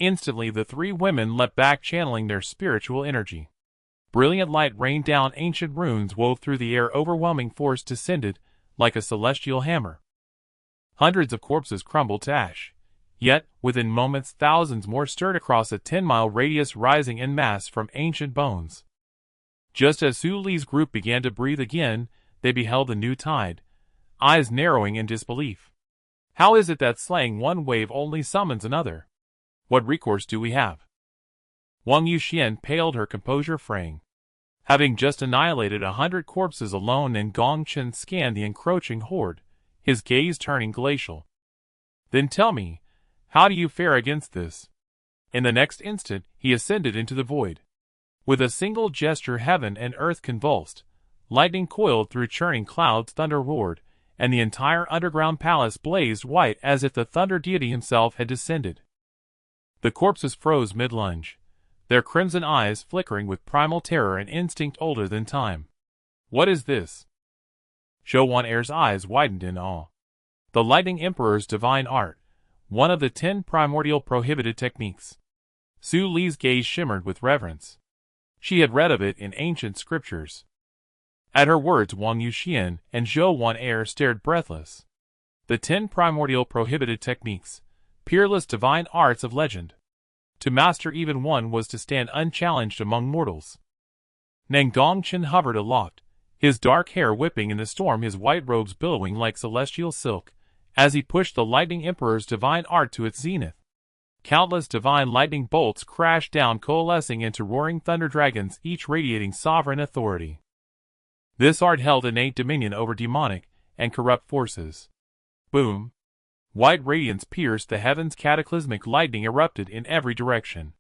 Instantly the three women leapt back, channeling their spiritual energy. Brilliant light rained down, ancient runes wove through the air, overwhelming force descended, like a celestial hammer. Hundreds of corpses crumbled to ash. Yet, within moments, thousands more stirred across a 10-mile radius, rising en masse from ancient bones. Just as Su Li's group began to breathe again, they beheld the new tide, eyes narrowing in disbelief. How is it that slaying one wave only summons another? What recourse do we have? Wang Yuxian paled, her composure fraying. Having just annihilated 100 corpses alone, Nan Gong Chen scanned the encroaching horde, his gaze turning glacial. "Then tell me, how do you fare against this?" In the next instant, he ascended into the void. With a single gesture, heaven and earth convulsed, lightning coiled through churning clouds, thunder roared, and the entire underground palace blazed white as if the thunder deity himself had descended. The corpses froze mid-lunge, their crimson eyes flickering with primal terror and instinct older than time. "What is this?" Zhou Wan Er's eyes widened in awe. The Lightning Emperor's divine art, one of the 10 primordial prohibited techniques. Su Li's gaze shimmered with reverence. She had read of it in ancient scriptures. At her words, Wang Yuxian and Zhou Wan stared breathless. The 10 primordial prohibited techniques, peerless divine arts of legend. To master even one was to stand unchallenged among mortals. Nan Gong Chen hovered aloft, his dark hair whipping in the storm, his white robes billowing like celestial silk, as he pushed the Lightning Emperor's divine art to its zenith. Countless divine lightning bolts crashed down, coalescing into roaring thunder dragons, each radiating sovereign authority. This art held innate dominion over demonic and corrupt forces. Boom! White radiance pierced the heavens, cataclysmic lightning erupted in every direction.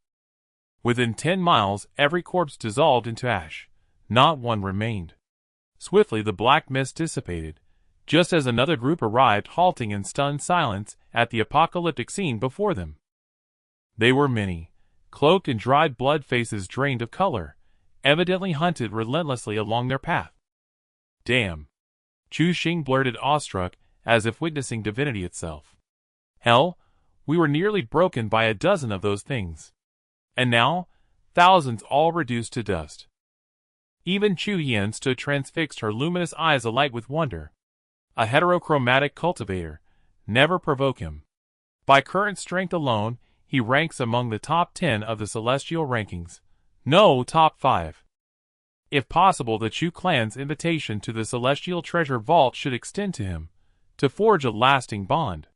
Within 10 miles, every corpse dissolved into ash. Not one remained. Swiftly the black mist dissipated, just as another group arrived, halting in stunned silence at the apocalyptic scene before them. They were many, cloaked in dried blood, faces drained of color, evidently hunted relentlessly along their path. Damn! Chu Xing blurted, awestruck, as if witnessing divinity itself. Hell, we were nearly broken by a dozen of those things. And now, thousands all reduced to dust. Even Chu Yan stood transfixed, her luminous eyes alight with wonder. A heterochromatic cultivator. Never provoke him. By current strength alone, he ranks among the top 10 of the celestial rankings. No, top 5. If possible, the Chu clan's invitation to the celestial treasure vault should extend to him, to forge a lasting bond.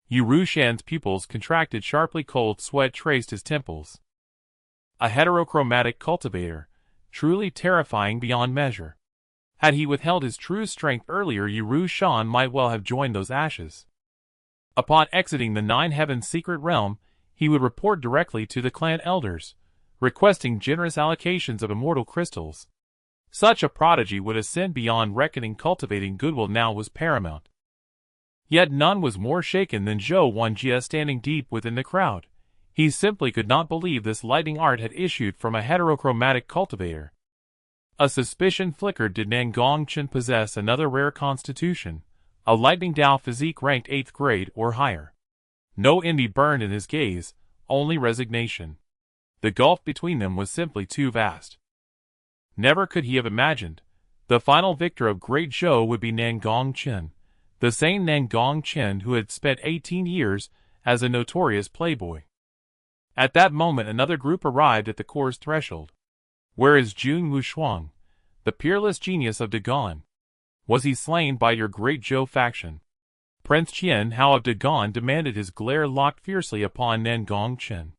Yu Rushan's pupils contracted sharply, cold sweat traced his temples. A heterochromatic cultivator, truly terrifying beyond measure. Had he withheld his true strength earlier, Yu Rushan might well have joined those ashes. Upon exiting the 9 Heavens secret realm, he would report directly to the clan elders, requesting generous allocations of immortal crystals. Such a prodigy would ascend beyond reckoning. Cultivating goodwill now was paramount. Yet none was more shaken than Zhou Wanjie, standing deep within the crowd. He simply could not believe this lightning art had issued from a heterochromatic cultivator. A suspicion flickered. Did Nan Gong Chen possess another rare constitution, a lightning Dao physique ranked 8th grade or higher? No envy burned in his gaze, only resignation. The gulf between them was simply too vast. Never could he have imagined the final victor of Great Zhou would be Nan Gong Chen, the same Nan Gong Chen who had spent 18 years as a notorious playboy. At that moment another group arrived at the course threshold. Where is Jun Wushuang, the peerless genius of Dagon? Was he slain by your Great Zhou faction? Prince Qian Hao of Dagon demanded, his glare locked fiercely upon Nan Gong Chen.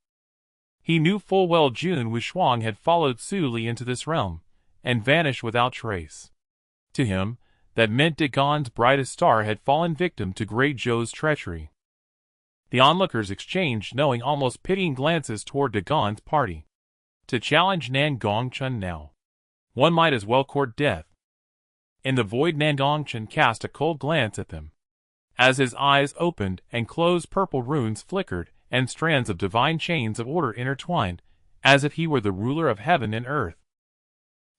He knew full well Jun Wushuang had followed Su Li into this realm, and vanished without trace. To him, that meant Dagon's brightest star had fallen victim to Great Zhou's treachery. The onlookers exchanged knowing, almost pitying glances toward Dagon's party. To challenge Nan Gong Chen now, one might as well court death. In the void, Nan Gong Chen cast a cold glance at them. As his eyes opened and closed, purple runes flickered, and strands of divine chains of order intertwined, as if he were the ruler of heaven and earth.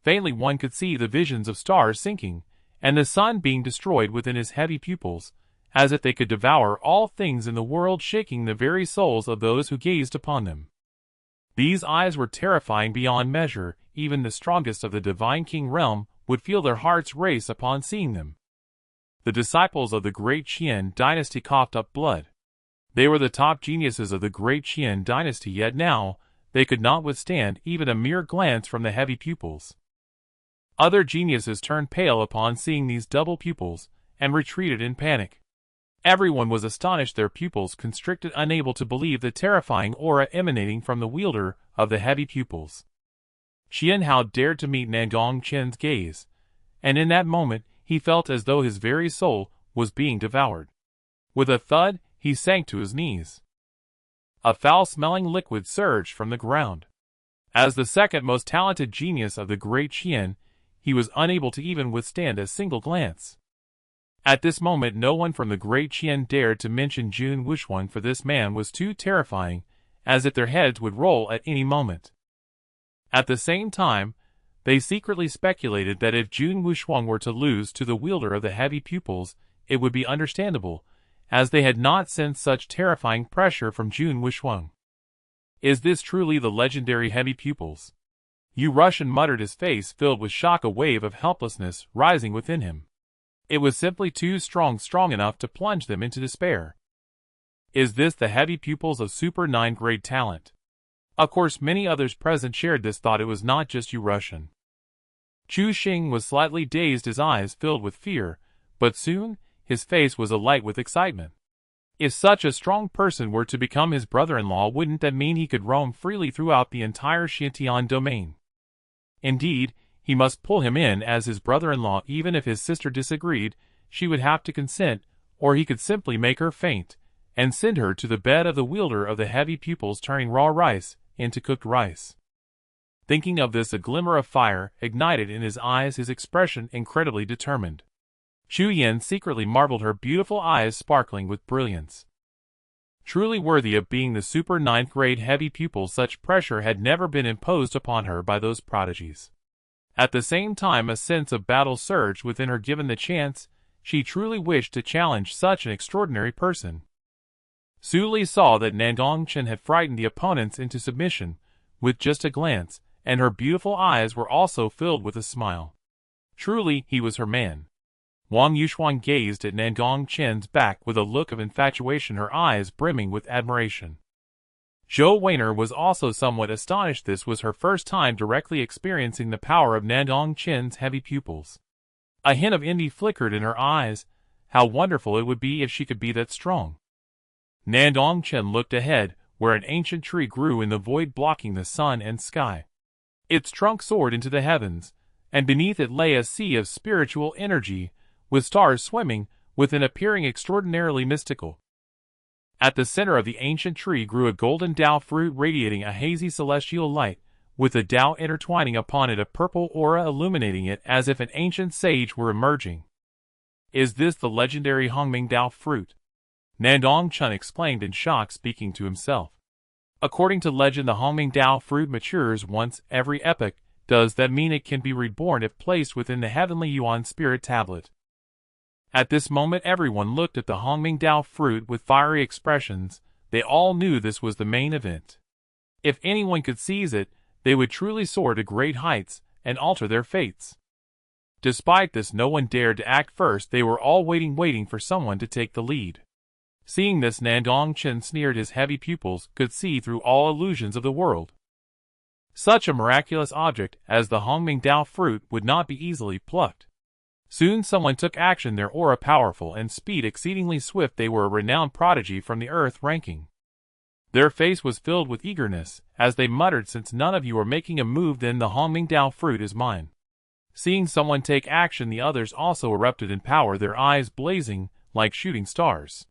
Faintly one could see the visions of stars sinking, and the sun being destroyed within his heavy pupils, as if they could devour all things in the world, shaking the very souls of those who gazed upon them. These eyes were terrifying beyond measure. Even the strongest of the Divine King realm would feel their hearts race upon seeing them. The disciples of the Great Qian dynasty coughed up blood. They were the top geniuses of the Great Qian dynasty, yet now they could not withstand even a mere glance from the heavy pupils. Other geniuses turned pale upon seeing these double pupils, and retreated in panic. Everyone was astonished, their pupils constricted, unable to believe the terrifying aura emanating from the wielder of the heavy pupils. Qian Hao dared to meet Nan Gong Chen's gaze, and in that moment he felt as though his very soul was being devoured. With a thud, he sank to his knees. A foul-smelling liquid surged from the ground. As the second most talented genius of the Great Qian, he was unable to even withstand a single glance. At this moment no one from the Great Qian dared to mention Jun Wushuang, for this man was too terrifying, as if their heads would roll at any moment. At the same time, they secretly speculated that if Jun Wushuang were to lose to the wielder of the heavy pupils, it would be understandable, as they had not sensed such terrifying pressure from Jun Wushuang. Is this truly the legendary Heavy Pupils? Yu Russian muttered, his face filled with shock, a wave of helplessness rising within him. It was simply too strong enough to plunge them into despair. Is this the Heavy Pupils of Super 9th grade talent? Of course many others present shared this thought. It was not just Yu Russian. Chu Xing was slightly dazed, his eyes filled with fear, but soon his face was alight with excitement. If such a strong person were to become his brother-in-law, wouldn't that mean he could roam freely throughout the entire Xiantian domain? Indeed, he must pull him in as his brother-in-law. Even if his sister disagreed, she would have to consent, or he could simply make her faint and send her to the bed of the wielder of the Heavy Pupils, turning raw rice into cooked rice. Thinking of this, a glimmer of fire ignited in his eyes, his expression incredibly determined. Chu Yen secretly marveled, her beautiful eyes sparkling with brilliance. Truly worthy of being the Super 9th grade Heavy Pupil, such pressure had never been imposed upon her by those prodigies. At the same time, a sense of battle surged within her. Given the chance, she truly wished to challenge such an extraordinary person. Su Li saw that Nan Gong Chen had frightened the opponents into submission with just a glance, and her beautiful eyes were also filled with a smile. Truly, he was her man. Wang Yuxuan gazed at Nan Gong Chen's back with a look of infatuation, her eyes brimming with admiration. Zhou Weiner was also somewhat astonished. This was her first time directly experiencing the power of Nandong Chen's Heavy Pupils. A hint of envy flickered in her eyes. How wonderful it would be if she could be that strong. Nandong Chen looked ahead, where an ancient tree grew in the void, blocking the sun and sky. Its trunk soared into the heavens, and beneath it lay a sea of spiritual energy, with stars swimming within, appearing extraordinarily mystical. At the center of the ancient tree grew a golden Dao fruit, radiating a hazy celestial light, with the Dao intertwining upon it, a purple aura illuminating it as if an ancient sage were emerging. Is this the legendary Hongming Dao fruit? Nandong Chen exclaimed in shock, speaking to himself. According to legend, the Hongming Dao fruit matures once every epoch. Does that mean it can be reborn if placed within the heavenly Yuan spirit tablet? At this moment everyone looked at the Hongming Dao fruit with fiery expressions. They all knew this was the main event. If anyone could seize it, they would truly soar to great heights and alter their fates. Despite this, no one dared to act first. They were all waiting for someone to take the lead. Seeing this, Nandong Chen sneered. His Heavy Pupils could see through all illusions of the world. Such a miraculous object as the Hongming Dao fruit would not be easily plucked. Soon someone took action, their aura powerful and speed exceedingly swift. They were a renowned prodigy from the Earth ranking. Their face was filled with eagerness, as they muttered, since none of you are making a move, then the Hongming Dao fruit is mine. Seeing someone take action, the others also erupted in power, their eyes blazing like shooting stars.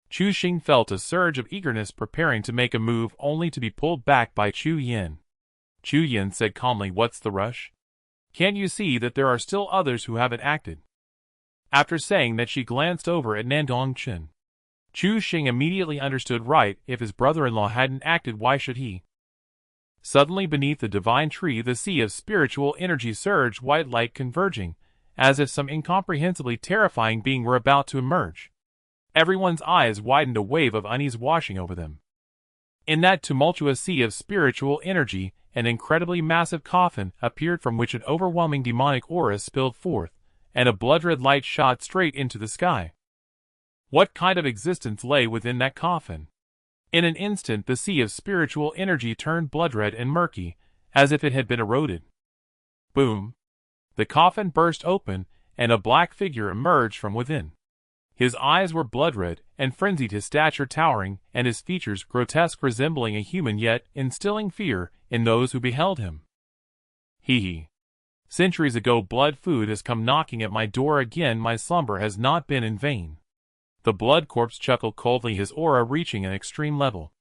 Chu Xing felt a surge of eagerness, preparing to make a move, only to be pulled back by Chu Yin. Chu Yin said calmly, "What's the rush? Can't you see that there are still others who haven't acted?" After saying that, she glanced over at Nandong Chen. Chu Xing immediately understood. Right, if his brother-in-law hadn't acted, why should he? Suddenly beneath the divine tree, the sea of spiritual energy surged, white light converging, as if some incomprehensibly terrifying being were about to emerge. Everyone's eyes widened, a wave of unease washing over them. In that tumultuous sea of spiritual energy, an incredibly massive coffin appeared, from which an overwhelming demonic aura spilled forth, and a blood-red light shot straight into the sky. What kind of existence lay within that coffin? In an instant, the sea of spiritual energy turned blood-red and murky, as if it had been eroded. Boom! The coffin burst open, and a black figure emerged from within. His eyes were blood-red and frenzied, his stature towering, and his features grotesque, resembling a human, yet instilling fear in those who beheld him. Hee. Centuries ago, blood food has come knocking at my door again. My slumber has not been in vain. The blood corpse chuckled coldly, his aura reaching an extreme level.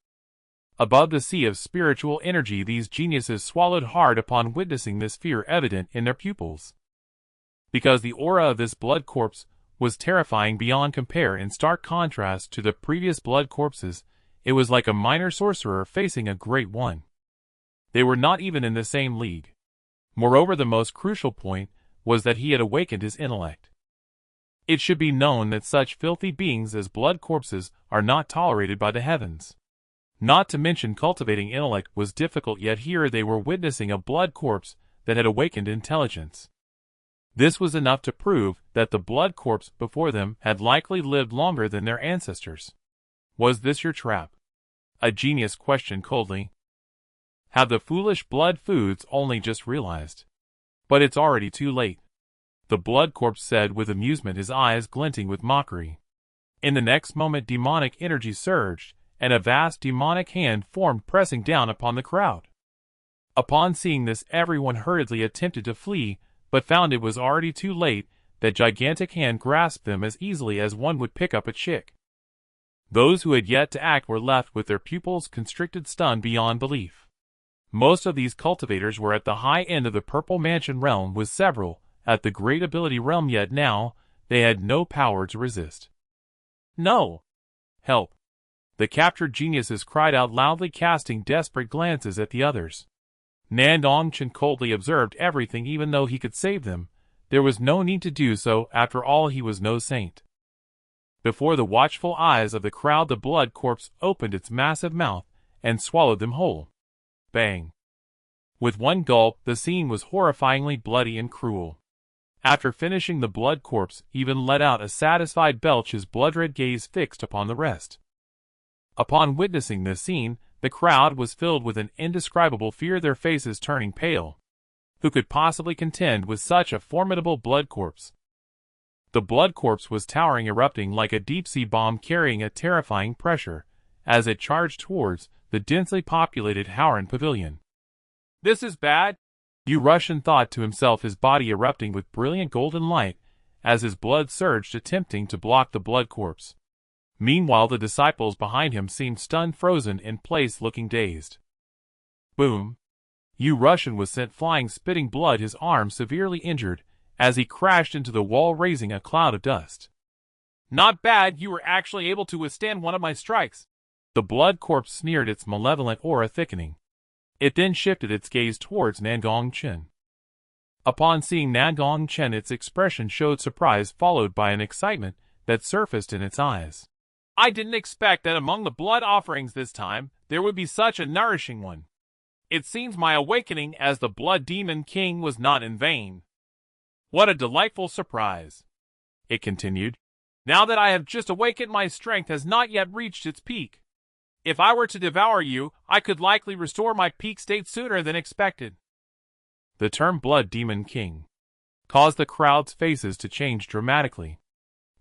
Above the sea of spiritual energy, these geniuses swallowed hard upon witnessing this fear evident in their pupils. Because the aura of this blood corpse was terrifying beyond compare. In stark contrast to the previous blood corpses, it was like a minor sorcerer facing a great one. They were not even in the same league. Moreover, the most crucial point was that he had awakened his intellect. It should be known that such filthy beings as blood corpses are not tolerated by the heavens. Not to mention cultivating intellect was difficult, yet here they were witnessing a blood corpse that had awakened intelligence. This was enough to prove that the blood corpse before them had likely lived longer than their ancestors. Was this your trap? A genius questioned coldly. Have the foolish blood foods only just realized? But it's already too late. The blood corpse said with amusement, his eyes glinting with mockery. In the next moment demonic energy surged, and a vast demonic hand formed, pressing down upon the crowd. Upon seeing this, everyone hurriedly attempted to flee, but found it was already too late. That gigantic hand grasped them as easily as one would pick up a chick. Those who had yet to act were left with their pupils constricted, stunned beyond belief. Most of these cultivators were at the high end of the Purple Mansion realm, with several at the Great Ability realm, yet now they had no power to resist. No! Help! The captured geniuses cried out loudly, casting desperate glances at the others. Nan Gong Chen coldly observed everything. Even though he could save them, there was no need to do so. After all, he was no saint. Before the watchful eyes of the crowd, the blood corpse opened its massive mouth and swallowed them whole. Bang! With one gulp, the scene was horrifyingly bloody and cruel. After finishing, the blood corpse even let out a satisfied belch, his blood-red gaze fixed upon the rest. Upon witnessing this scene, the crowd was filled with an indescribable fear, their faces turning pale. Who could possibly contend with such a formidable blood corpse? The blood corpse was towering, erupting like a deep-sea bomb, carrying a terrifying pressure as it charged towards the densely populated Aotian pavilion. This is bad, Yu Russian thought to himself, his body erupting with brilliant golden light as his blood surged, attempting to block the blood corpse. Meanwhile, the disciples behind him seemed stunned, frozen in place, looking dazed. Boom! Yu Russian was sent flying, spitting blood, his arm severely injured as he crashed into the wall, raising a cloud of dust. Not bad, you were actually able to withstand one of my strikes. The blood corpse sneered, its malevolent aura thickening. It then shifted its gaze towards Nan Gong Chen. Upon seeing Nan Gong Chen, its expression showed surprise, followed by an excitement that surfaced in its eyes. I didn't expect that among the blood offerings this time, there would be such a nourishing one. It seems my awakening as the Blood Demon King was not in vain. What a delightful surprise! It continued. Now that I have just awakened, my strength has not yet reached its peak. If I were to devour you, I could likely restore my peak state sooner than expected. The term Blood Demon King caused the crowd's faces to change dramatically.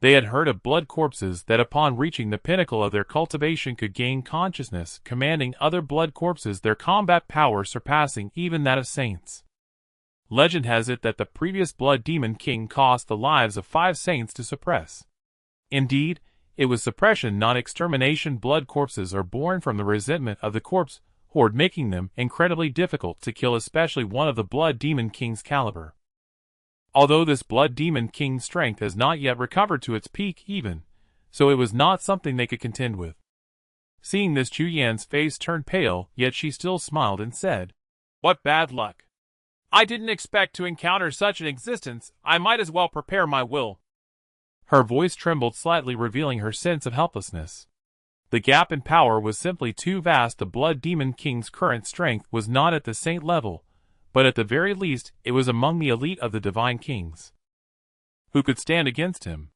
They had heard of blood corpses that upon reaching the pinnacle of their cultivation could gain consciousness, commanding other blood corpses, their combat power surpassing even that of saints. Legend has it that the previous Blood Demon King cost the lives of 5 saints to suppress. Indeed, it was suppression, not extermination. Blood corpses are born from the resentment of the corpse horde, making them incredibly difficult to kill, especially one of the Blood Demon King's caliber. Although this Blood Demon King's strength has not yet recovered to its peak even, so it was not something they could contend with. Seeing this, Chu Yan's face turned pale, yet she still smiled and said, What bad luck! I didn't expect to encounter such an existence. I might as well prepare my will. Her voice trembled slightly, revealing her sense of helplessness. The gap in power was simply too vast. The Blood Demon King's current strength was not at the saint level, but at the very least, it was among the elite of the divine kings. Who could stand against him?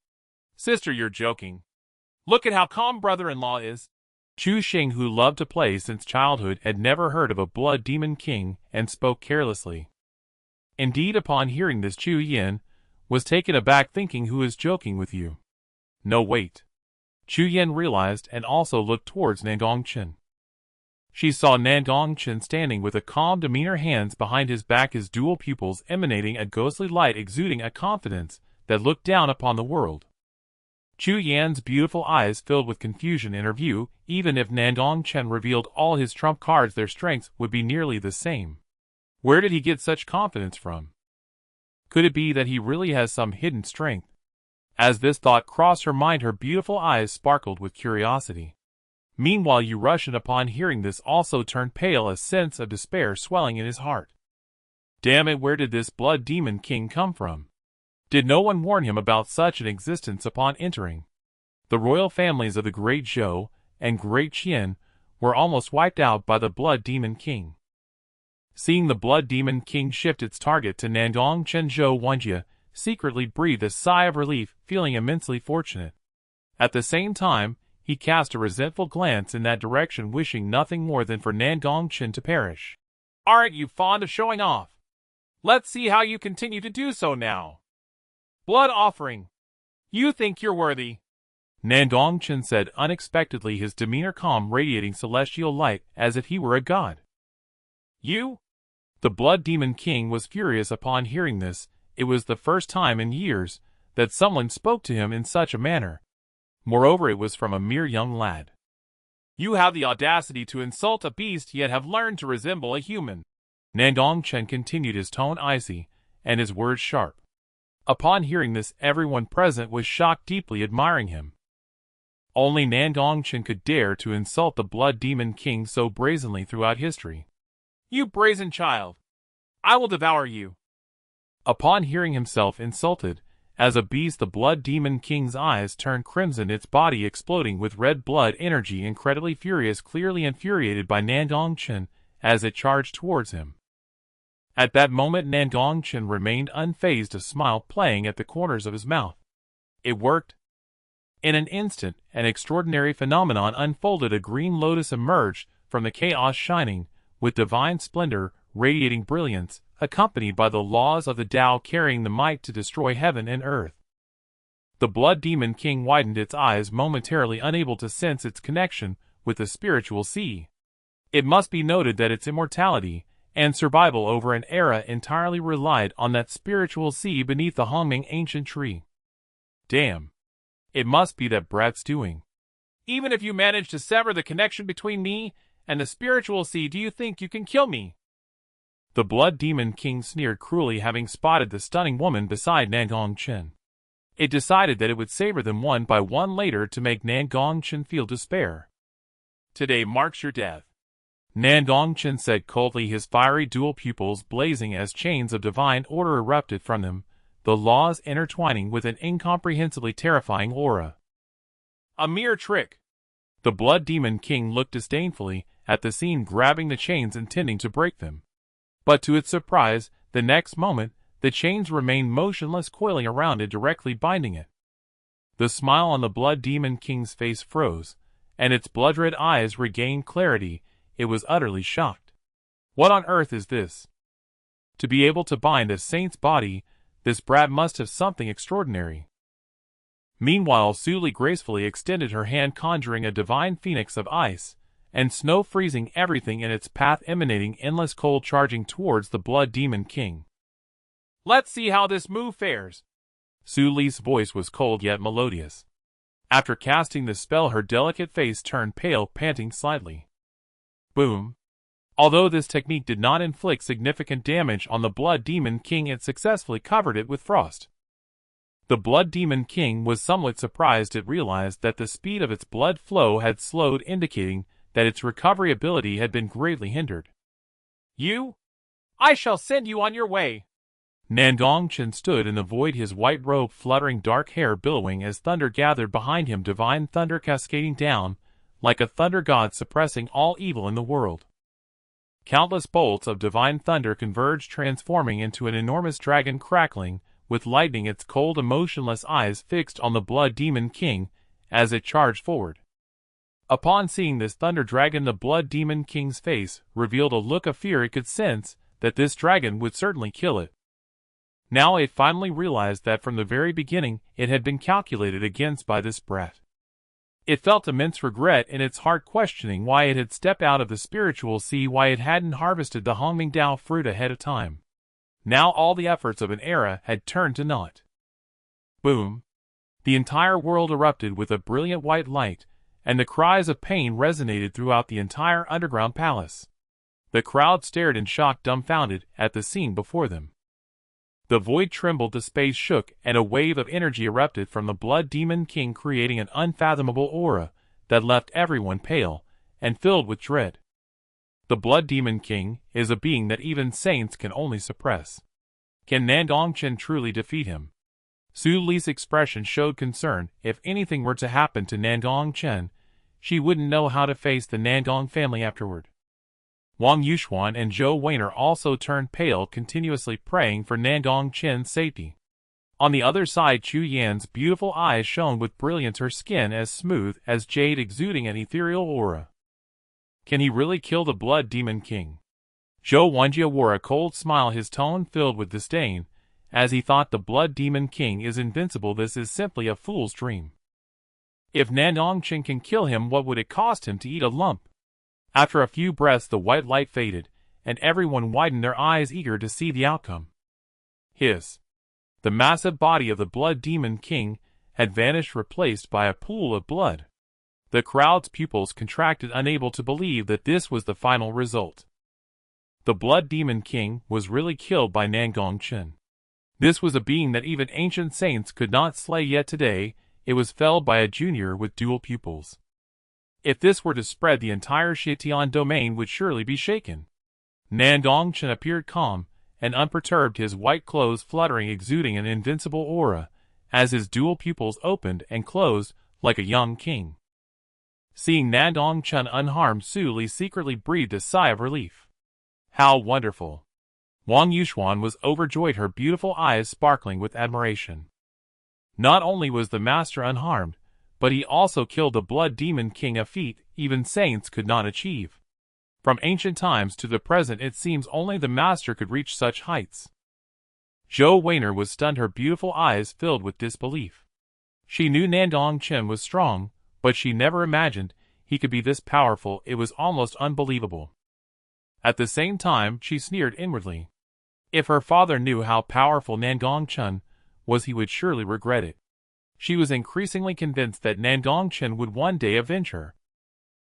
Sister, you're joking. Look at how calm brother-in-law is. Chu Xing, who loved to play since childhood, had never heard of a Blood Demon King and spoke carelessly. Indeed, upon hearing this, Chu Yan was taken aback, thinking, who is joking with you? No, wait. Chu Yan realized and also looked towards Nan Gong Chen. She saw Nan Gong Chen standing with a calm demeanor, hands behind his back, his dual pupils emanating a ghostly light, exuding a confidence that looked down upon the world. Chu Yan's beautiful eyes filled with confusion in her view. Even if Nan Gong Chen revealed all his trump cards, their strengths would be nearly the same. Where did he get such confidence from? Could it be that he really has some hidden strength? As this thought crossed her mind, her beautiful eyes sparkled with curiosity. Meanwhile, Yu Russian, upon hearing this, also turned pale, a sense of despair swelling in his heart. Damn it, where did this Blood Demon King come from? Did no one warn him about such an existence upon entering? The royal families of the Great Zhou and Great Qian were almost wiped out by the Blood Demon King. Seeing the Blood Demon King shift its target to Nan Gong Chen, Zhou Wenjie secretly breathed a sigh of relief, feeling immensely fortunate. At the same time, he cast a resentful glance in that direction, wishing nothing more than for Nan Gong Chen to perish. Aren't you fond of showing off? Let's see how you continue to do so now. Blood offering. You think you're worthy? Nandong Chen said unexpectedly, his demeanor calm, radiating celestial light as if he were a god. You? The Blood Demon King was furious upon hearing this. It was the first time in years that someone spoke to him in such a manner. Moreover, it was from a mere young lad. You have the audacity to insult a beast, yet have learned to resemble a human. Nandong Chen continued, his tone icy and his words sharp. Upon hearing this, everyone present was shocked, deeply admiring him. Only Nandong Chen could dare to insult the Blood Demon King so brazenly throughout history. You brazen child! I will devour you! Upon hearing himself insulted as a beast, the Blood Demon King's eyes turned crimson, its body exploding with red blood energy, incredibly furious, clearly infuriated by Nandong Chen as it charged towards him. At that moment, Nandong Chen remained unfazed, a smile playing at the corners of his mouth. It worked. In an instant, an extraordinary phenomenon unfolded. A green lotus emerged from the chaos, shining with divine splendor, radiating brilliance, accompanied by the laws of the Tao, carrying the might to destroy heaven and earth. The Blood Demon King widened its eyes, momentarily unable to sense its connection with the spiritual sea. It must be noted that its immortality and survival over an era entirely relied on that spiritual sea beneath the Hongming ancient tree. Damn. It must be that brat's doing. Even if you manage to sever the connection between me and the spiritual sea, do you think you can kill me? The Blood Demon King sneered cruelly, having spotted the stunning woman beside Nandong Chen. It decided that it would savor them one by one later to make Nandong Chen feel despair. Today marks your death, Nandong Chen said coldly, his fiery dual pupils blazing as chains of divine order erupted from them, the laws intertwining with an incomprehensibly terrifying aura. A mere trick. The Blood Demon King looked disdainfully at the scene, grabbing the chains, intending to break them. But to its surprise, the next moment, the chains remained motionless, coiling around it, directly binding it. The smile on the Blood Demon King's face froze, and its blood-red eyes regained clarity. It was utterly shocked. What on earth is this? To be able to bind a saint's body, this brat must have something extraordinary. Meanwhile, Su Li gracefully extended her hand, conjuring a divine phoenix of ice and snow, freezing everything in its path, emanating endless cold, charging towards the Blood Demon King. Let's see how this move fares. Su Li's voice was cold yet melodious. After casting the spell, her delicate face turned pale, panting slightly. Boom. Although this technique did not inflict significant damage on the Blood Demon King, it successfully covered it with frost. The Blood Demon King was somewhat surprised. It realized that the speed of its blood flow had slowed, indicating that its recovery ability had been greatly hindered. You? I shall send you on your way. Nandong Chen stood in the void, his white robe fluttering, dark hair billowing as thunder gathered behind him, divine thunder cascading down like a thunder god, suppressing all evil in the world. Countless bolts of divine thunder converged, transforming into an enormous dragon, crackling with lightning, its cold, emotionless eyes fixed on the Blood Demon King as it charged forward. Upon seeing this thunder dragon, the Blood Demon King's face revealed a look of fear. It could sense that this dragon would certainly kill it. Now it finally realized that from the very beginning it had been calculated against by this brat. It felt immense regret in its heart, questioning why it had stepped out of the spiritual sea, why it hadn't harvested the Hongming Dao fruit ahead of time. Now all the efforts of an era had turned to naught. Boom! The entire world erupted with a brilliant white light, and the cries of pain resonated throughout the entire underground palace. The crowd stared in shock, dumbfounded at the scene before them. The void trembled, the space shook, and a wave of energy erupted from the Blood Demon King, creating an unfathomable aura that left everyone pale and filled with dread. The Blood Demon King is a being that even saints can only suppress. Can Nandong Chen truly defeat him? Su Li's expression showed concern. If anything were to happen to Nandong Chen, she wouldn't know how to face the Nandong family afterward. Wang Yuxuan and Zhou Weiner also turned pale, continuously praying for Nan Gong Chen's safety. On the other side, Chu Yan's beautiful eyes shone with brilliance, her skin as smooth as jade, exuding an ethereal aura. Can he really kill the Blood Demon King? Zhou Wenjie wore a cold smile, his tone filled with disdain, as he thought the Blood Demon King is invincible. This is simply a fool's dream. If Nandong Chen can kill him, what would it cost him to eat a lump? After a few breaths, the white light faded, and everyone widened their eyes, eager to see the outcome. The massive body of the Blood Demon King had vanished, replaced by a pool of blood. The crowd's pupils contracted, unable to believe that this was the final result. The Blood Demon King was really killed by Nan Gong Chen. This was a being that even ancient saints could not slay, yet today it was felled by a junior with dual pupils. If this were to spread, the entire Shitian domain would surely be shaken. Nandong Chen appeared calm and unperturbed, his white clothes fluttering, exuding an invincible aura, as his dual pupils opened and closed like a young king. Seeing Nandong Chen unharmed, Su Li secretly breathed a sigh of relief. How wonderful! Wang Yuxuan was overjoyed, her beautiful eyes sparkling with admiration. Not only was the master unharmed, but he also killed the Blood Demon King, a feat even saints could not achieve. From ancient times to the present, it seems only the master could reach such heights. Zhou Weiner was stunned, her beautiful eyes filled with disbelief. She knew Nandong Chen was strong, but she never imagined he could be this powerful. It was almost unbelievable. At the same time, she sneered inwardly. If her father knew how powerful Nandong Chen was, he would surely regret it. She was increasingly convinced that Nandong Chen would one day avenge her.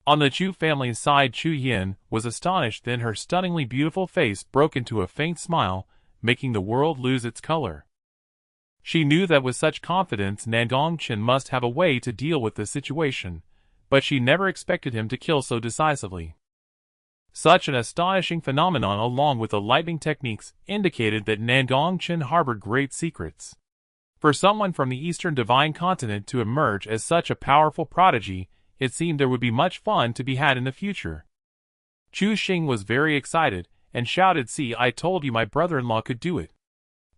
On the Chu family's side, Chu Yin was astonished, then her stunningly beautiful face broke into a faint smile, making the world lose its color. She knew that with such confidence Nandong Chen must have a way to deal with the situation, but she never expected him to kill so decisively. Such an astonishing phenomenon, along with the lightning techniques, indicated that Nandong Chen harbored great secrets. For someone from the Eastern Divine Continent to emerge as such a powerful prodigy, it seemed there would be much fun to be had in the future. Chu Xing was very excited, and shouted, "See, I told you my brother-in-law could do it."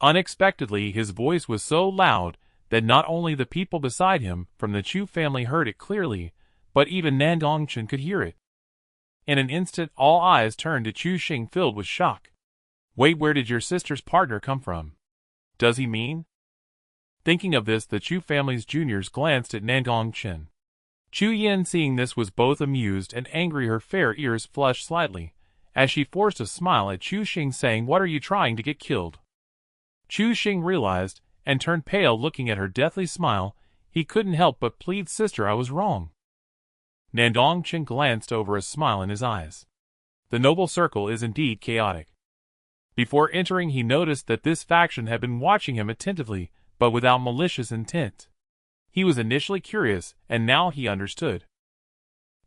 Unexpectedly, his voice was so loud that not only the people beside him from the Chu family heard it clearly, but even Nandong Chen could hear it. In an instant, all eyes turned to Chu Xing, filled with shock. "Wait, where did your sister's partner come from? Does he mean?" Thinking of this, the Chu family's juniors glanced at Nandong Chen. Chu Yin, seeing this, was both amused and angry. Her fair ears flushed slightly, as she forced a smile at Chu Xing, saying, "What are you trying to get killed?" Chu Xing realized, and turned pale, looking at her deathly smile. He couldn't help but plead, "Sister, I was wrong." Nandong Chen glanced over, a smile in his eyes. The noble circle is indeed chaotic. Before entering, he noticed that this faction had been watching him attentively, but without malicious intent. He was initially curious, and now he understood.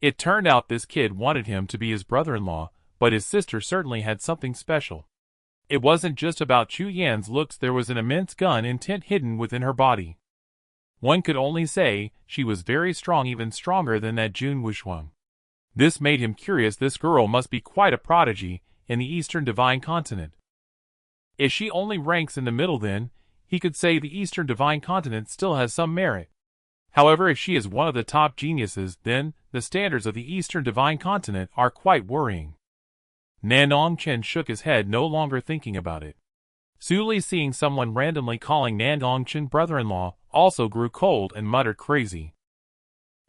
It turned out this kid wanted him to be his brother-in-law, but his sister certainly had something special. It wasn't just about Chu Yan's looks, there was an immense gun intent hidden within her body. One could only say she was very strong, even stronger than that Jun Wushuang. This made him curious. This girl must be quite a prodigy in the Eastern Divine Continent. If she only ranks in the middle, then he could say the Eastern Divine Continent still has some merit. However, if she is one of the top geniuses, then the standards of the Eastern Divine Continent are quite worrying. Nandong Chen shook his head, no longer thinking about it. Su Li, seeing someone randomly calling Nandong Chen brother-in-law, also grew cold and muttered, "Crazy.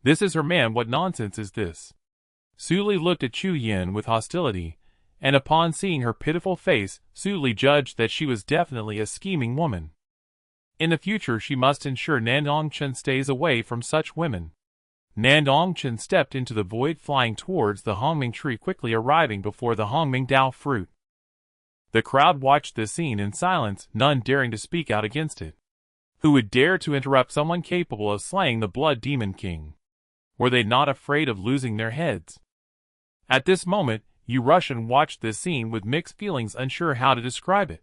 This is her man, what nonsense is this?" Su Li looked at Chu Yin with hostility, and upon seeing her pitiful face, Su Li judged that she was definitely a scheming woman. In the future, she must ensure Nandong Chen stays away from such women. Nandong Chen stepped into the void, flying towards the Hongming tree, quickly arriving before the Hongming Dao fruit. The crowd watched this scene in silence, none daring to speak out against it. Who would dare to interrupt someone capable of slaying the Blood Demon King? Were they not afraid of losing their heads? At this moment, Yu Rushan watched this scene with mixed feelings, unsure how to describe it.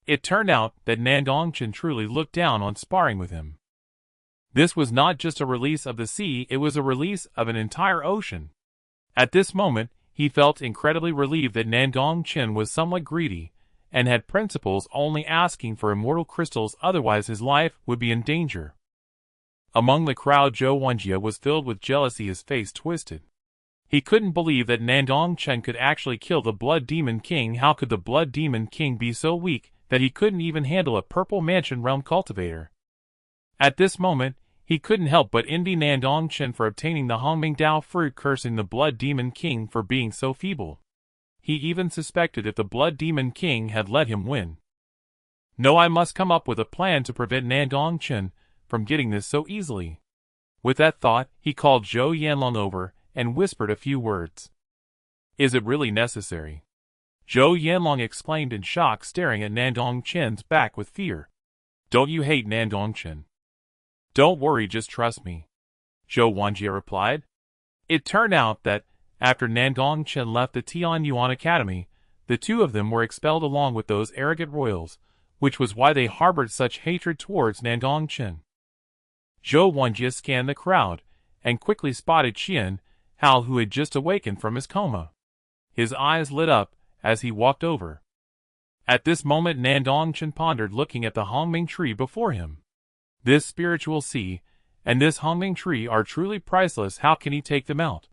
It turned out that Nandong Chen truly looked down on sparring with him. This was not just a release of the sea, it was a release of an entire ocean. At this moment, he felt incredibly relieved that Nan Gong Chen was somewhat greedy, and had principles, only asking for immortal crystals, otherwise his life would be in danger. Among the crowd, Zhou Wenjie was filled with jealousy, his face twisted. He couldn't believe that Nandong Chen could actually kill the Blood Demon King. How could the Blood Demon King be so weak that he couldn't even handle a Purple Mansion Realm cultivator? At this moment, he couldn't help but envy Nandong Chen for obtaining the Hongming Dao fruit, cursing the Blood Demon King for being so feeble. He even suspected if the Blood Demon King had let him win. No, I must come up with a plan to prevent Nandong Chen from getting this so easily. With that thought, he called Zhou Yanlong over and whispered a few words. Is it really necessary? Zhou Yanlong exclaimed in shock, staring at Nandong Chen's back with fear. Don't you hate Nandong Chen? Don't worry, just trust me, Zhou Wenjie replied. It turned out that, after Nandong Chen left the Tianyuan Academy, the two of them were expelled along with those arrogant royals, which was why they harbored such hatred towards Nandong Chen. Zhou Wenjie scanned the crowd, and quickly spotted Qian Hao, who had just awakened from his coma. His eyes lit up as he walked over. At this moment, Nandong Chen pondered, looking at the Hongming tree before him. This spiritual sea and this Hongming tree are truly priceless. How can he take them out?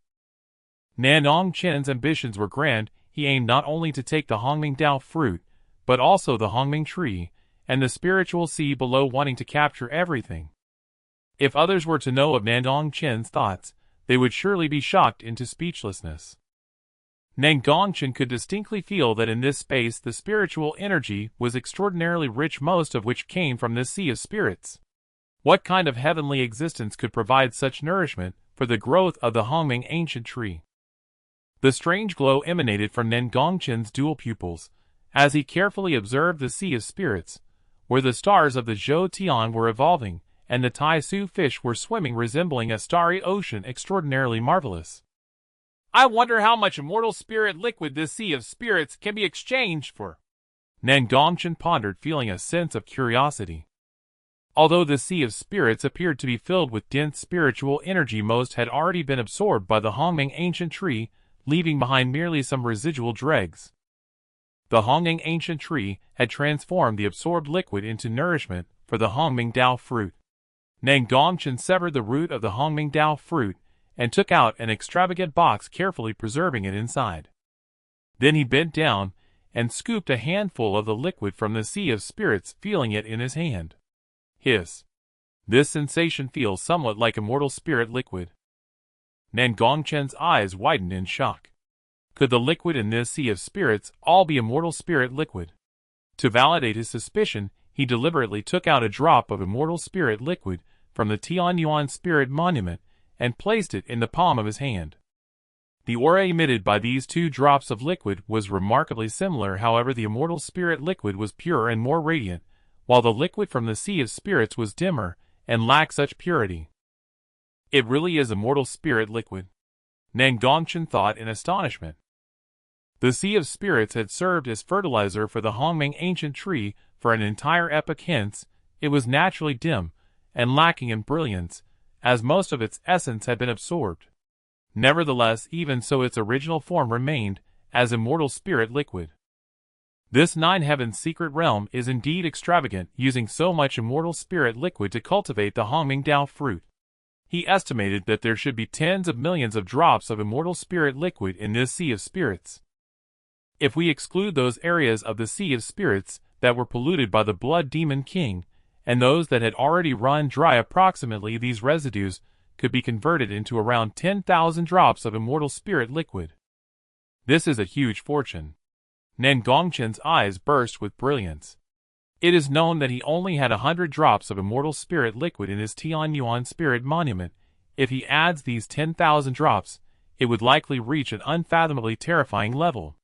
Nandong Chen's ambitions were grand. He aimed not only to take the Hongming Dao fruit, but also the Hongming tree and the spiritual sea below, wanting to capture everything. If others were to know of Nandong Chen's thoughts, they would surely be shocked into speechlessness. Nan Gong Chen could distinctly feel that in this space the spiritual energy was extraordinarily rich, most of which came from this sea of spirits. What kind of heavenly existence could provide such nourishment for the growth of the Hongming ancient tree? The strange glow emanated from Nan Gong Chen's dual pupils, as he carefully observed the sea of spirits, where the stars of the Zhou Tian were evolving, and the Tai Su fish were swimming, resembling a starry ocean, extraordinarily marvelous. I wonder how much immortal spirit liquid this sea of spirits can be exchanged for. Nan Gong Chen pondered, feeling a sense of curiosity. Although the sea of spirits appeared to be filled with dense spiritual energy, most had already been absorbed by the Hongming ancient tree, leaving behind merely some residual dregs. The Hongming ancient tree had transformed the absorbed liquid into nourishment for the Hongming Dao fruit. Nan Gong Chen severed the root of the Hongming Dao fruit and took out an extravagant box, carefully preserving it inside. Then he bent down and scooped a handful of the liquid from the sea of spirits, feeling it in his hand. Hiss. This sensation feels somewhat like immortal spirit liquid. Nan Gong Chen's eyes widened in shock. Could the liquid in this sea of spirits all be immortal spirit liquid? To validate his suspicion, he deliberately took out a drop of immortal spirit liquid from the Tianyuan spirit monument and placed it in the palm of his hand. The aura emitted by these two drops of liquid was remarkably similar. However, the immortal spirit liquid was purer and more radiant, while the liquid from the sea of spirits was dimmer and lacked such purity. It really is immortal spirit liquid, Nan Gong Chen thought in astonishment. The sea of spirits had served as fertilizer for the Hongming ancient tree for an entire epoch, hence it was naturally dim and lacking in brilliance, as most of its essence had been absorbed. Nevertheless, even so, its original form remained as immortal spirit liquid. This Nine Heavens secret realm is indeed extravagant, using so much immortal spirit liquid to cultivate the Hongming Dao fruit. He estimated that there should be tens of millions of drops of immortal spirit liquid in this sea of spirits. If we exclude those areas of the sea of spirits that were polluted by the Blood Demon King, and those that had already run dry, approximately these residues could be converted into around 10,000 drops of immortal spirit liquid. This is a huge fortune. Nan Gong Chen's eyes burst with brilliance. It is known that he only had 100 drops of immortal spirit liquid in his Tianyuan spirit monument. If he adds these 10,000 drops, it would likely reach an unfathomably terrifying level.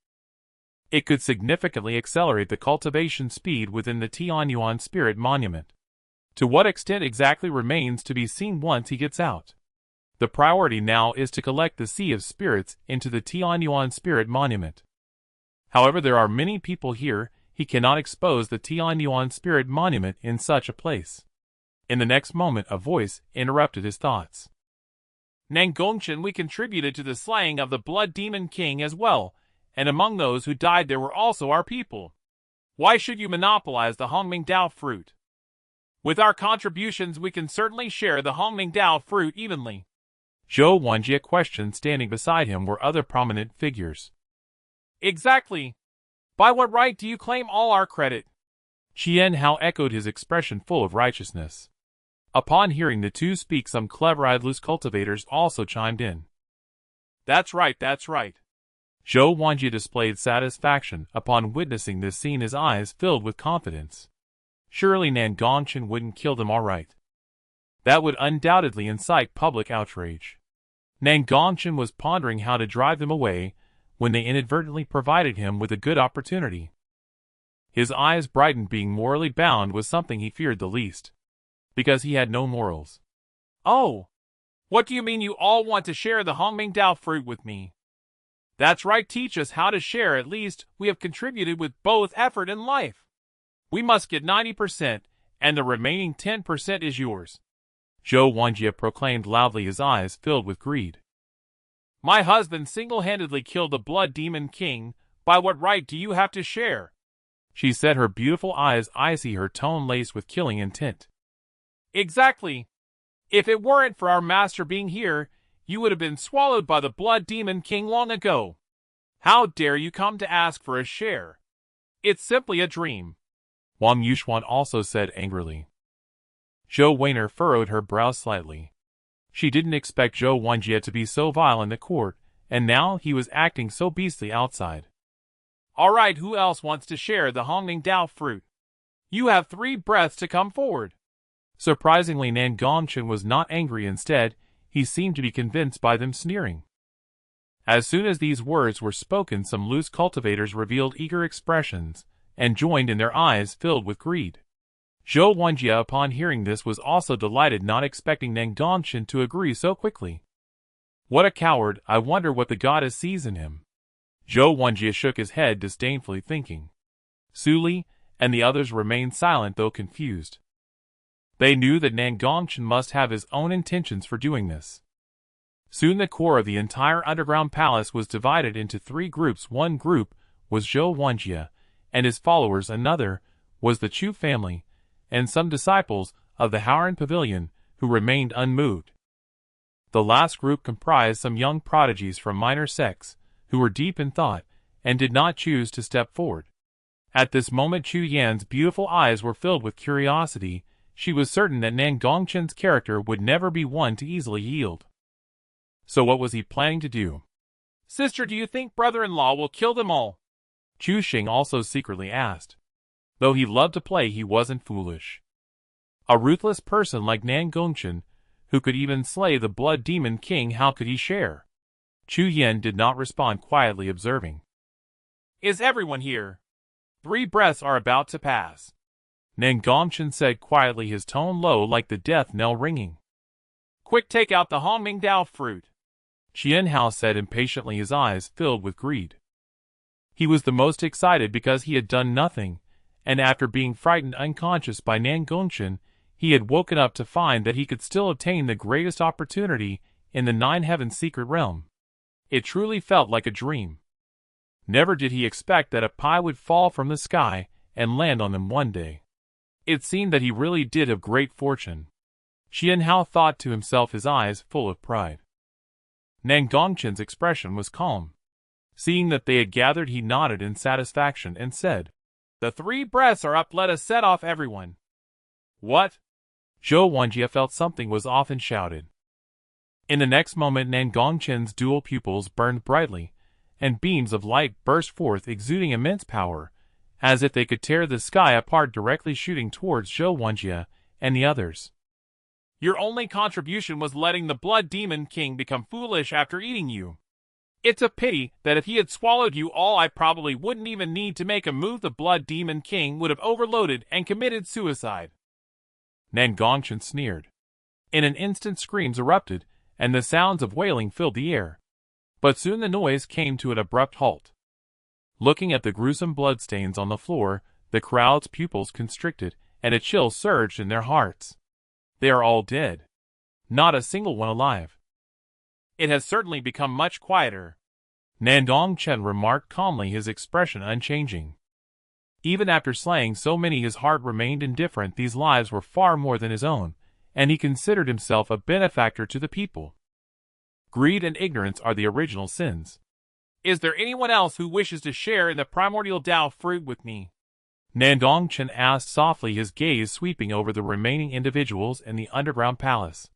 It could significantly accelerate the cultivation speed within the Tianyuan spirit monument. To what extent exactly remains to be seen once he gets out. The priority now is to collect the sea of spirits into the Tianyuan spirit monument. However, there are many people here, he cannot expose the Tianyuan spirit monument in such a place. In the next moment a voice interrupted his thoughts. Nan Gong Chen, we contributed to the slaying of the Blood Demon King as well, and among those who died there were also our people. Why should you monopolize the Hongming Dao fruit? With our contributions we can certainly share the Hongming Dao fruit evenly. Zhou Wenjie questioned. Standing beside him were other prominent figures. Exactly. By what right do you claim all our credit? Qian Hao echoed, his expression full of righteousness. Upon hearing the two speak, some clever-eyed loose cultivators also chimed in. That's right, that's right. Zhou Wenjie displayed satisfaction upon witnessing this scene, his eyes filled with confidence. Surely Nan Gong Chen wouldn't kill them all right. That would undoubtedly incite public outrage. Nan Gong Chen was pondering how to drive them away when they inadvertently provided him with a good opportunity. His eyes brightened. Being morally bound was something he feared the least, because he had no morals. Oh! What do you mean you all want to share the Hongming Dao fruit with me? That's right, teach us how to share. At least we have contributed with both effort and life. We must get 90%, and the remaining 10% is yours. Zhou Wenjie proclaimed loudly, his eyes filled with greed. My husband single-handedly killed the Blood Demon King. By what right do you have to share? She said, her beautiful eyes icy, her tone laced with killing intent. Exactly. If it weren't for our master being here, you would have been swallowed by the Blood Demon King long ago. How dare you come to ask for a share? It's simply a dream. Wang Yuxuan also said angrily. Zhou Weiner furrowed her brow slightly. She didn't expect Zhou Wenjie to be so vile in the court, and now he was acting so beastly outside. All right, who else wants to share the Hongming Dao fruit? You have 3 breaths to come forward. Surprisingly, Nan Gong Chen was not angry. Instead, he seemed to be convinced by them sneering. As soon as these words were spoken, some loose cultivators revealed eager expressions, and joined in, their eyes filled with greed. Zhou Wenjie, upon hearing this, was also delighted, not expecting Nan Gong Chen to agree so quickly. What a coward! I wonder what the goddess sees in him. Zhou Wenjie shook his head disdainfully, thinking. Su Li and the others remained silent, though confused. They knew that Nan Gong Chen must have his own intentions for doing this. Soon the core of the entire underground palace was divided into 3 groups. One group was Zhou Wenjie and his followers, another was the Chu family, and some disciples of the Haoran Pavilion who remained unmoved. The last group comprised some young prodigies from minor sects who were deep in thought and did not choose to step forward. At this moment Chu Yan's beautiful eyes were filled with curiosity. She was certain that Nan Gong Chen's character would never be one to easily yield. So what was he planning to do? Sister, do you think brother-in-law will kill them all? Chu Xing also secretly asked. Though he loved to play, he wasn't foolish. A ruthless person like Nan Gong Chen, who could even slay the Blood Demon King, how could he share? Chu Yan did not respond, quietly observing. Is everyone here? 3 breaths are about to pass. Nan Gong Chen said quietly, his tone low like the death knell ringing. Quick, take out the Hongming Dao fruit. Qian Hao said impatiently, his eyes filled with greed. He was the most excited because he had done nothing, and after being frightened unconscious by Nan Gong Chen, he had woken up to find that he could still obtain the greatest opportunity in the 9 Heavens secret realm. It truly felt like a dream. Never did he expect that a pie would fall from the sky and land on them one day. It seemed that he really did have great fortune. Qian Hao thought to himself, his eyes full of pride. Nan Gong Chen's expression was calm. Seeing that they had gathered, he nodded in satisfaction and said, The 3 breaths are up, let us set off everyone. What? Zhou Wenjie felt something was off and shouted. In the next moment Nan Gong Chen's dual pupils burned brightly, and beams of light burst forth, exuding immense power, as if they could tear the sky apart, directly shooting towards Zhou Wenjie and the others. Your only contribution was letting the Blood Demon King become foolish after eating you. It's a pity that if he had swallowed you all, I probably wouldn't even need to make a move. The Blood Demon King would have overloaded and committed suicide. Nan Gong Chen sneered. In an instant screams erupted, and the sounds of wailing filled the air. But soon the noise came to an abrupt halt. Looking at the gruesome bloodstains on the floor, the crowd's pupils constricted, and a chill surged in their hearts. They are all dead. Not a single one alive. It has certainly become much quieter, Nandong Chen remarked calmly, his expression unchanging. Even after slaying so many, his heart remained indifferent. These lives were far more than his own, and he considered himself a benefactor to the people. Greed and ignorance are the original sins. Is there anyone else who wishes to share in the primordial Dao fruit with me? Nandong Chen asked softly, his gaze sweeping over the remaining individuals in the underground palace.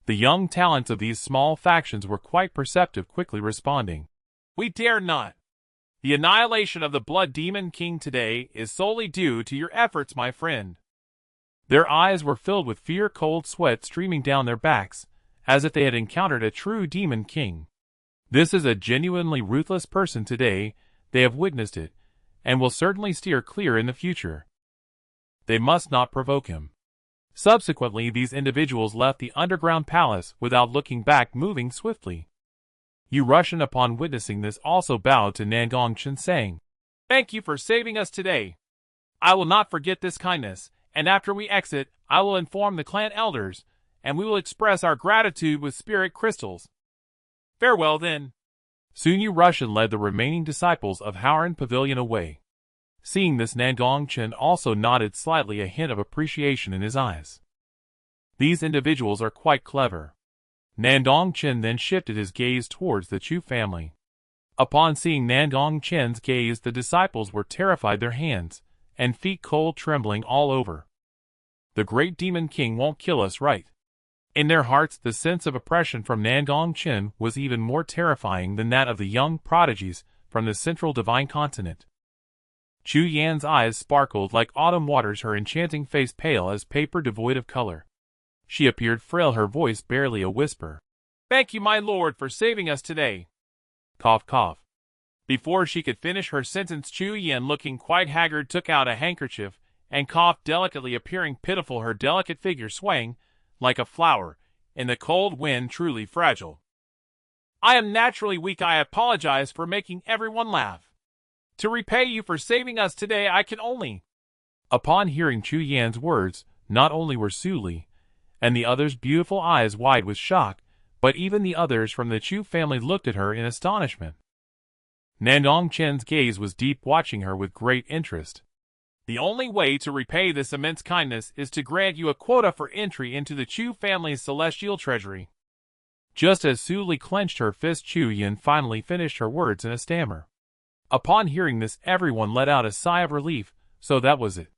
The young talents of these small factions were quite perceptive, quickly responding. We dare not. The annihilation of the Blood Demon King today is solely due to your efforts, my friend. Their eyes were filled with fear, cold sweat streaming down their backs, as if they had encountered a true Demon King. This is a genuinely ruthless person today. They have witnessed it, and will certainly steer clear in the future. They must not provoke him. Subsequently, these individuals left the underground palace without looking back, moving swiftly. Yu Rushan, upon witnessing this, also bowed to Nan Gong Chen, saying, Thank you for saving us today. I will not forget this kindness, and after we exit, I will inform the clan elders, and we will express our gratitude with spirit crystals. Farewell then. Soon Yu Rushan led the remaining disciples of Howren Pavilion away. Seeing this, Nan Gong Chen also nodded slightly, a hint of appreciation in his eyes. These individuals are quite clever. Nandong Chen then shifted his gaze towards the Chu family. Upon seeing Nandong Chen's gaze, the disciples were terrified, their hands and feet cold, trembling all over. The Great Demon King won't kill us, right? In their hearts, the sense of oppression from Nandong Chen was even more terrifying than that of the young prodigies from the central divine continent. Chu Yan's eyes sparkled like autumn waters, her enchanting face pale as paper devoid of color. She appeared frail, her voice barely a whisper. Thank you, my lord, for saving us today. Cough, cough. Before she could finish her sentence, Chu Yan, looking quite haggard, took out a handkerchief and coughed delicately, appearing pitiful, her delicate figure swaying like a flower in the cold wind, truly fragile. I am naturally weak. I apologize for making everyone laugh. To repay you for saving us today, I can only... Upon hearing Chu Yan's words, not only were Su Li and the others' beautiful eyes wide with shock, but even the others from the Chu family looked at her in astonishment. Nandong Chen's gaze was deep, watching her with great interest. The only way to repay this immense kindness is to grant you a quota for entry into the Chu family's celestial treasury. Just as Su Li clenched her fist, Chu Yan finally finished her words in a stammer. Upon hearing this, everyone let out a sigh of relief. So that was it.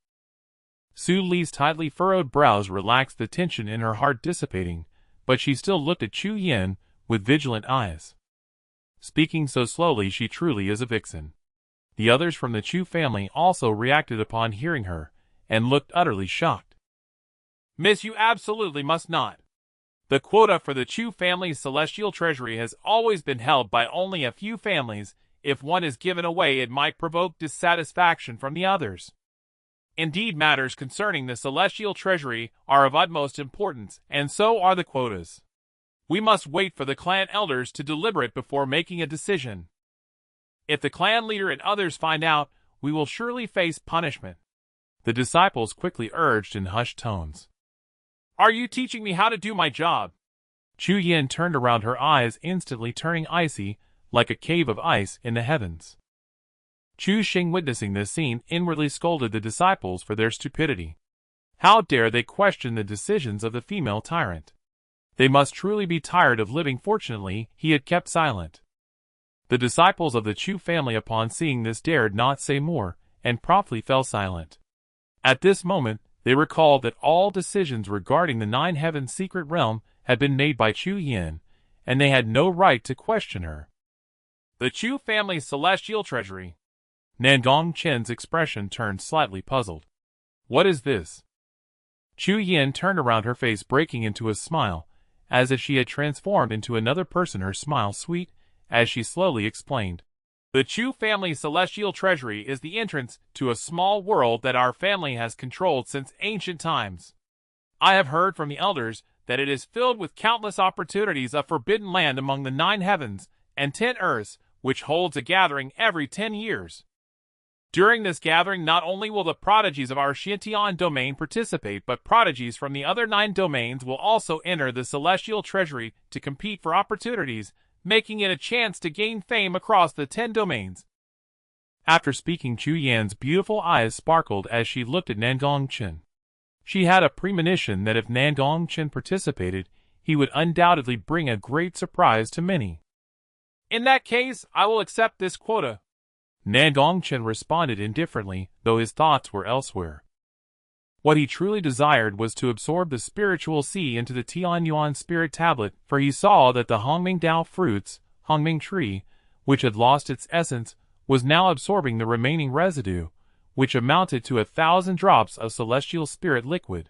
Su Li's tightly furrowed brows relaxed, the tension in her heart dissipating, but she still looked at Chu Yan with vigilant eyes. Speaking so slowly, she truly is a vixen. The others from the Chu family also reacted upon hearing her, and looked utterly shocked. Miss, you absolutely must not. The quota for the Chu family's celestial treasury has always been held by only a few families. If one is given away, it might provoke dissatisfaction from the others. Indeed, matters concerning the celestial treasury are of utmost importance, and so are the quotas. We must wait for the clan elders to deliberate before making a decision. If the clan leader and others find out, we will surely face punishment. The disciples quickly urged in hushed tones. Are you teaching me how to do my job? Chu Yan turned around, her eyes instantly turning icy, like a cave of ice in the heavens. Chu Xing, witnessing this scene, inwardly scolded the disciples for their stupidity. How dare they question the decisions of the female tyrant? They must truly be tired of living. Fortunately, he had kept silent. The disciples of the Chu family, upon seeing this, dared not say more, and promptly fell silent. At this moment, they recalled that all decisions regarding the Nine Heavens secret realm had been made by Chu Yan, and they had no right to question her. The Chu family's celestial treasury. Nandong Chen's expression turned slightly puzzled. What is this? Chu Yan turned around, her face breaking into a smile, as if she had transformed into another person, her smile sweet, as she slowly explained. The Chu family's celestial treasury is the entrance to a small world that our family has controlled since ancient times. I have heard from the elders that it is filled with countless opportunities of forbidden land among the 9 heavens and 10 earths, which holds a gathering every 10 years. During this gathering, not only will the prodigies of our Xintian domain participate, but prodigies from the other 9 domains will also enter the celestial treasury to compete for opportunities, making it a chance to gain fame across the 10 domains. After speaking, Chu Yan's beautiful eyes sparkled as she looked at Nan Gong Chen. She had a premonition that if Nan Gong Chen participated, he would undoubtedly bring a great surprise to many. In that case, I will accept this quota. Nan Gong Chen responded indifferently, though his thoughts were elsewhere. What he truly desired was to absorb the spiritual sea into the Tianyuan spirit tablet, for he saw that the Hongming Dao fruits, Hongming tree, which had lost its essence, was now absorbing the remaining residue, which amounted to 1,000 drops of celestial spirit liquid.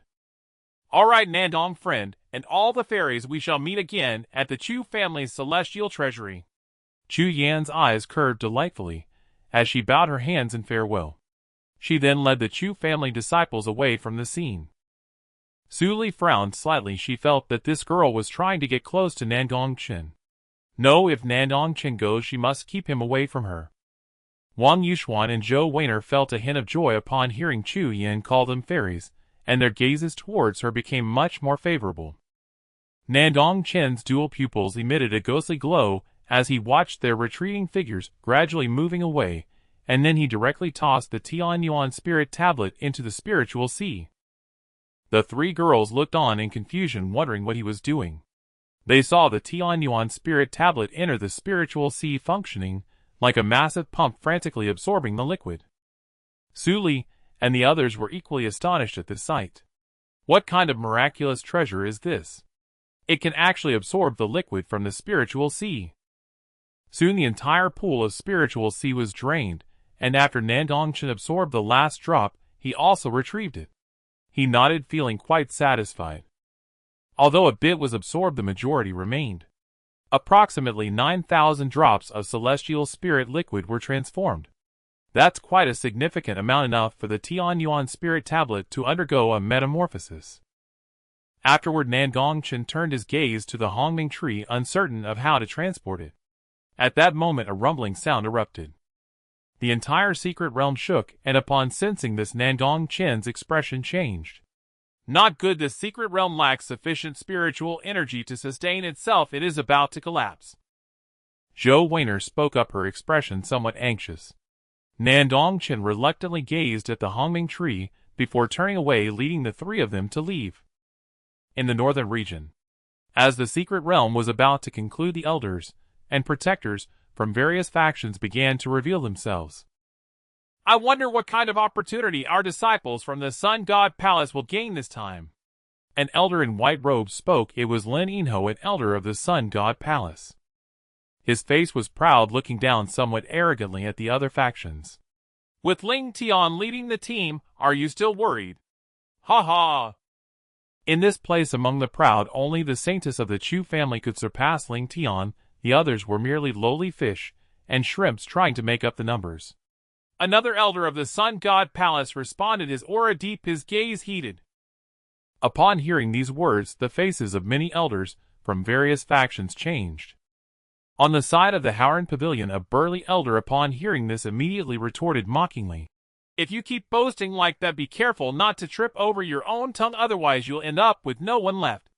All right, Nandong friend, and all the fairies, we shall meet again at the Chu family's celestial treasury. Chu Yan's eyes curved delightfully, as she bowed her hands in farewell. She then led the Chu family disciples away from the scene. Su Li frowned slightly. She felt that this girl was trying to get close to Nan Gong Chen. No, if Nan Gong Chen goes, she must keep him away from her. Wang Yuxuan and Zhou Weiner felt a hint of joy upon hearing Chu Yan call them fairies, and their gazes towards her became much more favorable. Nandong Chen's dual pupils emitted a ghostly glow as he watched their retreating figures gradually moving away, and then he directly tossed the Tianyuan spirit tablet into the spiritual sea. The 3 girls looked on in confusion, wondering what he was doing. They saw the Tianyuan spirit tablet enter the spiritual sea, functioning like a massive pump, frantically absorbing the liquid. Su Li and the others were equally astonished at this sight. What kind of miraculous treasure is this? It can actually absorb the liquid from the spiritual sea. Soon the entire pool of spiritual sea was drained, and after Nandong Chen absorbed the last drop, he also retrieved it. He nodded, feeling quite satisfied. Although a bit was absorbed, the majority remained. Approximately 9,000 drops of celestial spirit liquid were transformed. That's quite a significant amount, enough for the Tianyuan spirit tablet to undergo a metamorphosis. Afterward, Nan Gong Chen turned his gaze to the Hongming tree, uncertain of how to transport it. At that moment, a rumbling sound erupted. The entire secret realm shook, and upon sensing this, Nan Gong Chen's expression changed. Not good. The secret realm lacks sufficient spiritual energy to sustain itself. It is about to collapse. Zhou Weiner spoke up, her expression somewhat anxious. Nandong Chen reluctantly gazed at the Hongming tree before turning away, leading the 3 of them to leave. In the northern region, as the secret realm was about to conclude, the elders and protectors from various factions began to reveal themselves. I wonder what kind of opportunity our disciples from the Sun God Palace will gain this time. An elder in white robes spoke. It was Lin Yinho, an elder of the Sun God Palace. His face was proud, looking down somewhat arrogantly at the other factions. With Ling Tian leading the team, are you still worried? Ha ha! In this place among the proud, only the saintess of the Chu family could surpass Ling Tian. The others were merely lowly fish and shrimps trying to make up the numbers. Another elder of the Sun God Palace responded, his aura deep, his gaze heated. Upon hearing these words, the faces of many elders from various factions changed. On the side of the Haoran Pavilion, a burly elder, upon hearing this, immediately retorted mockingly. If you keep boasting like that, be careful not to trip over your own tongue, otherwise you'll end up with no one left.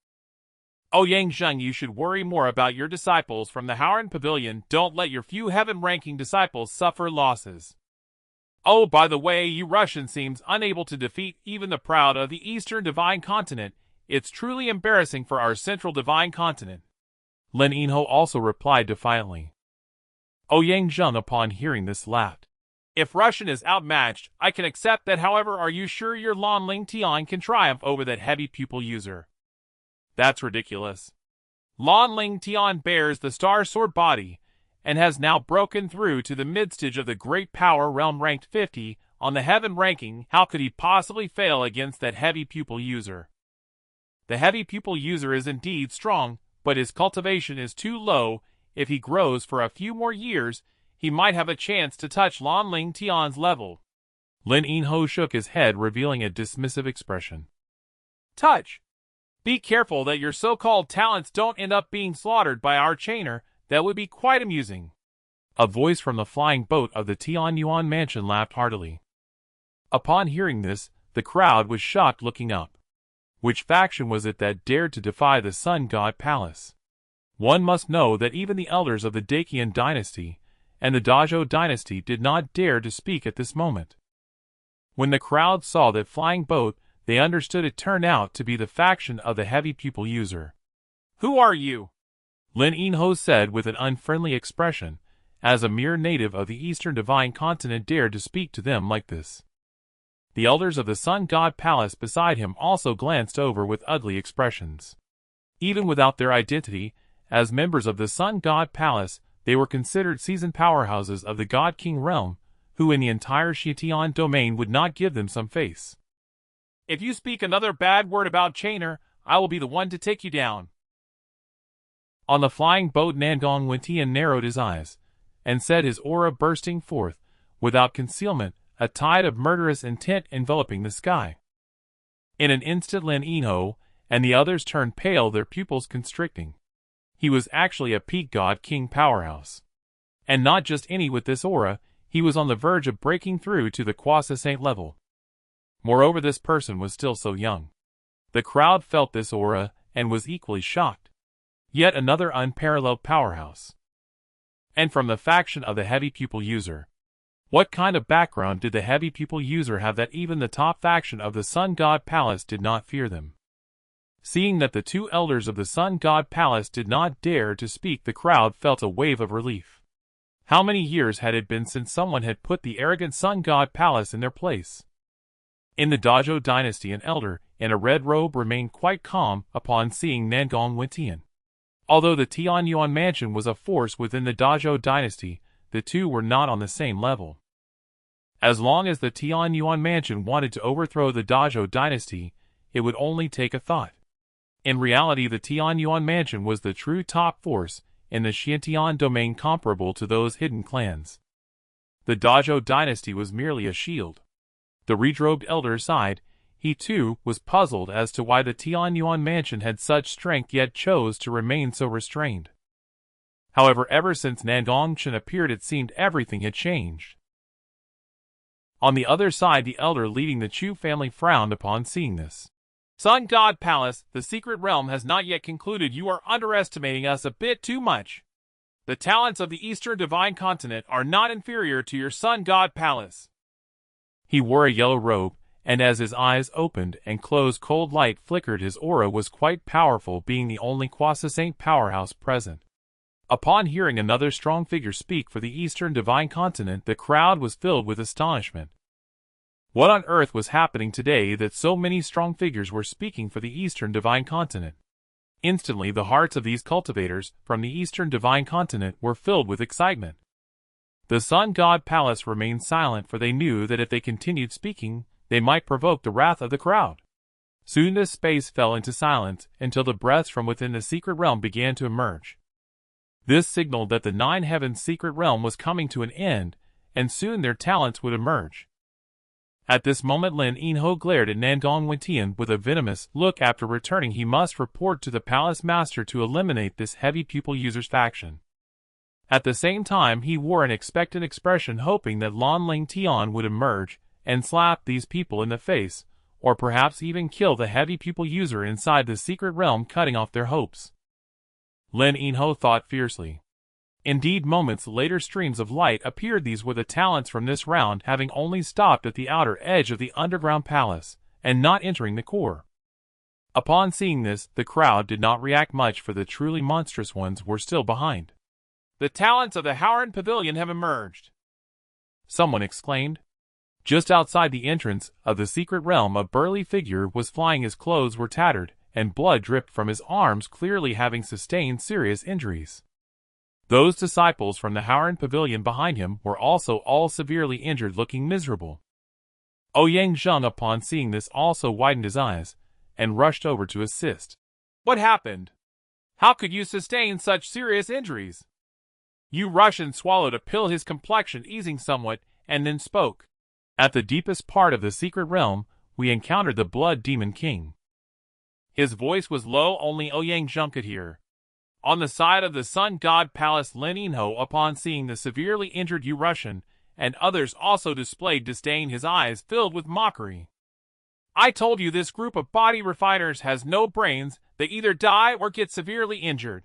Oh, Yang Zheng, you should worry more about your disciples from the Haoran Pavilion. Don't let your few heaven-ranking disciples suffer losses. Oh, by the way, you Russian seems unable to defeat even the proud of the Eastern Divine Continent. It's truly embarrassing for our Central Divine Continent. Lin Yinho also replied defiantly. Oh, Yang Zheng, upon hearing this, laughed. If Russian is outmatched, I can accept that. However, are you sure your Lan Ling Tian can triumph over that heavy pupil user? That's ridiculous. Lan Ling Tian bears the Star Sword body, and has now broken through to the mid-stage of the Great Power Realm, ranked 50 on the Heaven ranking. How could he possibly fail against that heavy pupil user? The heavy pupil user is indeed strong, but his cultivation is too low. If he grows for a few more years, he might have a chance to touch Lan Ling Tian's level. Lin Yinho shook his head, revealing a dismissive expression. Touch! Be careful that your so-called talents don't end up being slaughtered by our chainer. That would be quite amusing. A voice from the flying boat of the Tianyuan mansion laughed heartily. Upon hearing this, the crowd was shocked, looking up. Which faction was it that dared to defy the Sun God Palace? One must know that even the elders of the Dacian dynasty and the Dazhou dynasty did not dare to speak at this moment. When the crowd saw that flying boat, they understood it turned out to be the faction of the heavy pupil user. "Who are you?" Lin Yinho said with an unfriendly expression, as a mere native of the Eastern Divine Continent dared to speak to them like this. The elders of the Sun God Palace beside him also glanced over with ugly expressions. Even without their identity, as members of the Sun God Palace, they were considered seasoned powerhouses of the God King realm, who in the entire Xietian domain would not give them some face. "If you speak another bad word about Chainer, I will be the one to take you down." On the flying boat, Nan Gong Chen narrowed his eyes, and said, his aura bursting forth, without concealment, a tide of murderous intent enveloping the sky. In an instant Lin Yinho and the others turned pale, their pupils constricting. He was actually a peak God King powerhouse. And not just any. With this aura, he was on the verge of breaking through to the quasi-saint level. Moreover, this person was still so young. The crowd felt this aura and was equally shocked. Yet another unparalleled powerhouse. And from the faction of the heavy pupil user. What kind of background did the heavy pupil user have that even the top faction of the Sun God Palace did not fear them? Seeing that the two elders of the Sun God Palace did not dare to speak, the crowd felt a wave of relief. How many years had it been since someone had put the arrogant Sun God Palace in their place? In the Dazhou dynasty, an elder in a red robe remained quite calm upon seeing Nan Gong Chen. Although the Tianyuan mansion was a force within the Dazhou dynasty, the two were not on the same level. As long as the Tianyuan mansion wanted to overthrow the Dazhou dynasty, it would only take a thought. In reality, the Tianyuan mansion was the true top force in the Xietian domain, comparable to those hidden clans. The Dazhou dynasty was merely a shield. The red-robed elder sighed. He too was puzzled as to why the Tianyuan mansion had such strength yet chose to remain so restrained. However, ever since Nan Gong Chen appeared, it seemed everything had changed. On the other side, the elder leading the Chu family frowned upon seeing this. "Sun God Palace, the secret realm has not yet concluded. You are underestimating us a bit too much. The talents of the Eastern Divine Continent are not inferior to your Sun God Palace." He wore a yellow robe, and as his eyes opened and closed, cold light flickered. His aura was quite powerful, being the only quasi-saint powerhouse present. Upon hearing another strong figure speak for the Eastern Divine Continent, the crowd was filled with astonishment. What on earth was happening today that so many strong figures were speaking for the Eastern Divine Continent? Instantly, the hearts of these cultivators from the Eastern Divine Continent were filled with excitement. The Sun God Palace remained silent, for they knew that if they continued speaking, they might provoke the wrath of the crowd. Soon this space fell into silence until the breaths from within the secret realm began to emerge. This signaled that the Nine Heavens secret realm was coming to an end, and soon their talents would emerge. At this moment, Lin Yinho glared at Nan Gong Chen with a venomous look. After returning, he must report to the palace master to eliminate this heavy pupil user's faction. At the same time, he wore an expectant expression, hoping that Lan Ling Tian would emerge and slap these people in the face, or perhaps even kill the heavy pupil user inside the secret realm, cutting off their hopes. Lin Yinho thought fiercely. Indeed, moments later, streams of light appeared. These were the talents from this round, having only stopped at the outer edge of the underground palace, and not entering the core. Upon seeing this, the crowd did not react much, for the truly monstrous ones were still behind. "The talents of the Aotian Pavilion have emerged," someone exclaimed. Just outside the entrance of the secret realm, a burly figure was flying. His clothes were tattered, and blood dripped from his arms, clearly having sustained serious injuries. Those disciples from the Aotian Pavilion behind him were also all severely injured, looking miserable. Ouyang Zheng, upon seeing this, also widened his eyes, and rushed over to assist. "What happened? How could you sustain such serious injuries?" Yu Russian swallowed a pill, his complexion easing somewhat, and then spoke. "At the deepest part of the secret realm, we encountered the Blood Demon King." His voice was low, only Ouyang Zheng could hear. On the side of the Sun God Palace, Lin Yinho, upon seeing the severely injured Yu Russian, and others also displayed disdain, his eyes filled with mockery. I told you this group of body refiners has no brains. They either die or get severely injured.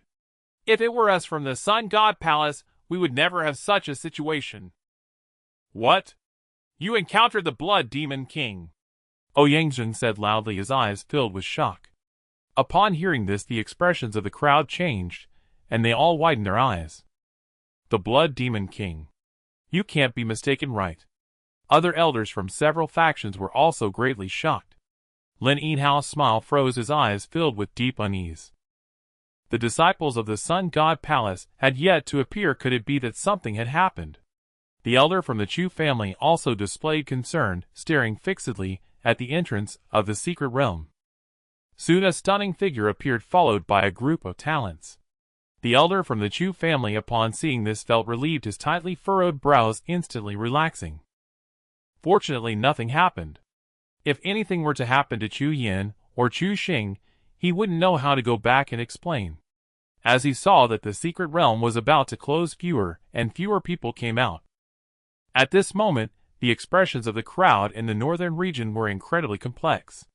If it were us from the Sun God Palace, we would never have such a situation. What? You encountered the Blood Demon King? Ouyangzhen said loudly, his eyes filled with shock. Upon hearing this, the expressions of the crowd changed, and they all widened their eyes. The Blood Demon King. You can't be mistaken, right? Other elders from several factions were also greatly shocked. Lin Yinho's smile froze, his eyes filled with deep unease. The disciples of the Sun God Palace had yet to appear. Could it be that something had happened? The elder from the Chu family also displayed concern, staring fixedly at the entrance of the secret realm. Soon a stunning figure appeared, followed by a group of talents. The elder from the Chu family, upon seeing this, felt relieved, his tightly furrowed brows instantly relaxing. Fortunately, nothing happened. If anything were to happen to Chu Yin or Chu Xing, he wouldn't know how to go back and explain. As he saw that the secret realm was about to close, fewer and fewer people came out. At this moment, the expressions of the crowd in the northern region were incredibly complex.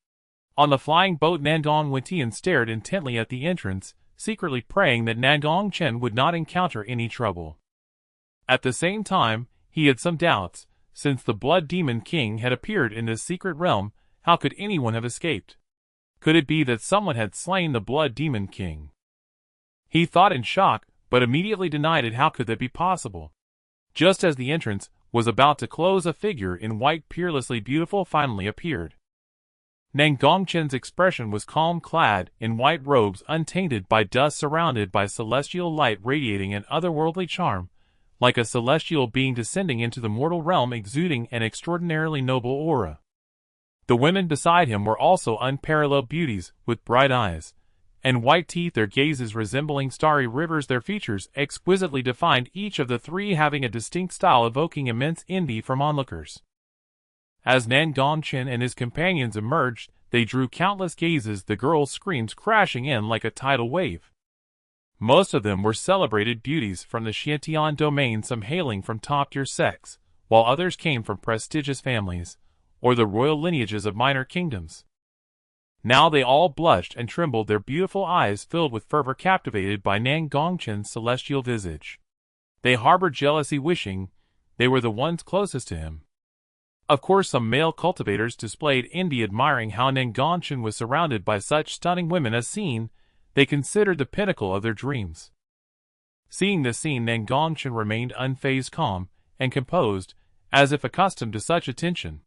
On the flying boat, Nandong Chen stared intently at the entrance, secretly praying that Nan Gong Chen would not encounter any trouble. At the same time, he had some doubts. Since the Blood Demon King had appeared in this secret realm, how could anyone have escaped? Could it be that someone had slain the Blood Demon King? He thought in shock, but immediately denied it. How could that be possible? Just as the entrance was about to close, a figure in white, peerlessly beautiful, finally appeared. Nan Gong Chen's expression was calm, clad in white robes untainted by dust, surrounded by celestial light, radiating an otherworldly charm, like a celestial being descending into the mortal realm, exuding an extraordinarily noble aura. The women beside him were also unparalleled beauties, with bright eyes and white teeth, their gazes resembling starry rivers, their features exquisitely defined, each of the three having a distinct style evoking immense envy from onlookers. As Nan Gong Chen and his companions emerged, they drew countless gazes, the girls' screams crashing in like a tidal wave. Most of them were celebrated beauties from the Xiantian domain, some hailing from top-tier sects, while others came from prestigious families, or the royal lineages of minor kingdoms. Now they all blushed and trembled, their beautiful eyes filled with fervor, captivated by Nan Gong Chen's celestial visage. They harbored jealousy, wishing they were the ones closest to him. Of course, some male cultivators displayed envy, admiring how Nan Gong Chen was surrounded by such stunning women, a scene they considered the pinnacle of their dreams. Seeing this scene, Nan Gong Chen remained unfazed, calm, and composed, as if accustomed to such attention.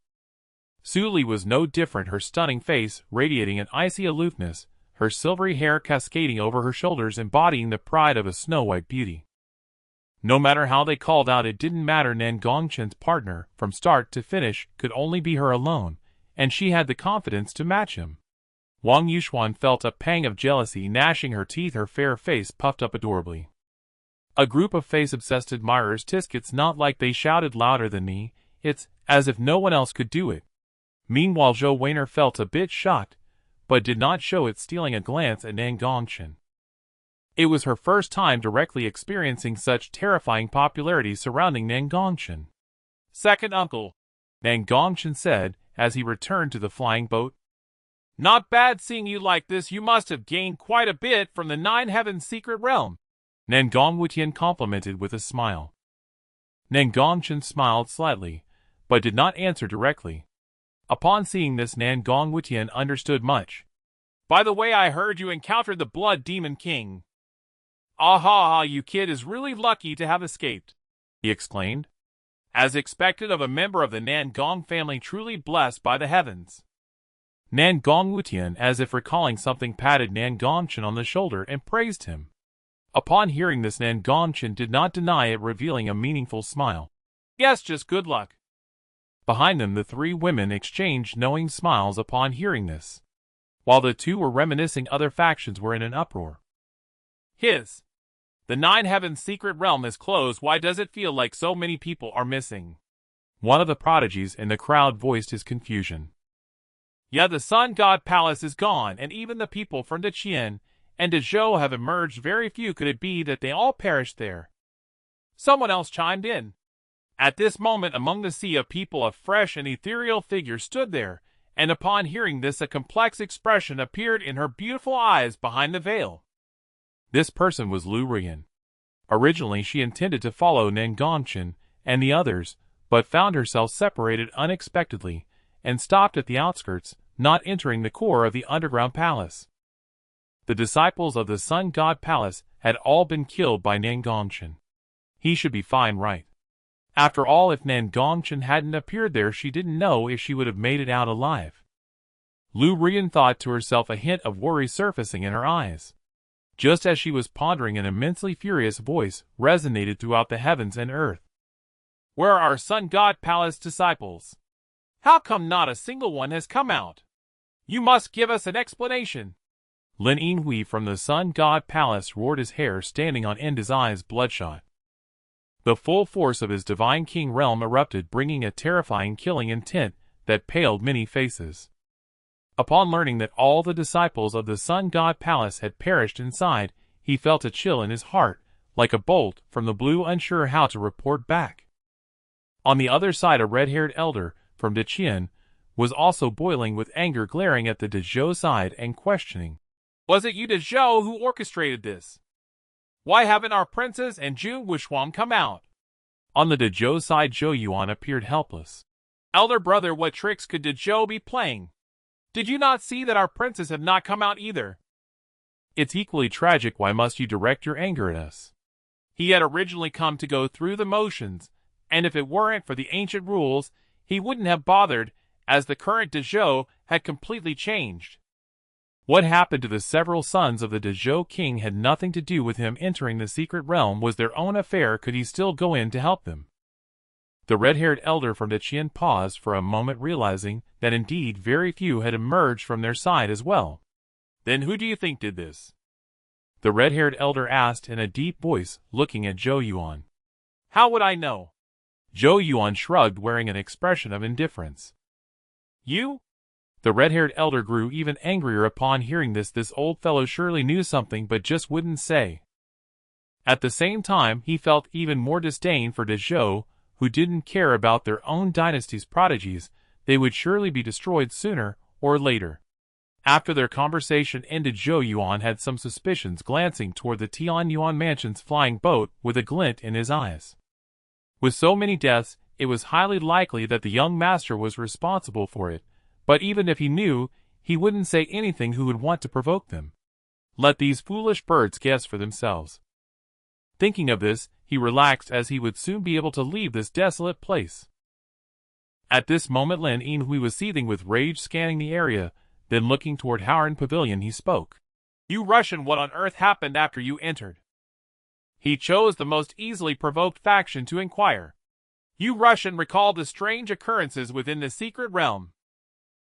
Su Li was no different, her stunning face radiating an icy aloofness, her silvery hair cascading over her shoulders, embodying the pride of a snow-white beauty. No matter how they called out, it didn't matter. Nan Gong Chen's partner, from start to finish, could only be her alone, and she had the confidence to match him. Wang Yuxuan felt a pang of jealousy, gnashing her teeth, her fair face puffed up adorably. A group of face-obsessed admirers tissed, "It's not like they shouted louder than me, it's as if no one else could do it." Meanwhile, Zhou Weiner felt a bit shocked, but did not show it, stealing a glance at Nan Gong Chen. It was her first time directly experiencing such terrifying popularity surrounding Nan Gong Chen. "Second uncle," Nan Gong Chen said, as he returned to the flying boat. "Not bad seeing you like this. You must have gained quite a bit from the Nine Heavens secret realm," Nan Gong Chen complimented with a smile. Nan Gong Chen smiled slightly, but did not answer directly. Upon seeing this, Nan Gong Chen understood much. "By the way, I heard you encountered the Blood Demon King." "Aha, you kid is really lucky to have escaped," he exclaimed. "As expected of a member of the Nan Gong family, truly blessed by the heavens." Nan Gong Chen, as if recalling something, patted Nan Gong Chen on the shoulder and praised him. Upon hearing this, Nan Gong Chen did not deny it, revealing a meaningful smile. "Yes, just good luck." Behind them, the three women exchanged knowing smiles upon hearing this. While the two were reminiscing, other factions were in an uproar. The Nine Heavens secret realm is closed. Why does it feel like so many people are missing?" One of the prodigies in the crowd voiced his confusion. "Yeah, the Sun God Palace is gone, and even the people from the Qian and Zhou have emerged, very few could it be that they all perished there. Someone else chimed in. At this moment, among the sea of people, a fresh and ethereal figure stood there, and upon hearing this a complex expression appeared in her beautiful eyes behind the veil. This person was Lu Rian. Originally she intended to follow Nan Gong Chen and the others, but found herself separated unexpectedly, and stopped at the outskirts, not entering the core of the underground palace. The disciples of the Sun God Palace had all been killed by Nan Gong Chen. He should be fine, right? After all, if Nan Gong Chen hadn't appeared there, she didn't know if she would have made it out alive. Lu Rian thought to herself, a hint of worry surfacing in her eyes. Just as she was pondering, an immensely furious voice resonated throughout the heavens and earth. Where are our Sun God Palace disciples? How come not a single one has come out? You must give us an explanation. Lin Yinhui from the Sun God Palace roared, his hair standing on end, his eyes bloodshot. The full force of his divine king realm erupted, bringing a terrifying killing intent that paled many faces. Upon learning that all the disciples of the Sun God Palace had perished inside, he felt a chill in his heart, like a bolt from the blue, unsure how to report back. On the other side, a red-haired elder from Aotian was also boiling with anger, glaring at the Zhou side and questioning. Was it you, Zhou, who orchestrated this? Why haven't our princes and Jun Wuxuan come out? On the Zhou side, Zhou Yuan appeared helpless. Elder brother, what tricks could Zhou be playing? Did you not see that our princes have not come out either? It's equally tragic. Why must you direct your anger at us? He had originally come to go through the motions, and if it weren't for the ancient rules, he wouldn't have bothered, as the current Zhou had completely changed. What happened to the several sons of the Zhou king had nothing to do with him entering the secret realm, was their own affair. Could he still go in to help them? The red-haired elder from Aotian paused for a moment, realizing that indeed very few had emerged from their side as well. Then who do you think did this? The red-haired elder asked in a deep voice, looking at Zhou Yuan. How would I know? Zhou Yuan shrugged, wearing an expression of indifference. You? The red-haired elder grew even angrier upon hearing this. This old fellow surely knew something but just wouldn't say. At the same time, he felt even more disdain for Zhou, who didn't care about their own dynasty's prodigies. They would surely be destroyed sooner or later. After their conversation ended, Zhou Yuan had some suspicions, glancing toward the Tianyuan mansion's flying boat with a glint in his eyes. With so many deaths, it was highly likely that the young master was responsible for it, but even if he knew, he wouldn't say anything who would want to provoke them. Let these foolish birds guess for themselves. Thinking of this, he relaxed, as he would soon be able to leave this desolate place. At this moment, Lin Yinhui was seething with rage, scanning the area, then looking toward Haoran Pavilion, he spoke. You Russian, what on earth happened after you entered? He chose the most easily provoked faction to inquire. You Russian recalled the strange occurrences within the secret realm.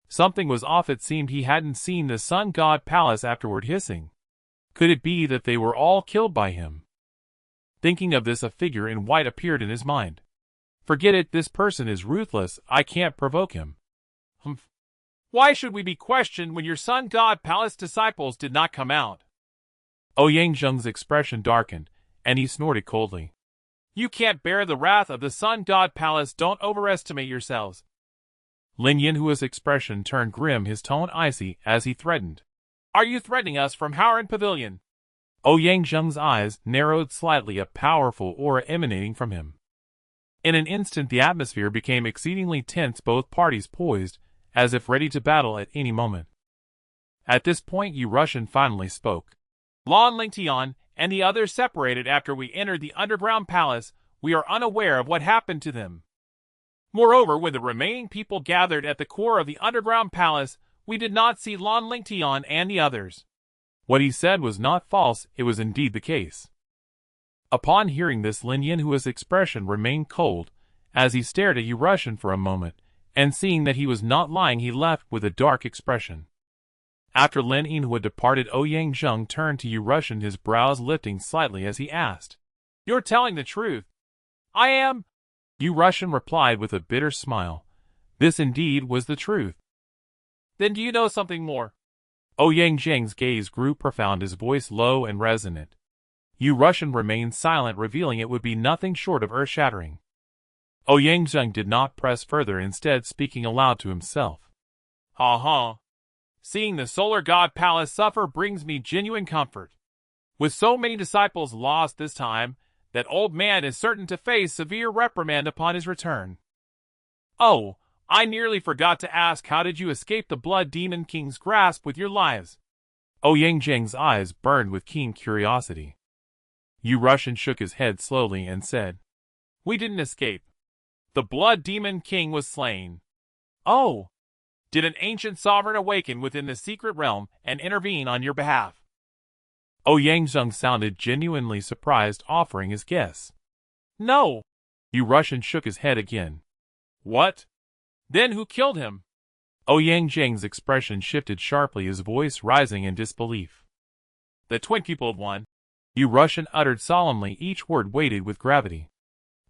Something was off. It seemed he hadn't seen the Sun God Palace afterward, hissing. Could it be that they were all killed by him? Thinking of this, a figure in white appeared in his mind. Forget it, this person is ruthless, I can't provoke him. Humph. Why should we be questioned when your Sun God Palace disciples did not come out? Ouyang Zheng's expression darkened, and he snorted coldly. You can't bear the wrath of the Sun God Palace, don't overestimate yourselves. Lin Yinhui's expression turned grim, his tone icy, as he threatened. Are you threatening us from Haoran Pavilion? Ouyang Zheng's eyes narrowed slightly, a powerful aura emanating from him. In an instant the atmosphere became exceedingly tense, both parties poised, as if ready to battle at any moment. At this point Yu Russian finally spoke. Lan Lingtian and the others separated after we entered the underground palace. We are unaware of what happened to them. Moreover, when the remaining people gathered at the core of the underground palace, we did not see Lan Lingtian and the others. What he said was not false, it was indeed the case. Upon hearing this, Lin Yinhui's expression remained cold, as he stared at Yu Russian for a moment, and seeing that he was not lying, he left with a dark expression. After Lin Yinhui had departed, Ouyang Zheng turned to Yu Russian, his brows lifting slightly as he asked, You're telling the truth? I am. Yu Russian replied with a bitter smile. This indeed was the truth. Then do you know something more? Ouyang Zhang's gaze grew profound, his voice low and resonant. Yu Russian remained silent, revealing it would be nothing short of earth-shattering. Ouyang Zhang did not press further, instead speaking aloud to himself. Ha ha. Seeing the Solar God Palace suffer brings me genuine comfort. With so many disciples lost this time, that old man is certain to face severe reprimand upon his return. Oh, I nearly forgot to ask, how did you escape the Blood Demon King's grasp with your lives? Ouyang Zhang's eyes burned with keen curiosity. Yu Russian shook his head slowly and said, We didn't escape. The Blood Demon King was slain. Oh! Did an ancient sovereign awaken within the secret realm and intervene on your behalf? Ouyang Zhang sounded genuinely surprised, offering his guess. No. Yu Russian shook his head again. What? Then who killed him? Ouyang Zhang's expression shifted sharply, his voice rising in disbelief. The twin-pupiled one. Yu Russian uttered solemnly, each word weighted with gravity.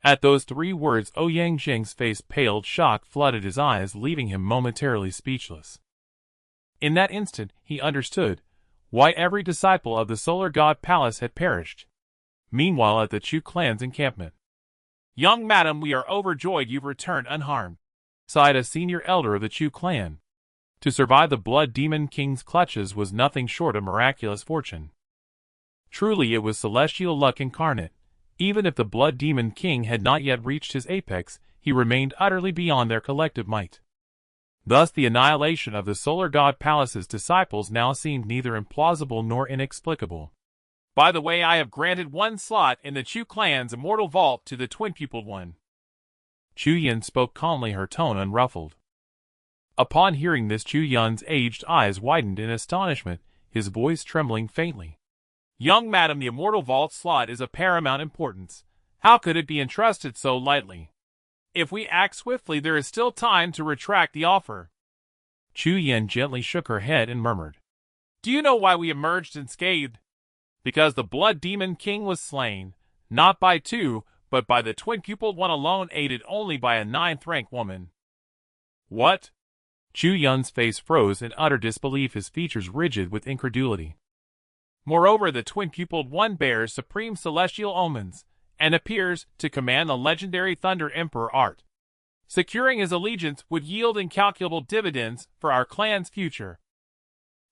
At those 3 words, Ouyang Zhang's face paled, shock flooded his eyes, leaving him momentarily speechless. In that instant, he understood why every disciple of the Solar God Palace had perished. Meanwhile, at the Chu clan's encampment, Young madam, we are overjoyed you've returned unharmed, sighed a senior elder of the Chu clan. To survive the Blood Demon King's clutches was nothing short of miraculous fortune. Truly, it was celestial luck incarnate. Even if the Blood Demon King had not yet reached his apex, he remained utterly beyond their collective might. Thus the annihilation of the Solar God Palace's disciples now seemed neither implausible nor inexplicable. By the way, I have granted 1 slot in the Chu clan's immortal vault to the twin-pupiled one. Chu Yan spoke calmly, her tone unruffled. Upon hearing this, Chu Yan's aged eyes widened in astonishment, his voice trembling faintly. Young madam, the immortal vault slot is of paramount importance. How could it be entrusted so lightly? If we act swiftly, there is still time to retract the offer. Chu Yan gently shook her head and murmured. Do you know why we emerged unscathed? Because the Blood Demon King was slain, not by 2, but by the twin-pupiled one alone, aided only by a 9th-rank woman. What? Chu Yan's face froze in utter disbelief, his features rigid with incredulity. Moreover, the twin-pupiled one bears supreme celestial omens, and appears to command the legendary Thunder Emperor Art. Securing his allegiance would yield incalculable dividends for our clan's future.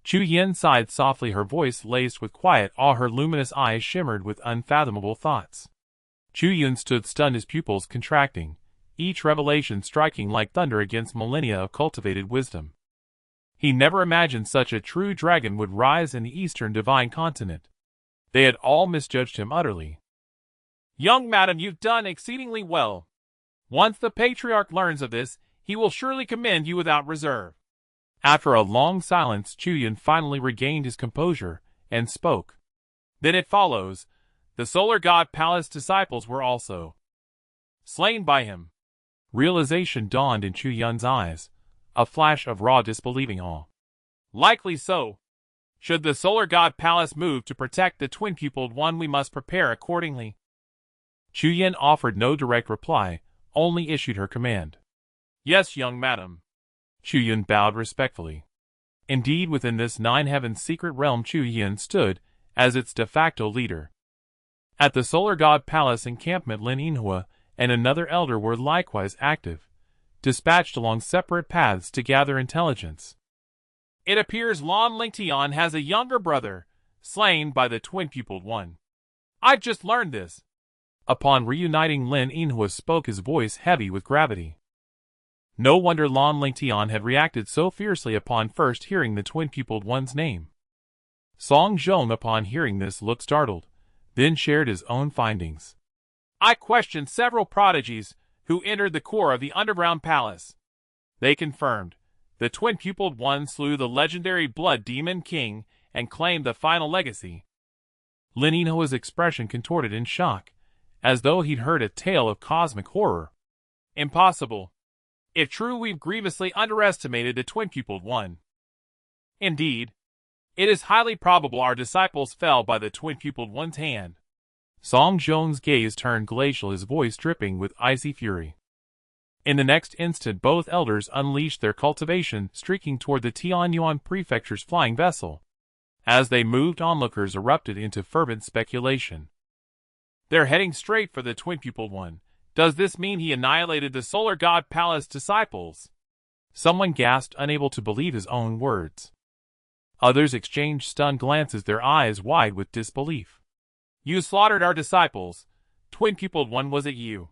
Chu Yan sighed softly, her voice laced with quiet awe, her luminous eyes shimmered with unfathomable thoughts. Chu Yan stood stunned, his pupils contracting, each revelation striking like thunder against millennia of cultivated wisdom. He never imagined such a true dragon would rise in the Eastern Divine Continent. They had all misjudged him utterly. Young madam, you've done exceedingly well. Once the Patriarch learns of this, he will surely commend you without reserve. After a long silence, Chu Yan finally regained his composure and spoke. Then it follows, the Solar God Palace disciples were also slain by him. Realization dawned in Chu Yan's eyes, a flash of raw disbelieving awe. Likely so. Should the Solar God Palace move to protect the twin-pupiled one, we must prepare accordingly. Chu Yan offered no direct reply, only issued her command. Yes, young madam. Chu Yan bowed respectfully. Indeed, within this 9 heavens secret realm, Chu Yan stood as its de facto leader. At the Solar God Palace encampment, Lin Yinhua and another elder were likewise active, dispatched along separate paths to gather intelligence. It appears Lan Lingtian has a younger brother, slain by the twin-pupiled one. I've just learned this. Upon reuniting, Lin Yinhua spoke, his voice heavy with gravity. No wonder Lan Lingtian had reacted so fiercely upon first hearing the twin-pupiled one's name. Song Zhong, upon hearing this, looked startled, then shared his own findings. I questioned several prodigies who entered the core of the underground palace. They confirmed the twin-pupiled one slew the legendary Blood Demon King and claimed the final legacy. Lin Yinhua's expression contorted in shock, as though he'd heard a tale of cosmic horror. Impossible. If true, we've grievously underestimated the twin-pupiled one. Indeed, it is highly probable our disciples fell by the twin-pupiled one's hand. Song Zhong's gaze turned glacial, his voice dripping with icy fury. In the next instant both elders unleashed their cultivation, streaking toward the Tianyuan prefecture's flying vessel. As they moved, onlookers erupted into fervent speculation. They're heading straight for the twin-pupiled one. Does this mean he annihilated the Solar God Palace disciples? Someone gasped, unable to believe his own words. Others exchanged stunned glances, their eyes wide with disbelief. You slaughtered our disciples. Twin-pupiled one, was it you?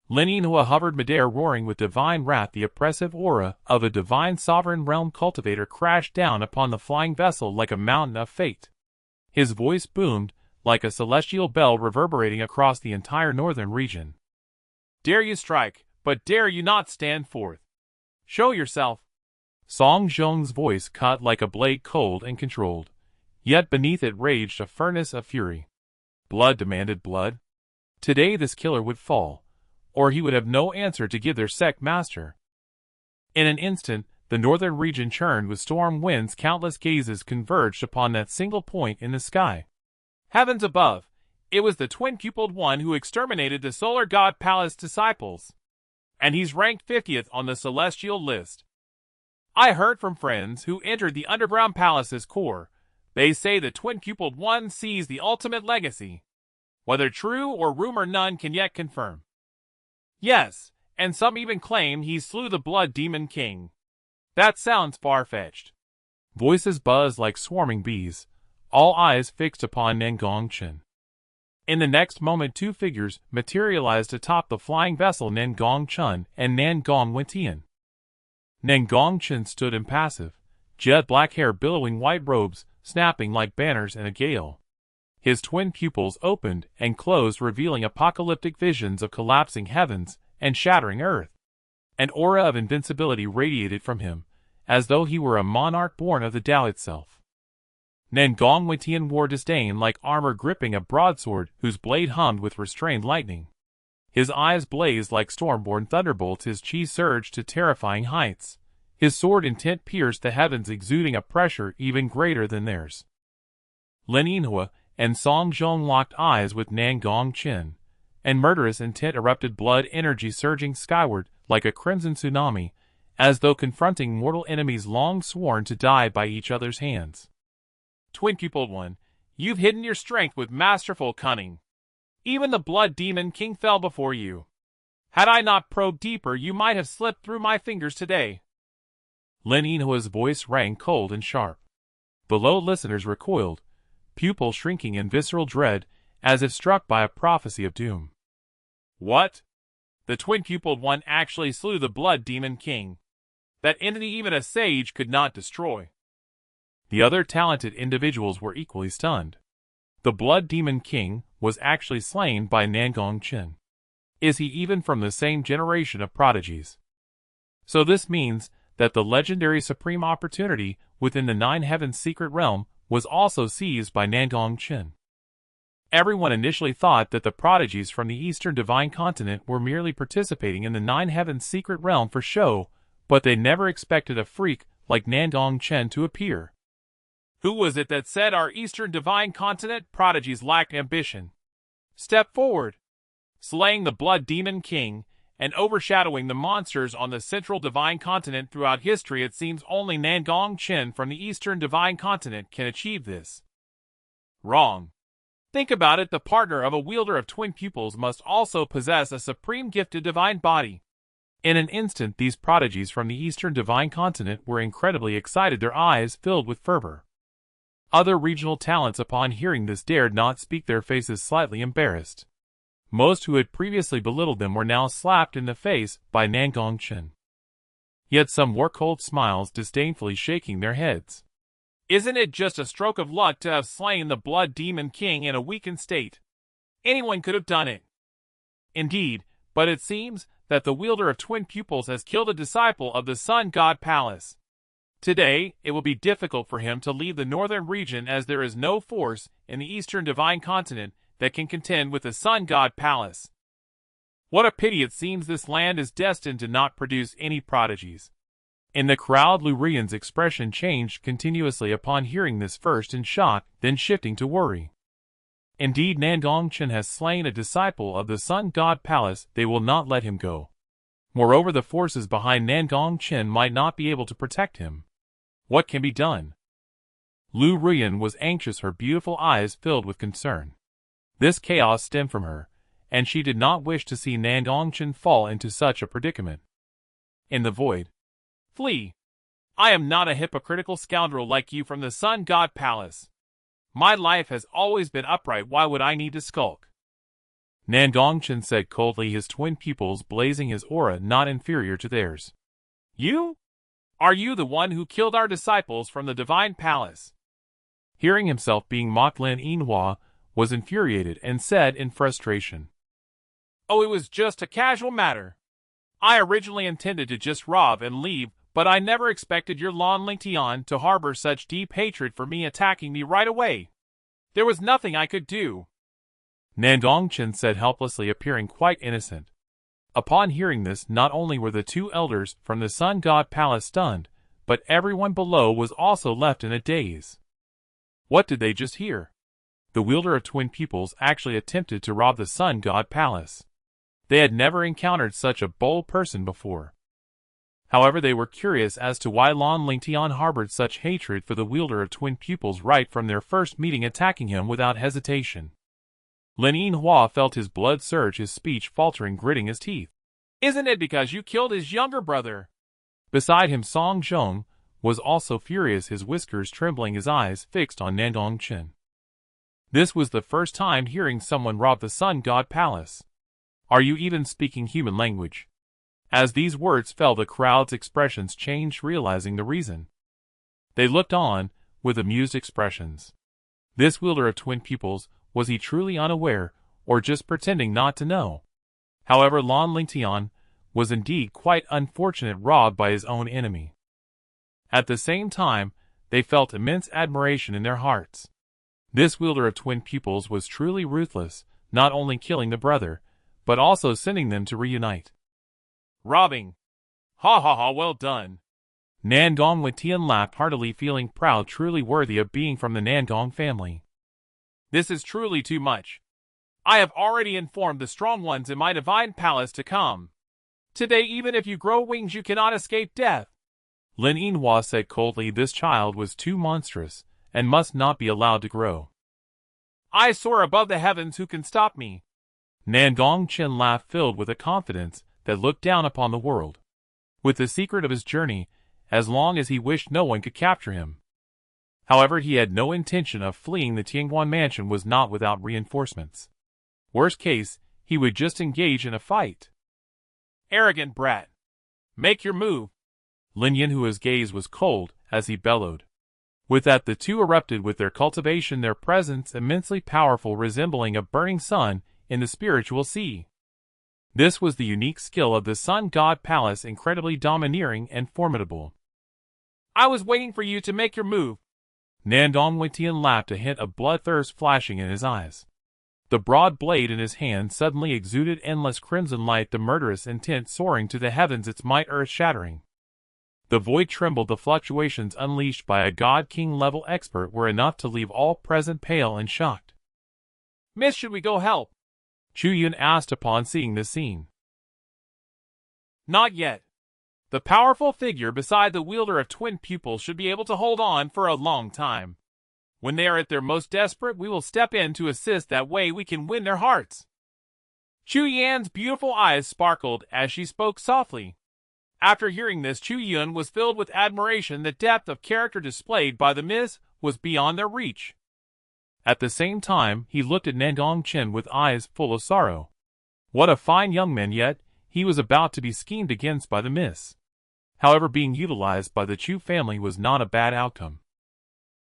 Lin Yinhua hovered midair, roaring with divine wrath. The oppressive aura of a divine sovereign realm cultivator crashed down upon the flying vessel like a mountain of fate. His voice boomed like a celestial bell, reverberating across the entire northern region. Dare you strike, but dare you not stand forth? Show yourself. Song Zhong's voice cut like a blade, cold and controlled, yet beneath it raged a furnace of fury. Blood demanded blood. Today this killer would fall, or he would have no answer to give their sect master. In an instant, the northern region churned with storm winds. Countless gazes converged upon that single point in the sky. Heavens above! It was the twin-pupiled one who exterminated the Solar God Palace disciples. And he's ranked 50th on the celestial list. I heard from friends who entered the underground palace's core. They say the twin-pupiled one sees the ultimate legacy. Whether true or rumor, none can yet confirm. Yes, and some even claim he slew the Blood Demon King. That sounds far-fetched. Voices buzzed like swarming bees, all eyes fixed upon Nan Gong Chen. In the next moment, two figures materialized atop the flying vessel, Nan Gong Chen and Nan Gong Chen. Nan Gong Chen stood impassive, jet black hair billowing, white robes snapping like banners in a gale. His twin pupils opened and closed, revealing apocalyptic visions of collapsing heavens and shattering earth. An aura of invincibility radiated from him, as though he were a monarch born of the Tao itself. Nan Gong Chen wore disdain like armor, gripping a broadsword whose blade hummed with restrained lightning. His eyes blazed like storm-born thunderbolts, his chi surged to terrifying heights. His sword intent pierced the heavens, exuding a pressure even greater than theirs. Lin Yinhua and Song Zhong locked eyes with Nan Gong Chen, and murderous intent erupted, blood energy surging skyward like a crimson tsunami, as though confronting mortal enemies long sworn to die by each other's hands. Twin-pupiled one, you've hidden your strength with masterful cunning. Even the Blood Demon King fell before you. Had I not probed deeper, you might have slipped through my fingers today. Lin Yinhua's voice rang cold and sharp. Below, listeners recoiled, pupils shrinking in visceral dread, as if struck by a prophecy of doom. What? The twin-pupiled one actually slew the Blood Demon King. That entity even a sage could not destroy. The other talented individuals were equally stunned. The Blood Demon King was actually slain by Nan Gong Chen. Is he even from the same generation of prodigies? So this means that the legendary supreme opportunity within the Nine Heavens secret realm was also seized by Nan Gong Chen. Everyone initially thought that the prodigies from the Eastern Divine Continent were merely participating in the Nine Heavens secret realm for show, but they never expected a freak like Nan Gong Chen to appear. Who was it that said our Eastern Divine Continent prodigies lacked ambition? Step forward. Slaying the Blood Demon King and overshadowing the monsters on the Central Divine Continent throughout history, it seems only Nan Gong Chen from the Eastern Divine Continent can achieve this. Wrong. Think about it, the partner of a wielder of twin pupils must also possess a supreme gifted divine body. In an instant, these prodigies from the Eastern Divine Continent were incredibly excited, their eyes filled with fervor. Other regional talents upon hearing this dared not speak, their faces slightly embarrassed. Most who had previously belittled them were now slapped in the face by Nan Gong Chen. Yet some wore cold smiles, disdainfully shaking their heads. Isn't it just a stroke of luck to have slain the Blood Demon King in a weakened state? Anyone could have done it. Indeed, but it seems that the wielder of twin pupils has killed a disciple of the Sun God Palace. Today, it will be difficult for him to leave the northern region, as there is no force in the Eastern Divine Continent that can contend with the Sun God Palace. What a pity, it seems this land is destined to not produce any prodigies. In the crowd, Lu Rian's expression changed continuously upon hearing this, first in shock, then shifting to worry. Indeed, Nan Gong Chen has slain a disciple of the Sun God Palace. They will not let him go. Moreover, the forces behind Nan Gong Chen might not be able to protect him. What can be done? Lu Ruyan was anxious, her beautiful eyes filled with concern. This chaos stemmed from her, and she did not wish to see Nan Gong Chen fall into such a predicament. In the void. Flee! I am not a hypocritical scoundrel like you from the Sun God Palace. My life has always been upright, why would I need to skulk? Nan Gong Chen said coldly, his twin pupils blazing, his aura not inferior to theirs. You? Are you the one who killed our disciples from the Divine Palace? Hearing himself being mocked, Lin Yinhua was infuriated and said in frustration. Oh, it was just a casual matter. I originally intended to just rob and leave, but I never expected your Lan Lingtian to harbor such deep hatred for me, attacking me right away. There was nothing I could do. Nandong Chen said helplessly, appearing quite innocent. Upon hearing this, not only were the two elders from the Sun God Palace stunned, but everyone below was also left in a daze. What did they just hear? The wielder of twin pupils actually attempted to rob the Sun God Palace. They had never encountered such a bold person before. However, they were curious as to why Lan Lingtian harbored such hatred for the wielder of twin pupils right from their first meeting, attacking him without hesitation. Lin Yinhua felt his blood surge, his speech faltering, gritting his teeth. Isn't it because you killed his younger brother? Beside him, Song Zhong was also furious, his whiskers trembling, his eyes fixed on Nandong Chen. This was the first time hearing someone rob the Sun God Palace. Are you even speaking human language? As these words fell, the crowd's expressions changed, realizing the reason. They looked on with amused expressions. This wielder of twin pupils, was he truly unaware, or just pretending not to know? However, Lan Lingtian was indeed quite unfortunate, robbed by his own enemy. At the same time, they felt immense admiration in their hearts. This wielder of twin pupils was truly ruthless, not only killing the brother, but also sending them to reunite. Robbing! Ha ha ha, well done! Nandong Chen laughed heartily, feeling proud, truly worthy of being from the Nandong family. This is truly too much. I have already informed the strong ones in my divine palace to come. Today, even if you grow wings, you cannot escape death. Lin Yinhua said coldly, this child was too monstrous, and must not be allowed to grow. I soar above the heavens, who can stop me? Nan Gong Chen laughed, filled with a confidence that looked down upon the world. With the secret of his journey, as long as he wished, no one could capture him. However, he had no intention of fleeing. The Tianguan mansion was not without reinforcements. Worst case, he would just engage in a fight. Arrogant brat! Make your move! Lin Yinhua's gaze was cold as he bellowed. With that, the two erupted with their cultivation, their presence immensely powerful, resembling a burning sun in the spiritual sea. This was the unique skill of the Sun God Palace, incredibly domineering and formidable. I was waiting for you to make your move. Nandong Chen laughed, a hint of bloodthirst flashing in his eyes. The broad blade in his hand suddenly exuded endless crimson light, the murderous intent soaring to the heavens, its might earth-shattering. The void trembled, the fluctuations unleashed by a God-King level expert were enough to leave all present pale and shocked. Miss, should we go help? Chu Yun asked upon seeing this scene. Not yet. The powerful figure beside the wielder of twin pupils should be able to hold on for a long time. When they are at their most desperate, we will step in to assist. That way we can win their hearts. Chu Yan's beautiful eyes sparkled as she spoke softly. After hearing this, Chu Yun was filled with admiration. The depth of character displayed by the Miss was beyond their reach. At the same time, he looked at Nandong Chen with eyes full of sorrow. What a fine young man, yet he was about to be schemed against by the Miss. However, being utilized by the Chu family was not a bad outcome.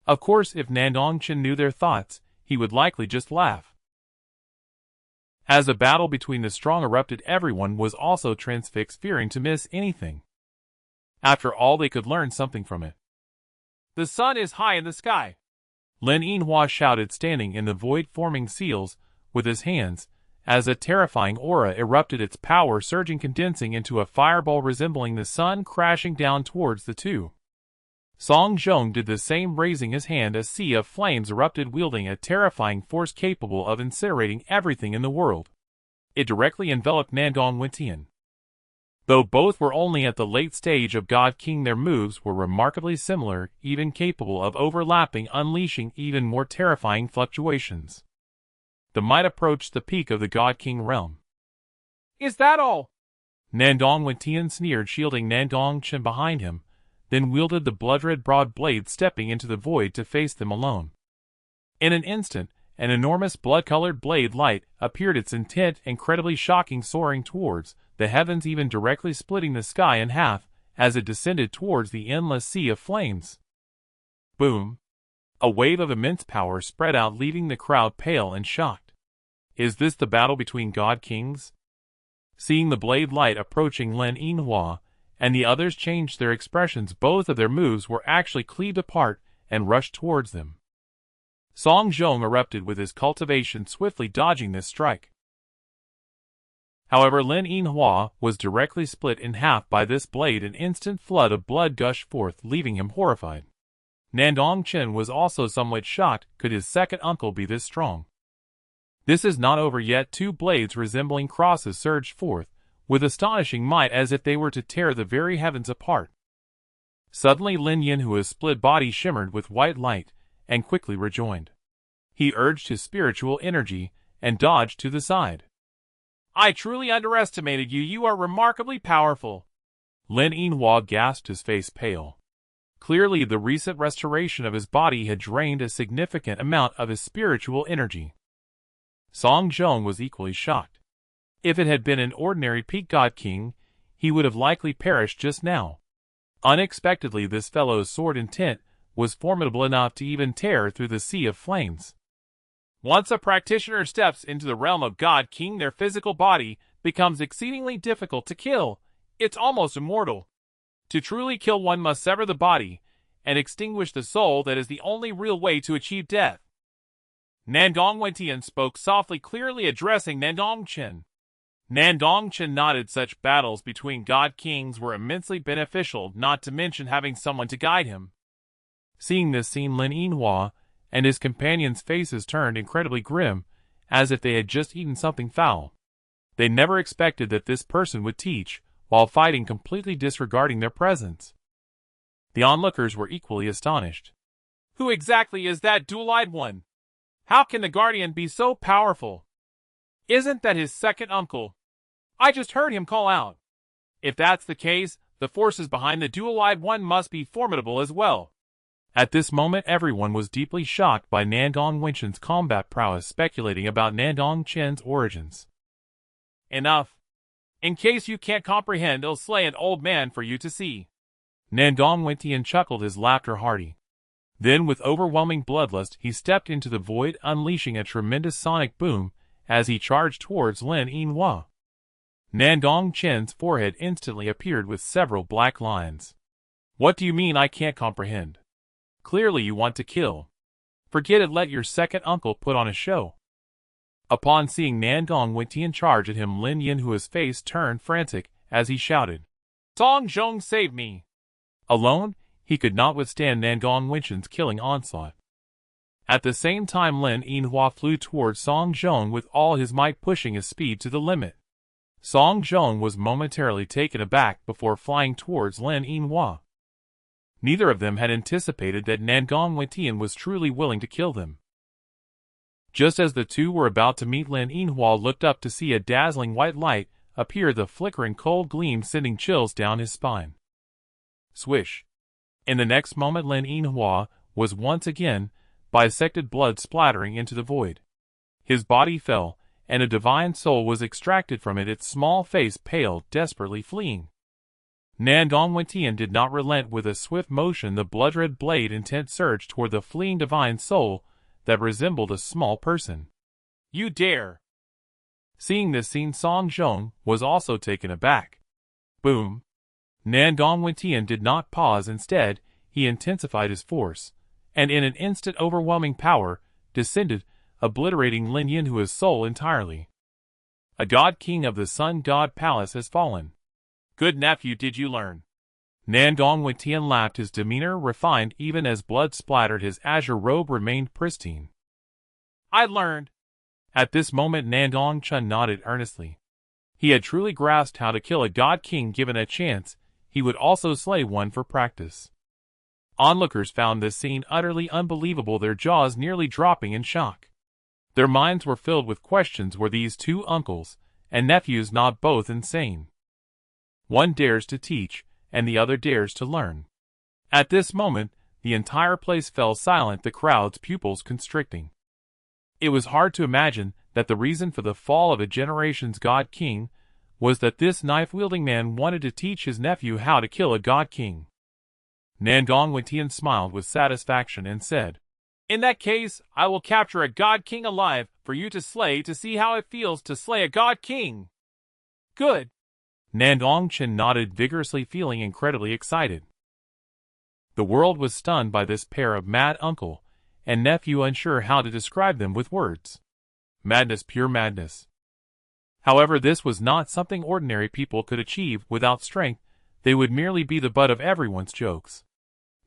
Of course, if Nandong Chen knew their thoughts, he would likely just laugh. As a battle between the strong erupted, everyone was also transfixed, fearing to miss anything. After all, they could learn something from it. The sun is high in the sky. Lin Yinhua shouted, standing in the void, forming seals with his hands, as a terrifying aura erupted, its power surging, condensing into a fireball resembling the sun, crashing down towards the two. Song Zhong did the same, raising his hand. A sea of flames erupted, wielding a terrifying force capable of incinerating everything in the world. It directly enveloped Nandong Chen. Though both were only at the late stage of God King, their moves were remarkably similar, even capable of overlapping, unleashing even more terrifying fluctuations. The might approached the peak of the God King realm. Is that all? Nandong Chen sneered, shielding Nan Gong Chen behind him, then wielded the blood-red broad blade, stepping into the void to face them alone. In an instant, an enormous blood-colored blade light appeared, its intent incredibly shocking, soaring towards the heavens, even directly splitting the sky in half as it descended towards the endless sea of flames. Boom! A wave of immense power spread out, leaving the crowd pale and shocked. Is this the battle between God Kings? Seeing the blade light approaching, Lin Yinhua and the others changed their expressions. Both of their moves were actually cleaved apart and rushed towards them. Song Zhong erupted with his cultivation, swiftly dodging this strike. However, Lin Yinhua was directly split in half by this blade. An instant flood of blood gushed forth, leaving him horrified. Nandong Chen was also somewhat shocked. Could his second uncle be this strong? This is not over yet. Two blades resembling crosses surged forth with astonishing might, as if they were to tear the very heavens apart. Suddenly, Lin Yinhua's split body shimmered with white light and quickly rejoined. He urged his spiritual energy and dodged to the side. I truly underestimated you. You are remarkably powerful. Lin Yinhua gasped, his face pale. Clearly, the recent restoration of his body had drained a significant amount of his spiritual energy. Song Zhong was equally shocked. If it had been an ordinary peak God King, he would have likely perished just now. Unexpectedly, this fellow's sword intent was formidable enough to even tear through the sea of flames. Once a practitioner steps into the realm of God King, their physical body becomes exceedingly difficult to kill. It's almost immortal. To truly kill one must sever the body and extinguish the soul. That is the only real way to achieve death. Nandong Chen spoke softly, clearly addressing Nandong Chen. Nandong Chen nodded. Such battles between God Kings were immensely beneficial, not to mention having someone to guide him. Seeing this scene, Lin Yinhua and his companions' faces turned incredibly grim, as if they had just eaten something foul. They never expected that this person would teach while fighting, completely disregarding their presence. The onlookers were equally astonished. Who exactly is that dual-eyed one? How can the Guardian be so powerful? Isn't that his second uncle? I just heard him call out. If that's the case, the forces behind the dual-eyed one must be formidable as well. At this moment, everyone was deeply shocked by Nandong Chen's combat prowess, speculating about Nandong Chen's origins. Enough. In case you can't comprehend, I'll slay an old man for you to see. Nandong Chen chuckled, his laughter hearty. Then, with overwhelming bloodlust, he stepped into the void, unleashing a tremendous sonic boom as he charged towards Lin Yinhua. Nandong Chen's forehead instantly appeared with several black lines. What do you mean I can't comprehend? Clearly you want to kill. Forget it, let your second uncle put on a show. Upon seeing Nandong Chen charge at him, Lin Yinhua's face turned frantic as he shouted, Song Zhong, save me! Alone, he could not withstand Nandong Chen's killing onslaught. At the same time, Lin Yinhua flew towards Song Zhong with all his might, pushing his speed to the limit. Song Zhong was momentarily taken aback before flying towards Lin Yinhua. Neither of them had anticipated that Nandong Chen was truly willing to kill them. Just as the two were about to meet, Lin Yinhua looked up to see a dazzling white light appear, the flickering cold gleam sending chills down his spine. Swish! In the next moment, Lin Yinhua was once again bisected, blood splattering into the void. His body fell, and a divine soul was extracted from it, its small face pale, desperately fleeing. Nandong Chen did not relent. With a swift motion, the blood-red blade intent surged toward the fleeing divine soul that resembled a small person. You dare! Seeing this scene, Song Zhong was also taken aback. Boom! Nandong Chen did not pause. Instead, he intensified his force, and in an instant, overwhelming power descended, obliterating Lin Yinhua's soul entirely. A God King of the Sun God Palace has fallen. Good nephew, did you learn? Nandong Chen laughed, his demeanor refined even as blood splattered. His azure robe remained pristine. I learned. At this moment, Nandong Chen nodded earnestly. He had truly grasped how to kill a god king. Given a chance, he would also slay one for practice. Onlookers found this scene utterly unbelievable, their jaws nearly dropping in shock. Their minds were filled with questions. Were these two uncles and nephews not both insane? One dares to teach, and the other dares to learn. At this moment, the entire place fell silent, the crowd's pupils constricting. It was hard to imagine that the reason for the fall of a generation's god king was that this knife-wielding man wanted to teach his nephew how to kill a god king. Nan Gong Chen smiled with satisfaction and said, "In that case, I will capture a god king alive for you to slay to see how it feels to slay a god king." "Good." Nandong Chen nodded vigorously, feeling incredibly excited. The world was stunned by this pair of mad uncle and nephew, unsure how to describe them with words. Madness, pure madness. However, this was not something ordinary people could achieve. Without strength, they would merely be the butt of everyone's jokes.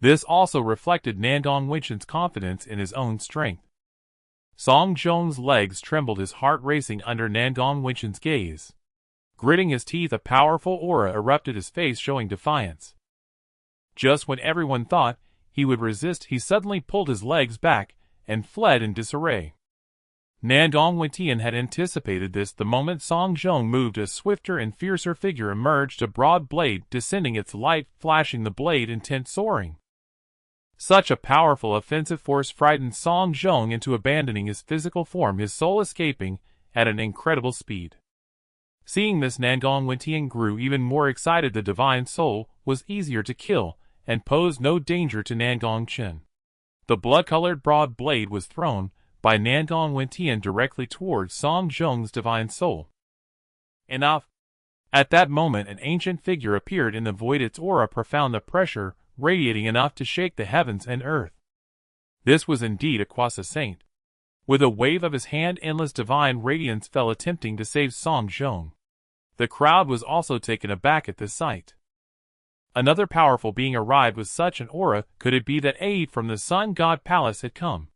This also reflected Nandong Chen's confidence in his own strength. Song Zhong's legs trembled, his heart racing under Nandong Chen's gaze. Gritting his teeth, a powerful aura erupted his face, showing defiance. Just when everyone thought he would resist, he suddenly pulled his legs back and fled in disarray. Nandong Chen had anticipated this. The moment Song Zhong moved, a swifter and fiercer figure emerged, a broad blade descending, its light flashing, the blade intent soaring. Such a powerful offensive force frightened Song Zhong into abandoning his physical form, his soul escaping at an incredible speed. Seeing this, Nandong Chen grew even more excited. The divine soul was easier to kill and posed no danger to Nandong Chen. The blood-colored broad blade was thrown by Nandong Chen directly towards Song Zhong's divine soul. Enough! At that moment, an ancient figure appeared in the void, its aura profound, the pressure radiating enough to shake the heavens and earth. This was indeed a quasi-saint. With a wave of his hand, endless divine radiance fell, attempting to save Song Zhong. The crowd was also taken aback at this sight. Another powerful being arrived with such an aura. Could it be that aid from the Sun God Palace had come?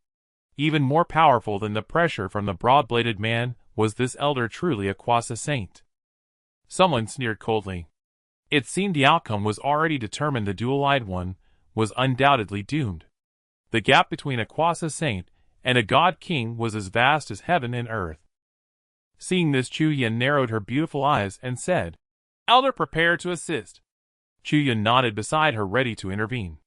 Even more powerful than the pressure from the broad-bladed man, was this elder truly a quasi-saint? Someone sneered coldly. It seemed the outcome was already determined. The dual-eyed one was undoubtedly doomed. The gap between a quasi-saint and a god king was as vast as heaven and earth. Seeing this, Chu Yan narrowed her beautiful eyes and said, "Elder, prepare to assist." Chu Yan nodded beside her, ready to intervene.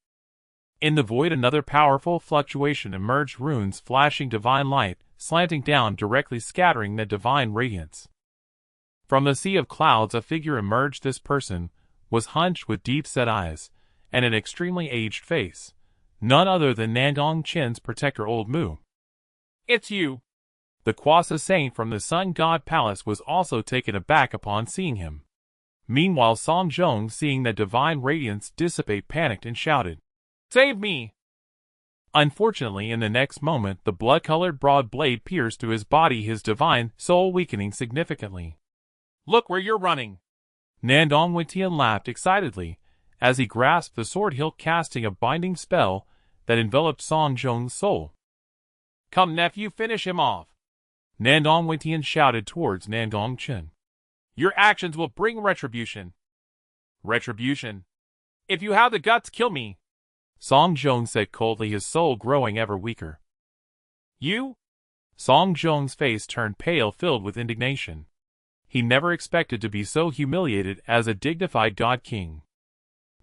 In the void, another powerful fluctuation emerged, runes flashing divine light, slanting down directly, scattering the divine radiance. From the sea of clouds a figure emerged. This person was hunched with deep-set eyes and an extremely aged face. None other than Nandong Chen's protector, Old Mu. "It's you!" The quasi-saint from the Sun God Palace was also taken aback upon seeing him. Meanwhile, Song Zhong, seeing the divine radiance dissipate, panicked and shouted, "Save me!" Unfortunately, in the next moment, the blood-colored broad blade pierced through his body, his divine soul weakening significantly. "Look where you're running!" Nandong Chen laughed excitedly as he grasped the sword hilt, casting a binding spell that enveloped Song Zhong's soul. "Come, nephew, finish him off!" Nandong Chen shouted towards Nandong Chen. "Your actions will bring retribution." "Retribution? If you have the guts, kill me," Song Zhong said coldly, his soul growing ever weaker. "You?" Song Zhong's face turned pale, filled with indignation. He never expected to be so humiliated as a dignified god king.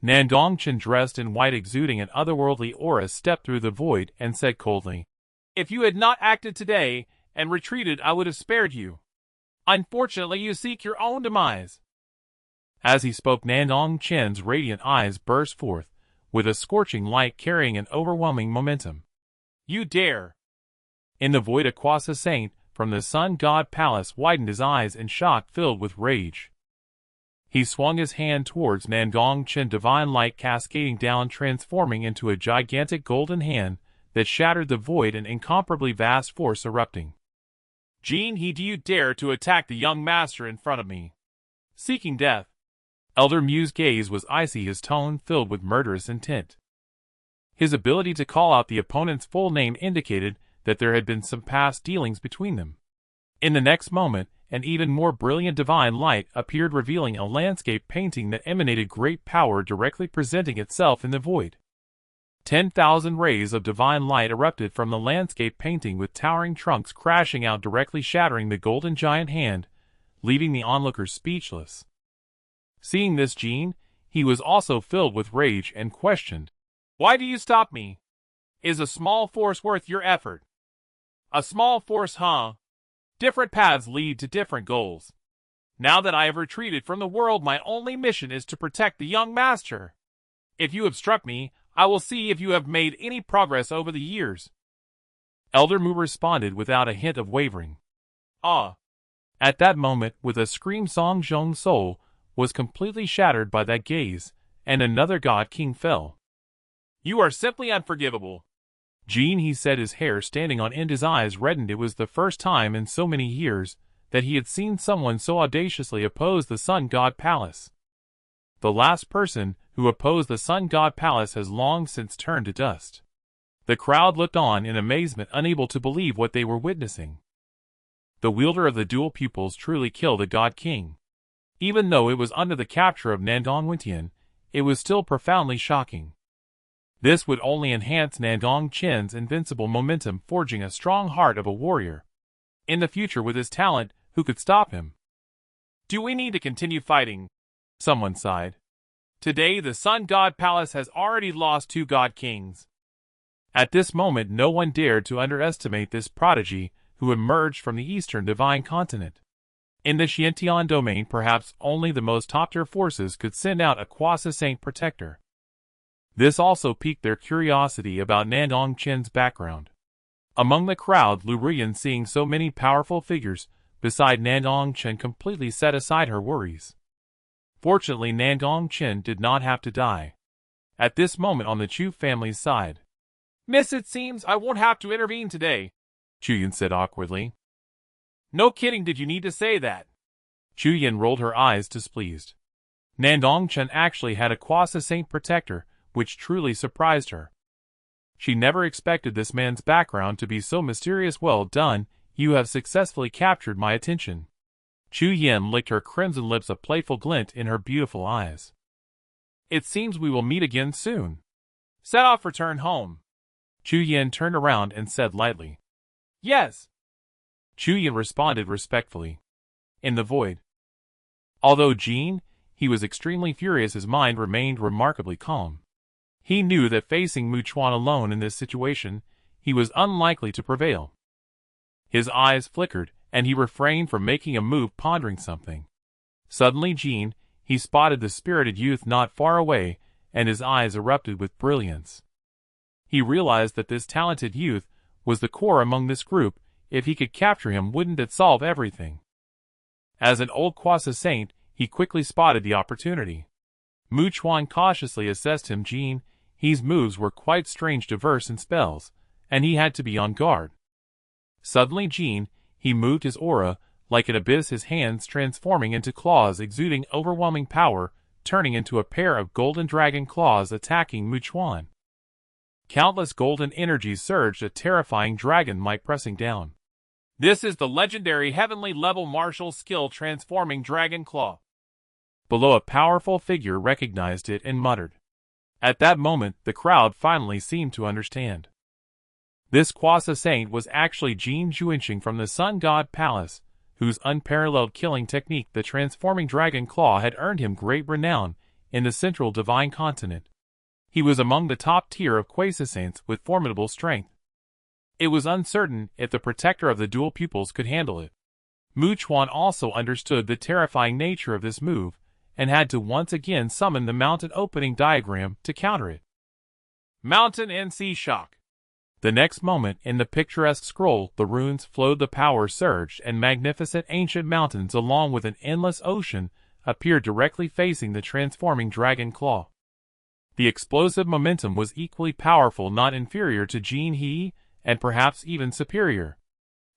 Nandong Chen, dressed in white, exuding an otherworldly aura, stepped through the void and said coldly, "If you had not acted today and retreated, I would have spared you. Unfortunately, you seek your own demise." As he spoke, Nandong Chen's radiant eyes burst forth, with a scorching light carrying an overwhelming momentum. "You dare!" In the void, a quasi-saint from the Sun God Palace widened his eyes in shock, filled with rage. He swung his hand towards Nandong Chen, divine light cascading down, transforming into a gigantic golden hand that shattered the void, an incomparably vast force erupting. "Jin He, do you dare to attack the young master in front of me? Seeking death?" Elder Mu's gaze was icy, his tone filled with murderous intent. His ability to call out the opponent's full name indicated that there had been some past dealings between them. In the next moment, an even more brilliant divine light appeared, revealing a landscape painting that emanated great power directly presenting itself in the void. 10,000 rays of divine light erupted from the landscape painting, with towering trunks crashing out, directly shattering the golden giant hand, leaving the onlookers speechless. Seeing this Jean, he was also filled with rage and questioned, "Why do you stop me? Is a small force worth your effort?" "A small force, huh? Different paths lead to different goals. Now that I have retreated from the world, my only mission is to protect the young master. If you obstruct me, I will see if you have made any progress over the years." Elder Mu responded without a hint of wavering. "Ah." At that moment, with a scream, Song Zhong's soul was completely shattered by that gaze, and another god king fell. "You are simply unforgivable." Jean, he said, his hair standing on end, his eyes reddened. It was the first time in so many years that he had seen someone so audaciously oppose the Sun God Palace. The last person who opposed the Sun God Palace has long since turned to dust. The crowd looked on in amazement, unable to believe what they were witnessing. The wielder of the dual pupils truly killed a god king. Even though it was under the capture of Nandong Chen, it was still profoundly shocking. This would only enhance Nan Gong Chen's invincible momentum, forging a strong heart of a warrior. In the future, with his talent, who could stop him? "Do we need to continue fighting?" Someone sighed. "Today the Sun God Palace has already lost 2 god kings." At this moment, no one dared to underestimate this prodigy who emerged from the eastern divine continent. In the Xiantian domain, perhaps only the most top-tier forces could send out a quasi-saint protector. This also piqued their curiosity about Nandong Chen's background. Among the crowd, Lu Ruyan, seeing so many powerful figures beside Nandong Chen, completely set aside her worries. Fortunately, Nandong Chen did not have to die. At this moment, on the Chu family's side, "Miss, it seems I won't have to intervene today," Chuyin said awkwardly. "No kidding, did you need to say that?" Chuyin rolled her eyes displeased. Nandong Chen actually had a quasi-saint protector, which truly surprised her. She never expected this man's background to be so mysterious. "Well done, you have successfully captured my attention." Chu Yin licked her crimson lips, a playful glint in her beautiful eyes. "It seems we will meet again soon." "Set off, return home." Chu Yin turned around and said lightly. "Yes." Chu Yin responded respectfully. In the void. Although Jean, he was extremely furious, his mind remained remarkably calm. He knew that facing Mu Chuan alone in this situation, he was unlikely to prevail. His eyes flickered, and he refrained from making a move, pondering something. Suddenly Jean, he spotted the spirited youth not far away, and his eyes erupted with brilliance. He realized that this talented youth was the core among this group. If he could capture him, wouldn't it solve everything? As an old quasi-saint, he quickly spotted the opportunity. Mu Chuan cautiously assessed him. Jean, his moves were quite strange, diverse in spells, and he had to be on guard. Suddenly Jean, he moved his aura like an abyss, his hands transforming into claws, exuding overwhelming power, turning into a pair of golden dragon claws, attacking Mu Chuan. Countless golden energies surged, a terrifying dragon might pressing down. "This is the legendary heavenly level martial skill, transforming dragon claw." Below, a powerful figure recognized it and muttered. At that moment, the crowd finally seemed to understand. This quasi-saint was actually Jean Juanxing from the Sun God Palace, whose unparalleled killing technique, the transforming dragon claw, had earned him great renown in the central divine continent. He was among the top tier of quasi-saints with formidable strength. It was uncertain if the protector of the dual pupils could handle it. Mu Chuan also understood the terrifying nature of this move, and had to once again summon the mountain opening diagram to counter it. Mountain and sea shock. The next moment, in the picturesque scroll, the runes flowed, the power surged, and magnificent ancient mountains along with an endless ocean appeared directly facing the transforming dragon claw. The explosive momentum was equally powerful, not inferior to Jean He, and perhaps even superior.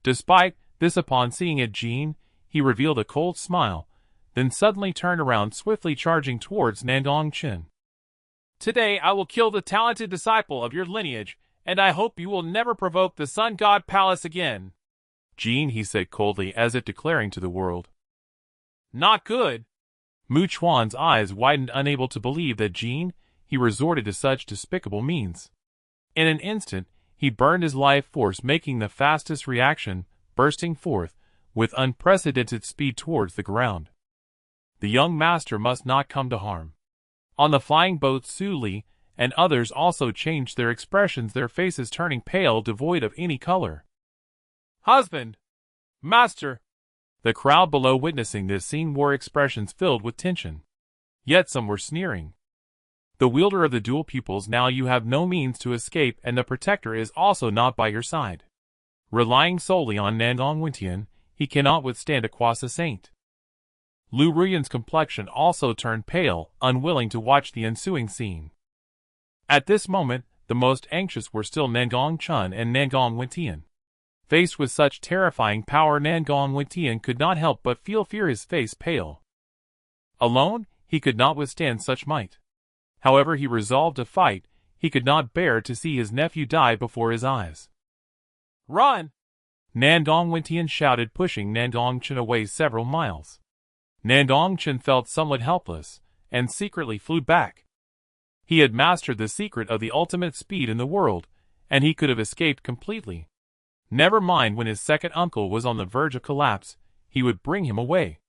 Despite this, upon seeing it, Jean, he revealed a cold smile, then suddenly turned around, swiftly charging towards Nandong Chen. "Today I will kill the talented disciple of your lineage, and I hope you will never provoke the Sun God Palace again." Jean, he said coldly, as if declaring to the world. Not good. Mu Chuan's eyes widened, unable to believe that Jean, he resorted to such despicable means. In an instant, he burned his life force, making the fastest reaction, bursting forth, with unprecedented speed towards the ground. The young master must not come to harm. On the flying boat, Su Li and others also changed their expressions, their faces turning pale, devoid of any color. Husband! Master! The crowd below, witnessing this scene, wore expressions filled with tension. Yet some were sneering. The wielder of the dual pupils, now you have no means to escape, and the protector is also not by your side. Relying solely on Nan Gong Chen, he cannot withstand a quasi-saint. Lu Ruyan's complexion also turned pale, unwilling to watch the ensuing scene. At this moment, the most anxious were still Nan Gong Chen and Nan Gong Chen. Faced with such terrifying power, Nan Gong Chen could not help but feel fear, his face pale. Alone, he could not withstand such might. However, he resolved to fight. He could not bear to see his nephew die before his eyes. Run! Nandong Chen shouted, pushing Nandong Chen away several miles. Nandong Chen felt somewhat helpless, and secretly flew back. He had mastered the secret of the ultimate speed in the world, and he could have escaped completely. Never mind, when his second uncle was on the verge of collapse, he would bring him away.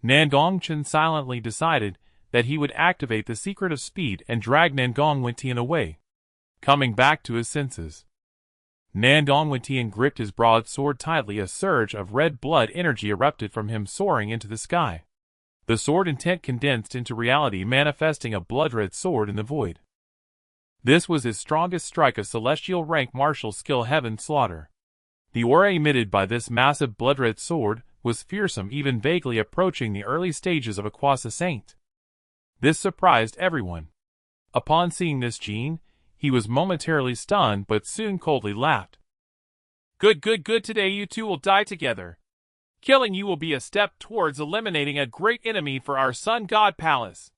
Nandong Chen silently decided that he would activate the secret of speed and drag Nandong Chen away. Coming back to his senses, Nandong Chen gripped his broadsword tightly. A surge of red blood energy erupted from him, soaring into the sky. The sword intent condensed into reality, manifesting a blood-red sword in the void. This was his strongest strike, a celestial rank martial skill, Heaven Slaughter. The aura emitted by this massive blood-red sword was fearsome, even vaguely approaching the early stages of a quasi-saint. This surprised everyone. Upon seeing this, Jean, he was momentarily stunned, but soon coldly laughed. Good, today you two will die together. Killing you will be a step towards eliminating a great enemy for our Sun God Palace.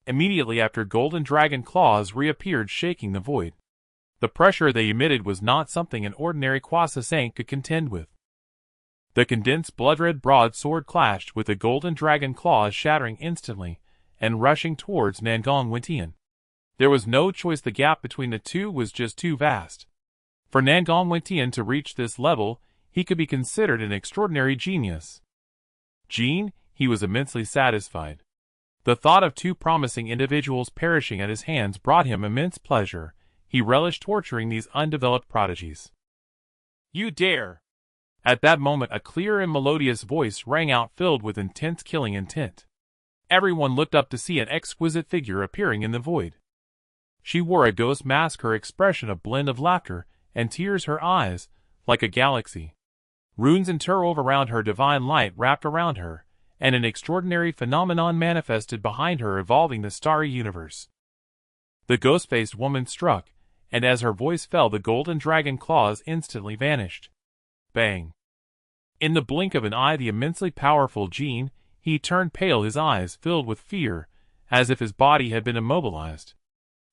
Immediately after, golden dragon claws reappeared, shaking the void. The pressure they emitted was not something an ordinary quasi-saint could contend with. The condensed blood-red broadsword clashed with the golden dragon claws, shattering instantly, and rushing towards Nandong Chen. There was no choice, the gap between the two was just too vast. For Nandong Chen to reach this level, he could be considered an extraordinary genius. Jean, he was immensely satisfied. The thought of two promising individuals perishing at his hands brought him immense pleasure. He relished torturing these undeveloped prodigies. You dare! At that moment, a clear and melodious voice rang out, filled with intense killing intent. Everyone looked up to see an exquisite figure appearing in the void. She wore a ghost mask, her expression a blend of laughter and tears, her eyes like a galaxy. Runes interwove around her, divine light wrapped around her, and an extraordinary phenomenon manifested behind her, evolving the starry universe. The ghost-faced woman struck, and as her voice fell, the golden dragon claws instantly vanished. Bang! In the blink of an eye, the immensely powerful Jean, he turned pale, his eyes filled with fear, as if his body had been immobilized.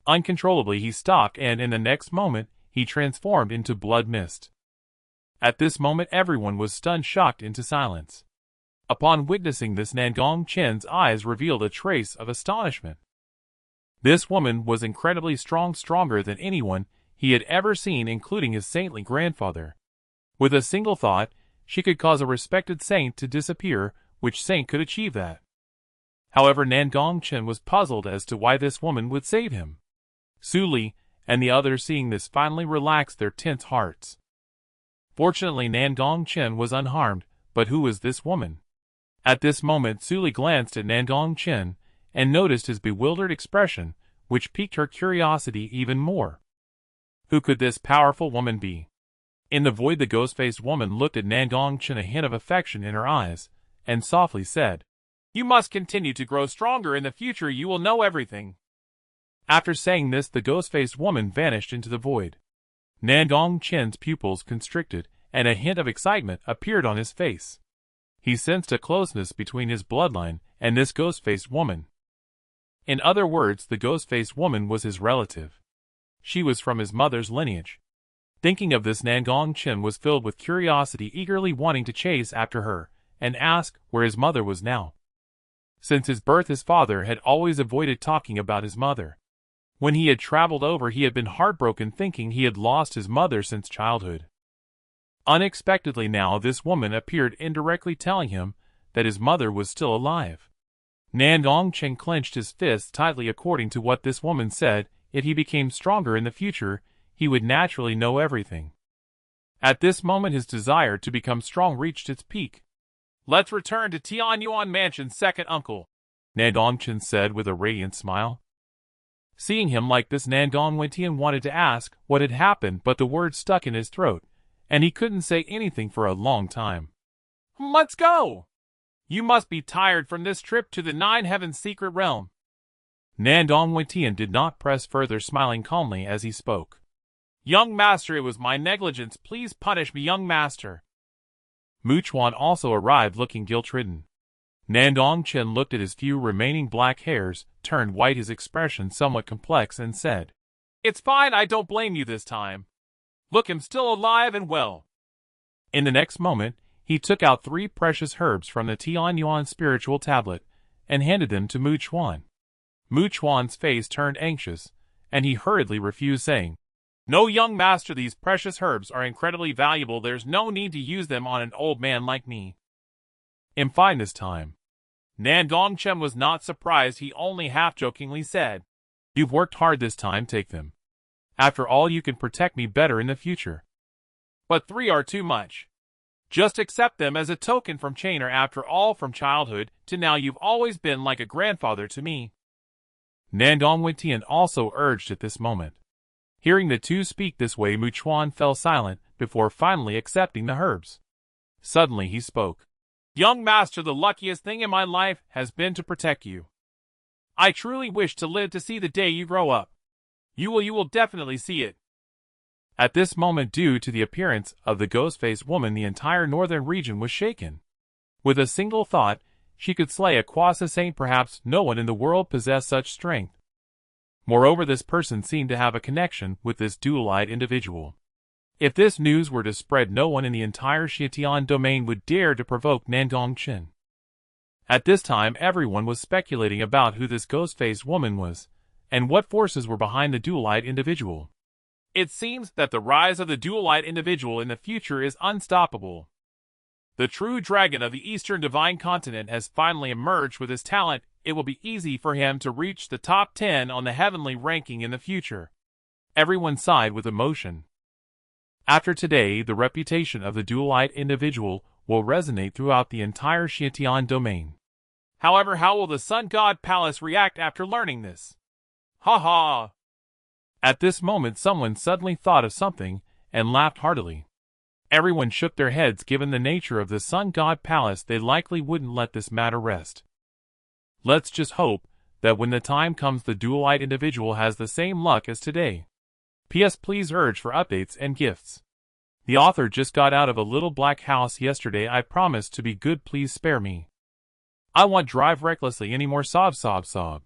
Uncontrollably he stopped, and in the next moment, he transformed into blood mist. At this moment, everyone was stunned, shocked into silence. Upon witnessing this, Nandong Chen's eyes revealed a trace of astonishment. This woman was incredibly strong, stronger than anyone he had ever seen, including his saintly grandfather. With a single thought, she could cause a respected saint to disappear. Which saint could achieve that? However, Nandong Chen was puzzled as to why this woman would save him. Su Li and the others, seeing this, finally relaxed their tense hearts. Fortunately, Nandong Chen was unharmed, but who was this woman? At this moment, Su Li glanced at Nandong Chen and noticed his bewildered expression, which piqued her curiosity even more. Who could this powerful woman be? In the void, the ghost-faced woman looked at Nandong Chen, a hint of affection in her eyes, and softly said, "You must continue to grow stronger. In the future you will know everything." After saying this, the ghost-faced woman vanished into the void. Nandong Chen's pupils constricted, and a hint of excitement appeared on his face. He sensed a closeness between his bloodline and this ghost-faced woman. In other words, the ghost-faced woman was his relative. She was from his mother's lineage. Thinking of this, Nan Gong Chen was filled with curiosity, eagerly wanting to chase after her and ask where his mother was now. Since his birth, his father had always avoided talking about his mother. When he had traveled over, he had been heartbroken, thinking he had lost his mother since childhood. Unexpectedly now, this woman appeared, indirectly telling him that his mother was still alive. Nandong Chen clenched his fists tightly. According to what this woman said, if he became stronger in the future, he would naturally know everything. At this moment, his desire to become strong reached its peak. "Let's return to Tianyuan Mansion's second uncle," Nandong Chen said with a radiant smile. Seeing him like this, Nandong Chen wanted to ask what had happened, but the words stuck in his throat, and he couldn't say anything for a long time. "Let's go! You must be tired from this trip to the Nine Heavens secret realm." Nandong Chen did not press further, smiling calmly as he spoke. "Young master, it was my negligence. Please punish me, young master." Mu Chuan also arrived, looking guilt-ridden. Nandong Chen looked at his few remaining black hairs, turned white, his expression somewhat complex, and said, "It's fine, I don't blame you this time. Look, I'm still alive and well." In the next moment, he took out 3 precious herbs from the Tianyuan spiritual tablet and handed them to Mu Chuan. Mu Chuan's face turned anxious, and he hurriedly refused, saying, "No, young master, these precious herbs are incredibly valuable. There's no need to use them on an old man like me." "I'm fine this time." Nandong Chen was not surprised. He only half-jokingly said, "You've worked hard this time, take them. After all, you can protect me better in the future." "But 3 are too much. Just accept them as a token from Chainer. After all, from childhood to now, you've always been like a grandfather to me." Nandong Chen also urged at this moment. Hearing the two speak this way, Mu Chuan fell silent before finally accepting the herbs. Suddenly he spoke. "Young master, the luckiest thing in my life has been to protect you. I truly wish to live to see the day you grow up. You will definitely see it." At this moment, due to the appearance of the ghost-faced woman, the entire northern region was shaken. With a single thought, she could slay a quasi-saint. Perhaps no one in the world possessed such strength. Moreover, this person seemed to have a connection with this dual-eyed individual. If this news were to spread, no one in the entire Xietian domain would dare to provoke Nan Gong Chen. At this time, everyone was speculating about who this ghost-faced woman was, and what forces were behind the dual-eyed individual. It seems that the rise of the dual-eyed individual in the future is unstoppable. The true dragon of the Eastern Divine Continent has finally emerged. With his talent, it will be easy for him to reach the top 10 on the heavenly ranking in the future. Everyone sighed with emotion. After today, the reputation of the dual-eyed individual will resonate throughout the entire Xietian domain. However, how will the Sun God Palace react after learning this? Ha ha! At this moment, someone suddenly thought of something and laughed heartily. Everyone shook their heads. Given the nature of the Sun God Palace, they likely wouldn't let this matter rest. Let's just hope that when the time comes, the dual-eyed individual has the same luck as today. P.S. Please urge for updates and gifts. The author just got out of a little black house yesterday. I promised to be good. Please spare me. I won't drive recklessly anymore. Sob, sob, sob.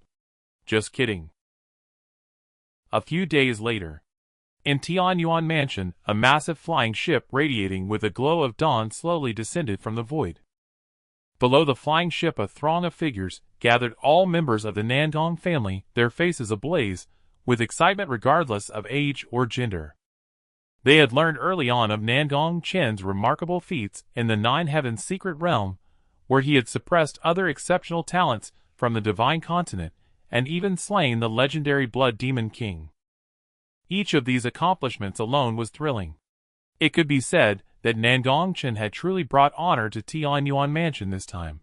Just kidding. A few days later. In Tianyuan Mansion, a massive flying ship radiating with a glow of dawn slowly descended from the void. Below the flying ship, a throng of figures gathered, all members of the Nandong family, their faces ablaze with excitement regardless of age or gender. They had learned early on of Nan Gong Chen's remarkable feats in the Nine Heavens secret realm, where he had suppressed other exceptional talents from the Divine Continent and even slain the legendary Blood Demon King. Each of these accomplishments alone was thrilling. It could be said that Nan Gong Chen had truly brought honor to Tianyuan Mansion this time.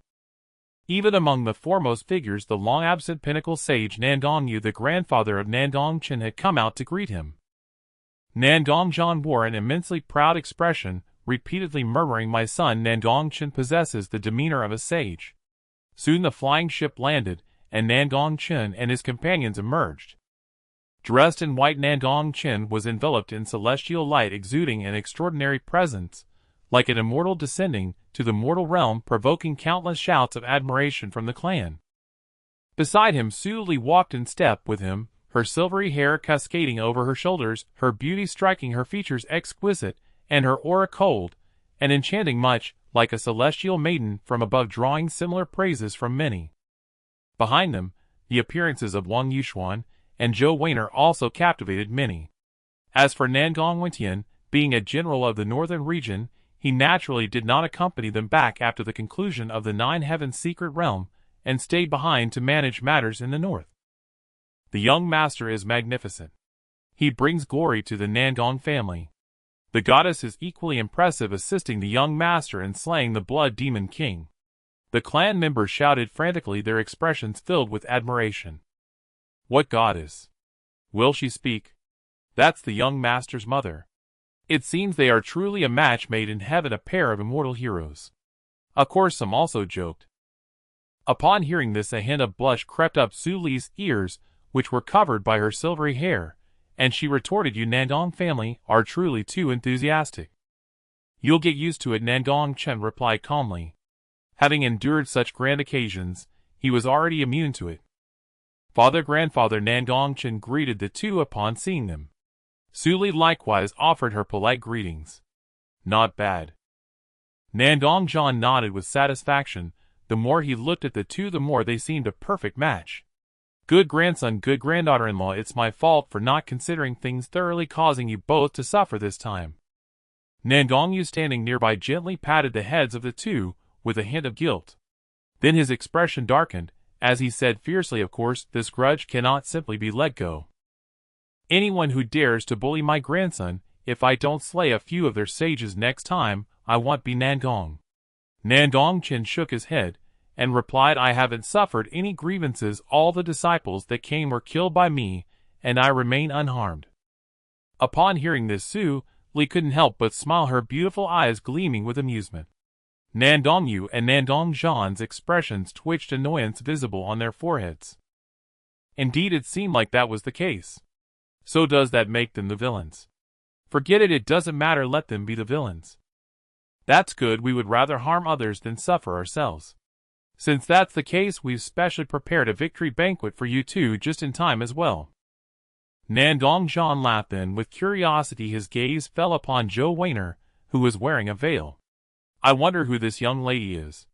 Even among the foremost figures, the long-absent pinnacle sage Nandong Yu, the grandfather of Nan Gong Chen, had come out to greet him. Nandong Zhan wore an immensely proud expression, repeatedly murmuring, "My son Nandong Chen possesses the demeanor of a sage." Soon the flying ship landed, and Nandong Chen and his companions emerged. Dressed in white, Nandong Chen was enveloped in celestial light, exuding an extraordinary presence, like an immortal descending to the mortal realm, provoking countless shouts of admiration from the clan. Beside him, Su Li walked in step with him, her silvery hair cascading over her shoulders, her beauty striking her features exquisite, and her aura cold and enchanting, much like a celestial maiden from above, drawing similar praises from many. Behind them, the appearances of Wang Yuxuan and Zhou Weiner also captivated many. As for Nan Gong Chen, being a general of the northern region, he naturally did not accompany them back after the conclusion of the Nine Heavens secret realm, and stayed behind to manage matters in the north. The young master is magnificent. He brings glory to the Nandong family. The goddess is equally impressive, assisting the young master in slaying the Blood Demon King. The clan members shouted frantically, their expressions filled with admiration. What goddess? Will she speak? That's the young master's mother. It seems they are truly a match made in heaven, a pair of immortal heroes. Of course, some also joked. Upon hearing this, a hint of blush crept up Su Li's ears, which were covered by her silvery hair, and she retorted, "You Nandong family are truly too enthusiastic." "You'll get used to it," Nan Gong Chen replied calmly. Having endured such grand occasions, he was already immune to it. Grandfather Nan Gong Chen greeted the two upon seeing them. Su Li likewise offered her polite greetings. Not bad. Nandong Chen nodded with satisfaction. The more he looked at the two, the more they seemed a perfect match. Good grandson, good granddaughter-in-law, it's my fault for not considering things thoroughly, causing you both to suffer this time. Nandong Yu, standing nearby, gently patted the heads of the two, with a hint of guilt. Then his expression darkened, as he said fiercely, "Of course, this grudge cannot simply be let go. Anyone who dares to bully my grandson, if I don't slay a few of their sages next time, I won't be Nandong." Nandong Chen shook his head, and replied, "I haven't suffered any grievances. All the disciples that came were killed by me, and I remain unharmed." Upon hearing this, Su Li couldn't help but smile, her beautiful eyes gleaming with amusement. Nandong Yu and Nandong Zhan's expressions twitched, annoyance visible on their foreheads. Indeed, it seemed like that was the case. So does that make them the villains? Forget it, it doesn't matter, let them be the villains. That's good, we would rather harm others than suffer ourselves. Since that's the case, we've specially prepared a victory banquet for you two just in time as well. Nandong Zhan laughed. Then, with curiosity, his gaze fell upon Zhou Weiner, who was wearing a veil. "I wonder who this young lady is."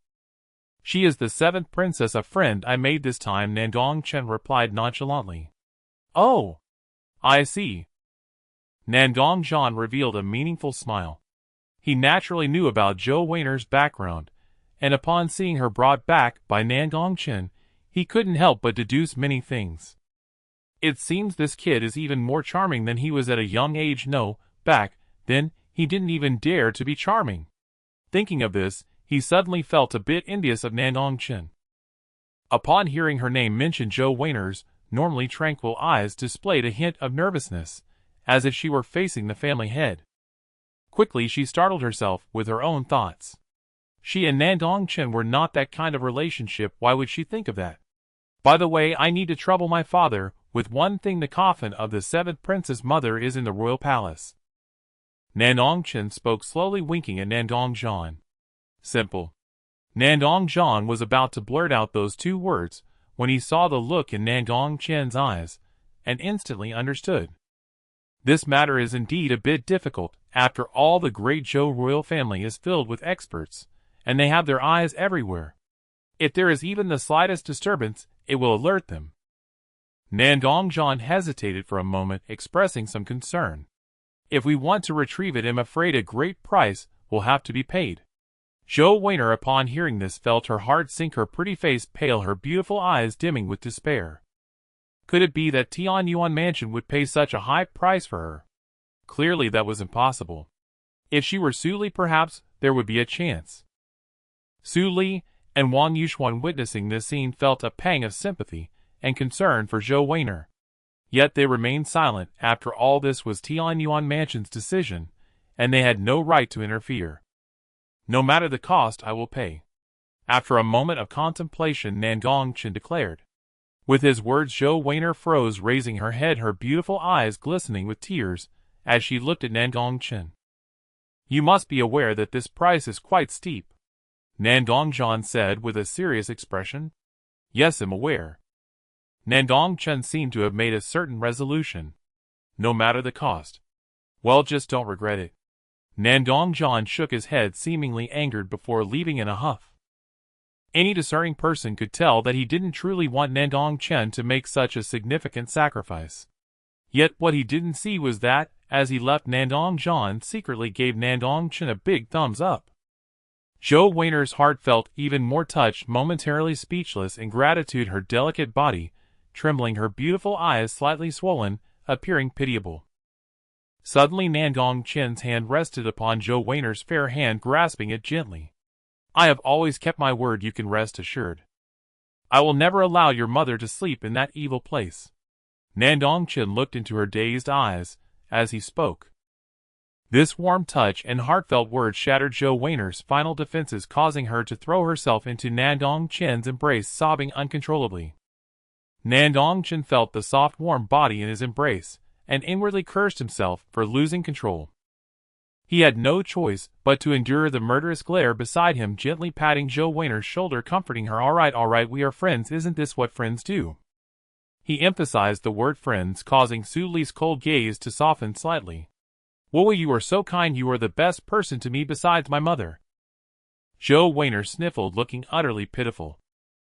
"She is the 7th princess, a friend I made this time," Nandong Chen replied nonchalantly. "Oh, I see." Nandong Zhan revealed a meaningful smile. He naturally knew about Zhou Weiner's background, and upon seeing her brought back by Nan Gong Chen, he couldn't help but deduce many things. It seems this kid is even more charming than he was at a young age. No, back then, he didn't even dare to be charming. Thinking of this, he suddenly felt a bit envious of Nan Gong Chen. Upon hearing her name mentioned, Zhou Weiner's normally tranquil eyes displayed a hint of nervousness, as if she were facing the family head. Quickly she startled herself with her own thoughts. She and Nandong Chen were not that kind of relationship. Why would she think of that? By the way, I need to trouble my father with one thing. The coffin of the 7th princess mother is in the royal palace. Nandong Chen spoke slowly, winking at Nandong Zhan. Simple. Nandong Zhan was about to blurt out those two words, when he saw the look in Nandong Chen's eyes, and instantly understood. This matter is indeed a bit difficult. After all, the Great Zhou royal family is filled with experts, and they have their eyes everywhere. If there is even the slightest disturbance, it will alert them. Nandong Zhan hesitated for a moment, expressing some concern. If we want to retrieve it, I'm afraid a great price will have to be paid. Zhou Weiner, upon hearing this, felt her heart sink, her pretty face pale, her beautiful eyes dimming with despair. Could it be that Tianyuan Mansion would pay such a high price for her? Clearly that was impossible. If she were Su Li, perhaps there would be a chance. Su Li and Wang Yuxuan, witnessing this scene, felt a pang of sympathy and concern for Zhou Weiner. Yet they remained silent. After all, this was Tianyuan Mansion's decision, and they had no right to interfere. "No matter the cost, I will pay." After a moment of contemplation, Nandong Chen declared. With his words, Zhou Weiner froze, raising her head, her beautiful eyes glistening with tears, as she looked at Nandong Chen. "You must be aware that this price is quite steep," Nandong Chen said with a serious expression. "Yes, I'm aware." Nandong Chen seemed to have made a certain resolution. No matter the cost. Well, just don't regret it. Nandong Chen shook his head, seemingly angered before leaving in a huff. Any discerning person could tell that he didn't truly want Nandong Chen to make such a significant sacrifice. Yet what he didn't see was that, as he left, Nandong Chen secretly gave Nandong Chen a big thumbs up. Zhou Weiner's heart felt even more touched, momentarily speechless in gratitude, her delicate body, trembling, her beautiful eyes slightly swollen, appearing pitiable. Suddenly Nandong Chen's hand rested upon Zhou Weiner's fair hand, grasping it gently. I have always kept my word, you can rest assured. I will never allow your mother to sleep in that evil place. Nandong Chen looked into her dazed eyes as he spoke. This warm touch and heartfelt words shattered Zhou Weiner's final defenses, causing her to throw herself into Nandong Chen's embrace, sobbing uncontrollably. Nandong Chen felt the soft warm body in his embrace, and inwardly cursed himself for losing control. He had no choice but to endure the murderous glare beside him, gently patting Zhou Weiner's shoulder, comforting her. All right, we are friends, isn't this what friends do? He emphasized the word friends, causing Su Li's cold gaze to soften slightly. Whoa, you are so kind, you are the best person to me besides my mother. Zhou Weiner sniffled, looking utterly pitiful.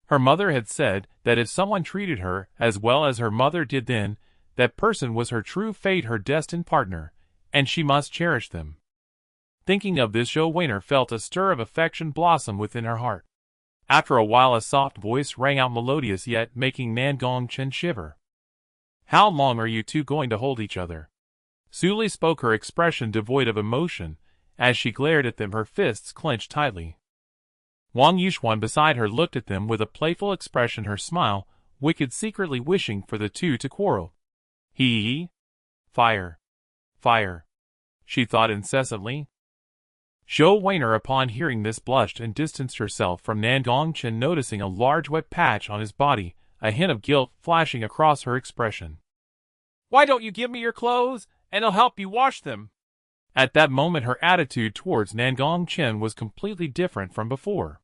Her mother had said that if someone treated her as well as her mother did, then that person was her true fate, her destined partner, and she must cherish them. Thinking of this, Zhou Weiner felt a stir of affection blossom within her heart. After a while a soft voice rang out, melodious yet making Nan Gong Chen shiver. How long are you two going to hold each other? Su Li spoke, her expression devoid of emotion, as she glared at them, her fists clenched tightly. Wang Yuxuan beside her looked at them with a playful expression, her smile wicked, secretly wishing for the two to quarrel. Fire. Fire. She thought incessantly. Zhou Weiner upon hearing this blushed and distanced herself from Nandong Chen, noticing a large wet patch on his body, a hint of guilt flashing across her expression. Why don't you give me your clothes, and I'll help you wash them? At that moment her attitude towards Nandong Chen was completely different from before.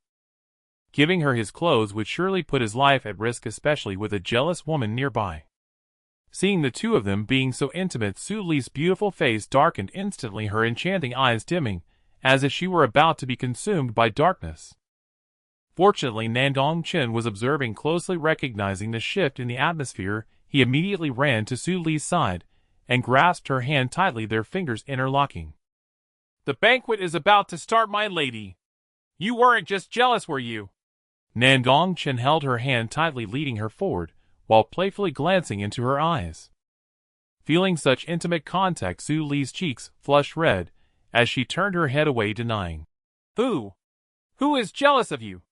Giving her his clothes would surely put his life at risk, especially with a jealous woman nearby. Seeing the two of them being so intimate, Su Li's beautiful face darkened instantly, her enchanting eyes dimming, as if she were about to be consumed by darkness. Fortunately, Nandong Chen was observing closely. Recognizing the shift in the atmosphere, he immediately ran to Su Li's side and grasped her hand tightly, their fingers interlocking. The banquet is about to start, my lady. You weren't just jealous, were you? Nandong Chen held her hand tightly, leading her forward, while playfully glancing into her eyes. Feeling such intimate contact, Su Li's cheeks flushed red, as she turned her head away, denying. Who is jealous of you?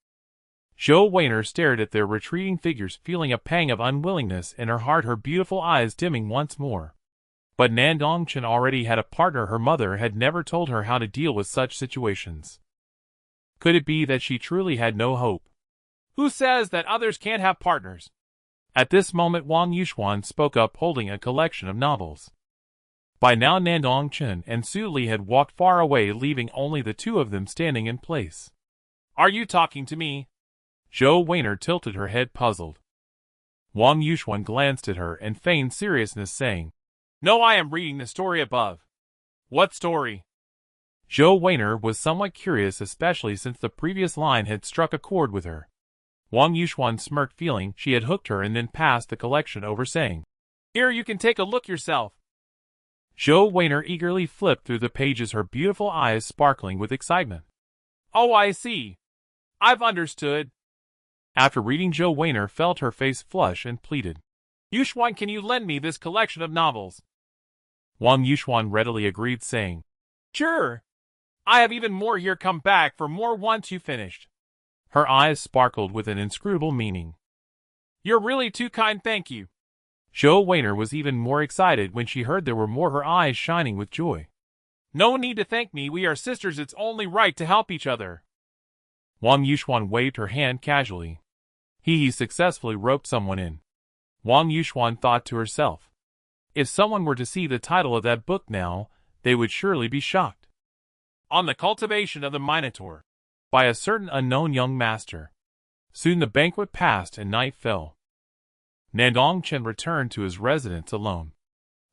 Zhou Weiner stared at their retreating figures, feeling a pang of unwillingness in her heart, her beautiful eyes dimming once more. But Nandong Chen already had a partner. Her mother had never told her how to deal with such situations. Could it be that she truly had no hope? Who says that others can't have partners? At this moment Wang Yuxuan spoke up, holding a collection of novels. By now Nandong Chen and Su Li had walked far away, leaving only the two of them standing in place. Are you talking to me? Zhou Weiner tilted her head, puzzled. Wang Yuxuan glanced at her and feigned seriousness, saying, No, I am reading the story above. What story? Zhou Weiner was somewhat curious, especially since the previous line had struck a chord with her. Wang Yuxuan smirked, feeling she had hooked her, and then passed the collection over, saying, Here, you can take a look yourself. Zhou Weiner eagerly flipped through the pages, her beautiful eyes sparkling with excitement. Oh, I see. I've understood. After reading, Zhou Weiner felt her face flush and pleaded, Yuxuan, can you lend me this collection of novels? Wang Yuxuan readily agreed, saying, Sure. I have even more here. Come back for more once you finished. Her eyes sparkled with an inscrutable meaning. You're really too kind, thank you. Zhou Weiner was even more excited when she heard there were more, her eyes shining with joy. No need to thank me, we are sisters, it's only right to help each other. Wang Yuxuan waved her hand casually. He successfully roped someone in. Wang Yuxuan thought to herself. If someone were to see the title of that book now, they would surely be shocked. On the Cultivation of the Minotaur. By a certain unknown young master. Soon the banquet passed and night fell. Nandong Chen returned to his residence alone.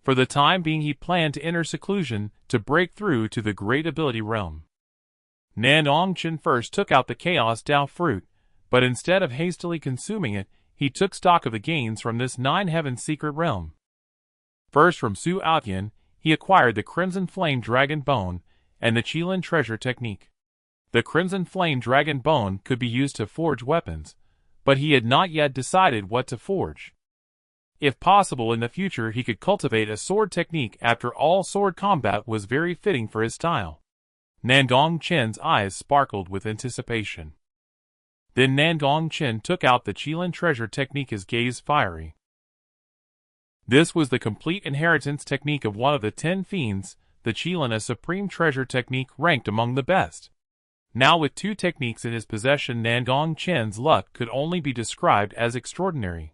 For the time being he planned to enter seclusion to break through to the Great Ability Realm. Nandong Chen first took out the Chaos Dao fruit, but instead of hastily consuming it, he took stock of the gains from this Nine Heavens secret realm. First from Su Aotian, he acquired the Crimson Flame Dragon Bone and the Qilin Treasure Technique. The Crimson Flame Dragon Bone could be used to forge weapons, but he had not yet decided what to forge. If possible in the future he could cultivate a sword technique after all sword combat was very fitting for his style. Nandong Chen's eyes sparkled with anticipation. Then Nandong Chen took out the Qilin Treasure Technique, his gaze fiery. This was the complete inheritance technique of one of the 10 fiends, the Qilin, a supreme treasure technique ranked among the best. Now with 2 techniques in his possession, Nandong Chen's luck could only be described as extraordinary.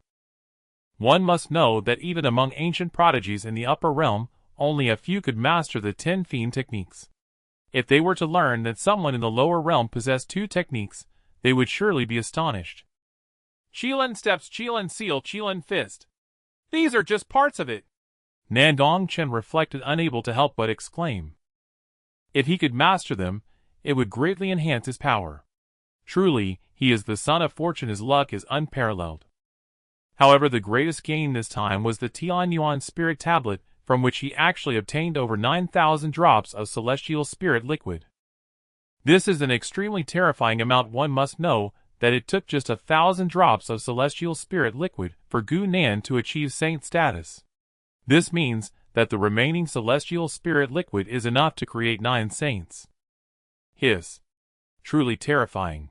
One must know that even among ancient prodigies in the upper realm, only a few could master the 10 fiend techniques. If they were to learn that someone in the lower realm possessed 2 techniques, they would surely be astonished. Qilin Steps, Qilin Seal, Qilin Fist. These are just parts of it. Nandong Chen reflected, unable to help but exclaim. If he could master them, it would greatly enhance his power. Truly, he is the son of fortune, his luck is unparalleled. However, the greatest gain this time was the Tianyuan Spirit Tablet, from which he actually obtained over 9,000 drops of celestial spirit liquid. This is an extremely terrifying amount. One must know that it took just 1,000 drops of celestial spirit liquid for Gu Nan to achieve saint status. This means that the remaining celestial spirit liquid is enough to create 9 saints. Hiss. Truly terrifying.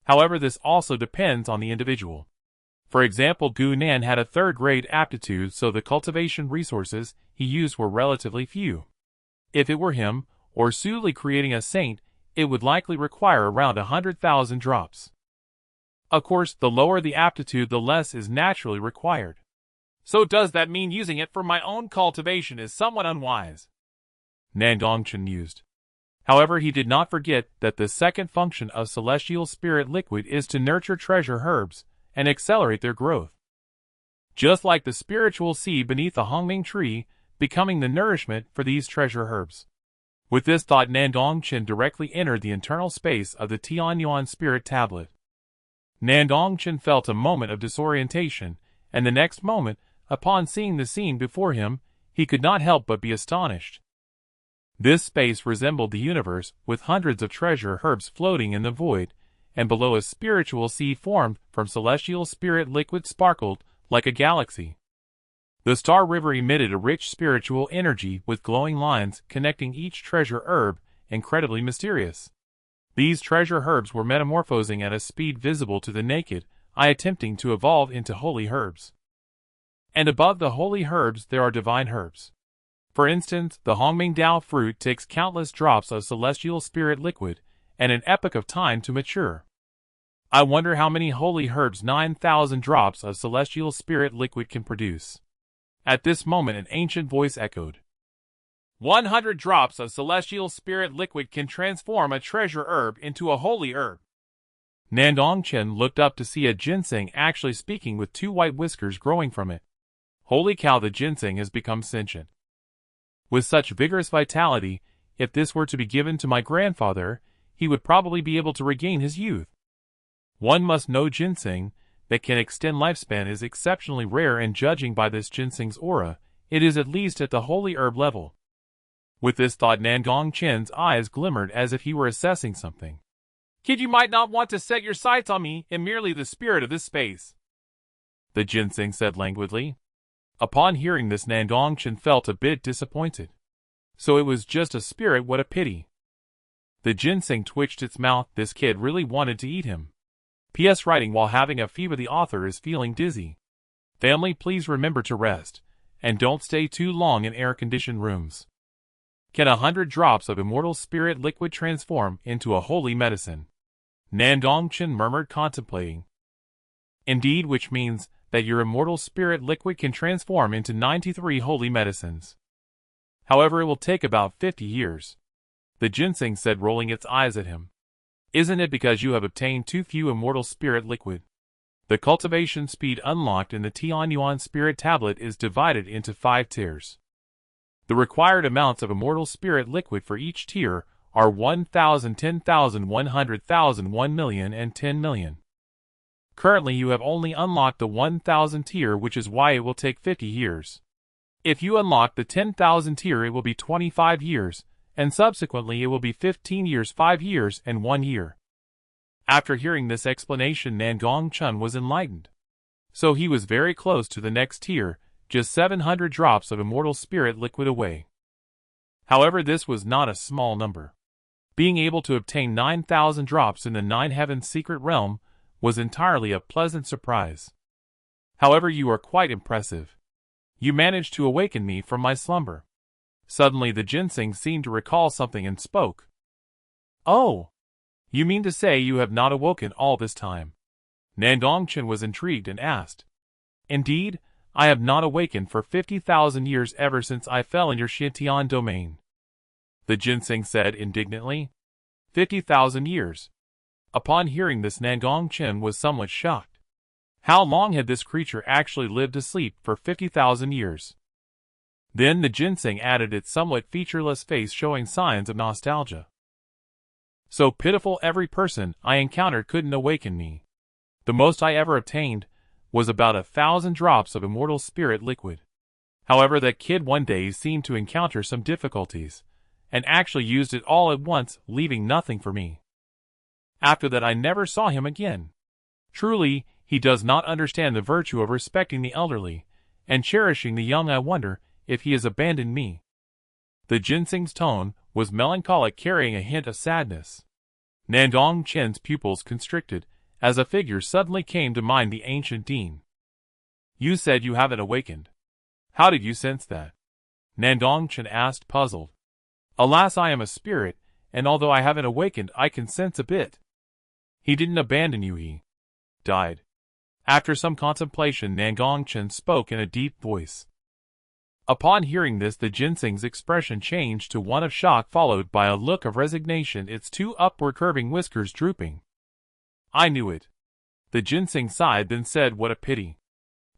However, this also depends on the individual. For example, Gu Nan had a 3rd grade aptitude, so the cultivation resources he used were relatively few. If it were him, or Su Li creating a saint, it would likely require around 100,000 drops. Of course, the lower the aptitude, the less is naturally required. So does that mean using it for my own cultivation is somewhat unwise? Nandong Chen mused. However, he did not forget that the second function of celestial spirit liquid is to nurture treasure herbs and accelerate their growth. Just like the spiritual seed beneath the Hongming tree, becoming the nourishment for these treasure herbs. With this thought, Nandong Chen directly entered the internal space of the Tianyuan Spirit Tablet. Nandong Chen felt a moment of disorientation, and the next moment, upon seeing the scene before him, he could not help but be astonished. This space resembled the universe, with hundreds of treasure herbs floating in the void, and below a spiritual sea formed from celestial spirit liquid sparkled like a galaxy. The Star River emitted a rich spiritual energy with glowing lines connecting each treasure herb, incredibly mysterious. These treasure herbs were metamorphosing at a speed visible to the naked eye, attempting to evolve into holy herbs. And above the holy herbs there are divine herbs. For instance, the Hongming Dao fruit takes countless drops of celestial spirit liquid and an epoch of time to mature. I wonder how many holy herbs 9,000 drops of celestial spirit liquid can produce. At this moment an ancient voice echoed. 100 drops of celestial spirit liquid can transform a treasure herb into a holy herb. Nandong Chen looked up to see a ginseng actually speaking with 2 white whiskers growing from it. Holy cow, the ginseng has become sentient. With such vigorous vitality, if this were to be given to my grandfather, he would probably be able to regain his youth. One must know ginseng that can extend lifespan is exceptionally rare, and judging by this ginseng's aura, it is at least at the holy herb level. With this thought, Nandong Chen's eyes glimmered as if he were assessing something. Kid, you might not want to set your sights on me and merely the spirit of this space, the ginseng said languidly. Upon hearing this, Nandong Chen felt a bit disappointed. So it was just a spirit, what a pity. The ginseng twitched its mouth. This kid really wanted to eat him. P.S. Writing while having a fever. The author is feeling dizzy. Family, please remember to rest, and don't stay too long in air-conditioned rooms. Can 100 drops of immortal spirit liquid transform into a holy medicine? Nandong Chen murmured, contemplating. Indeed, which means that your immortal spirit liquid can transform into 93 holy medicines. However, it will take about 50 years. The ginseng said, rolling its eyes at him. Isn't it because you have obtained too few immortal spirit liquid? The cultivation speed unlocked in the Tianyuan Spirit Tablet is divided into 5 tiers. The required amounts of immortal spirit liquid for each tier are 1,000, 10,000, 100,000, 1 million, and 10 million. Currently you have only unlocked the 1,000 tier, which is why it will take 50 years. If you unlock the 10,000 tier, it will be 25 years, and subsequently it will be 15 years, 5 years, and 1 year. After hearing this explanation, Nan Gong Chen was enlightened. So he was very close to the next tier, just 700 drops of immortal spirit liquid away. However, this was not a small number. Being able to obtain 9,000 drops in the 9 Heavens secret realm was entirely a pleasant surprise. However, you are quite impressive. You managed to awaken me from my slumber. Suddenly the ginseng seemed to recall something and spoke. Oh! You mean to say you have not awoken all this time? Nandong Chen was intrigued and asked. Indeed, I have not awakened for 50,000 years ever since I fell in your Xintian domain. The ginseng said indignantly. 50,000 years. Upon hearing this, Nandong Chen was somewhat shocked. How long had this creature actually lived asleep for 50,000 years? Then the ginseng added its somewhat featureless face, showing signs of nostalgia. So pitiful, every person I encountered couldn't awaken me. The most I ever obtained was about 1,000 drops of immortal spirit liquid. However, that kid one day seemed to encounter some difficulties, and actually used it all at once, leaving nothing for me. After that I never saw him again. Truly, he does not understand the virtue of respecting the elderly, and cherishing the young. I wonder if he has abandoned me. The ginseng's tone was melancholic, carrying a hint of sadness. Nandong Chen's pupils constricted, as a figure suddenly came to mind, the ancient dean. You said you haven't awakened. How did you sense that? Nandong Chen asked, puzzled. Alas, I am a spirit, and although I haven't awakened, I can sense a bit. He didn't abandon you, he died. After some contemplation, Nan Gong Chen spoke in a deep voice. Upon hearing this, the ginseng's expression changed to one of shock, followed by a look of resignation, its 2 upward curving whiskers drooping. I knew it. The ginseng sighed, then said, what a pity.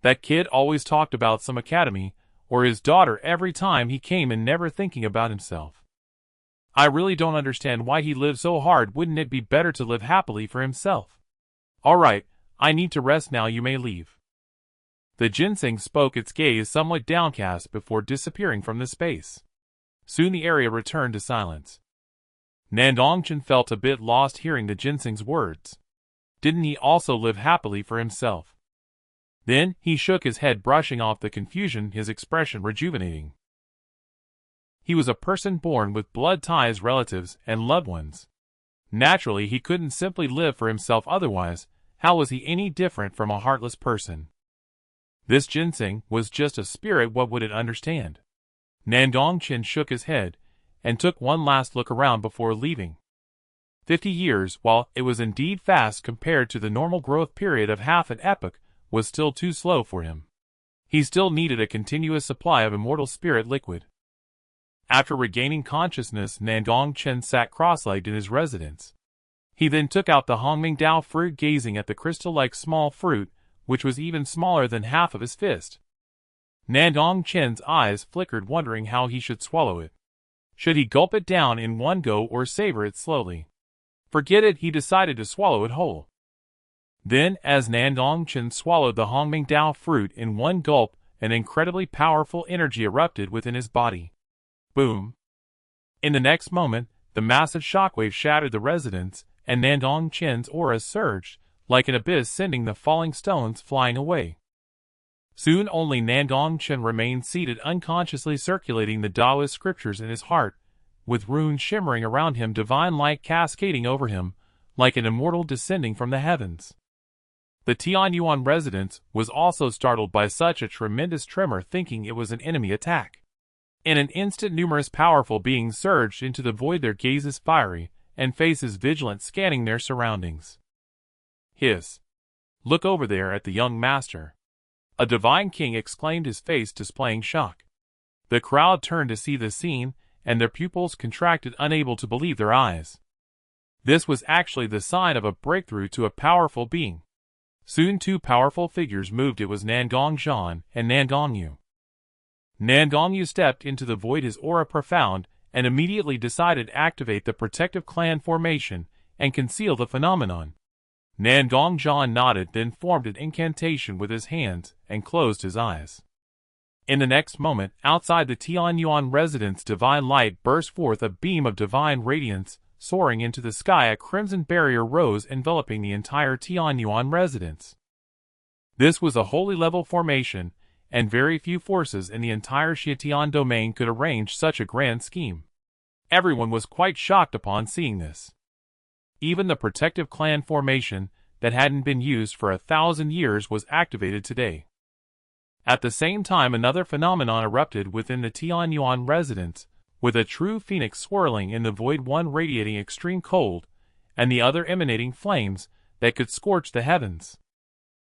That kid always talked about some academy, or his daughter every time he came in, never thinking about himself. I really don't understand why he lived so hard. Wouldn't it be better to live happily for himself? All right, I need to rest now, you may leave. The ginseng spoke, its gaze somewhat downcast, before disappearing from the space. Soon the area returned to silence. Nandong Chen felt a bit lost hearing the ginseng's words. Didn't he also live happily for himself? Then he shook his head, brushing off the confusion, his expression rejuvenating. He was a person born with blood ties, relatives, and loved ones. Naturally, he couldn't simply live for himself, otherwise, how was he any different from a heartless person? This ginseng was just a spirit, what would it understand? Nandong Chen shook his head, and took one last look around before leaving. 50 years, while it was indeed fast compared to the normal growth period of half an epoch, was still too slow for him. He still needed a continuous supply of immortal spirit liquid. After regaining consciousness, Nandong Chen sat cross-legged in his residence. He then took out the Hongming Dao fruit, gazing at the crystal-like small fruit, which was even smaller than half of his fist. Nandong Chen's eyes flickered, wondering how he should swallow it. Should he gulp it down in one go or savor it slowly? Forget it, he decided to swallow it whole. Then, as Nandong Chen swallowed the Hongming Dao fruit in one gulp, an incredibly powerful energy erupted within his body. Boom! In the next moment, the massive shockwave shattered the residence, and Nandong Chen's aura surged, like an abyss, sending the falling stones flying away. Soon only Nandong Chen remained seated, unconsciously circulating the Taoist scriptures in his heart, with runes shimmering around him, divine light cascading over him, like an immortal descending from the heavens. The Tianyuan residents was also startled by such a tremendous tremor, thinking it was an enemy attack. In an instant, numerous powerful beings surged into the void, their gazes fiery, and faces vigilant, scanning their surroundings. Hiss! Look over there at the young master! A divine king exclaimed, his face displaying shock. The crowd turned to see the scene, and their pupils contracted, unable to believe their eyes. This was actually the sign of a breakthrough to a powerful being. Soon two powerful figures moved. It was Nan Gong Chen and Nan Gong Yu. Nan Gong Yu stepped into the void, his aura profound, and immediately decided to activate the protective clan formation and conceal the phenomenon. Nan Gong Chen nodded, then formed an incantation with his hands and closed his eyes. In the next moment, outside the Tianyuan residence, divine light burst forth, a beam of divine radiance. Soaring into the sky, a crimson barrier rose, enveloping the entire Tianyuan residence. This was a holy level formation, and very few forces in the entire Xietian domain could arrange such a grand scheme. Everyone was quite shocked upon seeing this. Even the protective clan formation, that hadn't been used for 1,000 years, was activated today. At the same time, another phenomenon erupted within the Tianyuan residence, with a true phoenix swirling in the void, one radiating extreme cold, and the other emanating flames that could scorch the heavens.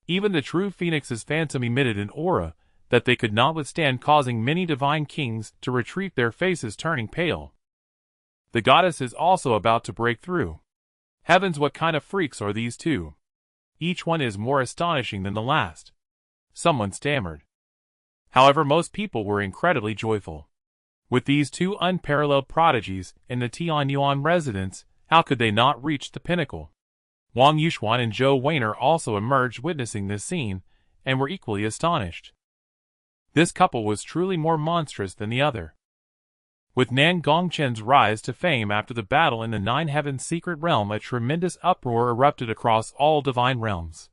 Even the true phoenix's phantom emitted an aura that they could not withstand, causing many divine kings to retreat, their faces turning pale. The goddess is also about to break through. Heavens, what kind of freaks are these two? Each one is more astonishing than the last. Someone stammered. However, most people were incredibly joyful. With these two unparalleled prodigies in the Tianyuan residence, how could they not reach the pinnacle? Wang Yuxuan and Zhou Weiner also emerged, witnessing this scene, and were equally astonished. This couple was truly more monstrous than the other. With Nan Gong Chen's rise to fame after the battle in the Nine Heavens secret realm, a tremendous uproar erupted across all divine realms.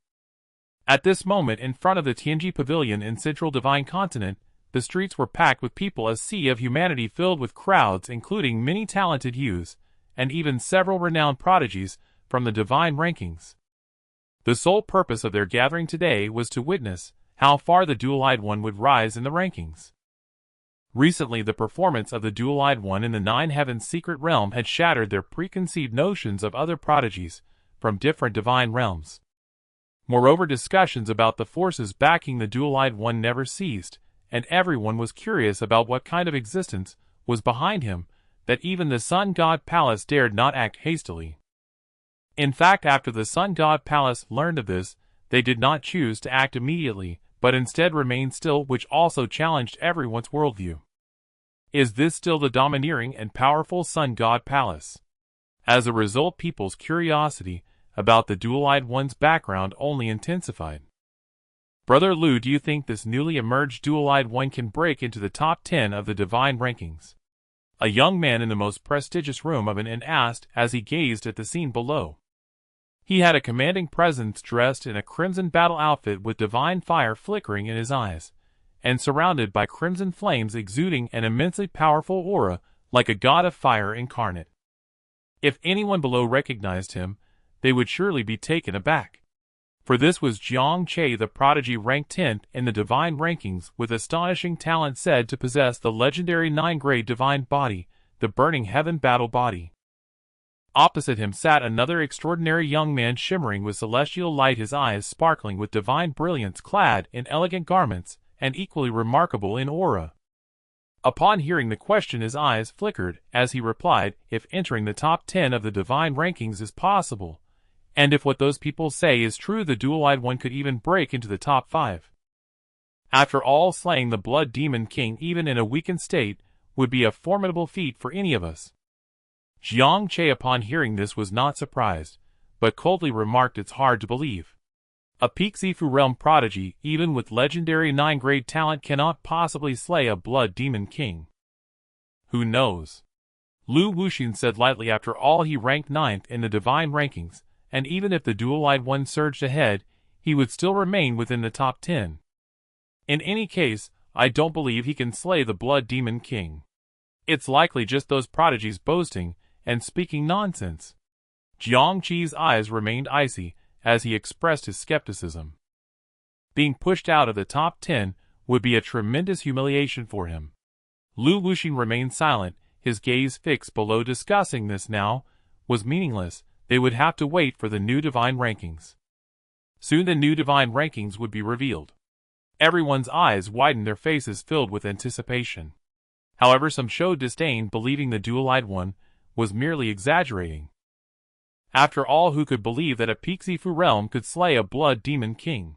At this moment, in front of the Tianji Pavilion in Central Divine Continent, the streets were packed with people, a sea of humanity filled with crowds, including many talented youths, and even several renowned prodigies from the divine rankings. The sole purpose of their gathering today was to witness how far the Dual-Eyed One would rise in the rankings. Recently, the performance of the Dual-Eyed One in the Nine Heavens secret realm had shattered their preconceived notions of other prodigies from different divine realms. Moreover, discussions about the forces backing the Dual-Eyed One never ceased, and everyone was curious about what kind of existence was behind him, that even the Sun God Palace dared not act hastily. In fact, after the Sun God Palace learned of this, they did not choose to act immediately, but instead remained still, which also challenged everyone's worldview. Is this still the domineering and powerful Sun God Palace? As a result, people's curiosity about the Dual-Eyed One's background only intensified. Brother Lu, do you think this newly emerged Dual-Eyed One can break into the top 10 of the divine rankings? A young man in the most prestigious room of an inn asked as he gazed at the scene below. He had a commanding presence, dressed in a crimson battle outfit with divine fire flickering in his eyes, and surrounded by crimson flames exuding an immensely powerful aura like a god of fire incarnate. If anyone below recognized him, they would surely be taken aback. For this was Jiang Che, the prodigy ranked 10th in the divine rankings, with astonishing talent, said to possess the legendary 9-grade divine body, the burning heaven battle body. Opposite him sat another extraordinary young man, shimmering with celestial light, his eyes sparkling with divine brilliance, clad in elegant garments, and equally remarkable in aura. Upon hearing the question, his eyes flickered as he replied, "If entering the top 10 of the divine rankings is possible, and if what those people say is true, the Dual-Eyed One could even break into the top 5. After all, slaying the Blood Demon King even in a weakened state would be a formidable feat for any of us." Jiang Che, upon hearing this, was not surprised, but coldly remarked, "It's hard to believe. A peak Zifu realm prodigy, even with legendary 9-grade talent, cannot possibly slay a Blood Demon King." "Who knows?" Lu Wuxin said lightly. After all, he ranked 9th in the divine rankings, and even if the Dual-Eyed One surged ahead, he would still remain within the top 10. In any case, I don't believe he can slay the Blood Demon King. It's likely just those prodigies boasting and speaking nonsense. Jiang Che's eyes remained icy as he expressed his skepticism. Being pushed out of the top 10 would be a tremendous humiliation for him. Lu Wuxin remained silent, his gaze fixed below. Discussing this now was meaningless. They would have to wait for the new divine rankings. Soon the new divine rankings would be revealed. Everyone's eyes widened, their faces filled with anticipation. However, some showed disdain, believing the Dual-Eyed One was merely exaggerating. After all, who could believe that a Pixifu realm could slay a blood demon king?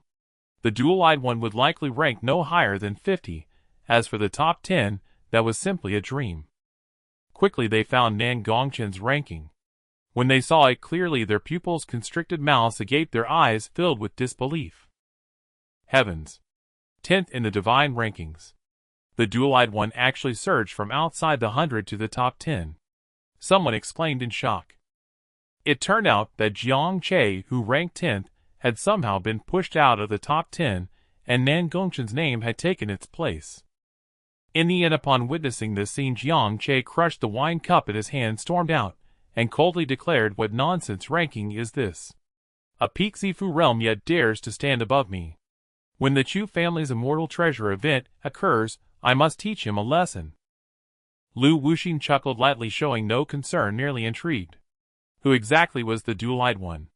The dual-eyed one would likely rank no higher than 50. As for the top 10, that was simply a dream. Quickly they found Nan Gong Chen's ranking. When they saw it clearly, their pupils' constricted mouths agape, their eyes filled with disbelief. Heavens! 10th in the divine rankings. The dual-eyed one actually surged from outside the 100 to the top 10. Someone exclaimed in shock. It turned out that Jiang Che, who ranked 10th, had somehow been pushed out of the top 10, and Nan Gong Chen's name had taken its place. In the end, upon witnessing this scene, Jiang Che crushed the wine cup in his hand, stormed out, and coldly declared, "What nonsense ranking is this? A Pixifu realm yet dares to stand above me. When the Chu family's immortal treasure event occurs, I must teach him a lesson." Lu Wuxing chuckled lightly, showing no concern, merely intrigued. Who exactly was the dual-eyed one?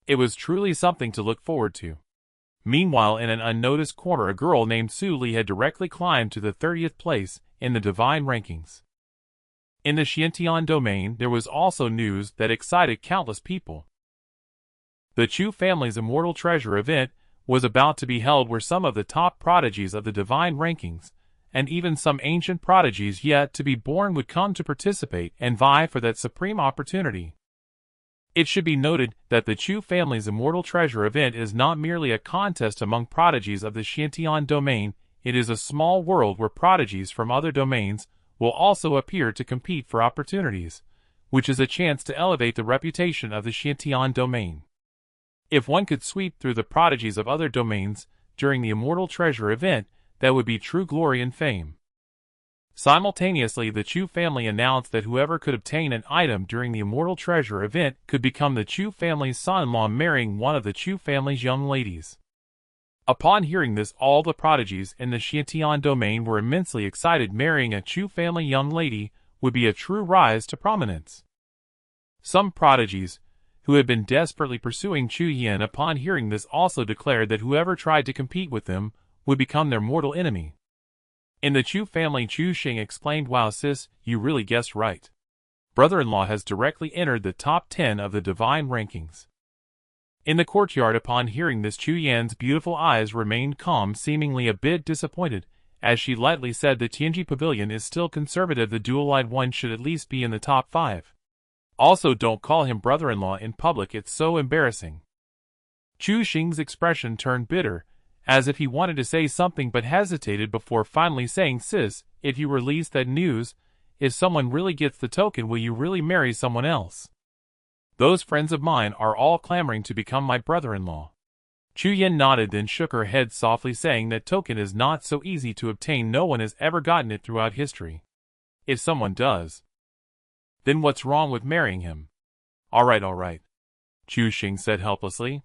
It was truly something to look forward to. Meanwhile, in an unnoticed corner, a girl named Su Li had directly climbed to the 30th place in the divine rankings. In the Xiantian domain, there was also news that excited countless people. The Chu family's immortal treasure event was about to be held, where some of the top prodigies of the divine rankings, and even some ancient prodigies yet to be born, would come to participate and vie for that supreme opportunity. It should be noted that the Chu family's immortal treasure event is not merely a contest among prodigies of the Xiantian domain, it is a small world where prodigies from other domains will also appear to compete for opportunities, which is a chance to elevate the reputation of the Xiantian domain. If one could sweep through the prodigies of other domains during the immortal treasure event, that would be true glory and fame. Simultaneously, the Chu family announced that whoever could obtain an item during the immortal treasure event could become the Chu family's son-in-law, marrying one of the Chu family's young ladies. Upon hearing this, all the prodigies in the Xiantian domain were immensely excited. Marrying a Chu family young lady would be a true rise to prominence. Some prodigies, who had been desperately pursuing Chu Yan, upon hearing this also declared that whoever tried to compete with them would become their mortal enemy. In the Chu family, Chu Xing exclaimed, "Wow sis, you really guessed right. Brother-in-law has directly entered the top 10 of the divine rankings." In the courtyard, upon hearing this, Chu Yan's beautiful eyes remained calm, seemingly a bit disappointed, as she lightly said, "The Tianji Pavilion is still conservative. The dual-eyed one should at least be in the top 5. Also, don't call him brother-in-law in public, it's so embarrassing." Chu Xing's expression turned bitter, as if he wanted to say something but hesitated before finally saying, "Sis, if you release that news, if someone really gets the token, will you really marry someone else? Those friends of mine are all clamoring to become my brother-in-law." Chu Yan nodded, then shook her head softly, saying that token is not so easy to obtain. No one has ever gotten it throughout history. If someone does, then what's wrong with marrying him? All right, Chu Xing said helplessly.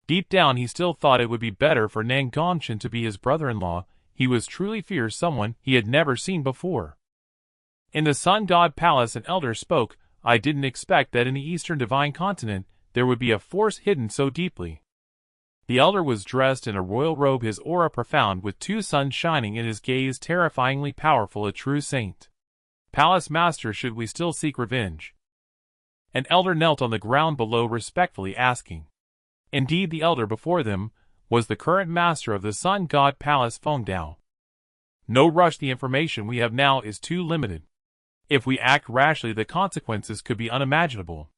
Deep down, he still thought it would be better for Nan Gong Chen to be his brother-in-law. He was truly fears someone he had never seen before. In the Sun God Palace, an elder spoke. "I didn't expect that in the Eastern Divine Continent there would be a force hidden so deeply." The elder was dressed in a royal robe, his aura profound, with 2 suns shining in his gaze, terrifyingly powerful, a true saint. "Palace Master, should we still seek revenge?" An elder knelt on the ground below, respectfully asking. Indeed, the elder before them was the current master of the Sun God Palace, Feng Dao. "No rush, the information we have now is too limited. If we act rashly, the consequences could be unimaginable.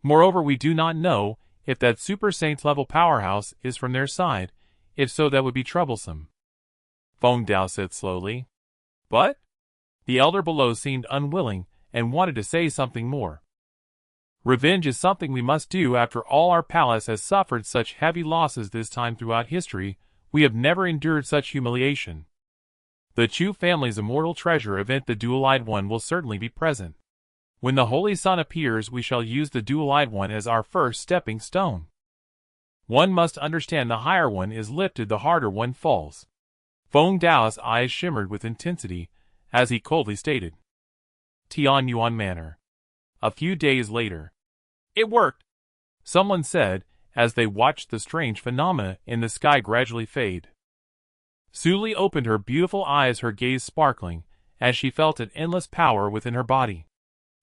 Moreover, we do not know if that Super Saints level powerhouse is from their side. If so, that would be troublesome," Feng Dao said slowly. "But?" The elder below seemed unwilling and wanted to say something more. "Revenge is something we must do. After all, our palace has suffered such heavy losses this time throughout history. We have never endured such humiliation. The Chu family's immortal treasure event, the dual-eyed one, will certainly be present. When the Holy Sun appears, we shall use the dual-eyed one as our first stepping stone. One must understand, the higher one is lifted, the harder one falls." Feng Dao's eyes shimmered with intensity as he coldly stated. Tianyuan Manor. A few days later. "It worked," someone said, as they watched the strange phenomena in the sky gradually fade. Su Li opened her beautiful eyes, her gaze sparkling, as she felt an endless power within her body.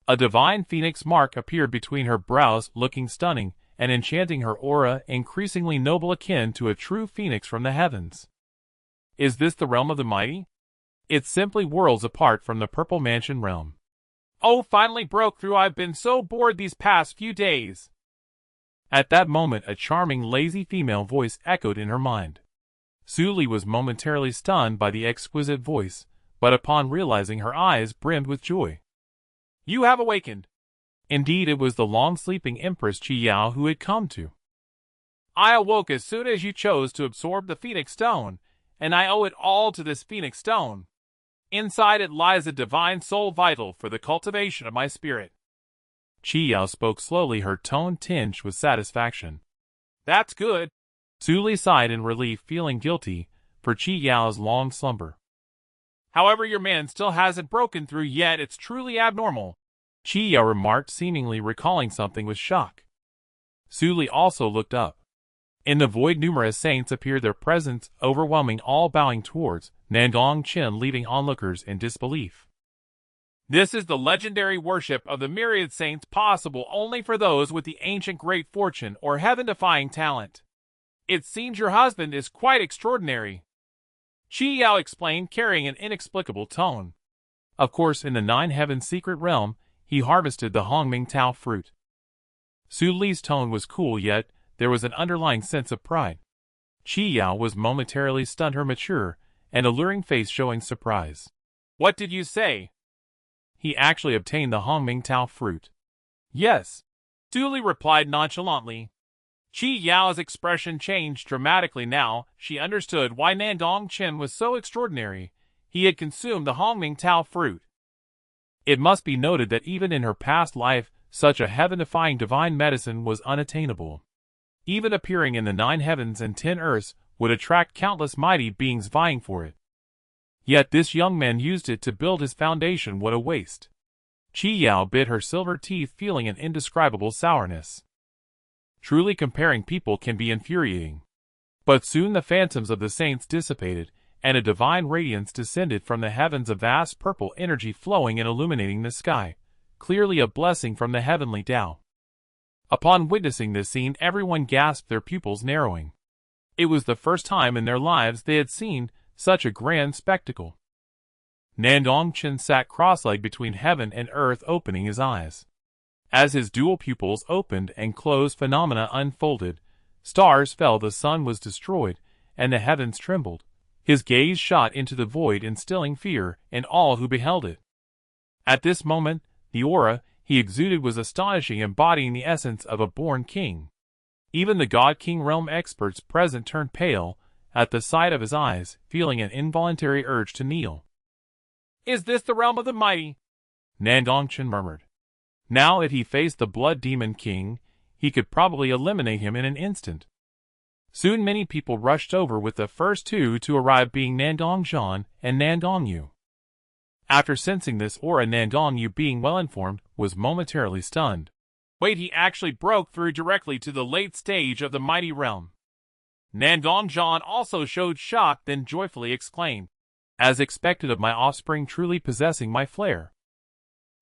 A divine phoenix mark appeared between her brows, looking stunning and enchanting, her aura increasingly noble, akin to a true phoenix from the heavens. Is this the realm of the mighty? It's simply worlds apart from the Purple Mansion realm. Oh, finally broke through. I've been so bored these past few days. At that moment, a charming, lazy female voice echoed in her mind. Su Li was momentarily stunned by the exquisite voice, but upon realizing, her eyes brimmed with joy. You have awakened. Indeed, it was the long-sleeping Empress Qi Yao who had come to. I awoke as soon as you chose to absorb the Phoenix Stone, and I owe it all to this Phoenix Stone. Inside it lies a divine soul vital for the cultivation of my spirit. Qi Yao spoke slowly, her tone tinged with satisfaction. That's good. Su Li sighed in relief, feeling guilty for Qi Yao's long slumber. However, your man still hasn't broken through yet. It's truly abnormal, Qi Yao remarked, seemingly recalling something with shock. Su Li also looked up. In the void, numerous saints appeared, their presence overwhelming all, bowing towards Nan Gong Chen, leaving onlookers in disbelief. This is the legendary worship of the myriad saints, possible only for those with the ancient great fortune or heaven-defying talent. It seems your husband is quite extraordinary, Qi Yao explained, carrying an inexplicable tone. Of course, in the Nine Heavens secret realm, he harvested the Hongming Tao fruit. Su Li's tone was cool, yet there was an underlying sense of pride. Qi Yao was momentarily stunned, her mature and alluring face showing surprise. What did you say? He actually obtained the Hongming Tao fruit. Yes, Su Li replied nonchalantly. Qi Yao's expression changed dramatically now. She understood why Nandong Chen was so extraordinary. He had consumed the Hongming Tao fruit. It must be noted that even in her past life, such a heaven-defying divine medicine was unattainable. Even appearing in the 9 heavens and 10 earths would attract countless mighty beings vying for it. Yet this young man used it to build his foundation. What a waste. Qi Yao bit her silver teeth, feeling an indescribable sourness. Truly, comparing people can be infuriating. But soon the phantoms of the saints dissipated, and a divine radiance descended from the heavens, a vast purple energy flowing and illuminating the sky, clearly a blessing from the heavenly Tao. Upon witnessing this scene, everyone gasped, their pupils narrowing. It was the first time in their lives they had seen such a grand spectacle. Nandong Chen sat cross-legged between heaven and earth, opening his eyes. As his dual pupils opened and closed, phenomena unfolded. Stars fell, the sun was destroyed, and the heavens trembled. His gaze shot into the void, instilling fear in all who beheld it. At this moment, the aura he exuded was astonishing, embodying the essence of a born king. Even the God-King realm experts present turned pale at the sight of his eyes, feeling an involuntary urge to kneel. Is this the realm of the mighty? Nandong Chen murmured. Now, if he faced the Blood Demon King, he could probably eliminate him in an instant. Soon many people rushed over, with the first two to arrive being Nandong Zhan and Nandong Yu. After sensing this aura, Nandong Yu, being well-informed, was momentarily stunned. Wait, he actually broke through directly to the late stage of the mighty realm. Nandong Zhan also showed shock, then joyfully exclaimed, as expected of my offspring truly possessing my flair.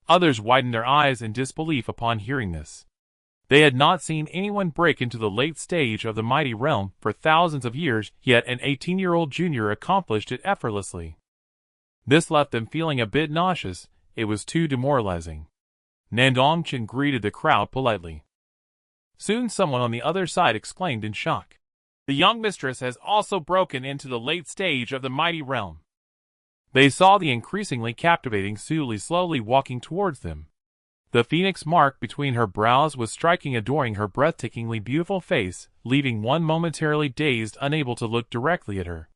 Others widened their eyes in disbelief upon hearing this. They had not seen anyone break into the late stage of the mighty realm for thousands of years, yet an 18-year-old junior accomplished it effortlessly. This left them feeling a bit nauseous. It was too demoralizing. Nandong Chen greeted the crowd politely. Soon someone on the other side exclaimed in shock. The young mistress has also broken into the late stage of the mighty realm. They saw the increasingly captivating Su Li slowly walking towards them. The phoenix mark between her brows was striking, adoring her breathtakingly beautiful face, leaving one momentarily dazed, unable to look directly at her.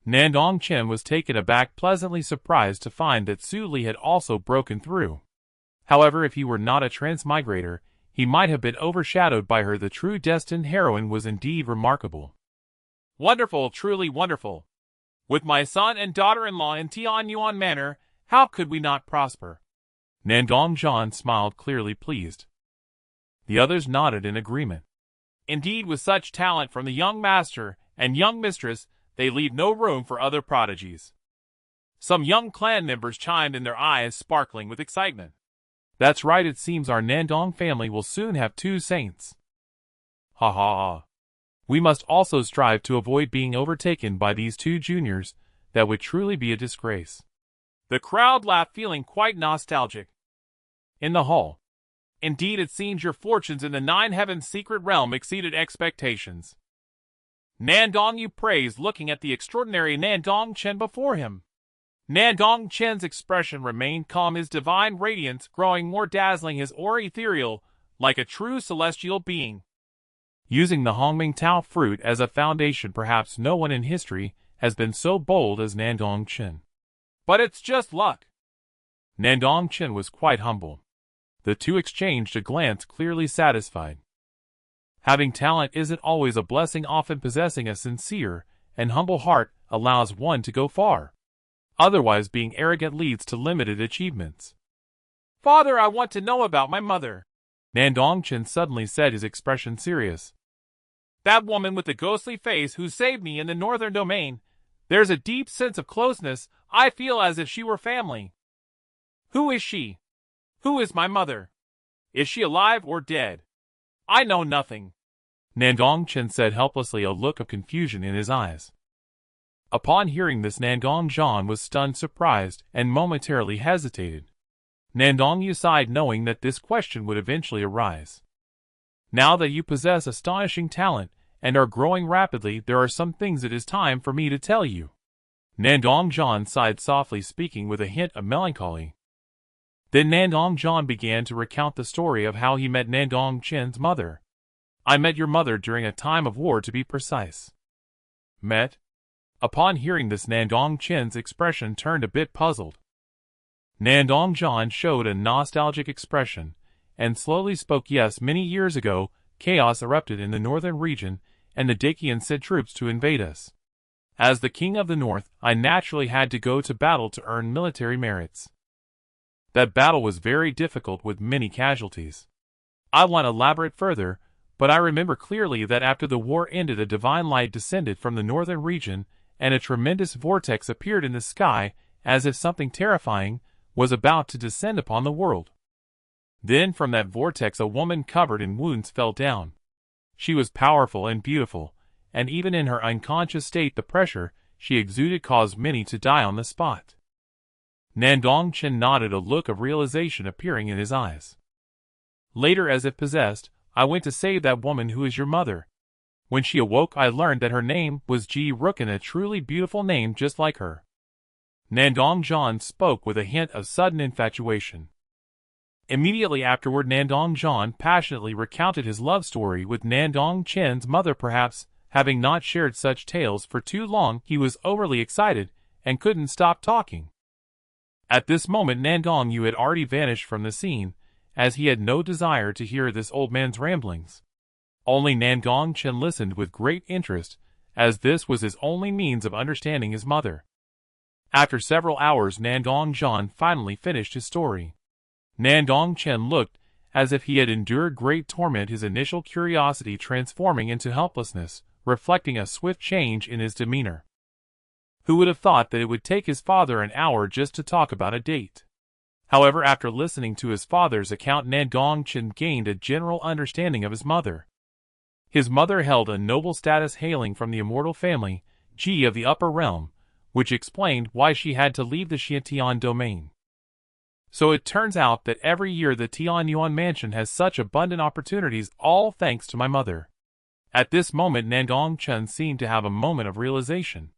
Nandong Chen was taken aback, pleasantly surprised to find that Su Li had also broken through. However, if he were not a transmigrator, he might have been overshadowed by her. The true destined heroine was indeed remarkable. Wonderful, truly wonderful. With my son and daughter-in-law in Tianyuan Manor, how could we not prosper? Nandong Zhan smiled, clearly pleased. The others nodded in agreement. Indeed, with such talent from the young master and young mistress, they leave no room for other prodigies. Some young clan members chimed in, their eyes sparkling with excitement. That's right, it seems our Nandong family will soon have 2 saints. Ha ha ha. We must also strive to avoid being overtaken by these 2 juniors. That would truly be a disgrace. The crowd laughed, feeling quite nostalgic. In the hall. Indeed, it seems your fortunes in the 9 Heavens secret realm exceeded expectations. Nandong you praised, looking at the extraordinary Nan Gong Chen before him. Nan Gong Chen's expression remained calm, his divine radiance growing more dazzling, his aura ethereal, like a true celestial being. Using the Hongming Tao fruit as a foundation, perhaps no one in history has been so bold as Nandong Chen. But it's just luck. Nandong Chen was quite humble. The 2 exchanged a glance, clearly satisfied. Having talent isn't always a blessing, often possessing a sincere and humble heart allows one to go far. Otherwise, being arrogant leads to limited achievements. Father, I want to know about my mother. Nandong Chen suddenly said, his expression serious. That woman with the ghostly face who saved me in the northern domain. There's a deep sense of closeness. I feel as if she were family. Who is she? Who is my mother? Is she alive or dead? I know nothing. Nandong Chen said helplessly, a look of confusion in his eyes. Upon hearing this, Nandong Chen was stunned, surprised, and momentarily hesitated. Nandong Yu sighed, knowing that this question would eventually arise. Now that you possess astonishing talent and are growing rapidly, there are some things it is time for me to tell you. Nandong Chen sighed softly, speaking with a hint of melancholy. Then Nandong Chen began to recount the story of how he met Nandong Chen's mother. I met your mother during a time of war, to be precise. Met? Upon hearing this, Nandong Chen's expression turned a bit puzzled. Nandong Chen showed a nostalgic expression, and slowly spoke. Yes, many years ago, chaos erupted in the northern region, and the Dacians sent troops to invade us. As the king of the north, I naturally had to go to battle to earn military merits. That battle was very difficult with many casualties. I won't elaborate further, but I remember clearly that after the war ended, a divine light descended from the northern region, and a tremendous vortex appeared in the sky, as if something terrifying was about to descend upon the world. Then from that vortex a woman covered in wounds fell down. She was powerful and beautiful, and even in her unconscious state the pressure she exuded caused many to die on the spot. Nandong Chen nodded, a look of realization appearing in his eyes. Later, as if possessed, I went to save that woman who is your mother. When she awoke, I learned that her name was Ji Rukin, a truly beautiful name just like her. Nandong Chen spoke with a hint of sudden infatuation. Immediately afterward, Nandong Chen passionately recounted his love story with Nandong Chen's mother. Perhaps, having not shared such tales for too long, he was overly excited and couldn't stop talking. At this moment, Nandong Yu had already vanished from the scene, as he had no desire to hear this old man's ramblings. Only Nandong Chen listened with great interest, as this was his only means of understanding his mother. After several hours, Nandong Chen finally finished his story. Nandong Chen looked as if he had endured great torment, his initial curiosity transforming into helplessness, reflecting a swift change in his demeanor. Who would have thought that it would take his father an hour just to talk about a date? However, after listening to his father's account, Nandong Chen gained a general understanding of his mother. His mother held a noble status, hailing from the immortal family, Ji of the Upper Realm, which explained why she had to leave the Xiantian domain. So it turns out that every year the Tianyuan mansion has such abundant opportunities, all thanks to my mother. At this moment, Nandong Chen seemed to have a moment of realization.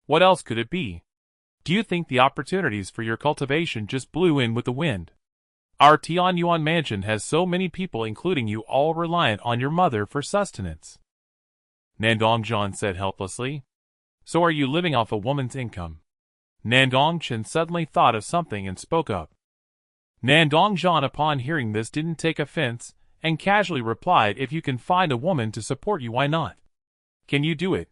What else could it be? Do you think the opportunities for your cultivation just blew in with the wind? Our Tianyuan mansion has so many people, including you, all reliant on your mother for sustenance. Nandong Chen said helplessly. So are you living off a woman's income? Nandong Chen suddenly thought of something and spoke up. Nandong Chen, upon hearing this, didn't take offense, and casually replied, if you can find a woman to support you, why not? Can you do it?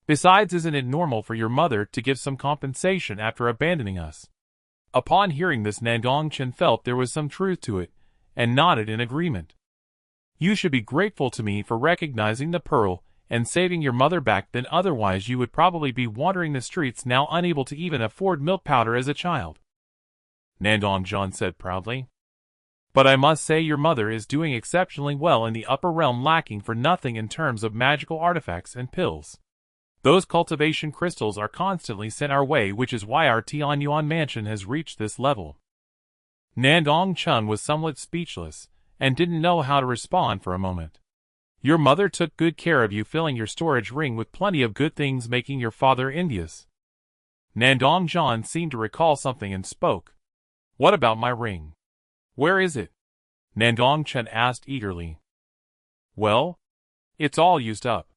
Besides, isn't it normal for your mother to give some compensation after abandoning us? Upon hearing this, Nandong Chen felt there was some truth to it, and nodded in agreement. You should be grateful to me for recognizing the pearl and saving your mother back, then otherwise you would probably be wandering the streets now, unable to even afford milk powder as a child. Nandong Chen said proudly. But I must say your mother is doing exceptionally well in the upper realm, lacking for nothing in terms of magical artifacts and pills. Those cultivation crystals are constantly sent our way, which is why our Tianyuan mansion has reached this level." Nandong Chen was somewhat speechless, and didn't know how to respond for a moment. "Your mother took good care of you, filling your storage ring with plenty of good things, making your father envious." Nandong Chen seemed to recall something and spoke. "What about my ring? Where is it?" Nandong Chen asked eagerly. "Well, it's all used up.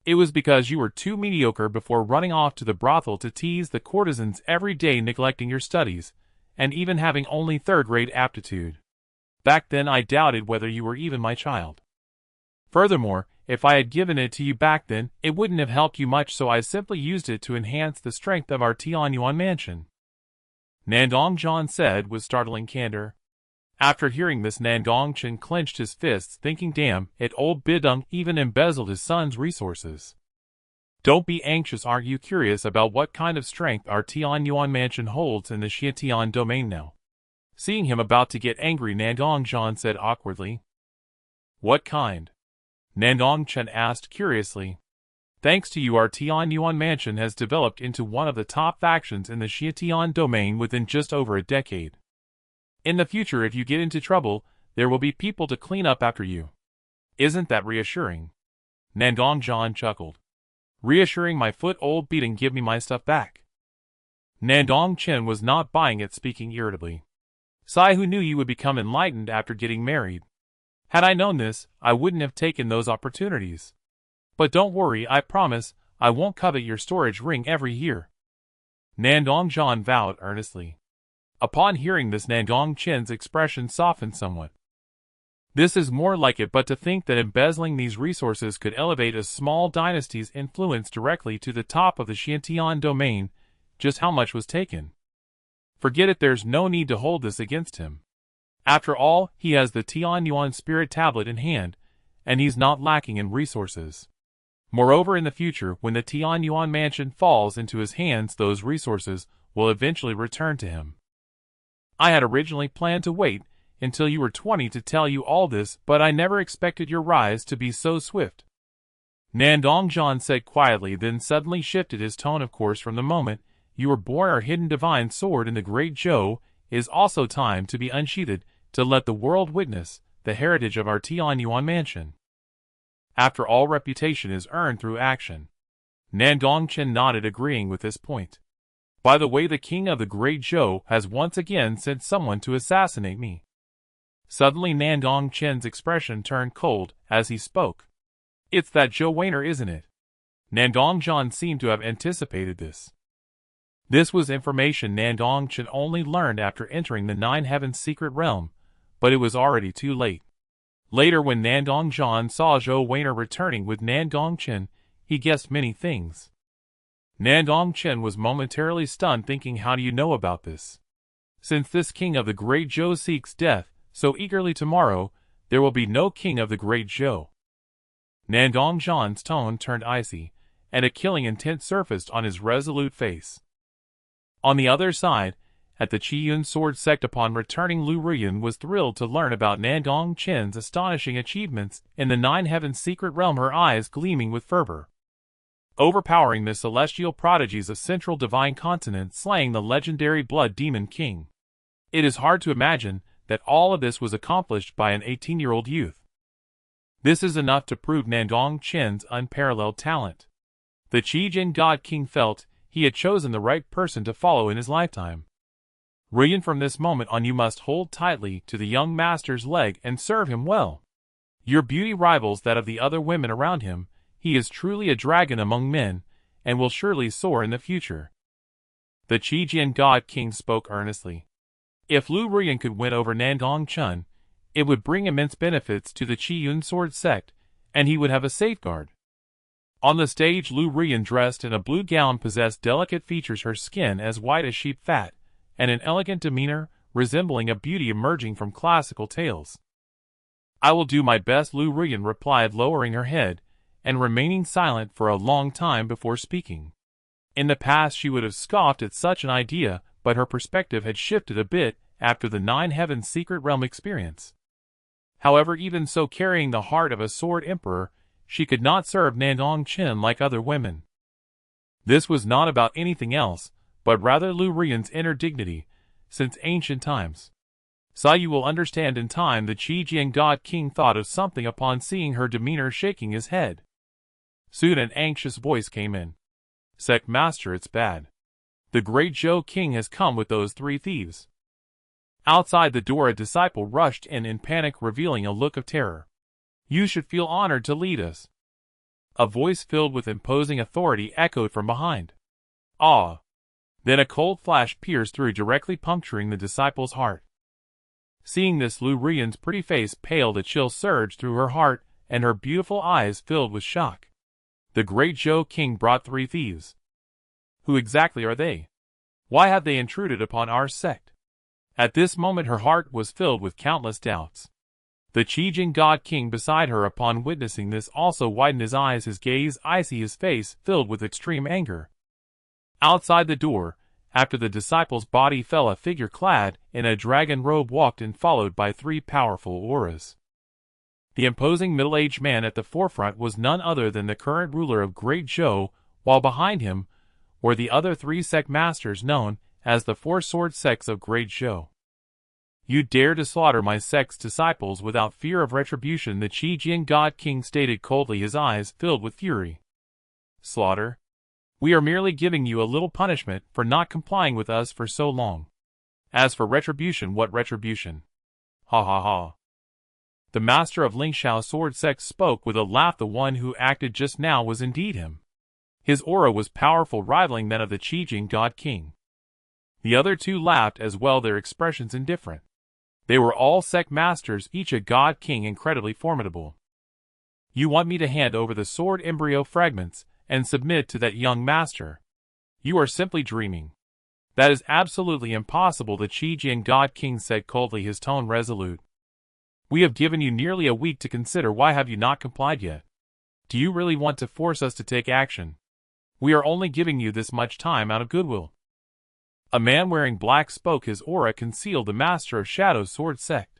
It was because you were too mediocre before running off to the brothel to tease the courtesans every day, neglecting your studies, and even having only third-grade aptitude. Back then I doubted whether you were even my child. Furthermore, if I had given it to you back then, it wouldn't have helped you much, so I simply used it to enhance the strength of our Tianyuan mansion," Nandong Chen said with startling candor. After hearing this, Nandong Chen clenched his fists, thinking, damn it, old Bidung even embezzled his son's resources. "Don't be anxious. Aren't you curious about what kind of strength our Tianyuan mansion holds in the Xietian domain now?" Seeing him about to get angry, Nandong Chen said awkwardly. "What kind?" Nandong Chen asked curiously. "Thanks to you, our Tianyuan mansion has developed into one of the top factions in the Xietian domain within just over a decade. In the future, if you get into trouble, there will be people to clean up after you. Isn't that reassuring?" Nandong Chen chuckled. "Reassuring my foot, old beat, and give me my stuff back?" Nandong Chen was not buying it, speaking irritably. "Sai, who knew you would become enlightened after getting married? Had I known this, I wouldn't have taken those opportunities. But don't worry, I promise, I won't covet your storage ring every year." Nandong Chen vowed earnestly. Upon hearing this, Nandong Chen's expression softened somewhat. This is more like it, but to think that embezzling these resources could elevate a small dynasty's influence directly to the top of the Xietian domain, just how much was taken? Forget it, there's no need to hold this against him. After all, he has the Tianyuan spirit tablet in hand, and he's not lacking in resources. Moreover, in the future, when the Tianyuan mansion falls into his hands, those resources will eventually return to him. I had originally planned to wait until you were 20 to tell you all this, but I never expected your rise to be so swift," Nandong Chen said quietly, then suddenly shifted his tone. "Of course, from the moment you were born, our hidden divine sword in the Great Zhou is also time to be unsheathed, to let the world witness the heritage of our Tianyuan mansion. After all, reputation is earned through action." Nandong Chen nodded, agreeing with this point. "By the way, the king of the Great Zhou has once again sent someone to assassinate me." Suddenly Nandong Chen's expression turned cold as he spoke. "It's that Zhou Weiner, isn't it?" Nandong Chen seemed to have anticipated this. This was information Nandong Chen only learned after entering the Nine Heavens secret realm, but it was already too late. Later, when Nandong Chen saw Zhou Weiner returning with Nandong Chen, he guessed many things. Nandong Chen was momentarily stunned, thinking, how do you know about this? Since this king of the Great Zhou seeks death so eagerly, tomorrow there will be no king of the Great Zhou. Nandong Zhan's tone turned icy, and a killing intent surfaced on his resolute face. On the other side, at the Qiyun sword sect, upon returning, Lu Ruyan was thrilled to learn about Nandong Chen's astonishing achievements in the Nine Heavens secret realm, her eyes gleaming with fervor. Overpowering the celestial prodigies of Central Divine Continent, slaying the legendary Blood Demon King. It is hard to imagine that all of this was accomplished by an 18-year-old youth. This is enough to prove Nandong Chen's unparalleled talent. The Qijin God King felt he had chosen the right person to follow in his lifetime. Ruyan, from this moment on you must hold tightly to the young master's leg and serve him well. Your beauty rivals that of the other women around him. He is truly a dragon among men, and will surely soar in the future. The Qijin God King spoke earnestly. If Lu Ruyan could win over Nandong Chen, it would bring immense benefits to the Qiyun sword sect, and he would have a safeguard. On the stage, Lu Ruyan, dressed in a blue gown, possessed delicate features, her skin as white as sheep fat, and an elegant demeanor resembling a beauty emerging from classical tales. I will do my best, Lu Ruyan replied, lowering her head and remaining silent for a long time before speaking. In the past she would have scoffed at such an idea, but her perspective had shifted a bit after the Nine Heavens Secret Realm experience. However, even so, carrying the heart of a sword emperor, she could not serve Nan Gong Chen like other women. This was not about anything else, but rather Lu Rian's inner dignity, since ancient times. So you will understand in time the Qi Jian God King thought of something upon seeing her demeanor, shaking his head. Soon an anxious voice came in. Sect Master, it's bad. The Great Zhou King has come with those 3 thieves. Outside the door a disciple rushed in panic, revealing a look of terror. You should feel honored to lead us. A voice filled with imposing authority echoed from behind. Ah! Then a cold flash pierced through, directly puncturing the disciple's heart. Seeing this, Lu Rian's pretty face paled, a chill surged through her heart, and her beautiful eyes filled with shock. The Great Zhou King brought 3 thieves. Who exactly are they? Why have they intruded upon our sect? At this moment her heart was filled with countless doubts. The Qi Jian God King beside her, upon witnessing this, also widened his eyes, his gaze icy, his face filled with extreme anger. Outside the door, after the disciple's body fell, a figure clad in a dragon robe walked in, followed by 3 powerful auras. The imposing middle-aged man at the forefront was none other than the current ruler of Great Zhou, while behind him were the other 3 sect masters known as the 4 sword sects of Great Zhou. You dare to slaughter my sect's disciples without fear of retribution, the Qi Jian God King stated coldly, his eyes filled with fury. Slaughter? We are merely giving you a little punishment for not complying with us for so long. As for retribution, what retribution? Ha ha ha. The master of Lingxiao sword sect spoke with a laugh. The one who acted just now was indeed him. His aura was powerful, rivaling that of the Qi Jian God King. The other 2 laughed as well, their expressions indifferent. They were all sect masters, each a God King incredibly formidable. You want me to hand over the sword embryo fragments and submit to that young master? You are simply dreaming. That is absolutely impossible, the Qi Jian God King said coldly, his tone resolute. We have given you nearly a week to consider. Why have you not complied yet? Do you really want to force us to take action? We are only giving you this much time out of goodwill. A man wearing black spoke, his aura concealed the master of Shadow's sword sect.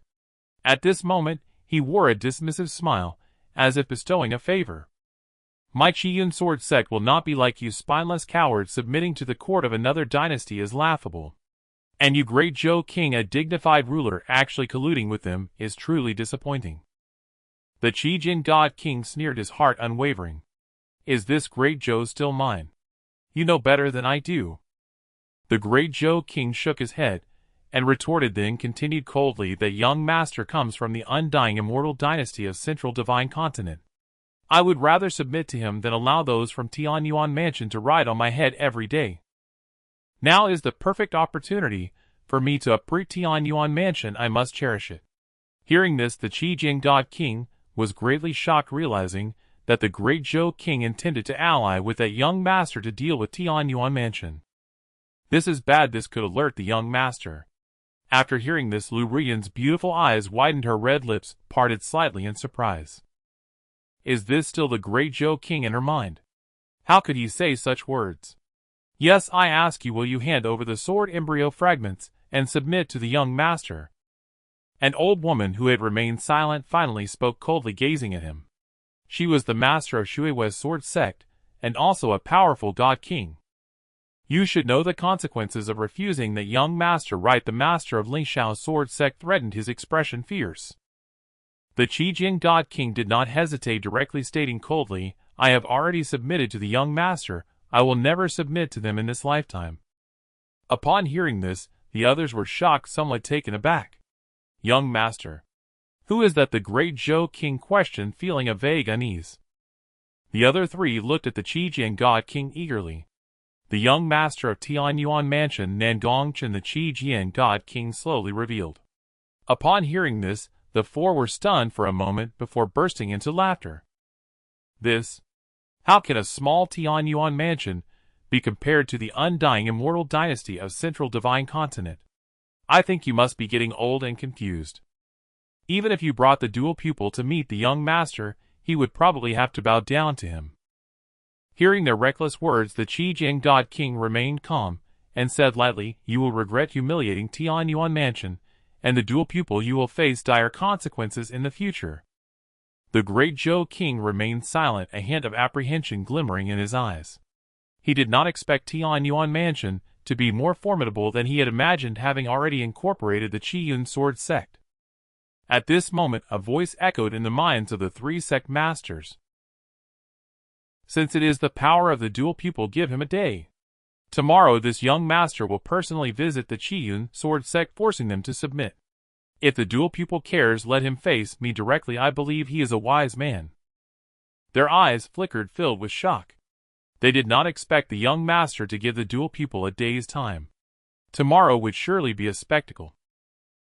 At this moment, he wore a dismissive smile, as if bestowing a favor. My Qiyun sword sect will not be like you spineless cowards. Submitting to the court of another dynasty is laughable. And you Great Zhou King, a dignified ruler, actually colluding with them is truly disappointing. The Qi Jian God King sneered, his heart unwavering. Is this Great Zhou still mine? You know better than I do. The Great Zhou King shook his head, and retorted, then continued coldly, that young master comes from the undying immortal dynasty of Central Divine Continent. I would rather submit to him than allow those from Tianyuan Mansion to ride on my head every day. Now is the perfect opportunity for me to uproot Tianyuan Mansion. I must cherish it. Hearing this, the Qi Jian God King was greatly shocked, realizing that the Great Zhou King intended to ally with that young master to deal with Tianyuan Mansion. This is bad. This could alert the young master. After hearing this, Lu Rian's beautiful eyes widened, her red lips parted slightly in surprise. Is this still the Great Zhou King in her mind? How could he say such words? Yes, I ask you, will you hand over the sword embryo fragments and submit to the young master? An old woman who had remained silent finally spoke coldly, gazing at him. She was the master of Shuiwe's sword sect, and also a powerful God King. You should know the consequences of refusing the young master, right? The master of Lingxiao's sword sect threatened, his expression fierce. The Qi Jian God King did not hesitate, directly stating coldly, I have already submitted to the young master. I will never submit to them in this lifetime. Upon hearing this, the others were shocked, somewhat taken aback. Young master? Who is that? The Great Zhou King questioned, feeling a vague unease. The other 3 looked at the Qi Jian God King eagerly. The young master of Tianyuan Mansion, Nan Gong Chen, the Qi Jian God King slowly revealed. Upon hearing this, the 4 were stunned for a moment before bursting into laughter. This? How can a small Tianyuan Mansion be compared to the undying immortal dynasty of Central Divine Continent? I think you must be getting old and confused. Even if you brought the dual pupil to meet the young master, he would probably have to bow down to him. Hearing their reckless words, the Qi Jian God King remained calm, and said lightly, "You will regret humiliating Tianyuan Mansion, and the dual pupil you will face dire consequences in the future." The Great Zhou king remained silent, a hint of apprehension glimmering in his eyes. He did not expect Tianyuan Mansion to be more formidable than he had imagined, having already incorporated the Qiyun sword sect. At this moment a voice echoed in the minds of the three sect masters. "Since it is the power of the dual pupil, give him a day. Tomorrow this young master will personally visit the Qiyun sword sect, forcing them to submit. If the dual pupil cares, let him face me directly. I believe he is a wise man." Their eyes flickered, filled with shock. They did not expect the young master to give the dual pupil a day's time. Tomorrow would surely be a spectacle.